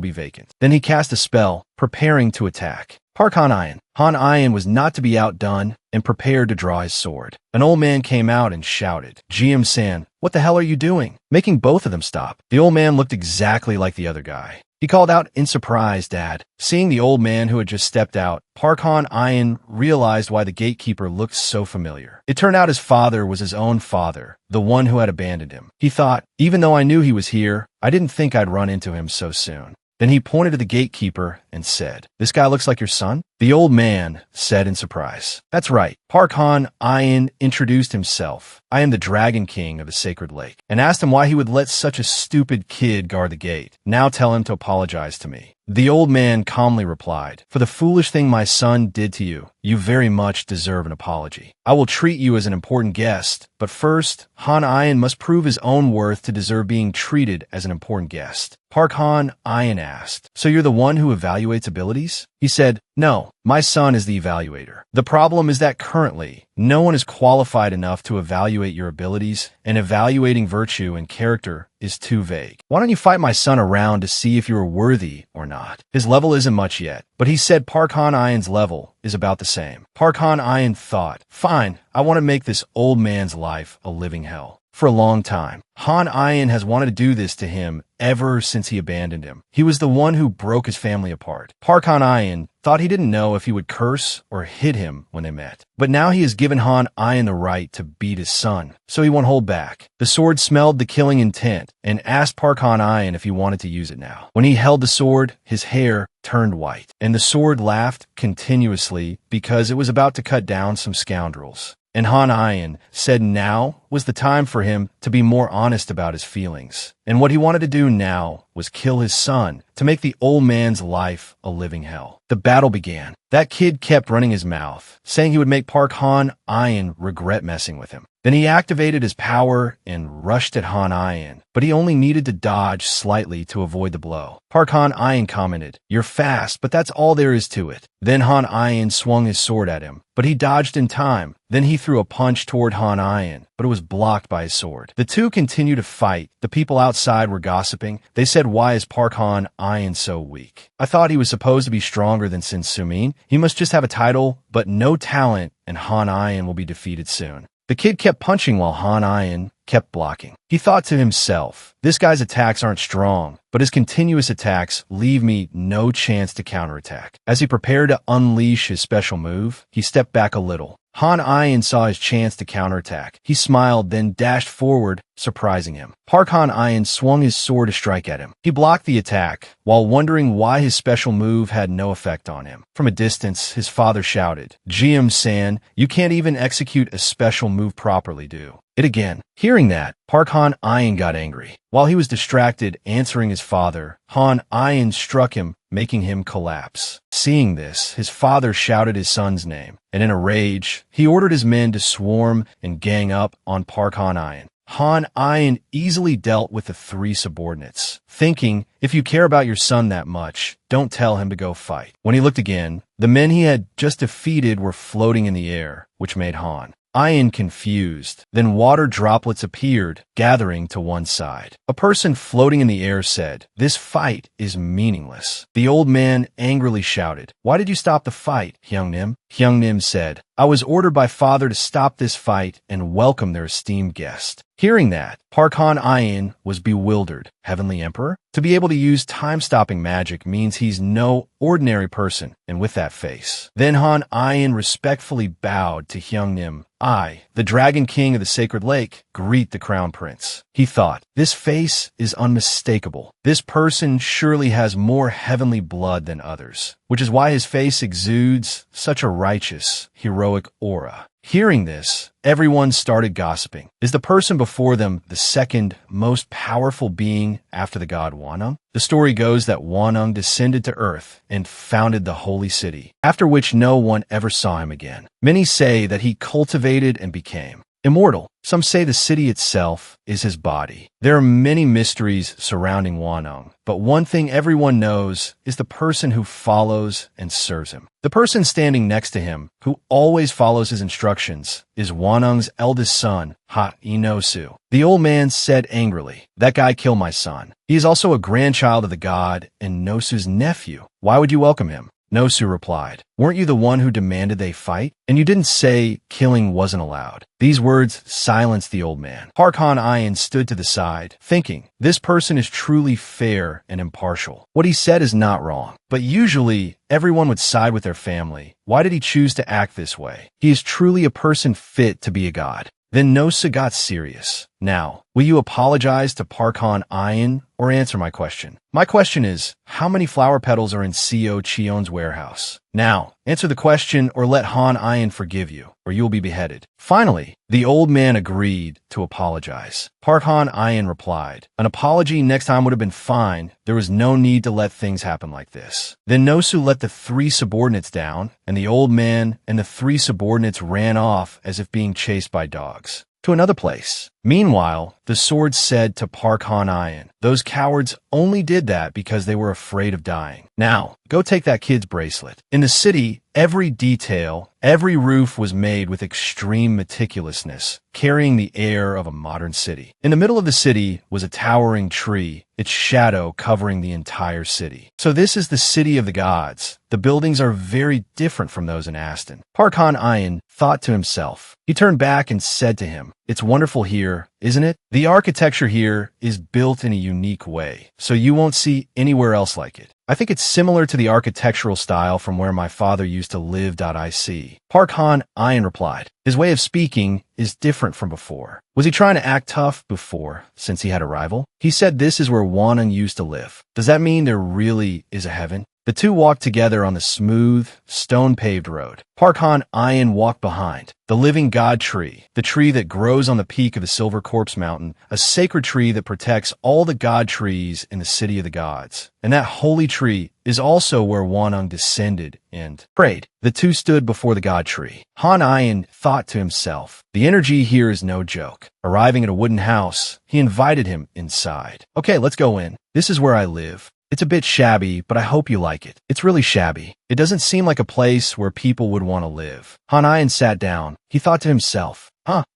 be vacant." Then he cast a spell, preparing to attack. Park Han Ayin. Han Ayin was not to be outdone and prepared to draw his sword. An old man came out and shouted, "GM-san, what the hell are you doing?" Making both of them stop. The old man looked exactly like the other guy. He called out in surprise, "Dad." Seeing the old man who had just stepped out, Park Han Ayin realized why the gatekeeper looked so familiar. It turned out his father was his own father, the one who had abandoned him. He thought, even though I knew he was here, I didn't think I'd run into him so soon. Then he pointed to the gatekeeper and said, "This guy looks like your son?" The old man said in surprise, "That's right." Park Han Ayin introduced himself. "I am the Dragon King of the Sacred Lake," and asked him why he would let such a stupid kid guard the gate. "Now tell him to apologize to me." The old man calmly replied, "For the foolish thing my son did to you, you very much deserve an apology. I will treat you as an important guest, but first, Han Ayin must prove his own worth to deserve being treated as an important guest." Park Han Ayin asked, "So you're the one who evaluates abilities?" He said, "No, my son is the evaluator. The problem is that currently, no one is qualified enough to evaluate your abilities, and evaluating virtue and character is too vague. Why don't you fight my son around to see if you are worthy or not?" His level isn't much yet, but he said Park Han Ayin's level is about the same. Park Han Ayin thought, "Fine, I want to make this old man's life a living hell." For a long time, Han Ayin has wanted to do this to him ever since he abandoned him. He was the one who broke his family apart. Park Han Ayin thought he didn't know if he would curse or hit him when they met. But now he has given Han Ayin the right to beat his son, so he won't hold back. The sword smelled the killing intent and asked Park Han Ayin if he wanted to use it now. When he held the sword, his hair turned white, and the sword laughed continuously because it was about to cut down some scoundrels. And Han Ayin said now was the time for him to be more honest about his feelings. And what he wanted to do now was kill his son to make the old man's life a living hell. The battle began. That kid kept running his mouth, saying he would make Park Han Ayin regret messing with him. Then he activated his power and rushed at Han Ayin, but he only needed to dodge slightly to avoid the blow. Park Han Ayin commented, "You're fast, but that's all there is to it." Then Han Ayin swung his sword at him, but he dodged in time. Then he threw a punch toward Han Ayin, but it was blocked by his sword. The two continued to fight. The people outside were gossiping. They said, "Why is Park Han Ayin so weak? I thought he was supposed to be stronger than Sin Sumin. He must just have a title, but no talent, and Han Ayin will be defeated soon." The kid kept punching while Han Ayin kept blocking. He thought to himself, "This guy's attacks aren't strong, but his continuous attacks leave me no chance to counterattack." As he prepared to unleash his special move, he stepped back a little. Han Ayin saw his chance to counterattack. He smiled, then dashed forward, surprising him. Park Han Ayin swung his sword to strike at him. He blocked the attack, while wondering why his special move had no effect on him. From a distance, his father shouted, "GM-san, you can't even execute a special move properly, do it again." Hearing that, Park Han Ayin got angry. While he was distracted answering his father, Han Ayin struck him, making him collapse. Seeing this, his father shouted his son's name, and in a rage, he ordered his men to swarm and gang up on Park Han Ayin. Han Ayin easily dealt with the three subordinates, thinking, if you care about your son that much, don't tell him to go fight. When he looked again, the men he had just defeated were floating in the air, which made Han Ayin confused. Then water droplets appeared, gathering to one side. A person floating in the air said, "This fight is meaningless." The old man angrily shouted, "Why did you stop the fight, Hyungnim?" Hyungnim said, "I was ordered by father to stop this fight and welcome their esteemed guest." Hearing that, Han Ayin was bewildered. Heavenly Emperor? To be able to use time-stopping magic means he's no ordinary person, and with that face. Then Han Ayin respectfully bowed to Hyungnim. "I, the Dragon King of the Sacred Lake, greet the Crown Prince." He thought, this face is unmistakable. This person surely has more heavenly blood than others, which is why his face exudes such a righteous, heroic aura. Hearing this, everyone started gossiping. Is the person before them the second most powerful being after the god Wanung? The story goes that Wanung descended to earth and founded the holy city, after which no one ever saw him again. Many say that he cultivated and became immortal. Some say the city itself is his body. There are many mysteries surrounding Wanung, but one thing everyone knows is the person who follows and serves him. The person standing next to him, who always follows his instructions, is Wanung's eldest son, Inosu. The old man said angrily, "That guy killed my son. He is also a grandchild of the god and Nosu's nephew. Why would you welcome him?" Nosu replied, "Weren't you the one who demanded they fight? And you didn't say killing wasn't allowed." These words silenced the old man. Han Ayin stood to the side, thinking, this person is truly fair and impartial. What he said is not wrong, but usually everyone would side with their family. Why did he choose to act this way? He is truly a person fit to be a god. Then Nosa got serious. "Now, will you apologize to Han Ayin or answer my question? My question is, how many flower petals are in Co Chion's warehouse? Now, answer the question or let Han Ayin forgive you, or you will be beheaded." Finally, the old man agreed to apologize. Han Ayin replied, "An apology next time would have been fine. There was no need to let things happen like this." Then Nosu let the three subordinates down, and the old man and the three subordinates ran off as if being chased by dogs to another place. Meanwhile, the sword said to Han Ayin, "Those cowards only did that because they were afraid of dying. Now, go take that kid's bracelet." In the city, every detail, every roof was made with extreme meticulousness, carrying the air of a modern city. In the middle of the city was a towering tree, its shadow covering the entire city. So this is the city of the gods. The buildings are very different from those in Aston. Han Ayin thought to himself. He turned back and said to him, "It's wonderful here, isn't it? The architecture here is built in a unique way, so you won't see anywhere else like it. I think it's similar to the architectural style from where my father used to live. IC." Han Ayin replied, "His way of speaking is different from before. Was he trying to act tough before, since he had a rival? He said this is where Wanung used to live. Does that mean there really is a heaven?" The two walked together on the smooth, stone-paved road. Han Ayin walked behind. The living god tree, the tree that grows on the peak of the Silver Corpse Mountain, a sacred tree that protects all the god trees in the city of the gods. And that holy tree is also where Wanung descended and prayed. The two stood before the god tree. Han Ayin thought to himself, the energy here is no joke. Arriving at a wooden house, he invited him inside. "Okay, let's go in. This is where I live. It's a bit shabby, but I hope you like it." "It's really shabby. It doesn't seem like a place where people would want to live." Han Ayin sat down. He thought to himself,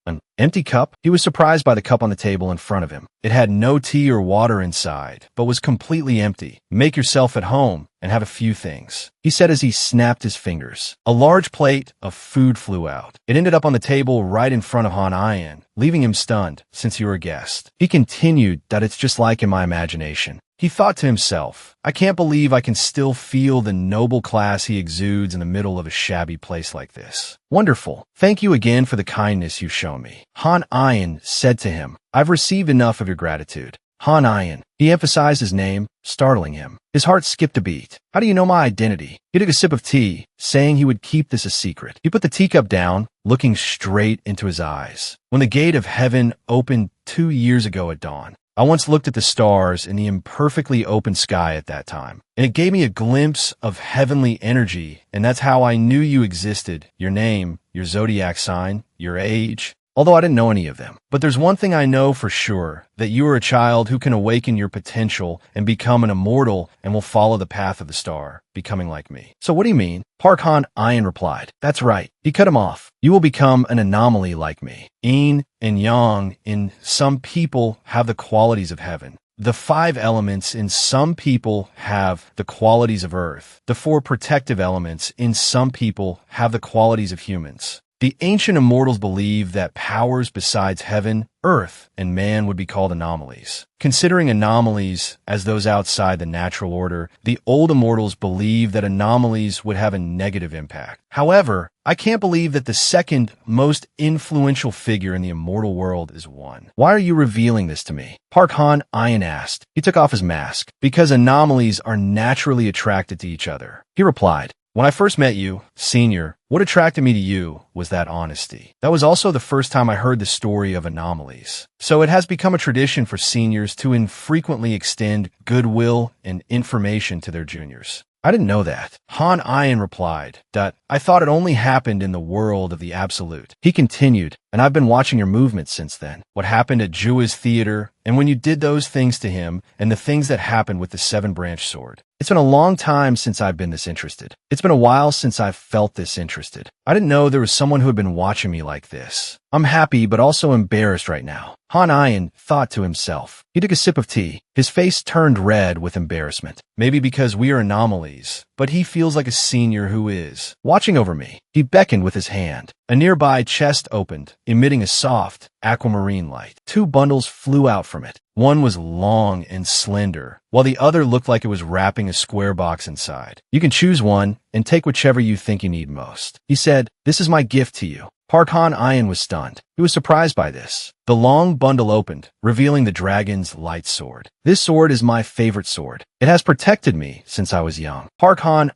an empty cup? He was surprised by the cup on the table in front of him. It had no tea or water inside, but was completely empty. "Make yourself at home and have a few things," he said as he snapped his fingers. A large plate of food flew out. It ended up on the table right in front of Han Ayin, leaving him stunned, "Since you're a guest." He continued that it's just like in my imagination. He thought to himself, I can't believe I can still feel the noble class he exudes in the middle of a shabby place like this. Wonderful. Thank you again for the kindness you've shown me. Han Ayin said to him, "I've received enough of your gratitude." Han Ayin. He emphasized his name, startling him. His heart skipped a beat. "How do you know my identity?" He took a sip of tea, saying he would keep this a secret. He put the teacup down, looking straight into his eyes. "When the gate of heaven opened 2 years ago at dawn, I once looked at the stars in the imperfectly open sky at that time, and it gave me a glimpse of heavenly energy, and that's how I knew you existed. Your name, your zodiac sign, your age, although I didn't know any of them. But there's one thing I know for sure, that you are a child who can awaken your potential and become an immortal and will follow the path of the star, becoming like me. So what do you mean? Park Han replied. That's right. He cut him off. You will become an anomaly like me. Yin and Yang in some people have the qualities of heaven. The 5 elements in some people have the qualities of earth. The 4 protective elements in some people have the qualities of humans. The ancient immortals believe that powers besides heaven, earth, and man would be called anomalies. Considering anomalies as those outside the natural order, the old immortals believe that anomalies would have a negative impact. However, I can't believe that the second most influential figure in the immortal world is one. Why are you revealing this to me? Park Han asked. He took off his mask. Because anomalies are naturally attracted to each other. He replied, when I first met you, Senior, what attracted me to you was that honesty. That was also the first time I heard the story of anomalies. So it has become a tradition for seniors to infrequently extend goodwill and information to their juniors. I didn't know that. Han replied, I thought it only happened in the world of the absolute. He continued, and I've been watching your movements since then. What happened at Jua's theater, and when you did those things to him, and the things that happened with the 7-branch sword. It's been a long time since I've been this interested. It's been a while since I've felt this interested. I didn't know there was someone who had been watching me like this. I'm happy but also embarrassed right now. Han thought to himself. He took a sip of tea. His face turned red with embarrassment. Maybe because we are anomalies, but he feels like a senior who is watching over me. He beckoned with his hand. A nearby chest opened, emitting a soft, aquamarine light. 2 bundles flew out from it. One was long and slender, while the other looked like it was wrapping a square box inside. You can choose one and take whichever you think you need most. He said, this is my gift to you. Park Han was stunned. He was surprised by this. The long bundle opened, revealing the dragon's light sword. This sword is my favorite sword. It has protected me since I was young. Park Han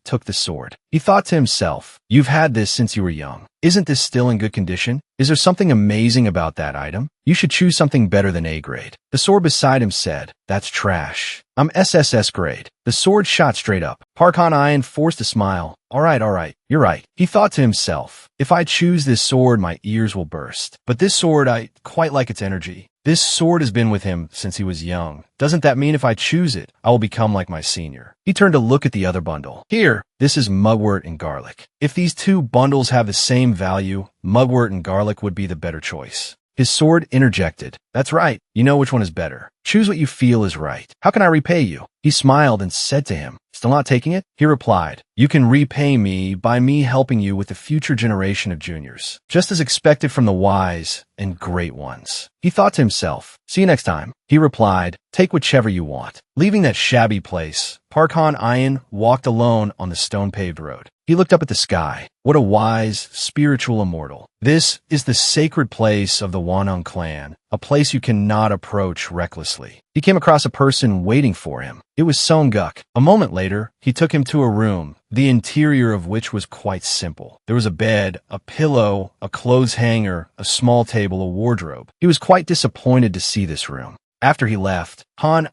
took the sword. He thought to himself, you've had this since you were young. Isn't this still in good condition? Is there something amazing about that item? You should choose something better than A grade. The sword beside him said, that's trash. I'm SSS grade. The sword shot straight up. Park Han forced a smile. All right, you're right. He thought to himself, if I choose this sword, my ears will burst. But this sword, I quite like its energy. This sword has been with him since he was young. Doesn't that mean if I choose it, I will become like my senior? He turned to look at the other bundle. Here, this is mugwort and garlic. If these 2 bundles have the same value, mugwort and garlic would be the better choice. His sword interjected. That's right. You know which one is better. Choose what you feel is right. How can I repay you? He smiled and said to him, still not taking it? He replied, you can repay me by me helping you with the future generation of juniors, just as expected from the wise and great ones. He thought to himself, see you next time. He replied, take whichever you want. Leaving that shabby place, Park Han walked alone on the stone-paved road. He looked up at the sky. What a wise, spiritual immortal. This is the sacred place of the Wanung clan, a place you cannot approach recklessly. He came across a person waiting for him. It was Song-guk. A moment later, he took him to a room, the interior of which was quite simple. There was a bed, a pillow, a clothes hanger, a small table, a wardrobe. He was quite disappointed to see this room. After he left, Han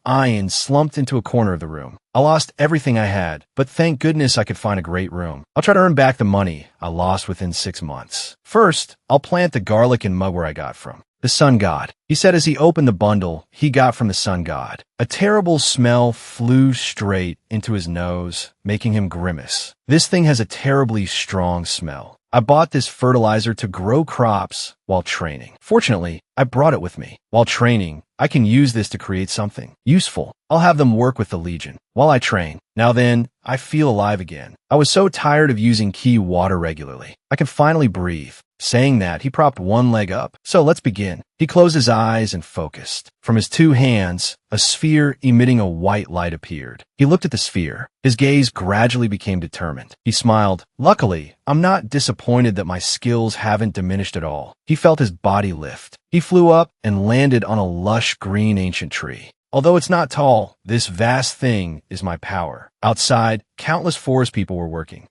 slumped into a corner of the room. I lost everything I had, but thank goodness I could find a great room. I'll try to earn back the money I lost within 6 months. First, I'll plant the garlic and mug where I got from. The sun god, he said as he opened the bundle he got from the sun god. A terrible smell flew straight into his nose, making him grimace. This thing has a terribly strong smell. I bought this fertilizer to grow crops while training. Fortunately, I brought it with me. While training, I can use this to create something useful. I'll have them work with the Legion while I train. Now then, I feel alive again. I was so tired of using key water regularly. I can finally breathe. Saying that, he propped one leg up. So let's begin. He closed his eyes and focused. From his 2 hands, a sphere emitting a white light appeared. He looked at the sphere. His gaze gradually became determined. He smiled. Luckily, I'm not disappointed that my skills haven't diminished at all. He felt his body lift. He flew up and landed on a lush green ancient tree. Although it's not tall, this vast thing is my power. Outside, countless forest people were working.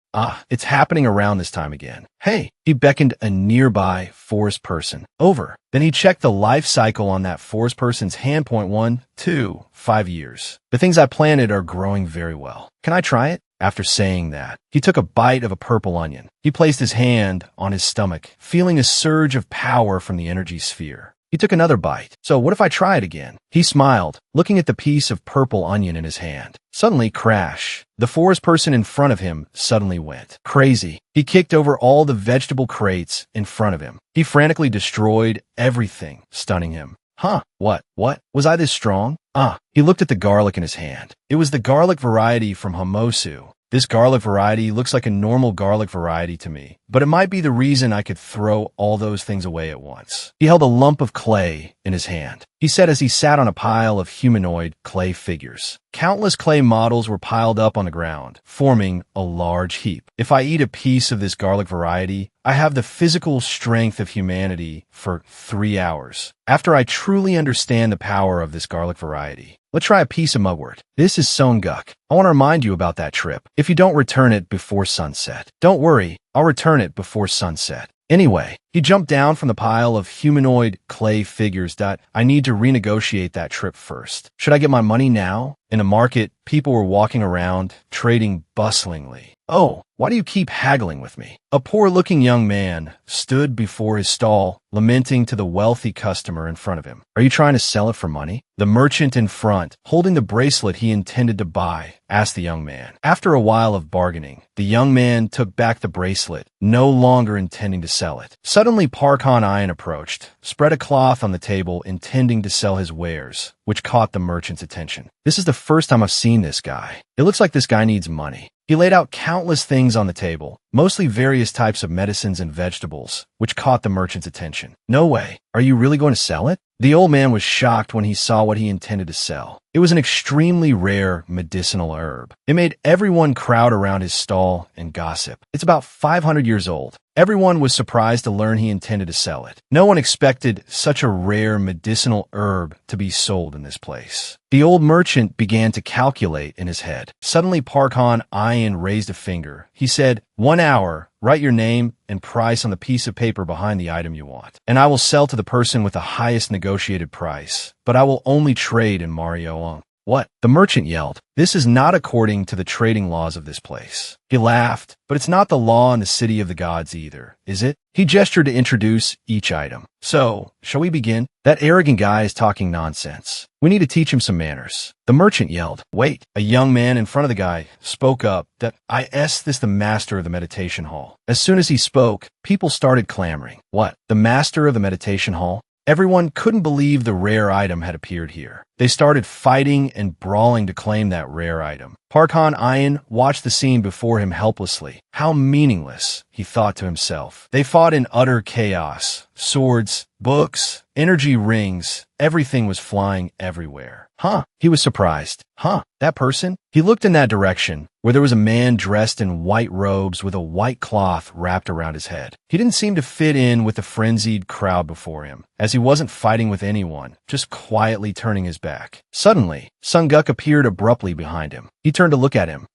It's happening around this time again. Hey, he beckoned a nearby forest person over. Then he checked the life cycle on that forest person's hand point 1, 2, 5 years. The things I planted are growing very well. Can I try it? After saying that, he took a bite of a purple onion. He placed his hand on his stomach, feeling a surge of power from the energy sphere. He took another bite. So what if I try it again? He smiled, looking at the piece of purple onion in his hand. Suddenly, crash. The forest person in front of him suddenly went crazy. He kicked over all the vegetable crates in front of him. He frantically destroyed everything, stunning him. Huh, what? Was I this strong? He looked at the garlic in his hand. It was the garlic variety from Hamosu. This garlic variety looks like a normal garlic variety to me, but it might be the reason I could throw all those things away at once. He held a lump of clay in his hand. He said as he sat on a pile of humanoid clay figures. Countless clay models were piled up on the ground, forming a large heap. If I eat a piece of this garlic variety, I have the physical strength of humanity for 3 hours. After I truly understand the power of this garlic variety, let's try a piece of mugwort. This is Songuk. I want to remind you about that trip. If you don't return it before sunset, don't worry, I'll return it before sunset. Anyway, he jumped down from the pile of humanoid clay figures. I need to renegotiate that trip first. Should I get my money now? In a market, people were walking around, trading bustlingly. Oh, why do you keep haggling with me? A poor-looking young man stood before his stall, lamenting to the wealthy customer in front of him. Are you trying to sell it for money? The merchant in front, holding the bracelet he intended to buy, asked the young man. After a while of bargaining, the young man took back the bracelet, no longer intending to sell it. Suddenly, Parkhan Iron approached, spread a cloth on the table, intending to sell his wares, which caught the merchant's attention. This is the first time I've seen this guy. It looks like this guy needs money. He laid out countless things on the table, mostly various types of medicines and vegetables, which caught the merchant's attention. No way. Are you really going to sell it? The old man was shocked when he saw what he intended to sell. It was an extremely rare medicinal herb. It made everyone crowd around his stall and gossip. It's about 500 years old. Everyone was surprised to learn he intended to sell it. No one expected such a rare medicinal herb to be sold in this place. The old merchant began to calculate in his head. Suddenly, Parkhan Iron raised a finger. He said, 1 hour, write your name and price on the piece of paper behind the item you want, and I will sell to the person with the highest negotiated price, but I will only trade in Marioong. What? The merchant yelled. This is not according to the trading laws of this place. He laughed, but it's not the law in the city of the gods either, is it? He gestured to introduce each item. So, shall we begin? That arrogant guy is talking nonsense. We need to teach him some manners. The merchant yelled. Wait. A young man in front of the guy spoke up that this the master of the meditation hall. As soon as he spoke, people started clamoring. What? The master of the meditation hall? Everyone couldn't believe the rare item had appeared here. They started fighting and brawling to claim that rare item. Parkhan Iron watched the scene before him helplessly. How meaningless, he thought to himself. They fought in utter chaos. Swords, books, energy rings, everything was flying everywhere. He was surprised. That person? He looked in that direction, where there was a man dressed in white robes with a white cloth wrapped around his head. He didn't seem to fit in with the frenzied crowd before him, as he wasn't fighting with anyone, just quietly turning his back. Suddenly, Sunguk appeared abruptly behind him. He turned to look at him.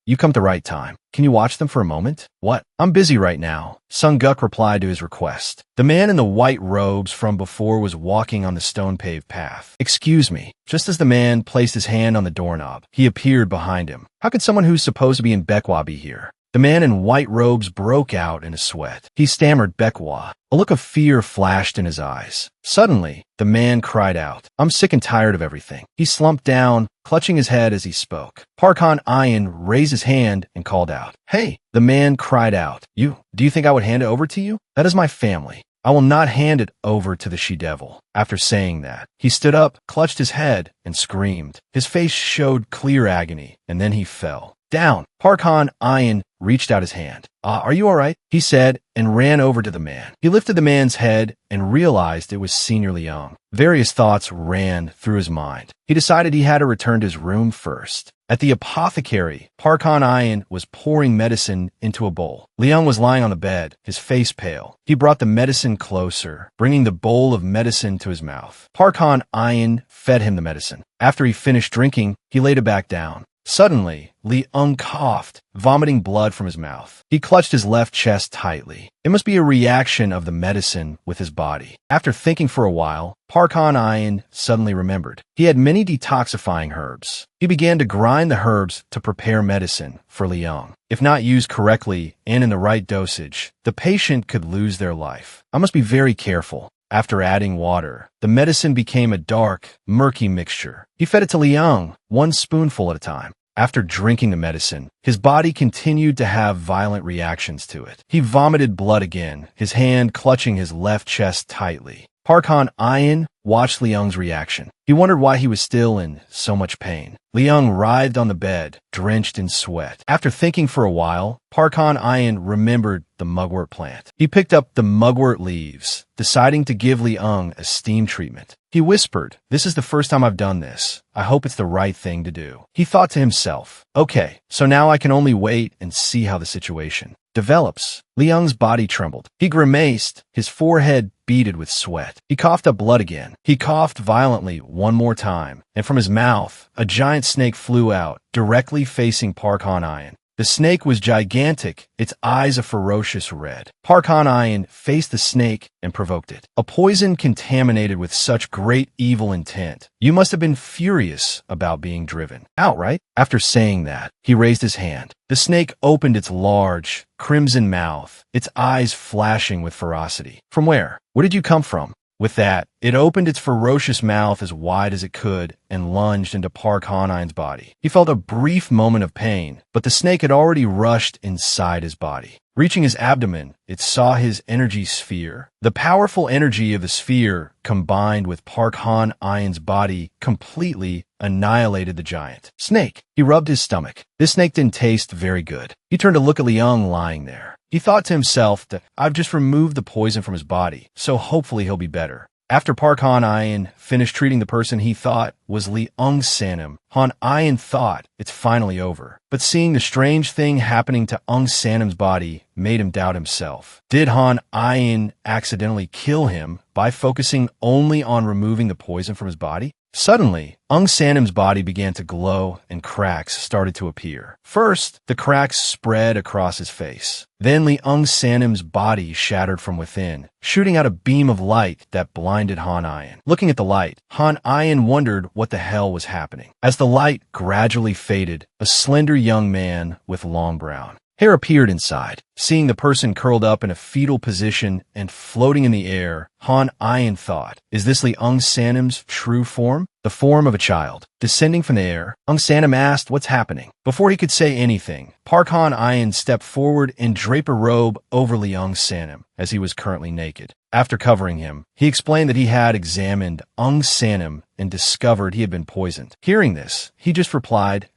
You come at the right time. Can you watch them for a moment? What? I'm busy right now. Sunguk replied to his request. The man in the white robes from before was walking on the stone-paved path. Excuse me. Just as the man placed his hand on the doorknob, he appeared behind him. How could someone who's supposed to be in Baekwa be here? The man in white robes broke out in a sweat. He stammered Baekwa. A look of fear flashed in his eyes. Suddenly, the man cried out, I'm sick and tired of everything. He slumped down, clutching his head as he spoke. Parkhan Iron raised his hand and called out, Hey! The man cried out, Do you think I would hand it over to you? That is my family. I will not hand it over to the she-devil. After saying that, he stood up, clutched his head, and screamed. His face showed clear agony, and then he fell down. Parkhan Iron reached out his hand. Are you all right? He said, and ran over to the man. He lifted the man's head and realized it was Senior Liang. Various thoughts ran through his mind. He decided he had to return to his room first. At the apothecary, Parkhan Iron was pouring medicine into a bowl. Liang was lying on the bed, his face pale. He brought the medicine closer, bringing the bowl of medicine to his mouth. Parkhan Iron fed him the medicine. After he finished drinking, he laid it back down. Suddenly, Li-ung coughed, vomiting blood from his mouth. He clutched his left chest tightly. It must be a reaction of the medicine with his body. After thinking for a while, Park Han-ian suddenly remembered. He had many detoxifying herbs. He began to grind the herbs to prepare medicine for Li-ung. If not used correctly and in the right dosage, the patient could lose their life. I must be very careful. After adding water, the medicine became a dark, murky mixture. He fed it to Li-ung, one spoonful at a time. After drinking the medicine, his body continued to have violent reactions to it. He vomited blood again, his hand clutching his left chest tightly. Park Han-ian watched Li-ung's reaction. He wondered why he was still in so much pain. Li-ung writhed on the bed, drenched in sweat. After thinking for a while, Park Han-ian remembered the mugwort plant. He picked up the mugwort leaves, deciding to give Li-ung a steam treatment. He whispered, "This is the first time I've done this. I hope it's the right thing to do." He thought to himself, "Okay, so now I can only wait and see how the situation develops." Li-ung's body trembled. He grimaced, his forehead beaded with sweat. He coughed up blood again. He coughed violently one more time, and from his mouth, a giant snake flew out, directly facing Park Han-ian. The snake was gigantic, its eyes a ferocious red. Park Han-ian faced the snake and provoked it. A poison contaminated with such great evil intent. You must have been furious about being driven out, right? After saying that, he raised his hand. The snake opened its large, crimson mouth, its eyes flashing with ferocity. "From where? Where did you come from?" With that, it opened its ferocious mouth as wide as it could and lunged into Park Han-ian's body. He felt a brief moment of pain, but the snake had already rushed inside his body. Reaching his abdomen, it saw his energy sphere. The powerful energy of the sphere, combined with Park Han-ian's body, completely annihilated the giant snake. He rubbed his stomach. This snake didn't taste very good. He turned to look at Li-ung lying there. He thought to himself that I've just removed the poison from his body, so hopefully he'll be better. After Park Han-ian finished treating the person he thought was Li-ung Sanim, Han-ian thought it's finally over. But seeing the strange thing happening to Ung Sanim's body made him doubt himself. Did Han-ian accidentally kill him by focusing only on removing the poison from his body? Suddenly, Ung Sanim's body began to glow and cracks started to appear. First, the cracks spread across his face. Then Ung Sanim's body shattered from within, shooting out a beam of light that blinded Han-ian. Looking at the light, Han-ian wondered what the hell was happening. As the light gradually faded, a slender young man with long brown hair appeared inside. Seeing the person curled up in a fetal position and floating in the air, Han-ian thought, is this Ung Sanim's true form? The form of a child. Descending from the air, Ung Sanim asked what's happening. Before he could say anything, Park Han-ian stepped forward and draped a robe over Ung Sanim, as he was currently naked. After covering him, he explained that he had examined Ung Sanim and discovered he had been poisoned. Hearing this, he just replied,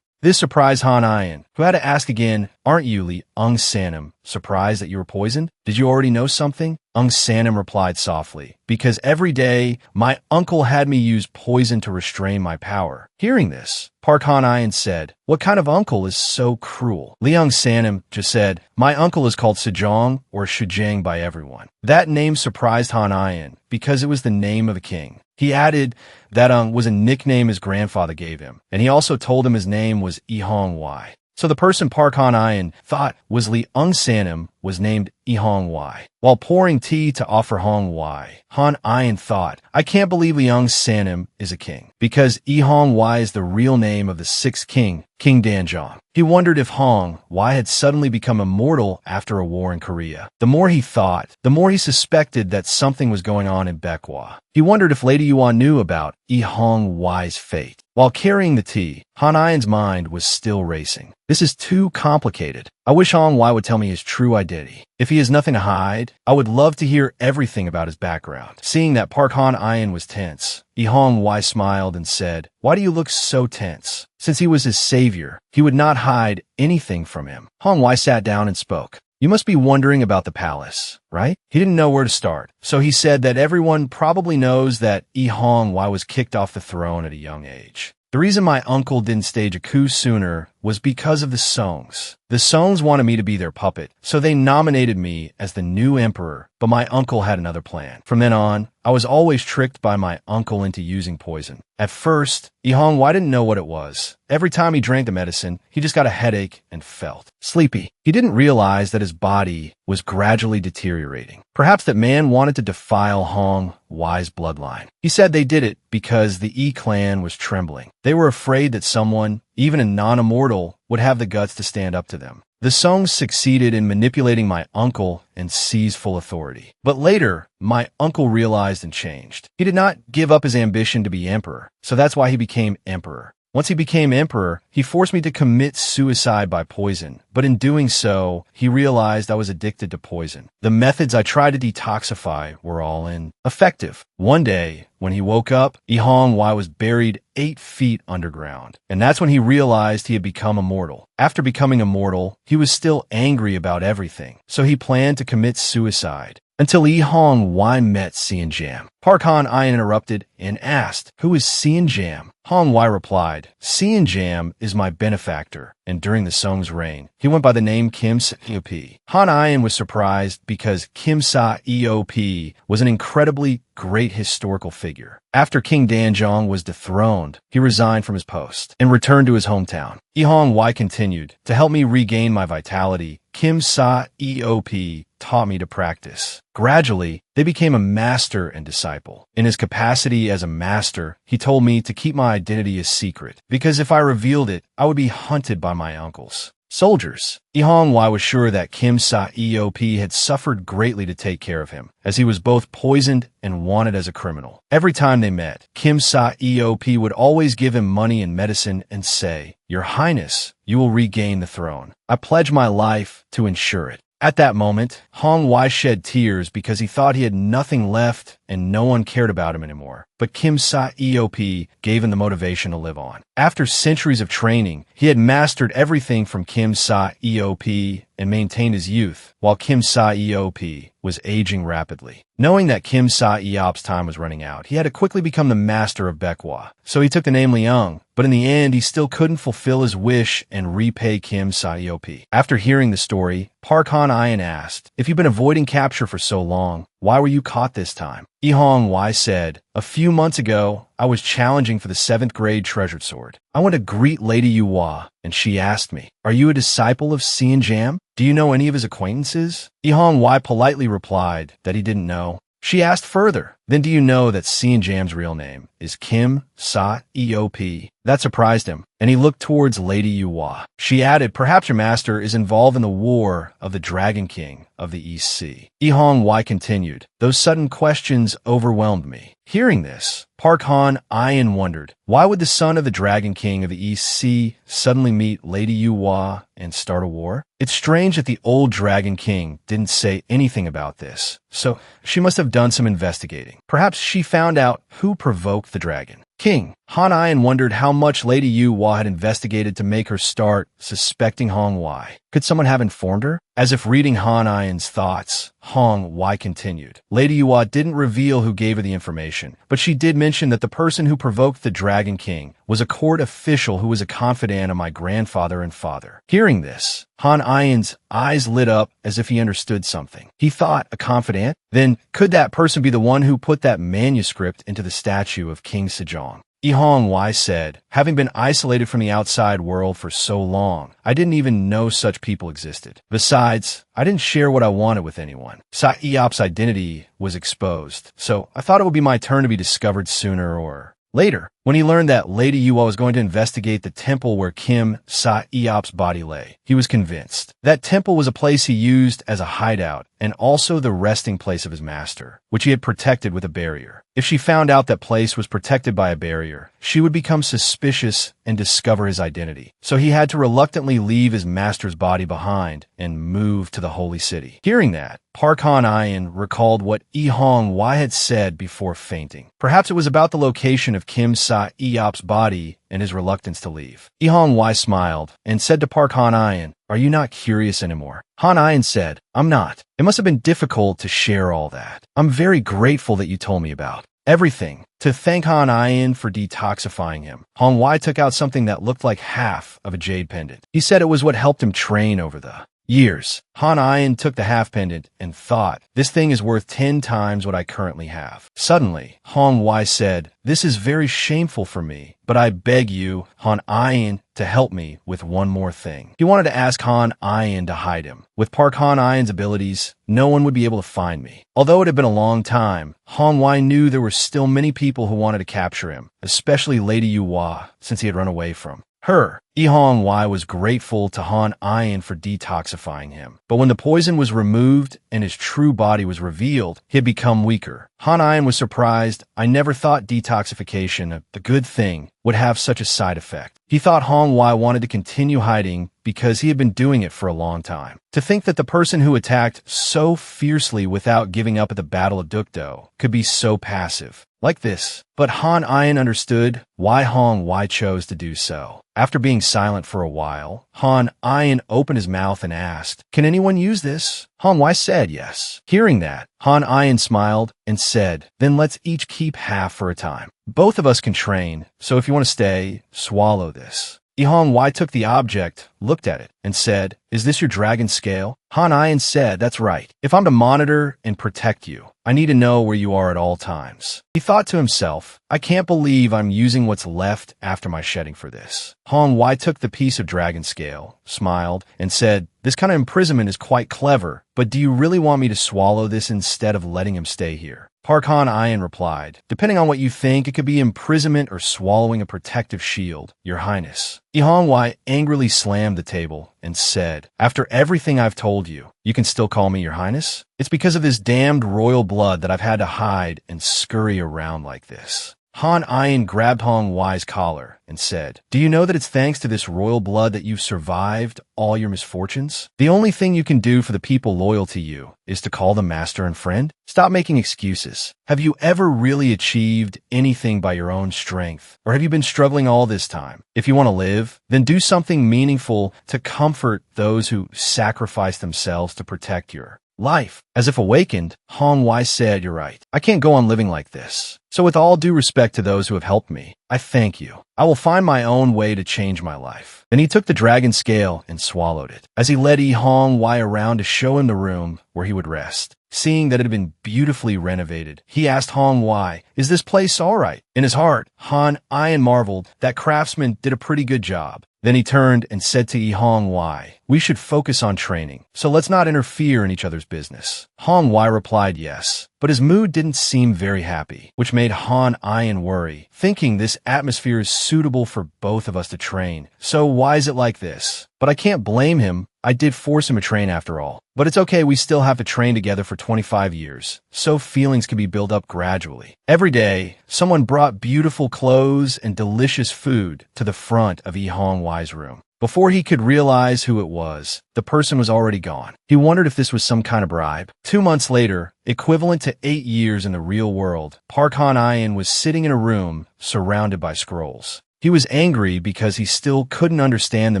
This surprised Han-ian, who had to ask again, aren't you, Ung Sanim, surprised that you were poisoned? Did you already know something? Ung Sanim replied softly, because every day my uncle had me use poison to restrain my power. Hearing this, Park Han-ian said, what kind of uncle is so cruel? Ung Sanim just said, my uncle is called Sejong or Shujang by everyone. That name surprised Han-ian because it was the name of a king. He added that was a nickname his grandfather gave him, and he also told him his name was Ihong Wai. So the person Park Han-ian thought was Ung Sanim was named Ihong Wai. While pouring tea to offer Hong Wai, Han-ian thought, I can't believe Ung Sanim is a king, because Ihong Wai is the real name of the sixth king, King Danjong. He wondered if Hong Wai had suddenly become immortal after a war in Korea. The more he thought, the more he suspected that something was going on in Baekwa. He wondered if Lady Yuan knew about Ihong Wai's fate. While carrying the tea, Han-ian's mind was still racing. This is too complicated. I wish Hong Wai would tell me his true identity. If he has nothing to hide, I would love to hear everything about his background. Seeing that Park Han-ian was tense, Ihong Wai smiled and said, why do you look so tense? Since he was his savior, he would not hide anything from him. Hong Wai sat down and spoke. You must be wondering about the palace, right? He didn't know where to start. So he said that everyone probably knows that Ihong Wai was kicked off the throne at a young age. The reason my uncle didn't stage a coup sooner was because of the Songs. The Songs wanted me to be their puppet, so they nominated me as the new emperor, but my uncle had another plan. From then on, I was always tricked by my uncle into using poison. At first, Ihongwai didn't know what it was. Every time he drank the medicine, he just got a headache and felt sleepy. He didn't realize that his body was gradually deteriorating. Perhaps that man wanted to defile Hong Wai's bloodline. He said they did it because the Yi clan was trembling. They were afraid that someone, even a non-immortal, would have the guts to stand up to them. The Songs succeeded in manipulating my uncle and seized full authority. But later, my uncle realized and changed. He did not give up his ambition to be emperor, so that's why he became emperor. Once he became emperor, he forced me to commit suicide by poison, but in doing so, he realized I was addicted to poison. The methods I tried to detoxify were all ineffective. One day, when he woke up, Ihongwai was buried 8 feet underground, and that's when he realized he had become immortal. After becoming immortal, he was still angry about everything, so he planned to commit suicide. Until Ihongwai met Xianjam. Park Han-Ian interrupted and asked, "Who is Xianjam?" Hongwai replied, "Xianjam is my benefactor, and during the Song's reign, he went by the name Kim Sa-eop." Han-Ian was surprised because Kim Sa-eop was an incredibly great historical figure. After King Danjong was dethroned, he resigned from his post and returned to his hometown. Ihongwai continued, "To help me regain my vitality, Kim Sa-eop taught me to practice. Gradually, they became a master and disciple. In his capacity as a master, he told me to keep my identity a secret, because if I revealed it, I would be hunted by my uncles. Soldiers. Ihongwai was sure that Kim Sa-eop had suffered greatly to take care of him, as he was both poisoned and wanted as a criminal. Every time they met, Kim Sa-eop would always give him money and medicine and say, "Your Highness, you will regain the throne. I pledge my life to ensure it." At that moment, Hongwai shed tears because he thought he had nothing left and no one cared about him anymore. But Kim Sa-eop gave him the motivation to live on. After centuries of training, he had mastered everything from Kim Sa-eop and maintained his youth, while Kim Sa-eop was aging rapidly. Knowing that Kim Sa-eop's time was running out, he had to quickly become the master of Baekwa. So he took the name Liang, but in the end, he still couldn't fulfill his wish and repay Kim Sa-eop. After hearing the story, Park Han-Ian asked, "If you've been avoiding capture for so long, why were you caught this time?" Ihongwai said, "A few months ago, I was challenging for the 7th grade treasured sword. I went to greet Lady Yuhua, and she asked me, 'Are you a disciple of Xianjam? Do you know any of his acquaintances?' Ihongwai politely replied that he didn't know. She asked further, 'Then do you know that Xianjam's real name is Kim Sa-eop?' That surprised him, and he looked towards Lady Yuhua. She added, 'Perhaps your master is involved in the war of the Dragon King of the East Sea.' Ihongwai continued, 'Those sudden questions overwhelmed me.' Hearing this, Park Han-Ian wondered, why would the son of the Dragon King of the East Sea suddenly meet Lady Yuhua and start a war? It's strange that the old Dragon King didn't say anything about this, so she must have done some investigating. Perhaps she found out who provoked the dragon. King. Han-Ian wondered how much Lady Yuhua had investigated to make her start suspecting Hongwai. Could someone have informed her? As if reading Han-Ian's thoughts, Hongwai continued. Lady Yuhua didn't reveal who gave her the information, but she did mention that the person who provoked the Dragon King was a court official who was a confidant of my grandfather and father. Hearing this, Han-Ian's eyes lit up as if he understood something. He thought, a confidant? Then could that person be the one who put that manuscript into the statue of King Sejong? Ihongwai said, "Having been isolated from the outside world for so long, I didn't even know such people existed. Besides, I didn't share what I wanted with anyone. Sa-eop's identity was exposed, so I thought it would be my turn to be discovered sooner or later." When he learned that Lady Yuhua was going to investigate the temple where Kim Sa-eop's body lay, he was convinced. That temple was a place he used as a hideout and also the resting place of his master, which he had protected with a barrier. If she found out that place was protected by a barrier, she would become suspicious and discover his identity. So he had to reluctantly leave his master's body behind and move to the holy city. Hearing that, Park Han-Ian recalled what Ihongwai had said before fainting. Perhaps it was about the location of Kim Sa-eop's body and his reluctance to leave. Ihongwai smiled and said to Park Han-Ian, "Are you not curious anymore?" Han-Ian said, "I'm not. It must have been difficult to share all that. I'm very grateful that you told me about everything. To thank Han Ayin for detoxifying him, Hong Wai took out something that looked like half of a jade pendant. He said it was what helped him train over the years. Han Ayin took the half pendant and thought, this thing is worth 10 times what I currently have. Suddenly, Hong Wai said, this is very shameful for me, but I beg you, Han Ayin, to help me with one more thing. He wanted to ask Han Ayin to hide him. With Park Han Ayin's abilities, no one would be able to find me. Although it had been a long time, Hong Wai knew there were still many people who wanted to capture him, especially Lady Yuhua, since he had run away from her. Hong Wai was grateful to Han Ayin for detoxifying him. But when the poison was removed and his true body was revealed, he had become weaker. Han Ayin was surprised. I never thought detoxification, the good thing, would have such a side effect. He thought Hong Wai wanted to continue hiding because he had been doing it for a long time. To think that the person who attacked so fiercely without giving up at the Battle of Dukdo could be so passive, like this. But Han Ayin understood why Hong Wai chose to do so. After being silent for a while, Han Ayin opened his mouth and asked, can anyone use this? Hong Wai said yes. Hearing that, Han Ayin smiled and said, then let's each keep half for a time. Both of us can train, so if you want to stay, swallow this. Hong Wai took the object, looked at it, and said, is this your dragon scale? Han Ayin said, that's right. If I'm to monitor and protect you, I need to know where you are at all times. He thought to himself, I can't believe I'm using what's left after my shedding for this. Hong Wai took the piece of dragon scale, smiled, and said, this kind of imprisonment is quite clever, but do you really want me to swallow this instead of letting him stay here? Park Han Ayin replied, depending on what you think, it could be imprisonment or swallowing a protective shield, Your Highness. Hong Wai angrily slammed the table and said, after everything I've told you, you can still call me Your Highness? It's because of this damned royal blood that I've had to hide and scurry around like this. Han Ayin grabbed Hong Wai's collar and said, do you know that it's thanks to this royal blood that you've survived all your misfortunes? The only thing you can do for the people loyal to you is to call them master and friend? Stop making excuses. Have you ever really achieved anything by your own strength? Or have you been struggling all this time? If you want to live, then do something meaningful to comfort those who sacrifice themselves to protect your life. As if awakened, Hong Wai said, you're right. I can't go on living like this. So with all due respect to those who have helped me, I thank you. I will find my own way to change my life. Then he took the dragon scale and swallowed it. As he led Hong Wai around to show him the room where he would rest, seeing that it had been beautifully renovated, he asked Hong Wai, is this place all right? In his heart, Han Ayin marveled that craftsman did a pretty good job. Then he turned and said to Hong Wai, we should focus on training, so let's not interfere in each other's business. Hong Wai replied yes, but his mood didn't seem very happy, which made Han Ayin worry, thinking this atmosphere is suitable for both of us to train. So why is it like this? But I can't blame him. I did force him to train after all. But it's okay, we still have to train together for 25 years, so feelings can be built up gradually. Every day, someone brought beautiful clothes and delicious food to the front of Hong Wai's room. Before he could realize who it was, the person was already gone. He wondered if this was some kind of bribe. 2 months later, equivalent to 8 years in the real world, Park Han Ayin was sitting in a room surrounded by scrolls. He was angry because he still couldn't understand the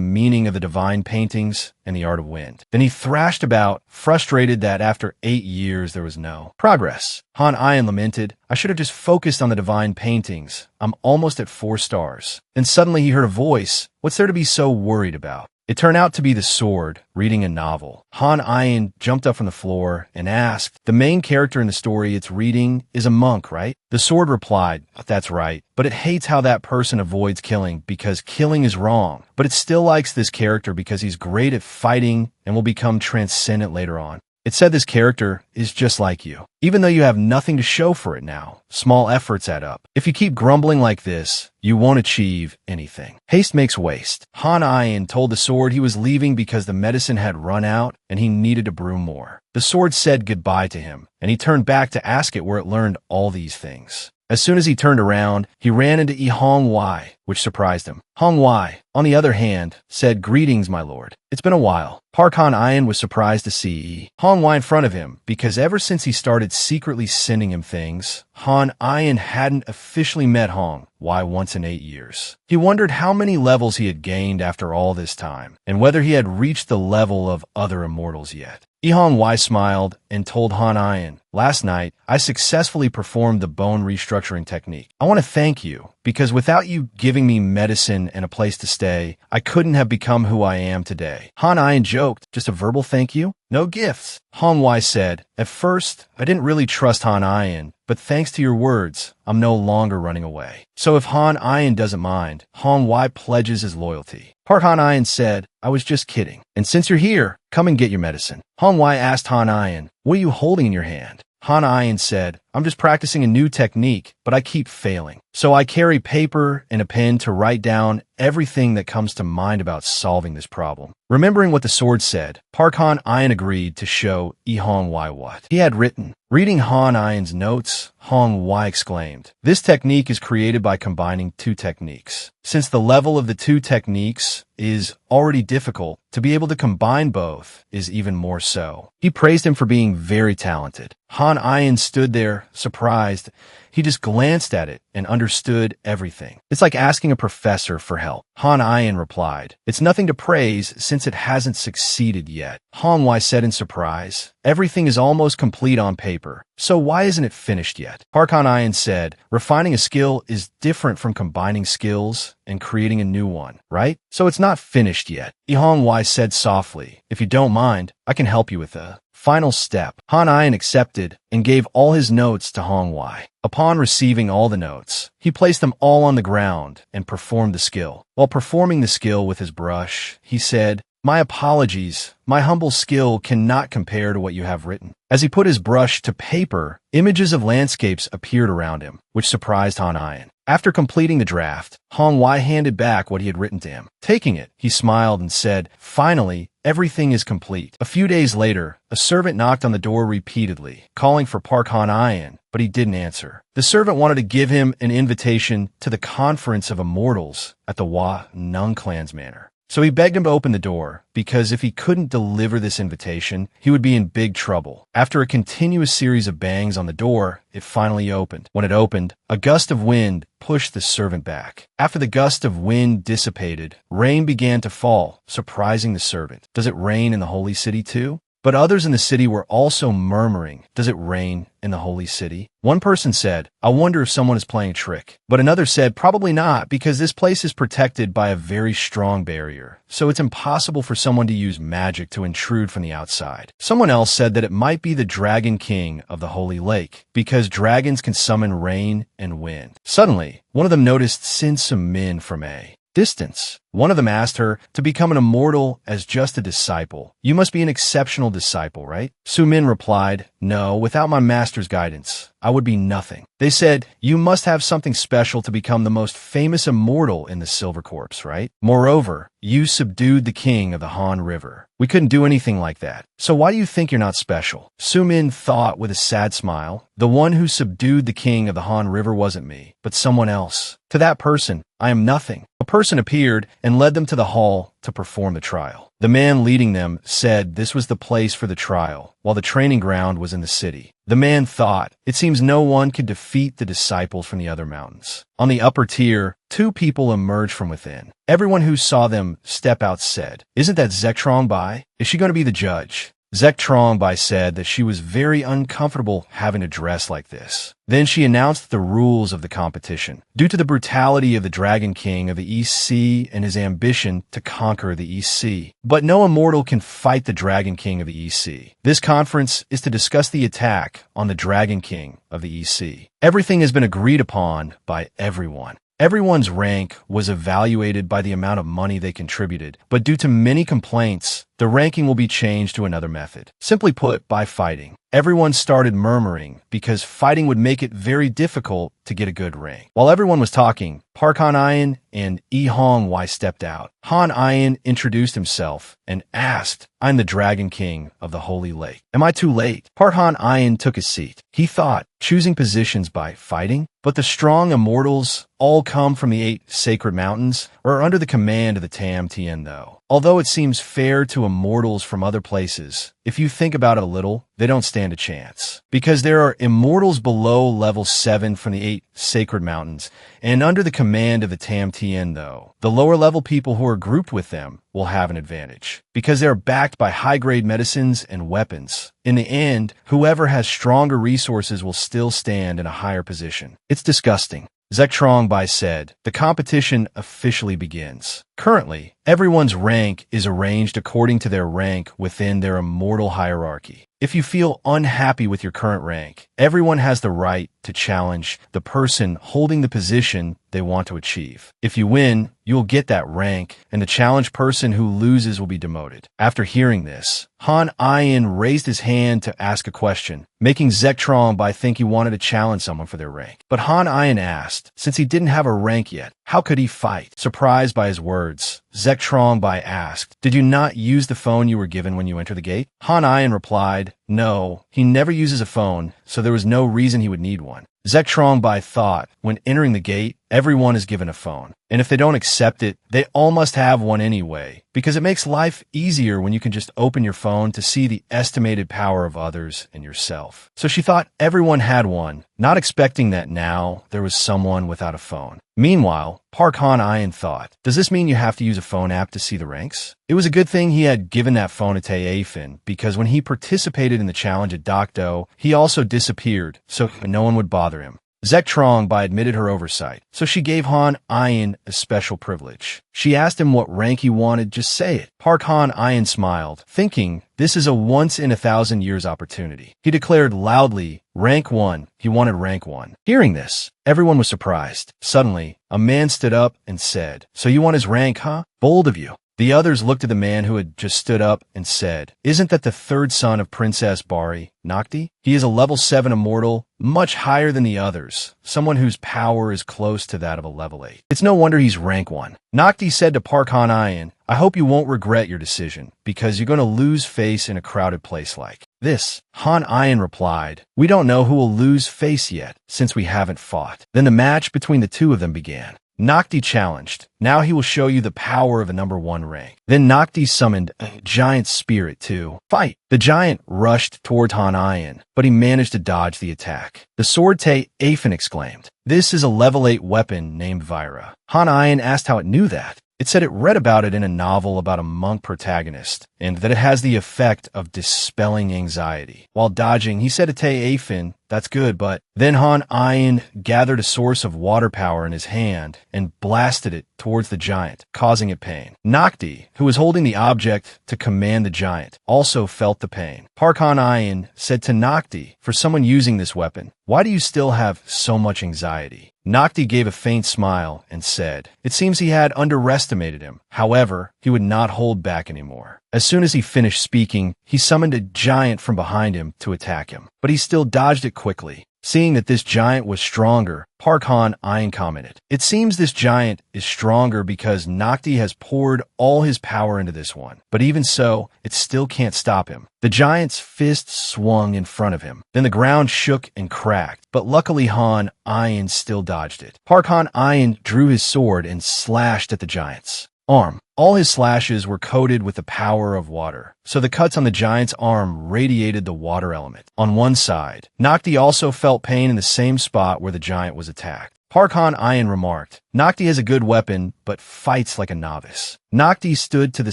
meaning of the divine paintings and the art of wind. Then he thrashed about, frustrated that after 8 years there was no progress. Han Ayin lamented, I should have just focused on the divine paintings. I'm almost at 4 stars. Then suddenly he heard a voice. What's there to be so worried about? It turned out to be the sword, reading a novel. Han Ayin jumped up from the floor and asked, the main character in the story it's reading is a monk, right? The sword replied, that's right, but it hates how that person avoids killing because killing is wrong. But it still likes this character because he's great at fighting and will become transcendent later on. It said this character is just like you. Even though you have nothing to show for it now, small efforts add up. If you keep grumbling like this, you won't achieve anything. Haste makes waste. Han Ayin told the sword he was leaving because the medicine had run out and he needed to brew more. The sword said goodbye to him, and he turned back to ask it where it learned all these things. As soon as he turned around, he ran into Hong Wai, which surprised him. Hong Wai, on the other hand, said, greetings, my lord. It's been a while. Park Han Ayin was surprised to see Hong Wai in front of him because ever since he started secretly sending him things, Han Ayin hadn't officially met Hong Wai once in 8 years. He wondered how many levels he had gained after all this time, and whether he had reached the level of other immortals yet. Hong Wai smiled and told Han Ayin, Last night, I successfully performed the bone restructuring technique. I want to thank you, because without you giving me medicine and a place to stay, I couldn't have become who I am today. Han Ayan joked, just a verbal thank you? No gifts. Han Wai said, at first, I didn't really trust Han Ayan, but thanks to your words, I'm no longer running away. So if Han Ayan doesn't mind, Han Wai pledges his loyalty. Park Han Ayan said, I was just kidding. And since you're here, come and get your medicine. Han Wai asked Han Ayan, what are you holding in your hand? Han Ayan said, I'm just practicing a new technique, but I keep failing. So I carry paper and a pen to write down everything that comes to mind about solving this problem. Remembering what the sword said, Park Han Ayan agreed to show Han Wai what he had written. Reading Han Ayan's notes, Han Wai exclaimed, this technique is created by combining two techniques. Since the level of the two techniques is already difficult, to be able to combine both is even more so. He praised him for being very talented. Han Ayan stood there, surprised. He just glanced at it and understood everything. It's like asking a professor for help. Han Ayan replied, it's nothing to praise since it hasn't succeeded yet. Han Wai said in surprise, everything is almost complete on paper, so why isn't it finished yet? Park Han Ayan said, refining a skill is different from combining skills and creating a new one, right? So it's not finished yet. Han Wai said softly, if you don't mind, I can help you with a final step. Han Ayan accepted and gave all his notes to Han Wai. Upon receiving all the notes, he placed them all on the ground and performed the skill. While performing the skill with his brush, he said, my apologies, my humble skill cannot compare to what you have written. As he put his brush to paper, images of landscapes appeared around him, which surprised Han Ayan. After completing the draft, Han Wai handed back what he had written to him. Taking it, he smiled and said, finally, everything is complete. A few days later, a servant knocked on the door repeatedly, calling for Park Han Ayan, but he didn't answer. The servant wanted to give him an invitation to the Conference of Immortals at the Wa Nung clan's manor. So he begged him to open the door, because if he couldn't deliver this invitation, he would be in big trouble. After a continuous series of bangs on the door, it finally opened. When it opened, a gust of wind pushed the servant back. After the gust of wind dissipated, rain began to fall, surprising the servant. Does it rain in the holy city too? But others in the city were also murmuring, does it rain in the holy city? One person said, I wonder if someone is playing a trick. But another said, probably not, because this place is protected by a very strong barrier, so it's impossible for someone to use magic to intrude from the outside. Someone else said that it might be the Dragon King of the Holy Lake, because dragons can summon rain and wind. Suddenly, one of them noticed Sin Sum Min from a distance. One of them asked her to become an immortal as just a disciple. You must be an exceptional disciple, right? Su Min replied, no, without my master's guidance, I would be nothing. They said, you must have something special to become the most famous immortal in the Silver Corpse, right? Moreover, you subdued the king of the Han River. We couldn't do anything like that. So why do you think you're not special? Su Min thought with a sad smile, the one who subdued the king of the Han River wasn't me, but someone else. To that person, I am nothing. A person appeared and led them to the hall to perform the trial. The man leading them said this was the place for the trial, while the training ground was in the city. The man thought, it seems no one could defeat the disciples from the other mountains. On the upper tier, two people emerged from within. Everyone who saw them step out said, isn't that Zek Trongbai? Is she going to be the judge? Zek Trongbai said that she was very uncomfortable having a dress like this. Then she announced the rules of the competition. Due to the brutality of the Dragon King of the East Sea and his ambition to conquer the East Sea. But no immortal can fight the Dragon King of the East Sea. This conference is to discuss the attack on the Dragon King of the East Sea. Everything has been agreed upon by everyone. Everyone's rank was evaluated by the amount of money they contributed, but due to many complaints, the ranking will be changed to another method. Simply put, by fighting. Everyone started murmuring because fighting would make it very difficult to get a good rank. While everyone was talking, Park Han Ayan and Han Wai stepped out. Han Ayan introduced himself and asked, I'm the Dragon King of the Holy Lake. Am I too late? Park Han Ayan took his seat. He thought, choosing positions by fighting? But the strong immortals all come from the 8 sacred mountains or are under the command of the Tam Tien though. Although it seems fair to to immortals from other places, if you think about it a little, they don't stand a chance. Because there are immortals below level 7 from the 8 sacred mountains, and under the command of the Tam Tien though, the lower level people who are grouped with them will have an advantage. Because they are backed by high-grade medicines and weapons. In the end, whoever has stronger resources will still stand in a higher position. It's disgusting. Zek Trongbai said, the competition officially begins. Currently, everyone's rank is arranged according to their rank within their immortal hierarchy. If you feel unhappy with your current rank, everyone has the right to challenge the person holding the position they want to achieve. If you win, you'll get that rank, and the challenged person who loses will be demoted. After hearing this, Han Ayin raised his hand to ask a question, making Zek Trongbai think he wanted to challenge someone for their rank. But Han Ayin asked, since he didn't have a rank yet, how could he fight? Surprised by his words, Zek Trongbai asked, did you not use the phone you were given when you entered the gate? Han Ayin replied, no, he never uses a phone, so there was no reason he would need one. Zek Trongbai thought, when entering the gate, everyone is given a phone. And if they don't accept it, they all must have one anyway, because it makes life easier when you can just open your phone to see the estimated power of others and yourself. So she thought everyone had one, not expecting that now there was someone without a phone. Meanwhile, Park Han Ayin thought, does this mean you have to use a phone app to see the ranks? It was a good thing he had given that phone to Tae Afin, because when he participated in the challenge at Dokdo, he also disappeared, so no one would bother him. Zek Trongbai admitted her oversight, so she gave Han Ayin a special privilege. She asked him what rank he wanted, just say it. Park Han Ayin smiled, thinking, this is a once-in-a-thousand-years opportunity. He declared loudly, rank 1. He wanted rank 1. Hearing this, everyone was surprised. Suddenly, a man stood up and said, so you want his rank, huh? Bold of you. The others looked at the man who had just stood up and said, isn't that the third son of Princess Bari, Nakti? He is a level 7 immortal, much higher than the others, someone whose power is close to that of a level 8. It's no wonder he's rank 1. Nakti said to Park Han Ayin, I hope you won't regret your decision, because you're going to lose face in a crowded place like this. Han Ayin replied, we don't know who will lose face yet, since we haven't fought. Then the match between the two of them began. Nakti challenged. Now he will show you the power of a number 1 rank. Then Nakti summoned a giant spirit to fight. The giant rushed toward Han Ayin, but he managed to dodge the attack. The sword Tae Afin exclaimed, this is a level 8 weapon named Vira. Han Ayin asked how it knew that. It said it read about it in a novel about a monk protagonist, and that it has the effect of dispelling anxiety. While dodging, he said to Tae Afin, that's good, but then Han Ayin gathered a source of water power in his hand and blasted it towards the giant, causing it pain. Nakti, who was holding the object to command the giant, also felt the pain. Park Han Ayin said to Nakti, for someone using this weapon, why do you still have so much anxiety? Nakti gave a faint smile and said, it seems he had underestimated him. However, he would not hold back anymore. As soon as he finished speaking, he summoned a giant from behind him to attack him, but he still dodged it quickly. Seeing that this giant was stronger, Park Han Ayin commented, it seems this giant is stronger because Nakti has poured all his power into this one. But even so, it still can't stop him. The giant's fist swung in front of him. Then the ground shook and cracked, but luckily Han Ayin still dodged it. Park Han Ayin drew his sword and slashed at the giant's arm. All his slashes were coated with the power of water, so the cuts on the giant's arm radiated the water element. On one side, Nakti also felt pain in the same spot where the giant was attacked. Park Han Ayin remarked, Nakti has a good weapon, but fights like a novice. Nakti stood to the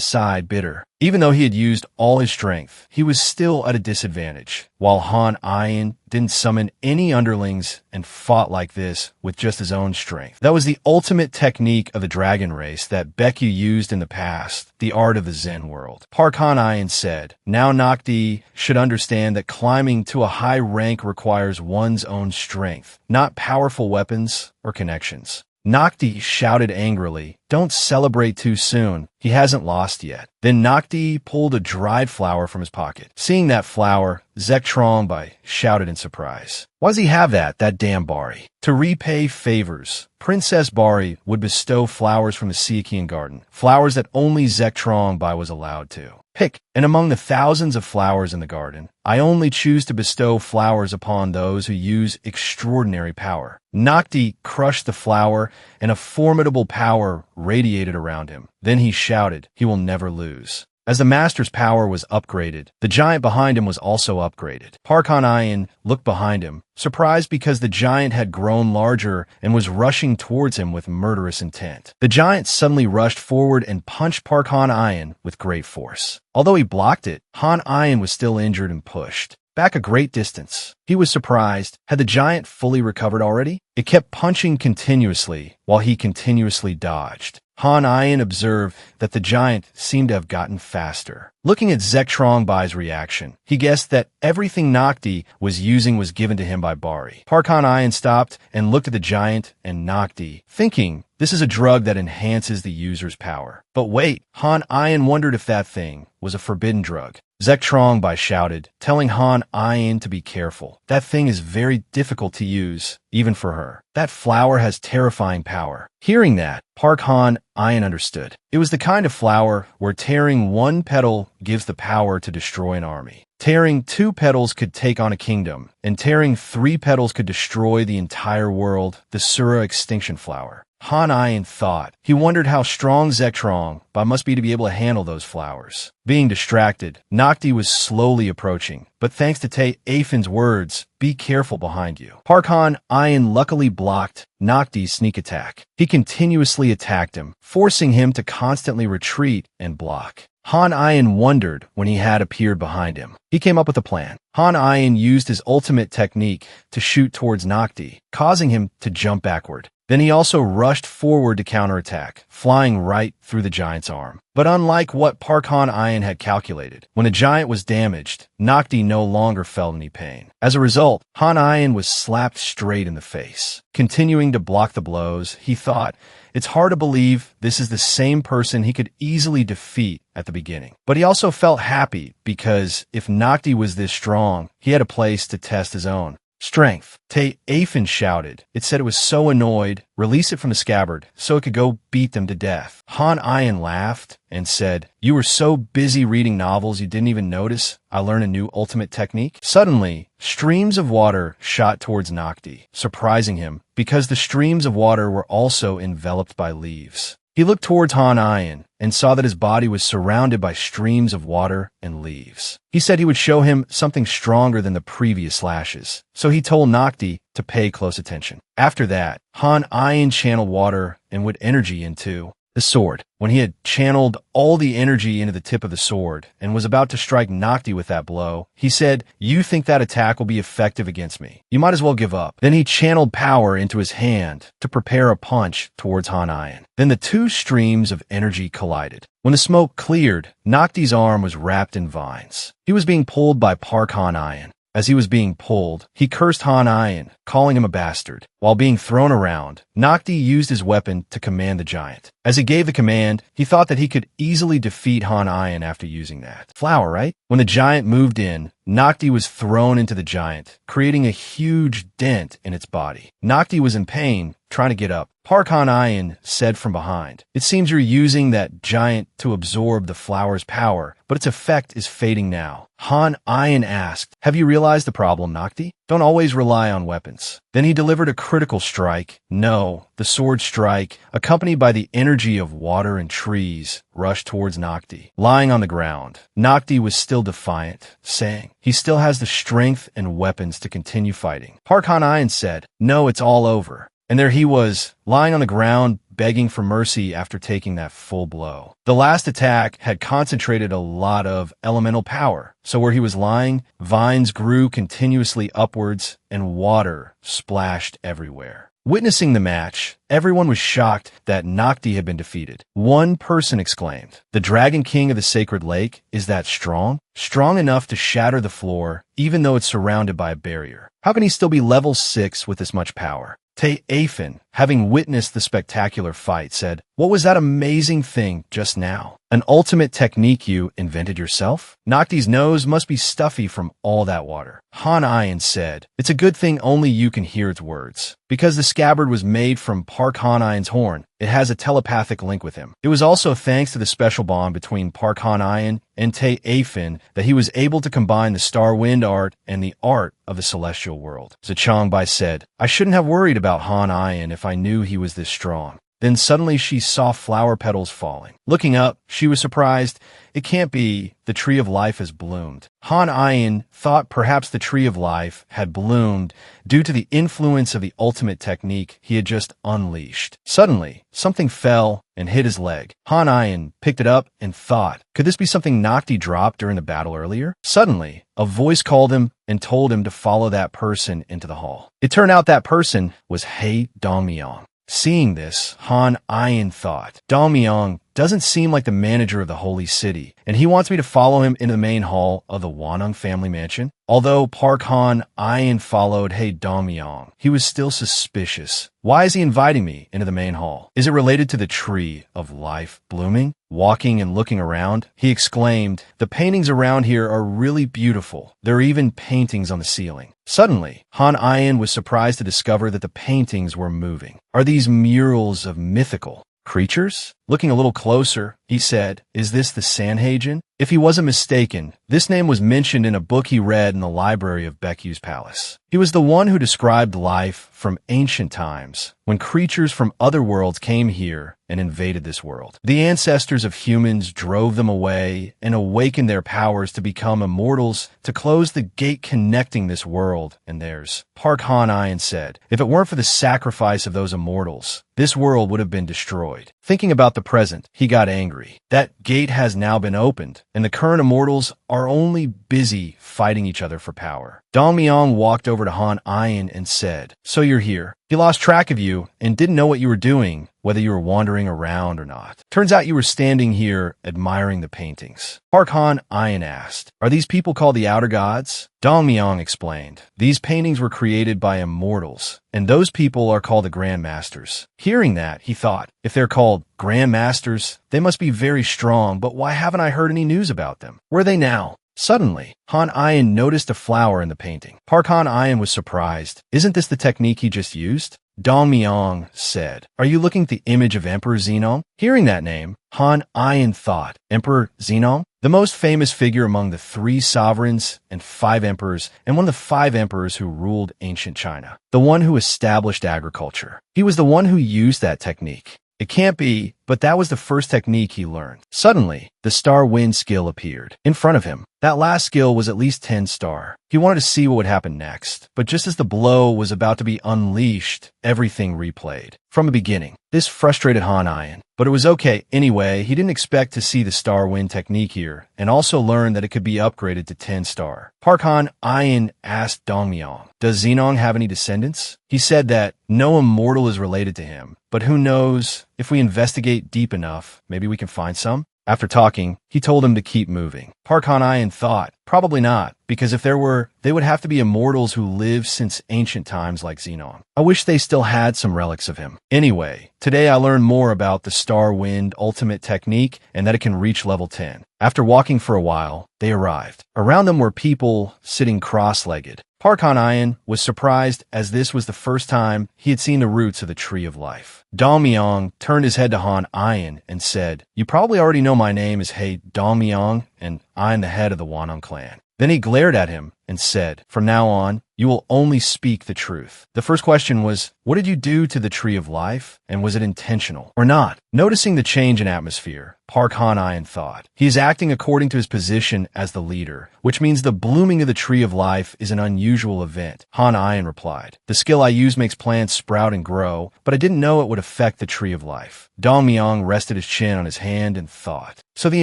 side bitter. Even though he had used all his strength, he was still at a disadvantage, while Han Ayin didn't summon any underlings and fought like this with just his own strength. That was the ultimate technique of the dragon race that Baekyu used in the past, the art of the Zen world. Park Han Ayin said, now Nakti should understand that climbing to a high rank requires one's own strength, not powerful weapons or connections. Nakti shouted angrily, don't celebrate too soon. He hasn't lost yet. Then Nakti pulled a dried flower from his pocket. Seeing that flower, Zek Trongbai shouted in surprise. Why does he have that damn Bari? To repay favors, Princess Bari would bestow flowers from the Siakian garden, flowers that only Zek Trongbai was allowed to pick. And among the thousands of flowers in the garden, I only choose to bestow flowers upon those who use extraordinary power. Nakti crushed the flower, and a formidable power radiated around him. Then he shouted, he will never lose. As the master's power was upgraded, the giant behind him was also upgraded. Park-Han-Ayin looked behind him, surprised because the giant had grown larger and was rushing towards him with murderous intent. The giant suddenly rushed forward and punched Park-Han-Ayin with great force. Although he blocked it, Han-Ayin was still injured and pushed back a great distance. He was surprised. Had the giant fully recovered already? It kept punching continuously while he continuously dodged. Han-Ayin observed that the giant seemed to have gotten faster. Looking at Zectrongbai's reaction, he guessed that everything Nocti was using was given to him by Bari. Park-Han-Ayin stopped and looked at the giant and Nocti, thinking this is a drug that enhances the user's power. But wait, Han-Ayin wondered if that thing was a forbidden drug. Zectrongbai shouted, telling Han-Ayin to be careful. That thing is very difficult to use, even for her. That flower has terrifying power. Hearing that, Park-Han-Ayin understood. It was the kind of flower where tearing one petal gives the power to destroy an army. Tearing 2 petals could take on a kingdom, and tearing 3 petals could destroy the entire world, the Asura extinction flower. Han-Ayin thought. He wondered how strong Zectrongbai must be to be able to handle those flowers. Being distracted, Nocti was slowly approaching, but thanks to Te-Afin's words, be careful behind you. Park-Han-Ayin luckily blocked Nocti's sneak attack. He continuously attacked him, forcing him to constantly retreat and block. Han-Ayin wondered when he had appeared behind him. He came up with a plan. Han-Ayin used his ultimate technique to shoot towards Nocti, causing him to jump backward. Then he also rushed forward to counterattack, flying right through the giant's arm. But unlike what Park-Han-Ayin had calculated, when the giant was damaged, Nocti no longer felt any pain. As a result, Han-Ayin was slapped straight in the face. Continuing to block the blows, he thought, it's hard to believe this is the same person he could easily defeat at the beginning. But he also felt happy because if Nocti was this strong, he had a place to test his own strength. Te-Afin shouted. It said it was so annoyed, release it from the scabbard so it could go beat them to death. Han-Ayin laughed and said, you were so busy reading novels you didn't even notice I learned a new ultimate technique? Suddenly, streams of water shot towards Nocti, surprising him because the streams of water were also enveloped by leaves. He looked towards Han-Ayin and saw that his body was surrounded by streams of water and leaves. He said he would show him something stronger than the previous slashes, so he told Nocti to pay close attention. After that, Han-Ayin channeled water and would energy into the sword. When he had channeled all the energy into the tip of the sword and was about to strike Nocti with that blow, he said, you think that attack will be effective against me? You might as well give up. Then he channeled power into his hand to prepare a punch towards Han-Ayin. Then the 2 streams of energy collided. When the smoke cleared, Nocti's arm was wrapped in vines. He was being pulled by Park-Han-Ayin. As he was being pulled, he cursed Han-Ayin, calling him a bastard. While being thrown around, Nocti used his weapon to command the giant. As he gave the command, he thought that he could easily defeat Han-Ayin after using that flower, right? When the giant moved in, Nocti was thrown into the giant, creating a huge dent in its body. Nocti was in pain, trying to get up. Park-Han-Ayin said from behind, it seems you're using that giant to absorb the flower's power, but its effect is fading now. Han-Ayin asked, have you realized the problem, Nocti? Don't always rely on weapons. Then he delivered a critical strike. No, the sword strike, accompanied by the energy of water and trees, rushed towards Nocti. Lying on the ground, Nocti was still defiant, saying, he still has the strength and weapons to continue fighting. Park-Han-Ayin said, no, it's all over. And there he was, lying on the ground, begging for mercy after taking that full blow. The last attack had concentrated a lot of elemental power, so where he was lying, vines grew continuously upwards and water splashed everywhere. Witnessing the match, everyone was shocked that Nocti had been defeated. One person exclaimed, the Dragon King of the Sacred Lake is that strong? Strong enough to shatter the floor, even though it's surrounded by a barrier. How can he still be level 6 with this much power? Te-Afin, having witnessed the spectacular fight, said, what was that amazing thing just now? An ultimate technique you invented yourself? Nocti's nose must be stuffy from all that water. Han-Ayin said, it's a good thing only you can hear its words. Because the scabbard was made from Park-Han-Ayin's horn, it has a telepathic link with him. It was also thanks to the special bond between Park-Han-Ayin and Te-Afin that he was able to combine the star wind art and the art of the celestial world. Zectrongbai said, I shouldn't have worried about Han-Ayin if I knew he was this strong. Then suddenly she saw flower petals falling. Looking up, she was surprised. It can't be. The tree of life has bloomed. Han Ayin thought perhaps the tree of life had bloomed due to the influence of the ultimate technique he had just unleashed. Suddenly, something fell and hit his leg. Han Ayin picked it up and thought, could this be something Nocti dropped during the battle earlier? Suddenly, a voice called him and told him to follow that person into the hall. It turned out that person was He Dongmyong. Seeing this, Han Ayin thought, Dongmyong doesn't seem like the manager of the holy city, and he wants me to follow him into the main hall of the Wanung family mansion. Although Park Han Ayin followed He Dongmyong, he was still suspicious. Why is he inviting me into the main hall? Is it related to the tree of life blooming? Walking and looking around, he exclaimed, the paintings around here are really beautiful. There are even paintings on the ceiling. Suddenly, Han Ayin was surprised to discover that the paintings were moving. Are these murals of mythical creatures? Looking a little closer, he said, is this the Sanhagen? If he wasn't mistaken, this name was mentioned in a book he read in the library of Baeku's palace. He was the one who described life from ancient times, when creatures from other worlds came here and invaded this world. The ancestors of humans drove them away and awakened their powers to become immortals to close the gate connecting this world and theirs. Park Han Ayin said, if it weren't for the sacrifice of those immortals, this world would have been destroyed. Thinking about the present, he got angry. That gate has now been opened, and the current immortals are only busy fighting each other for power. Dongmyong walked over to Han Ayin and said, so you're here. He lost track of you and didn't know what you were doing, whether you were wandering around or not. Turns out you were standing here admiring the paintings. Park Han Ayin asked, are these people called the Outer Gods? Dongmyong explained, these paintings were created by immortals, and those people are called the Grandmasters. Hearing that, he thought, if they're called Grandmasters, they must be very strong, but why haven't I heard any news about them? Where are they now? Suddenly, Han Ayin noticed a flower in the painting. Park Han Ayin was surprised. Isn't this the technique he just used? Dongmyong said, are you looking at the image of Emperor Xenong? Hearing that name, Han Ayin thought, Emperor Xenong? The most famous figure among the 3 sovereigns and 5 emperors, and one of the 5 emperors who ruled ancient China. The one who established agriculture. He was the one who used that technique. It can't be, but that was the first technique he learned. Suddenly, the star wind skill appeared in front of him. That last skill was at least 10 star. He wanted to see what would happen next, but just as the blow was about to be unleashed, everything replayed from the beginning. This frustrated Han Ayin, but it was okay anyway. He didn't expect to see the star wind technique here, and also learned that it could be upgraded to 10 star. Park Han Ayin asked Dongmyong, does Xenong have any descendants? He said that no immortal is related to him, but who knows, if we investigate deep enough, maybe we can find some? After talking, he told him to keep moving. Park Han Ayin thought, probably not, because if there were, they would have to be immortals who lived since ancient times like Xenon. I wish they still had some relics of him. Anyway, today I learned more about the Star Wind Ultimate Technique and that it can reach level 10. After walking for a while, they arrived. Around them were people sitting cross-legged. Park Han Ayin was surprised as this was the first time he had seen the roots of the Tree of Life. Dongmyong turned his head to Han Ayin and said, you probably already know my name is He Dongmyong, and I am the head of the Wanung clan. Then he glared at him and said, from now on, you will only speak the truth. The first question was, what did you do to the Tree of Life? And was it intentional or not? Noticing the change in atmosphere, Park Han Ayin thought, he is acting according to his position as the leader, which means the blooming of the Tree of Life is an unusual event. Han Ayin replied, the skill I use makes plants sprout and grow, but I didn't know it would affect the Tree of Life. Dongmyong rested his chin on his hand and thought, so the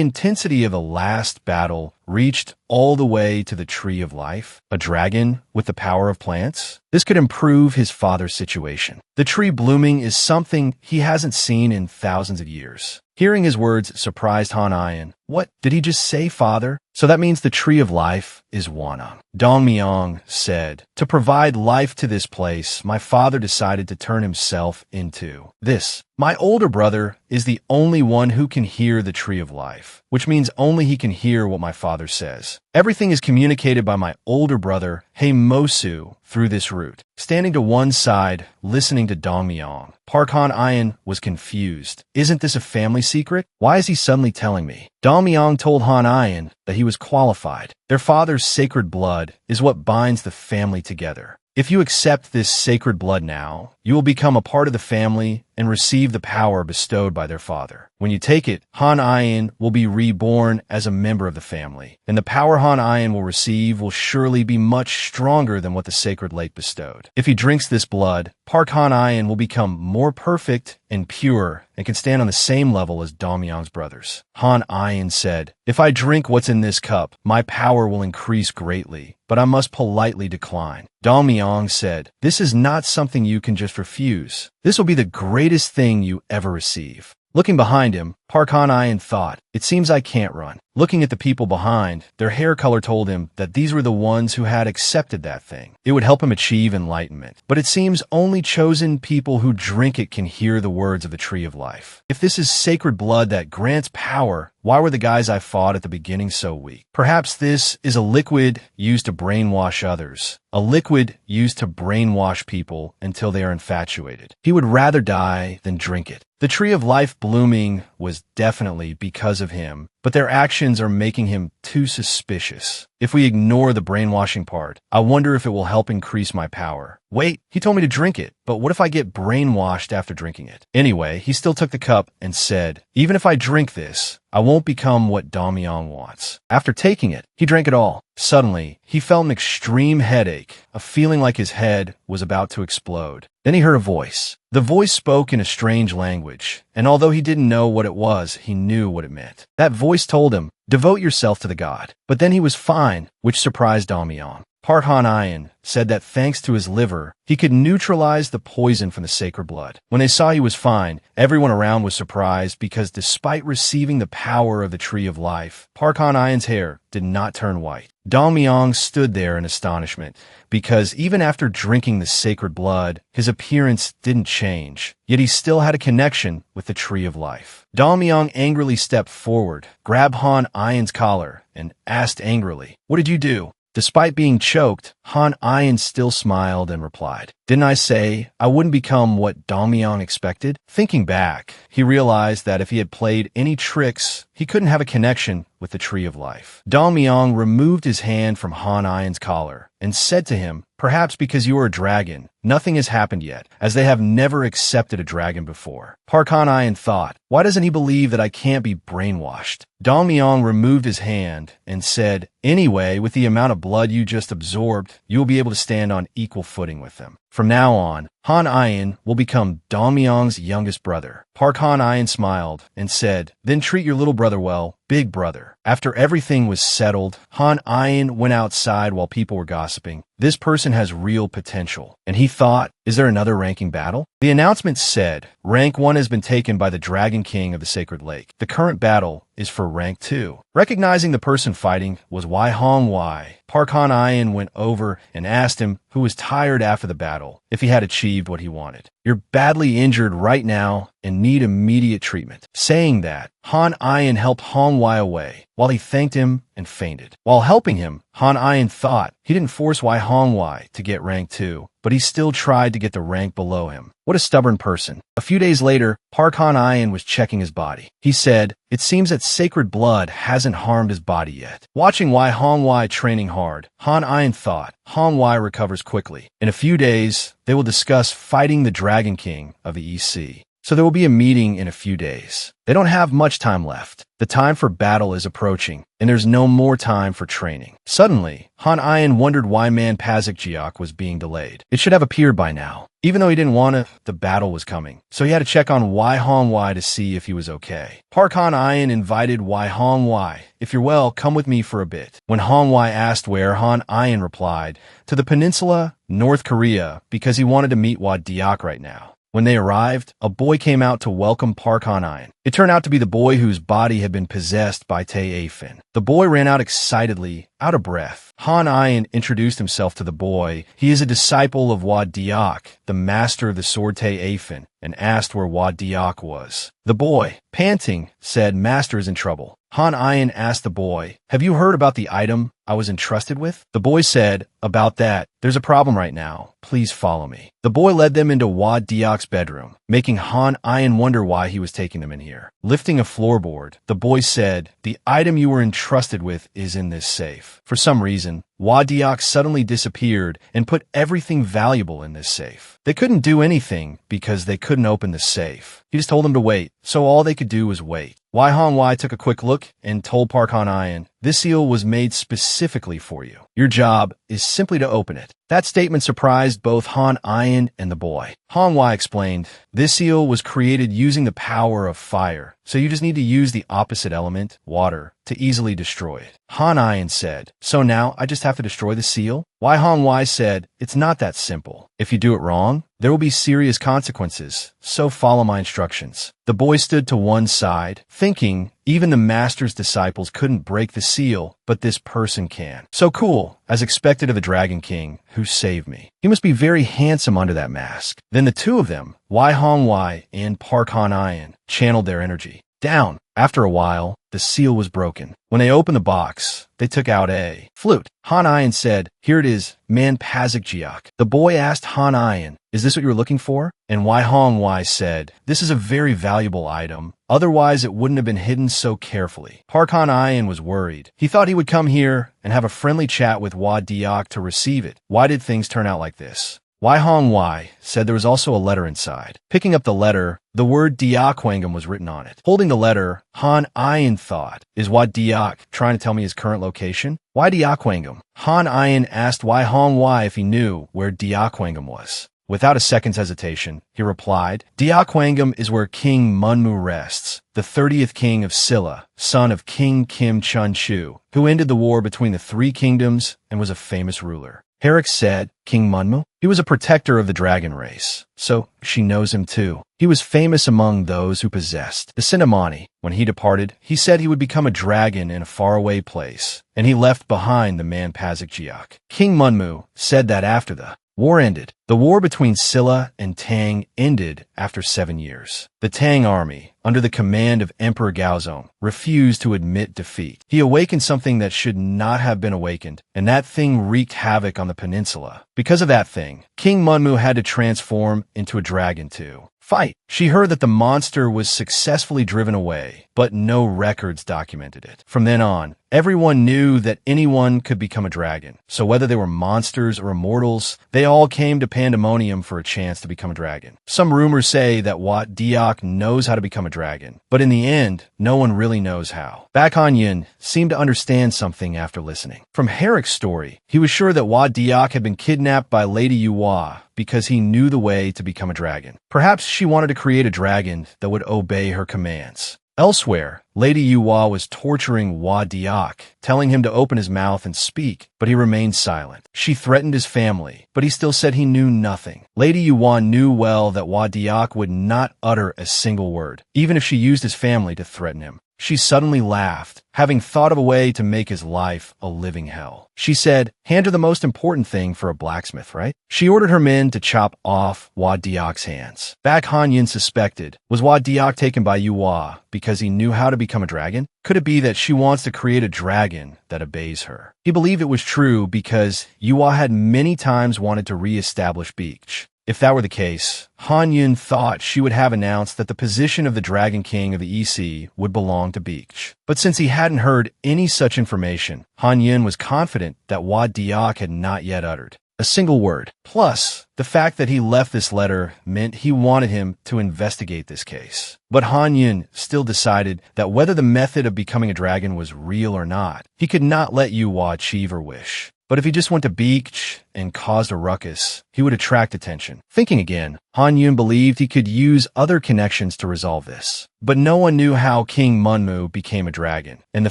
intensity of the last battle reached all the way to the Tree of Life, a dragon with the power of plants? This could improve his father's situation. The tree blooming is something he hasn't seen in thousands of years. Hearing his words surprised Han Ayin. What did he just say, father? So that means the Tree of Life is Wanung. Dongmyong said, to provide life to this place, my father decided to turn himself into this. My older brother is the only one who can hear the Tree of Life, which means only he can hear what my father says. Everything is communicated by my older brother, Mosu, through this route. Standing to one side, listening to Dongmyong, Park Han Ayin was confused. Isn't this a family secret? Why is he suddenly telling me? Dongmyong told Han Ayin that he was qualified. Their father's sacred blood is what binds the family together. If you accept this sacred blood now, you will become a part of the family and receive the power bestowed by their father. When you take it, Han Ayin will be reborn as a member of the family, and the power Han Ayin will receive will surely be much stronger than what the sacred lake bestowed. If he drinks this blood, Park Han Ayin will become more perfect and pure and can stand on the same level as Damyang's brothers. Han Ayin said, "If I drink what's in this cup, my power will increase greatly, but I must politely decline." Damyang said, "This is not something you can just refuse. This will be the greatest thing you ever receive." Looking behind him, Park Han Ayin thought, "It seems I can't run." Looking at the people behind, their hair color told him that these were the ones who had accepted that thing. It would help him achieve enlightenment. But it seems only chosen people who drink it can hear the words of the Tree of Life. If this is sacred blood that grants power, why were the guys I fought at the beginning so weak? Perhaps this is a liquid used to brainwash others. A liquid used to brainwash people until they are infatuated. He would rather die than drink it. The Tree of Life blooming was definitely because of him, but their actions are making him too suspicious. If we ignore the brainwashing part, I wonder if it will help increase my power. Wait, he told me to drink it, but what if I get brainwashed after drinking it? Anyway, he still took the cup and said, "Even if I drink this, I won't become what Damyang wants." After taking it, he drank it all. Suddenly, he felt an extreme headache, a feeling like his head was about to explode. Then he heard a voice. The voice spoke in a strange language, and although he didn't know what it was, he knew what it meant. That voice told him, "Devote yourself to the god." But then he was fine, which surprised Damyang. Park Han Ayin said that thanks to his liver, he could neutralize the poison from the sacred blood. When they saw he was fine, everyone around was surprised because despite receiving the power of the Tree of Life, Park Han Ayin's hair did not turn white. Damyang stood there in astonishment because even after drinking the sacred blood, his appearance didn't change, yet he still had a connection with the Tree of Life. Damyang angrily stepped forward, grabbed Han Ayin's collar, and asked angrily, "What did you do?" Despite being choked, Han Ayin still smiled and replied, "Didn't I say I wouldn't become what Damyang expected?" Thinking back, he realized that if he had played any tricks, he couldn't have a connection with the Tree of Life. Damyang removed his hand from Han Ayin's collar and said to him, "Perhaps because you are a dragon, nothing has happened yet, as they have never accepted a dragon before." Park Han Ayin thought, "Why doesn't he believe that I can't be brainwashed?" Damyang removed his hand and said, "Anyway, with the amount of blood you just absorbed, you will be able to stand on equal footing with them. From now on, Han Ayin will become Damyang's youngest brother." Park Han Ayin smiled and said, "Then treat your little brother well, big brother." After everything was settled, Han Ayin went outside while people were gossiping. This person has real potential. And he thought, is there another ranking battle? The announcement said, rank 1 has been taken by the Dragon King of the Sacred Lake. The current battle is for rank 2. Recognizing the person fighting was Manhwa, Park Han Ayin went over and asked him, who was tired after the battle, if he had achieved what he wanted. "You're badly injured right now and need immediate treatment." Saying that, Han Ayin helped Manhwa away, while he thanked him and fainted. While helping him, Han Ayin thought he didn't force Manhwa to get rank 2, but he still tried to get the rank below him. What a stubborn person. A few days later, Park Han Ayin was checking his body. He said, "It seems that sacred blood hasn't harmed his body yet." Watching Manhwa training hard, Han Ayin thought, Manhwa recovers quickly. In a few days, they will discuss fighting the Dragon King of the East Sea. So there will be a meeting in a few days. They don't have much time left. The time for battle is approaching, and there's no more time for training. Suddenly, Han Ayin wondered why Manhwa was being delayed. It should have appeared by now. Even though he didn't want to, the battle was coming. So he had to check on Manhwa to see if he was okay. Park Han Ayin invited Manhwa, "If you're well, come with me for a bit." When Manhwa asked where, Han Ayin replied, "To the peninsula, North Korea, because he wanted to meet Wadiak right now." When they arrived, a boy came out to welcome Park Han Ayin. It turned out to be the boy whose body had been possessed by Tae Afin. The boy ran out excitedly, out of breath. Han Ayin introduced himself to the boy. He is a disciple of Wadiak, the master of the sword Tae Afin, and asked where Wadiak was. The boy, panting, said, "Master is in trouble." Han Ian asked the boy, "Have you heard about the item I was entrusted with?" The boy said, "About that, there's a problem right now. Please follow me." The boy led them into Wad Diok's bedroom, making Han Ian wonder why he was taking them in here. Lifting a floorboard, the boy said, "The item you were entrusted with is in this safe." For some reason, Wad Diok suddenly disappeared and put everything valuable in this safe. They couldn't do anything because they couldn't open the safe. He just told them to wait, so all they could do was wait. Wai Hong Wai took a quick look and told Park Han Ian, "This seal was made specifically for you. Your job is simply to open it." That statement surprised both Han Ian and the boy. Hong Wai explained, "This seal was created using the power of fire, so you just need to use the opposite element, water, to easily destroy it." Han Ian said, "So now I just have to destroy the seal?" Wai Hong Wai said, "It's not that simple. If you do it wrong, there will be serious consequences, so follow my instructions." The boy stood to one side, thinking even the master's disciples couldn't break the seal, but this person can. So cool, as expected of the Dragon King, who saved me. He must be very handsome under that mask. Then the two of them, Wai Hong Wai and Park Han Ian, channeled their energy. Down. After a while, the seal was broken. When they opened the box, they took out a flute. Han Ian said, "Here it is, manhwa." The boy asked Han Ian, "Is this what you were looking for?" And Wai Hong Wai said, "This is a very valuable item. Otherwise, it wouldn't have been hidden so carefully." Park Han Ian was worried. He thought he would come here and have a friendly chat with Wad Diok to receive it. Why did things turn out like this? Wai Hong Wai said there was also a letter inside. Picking up the letter, the word Diakwangam was written on it. Holding the letter, Han Ian thought, "Is Wad Diok trying to tell me his current location?" "Why Diakwangam?" Han Ian asked Wai Hong Wai if he knew where Diakwangam was. Without a second's hesitation, he replied, "Diakwangam is where King Manhwa rests, the 30th king of Silla, son of King Kim Chun-chu, who ended the war between the three kingdoms and was a famous ruler." Herrick said, "King Manhwa? He was a protector of the dragon race, so she knows him too. He was famous among those who possessed the Cinnamoni. When he departed, he said he would become a dragon in a faraway place, and he left behind the manhwa. King Manhwa said that after the war ended, the war between Silla and Tang ended after 7 years. The Tang army, under the command of Emperor Gaozong, refused to admit defeat. He awakened something that should not have been awakened, and that thing wreaked havoc on the peninsula. Because of that thing, King Manhwa had to transform into a dragon to fight. She heard that the monster was successfully driven away, but no records documented it. From then on, everyone knew that anyone could become a dragon. So whether they were monsters or immortals, they all came to Pandemonium for a chance to become a dragon. Some rumors say that Wat Diok knows how to become a dragon, but in the end, no one really knows how. Baek Han Yin seemed to understand something after listening. From Herrick's story, he was sure that Wat Diok had been kidnapped by Lady Yuhua because he knew the way to become a dragon. Perhaps she wanted to create a dragon that would obey her commands. Elsewhere, Lady Yuhua was torturing Wad Diok, telling him to open his mouth and speak, but he remained silent. She threatened his family, but he still said he knew nothing. Lady Yuhua knew well that Wad Diok would not utter a single word, even if she used his family to threaten him. She suddenly laughed, having thought of a way to make his life a living hell. She said, "Hands are the most important thing for a blacksmith, right?" She ordered her men to chop off Wad Diok's hands. Baek Han Yin suspected, was Wad Diok taken by Yuhua because he knew how to become a dragon? Could it be that she wants to create a dragon that obeys her? He believed it was true because Yuhua had many times wanted to re-establish Beach. If that were the case, Han Yun thought she would have announced that the position of the Dragon King of the EC would belong to Beach. But since he hadn't heard any such information, Han Yun was confident that Wad Diok had not yet uttered a single word. Plus, the fact that he left this letter meant he wanted him to investigate this case. But Han Yun still decided that whether the method of becoming a dragon was real or not, he could not let Yuhua achieve her wish. But if he just went to Beach and caused a ruckus, he would attract attention. Thinking again, Han Yun believed he could use other connections to resolve this. But no one knew how King Manhwa became a dragon, and the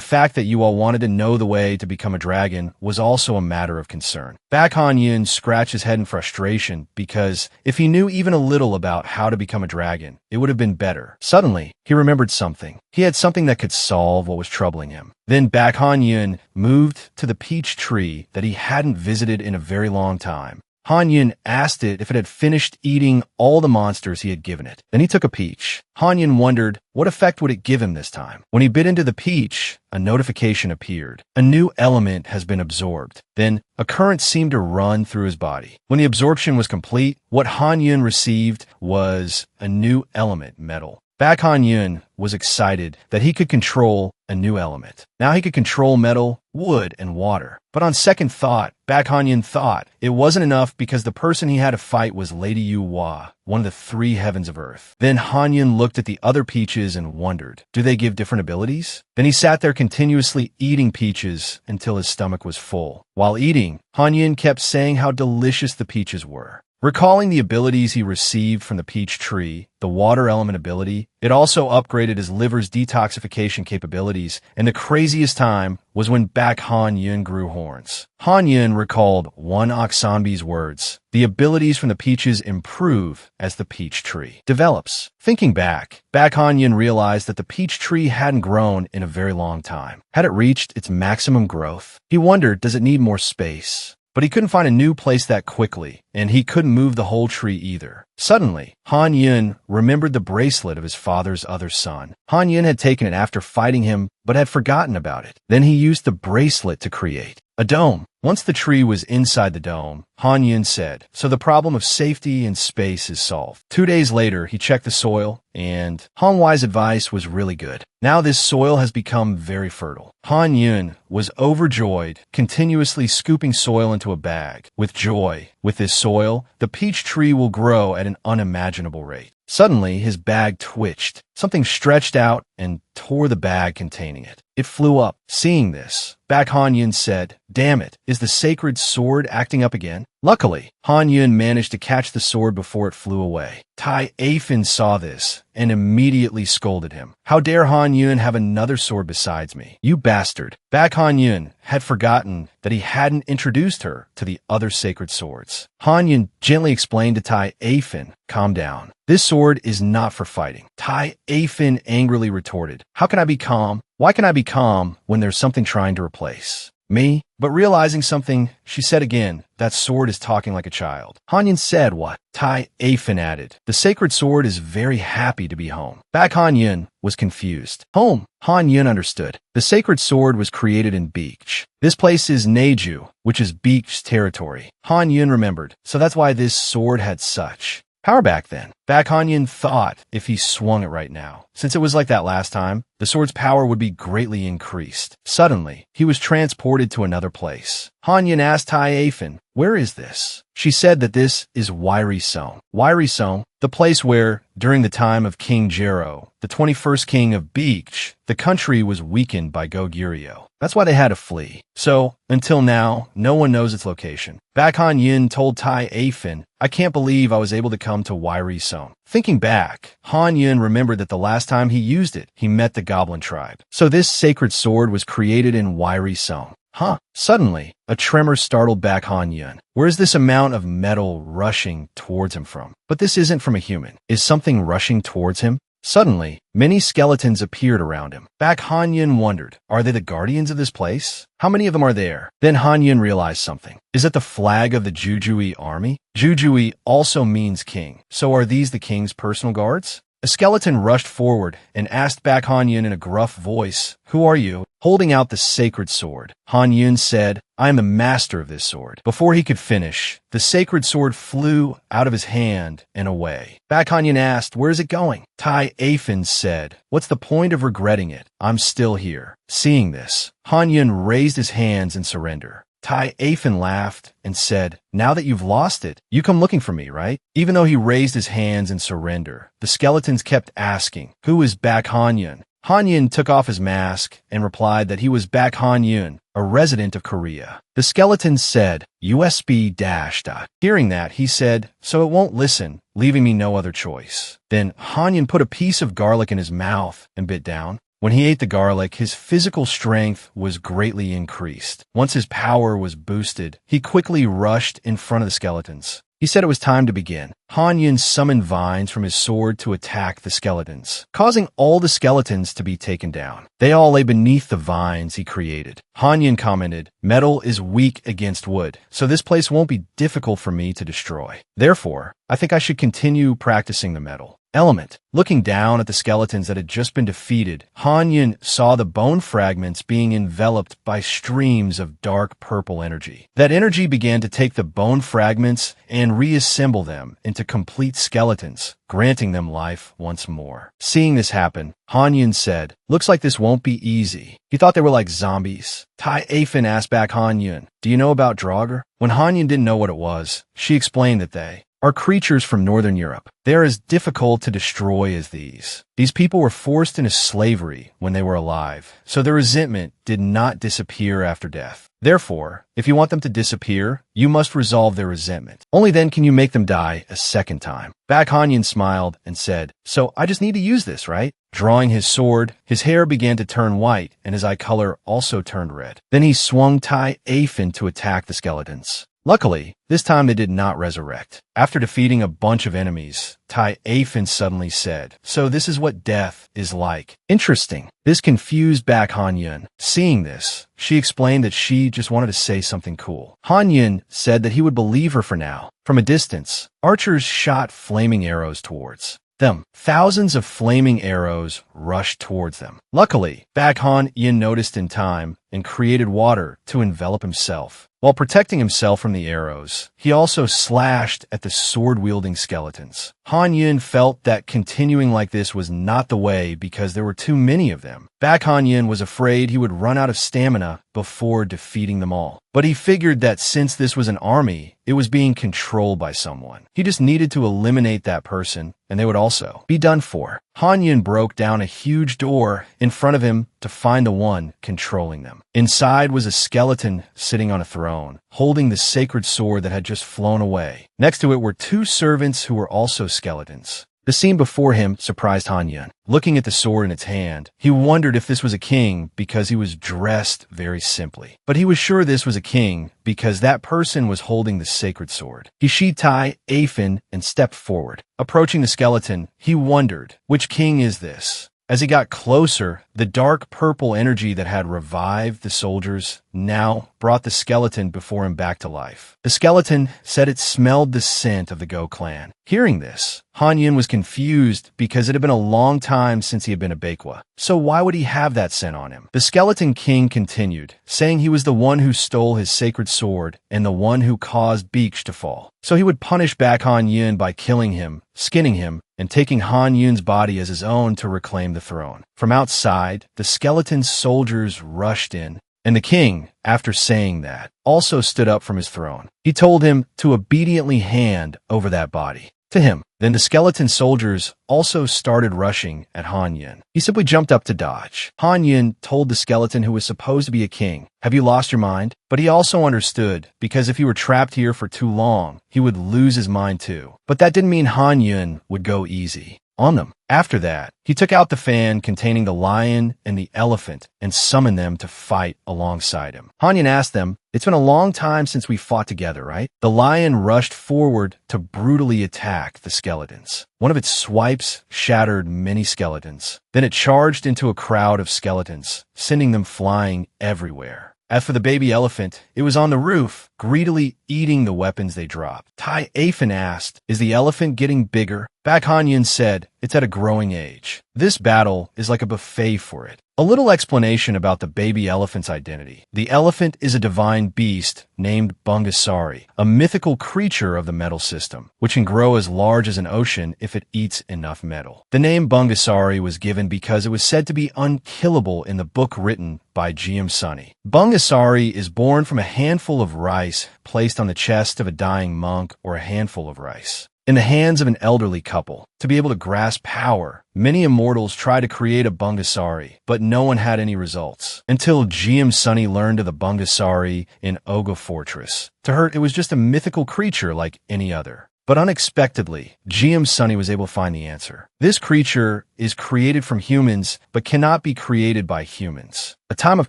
fact that you all wanted to know the way to become a dragon was also a matter of concern. Baek Han Yun scratched his head in frustration because if he knew even a little about how to become a dragon, it would have been better. Suddenly, he remembered something. He had something that could solve what was troubling him. Then Baek Han Yun moved to the peach tree that he hadn't visited in a very long time. Han Yun asked it if it had finished eating all the monsters he had given it. Then he took a peach. Han Yun wondered, what effect would it give him this time? When he bit into the peach, a notification appeared. A new element has been absorbed. Then, a current seemed to run through his body. When the absorption was complete, what Han Yun received was a new element, metal. Back Han Yun was excited that he could control a new element. Now he could control metal, wood, and water. But on second thought, Back Han Yun thought it wasn't enough because the person he had to fight was Lady Yu Hua, one of the three heavens of earth. Then Han Yun looked at the other peaches and wondered, do they give different abilities? Then he sat there continuously eating peaches until his stomach was full. While eating, Han Yun kept saying how delicious the peaches were. Recalling the abilities he received from the peach tree, the water element ability, it also upgraded his liver's detoxification capabilities, and the craziest time was when Back Han Yun grew horns. Han Yun recalled one Oksanbi's words, the abilities from the peaches improve as the peach tree develops. Thinking back, Back Han Yun realized that the peach tree hadn't grown in a very long time. Had it reached its maximum growth? He wondered, does it need more space? But he couldn't find a new place that quickly, and he couldn't move the whole tree either. Suddenly, Han Yun remembered the bracelet of his father's other son. Han Yun had taken it after fighting him, but had forgotten about it. Then he used the bracelet to create a dome. Once the tree was inside the dome, Han Yun said, so the problem of safety and space is solved. 2 days later, he checked the soil, and Han Hui's advice was really good. Now this soil has become very fertile. Han Yun was overjoyed, continuously scooping soil into a bag. With joy, with this soil, the peach tree will grow at an unimaginable rate. Suddenly, his bag twitched. Something stretched out and tore the bag containing it. It flew up. Seeing this, Back Han Yun said, damn it, is the sacred sword acting up again? Luckily, Han Yun managed to catch the sword before it flew away. Tai Afin saw this and immediately scolded him. How dare Han Yun have another sword besides me? You bastard. Back Han Yun had forgotten that he hadn't introduced her to the other sacred swords. Han Yun gently explained to Tai Afin, calm down. This sword is not for fighting. Tai Afin angrily retorted, how can I be calm? Why can I be calm when there's something trying to replace me? But realizing something, she said again, that sword is talking like a child. Han Yun said what? Tai Afin added, the sacred sword is very happy to be home. Back Han Yun was confused. Home? Han Yun understood. The sacred sword was created in Beach. This place is Neju, which is Beach's territory. Han Yun remembered, so that's why this sword had such power back then. Back Han Yun thought if he swung it right now, since it was like that last time, the sword's power would be greatly increased. Suddenly, he was transported to another place. Han Yun asked Tai Afin, where is this? She said that this is Wairi Song. Wairi Song, the place where, during the time of King Jero, the 21st king of Beach, the country was weakened by Goguryeo. That's why they had to flee. So, until now, no one knows its location. Back Han Yun told Tai Afin, I can't believe I was able to come to Wairi Song. Thinking back, Han Yun remembered that the last time he used it, he met the Goblin tribe. So this sacred sword was created in Wairi Song. Huh. Suddenly, a tremor startled Back Han Yun. Where's this amount of metal rushing towards him from? But this isn't from a human. Is something rushing towards him? Suddenly, many skeletons appeared around him. Back Han Yun wondered, are they the guardians of this place? How many of them are there? Then Han Yun realized something. Is it the flag of the Jujui army? Jujui also means king. So are these the king's personal guards? A skeleton rushed forward and asked Back Han Yun in a gruff voice, who are you? Holding out the sacred sword. Han Yun said, I am the master of this sword. Before he could finish, the sacred sword flew out of his hand and away. Back Han Yun asked, where is it going? Tai Afin said, what's the point of regretting it? I'm still here. Seeing this, Han Yun raised his hands in surrender. Tai Afin laughed and said, now that you've lost it, you come looking for me, right? Even though he raised his hands in surrender, the skeletons kept asking, who is Back Han Yun? Han Yun took off his mask and replied that he was Back Han Yun, a resident of Korea. The skeletons said, USB dash dot. Hearing that, he said, so it won't listen, leaving me no other choice. Then Han Yun put a piece of garlic in his mouth and bit down. When he ate the garlic, his physical strength was greatly increased. Once his power was boosted, he quickly rushed in front of the skeletons. He said it was time to begin. Han Yun summoned vines from his sword to attack the skeletons, causing all the skeletons to be taken down. They all lay beneath the vines he created. Han Yun commented, "Metal is weak against wood, so this place won't be difficult for me to destroy. Therefore, I think I should continue practicing the metal element." Looking down at the skeletons that had just been defeated, Han Yun saw the bone fragments being enveloped by streams of dark purple energy. That energy began to take the bone fragments and reassemble them into complete skeletons, granting them life once more. Seeing this happen, Han Yun said, "Looks like this won't be easy." He thought they were like zombies. Tai Afin asked back Han Yun, "Do you know about Drauger?" When Han Yun didn't know what it was, she explained that they are creatures from Northern Europe. They are as difficult to destroy as these. These people were forced into slavery when they were alive, so their resentment did not disappear after death. Therefore, if you want them to disappear, you must resolve their resentment. Only then can you make them die a second time. Baek Hanyin smiled and said, "So I just need to use this, right?" Drawing his sword, his hair began to turn white and his eye color also turned red. Then he swung Tai Afin to attack the skeletons. Luckily, this time they did not resurrect. After defeating a bunch of enemies, Tai Afin suddenly said, "So this is what death is like." Interesting. This confused back Han Yun. Seeing this, she explained that she just wanted to say something cool. Han Yun said that he would believe her for now. From a distance, archers shot flaming arrows towards them. Thousands of flaming arrows rushed towards them. Luckily, Baek Han Yin noticed in time and created water to envelop himself. While protecting himself from the arrows, he also slashed at the sword-wielding skeletons. Han Yin felt that continuing like this was not the way because there were too many of them. Baek Han Yin was afraid he would run out of stamina before defeating them all. But he figured that since this was an army, it was being controlled by someone. He just needed to eliminate that person, and they would also be done for. Han Yin broke down a huge door in front of him to find the one controlling them. Inside was a skeleton sitting on a throne, holding the sacred sword that had just flown away. Next to it were two servants who were also skeletons. The scene before him surprised Han Yun. Looking at the sword in its hand, he wondered if this was a king because he was dressed very simply. But he was sure this was a king because that person was holding the sacred sword. He sheathed Tai Afin and stepped forward. Approaching the skeleton, he wondered, which king is this? As he got closer, the dark purple energy that had revived the soldiers now brought the skeleton before him back to life. The skeleton said it smelled the scent of the Go clan. Hearing this, Han Yin was confused because it had been a long time since he had been a Baekwa. So why would he have that scent on him? The skeleton king continued, saying he was the one who stole his sacred sword and the one who caused Beach to fall. So he would punish back Han Yin by killing him, skinning him, and taking Han Yun's body as his own to reclaim the throne. From outside, the skeleton soldiers rushed in, and the king, after saying that, also stood up from his throne. He told him to obediently hand over that body to him. Then the skeleton soldiers also started rushing at Han Yin. He simply jumped up to dodge. Han Yin told the skeleton who was supposed to be a king, "Have you lost your mind?" But he also understood, because if he were trapped here for too long, he would lose his mind too. But that didn't mean Han Yin would go easy on them. After that, he took out the fan containing the lion and the elephant and summoned them to fight alongside him. Han Yin asked them, "It's been a long time since we fought together, right?" The lion rushed forward to brutally attack the skeletons. One of its swipes shattered many skeletons. Then it charged into a crowd of skeletons, sending them flying everywhere. As for the baby elephant, it was on the roof, greedily eating the weapons they dropped. Tai Afin asked, "Is the elephant getting bigger?" Baek Han Yin said, "It's at a growing age. This battle is like a buffet for it." A little explanation about the baby elephant's identity. The elephant is a divine beast named Bungasari, a mythical creature of the metal system, which can grow as large as an ocean if it eats enough metal. The name Bungasari was given because it was said to be unkillable in the book written by G.M. Sunny. Bungasari is born from a handful of rice placed on the chest of a dying monk or a handful of rice in the hands of an elderly couple. To be able to grasp power, many immortals try to create a Bungasari, but no one had any results. Until GM Sunny learned of the Bungasari in Oga Fortress. To her, it was just a mythical creature like any other. But unexpectedly, GM Sunny was able to find the answer. This creature is created from humans but cannot be created by humans. A time of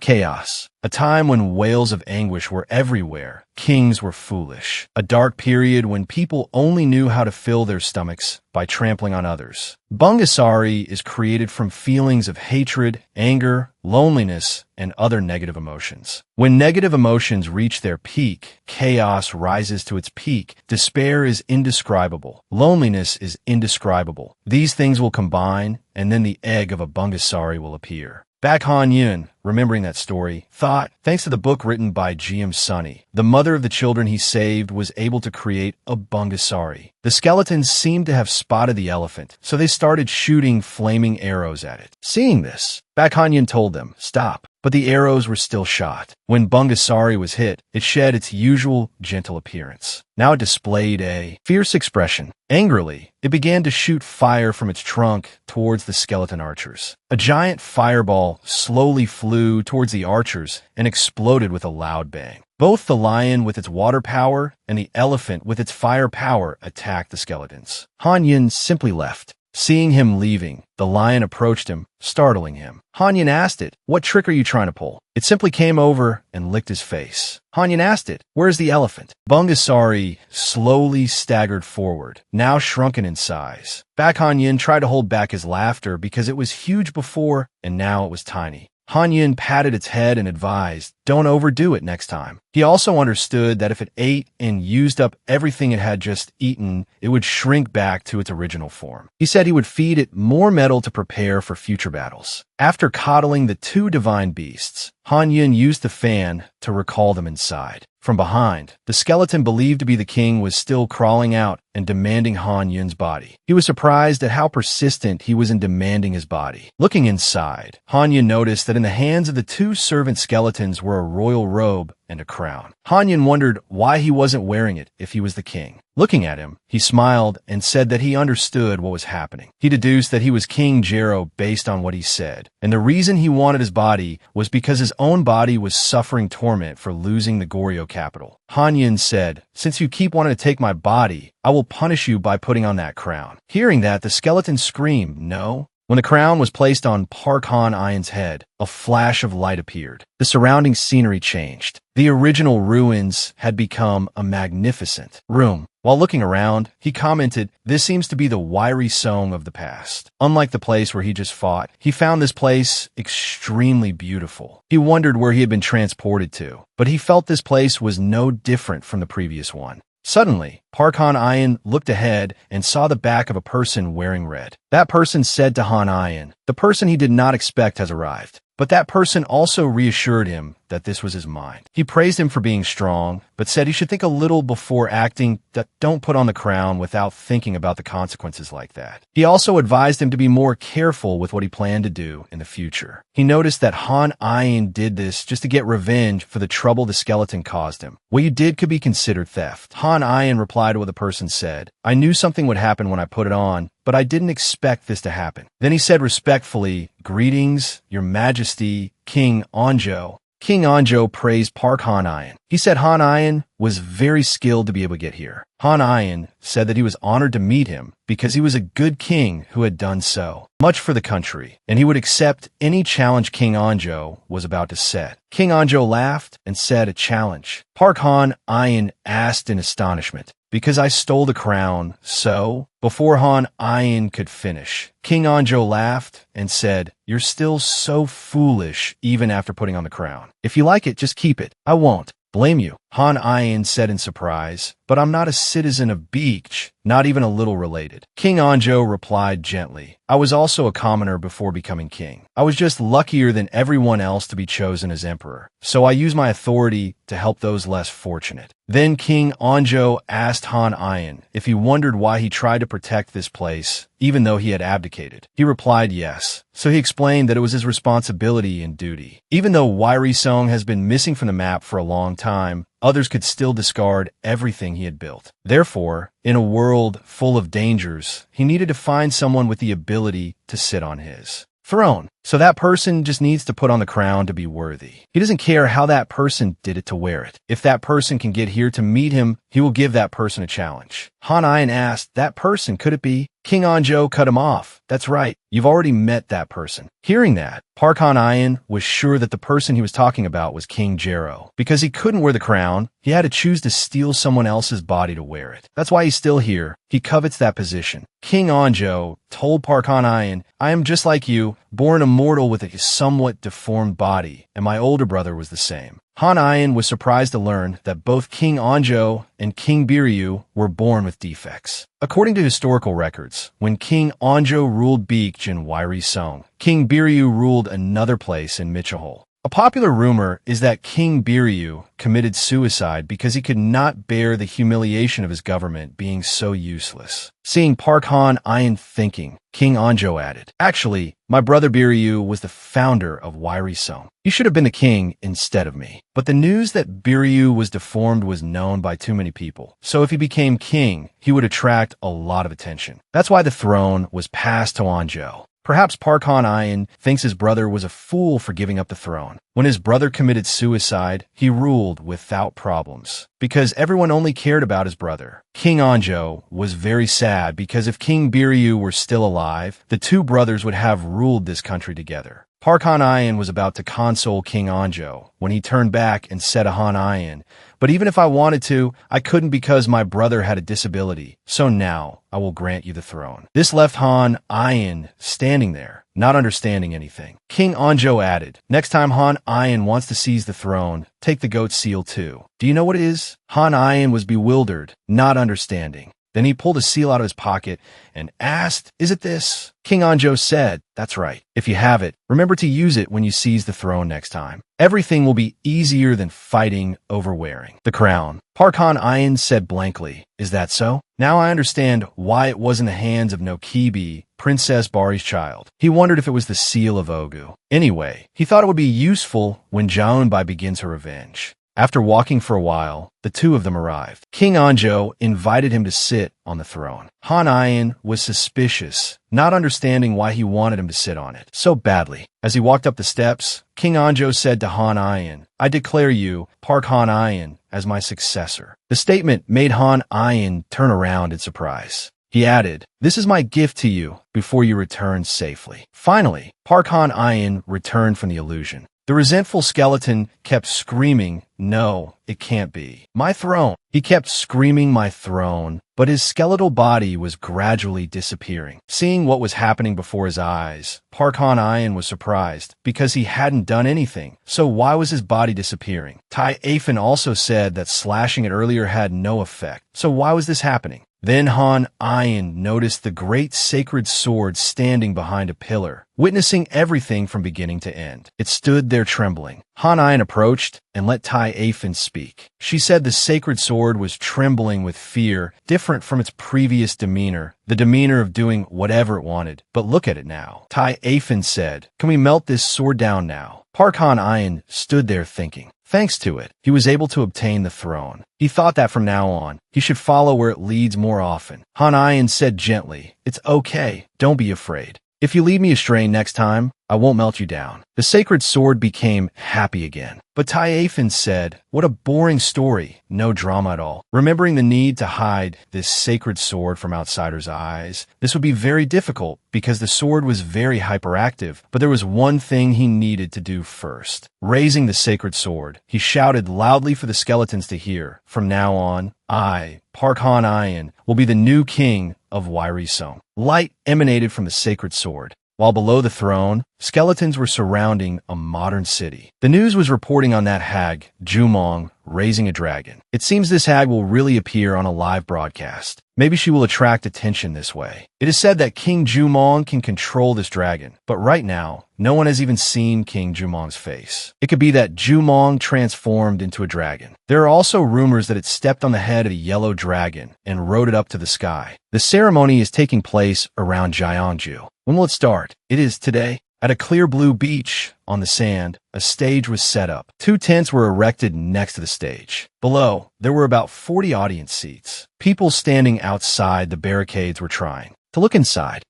chaos. A time when wails of anguish were everywhere. Kings were foolish. A dark period when people only knew how to fill their stomachs by trampling on others. Bungasari is created from feelings of hatred, anger, loneliness, and other negative emotions. When negative emotions reach their peak, chaos rises to its peak. Despair is indescribable. Loneliness is indescribable. These things will combine, and then the egg of a Bungasari will appear. Back Han Yun, remembering that story, thought, thanks to the book written by G.M. Sunny, the mother of the children he saved was able to create a Bungasari. The skeletons seemed to have spotted the elephant, so they started shooting flaming arrows at it. Seeing this, Baek Han-yun told them, stop, but the arrows were still shot. When Bungasari was hit, it shed its usual gentle appearance. Now it displayed a fierce expression. Angrily, it began to shoot fire from its trunk towards the skeleton archers. A giant fireball slowly flew towards the archers and exploded with a loud bang. Both the lion with its water power and the elephant with its fire power attacked the skeletons. Han Yun simply left. Seeing him leaving, the lion approached him, startling him. Han Yun asked it, what trick are you trying to pull? It simply came over and licked his face. Han Yun asked it, where's the elephant? Bungasari slowly staggered forward, now shrunken in size. Baek Han Yun tried to hold back his laughter because it was huge before and now it was tiny. Han Yun patted its head and advised, don't overdo it next time. He also understood that if it ate and used up everything it had just eaten, it would shrink back to its original form. He said he would feed it more metal to prepare for future battles. After coddling the two divine beasts, Han Yun used the fan to recall them inside. From behind, the skeleton believed to be the king was still crawling out and demanding Han Yun's body. He was surprised at how persistent he was in demanding his body. Looking inside, Han Yun noticed that in the hands of the two servant skeletons were a royal robe and a crown. Han Yun wondered why he wasn't wearing it if he was the king. Looking at him, he smiled and said that he understood what was happening. He deduced that he was King Jero based on what he said, and the reason he wanted his body was because his own body was suffering torment for losing the Goryeo capital. Han Yun said, since you keep wanting to take my body, I will punish you by putting on that crown. Hearing that, the skeleton screamed, no. When the crown was placed on Park Han-Ion's head, a flash of light appeared. The surrounding scenery changed. The original ruins had become a magnificent room. While looking around, he commented, this seems to be the wiry song of the past. Unlike the place where he just fought, he found this place extremely beautiful. He wondered where he had been transported to, but he felt this place was no different from the previous one. Suddenly, Park Han-Ion looked ahead and saw the back of a person wearing red. That person said to Han-Ion, the person he did not expect has arrived. But that person also reassured him that this was his mind. He praised him for being strong, but said he should think a little before acting, that don't put on the crown without thinking about the consequences like that. He also advised him to be more careful with what he planned to do in the future. He noticed that Han-Ion did this just to get revenge for the trouble the skeleton caused him. What you did could be considered theft. Han-Ion replied to what the person said, I knew something would happen when I put it on, but I didn't expect this to happen. Then he said respectfully, greetings, your majesty, King Anjo. King Anjo praised Park Han-Ion. He said Han-Ion was very skilled to be able to get here. Han-Ion said that he was honored to meet him because he was a good king who had done so much for the country, and he would accept any challenge King Anjo was about to set. King Anjo laughed and said a challenge. Park Han-Ion asked in astonishment, because I stole the crown, so? Before Han-Ion could finish, King Anjo laughed and said, you're still so foolish even after putting on the crown. If you like it, just keep it. I won't blame you. Han-Ion said in surprise, but I'm not a citizen of Beach, not even a little related. King Anjo replied gently, I was also a commoner before becoming king. I was just luckier than everyone else to be chosen as emperor, so I use my authority to help those less fortunate. Then King Anjo asked Han-Ion if he wondered why he tried to protect this place, even though he had abdicated. He replied yes, so he explained that it was his responsibility and duty. Even though Wiry Song has been missing from the map for a long time, others could still discard everything he had built. Therefore, in a world full of dangers, he needed to find someone with the ability to sit on his throne. So that person just needs to put on the crown to be worthy. He doesn't care how that person did it to wear it. If that person can get here to meet him, he will give that person a challenge. Han Ayin asked, that person, could it be? King Anjo cut him off. That's right. You've already met that person. Hearing that, Park Han Ayin was sure that the person he was talking about was King Jero. Because he couldn't wear the crown, he had to choose to steal someone else's body to wear it. That's why he's still here. He covets that position. King Anjo told Park Han Ayin, I am just like you, born immortal with a somewhat deformed body, and my older brother was the same. Han Ayin was surprised to learn that both King Anjo and King Biryu were born with defects. According to historical records, when King Anjo ruled Beekj in Wairi Song, King Biryu ruled another place in Michahol. A popular rumor is that King Biryu committed suicide because he could not bear the humiliation of his government being so useless. Seeing Park Han Ayin thinking, King Anjo added, actually, my brother Biryu was the founder of Wairi Song. You should have been the king instead of me. But the news that Biryu was deformed was known by too many people. So if he became king, he would attract a lot of attention. That's why the throne was passed to Anjo. Perhaps Park Han Ayin thinks his brother was a fool for giving up the throne. When his brother committed suicide, he ruled without problems, because everyone only cared about his brother. King Anjo was very sad because if King Biryu were still alive, the two brothers would have ruled this country together. Park Han Ayin was about to console King Anjo when he turned back and said to Han Ayin, but even if I wanted to, I couldn't because my brother had a disability, so now I will grant you the throne. This left Han Ayin standing there, not understanding anything. King Anjo added, next time Han Ayin wants to seize the throne, take the goat seal too. Do you know what it is? Han Ayin was bewildered, not understanding. Then he pulled a seal out of his pocket and asked, is it this? King Anjo said, that's right. If you have it, remember to use it when you seize the throne next time. Everything will be easier than fighting over wearing the crown. Park Han Ayin said blankly, is that so? Now I understand why it was in the hands of Nokibi, Princess Bari's child. He wondered if it was the seal of Ogu. Anyway, he thought it would be useful when Jaunbai begins her revenge. After walking for a while, the two of them arrived. King Anjo invited him to sit on the throne. Han Ayin was suspicious, not understanding why he wanted him to sit on it so badly. As he walked up the steps, King Anjo said to Han Ayin, I declare you, Park Han Ayin, as my successor. The statement made Han Ayin turn around in surprise. He added, this is my gift to you before you return safely. Finally, Park Han Ayin returned from the illusion. The resentful skeleton kept screaming, no, it can't be. My throne. He kept screaming my throne, but his skeletal body was gradually disappearing. Seeing what was happening before his eyes, Park Han Ayin was surprised because he hadn't done anything. So why was his body disappearing? Tai Afin also said that slashing it earlier had no effect. So why was this happening? Then Han Ayin noticed the great sacred sword standing behind a pillar, witnessing everything from beginning to end. It stood there trembling. Han Ayin approached and let Tai Afin speak. She said the sacred sword was trembling with fear, different from its previous demeanor, the demeanor of doing whatever it wanted. But look at it now. Tai Afin said, can we melt this sword down now? Park Han Ayin stood there thinking. Thanks to it, he was able to obtain the throne. He thought that from now on, he should follow where it leads more often. Han Ayin said gently, it's okay, don't be afraid. If you lead me astray next time, I won't melt you down. The sacred sword became happy again. But Tai Afin said, what a boring story, no drama at all. Remembering the need to hide this sacred sword from outsiders' eyes, this would be very difficult because the sword was very hyperactive, but there was one thing he needed to do first. Raising the sacred sword, he shouted loudly for the skeletons to hear, from now on, I, Park Han Ayin, will be the new king of Wairi Song. Light emanated from the sacred sword. While below the throne, skeletons were surrounding a modern city. The news was reporting on that hag, Jumong, raising a dragon. It seems this hag will really appear on a live broadcast. Maybe she will attract attention this way. It is said that King Jumong can control this dragon, but right now, no one has even seen King Jumong's face. It could be that Jumong transformed into a dragon. There are also rumors that it stepped on the head of a yellow dragon and rode it up to the sky. The ceremony is taking place around Gyeongju. When will it start? It is today. At a clear blue beach on the sand, a stage was set up. 2 tents were erected next to the stage. Below, there were about 40 audience seats. People standing outside the barricades were trying to look inside.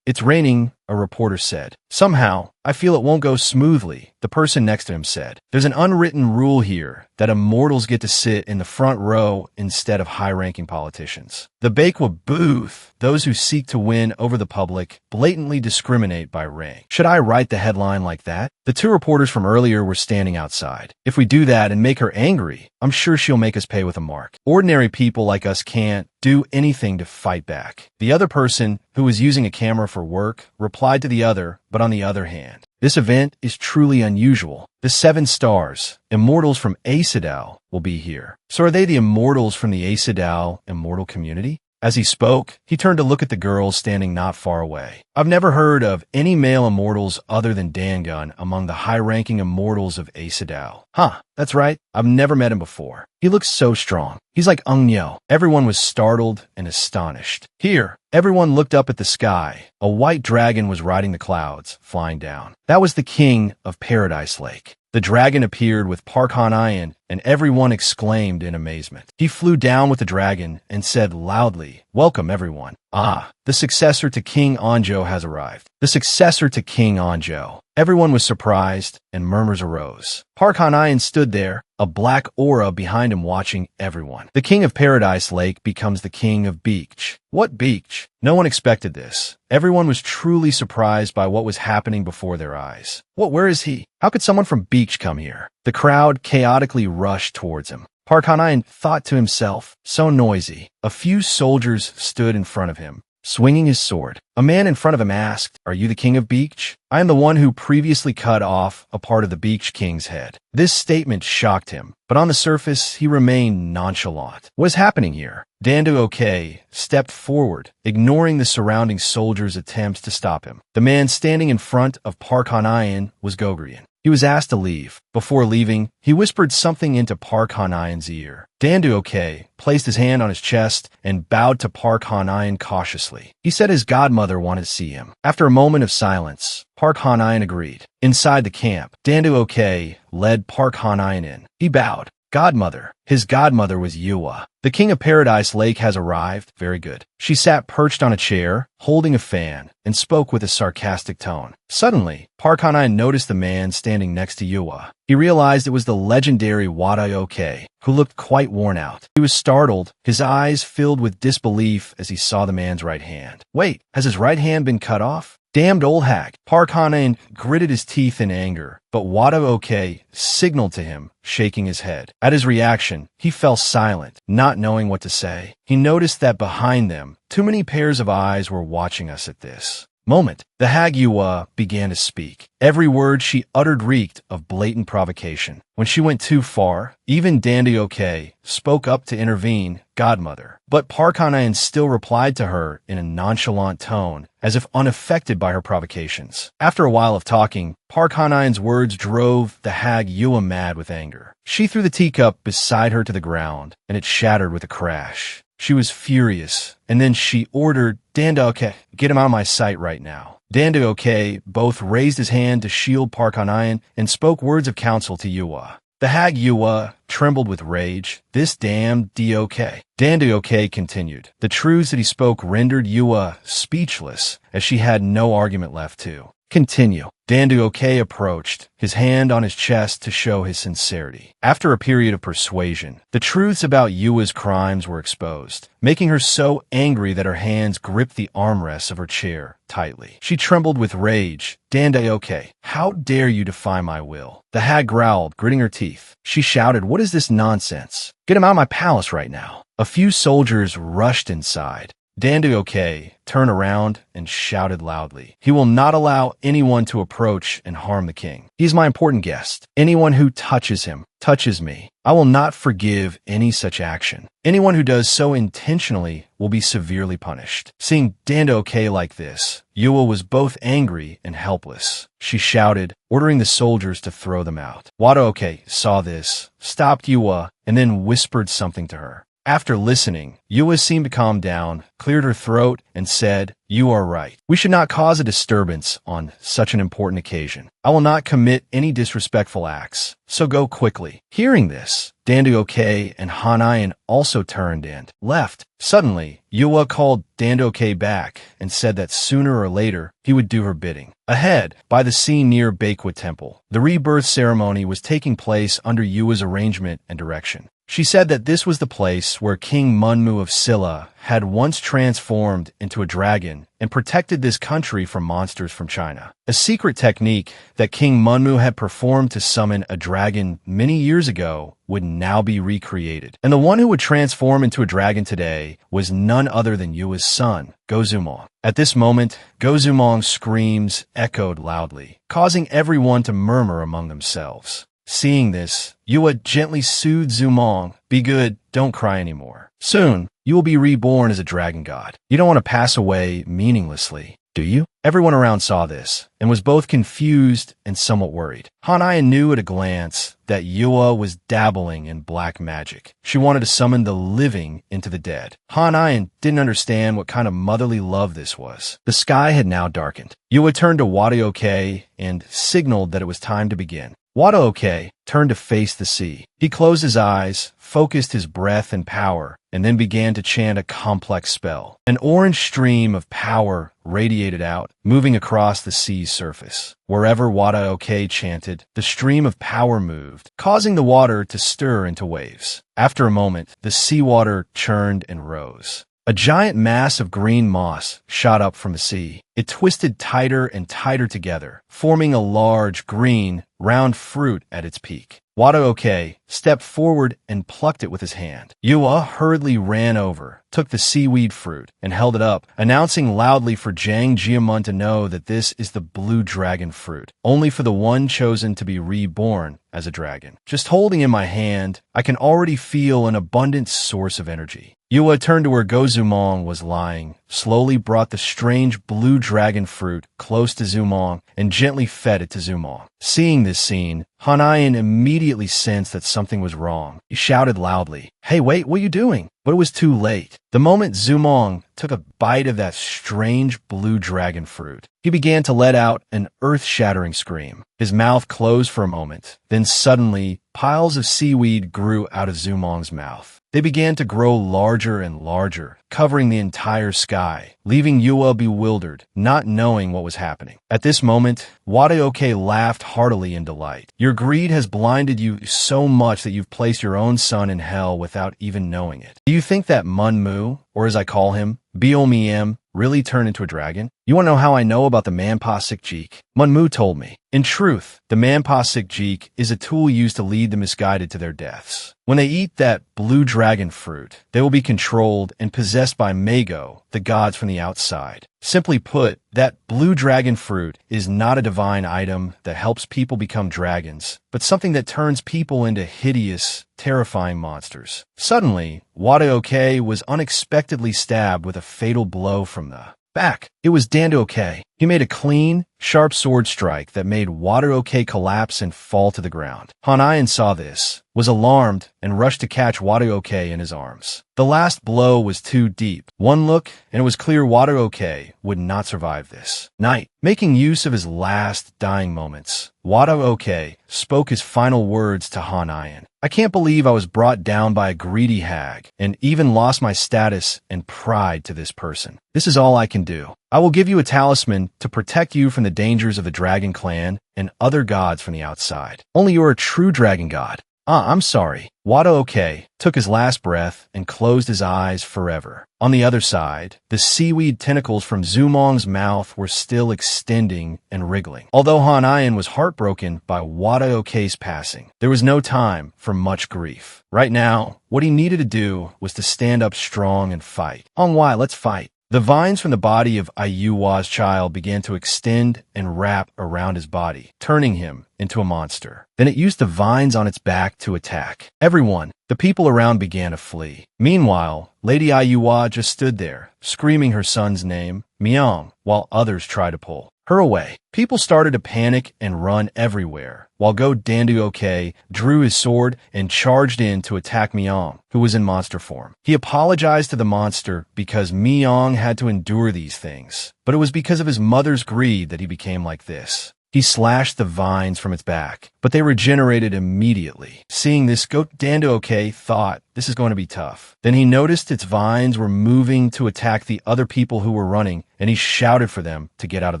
It's raining, a reporter said. Somehow, I feel it won't go smoothly, the person next to him said. There's an unwritten rule here that immortals get to sit in the front row instead of high-ranking politicians. The Bakwa booth, those who seek to win over the public, blatantly discriminate by rank. Should I write the headline like that? The two reporters from earlier were standing outside. If we do that and make her angry, I'm sure she'll make us pay with a mark. Ordinary people like us can't do anything to fight back. The other person, who was using a camera for work, replied to the other, but on the other hand, this event is truly unusual. The 7 stars, immortals from Asadal, will be here. So are they the immortals from the Asadal immortal community? As he spoke, he turned to look at the girls standing not far away. I've never heard of any male immortals other than Dangun among the high-ranking immortals of Asadal. Huh, that's right. I've never met him before. He looks so strong. He's like Ungnyo. Everyone was startled and astonished. Here, everyone looked up at the sky. A white dragon was riding the clouds, flying down. That was the king of Paradise Lake. The dragon appeared with Parkanayan, and everyone exclaimed in amazement. He flew down with the dragon and said loudly, "Welcome, everyone." Ah, the successor to King Anjo has arrived. The successor to King Anjo. Everyone was surprised, and murmurs arose. Parkanayan stood there, a black aura behind him watching everyone. The king of Paradise Lake becomes the king of Beach. What Beach? No one expected this. Everyone was truly surprised by what was happening before their eyes. Where is he? How could someone from Beach come here? The crowd chaotically rushed towards him. Parkanayan thought to himself, so noisy. A few soldiers stood in front of him, swinging his sword. A man in front of him asked, "Are you the king of Beach?" "I am the one who previously cut off a part of the Beach king's head." This statement shocked him, but on the surface, he remained nonchalant. What is happening here? Dandu OK stepped forward, ignoring the surrounding soldiers' attempts to stop him. The man standing in front of Parkanayan was Gogrian. He was asked to leave. Before leaving, he whispered something into Parkanayan's ear. Dandu OK placed his hand on his chest and bowed to Parkanayan cautiously. He said his godmother wanted to see him. After a moment of silence, Parkanayan agreed. Inside the camp, Dandu OK led Parkanayan in. He bowed. Godmother. His godmother was Yua. The king of Paradise Lake has arrived. Very good. She sat perched on a chair, holding a fan, and spoke with a sarcastic tone. Suddenly, Parkanayan noticed the man standing next to Yua. He realized it was the legendary Wadayoke, who looked quite worn out. He was startled, his eyes filled with disbelief as he saw the man's right hand. Wait, has his right hand been cut off? Damned old hag. Parkanayan gritted his teeth in anger, but Wadayoke signaled to him, shaking his head. At his reaction, he fell silent, not knowing what to say. He noticed that behind them, too many pairs of eyes were watching us at this moment. The hag Yua began to speak. Every word she uttered reeked of blatant provocation. When she went too far, even Dandioke spoke up to intervene, godmother. But Parkanayan still replied to her in a nonchalant tone, as if unaffected by her provocations. After a while of talking, Parkanayan's words drove the hag Yua mad with anger. She threw the teacup beside her to the ground, and it shattered with a crash. She was furious, and then she ordered, Dandoke, get him out of my sight right now. Dandoke both raised his hand to shield Parkanayan and spoke words of counsel to Yua. The hag Yua trembled with rage. This damned Dok. Dandok continued. The truths that he spoke rendered Yua speechless, as she had no argument left to continue. Dandok approached, his hand on his chest to show his sincerity. After a period of persuasion, the truths about Yua's crimes were exposed, making her so angry that her hands gripped the armrests of her chair tightly. She trembled with rage. Dandok, how dare you defy my will? The hag growled, gritting her teeth. She shouted, what is this nonsense? Get him out of my palace right now. A few soldiers rushed inside. Dandok turned around and shouted loudly. He will not allow anyone to approach and harm the king. He is my important guest. Anyone who touches him, touches me. I will not forgive any such action. Anyone who does so intentionally will be severely punished. Seeing Dandok like this, Yua was both angry and helpless. She shouted, ordering the soldiers to throw them out. Wadaoke saw this, stopped Yua, and then whispered something to her. After listening, Yua seemed to calm down, cleared her throat, and said, "You are right. We should not cause a disturbance on such an important occasion. I will not commit any disrespectful acts, so go quickly." Hearing this, Dandoke and Hanayan also turned and left. Suddenly, Yua called Dandoke back and said that sooner or later he would do her bidding. Ahead, by the sea near Bakwa Temple, the rebirth ceremony was taking place under Yua's arrangement and direction. She said that this was the place where King Munmu of Silla had once transformed into a dragon and protected this country from monsters from China. A secret technique that King Munmu had performed to summon a dragon many years ago would now be recreated. And the one who would transform into a dragon today was none other than Yua's son, Gozumong. At this moment, Gozumong's screams echoed loudly, causing everyone to murmur among themselves. Seeing this, Yua gently soothed Zumong. "Be good, don't cry anymore. Soon, you will be reborn as a dragon god. You don't want to pass away meaninglessly, do you?" Everyone around saw this, and was both confused and somewhat worried. Hanayan knew at a glance that Yua was dabbling in black magic. She wanted to summon the living into the dead. Hanayan didn't understand what kind of motherly love this was. The sky had now darkened. Yua turned to Wadaoke and signaled that it was time to begin. Wadaoke turned to face the sea. He closed his eyes, focused his breath and power, and then began to chant a complex spell. An orange stream of power radiated out, moving across the sea's surface. Wherever Wadaoke chanted, the stream of power moved, causing the water to stir into waves. After a moment, the seawater churned and rose. A giant mass of green moss shot up from the sea. It twisted tighter and tighter together, forming a large, green, round fruit at its peak. Wadaoke stepped forward and plucked it with his hand. Yua hurriedly ran over, took the seaweed fruit, and held it up, announcing loudly for Jang Jiamun to know that this is the blue dragon fruit, only for the one chosen to be reborn as a dragon. Just holding in my hand, I can already feel an abundant source of energy. Yua turned to where Gozumong was lying, slowly brought the strange blue dragon fruit close to Zumong, and gently fed it to Zumong. Seeing this scene, Hanayan immediately sensed that something was wrong. He shouted loudly, "Hey, wait, what are you doing?" But it was too late. The moment Zumong took a bite of that strange blue dragon fruit, he began to let out an earth-shattering scream. His mouth closed for a moment. Then suddenly, piles of seaweed grew out of Zumong's mouth. They began to grow larger and larger, covering the entire sky, leaving Yua bewildered, not knowing what was happening. At this moment, Wadaoke laughed heartily in delight. "Your greed has blinded you so much that you've placed your own son in hell without even knowing it. Do you think that Munmu, or as I call him, Biomiem, really turned into a dragon? You want to know how I know about the Manhwa-Capped? Munmu told me. In truth, the Manhwa-Capped is a tool used to lead the misguided to their deaths. When they eat that blue dragon fruit, they will be controlled and possessed by Mago, the gods from the outside. Simply put, that blue dragon fruit is not a divine item that helps people become dragons, but something that turns people into hideous, terrifying monsters." Suddenly, Wadaoke was unexpectedly stabbed with a fatal blow from the back. It was Dandoke. He made a clean, sharp sword strike that made Wadaoke collapse and fall to the ground. Hanayan saw this, was alarmed, and rushed to catch Wadaoke in his arms. The last blow was too deep. One look, and it was clear Wadaoke would not survive this night. Making use of his last dying moments, Wadaoke spoke his final words to Hanayan. "I can't believe I was brought down by a greedy hag, and even lost my status and pride to this person. This is all I can do. I will give you a talisman to protect you from the dangers of the dragon clan and other gods from the outside. Only you are a true dragon god." I'm sorry." Wadaoke took his last breath and closed his eyes forever. On the other side, the seaweed tentacles from Zumong's mouth were still extending and wriggling. Although Hanayan was heartbroken by Wadaoke's passing, there was no time for much grief. Right now, what he needed to do was to stand up strong and fight. Hongwai, let's fight. The vines from the body of Ayuwa's child began to extend and wrap around his body, turning him into a monster. Then it used the vines on its back to attack. Everyone, The people around began to flee. Meanwhile, Lady Ayuwa just stood there, screaming her son's name, Myung, while others tried to pull her away. People started to panic and run everywhere, while Go Danduoke drew his sword and charged in to attack Myung, who was in monster form. He apologized to the monster because Myung had to endure these things, but it was because of his mother's greed that he became like this. He slashed the vines from its back, but they regenerated immediately. Seeing this, Go Danduoke thought, this is going to be tough. Then he noticed its vines were moving to attack the other people who were running, and he shouted for them to get out of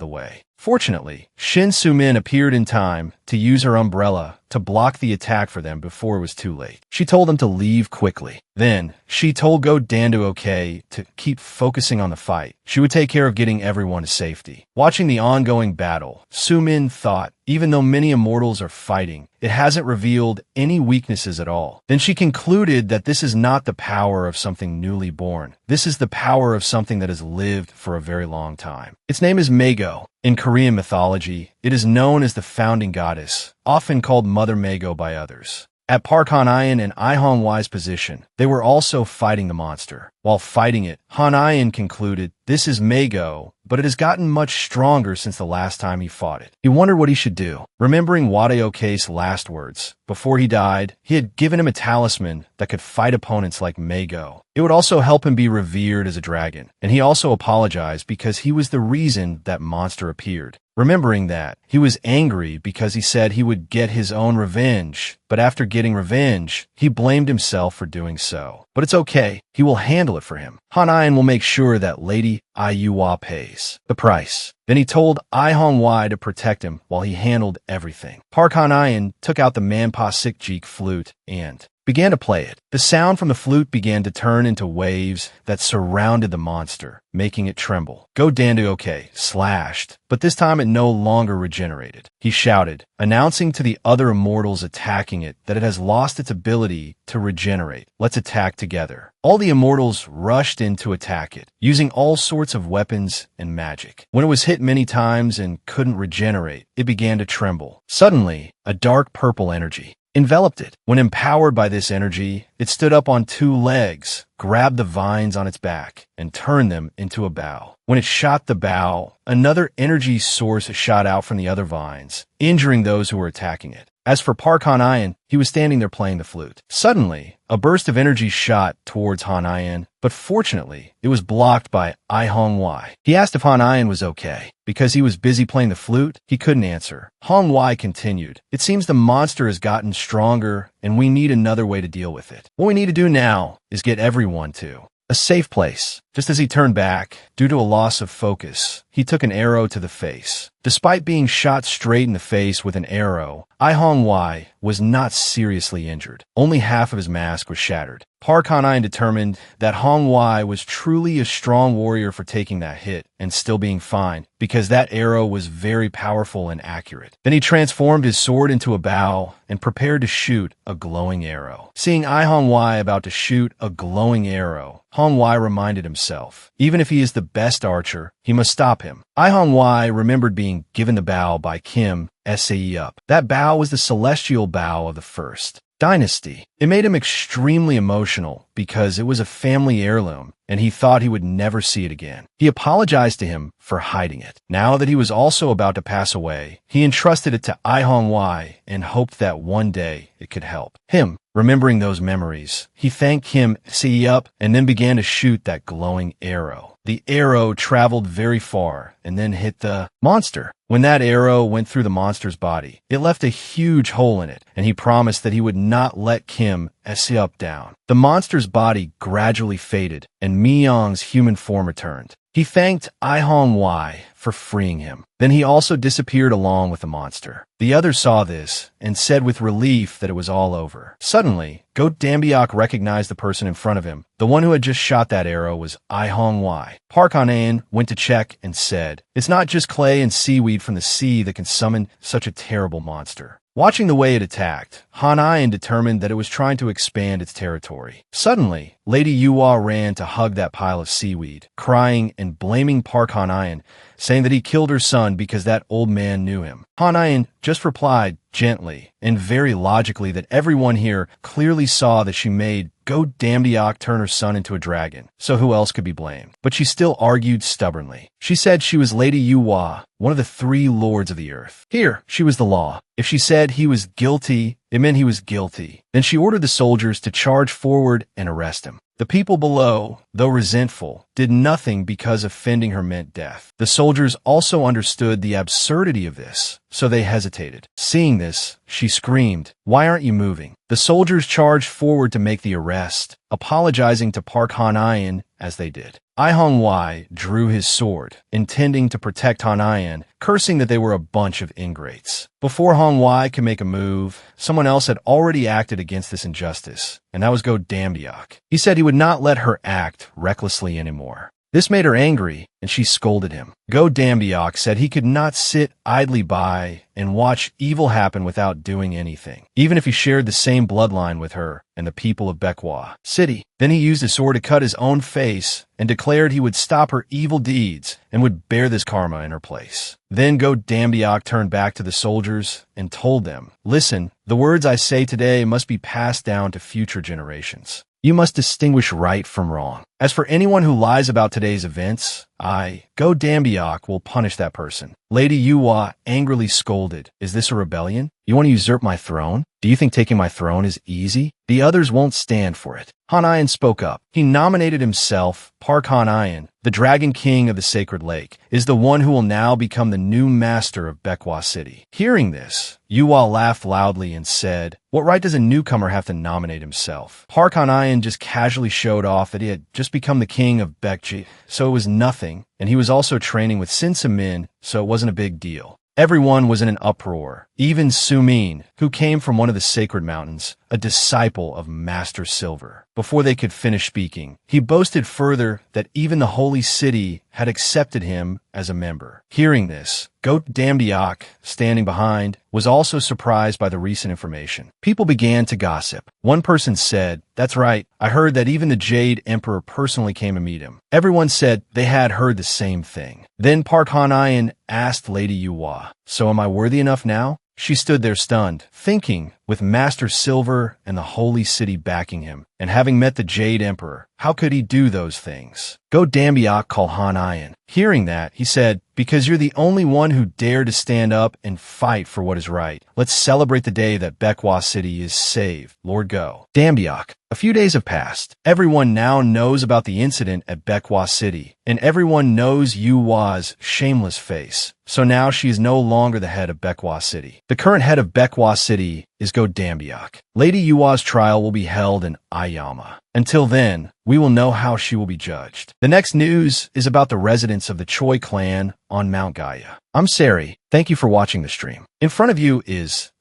the way. Fortunately, Shin Sumin appeared in time to use her umbrella to block the attack for them before it was too late. She told them to leave quickly. Then, she told Go Danduoke to keep focusing on the fight. She would take care of getting everyone to safety. Watching the ongoing battle, Sumin thought, even though many immortals are fighting, it hasn't revealed any weaknesses at all. Then she concluded that this is not the power of something newly born. This is the power of something that has lived for a very long time. Its name is Mago. In Korean mythology, it is known as the founding goddess, often called Mother Mago by others. At Park Han-ayan and I-Hong-Wai's position, they were also fighting the monster. While fighting it, Han-ayan concluded, this is Mago, but it has gotten much stronger since the last time he fought it. He wondered what he should do. Remembering Wadaoke's last words, before he died, he had given him a talisman that could fight opponents like Mago. It would also help him be revered as a dragon, and he also apologized because he was the reason that monster appeared. Remembering that, he was angry because he said he would get his own revenge, but after getting revenge, he blamed himself for doing so. But it's okay, he will handle it for him. Han-ayan will make sure that Lady Ayuwa pays the price. Then he told I-Hong-Wai to protect him while he handled everything. Park Han-ayan took out the Manpa Sikjik flute and began to play it. The sound from the flute began to turn into waves that surrounded the monster, making it tremble. Go Danduoke slashed, but this time it no longer regenerated. He shouted, announcing to the other immortals attacking it that it has lost its ability to regenerate. Let's attack together. All the immortals rushed in to attack it, using all sorts of weapons and magic. When it was hit many times and couldn't regenerate, it began to tremble. Suddenly, a dark purple energy enveloped it. When empowered by this energy, it stood up on two legs, grabbed the vines on its back, and turned them into a bow. When it shot the bow, another energy source shot out from the other vines, injuring those who were attacking it. As for Park Han-ayan, he was standing there playing the flute. Suddenly, a burst of energy shot towards Han-ayan, but fortunately, it was blocked by I-Hong-Wai. He asked if Han-ayan was okay. Because he was busy playing the flute, he couldn't answer. Hong-Wai continued, it seems the monster has gotten stronger, and we need another way to deal with it. What we need to do now is get everyone to a safe place. Just as he turned back, due to a loss of focus, he took an arrow to the face. Despite being shot straight in the face with an arrow, I-Hong-Wai was not seriously injured. Only half of his mask was shattered. Park Han-ayan determined that Hong-Wai was truly a strong warrior for taking that hit and still being fine, because that arrow was very powerful and accurate. Then he transformed his sword into a bow and prepared to shoot a glowing arrow. Seeing I-Hong-Wai about to shoot a glowing arrow, Hong-Wai reminded himself, even if he is the best archer, he must stop him. I-Hong-Wai remembered being given the bow by Kim Sae-up. That bow was the celestial bow of the first dynasty. It made him extremely emotional because it was a family heirloom and he thought he would never see it again. He apologized to him for hiding it. Now that he was also about to pass away, he entrusted it to I-Hong-Wai and hoped that one day it could help him. Remembering those memories, he thanked Kim Sae-up and then began to shoot that glowing arrow. The arrow traveled very far and then hit the monster. When that arrow went through the monster's body, it left a huge hole in it, and he promised that he would not let Kim Sae-up down. The monster's body gradually faded, and Myung's human form returned. He thanked I-Hong-Wai for freeing him. Then he also disappeared along with the monster. The others saw this and said with relief that it was all over. Suddenly, Goat Dambiak recognized the person in front of him. The one who had just shot that arrow was I-Hong-Wai. Park Han-ayan went to check and said, it's not just clay and seaweed from the sea that can summon such a terrible monster. Watching the way it attacked, Han-ayan determined that it was trying to expand its territory. Suddenly, Lady Yuhua ran to hug that pile of seaweed, crying and blaming Park Han-ayan, saying that he killed her son because that old man knew him. Han-ayan just replied gently and very logically that everyone here clearly saw that she made Go Damdiok turn her son into a dragon, so who else could be blamed? But she still argued stubbornly. She said she was Lady Yuhua, one of the 3 lords of the earth. Here, she was the law. If she said he was guilty, it meant he was guilty. Then she ordered the soldiers to charge forward and arrest him. The people below, though resentful, did nothing because offending her meant death. The soldiers also understood the absurdity of this, so they hesitated. Seeing this, she screamed, "Why aren't you moving?" The soldiers charged forward to make the arrest, apologizing to Park Han-ayan as they did. I Hong-wai drew his sword, intending to protect Han-ayan, cursing that they were a bunch of ingrates. Before Hong-wai could make a move, someone else had already acted against this injustice, and that was Go Damdiok. He said he would not let her act recklessly anymore. This made her angry, and she scolded him. Go Damdiok said he could not sit idly by and watch evil happen without doing anything, even if he shared the same bloodline with her and the people of Baekwa City. Then he used his sword to cut his own face and declared he would stop her evil deeds and would bear this karma in her place. Then Go Damdiok turned back to the soldiers and told them, "Listen, the words I say today must be passed down to future generations. You must distinguish right from wrong. As for anyone who lies about today's events, I, Go Damdiok, will punish that person." Lady Yuhua angrily scolded, "Is this a rebellion? You want to usurp my throne? Do you think taking my throne is easy? The others won't stand for it." Han-ayan spoke up. He nominated himself. Park Han-ayan, the Dragon King of the Sacred Lake, is the one who will now become the new master of Baekwa City. Hearing this, Yuhua laughed loudly and said, "What right does a newcomer have to nominate himself?" Park Han-ayan just casually showed off that he had just become the king of Baekji, so it was nothing, and he was also training with Sinsamin, so it wasn't a big deal. Everyone was in an uproar, even Sumin, who came from one of the sacred mountains, a disciple of Master Silver. Before they could finish speaking, he boasted further that even the holy city had accepted him as a member. Hearing this, Go Damdiok, standing behind, was also surprised by the recent information. People began to gossip. One person said, "That's right, I heard that even the Jade Emperor personally came to meet him." Everyone said they had heard the same thing. Then Park Han-ayan asked Lady Yuhua, "So am I worthy enough now?" She stood there stunned, thinking, with Master Silver and the holy city backing him, and having met the Jade Emperor, how could he do those things? Go Damdiok called Han-ayan. Hearing that, he said, "Because you're the only one who dared to stand up and fight for what is right. Let's celebrate the day that Baekwa City is saved. Lord Go Damdiok." A few days have passed. Everyone now knows about the incident at Baekwa City, and everyone knows Yuhua's shameless face. So now she is no longer the head of Baekwa City. The current head of Baekwa City is Go Damdiok. Lady Yuhua's trial will be held in Ayama. Until then, we will know how she will be judged. The next news is about the residents of the Choi clan on Mount Gaia. I'm Sari. Thank you for watching the stream. In front of you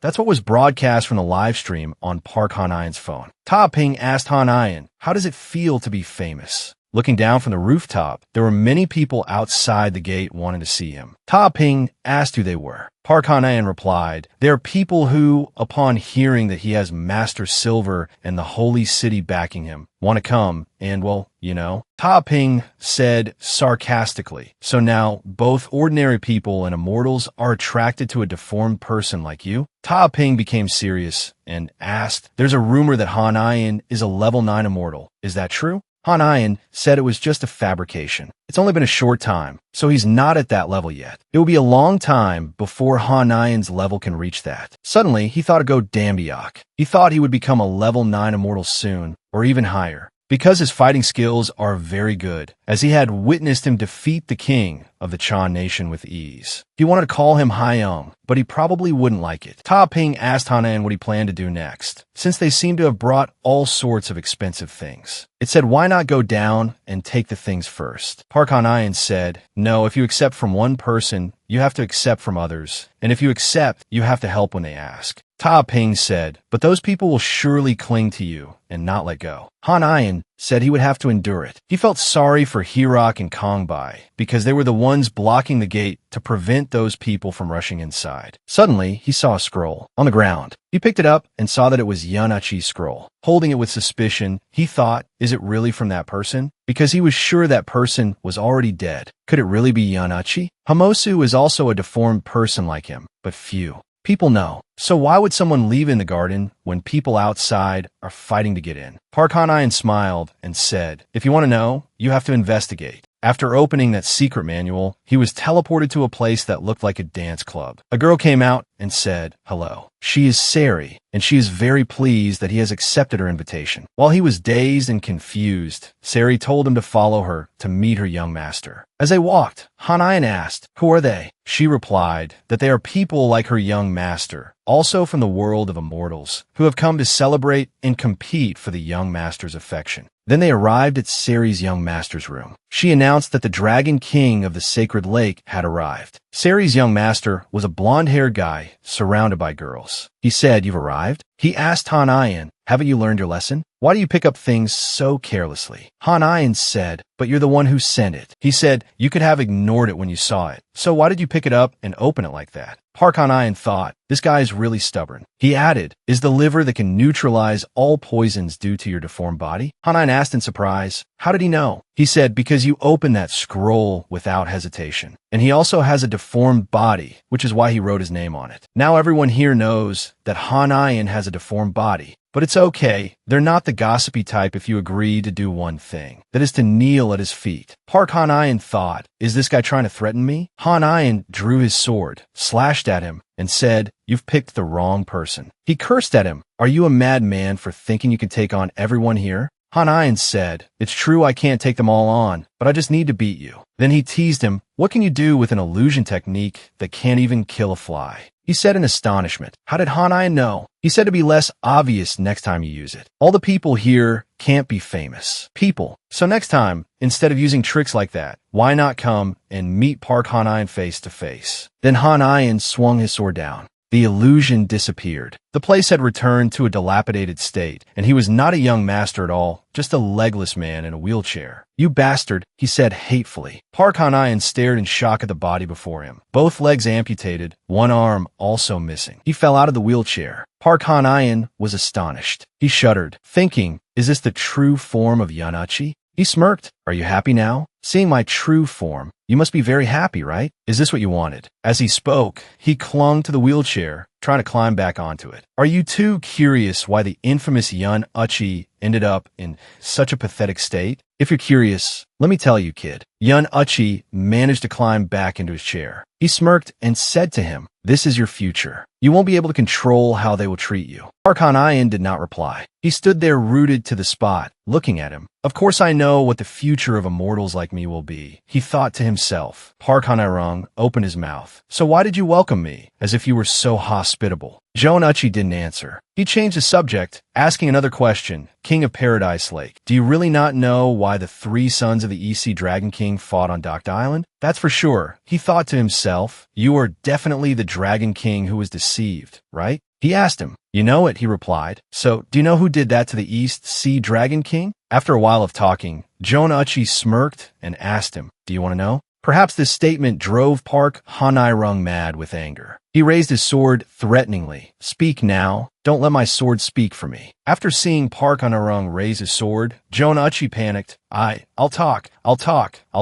that's what was broadcast from the live stream on Park Han-ayan's phone. Ta Ping asked Han-ayan, "How does it feel to be famous?" Looking down from the rooftop, there were many people outside the gate wanting to see him. Ta Ping asked who they were. Park Han-ayan replied, "They are people who, upon hearing that he has Master Silver and the holy city backing him, want to come, and well, you know." Ta Ping said sarcastically, "So now, both ordinary people and immortals are attracted to a deformed person like you?" Ta Ping became serious and asked, "There's a rumor that Han-ayan is a level 9 immortal. Is that true?" Han-ayan said it was just a fabrication. It's only been a short time, so he's not at that level yet. It will be a long time before Han-ayan's level can reach that. Suddenly, he thought of Go Damdiok. He thought he would become a level 9 immortal soon, or even higher, because his fighting skills are very good, as he had witnessed him defeat the king of the Chan nation with ease. He wanted to call him Haiyang, but he probably wouldn't like it. Ta Ping asked Han-ayan what he planned to do next, since they seemed to have brought all sorts of expensive things. It said, "Why not go down and take the things first?" Park Han-ayan said, "No, if you accept from one person, you have to accept from others, and if you accept, you have to help when they ask." Ta Ping said, but those people will surely cling to you and not let go. Han Ian said he would have to endure it. He felt sorry for Hirok and Kongbai because they were the ones blocking the gate to prevent those people from rushing inside. Suddenly, he saw a scroll on the ground. He picked it up and saw that it was Yunachi's scroll. Holding it with suspicion, he thought, is it really from that person? Because he was sure that person was already dead. Could it really be Yunachi? Hamosu is also a deformed person like him, but few people know. So why would someone leave in the garden when people outside are fighting to get in? Park Han-ian smiled and said, if you want to know, you have to investigate. After opening that secret manual, he was teleported to a place that looked like a dance club. A girl came out and said, hello. She is Sari, and she is very pleased that he has accepted her invitation. While he was dazed and confused, Sari told him to follow her to meet her young master. As they walked, Han-ian asked, who are they? She replied that they are people like her young master, also from the world of immortals, who have come to celebrate and compete for the young master's affection. Then they arrived at Sari's young master's room. She announced that the Dragon King of the Sacred Lake had arrived. Sari's young master was a blonde-haired guy surrounded by girls. He said, you've arrived? He asked Han-ian, haven't you learned your lesson? Why do you pick up things so carelessly? Han-ian said, but you're the one who sent it. He said, you could have ignored it when you saw it. So why did you pick it up and open it like that? Park Han-ian thought, this guy is really stubborn. He added, is the liver that can neutralize all poisons due to your deformed body? Han-ian asked in surprise, how did he know? He said, because you opened that scroll without hesitation. And he also has a deformed body, which is why he wrote his name on it. Now everyone here knows that Han-ian has a deformed body. But it's okay. They're not the gossipy type if you agree to do one thing. That is to kneel at his feet. Park Han-ian thought, is this guy trying to threaten me? Han-ian drew his sword, slashed at him, and said, you've picked the wrong person. He cursed at him. Are you a madman for thinking you can take on everyone here? Han-ian said, it's true I can't take them all on, but I just need to beat you. Then he teased him, what can you do with an illusion technique that can't even kill a fly? He said in astonishment, how did Han-ian know? He said to be less obvious next time you use it. All the people here can't be famous people. So next time, instead of using tricks like that, why not come and meet Park Han-ian face to face? Then Han-ian swung his sword down. The illusion disappeared. The place had returned to a dilapidated state, and he was not a young master at all, just a legless man in a wheelchair. You bastard, he said hatefully. Park Han-ian stared in shock at the body before him. Both legs amputated, one arm also missing. He fell out of the wheelchair. Park Han-ian was astonished. He shuddered, thinking, is this the true form of Yunachi? He smirked. Are you happy now? Seeing my true form, you must be very happy, right? Is this what you wanted? As he spoke, he clung to the wheelchair, trying to climb back onto it. Are you too curious why the infamous Yunachi ended up in such a pathetic state? If you're curious, let me tell you, kid. Yunachi managed to climb back into his chair. He smirked and said to him, this is your future. You won't be able to control how they will treat you. Park Han-ian did not reply. He stood there rooted to the spot, looking at him. Of course I know what the future of immortals like me will be, he thought to himself. Park Han-ian opened his mouth. So why did you welcome me, as if you were so hospitable? Yunachi didn't answer. He changed the subject, asking another question. King of Paradise Lake, do you really not know why the 3 sons of the EC Dragon King fought on Docked Island? That's for sure. He thought to himself, you are definitely the Dragon King who was deceived, right? He asked him. You know it, he replied. So, do you know who did that to the East Sea Dragon King? After a while of talking, Yunachi smirked and asked him, do you want to know? Perhaps this statement drove Park Han-ian mad with anger. He raised his sword threateningly. Speak now. Don't let my sword speak for me. After seeing Park Han-ian raise his sword, Yunachi panicked. I'll talk. I'll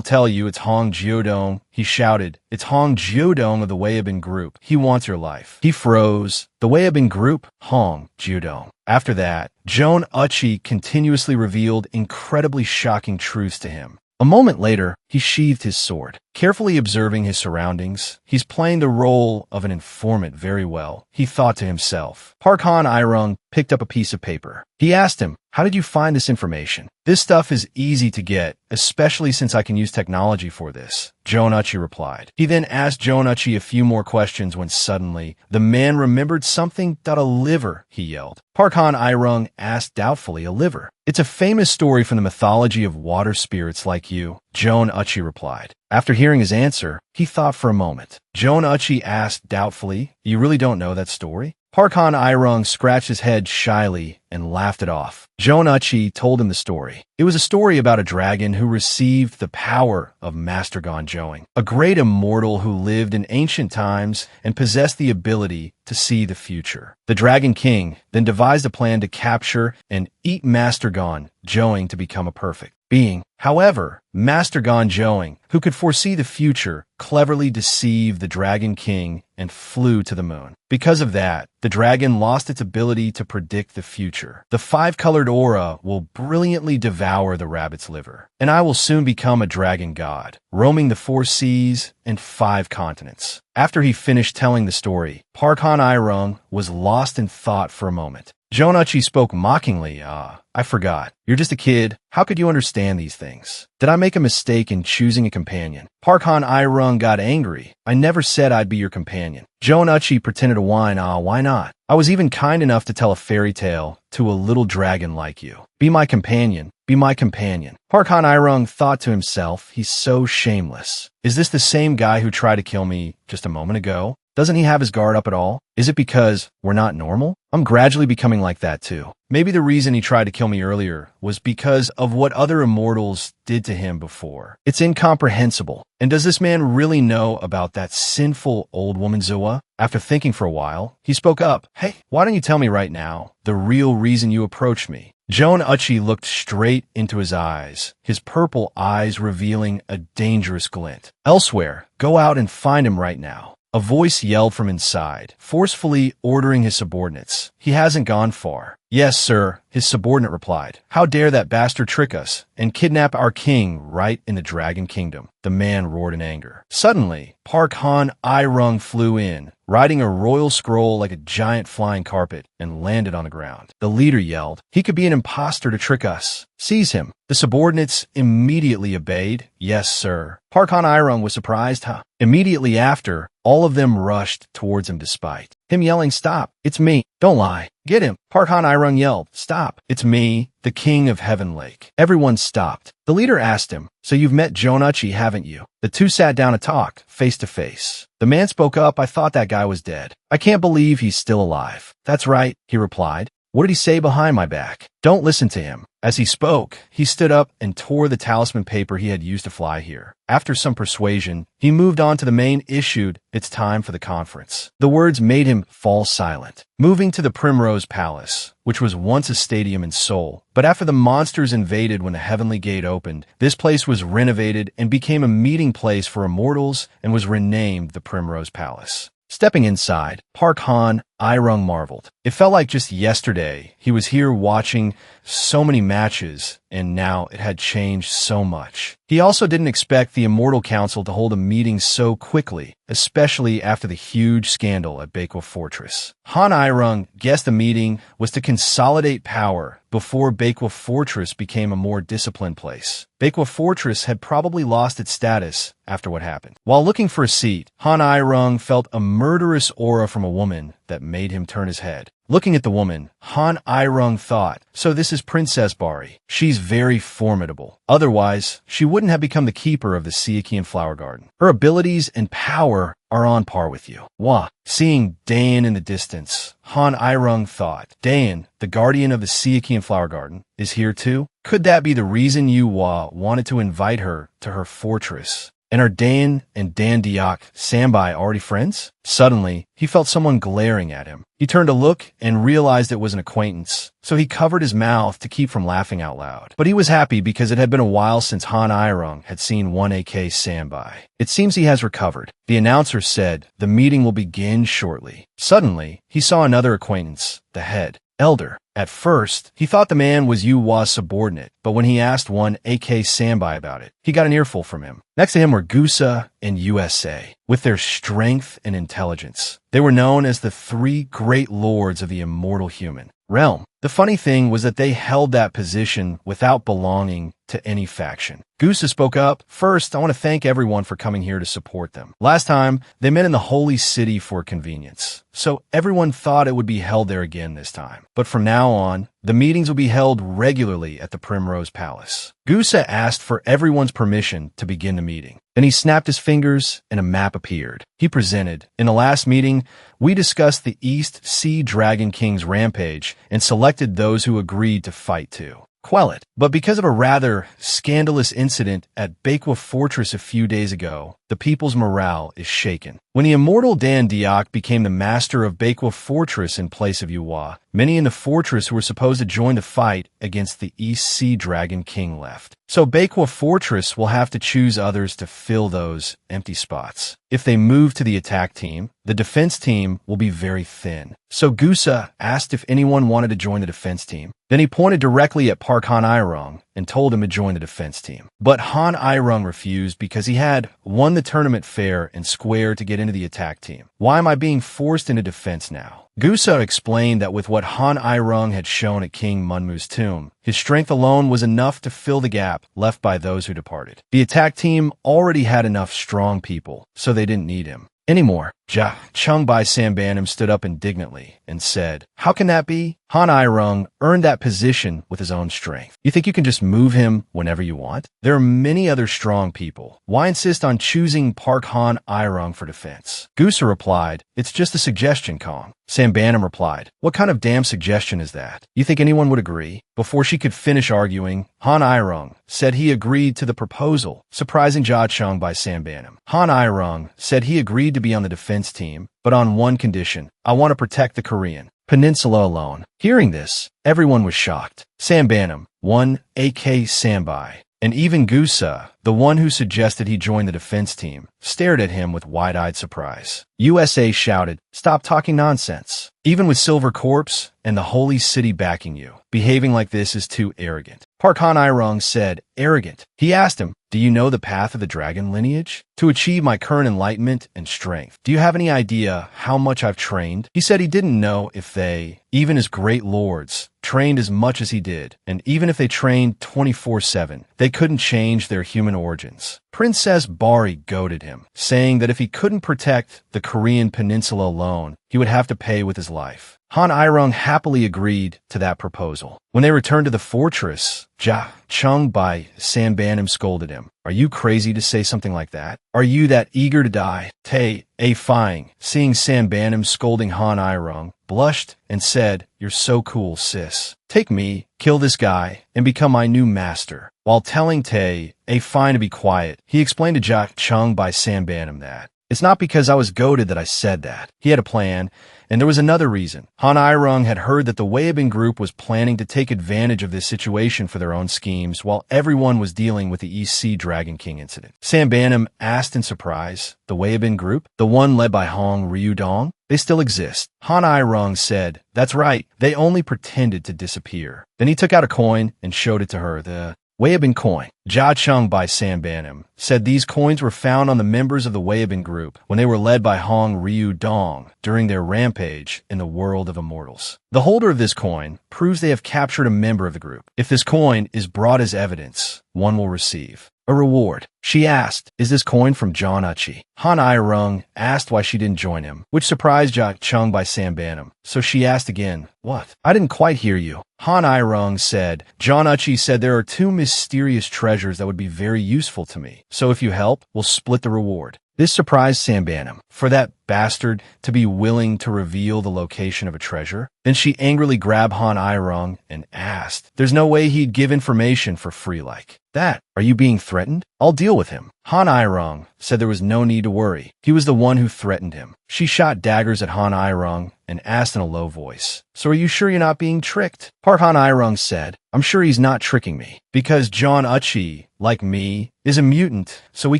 tell you, it's Hong Jiodong. He shouted. It's Hong Jiodong of the Weibin Group. He wants your life. He froze. The Weibin Group? Hong Jiodong. After that, Yunachi continuously revealed incredibly shocking truths to him. A moment later, he sheathed his sword. Carefully observing his surroundings, he's playing the role of an informant very well, he thought to himself. Park Han-ian picked up a piece of paper. He asked him, how did you find this information? This stuff is easy to get, especially since I can use technology for this, Yunachi replied. He then asked Yunachi a few more questions when suddenly, the man remembered something. A liver, he yelled. Park Han-ian asked doubtfully, a liver? It's a famous story from the mythology of water spirits like you, Yunachi replied. After hearing his answer, he thought for a moment. Yunachi asked doubtfully, you really don't know that story? Parkhan Irung scratched his head shyly and laughed it off. Jonuchi told him the story. It was a story about a dragon who received the power of Master Gonjoing, a great immortal who lived in ancient times and possessed the ability to see the future. The Dragon King then devised a plan to capture and eat Master Gonjoing to become a perfect being. However, Master Gonjoing, who could foresee the future, cleverly deceived the Dragon King and flew to the moon. Because of that, the dragon lost its ability to predict the future. The five-colored aura will brilliantly devour the rabbit's liver, and I will soon become a dragon god, roaming the 4 seas and 5 continents. After he finished telling the story, Parkhan Irung was lost in thought for a moment. Jonuchi spoke mockingly. I forgot. You're just a kid. How could you understand these things? Did I make a mistake in choosing a companion? Parkhan Irung got angry. I never said I'd be your companion. Jonuchi pretended to whine. Why not? I was even kind enough to tell a fairy tale to a little dragon like you. Be my companion. Be my companion. Parkhan Irung thought to himself, he's so shameless. Is this the same guy who tried to kill me just a moment ago? Doesn't he have his guard up at all? Is it because we're not normal? I'm gradually becoming like that too. Maybe the reason he tried to kill me earlier was because of what other immortals did to him before. It's incomprehensible. And does this man really know about that sinful old woman Zua? After thinking for a while, he spoke up. Hey, why don't you tell me right now the real reason you approached me? Jonuchi looked straight into his eyes, his purple eyes revealing a dangerous glint. Elsewhere, go out and find him right now. A voice yelled from inside, forcefully ordering his subordinates. He hasn't gone far. Yes, sir, his subordinate replied. How dare that bastard trick us and kidnap our king right in the Dragon Kingdom? The man roared in anger. Suddenly, Parkhan Irung flew in, riding a royal scroll like a giant flying carpet, and landed on the ground. The leader yelled, he could be an imposter to trick us. Seize him. The subordinates immediately obeyed. Yes, sir. Parkhan Irung was surprised, Immediately after, all of them rushed towards him despite him yelling, stop, it's me. Don't lie. Get him. Parkhan Irung yelled, stop, it's me, the king of Heaven Lake. Everyone stopped. The leader asked him, so you've met Jonuchi, haven't you? The two sat down to talk, face to face. The man spoke up, I thought that guy was dead. I can't believe he's still alive. That's right, he replied. What did he say behind my back? Don't listen to him. As he spoke, he stood up and tore the talisman paper he had used to fly here. After some persuasion, he moved on to the main issue. It's time for the conference. The words made him fall silent. Moving to the Primrose Palace, which was once a stadium in Seoul, but after the monsters invaded when the Heavenly Gate opened, this place was renovated and became a meeting place for immortals and was renamed the Primrose Palace. Stepping inside, Parkhan Irung marveled. It felt like just yesterday he was here watching so many matches, and now it had changed so much. He also didn't expect the Immortal Council to hold a meeting so quickly, especially after the huge scandal at Baekwa Fortress. Han Irung guessed the meeting was to consolidate power before Baekwa Fortress became a more disciplined place. Baekwa Fortress had probably lost its status after what happened. While looking for a seat, Han Irung felt a murderous aura from a woman that made him turn his head. Looking at the woman, Han Irung thought, so this is Princess Bari. She's very formidable. Otherwise, she wouldn't have become the keeper of the Siakian Flower Garden. Her abilities and power are on par with you. Wah. Seeing Dayan in the distance, Han Irung thought, Dayan, the guardian of the Siakian Flower Garden, is here too? Could that be the reason you wanted to invite her to her fortress? And are Dayan and Dan Diak Sambai already friends? Suddenly, he felt someone glaring at him. He turned to look and realized it was an acquaintance, so he covered his mouth to keep from laughing out loud. But he was happy because it had been a while since Han Irung had seen 1AK Sambai. It seems he has recovered. The announcer said the meeting will begin shortly. Suddenly, he saw another acquaintance, the head, Elder. At first, he thought the man was Yuwa's subordinate, but when he asked 1AK Sambai about it, he got an earful from him. Next to him were Gusa and USA. With their strength and intelligence, they were known as the 3 great lords of the immortal human realm. The funny thing was that they held that position without belonging to any faction. Gusa spoke up. First, I want to thank everyone for coming here to support them. Last time, they met in the holy city for convenience, so everyone thought it would be held there again this time. But from now on, the meetings will be held regularly at the Primrose Palace. Gusa asked for everyone's permission to begin the meeting. Then he snapped his fingers and a map appeared. He presented, "In the last meeting, we discussed the East Sea Dragon King's rampage and selected those who agreed to fight to quell it. But because of a rather scandalous incident at Bakwa Fortress a few days ago, the people's morale is shaken. When the immortal Dan Diak became the master of Bakwa Fortress in place of Yuhua, many in the fortress who were supposed to join the fight against the East Sea Dragon King left. So Bakwa Fortress will have to choose others to fill those empty spots. If they move to the attack team, the defense team will be very thin." So Gusa asked if anyone wanted to join the defense team. Then he pointed directly at Park Han Irung and told him to join the defense team. But Han Irung refused because he had won the tournament fair and square to get into the attack team. "Why am I being forced into defense now?" Gusa explained that with what Han Irung had shown at King Munmu's tomb, his strength alone was enough to fill the gap left by those who departed. The attack team already had enough strong people, so they didn't need him anymore. Chungbai Sambanam stood up indignantly and said, "How can that be? Han Irung earned that position with his own strength. You think you can just move him whenever you want? There are many other strong people. Why insist on choosing Park Han Irung for defense?" Gusa replied, "It's just a suggestion, Kong." Sambanam replied, "What kind of damn suggestion is that? You think anyone would agree?" Before she could finish arguing, Han Irung said he agreed to the proposal, surprising Ja Chung by Sambanam. Han Irung said he agreed to be on the defense team, but on one condition: "I want to protect the Korean Peninsula alone." Hearing this, everyone was shocked. Sambanam, one AK Sambai, and even Gusa, the one who suggested he join the defense team, stared at him with wide-eyed surprise. USA shouted, "Stop talking nonsense. Even with Silver Corpse and the Holy City backing you, behaving like this is too arrogant." Park Han Irung said, "Arrogant?" He asked him, "Do you know the path of the dragon lineage? To achieve my current enlightenment and strength, do you have any idea how much I've trained?" He said he didn't know if they, even as great lords, trained as much as he did, and even if they trained 24/7, they couldn't change their human origins. Princess Bari goaded him, saying that if he couldn't protect the Korean peninsula alone, he would have to pay with his life. Han Irung happily agreed to that proposal. When they returned to the fortress, Ja Chung by Sambanam scolded him. "Are you crazy to say something like that? Are you that eager to die?" Tae Fang, seeing Sambanam scolding Han Irung, blushed and said, "You're so cool, sis. Take me, kill this guy, and become my new master." While telling Tae Fang to be quiet, he explained to Ja Chung by Sambanam that, "It's not because I was goaded that I said that." He had a plan, and there was another reason. Han Irung had heard that the Weibin group was planning to take advantage of this situation for their own schemes while everyone was dealing with the East Sea Dragon King incident. Sambanam asked in surprise, "The Weibin group? The one led by Hong Ryudong? They still exist?" Han Irung said, "That's right. They only pretended to disappear." Then he took out a coin and showed it to her, the Weibin coin. Ja Chung by Sambanam said these coins were found on the members of the Weibin group when they were led by Hong Ryu Dong during their rampage in the world of immortals. The holder of this coin proves they have captured a member of the group. If this coin is brought as evidence, one will receive a reward. She asked, "Is this coin from John Uchi?" Han Irung asked why she didn't join him, which surprised Ja Chung by Sambanam. So she asked again, "What? I didn't quite hear you." Han Irung said, "John Uchi said there are two mysterious treasures that would be very useful to me. So if you help, we'll split the reward." This surprised Sambanam, for that bastard to be willing to reveal the location of a treasure. Then she angrily grabbed Han Irung and asked, "There's no way he'd give information for free like that. Are you being threatened? I'll deal with him." Han Irung said there was no need to worry. He was the one who threatened him. She shot daggers at Han Irung and asked in a low voice, "So are you sure you're not being tricked?" Park Han Irung said, "I'm sure he's not tricking me, because John Uchi, like me, is a mutant, so we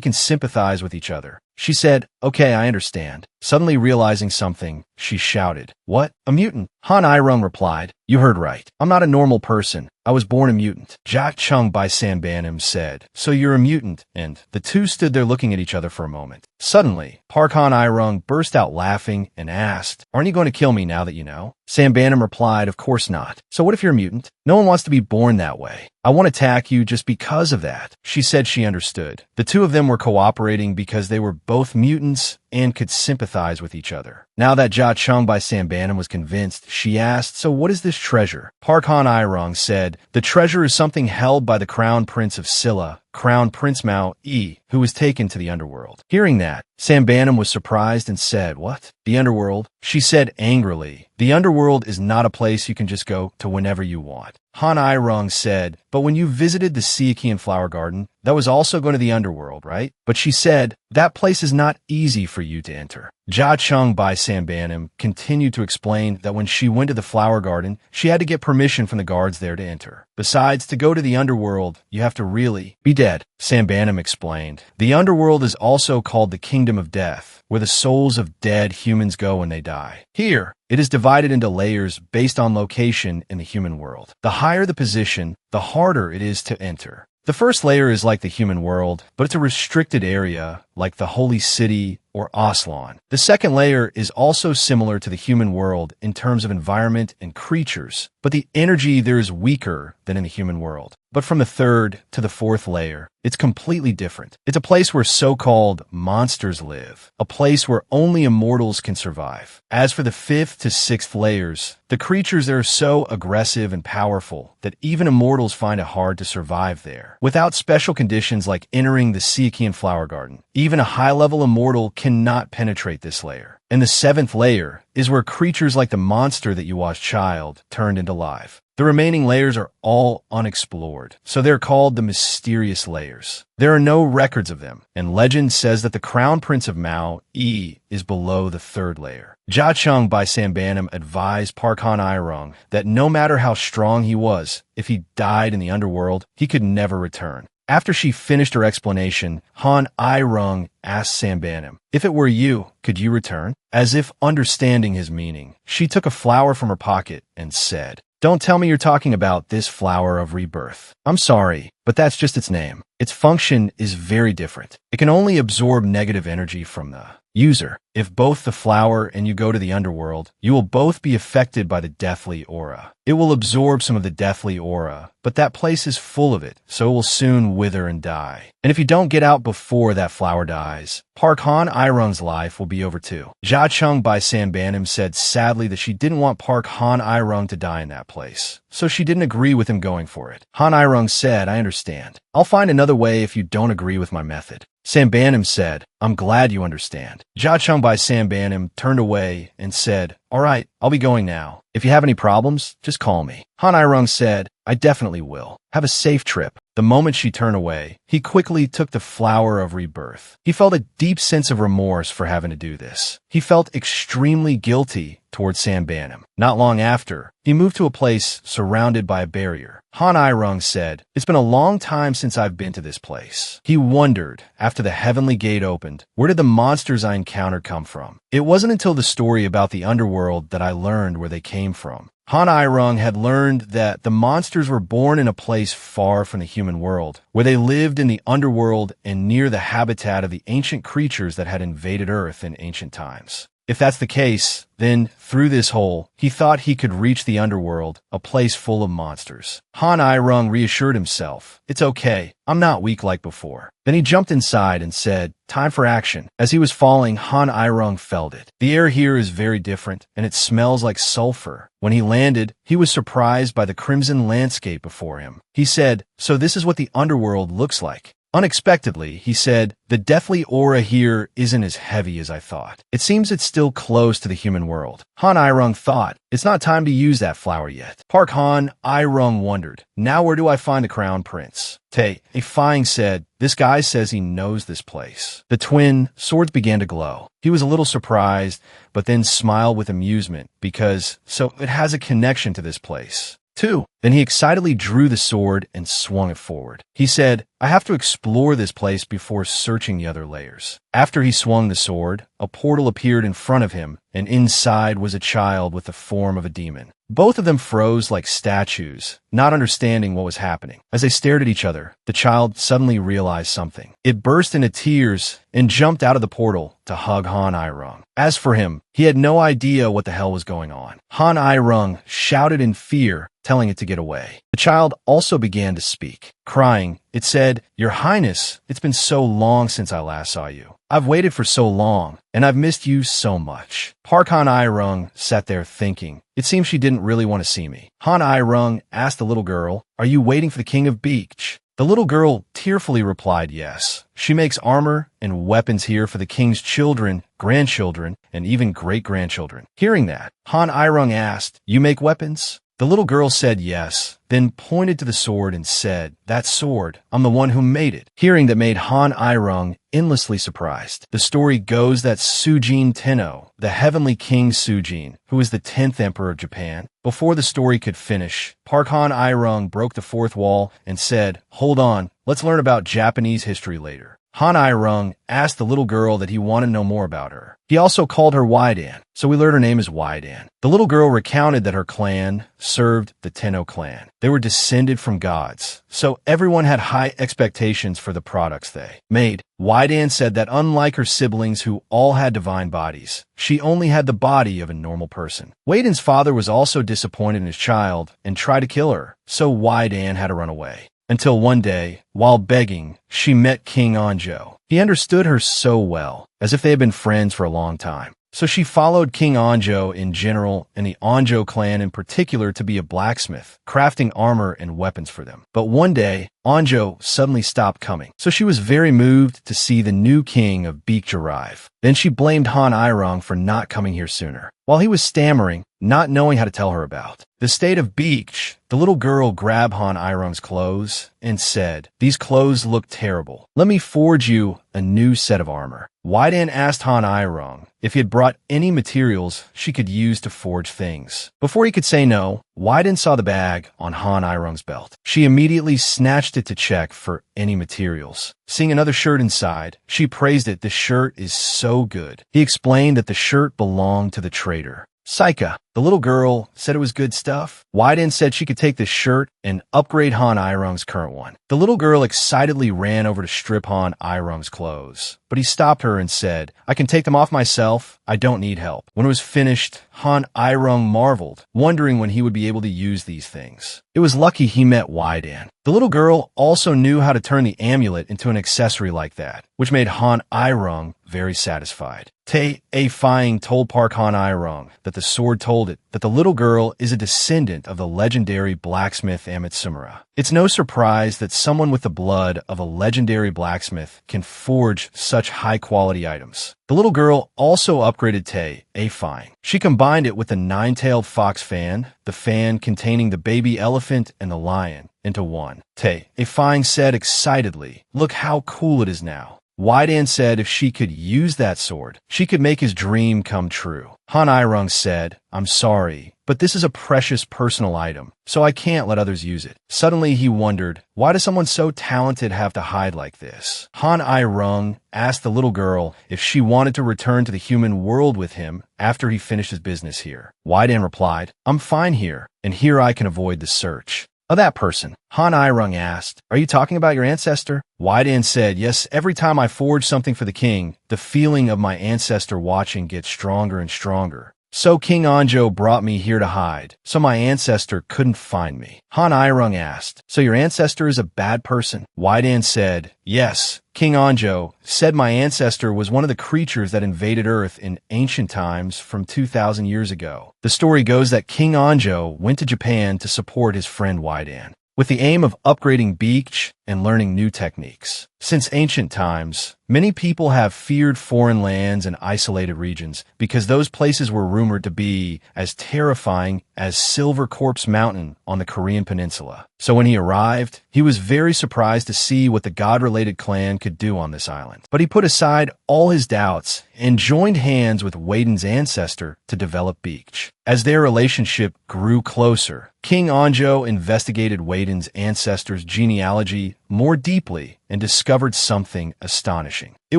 can sympathize with each other." She said, "Okay, I understand." Suddenly realizing something, she shouted, "What? A mutant?" Han Irung replied, "You heard right. I'm not a normal person. I was born a mutant." Ja Chung by Sambanam said, "So you're a mutant?" And the two stood there looking at each other for a moment. Suddenly, Park Han Irung burst out laughing and asked, "Aren't you going to kill me now that you know?" Sambanam replied, "Of course not. So what if you're a mutant? No one wants to be born that way. I won't attack you just because of that." She said she understood. The two of them were cooperating because they were both mutants and could sympathize with each other. Now that Ja Chung by Sambanam was convinced, she asked, "So what is this treasure?" Park Han Irung said, "The treasure is something held by the Crown Prince of Silla Crown Prince Mao E, who was taken to the underworld. Hearing that, Sambanum was surprised and said, "What? The underworld?" She said angrily, "The underworld is not a place you can just go to whenever you want." Han Irong said, "But when you visited the Siakian flower garden, that was also going to the underworld, right?" But she said, "That place is not easy for you to enter." Jia Chung by Sambanum continued to explain that when she went to the flower garden, she had to get permission from the guards there to enter. Besides, to go to the underworld, you have to really be dead. Sambanum explained, "The underworld is also called the Kingdom of Death, where the souls of dead humans go when they die. Here, it is divided into layers based on location in the human world. The higher the position, the harder it is to enter. The first layer is like the human world, but it's a restricted area, like the Holy City or Aslan. The second layer is also similar to the human world in terms of environment and creatures, but the energy there is weaker than in the human world. But from the third to the fourth layer, it's completely different. It's a place where so-called monsters live, a place where only immortals can survive. As for the fifth to sixth layers, the creatures there are so aggressive and powerful that even immortals find it hard to survive there. Without special conditions like entering the Siakian flower garden, even a high-level immortal cannot penetrate this layer. And the seventh layer is where creatures like the monster that you watched child turned into life. The remaining layers are all unexplored, so they're called the mysterious layers. There are no records of them, and legend says that the Crown Prince of Mao E is below the third layer. Jia Chung by Sambanum advised Parkhan Irong that no matter how strong he was, if he died in the underworld, he could never return. After she finished her explanation, Han Irong asked Sambanum, "If it were you, could you return?" As if understanding his meaning, she took a flower from her pocket and said, "Don't tell me you're talking about this flower of rebirth. I'm sorry, but that's just its name. Its function is very different. It can only absorb negative energy from the user. If both the flower and you go to the underworld, you will both be affected by the deathly aura. It will absorb some of the deathly aura, but that place is full of it, so it will soon wither and die. And if you don't get out before that flower dies, Parkhan Irong's life will be over too." Jia Chung by Sambanum said sadly that she didn't want Parkhan Irong to die in that place, so she didn't agree with him going for it. Han Irong said, "I understand. I'll find another way if you don't agree with my method." Sambanum said, "I'm glad you understand." Jia Chung by Sambanum turned away and said, "All right, I'll be going now. If you have any problems, just call me." Han Irong said, "I definitely will. Have a safe trip." The moment she turned away, he quickly took the flower of rebirth. He felt a deep sense of remorse for having to do this. He felt extremely guilty towards Sambanum. Not long after, he moved to a place surrounded by a barrier. Han Irong said, "It's been a long time since I've been to this place." He wondered, after the heavenly gate opened, where did the monsters I encountered come from? It wasn't until the story about the underworld that I learned where they came from. Han Irong had learned that the monsters were born in a place far from the human world, where they lived in the underworld and near the habitat of the ancient creatures that had invaded Earth in ancient times. If that's the case, then through this hole, he thought he could reach the underworld, a place full of monsters. Han Irong reassured himself, "It's okay, I'm not weak like before." Then he jumped inside and said, "Time for action." As he was falling, Han Irong felt it. The air here is very different, and it smells like sulfur. When he landed, he was surprised by the crimson landscape before him. He said, "So this is what the underworld looks like." Unexpectedly, he said, "The deathly aura here isn't as heavy as I thought. It seems it's still close to the human world." Han Irong thought, "It's not time to use that flower yet." Parkhan Irong wondered, "Now where do I find the crown prince?" Tay, a Fying said, "This guy says he knows this place." The twin swords began to glow. He was a little surprised, but then smiled with amusement because, so it has a connection to this place. Two. Then he excitedly drew the sword and swung it forward. He said, "I have to explore this place before searching the other layers." After he swung the sword, a portal appeared in front of him, and inside was a child with the form of a demon. Both of them froze like statues, not understanding what was happening. As they stared at each other, the child suddenly realized something. It burst into tears and jumped out of the portal to hug Han Irong. As for him, he had no idea what the hell was going on. Han Irong shouted in fear, telling it to get away. The child also began to speak. Crying, it said, "Your Highness, it's been so long since I last saw you. I've waited for so long, and I've missed you so much." Parkhan Irong sat there thinking, "It seems she didn't really want to see me." Han Irong asked the little girl, "Are you waiting for the King of Beach?" The little girl tearfully replied yes. She makes armor and weapons here for the king's children, grandchildren, and even great-grandchildren. Hearing that, Han Irung asked, "You make weapons?" The little girl said yes, then pointed to the sword and said, "That sword, I'm the one who made it." Hearing that made Han Irung endlessly surprised. The story goes that Sujin Tenno, the heavenly king Sujin, who is the 10th emperor of Japan, before the story could finish, Park Han Irung broke the fourth wall and said, "Hold on, let's learn about Japanese history later." Han Irung asked the little girl that he wanted to know more about her. He also called her Waidan, so we learned her name is Waidan. The little girl recounted that her clan served the Tenno clan. They were descended from gods, so everyone had high expectations for the products they made. Waidan said that unlike her siblings who all had divine bodies, she only had the body of a normal person. Waidan's father was also disappointed in his child and tried to kill her, so Waidan had to run away. Until one day, while begging, she met King Anjo. He understood her so well, as if they had been friends for a long time. So she followed King Anjo in general and the Anjo clan in particular to be a blacksmith, crafting armor and weapons for them. But one day, Anjo suddenly stopped coming, so she was very moved to see the new king of Beekj arrive. Then she blamed Han Irung for not coming here sooner. While he was stammering, not knowing how to tell her about the state of Beekj, the little girl grabbed Han Irung's clothes and said, "These clothes look terrible. Let me forge you a new set of armor." Waidan asked Han Irung if he had brought any materials she could use to forge things. Before he could say no, Waidan saw the bag on Han Irung's belt. She immediately snatched it to check for any materials. Seeing another shirt inside, she praised it. "The shirt is so good." He explained that the shirt belonged to the trader. Saika, the little girl, said it was good stuff. Waidan said she could take this shirt and upgrade Han Irung's current one. The little girl excitedly ran over to strip Han Irung's clothes, but he stopped her and said, "I can take them off myself. I don't need help." When it was finished, Han Irung marveled, wondering when he would be able to use these things. It was lucky he met Waidan. The little girl also knew how to turn the amulet into an accessory like that, which made Han Irung very satisfied. Tae Afying told Park Han Irung that the sword told it that the little girl is a descendant of the legendary blacksmith Amitsumura. It's no surprise that someone with the blood of a legendary blacksmith can forge such high-quality items. The little girl also upgraded Tae Afying. She combined it with the nine-tailed fox fan, the fan containing the baby elephant and the lion, into one. Tae Afying said excitedly, "Look how cool it is now." Waidan said if she could use that sword, she could make his dream come true. Han Irung said, "I'm sorry, but this is a precious personal item, so I can't let others use it." Suddenly he wondered, why does someone so talented have to hide like this? Han Irung asked the little girl if she wanted to return to the human world with him after he finished his business here. Waidan replied, "I'm fine here, and here I can avoid the search." "Of that person?" Han Irung asked, "Are you talking about your ancestor?" Waidan said, "Yes, every time I forge something for the king, the feeling of my ancestor watching gets stronger and stronger. So King Anjo brought me here to hide, so my ancestor couldn't find me." Han Irung asked, "So your ancestor is a bad person?" Waidan said, "Yes. King Anjo said my ancestor was one of the creatures that invaded Earth in ancient times from 2,000 years ago." The story goes that King Anjo went to Japan to support his friend Waidan, with the aim of upgrading Beekj and learning new techniques. Since ancient times, many people have feared foreign lands and isolated regions because those places were rumored to be as terrifying as Silver Corpse Mountain on the Korean peninsula. So when he arrived, he was very surprised to see what the god-related clan could do on this island. But he put aside all his doubts and joined hands with Waidan's ancestor to develop Beekj. As their relationship grew closer, King Anjo investigated Waidan's ancestor's genealogy more deeply and discovered something astonishing. It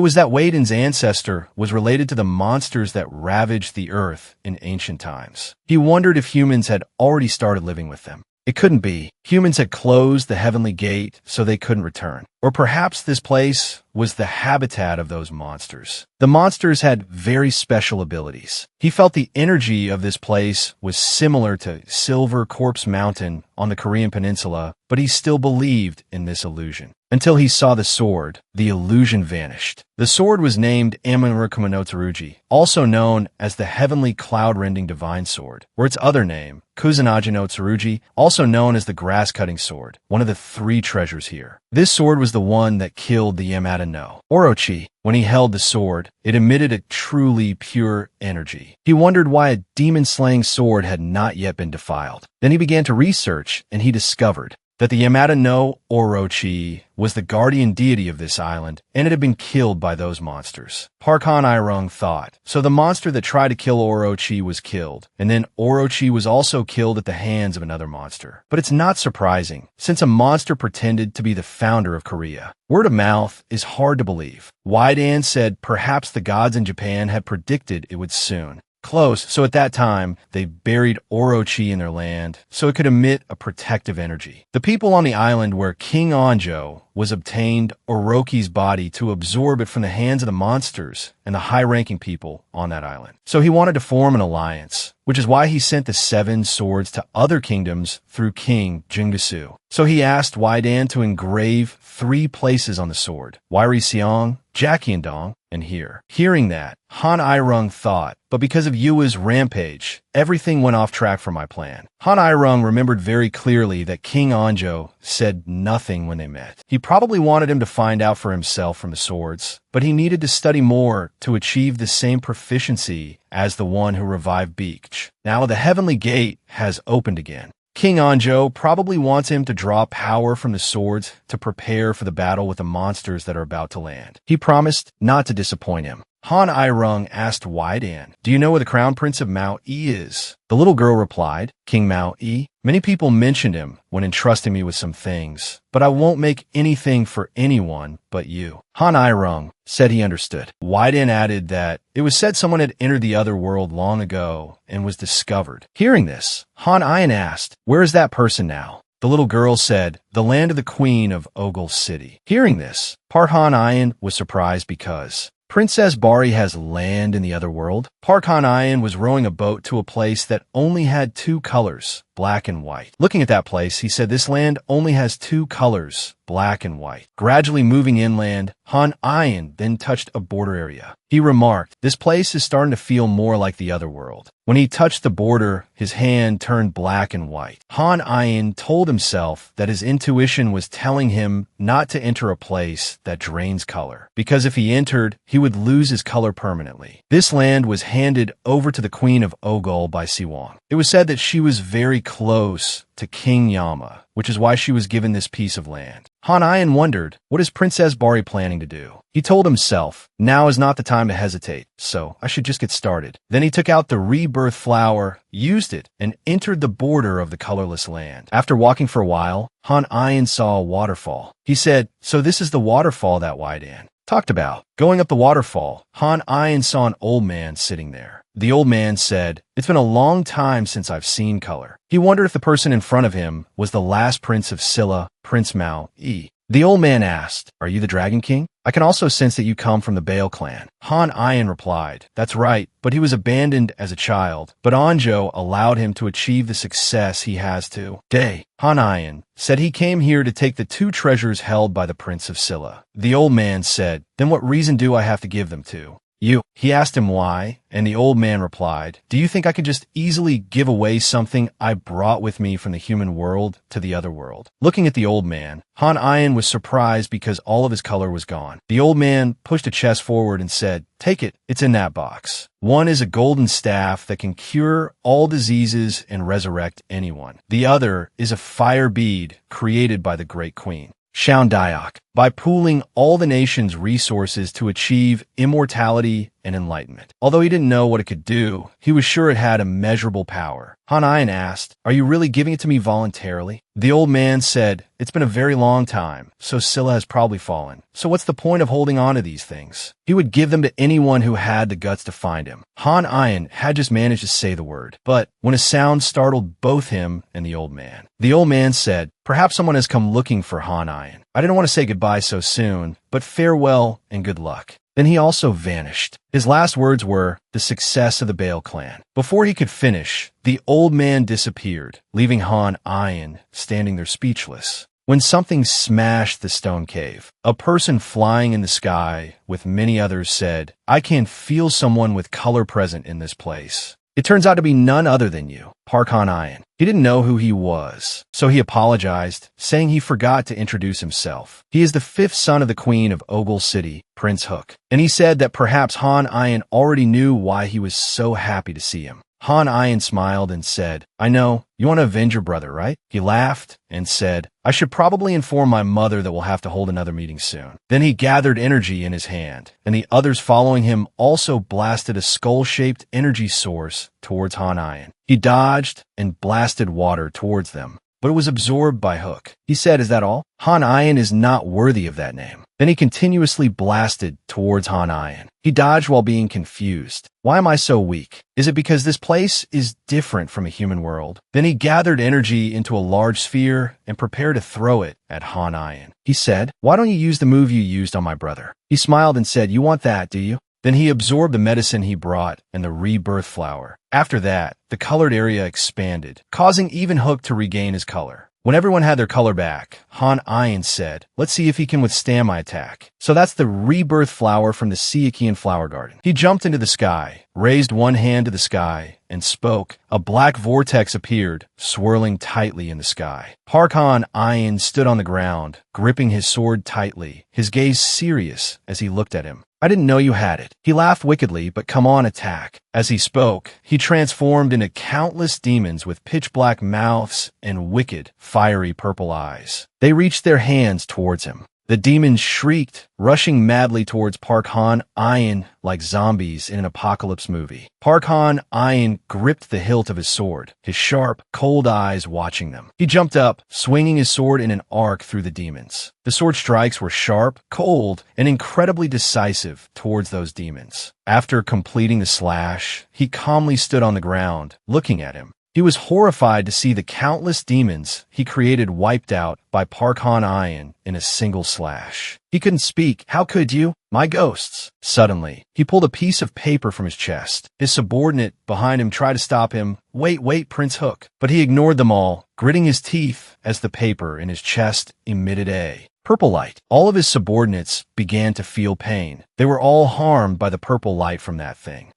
was that Waidan's ancestor was related to the monsters that ravaged the earth in ancient times. He wondered if humans had already started living with them. It couldn't be. Humans had closed the heavenly gate so they couldn't return. Or perhaps this place was the habitat of those monsters. The monsters had very special abilities. He felt the energy of this place was similar to Silver Corpse Mountain on the Korean peninsula, but he still believed in this illusion. Until he saw the sword, the illusion vanished. The sword was named Amanrakumanotaruji, also known as the Heavenly Cloud-Rending Divine Sword, or its other name, Kusanagi no Tsurugi, also known as the Grass-Cutting Sword, one of the 3 treasures here. This sword was the one that killed the Yamada no Orochi. When he held the sword, it emitted a truly pure energy. He wondered why a demon-slaying sword had not yet been defiled. Then he began to research, and he discovered that the Yamada no Orochi was the guardian deity of this island, and it had been killed by those monsters. Parkhan Irung thought. So the monster that tried to kill Orochi was killed, and then Orochi was also killed at the hands of another monster. But it's not surprising, since a monster pretended to be the founder of Korea. Word of mouth is hard to believe. Wide-An said perhaps the gods in Japan had predicted it would soon. Close, so at that time, they buried Orochi in their land so it could emit a protective energy. The people on the island where King Anjo was obtained Orochi's body to absorb it from the hands of the monsters and the high-ranking people on that island. So he wanted to form an alliance, which is why he sent the 7 swords to other kingdoms through King Jinggasu. So he asked Wide-An to engrave 3 places on the sword: Wairi Seong, Jakiandong, and here. Hearing that, Han Irung thought, but because of Yua's rampage, everything went off track from my plan. Han Irung remembered very clearly that King Anjo said nothing when they met. He probably wanted him to find out for himself from the swords, but he needed to study more to achieve the same proficiency as the one who revived Beach. Now the Heavenly Gate has opened again. King Anjo probably wants him to draw power from the swords to prepare for the battle with the monsters that are about to land. He promised not to disappoint him. Han Irung asked Wide-An, "Do you know where the Crown Prince of Mao Yi is?" The little girl replied, "King Mao Yi? Many people mentioned him when entrusting me with some things, but I won't make anything for anyone but you." Han Irung said he understood. Wide-An added that it was said someone had entered the other world long ago and was discovered. Hearing this, Han Iron asked, "Where is that person now?" The little girl said, "The land of the queen of Ogle City." Hearing this, Parkhan Iron was surprised because Princess Bari has land in the other world. Parkhan Iron was rowing a boat to a place that only had 2 colors, black and white. Looking at that place, he said this land only has 2 colors, black and white. Gradually moving inland, Han Iron then touched a border area. He remarked, "This place is starting to feel more like the other world." When he touched the border, his hand turned black and white. Han Iron told himself that his intuition was telling him not to enter a place that drains color, because if he entered, he would lose his color permanently. This land was handed over to the Queen of Ogle by Siwang. It was said that she was very close to King Yama, which is why she was given this piece of land. Han Iron wondered, what is Princess Bari planning to do? He told himself, now is not the time to hesitate, so I should just get started. Then he took out the rebirth flower, used it, and entered the border of the colorless land. After walking for a while, Han Iron saw a waterfall. He said, "So this is the waterfall that Wide-An talked about." Going up the waterfall, Han Iron saw an old man sitting there. The old man said, "It's been a long time since I've seen color." He wondered if the person in front of him was the last prince of Silla, Prince Mao Yi. The old man asked, "Are you the Dragon King? I can also sense that you come from the Bale clan." Han Iron replied, "That's right, but he was abandoned as a child, but Anjo allowed him to achieve the success he has today." Han Iron said he came here to take the 2 treasures held by the Prince of Silla. The old man said, "Then what reason do I have to give them to you?" He asked him why, and the old man replied, "Do you think I could just easily give away something I brought with me from the human world to the other world?" Looking at the old man, Han Iron was surprised because all of his color was gone. The old man pushed a chest forward and said, "Take it, it's in that box. One is a golden staff that can cure all diseases and resurrect anyone. The other is a fire bead created by the Great Queen, Shaun Dayak, by pooling all the nation's resources to achieve immortality and enlightenment. Although he didn't know what it could do, he was sure it had immeasurable power. Han Ayan asked, "Are you really giving it to me voluntarily?" The old man said, "It's been a very long time, so Scylla has probably fallen. So what's the point of holding on to these things?" He would give them to anyone who had the guts to find him. Han Ayan had just managed to say the word, but when a sound startled both him and the old man. The old man said, "Perhaps someone has come looking for Han Ayan. I didn't want to say goodbye so soon, but farewell and good luck." Then he also vanished. His last words were, "The success of the Bale clan." Before he could finish, the old man disappeared, leaving Han Ayan standing there speechless. When something smashed the stone cave, a person flying in the sky with many others said, "I can feel someone with color present in this place. It turns out to be none other than you, Park Han Ayan." He didn't know who he was, so he apologized, saying he forgot to introduce himself. He is the fifth son of the queen of Ogle City, Prince Hook, and he said that perhaps Han Ayan already knew why he was so happy to see him. Han Ayan smiled and said, "I know, you want to avenge your brother, right?" He laughed and said, "I should probably inform my mother that we'll have to hold another meeting soon." Then he gathered energy in his hand, and the others following him also blasted a skull-shaped energy source towards Han Ayan. He dodged and blasted water towards them, but it was absorbed by Hook. He said, "Is that all? Han Ayan is not worthy of that name." Then he continuously blasted towards Han Ayan. He dodged while being confused. "Why am I so weak? Is it because this place is different from a human world?" Then he gathered energy into a large sphere and prepared to throw it at Han Ayan. He said, "Why don't you use the move you used on my brother?" He smiled and said, "You want that, do you?" Then he absorbed the medicine he brought and the rebirth flower. After that, the colored area expanded, causing even Hook to regain his color. When everyone had their color back, Han Ayan said, "Let's see if he can withstand my attack." So that's the rebirth flower from the Siakian flower garden. He jumped into the sky, raised one hand to the sky, and spoke. A black vortex appeared, swirling tightly in the sky. Park Han Ayan stood on the ground, gripping his sword tightly, his gaze serious as he looked at him. "I didn't know you had it." He laughed wickedly, but come on, attack. As he spoke, he transformed into countless demons with pitch-black mouths and wicked, fiery purple eyes. They reached their hands towards him. The demons shrieked, rushing madly towards Park Han Ayan like zombies in an apocalypse movie. Park Han Ayan gripped the hilt of his sword, his sharp, cold eyes watching them. He jumped up, swinging his sword in an arc through the demons. The sword strikes were sharp, cold, and incredibly decisive towards those demons. After completing the slash, he calmly stood on the ground, looking at him. He was horrified to see the countless demons he created wiped out by Park Han Ayan in a single slash. He couldn't speak. "How could you? My ghosts." Suddenly, he pulled a piece of paper from his chest. His subordinate behind him tried to stop him. Wait, Prince Hook." But he ignored them all, gritting his teeth as the paper in his chest emitted a purple light. All of his subordinates began to feel pain. They were all harmed by the purple light from that thing.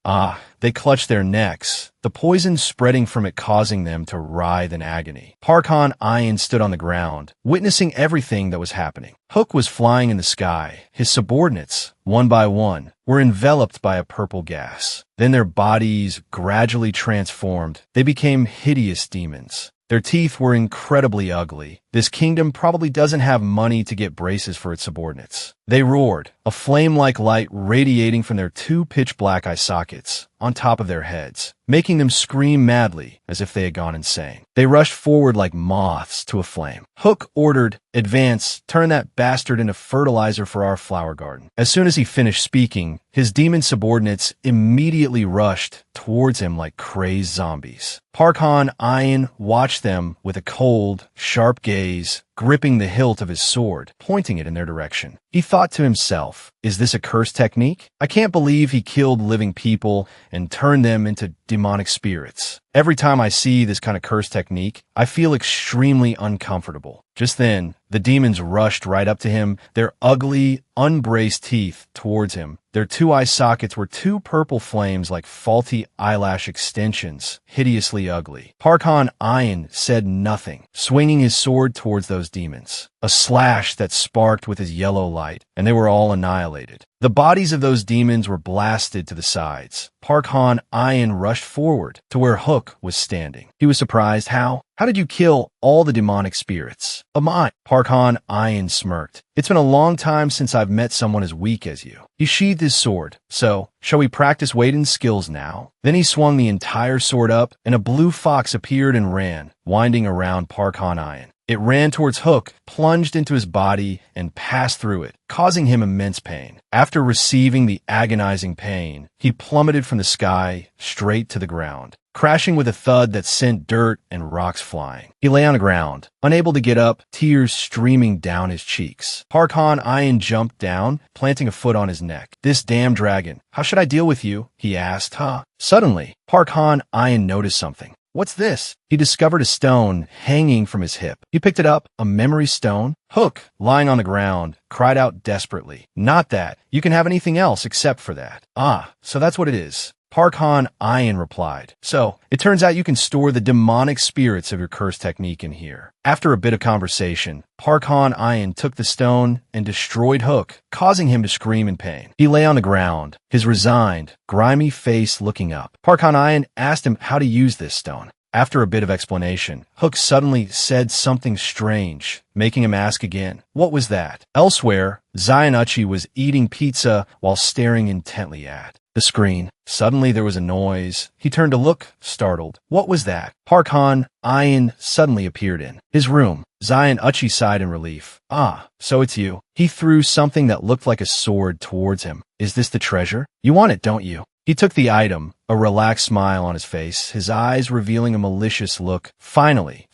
They clutched their necks, the poison spreading from it causing them to writhe in agony. Park Han Ayan stood on the ground, witnessing everything that was happening. Hook was flying in the sky. His subordinates, one by one, were enveloped by a purple gas. Then their bodies gradually transformed. They became hideous demons. Their teeth were incredibly ugly. This kingdom probably doesn't have money to get braces for its subordinates. They roared, a flame-like light radiating from their two pitch-black eye sockets on top of their heads, making them scream madly as if they had gone insane. They rushed forward like moths to a flame. Hook ordered, "Advance, turn that bastard into fertilizer for our flower garden." As soon as he finished speaking, his demon subordinates immediately rushed towards him like crazed zombies. Park Han Ayan watched them with a cold, sharp gaze, gripping the hilt of his sword, pointing it in their direction. He thought to himself, "Is this a curse technique? I can't believe he killed living people and turned them into demonic spirits. Every time I see this kind of curse technique, I feel extremely uncomfortable." Just then, the demons rushed right up to him, their ugly, unbraced teeth towards him. Their two eye sockets were two purple flames like faulty eyelash extensions, hideously ugly. Park Han Ayan said nothing, swinging his sword towards those demons. A slash that sparked with his yellow light, and they were all annihilated. annihilated. The bodies of those demons were blasted to the sides. Park Han-Ayan rushed forward to where Hook was standing. He was surprised. How did you kill all the demonic spirits? Amai. Park Han-Ayan smirked. It's been a long time since I've met someone as weak as you. He sheathed his sword. So, shall we practice Waiden's skills now? Then he swung the entire sword up, and a blue fox appeared and ran, winding around Park Han-Ayan. It ran towards Hook, plunged into his body, and passed through it, causing him immense pain. After receiving the agonizing pain, he plummeted from the sky straight to the ground, crashing with a thud that sent dirt and rocks flying. He lay on the ground, unable to get up, tears streaming down his cheeks. Park Han-Ayan jumped down, planting a foot on his neck. This damn dragon. How should I deal with you? He asked. Suddenly, Park Han-Ayan noticed something. What's this? He discovered a stone hanging from his hip. He picked it up, a memory stone. Hook, lying on the ground, cried out desperately. Not that. You can have anything else except for that. So that's what it is. Park Han-Ayan replied. So, it turns out you can store the demonic spirits of your curse technique in here. After a bit of conversation, Park Han-Ayan took the stone and destroyed Hook, causing him to scream in pain. He lay on the ground, his resigned, grimy face looking up. Park Han-Ayan asked him how to use this stone. After a bit of explanation, Hook suddenly said something strange, making him ask again. What was that? Elsewhere, Zayanuchi was eating pizza while staring intently at the screen. Suddenly there was a noise. He turned to look, startled. What was that? Park Han-Ayan suddenly appeared in his room. Zayanuchi sighed in relief. So it's you. He threw something that looked like a sword towards him. Is this the treasure? You want it, don't you? He took the item, a relaxed smile on his face, his eyes revealing a malicious look. Finally,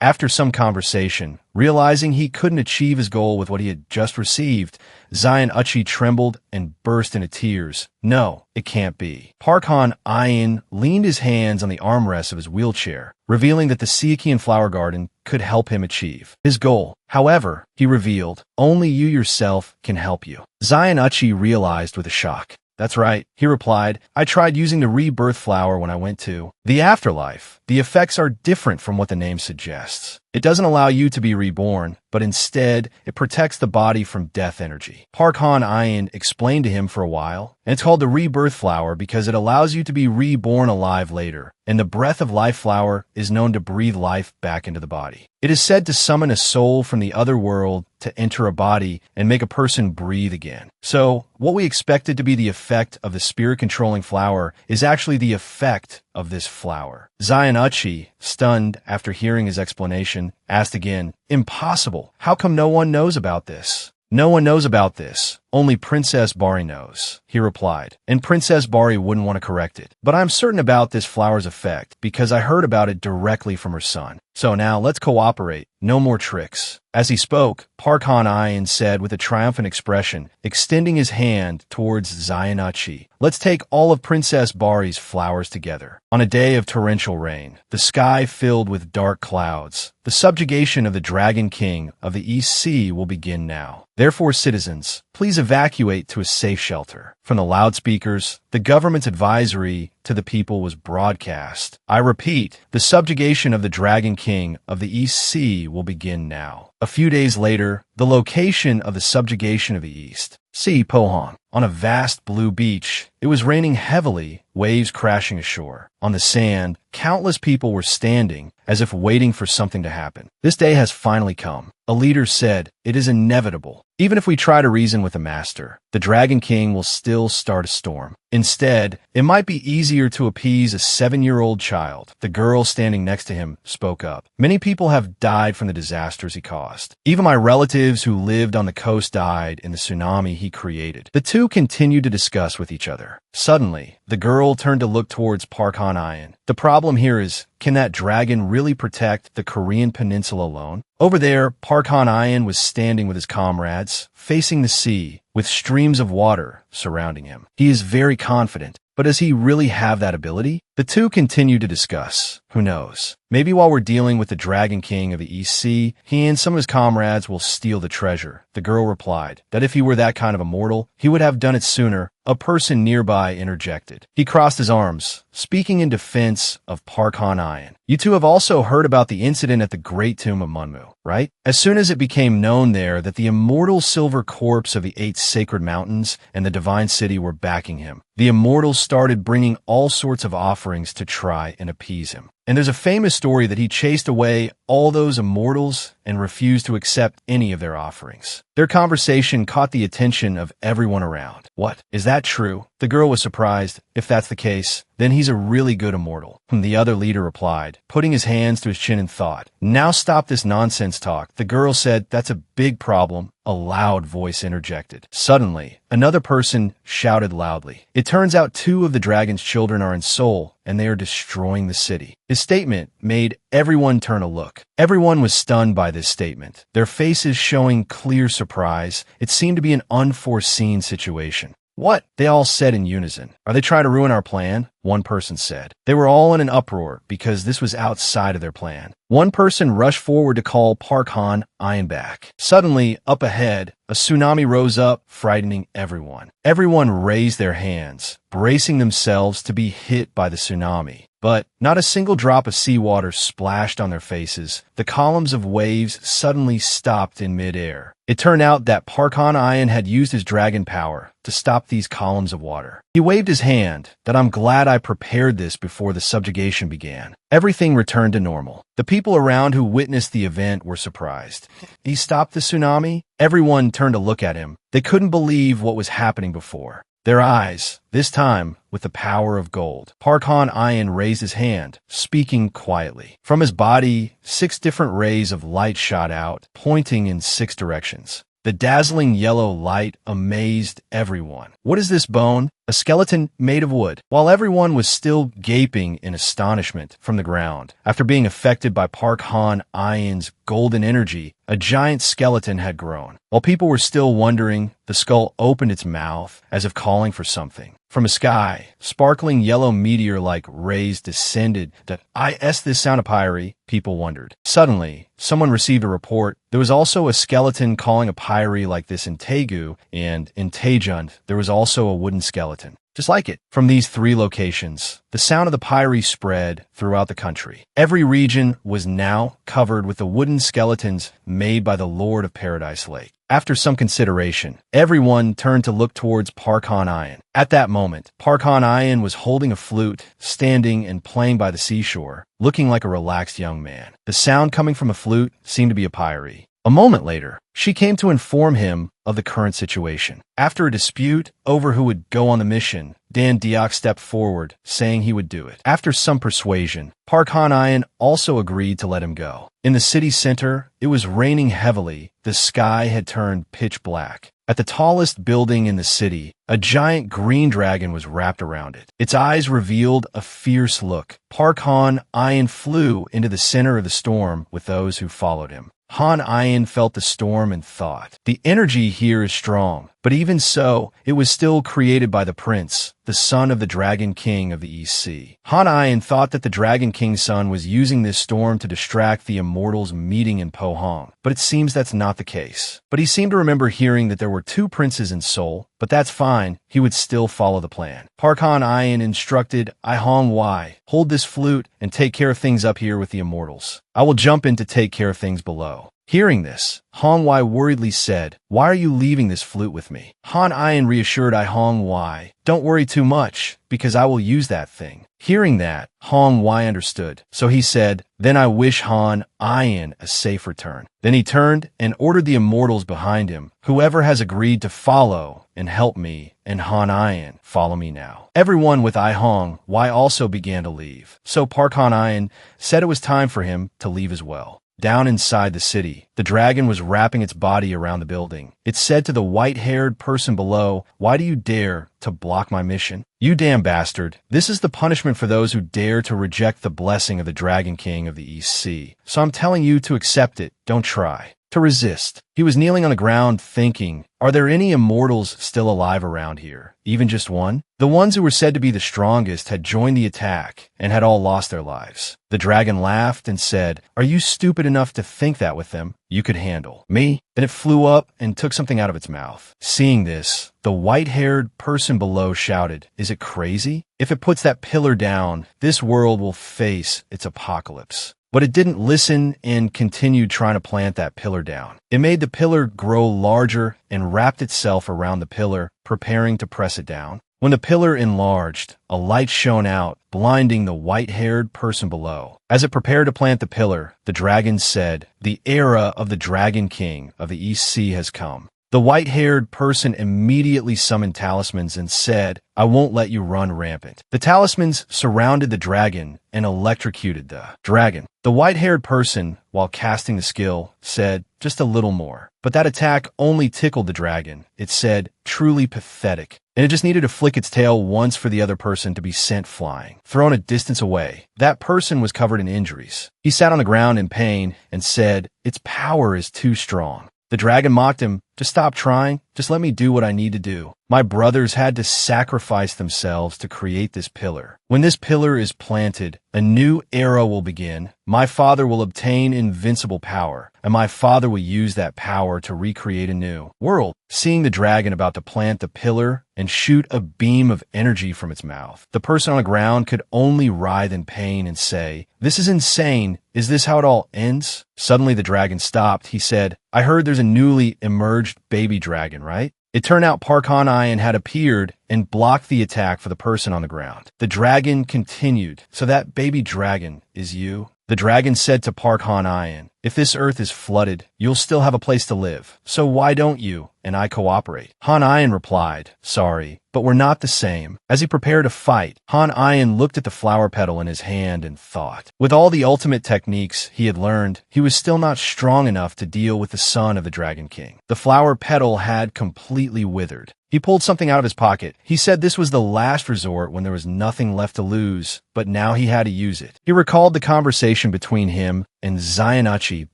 after some conversation, realizing he couldn't achieve his goal with what he had just received, Zayanuchi trembled and burst into tears. No, it can't be. Park Han-Ayan leaned his hands on the armrests of his wheelchair, revealing that the Seakian Flower Garden could help him achieve his goal. However, he revealed, only you yourself can help you. Zayanuchi realized with a shock. That's right, he replied. I tried using the rebirth flower when I went to the afterlife. The effects are different from what the name suggests. It doesn't allow you to be reborn, but instead, it protects the body from death energy. Park Han-Ayan explained to him for a while, and it's called the rebirth flower because it allows you to be reborn alive later, and the breath of life flower is known to breathe life back into the body. It is said to summon a soul from the other world to enter a body and make a person breathe again. So, what we expected to be the effect of the spirit-controlling flower is actually the effect of this flower. Zayanuchi, stunned after hearing his explanation, asked again, Impossible! How come no one knows about this? No one knows about this. Only Princess Bari knows, he replied, and Princess Bari wouldn't want to correct it. But I'm certain about this flower's effect because I heard about it directly from her son. So now let's cooperate. No more tricks. As he spoke, Park Han-Ayan said with a triumphant expression, extending his hand towards Zayanuchi, let's take all of Princess Bari's flowers together. On a day of torrential rain, the sky filled with dark clouds, the subjugation of the Dragon King of the East Sea will begin now. Therefore, citizens, please evacuate to a safe shelter. From the loudspeakers, the government's advisory to the people was broadcast. I repeat, the subjugation of the Dragon King of the East Sea will begin now. A few days later, the location of the subjugation of the East. Sea Pohang. On a vast blue beach, it was raining heavily, waves crashing ashore. On the sand, countless people were standing, as if waiting for something to happen. This day has finally come. A leader said, it is inevitable. Even if we try to reason with the master, the Dragon King will still start a storm. Instead, it might be easier to appease a 7-year-old child. The girl standing next to him spoke up. Many people have died from the disasters he caused. Even my relatives who lived on the coast died in the tsunami he created. The two continued to discuss with each other. Suddenly, the girl turned to look towards Park Han-Ayan. The problem here is, can that dragon really protect the Korean peninsula alone? Over there, Park Han-Ayan was standing with his comrades, facing the sea, with streams of water surrounding him. He is very confident, but does he really have that ability? The two continued to discuss. Who knows? Maybe while we're dealing with the Dragon King of the East Sea, he and some of his comrades will steal the treasure. The girl replied that if he were that kind of a mortal, he would have done it sooner. A person nearby interjected. He crossed his arms, speaking in defense of Park Han-ayan. You two have also heard about the incident at the Great Tomb of Manhwa, right? As soon as it became known there that the immortal silver corpse of the 8 sacred mountains and the divine city were backing him, the immortals started bringing all sorts of offerings to try and appease him. And there's a famous story that he chased away all those immortals and refused to accept any of their offerings. Their conversation caught the attention of everyone around. What? Is that true? The girl was surprised. If that's the case, then he's a really good immortal. The other leader replied, putting his hands to his chin in thought. Now stop this nonsense talk. The girl said, that's a big problem. A loud voice interjected. Suddenly, another person shouted loudly. It turns out 2 of the dragon's children are in Seoul, and they are destroying the city. His statement made everyone turn a look. Everyone was stunned by this statement, their faces showing clear surprise. It seemed to be an unforeseen situation. What? They all said in unison. Are they trying to ruin our plan? One person said. They were all in an uproar because this was outside of their plan. One person rushed forward to call Park Han-ayan back. Suddenly, up ahead, a tsunami rose up, frightening everyone. Everyone raised their hands, bracing themselves to be hit by the tsunami. But not a single drop of seawater splashed on their faces. The columns of waves suddenly stopped in midair. It turned out that Park Han-ayan had used his dragon power to stop these columns of water. He waved his hand that I'm glad I prepared this before the subjugation began. Everything returned to normal. The people around who witnessed the event were surprised. He stopped the tsunami? Everyone turned to look at him. They couldn't believe what was happening before. Their eyes, this time with the power of gold. Park Han-ayan raised his hand, speaking quietly. From his body, 6 different rays of light shot out, pointing in 6 directions. The dazzling yellow light amazed everyone. What is this bone? A skeleton made of wood. While everyone was still gaping in astonishment from the ground, after being affected by Park Han-ayan's golden energy, a giant skeleton had grown. While people were still wondering, the skull opened its mouth as if calling for something. From the sky, sparkling yellow meteor-like rays descended. Is this sound a pyre? People wondered. Suddenly, someone received a report. There was also a skeleton calling a pyre like this in Taegu, and in Taejund, there was also a wooden skeleton. Just like it. From these 3 locations, the sound of the pyre spread throughout the country. Every region was now covered with the wooden skeletons made by the Lord of Paradise Lake. After some consideration, everyone turned to look towards Park Han-ayan. At that moment, Park Han-ayan was holding a flute, standing and playing by the seashore, looking like a relaxed young man. The sound coming from a flute seemed to be a pyre. A moment later, she came to inform him of the current situation. After a dispute over who would go on the mission, Dan Deok stepped forward, saying he would do it. After some persuasion, Park Han-ayan also agreed to let him go. In the city center, it was raining heavily. The sky had turned pitch black. At the tallest building in the city, a giant green dragon was wrapped around it. Its eyes revealed a fierce look. Park Han-ayan flew into the center of the storm with those who followed him. Han-ayan felt the storm and thought, the energy here is strong, but even so, it was still created by the prince, the son of the Dragon King of the East Sea. Han-ayan thought that the Dragon King's son was using this storm to distract the immortals meeting in Pohang, but it seems that's not the case. But he seemed to remember hearing that there were 2 princes in Seoul, but that's fine, he would still follow the plan. Park Han-ayan instructed Manhwa, hold this flute and take care of things up here with the immortals. I will jump in to take care of things below. Hearing this, Manhwa worriedly said, why are you leaving this flute with me? Han-ayan reassured Manhwa, don't worry too much, because I will use that thing. Hearing that, Manhwa understood, so he said, then I wish Han-ayan a safe return. Then he turned and ordered the immortals behind him, whoever has agreed to follow and help me, and Han-ayan, follow me now. Everyone with Manhwa also began to leave, so Park Han-ayan said it was time for him to leave as well. Down inside the city, the dragon was wrapping its body around the building. It said to the white-haired person below, why do you dare to block my mission? You damn bastard. This is the punishment for those who dare to reject the blessing of the Dragon King of the East Sea. So I'm telling you to accept it. Don't try. to resist. He was kneeling on the ground thinking, are there any immortals still alive around here? Even just one? The ones who were said to be the strongest had joined the attack and had all lost their lives. The dragon laughed and said, are you stupid enough to think that with them you could handle me? Then it flew up and took something out of its mouth. Seeing this, the white-haired person below shouted, is it crazy? If it puts that pillar down, this world will face its apocalypse. But it didn't listen and continued trying to plant that pillar down. It made the pillar grow larger and wrapped itself around the pillar, preparing to press it down. When the pillar enlarged, a light shone out, blinding the white-haired person below. As it prepared to plant the pillar, the dragon said, the era of the Dragon King of the East Sea has come. The white-haired person immediately summoned talismans and said, I won't let you run rampant. The talismans surrounded the dragon and electrocuted the dragon. The white-haired person, while casting the skill, said, just a little more. But that attack only tickled the dragon. It said, truly pathetic. And it just needed to flick its tail once for the other person to be sent flying, thrown a distance away. That person was covered in injuries. He sat on the ground in pain and said, its power is too strong. The dragon mocked him, just stop trying, just let me do what I need to do. My brothers had to sacrifice themselves to create this pillar. When this pillar is planted, a new era will begin. My father will obtain invincible power, and my father will use that power to recreate a new world. Seeing the dragon about to plant the pillar and shoot a beam of energy from its mouth, the person on the ground could only writhe in pain and say, this is insane. Is this how it all ends? Suddenly the dragon stopped. He said, I heard there's a newly emerged baby dragon, right? It turned out Park-Han-Ian had appeared and blocked the attack for the person on the ground. The dragon continued, so that baby dragon is you? The dragon said to Park-Han-Ian, if this earth is flooded, you'll still have a place to live. So why don't you and I cooperate? Han-Ian replied, sorry, but we're not the same. As he prepared to fight, Han-Ian looked at the flower petal in his hand and thought. With all the ultimate techniques he had learned, he was still not strong enough to deal with the son of the Dragon King. The flower petal had completely withered. He pulled something out of his pocket. He said this was the last resort when there was nothing left to lose, but now he had to use it. He recalled the conversation between him and Zion Uchi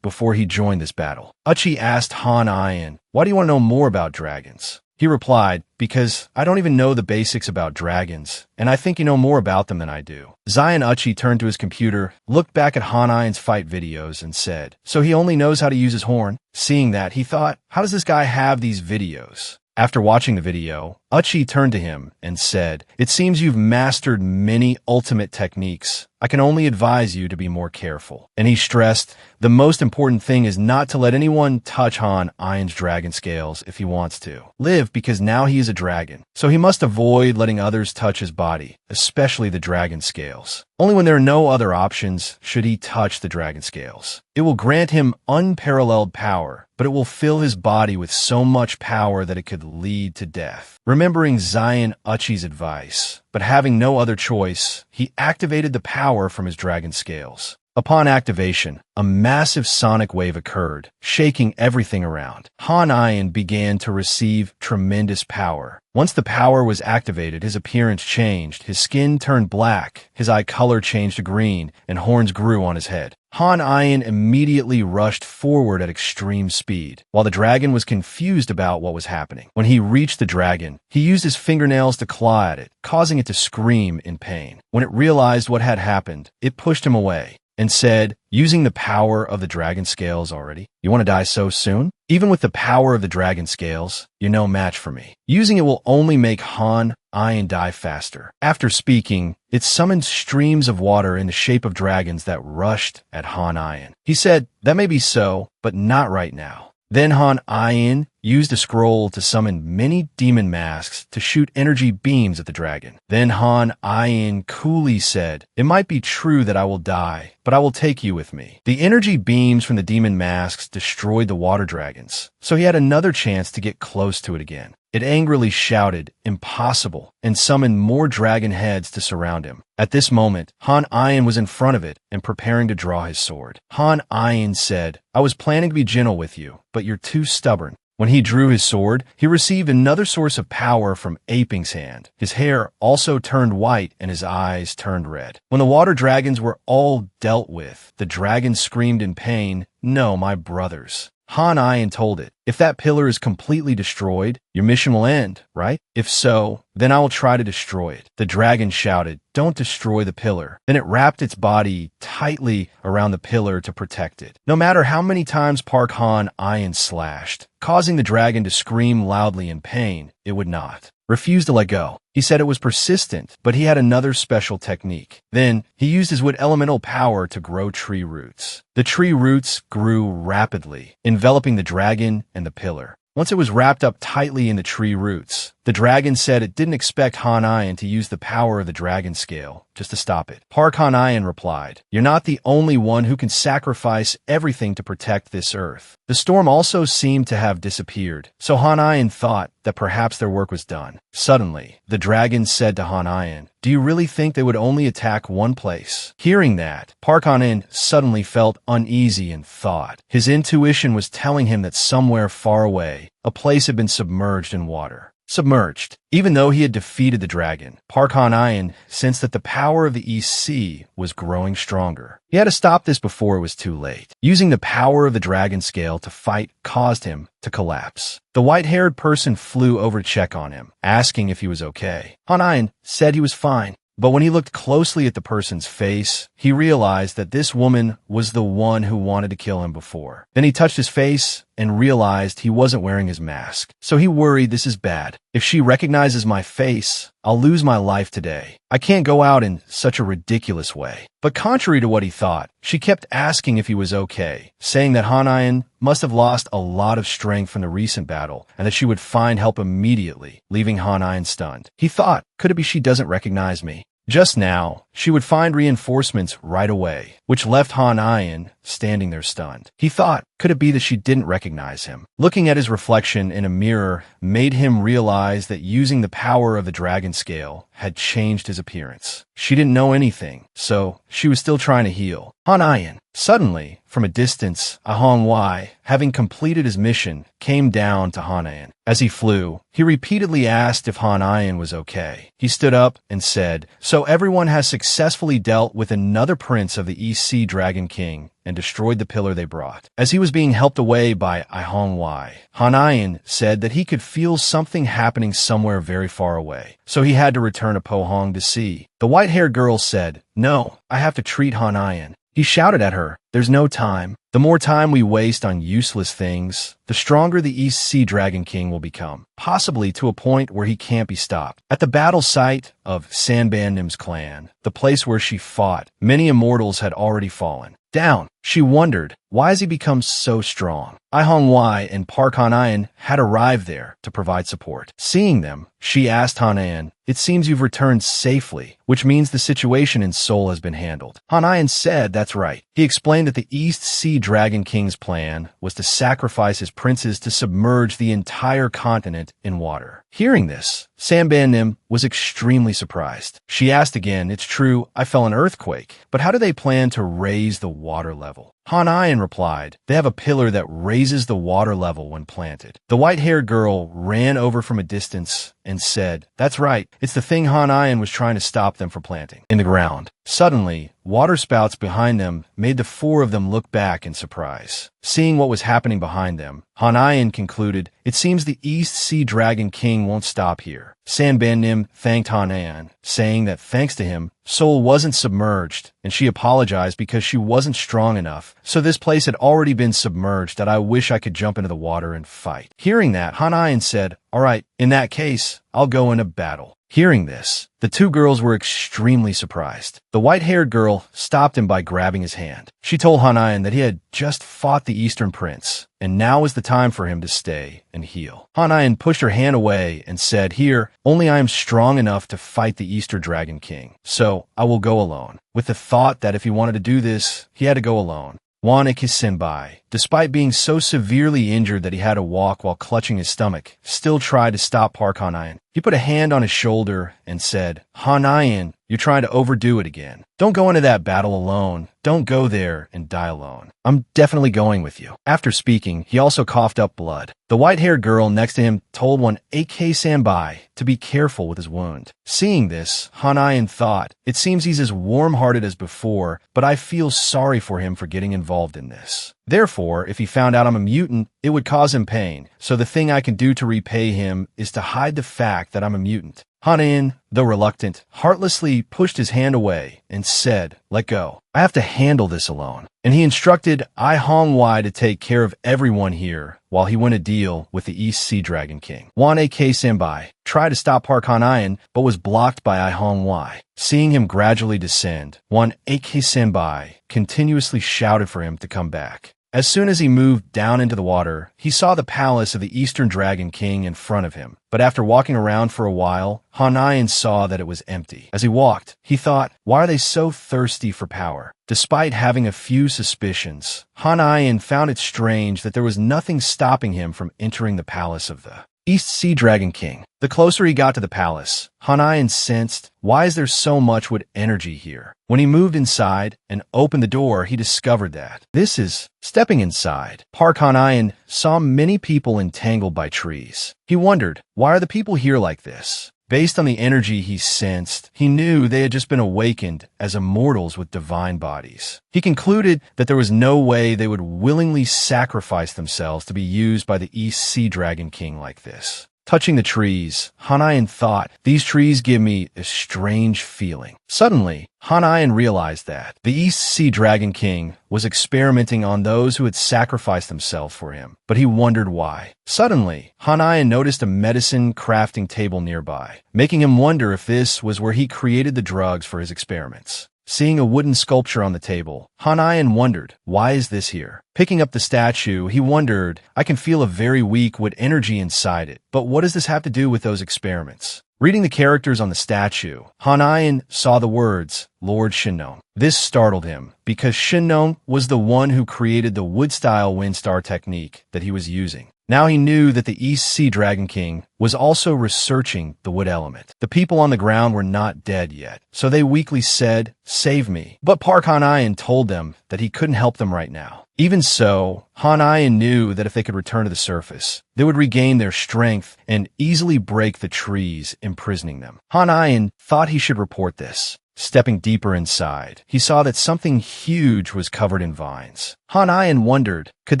before he joined this battle. Uchi asked Han-Ian, why do you want to know more about dragons? He replied, because I don't even know the basics about dragons, and I think you know more about them than I do. Zion Uchi turned to his computer, looked back at Han-Ian's fight videos, and said, so he only knows how to use his horn? Seeing that, he thought, how does this guy have these videos? After watching the video, Uchi turned to him and said, it seems you've mastered many ultimate techniques. I can only advise you to be more careful. And he stressed, the most important thing is not to let anyone touch Han-Ian's dragon scales if he wants to live, because now he is a dragon. So he must avoid letting others touch his body, especially the dragon scales. Only when there are no other options should he touch the dragon scales. It will grant him unparalleled power, but it will fill his body with so much power that it could lead to death. Remembering Zion Uchi's advice, but having no other choice, he activated the power from his dragon scales. Upon activation, a massive sonic wave occurred, shaking everything around. Han-Ian began to receive tremendous power. Once the power was activated, his appearance changed. His skin turned black, his eye color changed to green, and horns grew on his head. Han-Ian immediately rushed forward at extreme speed, while the dragon was confused about what was happening. When he reached the dragon, he used his fingernails to claw at it, causing it to scream in pain. When it realized what had happened, it pushed him away and said, using the power of the dragon scales already, you want to die so soon? Even with the power of the dragon scales, you're no match for me. Using it will only make Han-Ian die faster. After speaking, it summoned streams of water in the shape of dragons that rushed at Han-Ian. He said, that may be so, but not right now. Then Han-Ian used a scroll to summon many demon masks to shoot energy beams at the dragon. Then Han-Ian coolly said, it might be true that I will die, but I will take you with me. The energy beams from the demon masks destroyed the water dragons, so he had another chance to get close to it again. It angrily shouted, impossible, and summoned more dragon heads to surround him. At this moment, Han-Ian was in front of it and preparing to draw his sword. Han-Ian said, I was planning to be gentle with you, but you're too stubborn. When he drew his sword, he received another source of power from Aping's hand. His hair also turned white and his eyes turned red. When the water dragons were all dealt with, the dragon screamed in pain, no, my brothers. Han Ayan told it, "If that pillar is completely destroyed, your mission will end, right? If so, then I will try to destroy it." The dragon shouted, "Don't destroy the pillar." Then it wrapped its body tightly around the pillar to protect it. No matter how many times Park Han Ayan slashed, causing the dragon to scream loudly in pain, it would not. Refused to let go. He said it was persistent, but he had another special technique. Then, he used his wood elemental power to grow tree roots. The tree roots grew rapidly, enveloping the dragon and the pillar. Once it was wrapped up tightly in the tree roots, the dragon said it didn't expect Han Ayan to use the power of the dragon scale just to stop it. Park Han Ayan replied, "You're not the only one who can sacrifice everything to protect this earth." The storm also seemed to have disappeared, so Han Ayan thought that perhaps their work was done. Suddenly, the dragon said to Han Ayan, "Do you really think they would only attack one place?" Hearing that, Park Han Ayan suddenly felt uneasy and thought. His intuition was telling him that somewhere far away, a place had been submerged in water. Submerged. Even though he had defeated the dragon, Park Han Ayan sensed that the power of the East Sea was growing stronger. He had to stop this before it was too late. Using the power of the dragon scale to fight caused him to collapse. The white-haired person flew over to check on him, asking if he was okay. Han Ayan said he was fine. But when he looked closely at the person's face, he realized that this woman was the one who wanted to kill him before. Then he touched his face and realized he wasn't wearing his mask. So he worried, "This is bad. If she recognizes my face, I'll lose my life today. I can't go out in such a ridiculous way." But contrary to what he thought, she kept asking if he was okay, saying that Han Ayan must have lost a lot of strength from the recent battle and that she would find help immediately, leaving Han Ayan stunned. He thought, could it be she doesn't recognize me? Just now, she would find reinforcements right away, which left Han Ayan standing there stunned. He thought, could it be that she didn't recognize him? Looking at his reflection in a mirror made him realize that using the power of the dragon scale had changed his appearance. She didn't know anything, so she was still trying to heal. Han Ayan. Suddenly, from a distance, Manhwa, having completed his mission, came down to Han Ayan. As he flew, he repeatedly asked if Han Ayan was okay. He stood up and said, "So everyone has successfully dealt with another prince of the East Sea Dragon King and destroyed the pillar they brought." As he was being helped away by Manhwa, Han Ayan said that he could feel something happening somewhere very far away, so he had to return to Pohang to see. The white-haired girl said, "No, I have to treat Han Ayan." He shouted at her, "There's no time. The more time we waste on useless things, the stronger the East Sea Dragon King will become, possibly to a point where he can't be stopped." At the battle site of Sanbannim's clan, the place where she fought, many immortals had already fallen. Down. She wondered, why has he become so strong? Manhwa and Park Han Ayan had arrived there to provide support. Seeing them, she asked Han Ayan, "It seems you've returned safely, which means the situation in Seoul has been handled." Han Ayan said that's right. He explained that the East Sea Dragon King's plan was to sacrifice his princes to submerge the entire continent in water. Hearing this, Sanbannim was extremely surprised. She asked again, "It's true, I felt an earthquake, but how do they plan to raise the water level?" Han Ayan replied, "They have a pillar that raises the water level when planted." The white-haired girl ran over from a distance and said, "That's right, it's the thing Han Ayan was trying to stop them from planting in the ground." Suddenly, water spouts behind them made the four of them look back in surprise. Seeing what was happening behind them, Han Ayan concluded, "It seems the East Sea Dragon King won't stop here." Sanbannim thanked Han Ayan, saying that thanks to him, Seoul wasn't submerged, and she apologized because she wasn't strong enough, so this place had already been submerged that I wish I could jump into the water and fight. Hearing that, Han Ayan said, "All right, in that case, I'll go into battle." Hearing this, the two girls were extremely surprised. The white-haired girl stopped him by grabbing his hand. She told Han Ayan that he had just fought the Eastern Prince, and now was the time for him to stay and heal. Han Ayan pushed her hand away and said, "Here, only I am strong enough to fight the Eastern Dragon King, so I will go alone." With the thought that if he wanted to do this, he had to go alone. Senbai, despite being so severely injured that he had to walk while clutching his stomach, still tried to stop Park Han Ayan. He put a hand on his shoulder and said, "Han Ayan, you're trying to overdo it again. Don't go into that battle alone. Don't go there and die alone. I'm definitely going with you." After speaking, he also coughed up blood. The white-haired girl next to him told one AK Senbai to be careful with his wound. Seeing this, Han Ayan thought, "It seems he's as warm-hearted as before, but I feel sorry for him for getting involved in this." Therefore, if he found out I'm a mutant, it would cause him pain. So the thing I can do to repay him is to hide the fact that I'm a mutant. Han-in, though reluctant, heartlessly pushed his hand away and said, "Let go. I have to handle this alone." And he instructed I Hong-Wai to take care of everyone here while he went a deal with the East Sea Dragon King. Wan A.K. Senbai tried to stop Park Han-in but was blocked by I Hong-Wai. Seeing him gradually descend, Wan A.K. Senbai continuously shouted for him to come back. As soon as he moved down into the water, he saw the palace of the Eastern Dragon King in front of him. But after walking around for a while, Han-in saw that it was empty. As he walked, he thought, why are they so thirsty for power? Despite having a few suspicions, Han-in found it strange that there was nothing stopping him from entering the palace of the East Sea Dragon King. The closer he got to the palace, Han-in sensed, why is there so much wood energy here? When he moved inside and opened the door, he discovered that this is stepping inside. Park Han-in saw many people entangled by trees. He wondered, why are the people here like this? Based on the energy he sensed, he knew they had just been awakened as immortals with divine bodies. He concluded that there was no way they would willingly sacrifice themselves to be used by the East Sea Dragon King like this. Touching the trees, Han-in thought, these trees give me a strange feeling. Suddenly, Han-in realized that the East Sea Dragon King was experimenting on those who had sacrificed themselves for him, but he wondered why. Suddenly, Han-in noticed a medicine crafting table nearby, making him wonder if this was where he created the drugs for his experiments. Seeing a wooden sculpture on the table, Han-in wondered, why is this here? Picking up the statue, he wondered, I can feel a very weak wood energy inside it, but what does this have to do with those experiments? Reading the characters on the statue, Han-in saw the words, Lord Shinnon. This startled him, because Shinnon was the one who created the wood-style windstar technique that he was using. Now he knew that the East Sea Dragon King was also researching the wood element. The people on the ground were not dead yet, so they weakly said, save me. But Park Han-in told them that he couldn't help them right now. Even so, Han-in knew that if they could return to the surface, they would regain their strength and easily break the trees imprisoning them. Han-in thought he should report this. Stepping deeper inside, he saw that something huge was covered in vines. Han-in wondered, could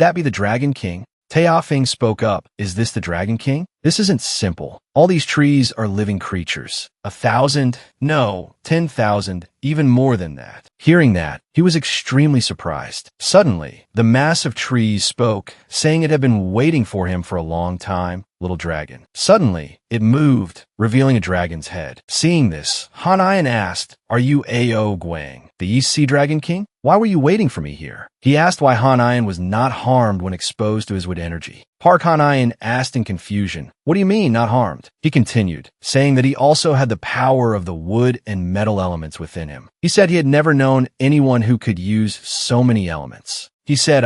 that be the Dragon King? Teofing spoke up, is this the Dragon King? This isn't simple. All these trees are living creatures. 1,000? No, 10,000, even more than that. Hearing that, he was extremely surprised. Suddenly, the mass of trees spoke, saying it had been waiting for him for a long time. Little dragon. Suddenly, it moved, revealing a dragon's head. Seeing this, Han-in asked, are you A.O. Guang, the East Sea Dragon King? Why were you waiting for me here? He asked why Han-in was not harmed when exposed to his wood energy. Park Han-in asked in confusion, what do you mean, not harmed? He continued, saying that he also had the power of the wood and metal elements within him. He said he had never known anyone who could use so many elements. He said,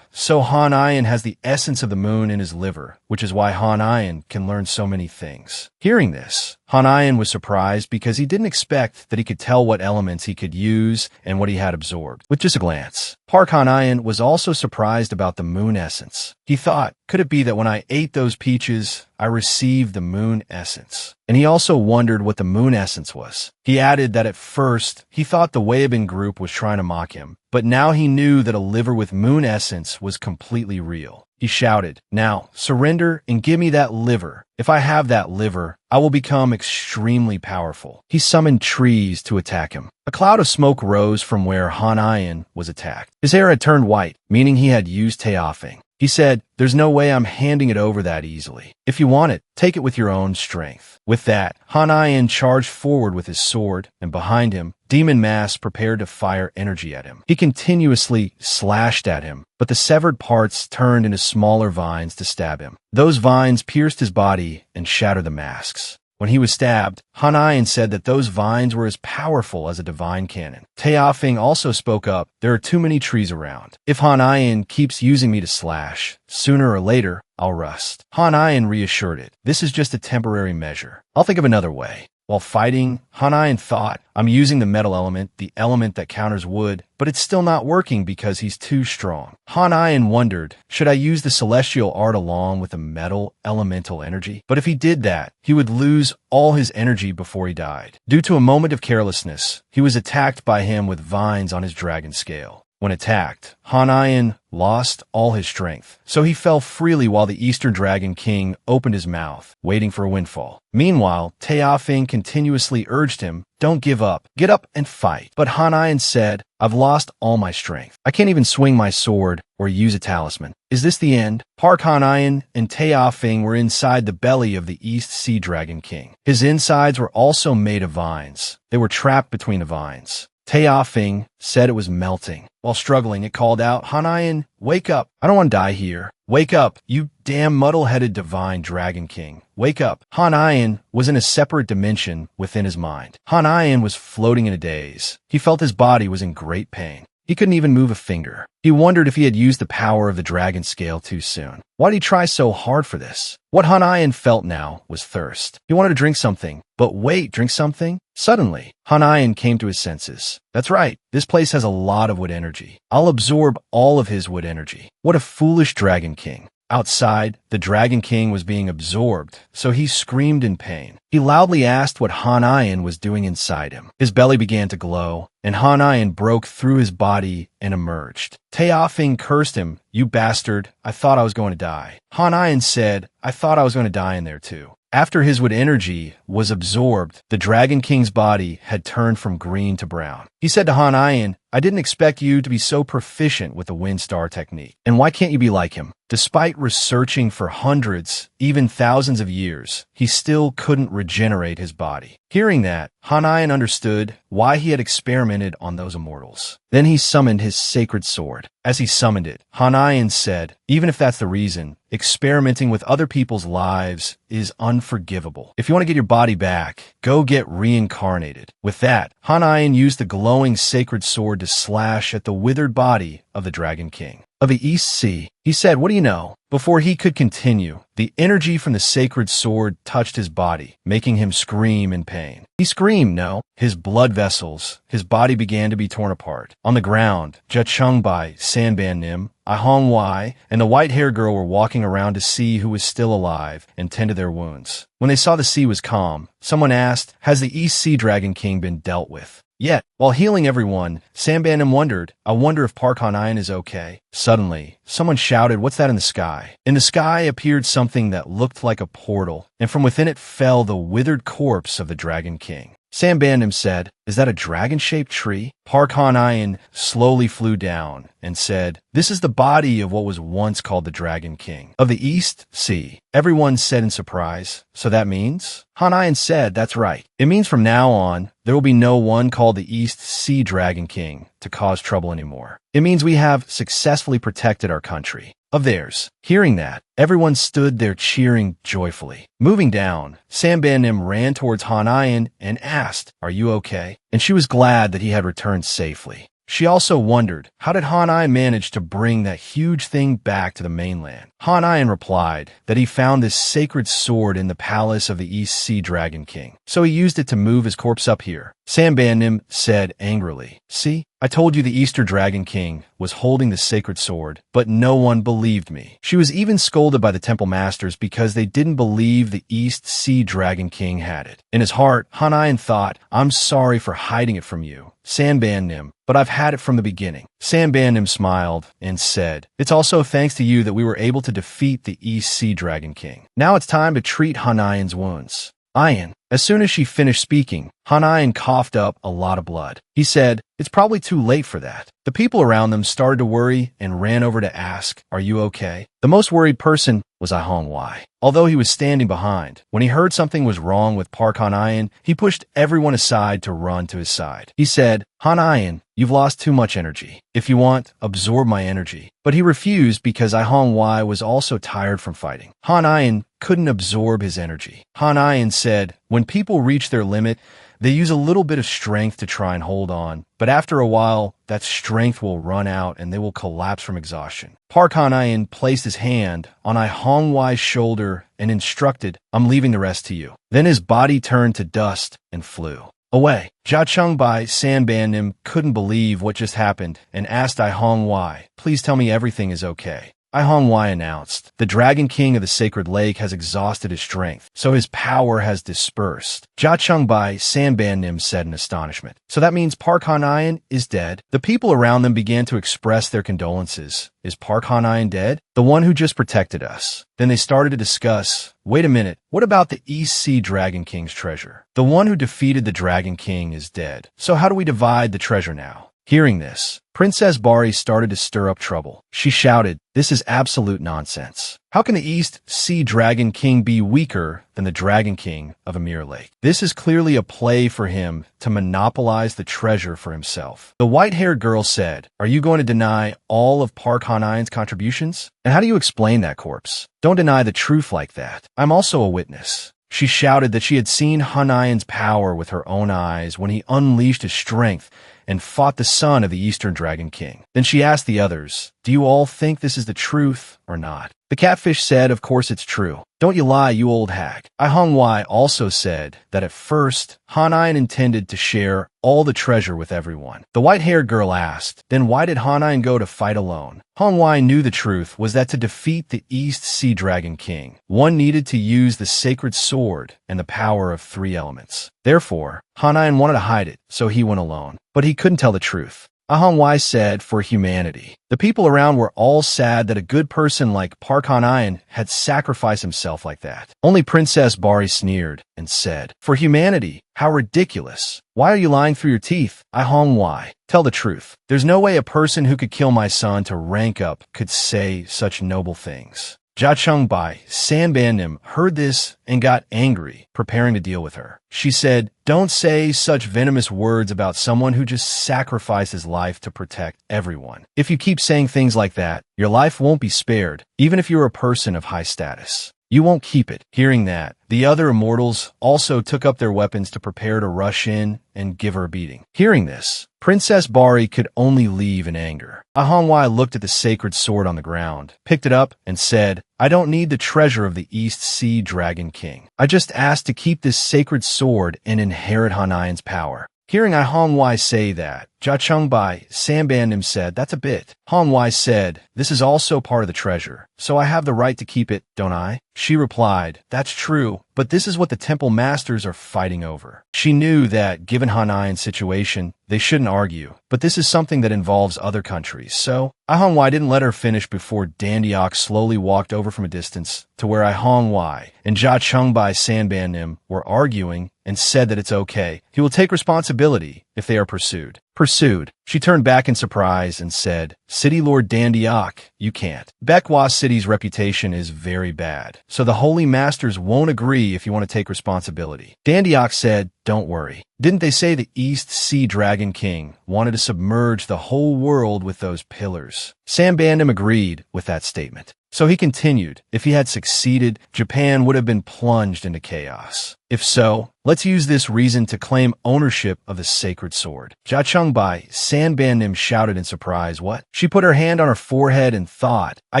so Han-in has the essence of the moon in his liver, which is why Han-in can learn so many things. Hearing this, Han-in was surprised because he didn't expect that he could tell what elements he could use and what he had absorbed with just a glance. Park Han-in was also surprised about the moon essence. He thought, could it be that when I ate those peaches, I received the moon essence? And he also wondered what the moon essence was. He added that at first, he thought the Weibin group was trying to mock him, but now he knew that a liver with moon essence was completely real. He shouted, now, surrender and give me that liver. If I have that liver, I will become extremely powerful. He summoned trees to attack him. A cloud of smoke rose from where Han-in was attacked. His hair had turned white, meaning he had used Teofing. He said, there's no way I'm handing it over that easily. If you want it, take it with your own strength. With that, Han-in charged forward with his sword, and behind him, Demon Mask prepared to fire energy at him. He continuously slashed at him, but the severed parts turned into smaller vines to stab him. Those vines pierced his body and shattered the masks. When he was stabbed, Han-in said that those vines were as powerful as a divine cannon. Teofing also spoke up, there are too many trees around. If Han-in keeps using me to slash, sooner or later, I'll rust. Han-in reassured it, this is just a temporary measure. I'll think of another way. While fighting, Han-in thought, I'm using the metal element, the element that counters wood, but it's still not working because he's too strong. Han-in wondered, should I use the celestial art along with the metal elemental energy? But if he did that, he would lose all his energy before he died. Due to a moment of carelessness, he was attacked by him with vines on his dragon scale. When attacked, Hanayan lost all his strength, so he fell freely while the Eastern Dragon King opened his mouth, waiting for a windfall. Meanwhile, Teofing continuously urged him, "Don't give up, get up and fight." But Hanayan said, "I've lost all my strength. I can't even swing my sword or use a talisman. Is this the end?" Park Hanayan and Teofing were inside the belly of the East Sea Dragon King. His insides were also made of vines. They were trapped between the vines. Teofing said it was melting. While struggling, it called out, "Hanayan, wake up. I don't want to die here. Wake up, you damn muddle-headed divine Dragon King. Wake up." Hanayan was in a separate dimension within his mind. Hanayan was floating in a daze. He felt his body was in great pain. He couldn't even move a finger. He wondered if he had used the power of the dragon scale too soon. Why did he try so hard for this? What Hanayan felt now was thirst. He wanted to drink something. But wait, drink something? Suddenly, Hanayan came to his senses. That's right, this place has a lot of wood energy. I'll absorb all of his wood energy. What a foolish Dragon King. Outside, the Dragon King was being absorbed, so he screamed in pain. He loudly asked what Hanayan was doing inside him. His belly began to glow, and Hanayan broke through his body and emerged. Teofing cursed him, "You bastard, I thought I was going to die." Hanayan said, "I thought I was going to die in there too." After his wood energy was absorbed, the Dragon King's body had turned from green to brown. He said to Hanayan, "I didn't expect you to be so proficient with the Wind Star technique. And why can't you be like him?" Despite researching for hundreds, even thousands of years, he still couldn't regenerate his body. Hearing that, Hanayan understood why he had experimented on those immortals. Then he summoned his sacred sword. As he summoned it, Hanayan said, "Even if that's the reason, experimenting with other people's lives is unforgivable. If you want to get your body back, go get reincarnated." With that, Hanayan used the glowing sacred sword to slash at the withered body of the Dragon King of the East Sea. He said, "What do you know?" Before he could continue, the energy from the sacred sword touched his body, making him scream in pain. He screamed, no, his blood vessels, his body began to be torn apart. On the ground, Jachungbai, Sanban Nim, Ahongwai, and the white-haired girl were walking around to see who was still alive and tend to their wounds. When they saw the sea was calm, someone asked, "Has the East Sea Dragon King been dealt with?" Yet, while healing everyone, Sanbanim wondered, "I wonder if Park Hanayan is okay." Suddenly, someone shouted, "What's that in the sky?" In the sky appeared something that looked like a portal, and from within it fell the withered corpse of the Dragon King. Sanbanim said, "Is that a dragon-shaped tree?" Park Hanayan slowly flew down and said, "This is the body of what was once called the Dragon King of the East Sea." Everyone said in surprise, "So that means?" Hanayan said, "That's right. It means from now on, there will be no one called the East Sea Dragon King to cause trouble anymore. It means we have successfully protected our country of theirs." Hearing that, everyone stood there cheering joyfully. Moving down, Sanbanim ran towards Hanayan and asked, "Are you okay?" And she was glad that he had returned safely. She also wondered, how did Hanayan manage to bring that huge thing back to the mainland? Hanayan replied that he found this sacred sword in the palace of the East Sea Dragon King, so he used it to move his corpse up here. Sanbanim said angrily, "See, I told you the Eastern Dragon King was holding the sacred sword, but no one believed me." She was even scolded by the temple masters because they didn't believe the East Sea Dragon King had it. In his heart, Hanayan thought, "I'm sorry for hiding it from you, Sanbanim, but I've had it from the beginning." Sanbanim smiled and said, "It's also thanks to you that we were able to defeat the East Sea Dragon King. Now it's time to treat Hanayan's wounds." Ayan. As soon as she finished speaking, Hanayan coughed up a lot of blood. He said, "It's probably too late for that." The people around them started to worry and ran over to ask, "Are you okay?" The most worried person was Ahongwai. Although he was standing behind, when he heard something was wrong with Park Hanayan, he pushed everyone aside to run to his side. He said, "Hanayan, you've lost too much energy. If you want, absorb my energy." But he refused because Ahongwai was also tired from fighting. Hanayan couldn't absorb his energy. Hanayan said, "When people reach their limit, they use a little bit of strength to try and hold on, but after a while, that strength will run out and they will collapse from exhaustion." Park Hanayan placed his hand on Ahongwai's shoulder and instructed, "I'm leaving the rest to you." Then his body turned to dust and flew away. Jachungbai Sanbanim couldn't believe what just happened and asked Ahongwai, "Please tell me everything is okay." I Hongwai announced. The Dragon King of the Sacred Lake has exhausted his strength, so his power has dispersed. Jia Chengbai Sanban Nim said in astonishment. So that means Park Han-Ayan is dead? The people around them began to express their condolences. Is Park Han-Ayan dead? The one who just protected us. Then they started to discuss, wait a minute, what about the East Sea Dragon King's treasure? The one who defeated the Dragon King is dead. So how do we divide the treasure now? Hearing this, Princess Bari started to stir up trouble. She shouted, this is absolute nonsense. How can the East Sea Dragon King be weaker than the Dragon King of Amir Lake? This is clearly a play for him to monopolize the treasure for himself. The white-haired girl said, are you going to deny all of Park Han-Ayan's contributions? And how do you explain that, corpse? Don't deny the truth like that. I'm also a witness. She shouted that she had seen Han-Ayan's power with her own eyes when he unleashed his strength and fought the son of the Eastern Dragon King. Then she asked the others, do you all think this is the truth or not? The catfish said, of course it's true. Don't you lie, you old hag. I Hongwai also said that at first, Han-Ayan intended to share all the treasure with everyone. The white-haired girl asked, then why did Han-Ayan go to fight alone? Hongwai knew the truth was that to defeat the East Sea Dragon King, one needed to use the sacred sword and the power of 3 elements. Therefore, Han-Ayan wanted to hide it, so he went alone. But he couldn't tell the truth. Ahongwai said, for humanity. The people around were all sad that a good person like Park Han-Ayan had sacrificed himself like that. Only Princess Bari sneered and said, for humanity, how ridiculous. Why are you lying through your teeth? Ahongwai, tell the truth. There's no way a person who could kill my son to rank up could say such noble things. Jia Chengbai Sanbanim heard this and got angry, preparing to deal with her. She said, don't say such venomous words about someone who just sacrificed his life to protect everyone. If you keep saying things like that, your life won't be spared, even if you're a person of high status. You won't keep it. Hearing that, the other immortals also took up their weapons to prepare to rush in and give her a beating. Hearing this, Princess Bari could only leave in anger. Ahongwai looked at the sacred sword on the ground, picked it up, and said, I don't need the treasure of the East Sea Dragon King. I just asked to keep this sacred sword and inherit Han-Ayan's power. Hearing Ahongwai say that, Jia Chengbai Sanbanim said, that's a bit. Hongwai said, this is also part of the treasure, so I have the right to keep it, don't I? She replied, that's true, but this is what the temple masters are fighting over. She knew that, given Han-Ayan's situation, they shouldn't argue, but this is something that involves other countries, so Ahongwai didn't let her finish before Dandiok slowly walked over from a distance to where Ahongwai and Jia Chengbai Sanbanim were arguing and said that it's okay. He will take responsibility if they are pursued. Pursued. She turned back in surprise and said, City Lord Dandiok, you can't. Baekwa City's reputation is very bad, so the Holy Masters won't agree if you want to take responsibility. Dandiok said, don't worry. Didn't they say the East Sea Dragon King wanted to submerge the whole world with those pillars? Sanbanim agreed with that statement. So he continued, if he had succeeded, Japan would have been plunged into chaos. If so, let's use this reason to claim ownership of the sacred sword. Jia Chengbai Sanbanim shouted in surprise, what? She put her hand on her forehead and thought, I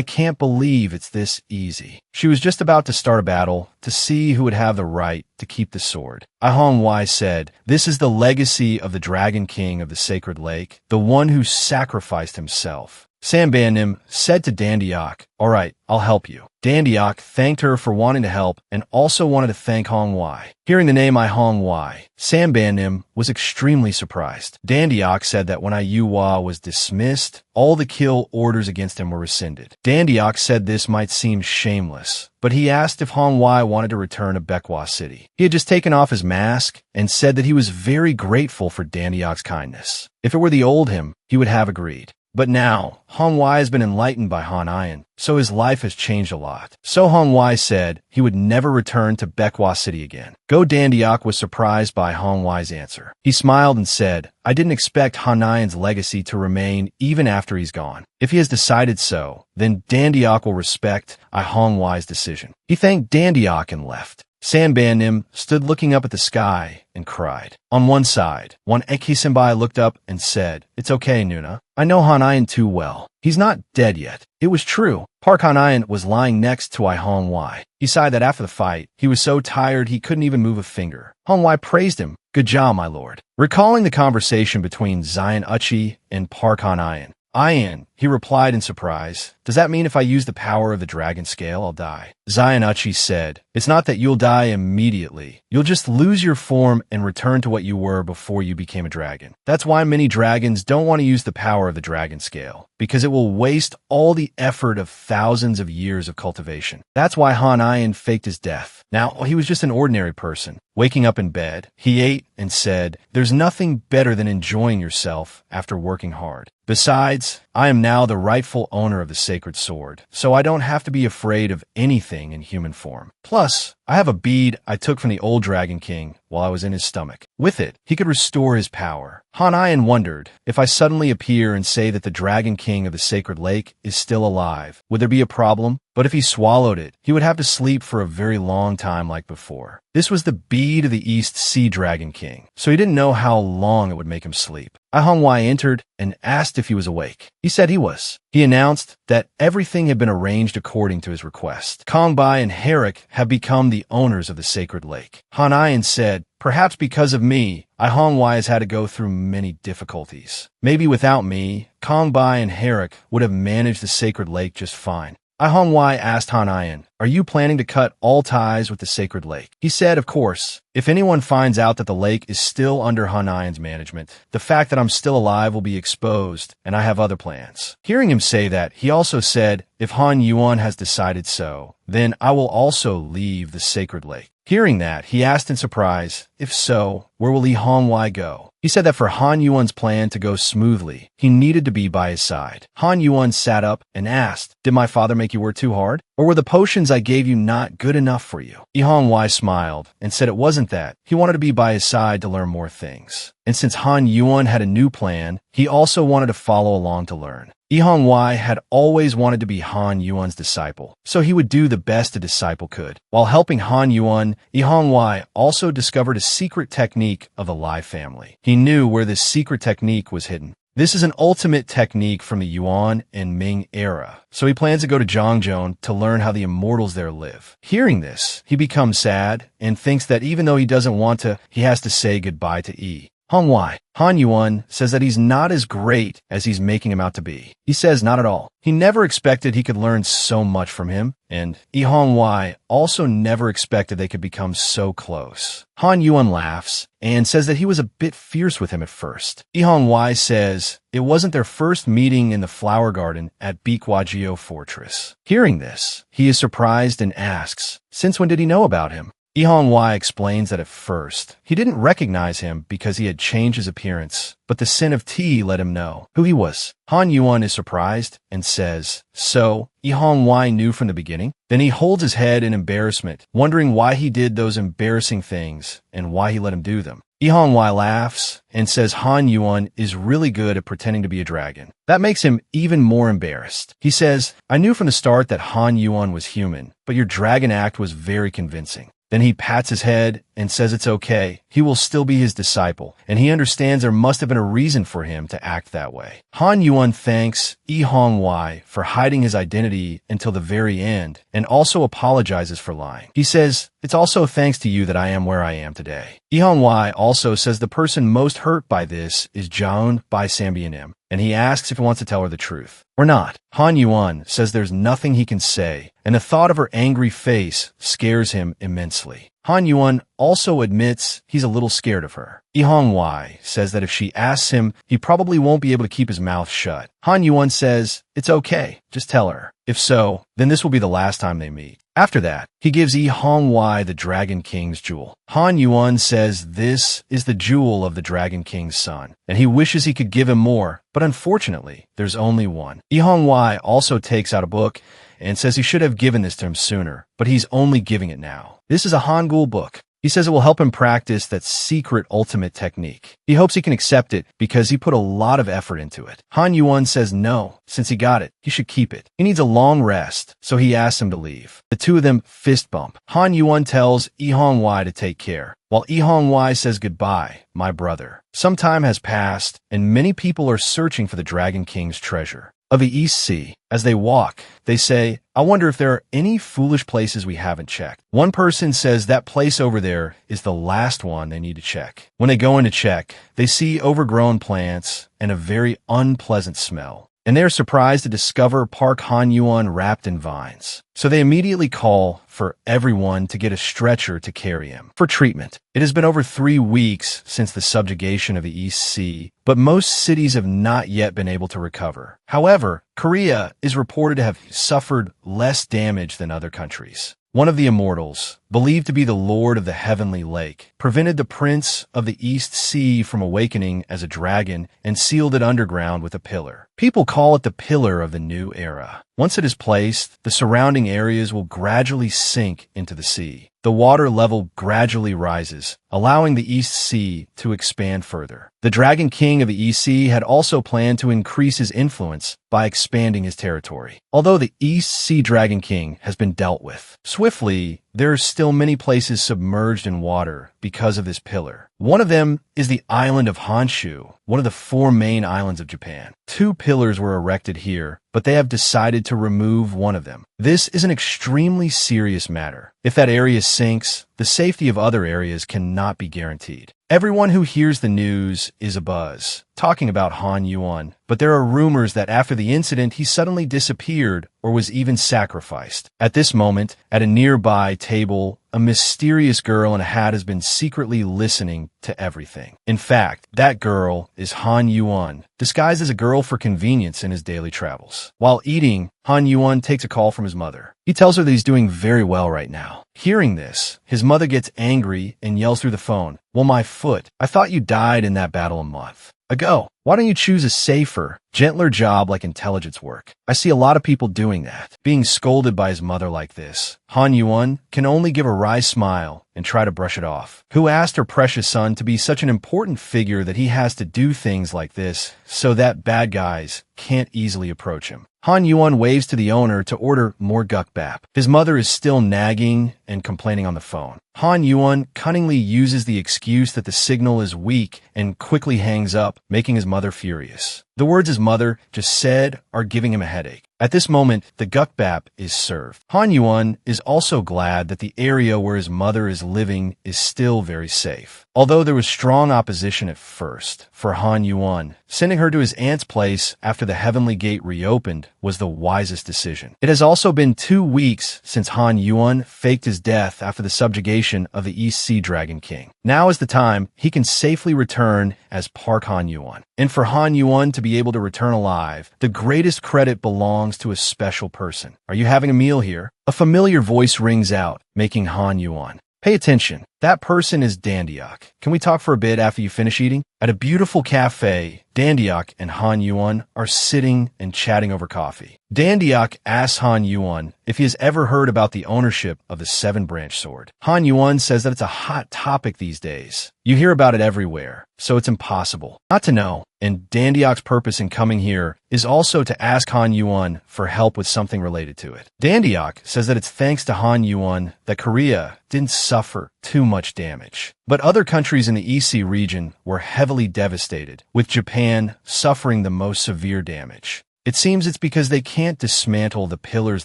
can't believe it's this easy. She was just about to start a battle to see who would have the right to keep the sword. Ahongwai said, this is the legacy of the Dragon King of the Sacred Lake, the one who sacrificed himself. Sanbanim said to Dandiok, all right, I'll help you. Dandiok thanked her for wanting to help and also wanted to thank Hongwai. Hearing the name Hongwai, Sanbanim was extremely surprised. Dandiok said that when Ayuwa was dismissed, all the kill orders against him were rescinded. Dandiok said this might seem shameless, but he asked if Hongwai wanted to return to Baekwa City. He had just taken off his mask and said that he was very grateful for Dandiok's kindness. If it were the old him, he would have agreed. But now, Hongwai has been enlightened by Han-Ayan, so his life has changed a lot. So Hongwai said he would never return to Baekwa City again. Go Dandiok was surprised by Hongwai's answer. He smiled and said, I didn't expect Han-Ayan's legacy to remain even after he's gone. If he has decided so, then Dandiok will respect Hongwai's decision. He thanked Dandiok and left. Sanbanim stood looking up at the sky and cried. On one side, one Ekisenbai looked up and said, it's okay, Nuna. I know Han-Ayan too well. He's not dead yet. It was true. Park Han-Ayan was lying next to Hongwai. He sighed that after the fight, he was so tired he couldn't even move a finger. Hongwai praised him. Good job, my lord. Recalling the conversation between Zion Uchi and Park Han-Ayan, Ian, he replied in surprise. Does that mean if I use the power of the dragon scale, I'll die? Zayanuchi said, it's not that you'll die immediately. You'll just lose your form and return to what you were before you became a dragon. That's why many dragons don't want to use the power of the dragon scale, because it will waste all the effort of thousands of years of cultivation. That's why Han Ian faked his death. Now, he was just an ordinary person. Waking up in bed, he ate and said, there's nothing better than enjoying yourself after working hard. Besides, I am now the rightful owner of the sacred sword, so I don't have to be afraid of anything in human form. Plus, I have a bead I took from the old Dragon King while I was in his stomach. With it, he could restore his power. Han Ian wondered, if I suddenly appear and say that the Dragon King of the Sacred Lake is still alive, would there be a problem? But if he swallowed it, he would have to sleep for a very long time like before. This was the bead of the East Sea Dragon King, so he didn't know how long it would make him sleep. Ahongwai entered and asked if he was awake. He said he was. He announced that everything had been arranged according to his request. Kongbai and Herrick have become the owners of the sacred lake. Han Ian said, perhaps because of me, Ihongwai has had to go through many difficulties. Maybe without me, Kongbai and Herrick would have managed the sacred lake just fine. Ihongwai asked Han Ian, are you planning to cut all ties with the sacred lake? He said, of course. If anyone finds out that the lake is still under Han Ian's management, the fact that I'm still alive will be exposed, and I have other plans. Hearing him say that, he also said, if Han Yuan has decided so, then I will also leave the sacred lake. Hearing that, he asked in surprise, if so, where will Ihongwai go? He said that for Han Yuan's plan to go smoothly, he needed to be by his side. Han Yuan sat up and asked, did my father make you work too hard? Or were the potions I gave you not good enough for you? Ihongwai smiled and said it wasn't that. He wanted to be by his side to learn more things. And since Han Yuan had a new plan, he also wanted to follow along to learn. Ihongwai had always wanted to be Han Yuan's disciple, so he would do the best a disciple could. While helping Han Yuan, Ihongwai also discovered a secret technique of the Lai family. He knew where this secret technique was hidden. This is an ultimate technique from the Yuan and Ming era, so he plans to go to Zhangzhou to learn how the immortals there live. Hearing this, he becomes sad and thinks that even though he doesn't want to, he has to say goodbye to Yi. Hongwai. Han Yuan says that he's not as great as he's making him out to be. He says not at all. He never expected he could learn so much from him, and Ihongwai also never expected they could become so close. Han Yuan laughs and says that he was a bit fierce with him at first. Ihongwai says it wasn't their first meeting in the flower garden at Bikwajio Fortress. Hearing this, he is surprised and asks, since when did he know about him? Ihongwai explains that at first, he didn't recognize him because he had changed his appearance, but the sin of tea let him know who he was. Han Yuan is surprised and says, so, Ihongwai knew from the beginning? Then he holds his head in embarrassment, wondering why he did those embarrassing things and why he let him do them. Ihongwai laughs and says Han Yuan is really good at pretending to be a dragon. That makes him even more embarrassed. He says, I knew from the start that Han Yuan was human, but your dragon act was very convincing. Then he pats his head and says it's okay. He will still be his disciple, and he understands there must have been a reason for him to act that way. Han Yuan thanks Ihongwai for hiding his identity until the very end, and also apologizes for lying. He says, it's also thanks to you that I am where I am today. Ihongwai also says the person most hurt by this is Jaun by Sambianim, and he asks if he wants to tell her the truth or not. Han Yuan says there's nothing he can say, and the thought of her angry face scares him immensely. Han Yuan also admits he's a little scared of her. Ihongwai says that if she asks him, he probably won't be able to keep his mouth shut. Han Yuan says, it's okay, just tell her. If so, then this will be the last time they meet. After that, he gives Ihongwai the Dragon King's jewel. Han Yuan says this is the jewel of the Dragon King's son, and he wishes he could give him more, but unfortunately, there's only one. Ihongwai also takes out a book and says he should have given this to him sooner, but he's only giving it now. This is a Hangul book. He says it will help him practice that secret ultimate technique. He hopes he can accept it because he put a lot of effort into it. Han Yuan says no, since he got it, he should keep it. He needs a long rest, so he asks him to leave. The two of them fist bump. Han Yuan tells Ihongwai to take care, while Ihongwai says goodbye, my brother. Some time has passed, and many people are searching for the Dragon King's treasure of the East Sea. As they walk, they say, I wonder if there are any foolish places we haven't checked. One person says that place over there is the last one they need to check. When they go in to check, they see overgrown plants and a very unpleasant smell. and they are surprised to discover Park Han-yuan wrapped in vines. So they immediately call for everyone to get a stretcher to carry him for treatment. It has been over 3 weeks since the subjugation of the East Sea, but most cities have not yet been able to recover. However, Korea is reported to have suffered less damage than other countries. One of the immortals, believed to be the Lord of the Heavenly Lake, prevented the Prince of the East Sea from awakening as a dragon and sealed it underground with a pillar. People call it the Pillar of the New Era. Once it is placed, the surrounding areas will gradually sink into the sea. The water level gradually rises, allowing the East Sea to expand further. The Dragon King of the East Sea had also planned to increase his influence by expanding his territory. Although the East Sea Dragon King has been dealt with swiftly, there are still many places submerged in water because of this pillar. One of them is the island of Honshu, one of the 4 main islands of Japan. 2 pillars were erected here, but they have decided to remove one of them. This is an extremely serious matter. If that area sinks, the safety of other areas cannot be guaranteed. Everyone who hears the news is abuzz, talking about Han Yuan, but there are rumors that after the incident he suddenly disappeared or was even sacrificed. At this moment, at a nearby table, a mysterious girl in a hat has been secretly listening to everything. In fact, that girl is Han Yuan, disguised as a girl for convenience in his daily travels. While eating, Han Yuan takes a call from his mother. He tells her that he's doing very well right now. Hearing this, his mother gets angry and yells through the phone, "Well, my foot, I thought you died in that battle a month ago. Why don't you choose a safer, gentler job like intelligence work? I see a lot of people doing that." Being scolded by his mother like this, Han Yuan can only give a wry smile and try to brush it off. Who asked her precious son to be such an important figure that he has to do things like this so that bad guys can't easily approach him? Han Yuan waves to the owner to order more gukbap. His mother is still nagging and complaining on the phone. Han Yuan cunningly uses the excuse that the signal is weak and quickly hangs up, making his mother furious. The words his mother just said are giving him a headache. At this moment, the gukbap is served. Han Yuan is also glad that the area where his mother is living is still very safe. Although there was strong opposition at first for Han Yuan, sending her to his aunt's place after the Heavenly Gate reopened was the wisest decision. It has also been 2 weeks since Han Yuan faked his death after the subjugation of the East Sea Dragon King. Now is the time he can safely return as Park Han Yuan. And for Han Yuan to be able to return alive, the greatest credit belongs to a special person. Are you having a meal here? A familiar voice rings out, making Han Yuan. Pay attention. That person is Dandiok. Can we talk for a bit after you finish eating? At a beautiful cafe, Dandiok and Han Yuan are sitting and chatting over coffee. Dandiok asks Han Yuan if he has ever heard about the ownership of the 7-branch sword. Han Yuan says that it's a hot topic these days. You hear about it everywhere, so it's impossible not to know. And Dandiok's purpose in coming here is also to ask Han Yuan for help with something related to it. Dandiok says that it's thanks to Han Yuan that Korea didn't suffer too much damage. But other countries in the EC region were heavily devastated, with Japan suffering the most severe damage. It seems it's because they can't dismantle the pillars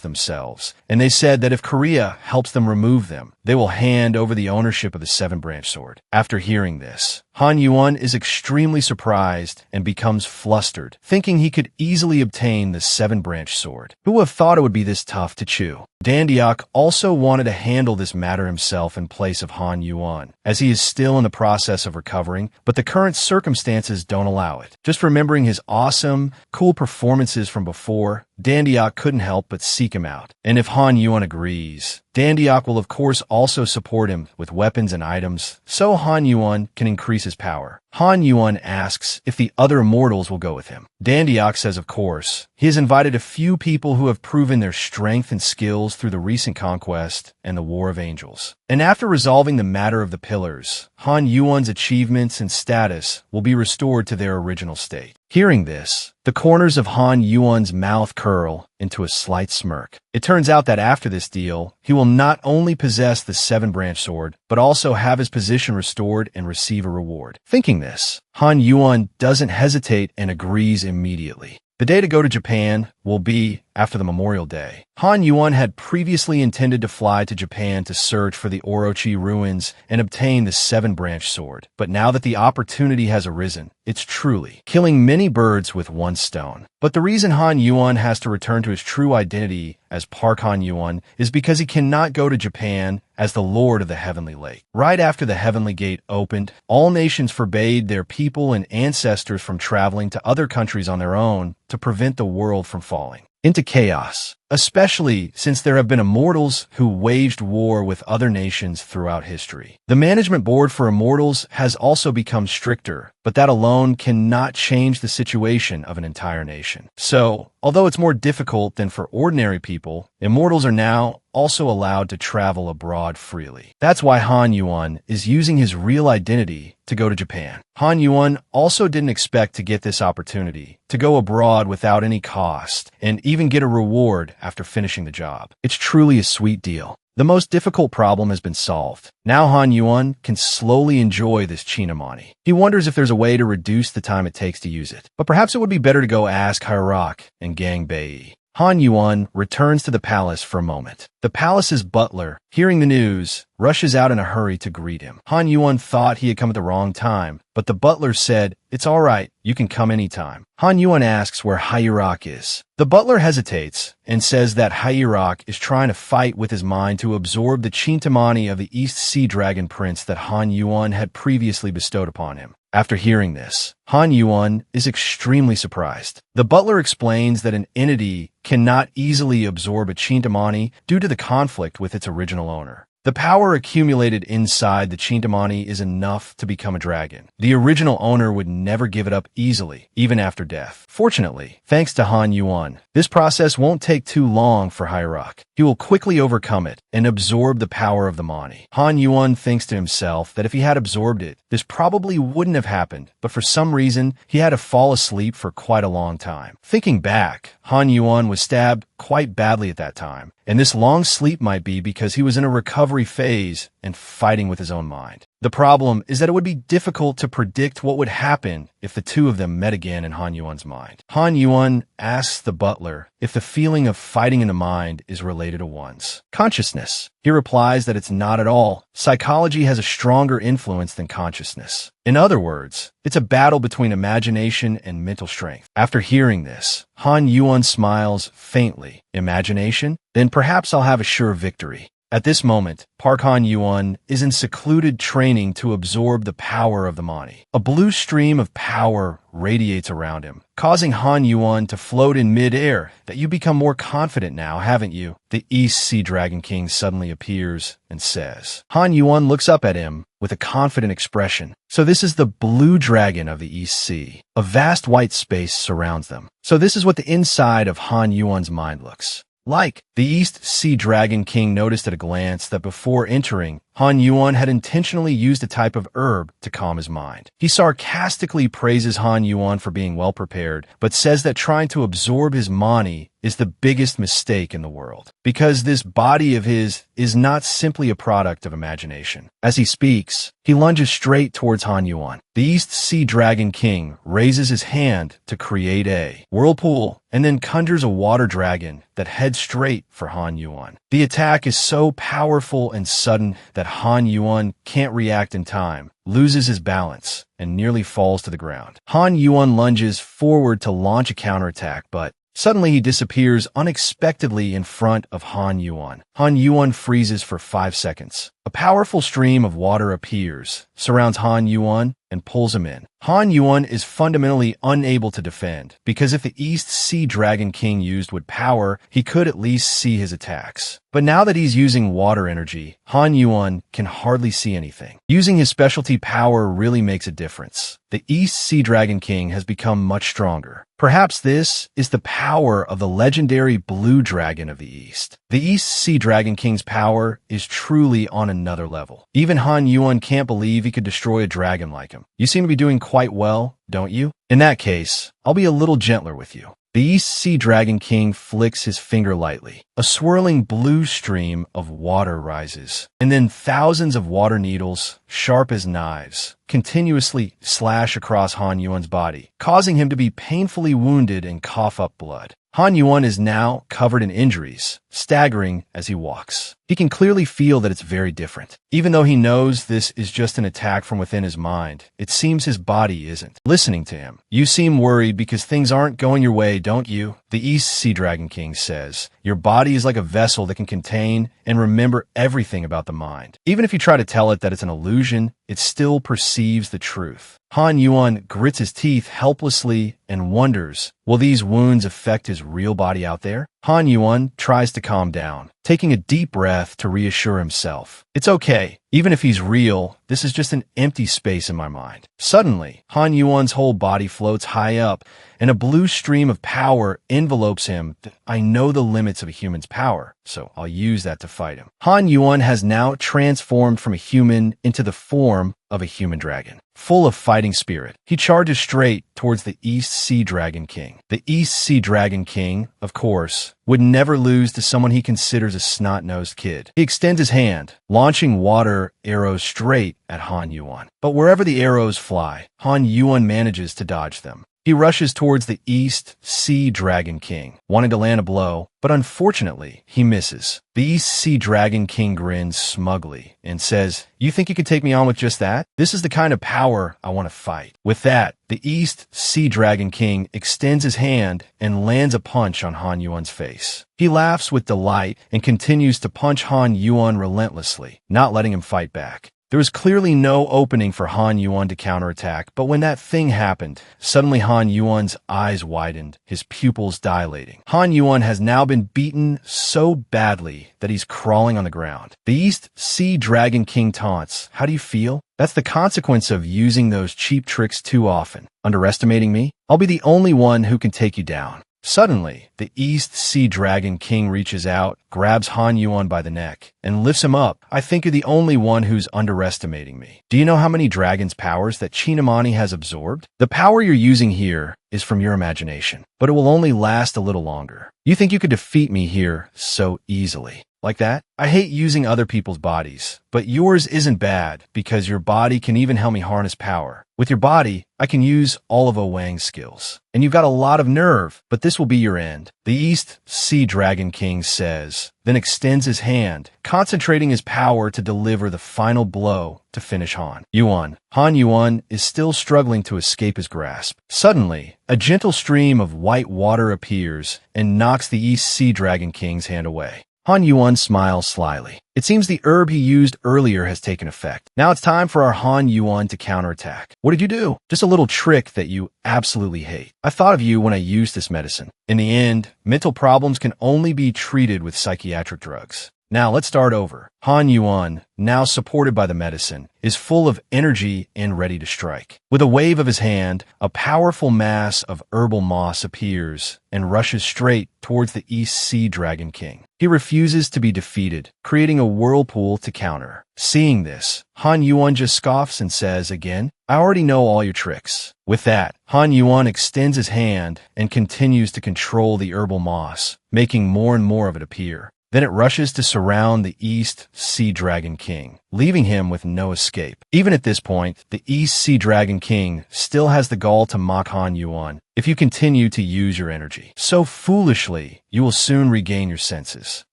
themselves, and they said that if Korea helps them remove them, they will hand over the ownership of the 7-branch sword. After hearing this, Han Yuan is extremely surprised and becomes flustered, thinking he could easily obtain the 7-branch sword. Who would have thought it would be this tough to chew? Dandiok also wanted to handle this matter himself in place of Han Yuan, as he is still in the process of recovering, but the current circumstances don't allow it. Just remembering his awesome, cool performances from before, Dandiok couldn't help but seek him out. And if Han Yuan agrees, Dandiok will of course also support him with weapons and items, so Han Yuan can increase his power. Han Yuan asks if the other immortals will go with him. Dandiok says of course. He has invited a few people who have proven their strength and skills through the recent conquest and the War of Angels. And after resolving the matter of the pillars, Han Yuan's achievements and status will be restored to their original state. Hearing this, the corners of Han Yuan's mouth curl into a slight smirk. It turns out that after this deal, he will not only possess the 7-branch sword, but also have his position restored and receive a reward. Thinking this, Han Yuan doesn't hesitate and agrees immediately. The day to go to Japan will be after the Memorial Day. Han Yuan had previously intended to fly to Japan to search for the Orochi ruins and obtain the seven-branch sword. But now that the opportunity has arisen, it's truly killing many birds with one stone. But the reason Han Yuan has to return to his true identity as Park Han Yuan is because he cannot go to Japan as the Lord of the Heavenly Lake. Right after the Heavenly Gate opened, all nations forbade their people and ancestors from traveling to other countries on their own to prevent the world from falling into chaos, especially since there have been immortals who waged war with other nations throughout history. The management board for immortals has also become stricter, but that alone cannot change the situation of an entire nation. So, although it's more difficult than for ordinary people, immortals are now also allowed to travel abroad freely. That's why Han Yuan is using his real identity to go to Japan. Han Yuan also didn't expect to get this opportunity to go abroad without any cost and even get a reward after finishing the job. It's truly a sweet deal. The most difficult problem has been solved. Now Han Yuan can slowly enjoy this China money. He wonders if there's a way to reduce the time it takes to use it. But perhaps it would be better to go ask Hyerock and Gang Bei. Han Yuan returns to the palace for a moment. The palace's butler, hearing the news, rushes out in a hurry to greet him. Han Yuan thought he had come at the wrong time, but the butler said, "It's all right, you can come anytime." Han Yuan asks where Hyerock is. The butler hesitates and says that Hyerock is trying to fight with his mind to absorb the Chintamani of the East Sea Dragon Prince that Han Yuan had previously bestowed upon him. After hearing this, Han Yuan is extremely surprised. The butler explains that an entity cannot easily absorb a Chintamani due to the conflict with its original owner. The power accumulated inside the Chintamani is enough to become a dragon. The original owner would never give it up easily, even after death. Fortunately, thanks to Han Yuan, this process won't take too long for Hyerock. He will quickly overcome it and absorb the power of the Mani. Han Yuan thinks to himself that if he had absorbed it, this probably wouldn't have happened, but for some reason, he had to fall asleep for quite a long time. Thinking back, Han Yuan was stabbed quite badly at that time, and this long sleep might be because he was in a recovery phase and fighting with his own mind. The problem is that it would be difficult to predict what would happen if the two of them met again in Han Yuan's mind. Han Yuan asks the butler if the feeling of fighting in the mind is related to one's consciousness. He replies that it's not at all. Psychology has a stronger influence than consciousness. In other words, it's a battle between imagination and mental strength. After hearing this, Han Yuan smiles faintly. Imagination? Then perhaps I'll have a sure victory. At this moment, Park Han Yuan is in secluded training to absorb the power of the Mani. A blue stream of power radiates around him, causing Han Yuan to float in mid-air. That you become more confident now, haven't you? The East Sea Dragon King suddenly appears and says. Han Yuan looks up at him with a confident expression. So this is the blue dragon of the East Sea. A vast white space surrounds them. So this is what the inside of Han Yuan's mind looks like. The East Sea Dragon King noticed at a glance that before entering, Han Yuan had intentionally used a type of herb to calm his mind. He sarcastically praises Han Yuan for being well prepared, but says that trying to absorb his Mani is the biggest mistake in the world, because this body of his is not simply a product of imagination. As he speaks, he lunges straight towards Han Yuan. The East Sea Dragon King raises his hand to create a whirlpool and then conjures a water dragon that heads straight for Han Yuan. The attack is so powerful and sudden that Han Yuan can't react in time, loses his balance, and nearly falls to the ground. Han Yuan lunges forward to launch a counterattack, but suddenly he disappears unexpectedly in front of Han Yuan. Han Yuan freezes for 5 seconds. A powerful stream of water appears, surrounds Han Yuan, and pulls him in. Han Yuan is fundamentally unable to defend, because if the East Sea Dragon King used wood power, he could at least see his attacks. But now that he's using water energy, Han Yuan can hardly see anything. Using his specialty power really makes a difference. The East Sea Dragon King has become much stronger. Perhaps this is the power of the legendary Blue Dragon of the East. The East Sea Dragon King's power is truly on another level. Even Han Yuan can't believe he could destroy a dragon like him. You seem to be doing quite well, don't you? In that case, I'll be a little gentler with you. The East Sea Dragon King flicks his finger lightly. A swirling blue stream of water rises, and then thousands of water needles, sharp as knives, continuously slash across Han Yuan's body, causing him to be painfully wounded and cough up blood. Han Yuan is now covered in injuries, staggering as he walks. He can clearly feel that it's very different. Even though he knows this is just an attack from within his mind, it seems his body isn't listening to him. You seem worried because things aren't going your way, don't you? The East Sea Dragon King says, your body is like a vessel that can contain and remember everything about the mind. Even if you try to tell it that it's an illusion, it still perceives the truth. Han Yuan grits his teeth helplessly and wonders, will these wounds affect his real body out there? Han Yuan tries to calm down, taking a deep breath to reassure himself. It's okay. Even if he's real, this is just an empty space in my mind. Suddenly, Han Yuan's whole body floats high up, and a blue stream of power envelopes him. I know the limits of a human's power, so I'll use that to fight him. Han Yuan has now transformed from a human into the form of a human dragon. Full of fighting spirit, he charges straight towards the East Sea Dragon King. The East Sea Dragon King, of course, would never lose to someone he considers a snot-nosed kid. He extends his hand, launching water arrows straight at Han Yuan. But wherever the arrows fly, Han Yuan manages to dodge them. He rushes towards the East Sea Dragon King, wanting to land a blow, but unfortunately, he misses. The East Sea Dragon King grins smugly and says, you think you could take me on with just that? This is the kind of power I want to fight. With that, the East Sea Dragon King extends his hand and lands a punch on Han Yuan's face. He laughs with delight and continues to punch Han Yuan relentlessly, not letting him fight back. There was clearly no opening for Han Yuan to counterattack, but when that thing happened, suddenly Han Yuan's eyes widened, his pupils dilating. Han Yuan has now been beaten so badly that he's crawling on the ground. The East Sea Dragon King taunts, how do you feel? That's the consequence of using those cheap tricks too often. Underestimating me? I'll be the only one who can take you down. Suddenly, the East Sea Dragon King reaches out, grabs Han Yuan by the neck, and lifts him up. I think you're the only one who's underestimating me. Do you know how many dragon's powers that Chinamani has absorbed? The power you're using here is from your imagination, but it will only last a little longer. You think you could defeat me here so easily. Like that? I hate using other people's bodies, but yours isn't bad because your body can even help me harness power. With your body, I can use all of Wang's skills. And you've got a lot of nerve, but this will be your end. The East Sea Dragon King says, then extends his hand, concentrating his power to deliver the final blow to finish Han Yuan. Han Yuan is still struggling to escape his grasp. Suddenly, a gentle stream of white water appears and knocks the East Sea Dragon King's hand away. Han Yuan smiles slyly. It seems the herb he used earlier has taken effect. Now it's time for our Han Yuan to counterattack. What did you do? Just a little trick that you absolutely hate. I thought of you when I used this medicine. In the end, mental problems can only be treated with psychiatric drugs. Now let's start over. Han Yuan, now supported by the medicine, is full of energy and ready to strike. With a wave of his hand, a powerful mass of herbal moss appears and rushes straight towards the East Sea Dragon King. He refuses to be defeated, creating a whirlpool to counter. Seeing this, Han Yuan just scoffs and says again, I already know all your tricks. With that, Han Yuan extends his hand and continues to control the herbal moss, making more and more of it appear. Then it rushes to surround the East Sea Dragon King, leaving him with no escape. Even at this point, the East Sea Dragon King still has the gall to mock Han Yuan. If you continue to use your energy so foolishly, you will soon regain your senses.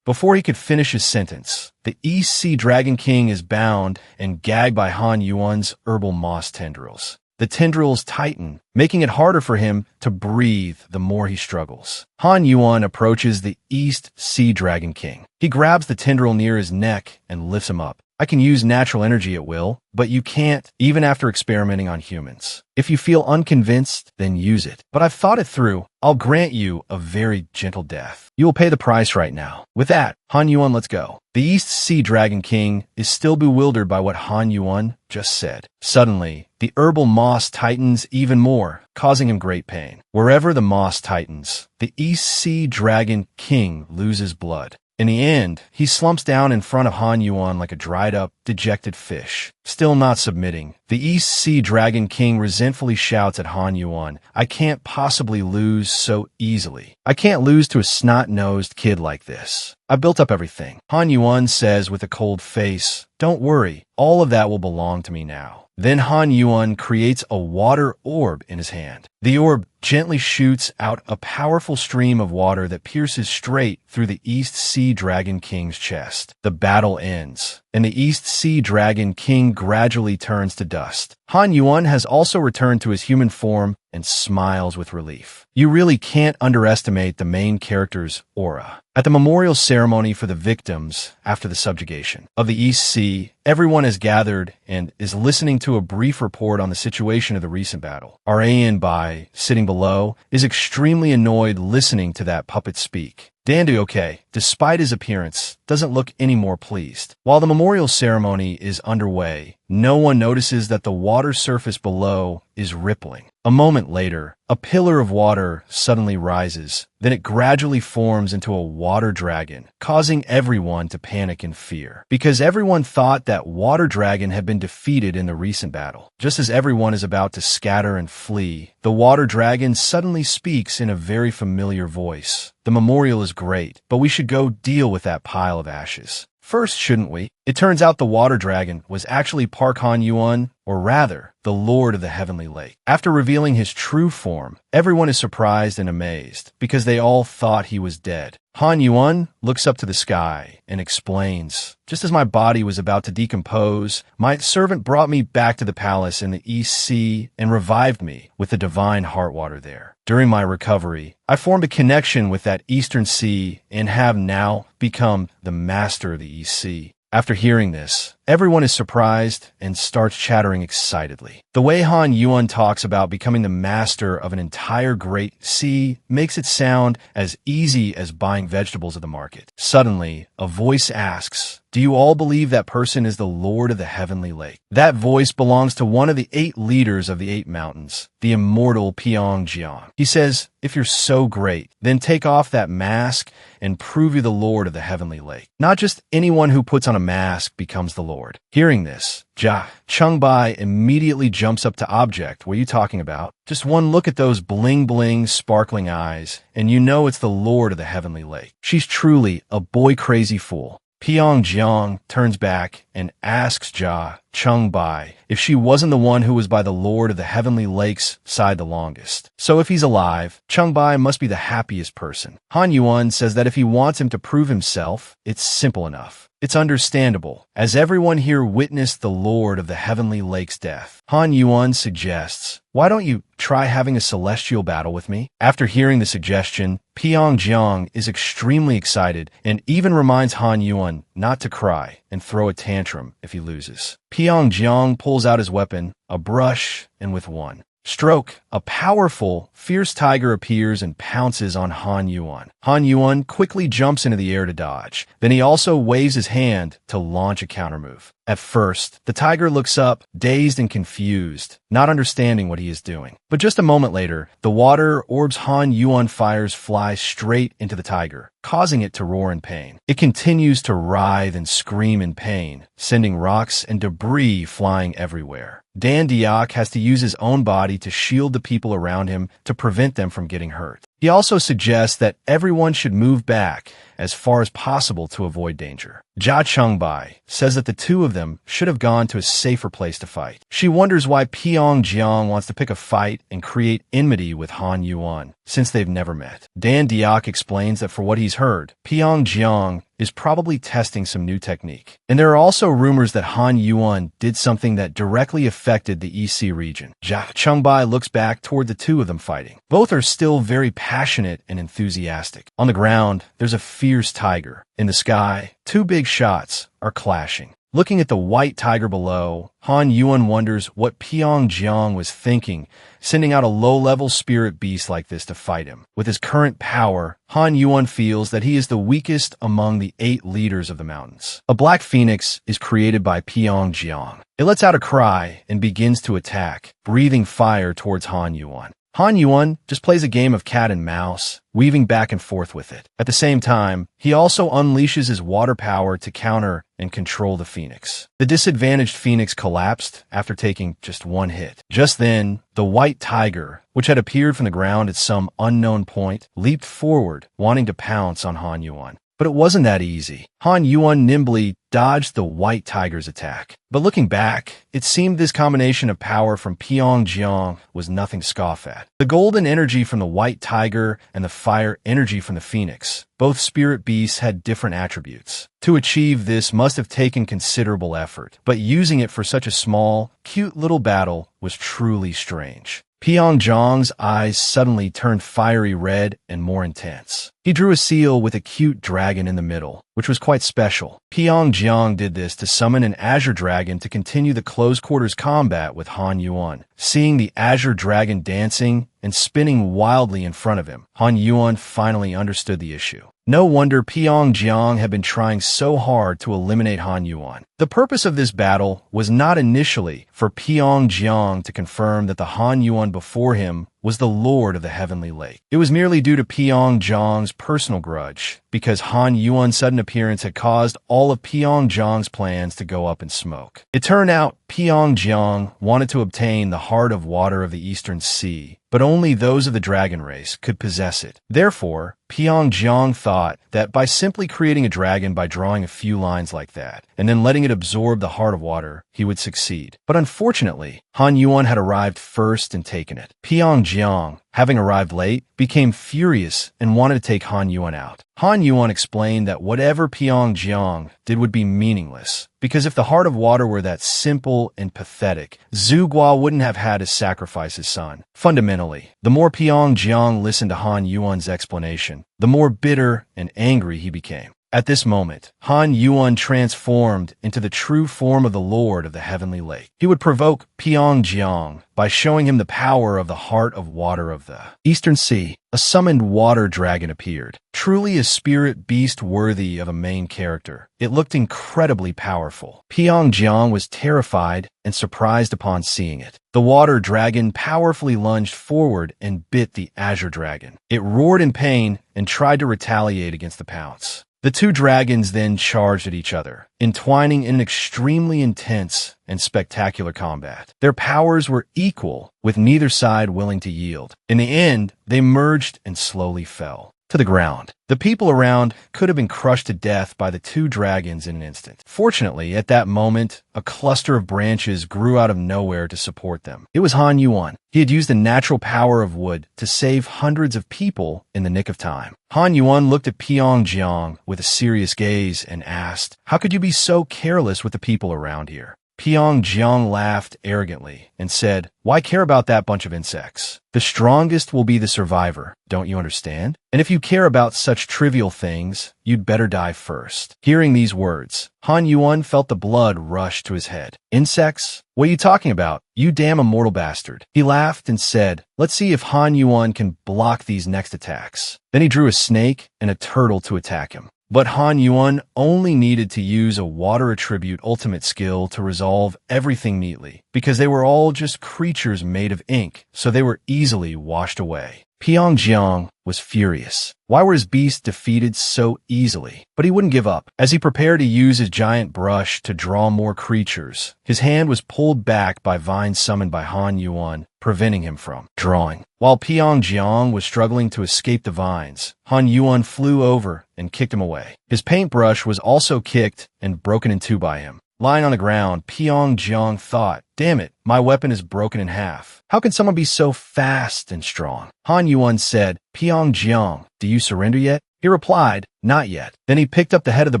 Before he could finish his sentence, the East Sea Dragon King is bound and gagged by Han Yuan's herbal moss tendrils. The tendrils tighten, making it harder for him to breathe the more he struggles. Han Yuan approaches the East Sea Dragon King. He grabs the tendril near his neck and lifts him up. I can use natural energy at will, but you can't, even after experimenting on humans. If you feel unconvinced, then use it. But I've thought it through. I'll grant you a very gentle death. You will pay the price right now. With that, Han Yuan, let's go. The East Sea Dragon King is still bewildered by what Han Yuan just said. Suddenly, the herbal moss tightens even more, causing him great pain. Wherever the moss tightens, the East Sea Dragon King loses blood. In the end, he slumps down in front of Han Yuan like a dried-up, dejected fish. Still not submitting, the East Sea Dragon King resentfully shouts at Han Yuan, I can't possibly lose so easily. I can't lose to a snot-nosed kid like this. I built up everything. Han Yuan says with a cold face, don't worry, all of that will belong to me now. Then Han Yuan creates a water orb in his hand. The orb gently shoots out a powerful stream of water that pierces straight through the East Sea Dragon King's chest. The battle ends, and the East Sea Dragon King gradually turns to dust. Han Yuan has also returned to his human form and smiles with relief. You really can't underestimate the main character's aura. At the memorial ceremony for the victims after the subjugation of the East Sea, everyone is gathered and is listening to a brief report on the situation of the recent battle. Ayan Bai, sitting below, is extremely annoyed listening to that puppet speak. Dandioke, despite his appearance, doesn't look any more pleased. While the memorial ceremony is underway, no one notices that the water surface below is rippling. A moment later, a pillar of water suddenly rises. Then it gradually forms into a water dragon, causing everyone to panic in fear. Because everyone thought that water dragon had been defeated in the recent battle. Just as everyone is about to scatter and flee, the water dragon suddenly speaks in a very familiar voice. The memorial is great, but we should go deal with that pile of ashes. First, shouldn't we? It turns out the water dragon was actually Park Han Yuan, or rather, the Lord of the Heavenly Lake. After revealing his true form, everyone is surprised and amazed, because they all thought he was dead. Han Yuan looks up to the sky and explains, "Just as my body was about to decompose, my servant brought me back to the palace in the East Sea and revived me with the divine heart water there. During my recovery, I formed a connection with that Eastern Sea and have now become the master of the East Sea." After hearing this, everyone is surprised and starts chattering excitedly. The way Han Yuan talks about becoming the master of an entire great sea makes it sound as easy as buying vegetables at the market. Suddenly, a voice asks, "Do you all believe that person is the Lord of the Heavenly Lake?" That voice belongs to one of the 8 leaders of the 8 mountains, the immortal Pyongjiang. He says, "If you're so great, then take off that mask and prove you're the Lord of the Heavenly Lake." Not just anyone who puts on a mask becomes the Lord. Hearing this, Changbai immediately jumps up to object. "What are you talking about?" Just one look at those bling-bling, sparkling eyes, and you know it's the Lord of the Heavenly Lake. She's truly a boy-crazy fool. Pyongjiang turns back and asks Changbai if she wasn't the one who was by the Lord of the Heavenly Lakes side the longest. So if he's alive, Changbai must be the happiest person. Han Yuan says that if he wants him to prove himself, it's simple enough. It's understandable, as everyone here witnessed the Lord of the Heavenly Lake's death. Han Yuan suggests, "Why don't you try having a celestial battle with me?" After hearing the suggestion, Pyongjiang is extremely excited and even reminds Han Yuan not to cry and throw a tantrum if he loses. Pyongjiang pulls out his weapon, a brush, and with one stroke, a powerful, fierce tiger appears and pounces on Han Yuan. Han Yuan quickly jumps into the air to dodge. Then he also waves his hand to launch a countermove. At first, the tiger looks up, dazed and confused, not understanding what he is doing. But just a moment later, the water orbs Han Yuan fires fly straight into the tiger, causing it to roar in pain. It continues to writhe and scream in pain, sending rocks and debris flying everywhere. Dan Diak has to use his own body to shield the people around him to prevent them from getting hurt. He also suggests that everyone should move back as far as possible to avoid danger. Jia Chengbai says that the two of them should have gone to a safer place to fight. She wonders why Pyongjiang wants to pick a fight and create enmity with Han Yuan, since they've never met. Dan Diak explains that for what he's heard, Pyongjiang is probably testing some new technique. And there are also rumors that Han Yuan did something that directly affected the EC region. Jia Chengbai looks back toward the two of them fighting. Both are still very passionate and enthusiastic. On the ground, there's a fierce tiger. In the sky, 2 big shots are clashing. Looking at the white tiger below, Han Yuan wonders what Pyongjiang was thinking, sending out a low-level spirit beast like this to fight him. With his current power, Han Yuan feels that he is the weakest among the 8 leaders of the mountains. A black phoenix is created by Pyongjiang. It lets out a cry and begins to attack, breathing fire towards Han Yuan. Han Yuan just plays a game of cat and mouse, weaving back and forth with it. At the same time, he also unleashes his water power to counter and control the phoenix. The disadvantaged phoenix collapsed after taking just 1 hit. Just then, the white tiger, which had appeared from the ground at some unknown point, leaped forward, wanting to pounce on Han Yuan. But it wasn't that easy. Han Yuan nimbly dodged the White Tiger's attack. But looking back, it seemed this combination of power from Pyongyang was nothing to scoff at. The golden energy from the White Tiger and the fire energy from the Phoenix, both spirit beasts, had different attributes. To achieve this must have taken considerable effort, but using it for such a small, cute little battle was truly strange. Pyongyang's eyes suddenly turned fiery red and more intense. He drew a seal with a cute dragon in the middle, which was quite special. Pyongyang did this to summon an azure dragon to continue the close-quarters combat with Han Yuan. Seeing the azure dragon dancing and spinning wildly in front of him, Han Yuan finally understood the issue. No wonder Pyongyang had been trying so hard to eliminate Han Yuan. The purpose of this battle was not initially for Pyongyang to confirm that the Han Yuan before him was the Lord of the Heavenly Lake. It was merely due to Pyongyang's personal grudge, because Han Yuan's sudden appearance had caused all of Pyongyang's plans to go up in smoke. It turned out Pyongyang wanted to obtain the heart of water of the Eastern Sea, but only those of the dragon race could possess it. Therefore, Pyongyang thought that by simply creating a dragon by drawing a few lines like that, and then letting it absorb the heart of water, he would succeed. But unfortunately, Han Yuan had arrived first and taken it. Pyongyang, having arrived late, became furious and wanted to take Han Yuan out. Han Yuan explained that whatever Pyongyang did would be meaningless, because if the heart of water were that simple and pathetic, Zhu Guo wouldn't have had to sacrifice his son. Fundamentally, the more Pyongyang listened to Han Yuan's explanation, the more bitter and angry he became. At this moment, Han Yuan transformed into the true form of the Lord of the Heavenly Lake. He would provoke Pyongyang by showing him the power of the heart of water of the Eastern Sea. A summoned water dragon appeared, truly a spirit beast worthy of a main character. It looked incredibly powerful. Pyongyang was terrified and surprised upon seeing it. The water dragon powerfully lunged forward and bit the azure dragon. It roared in pain and tried to retaliate against the pounce. The two dragons then charged at each other, entwining in an extremely intense and spectacular combat. Their powers were equal, with neither side willing to yield. In the end, they merged and slowly fell to the ground. The people around could have been crushed to death by the two dragons in an instant. Fortunately, at that moment, a cluster of branches grew out of nowhere to support them. It was Han Yuan. He had used the natural power of wood to save hundreds of people in the nick of time. Han Yuan looked at Pyongyang with a serious gaze and asked, "How could you be so careless with the people around here?" Pyongyang laughed arrogantly and said, "Why care about that bunch of insects? The strongest will be the survivor, don't you understand? And if you care about such trivial things, you'd better die first." Hearing these words, Han Yuan felt the blood rush to his head. "Insects? What are you talking about? You damn immortal bastard." He laughed and said, "Let's see if Han Yuan can block these next attacks." Then he drew a snake and a turtle to attack him. But Han Yuan only needed to use a water attribute ultimate skill to resolve everything neatly, because they were all just creatures made of ink, so they were easily washed away. Pyongyang was furious. Why were his beasts defeated so easily? But he wouldn't give up. As he prepared to use his giant brush to draw more creatures, his hand was pulled back by vines summoned by Han Yuan, preventing him from drawing. While Pyongyang was struggling to escape the vines, Han Yuan flew over and kicked him away. His paintbrush was also kicked and broken in two by him. Lying on the ground, Pyongyang thought, "Damn it, my weapon is broken in half. How can someone be so fast and strong?" Han Yuan said, "Pyongyang, do you surrender yet?" He replied, "Not yet." Then he picked up the head of the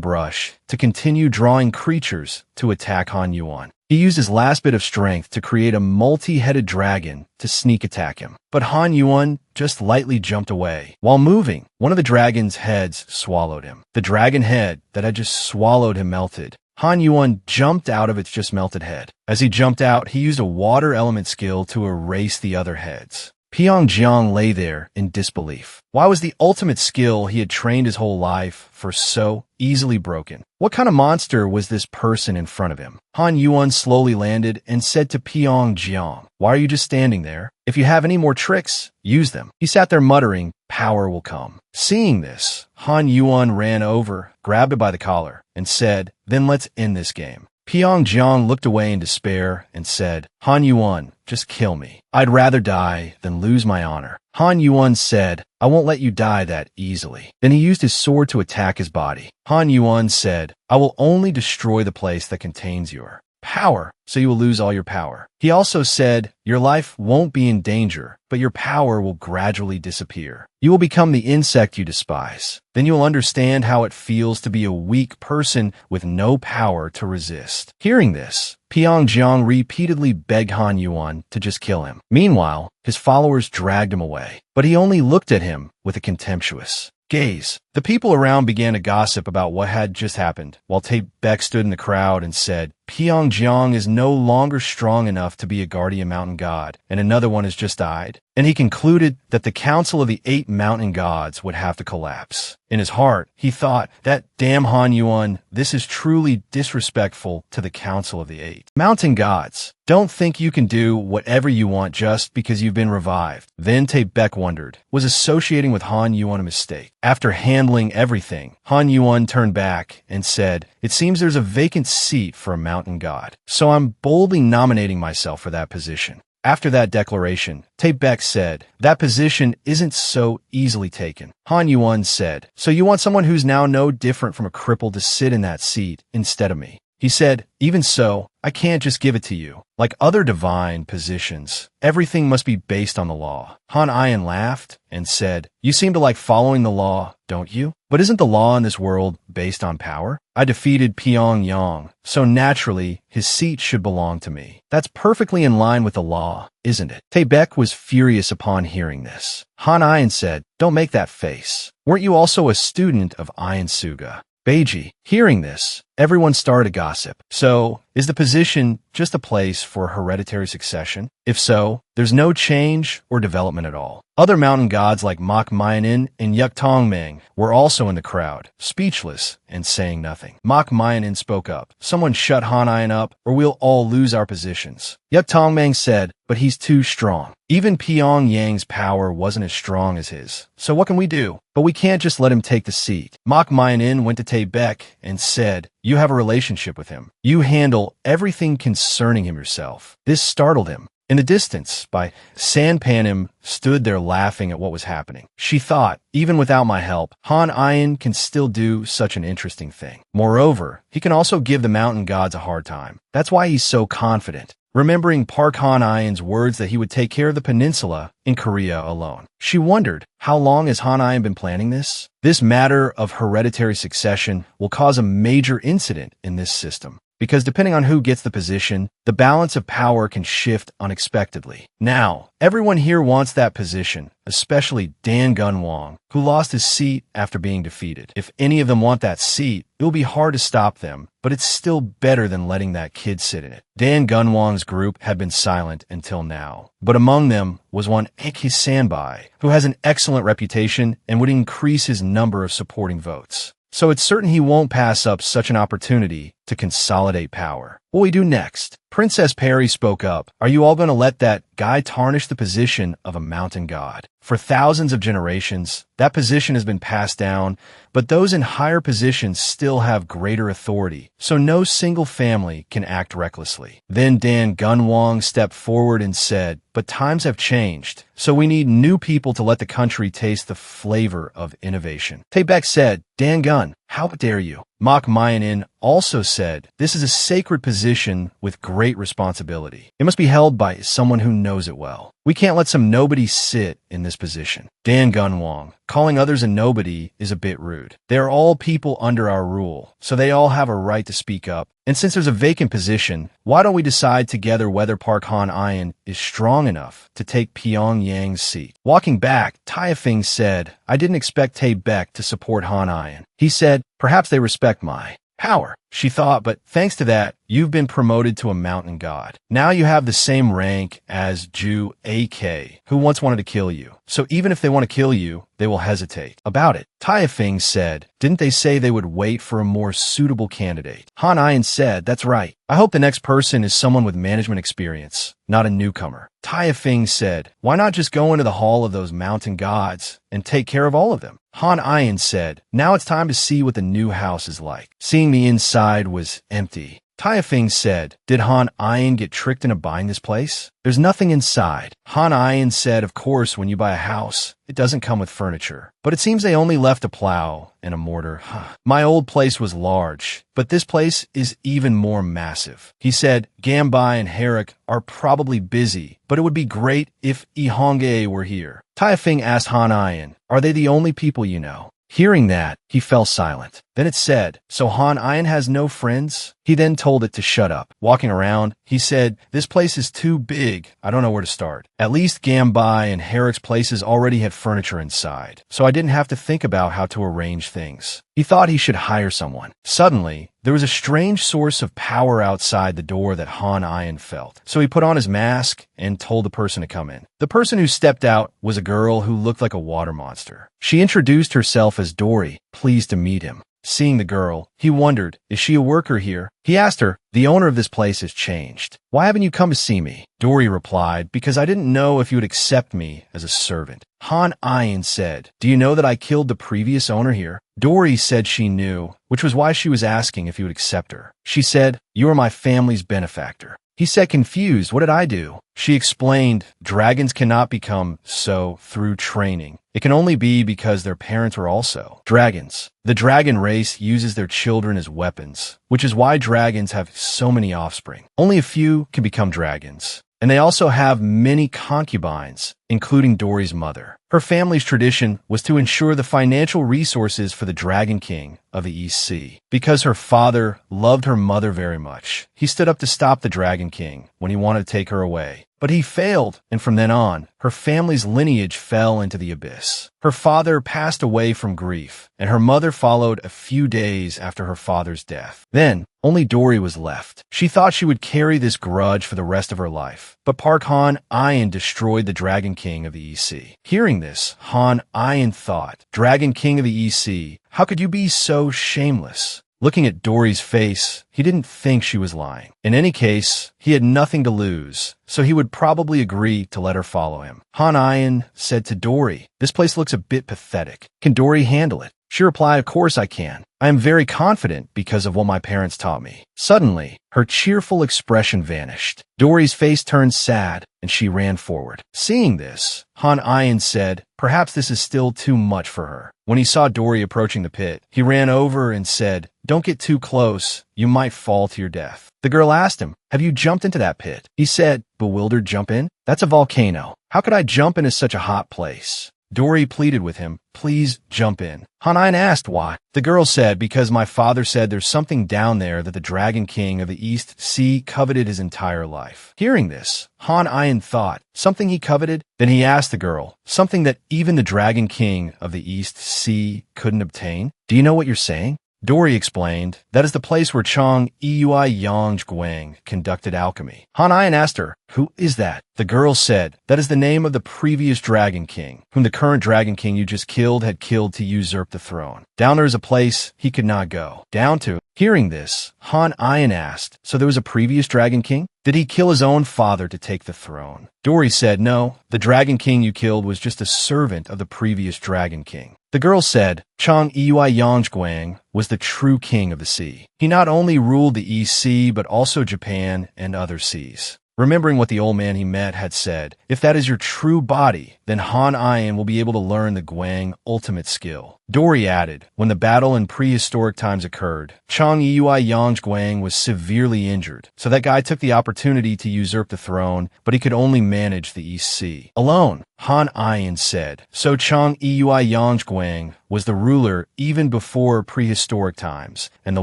brush to continue drawing creatures to attack Han Yuan. He used his last bit of strength to create a multi-headed dragon to sneak attack him. But Han Yuan just lightly jumped away. While moving, one of the dragon's heads swallowed him. The dragon head that had just swallowed him melted. Han Yuan jumped out of its just melted head. As he jumped out, he used a water element skill to erase the other heads. Pyongyang lay there in disbelief. Why was the ultimate skill he had trained his whole life for so easily broken? What kind of monster was this person in front of him? Han Yuan slowly landed and said to Pyongyang, "Why are you just standing there? If you have any more tricks, use them." He sat there muttering, "Power will come." Seeing this, Han Yuan ran over, grabbed it by the collar, and said, "Then let's end this game." Pyongjiang looked away in despair and said, Han Yuan, just kill me. I'd rather die than lose my honor. Han Yuan said, I won't let you die that easily. Then he used his sword to attack his body. Han Yuan said, I will only destroy the place that contains your power, so you will lose all your power. He also said, your life won't be in danger, but your power will gradually disappear. You will become the insect you despise. Then you will understand how it feels to be a weak person with no power to resist. Hearing this, Pyongjiang repeatedly begged Han Yuan to just kill him. Meanwhile, his followers dragged him away, but he only looked at him with a contemptuous gaze. The people around began to gossip about what had just happened, while Tae-Bek stood in the crowd and said, Pyongjiang is no longer strong enough to be a guardian mountain god, and another one has just died. And he concluded that the council of the 8 mountain gods would have to collapse. In his heart, he thought, that damn Han Yuan, this is truly disrespectful to the council of the 8 mountain gods. Don't think you can do whatever you want just because you've been revived. Then Tae-Bek wondered, was associating with Han Yuan a mistake? After handling everything, Han Yuan turned back and said, it seems there's a vacant seat for a mountain god, so I'm boldly nominating myself for that position. After that declaration, Tae-Bek said, that position isn't so easily taken. Han Yuan said, so you want someone who's now no different from a cripple to sit in that seat instead of me? He said, even so, I can't just give it to you. Like other divine positions, everything must be based on the law. Han Ian laughed and said, you seem to like following the law, don't you? But isn't the law in this world based on power? I defeated Pyongyang, so naturally, his seat should belong to me. That's perfectly in line with the law, isn't it? Tae-Bek was furious upon hearing this. Han Ian said, don't make that face. Weren't you also a student of Ian Suga? Beiji, hearing this, everyone started to gossip. So, is the position just a place for hereditary succession? If so, there's no change or development at all. Other mountain gods like Mok Myanin and Yuk Tongmeng were also in the crowd, speechless and saying nothing. Mok Myanin spoke up. Someone shut Hanayan up, or we'll all lose our positions. Yuk Tongmeng said, but he's too strong. Even Pyongyang's power wasn't as strong as his. So what can we do? But we can't just let him take the seat. Mok Myanin went to Tae-Bek and said, you have a relationship with him. You handle everything concerning him yourself. This startled him. In the distance, by Sanpanim stood there laughing at what was happening. She thought, even without my help, Han Ian can still do such an interesting thing. Moreover, he can also give the mountain gods a hard time. That's why he's so confident. Remembering Park Han Ian's words that he would take care of the peninsula in Korea alone. She wondered, how long has Han Ian been planning this? This matter of hereditary succession will cause a major incident in this system, because depending on who gets the position, the balance of power can shift unexpectedly. Now, everyone here wants that position, especially Dan Gunwang, who lost his seat after being defeated. If any of them want that seat, it will be hard to stop them, but it's still better than letting that kid sit in it. Dan Gunwang's group had been silent until now, but among them was one Eki Sanbai, who has an excellent reputation and would increase his number of supporting votes. So it's certain he won't pass up such an opportunity to consolidate power. What will we do next? Princess Perry spoke up. Are you all going to let that guy tarnish the position of a mountain god? For thousands of generations, that position has been passed down, but those in higher positions still have greater authority, so no single family can act recklessly. Then Dan Gunwang stepped forward and said, but times have changed, so we need new people to let the country taste the flavor of innovation. Tae-Bek said, Dan Gun, how dare you? Mok Myanin also said, this is a sacred position with great responsibility. It must be held by someone who knows it well. We can't let some nobody sit in this position. Dan Gunwang, calling others a nobody is a bit rude. They are all people under our rule, so they all have a right to speak up. And since there's a vacant position, why don't we decide together whether Park Han Ian is strong enough to take Pyongyang's seat? Walking back, Taifing said, I didn't expect Tae-Bek to support Han Ian. He said, perhaps they respect my power. She thought, but thanks to that, you've been promoted to a mountain god. Now you have the same rank as Ju AK, who once wanted to kill you. So even if they want to kill you, they will hesitate about it. Taifing said, didn't they say they would wait for a more suitable candidate? Han Ian said, that's right. I hope the next person is someone with management experience, not a newcomer. Taifing said, why not just go into the hall of those mountain gods and take care of all of them? Han Ian said, now it's time to see what the new house is like. Seeing the inside was empty, Taifeng said, "Did Han Ian get tricked into buying this place? There's nothing inside." Han Ian said, "Of course, when you buy a house, it doesn't come with furniture. But it seems they only left a plow and a mortar. My old place was large, but this place is even more massive." He said, "Gambai and Herrick are probably busy, but it would be great if Ihonge were here." Taifeng asked Han Ian, "Are they the only people you know?" Hearing that, he fell silent. Then it said, "So Han Ian has no friends?" He then told it to shut up. Walking around, he said, "This place is too big. I don't know where to start. At least Gambai and Herrick's places already had furniture inside, so I didn't have to think about how to arrange things." He thought he should hire someone. Suddenly, there was a strange source of power outside the door that Han Ian felt. So he put on his mask and told the person to come in. The person who stepped out was a girl who looked like a water monster. She introduced herself as Dory, pleased to meet him. Seeing the girl, he wondered, is she a worker here? He asked her, "The owner of this place has changed. Why haven't you come to see me?" Dory replied, "Because I didn't know if you would accept me as a servant." Han Ian said, "Do you know that I killed the previous owner here?" Dory said she knew, which was why she was asking if he would accept her. She said, "You are my family's benefactor." He said, confused, "What did I do?" She explained, "Dragons cannot become so through training. It can only be because their parents were also dragons. The dragon race uses their children as weapons, which is why dragons have so many offspring. Only a few can become dragons. And they also have many concubines, including Dory's mother. Her family's tradition was to ensure the financial resources for the Dragon King of the East Sea. Because her father loved her mother very much, he stood up to stop the Dragon King when he wanted to take her away. But he failed, and from then on, her family's lineage fell into the abyss. Her father passed away from grief, and her mother followed a few days after her father's death. Then, only Dory was left. She thought she would carry this grudge for the rest of her life. But Park Han Ian destroyed the Dragon King of the East Sea. Hearing this, Han Ian thought, "Dragon King of the East Sea, how could you be so shameless?" Looking at Dory's face, he didn't think she was lying. In any case, he had nothing to lose, so he would probably agree to let her follow him. Han Ian said to Dory, "This place looks a bit pathetic. Can Dory handle it?" She replied, "Of course I can. I am very confident because of what my parents taught me." Suddenly, her cheerful expression vanished. Dory's face turned sad, and she ran forward. Seeing this, Han Ian said, "Perhaps this is still too much for her." When he saw Dory approaching the pit, he ran over and said, "Don't get too close. You might fall to your death." The girl asked him, "Have you jumped into that pit?" He said, bewildered, "Jump in? That's a volcano. How could I jump into such a hot place?" Dory pleaded with him, "Please jump in." Han Ian asked why. The girl said, "Because my father said there's something down there that the Dragon King of the East Sea coveted his entire life." Hearing this, Han Ian thought, something he coveted? Then he asked the girl, something that even the Dragon King of the East Sea couldn't obtain? "Do you know what you're saying?" Dory explained, "That is the place where Chang Eui Yang Guang conducted alchemy." Han Ian asked her, "Who is that?" The girl said, "That is the name of the previous Dragon King, whom the current Dragon King you just killed had killed to usurp the throne. Down there is a place he could not go down to." Hearing this, Han Ian asked, "So there was a previous Dragon King? Did he kill his own father to take the throne?" Dory said, "No, the Dragon King you killed was just a servant of the previous Dragon King." The girl said, "Chang Eui Yang Guang was the true king of the sea. He not only ruled the East Sea, but also Japan and other seas." Remembering what the old man he met had said, "If that is your true body, then Han Ian will be able to learn the Guang ultimate skill." Dory added, "When the battle in prehistoric times occurred, Chang Eui Yang Guang was severely injured, so that guy took the opportunity to usurp the throne, but he could only manage the East Sea alone." Han Ian said, "So Chang Eui Yang Guang was the ruler even before prehistoric times, and the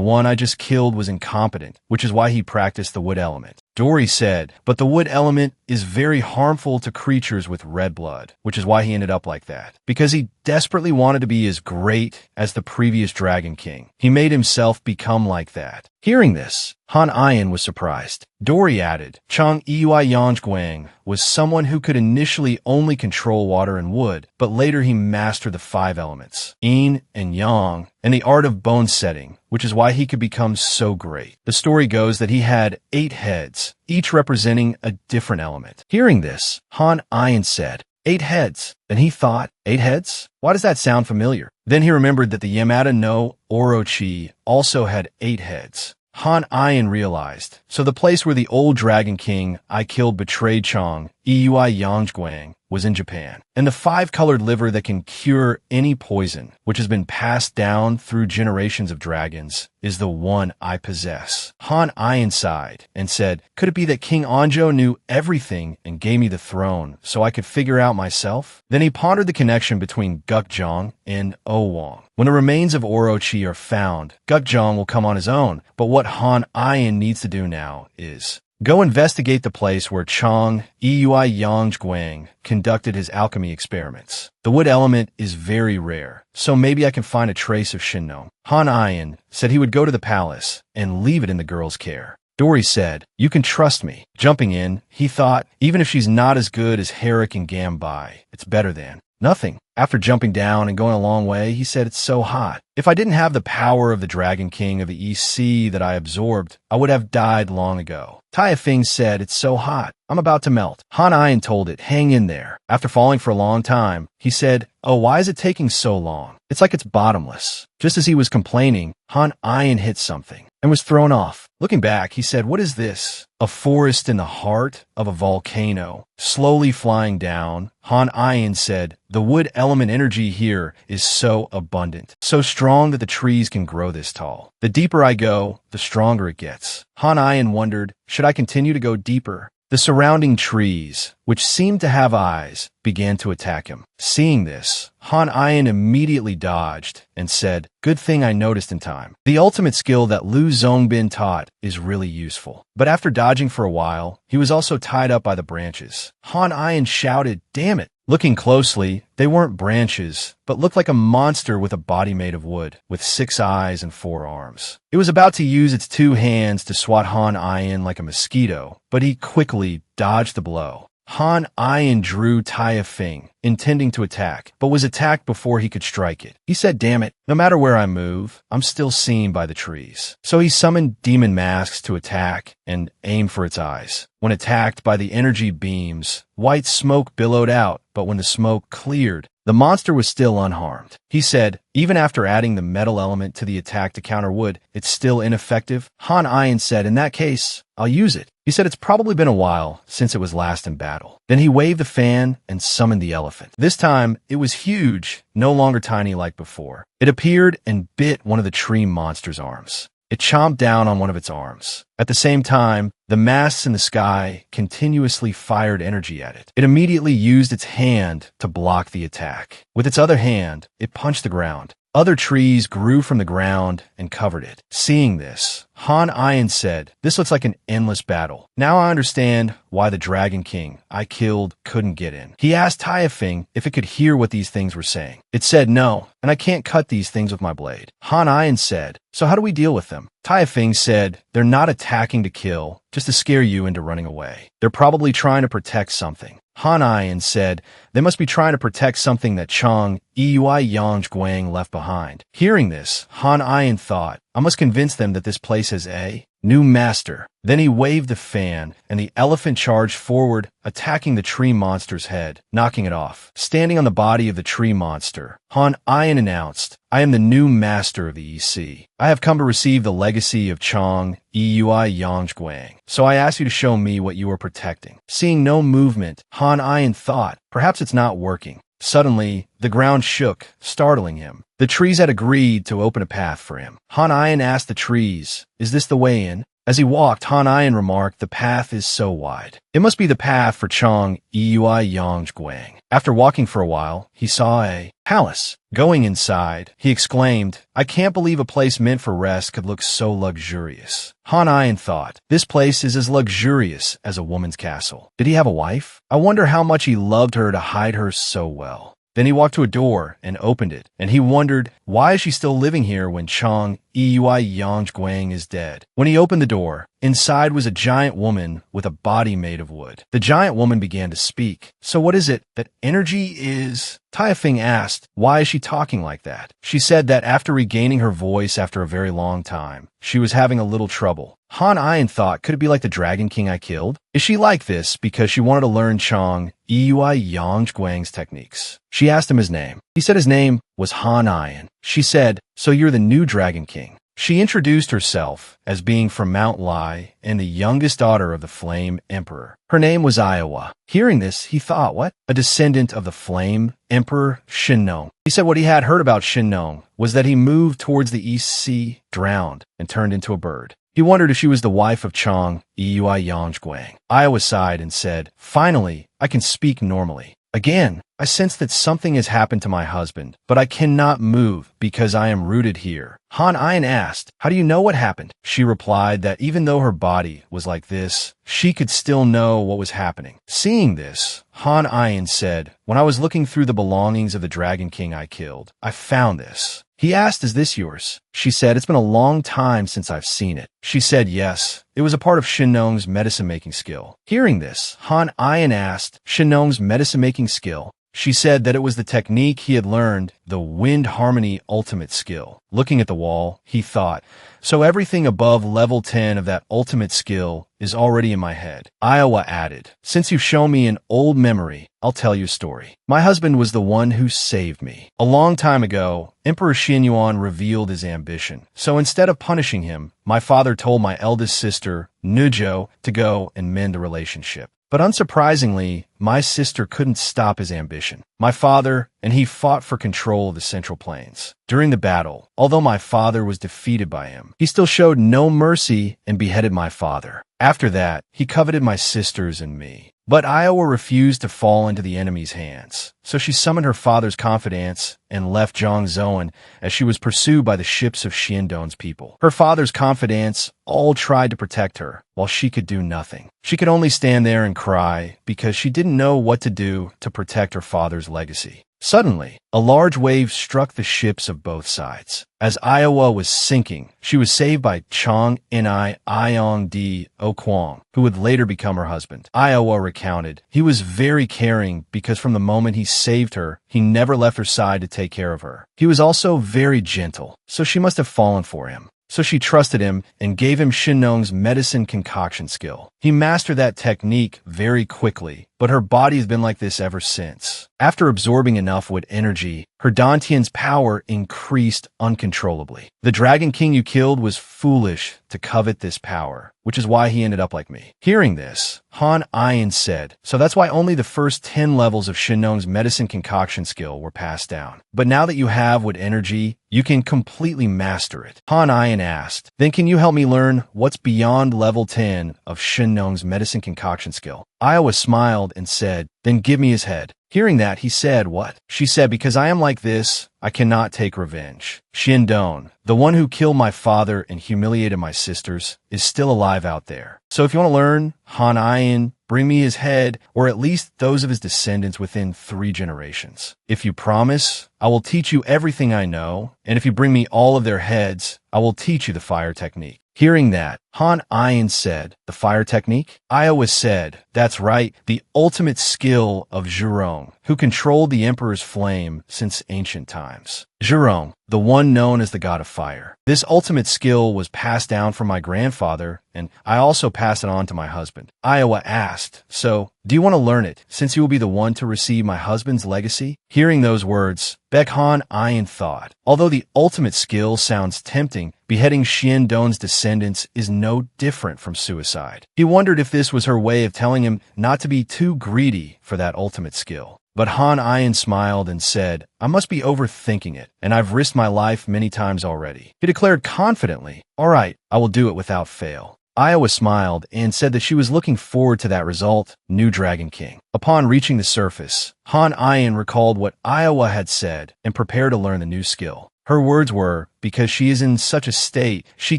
one I just killed was incompetent, which is why he practiced the wood element." Dory said, "But the wood element is very harmful to creatures with red blood, which is why he ended up like that. Because he desperately wanted to be as great as the previous Dragon King, he made himself become like that." Hearing this, Han Ian was surprised. Dory added, "Chang Eui Yang Guang was someone who could initially only control water and wood, but later he mastered the 5 elements, yin and yang, and the art of bone setting, which is why he could become so great." The story goes that he had 8 heads, each representing a different element. Hearing this, Han Ian said, 8 heads. Then he thought, 8 heads? Why does that sound familiar? Then he remembered that the Yamada no Orochi also had 8 heads. Han Ayan realized. So the place where the old Dragon King I killed betrayed Chong, Eui Yangguang, was in Japan. And the 5-colored liver that can cure any poison, which has been passed down through generations of dragons, is the one I possess. Han Ayan sighed and said, could it be that King Anjo knew everything and gave me the throne so I could figure out myself? Then he pondered the connection between Gukjong and Owang. When the remains of Orochi are found, Gukjong will come on his own, but what Han Ayan needs to do now is go investigate the place where Chong Eui Yangguang conducted his alchemy experiments. The wood element is very rare, so maybe I can find a trace of Shinno. Han Ayan said he would go to the palace and leave it in the girl's care. Dory said, you can trust me. Jumping in, he thought, even if she's not as good as Herrick and Gambai, it's better than nothing. After jumping down and going a long way, he said, it's so hot. If I didn't have the power of the Dragon King of the East Sea that I absorbed, I would have died long ago. Taya Fing said, it's so hot. I'm about to melt. Han Ayan told it, hang in there. After falling for a long time, he said, oh, why is it taking so long? It's like it's bottomless. Just as he was complaining, Han Ayan hit something and was thrown off. Looking back, he said, what is this? A forest in the heart of a volcano. Slowly flying down, Han Ayan said, the wood element energy here is so abundant, so strong that the trees can grow this tall. The deeper I go, the stronger it gets. Han Ayan wondered, should I continue to go deeper? The surrounding trees, which seemed to have eyes, began to attack him. Seeing this, Han Ayan immediately dodged and said, good thing I noticed in time. The ultimate skill that Lu Zongbin taught is really useful. But after dodging for a while, he was also tied up by the branches. Han Ayan shouted, damn it. Looking closely, they weren't branches, but looked like a monster with a body made of wood, with 6 eyes and 4 arms. It was about to use its 2 hands to swat Han Ayan like a mosquito, but he quickly dodged the blow. Han Ayan drew Taya Fing, intending to attack, but was attacked before he could strike it. He said, damn it, no matter where I move, I'm still seen by the trees. So he summoned demon masks to attack and aim for its eyes. When attacked by the energy beams, white smoke billowed out, but when the smoke cleared, the monster was still unharmed. He said, even after adding the metal element to the attack to counter wood, it's still ineffective. Han Ayan said, in that case, I'll use it. He said it's probably been a while since it was last in battle. Then he waved the fan and summoned the elephant. This time, it was huge, no longer tiny like before. It appeared and bit one of the tree monster's arms. It chomped down on one of its arms. At the same time, the masts in the sky continuously fired energy at it. It immediately used its hand to block the attack. With its other hand, it punched the ground. Other trees grew from the ground and covered it. Seeing this, Han Ayan said, this looks like an endless battle. Now I understand why the Dragon King I killed couldn't get in. He asked Taya Fing if it could hear what these things were saying. It said no, and I can't cut these things with my blade. Han Ayan said, so how do we deal with them? Taya Fing said, they're not attacking to kill, just to scare you into running away. They're probably trying to protect something. Han Ayan said, they must be trying to protect something that Chong Eui Yangguang left behind. Hearing this, Han Ayan thought, I must convince them that this place has a new master. Then he waved the fan, and the elephant charged forward, attacking the tree monster's head, knocking it off. Standing on the body of the tree monster, Han Ayan announced, I am the new master of the EC. I have come to receive the legacy of Chong Eui Yangguang. So I ask you to show me what you are protecting. Seeing no movement, Han Ayan thought, perhaps it's not working. Suddenly, the ground shook, startling him. The trees had agreed to open a path for him. Han Ayan asked the trees, is this the way in? As he walked, Han Ayan remarked, the path is so wide. It must be the path for Chong Eui Yangguang. After walking for a while, he saw a palace. Going inside, he exclaimed, I can't believe a place meant for rest could look so luxurious. Han Ayan thought, this place is as luxurious as a woman's castle. Did he have a wife? I wonder how much he loved her to hide her so well. Then he walked to a door and opened it, and he wondered, why is she still living here when Chong Eui Yangguang is dead? When he opened the door, inside was a giant woman with a body made of wood. The giant woman began to speak. So what is it that energy is? Taya Fing asked, why is she talking like that? She said that after regaining her voice after a very long time, she was having a little trouble. Han Ayan thought, could it be like the Dragon King I killed? Is she like this because she wanted to learn Chong Eui Yangguang's techniques? She asked him his name. He said his name was Han Ayan. She said, so you're the new Dragon King. She introduced herself as being from Mount Lai and the youngest daughter of the Flame Emperor. Her name was Iowa. Hearing this, he thought, what? A descendant of the Flame Emperor Shinnong. He said what he had heard about Shinnong was that he moved towards the East Sea, drowned, and turned into a bird. He wondered if she was the wife of Chong Yui Yangguang. Iowa sighed and said, finally, I can speak normally. Again, I sense that something has happened to my husband, but I cannot move because I am rooted here. Han Ayan asked, how do you know what happened? She replied that even though her body was like this, she could still know what was happening. Seeing this, Han Ayan said, when I was looking through the belongings of the Dragon King I killed, I found this. He asked, is this yours? She said, it's been a long time since I've seen it. She said, yes. It was a part of Shinnong's medicine-making skill. Hearing this, Han Ayan asked, Shinnong's medicine-making skill? She said that it was the technique he had learned, the Wind Harmony ultimate skill. Looking at the wall, he thought, so everything above level 10 of that ultimate skill is already in my head. Iowa added, since you've shown me an old memory, I'll tell you a story. My husband was the one who saved me. A long time ago, Emperor Xianyuan revealed his ambition. So instead of punishing him, my father told my eldest sister, Nujo, to go and mend the relationship. But unsurprisingly, my sister couldn't stop his ambition. My father and he fought for control of the Central Plains. During the battle, although my father was defeated by him, he still showed no mercy and beheaded my father. After that, he coveted my sisters and me. But Iowa refused to fall into the enemy's hands, so she summoned her father's confidants and left Zhongzhouan as she was pursued by the ships of Xiandong's people. Her father's confidants all tried to protect her, while she could do nothing. She could only stand there and cry because she didn't know what to do to protect her father's legacy. Suddenly, a large wave struck the ships of both sides. As Iowa was sinking, she was saved by Chong Ni Iong Di Okwang, who would later become her husband. Iowa recounted, he was very caring because from the moment he saved her, he never left her side to take care of her. He was also very gentle, so she must have fallen for him. So she trusted him and gave him Shinnong's medicine concoction skill. He mastered that technique very quickly, but her body has been like this ever since. After absorbing enough wood energy, her Dantian's power increased uncontrollably. The Dragon King you killed was foolish to covet this power, which is why he ended up like me. Hearing this, Han Ayan said, so that's why only the first 10 levels of Shinnong's medicine concoction skill were passed down. But now that you have wood energy, you can completely master it. Han Ayan asked, then can you help me learn what's beyond level 10 of Shinnong's medicine concoction skill? Iowa smiled and said, then give me his head. Hearing that, he said, what? She said, because I am like this, I cannot take revenge. Xiandong, the one who killed my father and humiliated my sisters, is still alive out there. So if you want to learn, Han Ayan, bring me his head, or at least those of his descendants within 3 generations. If you promise, I will teach you everything I know, and if you bring me all of their heads, I will teach you the fire technique. Hearing that, Han Ayan said, the fire technique? Iowa said, that's right, the ultimate skill of Zhurong, who controlled the Emperor's flame since ancient times. Zhurong, the one known as the god of fire. This ultimate skill was passed down from my grandfather, and I also passed it on to my husband. Iowa asked, so, do you want to learn it, since you will be the one to receive my husband's legacy? Hearing those words, Han Ayan thought, although the ultimate skill sounds tempting, beheading Xiandong's descendants is no different from suicide. He wondered if this was her way of telling him not to be too greedy for that ultimate skill. But Han Ayan smiled and said, I must be overthinking it, and I've risked my life many times already. He declared confidently, all right, I will do it without fail. Iowa smiled and said that she was looking forward to that result, New Dragon King. Upon reaching the surface, Han Ayan recalled what Iowa had said and prepared to learn the new skill. Her words were, because she is in such a state, she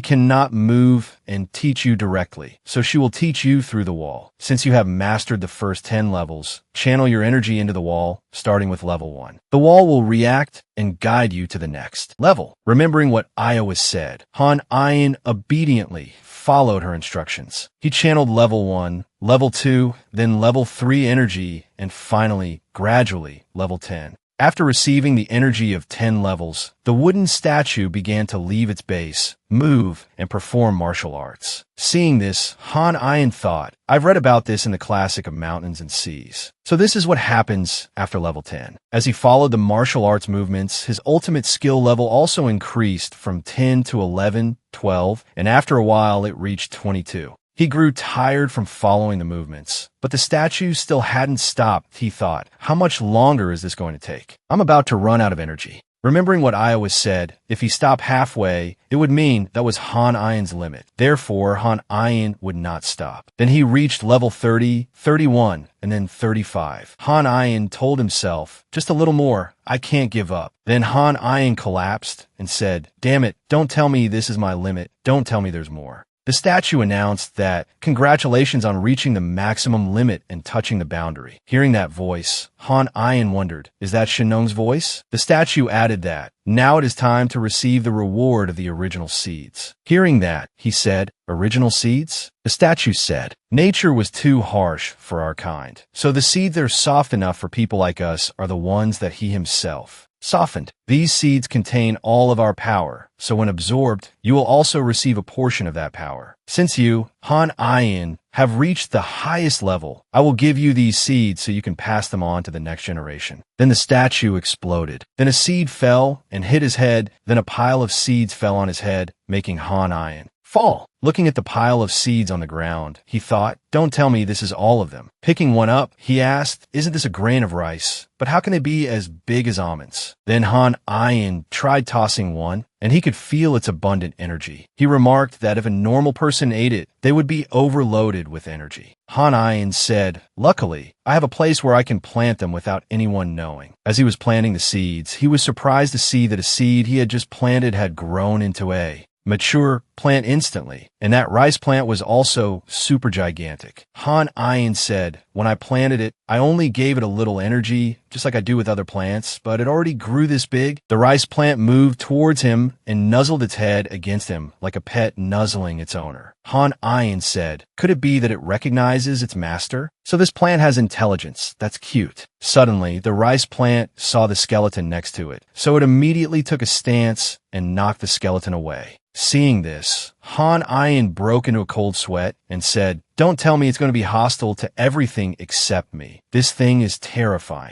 cannot move and teach you directly, so she will teach you through the wall. Since you have mastered the first 10 levels, channel your energy into the wall, starting with level 1. The wall will react and guide you to the next level. Remembering what Iowa said, Han Ayan obediently followed her instructions. He channeled level 1, level 2, then level 3 energy, and finally, gradually, level 10. After receiving the energy of 10 levels, the wooden statue began to leave its base, move, and perform martial arts. Seeing this, Han Ayin thought, I've read about this in the classic of Mountains and Seas. So this is what happens after level 10. As he followed the martial arts movements, his ultimate skill level also increased from 10 to 11, 12, and after a while it reached 22. He grew tired from following the movements, but the statue still hadn't stopped. He thought, how much longer is this going to take? I'm about to run out of energy. Remembering what Iowa said, if he stopped halfway, it would mean that was Han Ayin's limit. Therefore, Han Ayin would not stop. Then he reached level 30, 31, and then 35. Han Ayin told himself, just a little more, I can't give up. Then Han Ayin collapsed and said, damn it, don't tell me this is my limit. Don't tell me there's more. The statue announced that, congratulations on reaching the maximum limit and touching the boundary. Hearing that voice, Han Ayin wondered, is that Shenong's voice? The statue added that, now it is time to receive the reward of the original seeds. Hearing that, he said, original seeds? The statue said, nature was too harsh for our kind. So the seeds that are soft enough for people like us are the ones that he himself softened. These seeds contain all of our power, so when absorbed, you will also receive a portion of that power. Since you, Han Ayin, have reached the highest level, I will give you these seeds so you can pass them on to the next generation. Then the statue exploded. Then a seed fell and hit his head, then a pile of seeds fell on his head, making Han Ayin fall. Looking at the pile of seeds on the ground, he thought, don't tell me this is all of them. Picking one up, he asked, isn't this a grain of rice? But how can they be as big as almonds? Then Han Ayin tried tossing one, and he could feel its abundant energy. He remarked that if a normal person ate it, they would be overloaded with energy. Han Ayin said, luckily, I have a place where I can plant them without anyone knowing. As he was planting the seeds, he was surprised to see that a seed he had just planted had grown into a mature plant instantly, and that rice plant was also super gigantic. Han Ayin said, when I planted it, I only gave it a little energy, just like I do with other plants, but it already grew this big. The rice plant moved towards him and nuzzled its head against him like a pet nuzzling its owner. Han Ayin said, could it be that it recognizes its master? So this plant has intelligence. That's cute. Suddenly, the rice plant saw the skeleton next to it, so it immediately took a stance and knocked the skeleton away. Seeing this, Han Ayin broke into a cold sweat and said, don't tell me it's going to be hostile to everything except me. This thing is terrifying.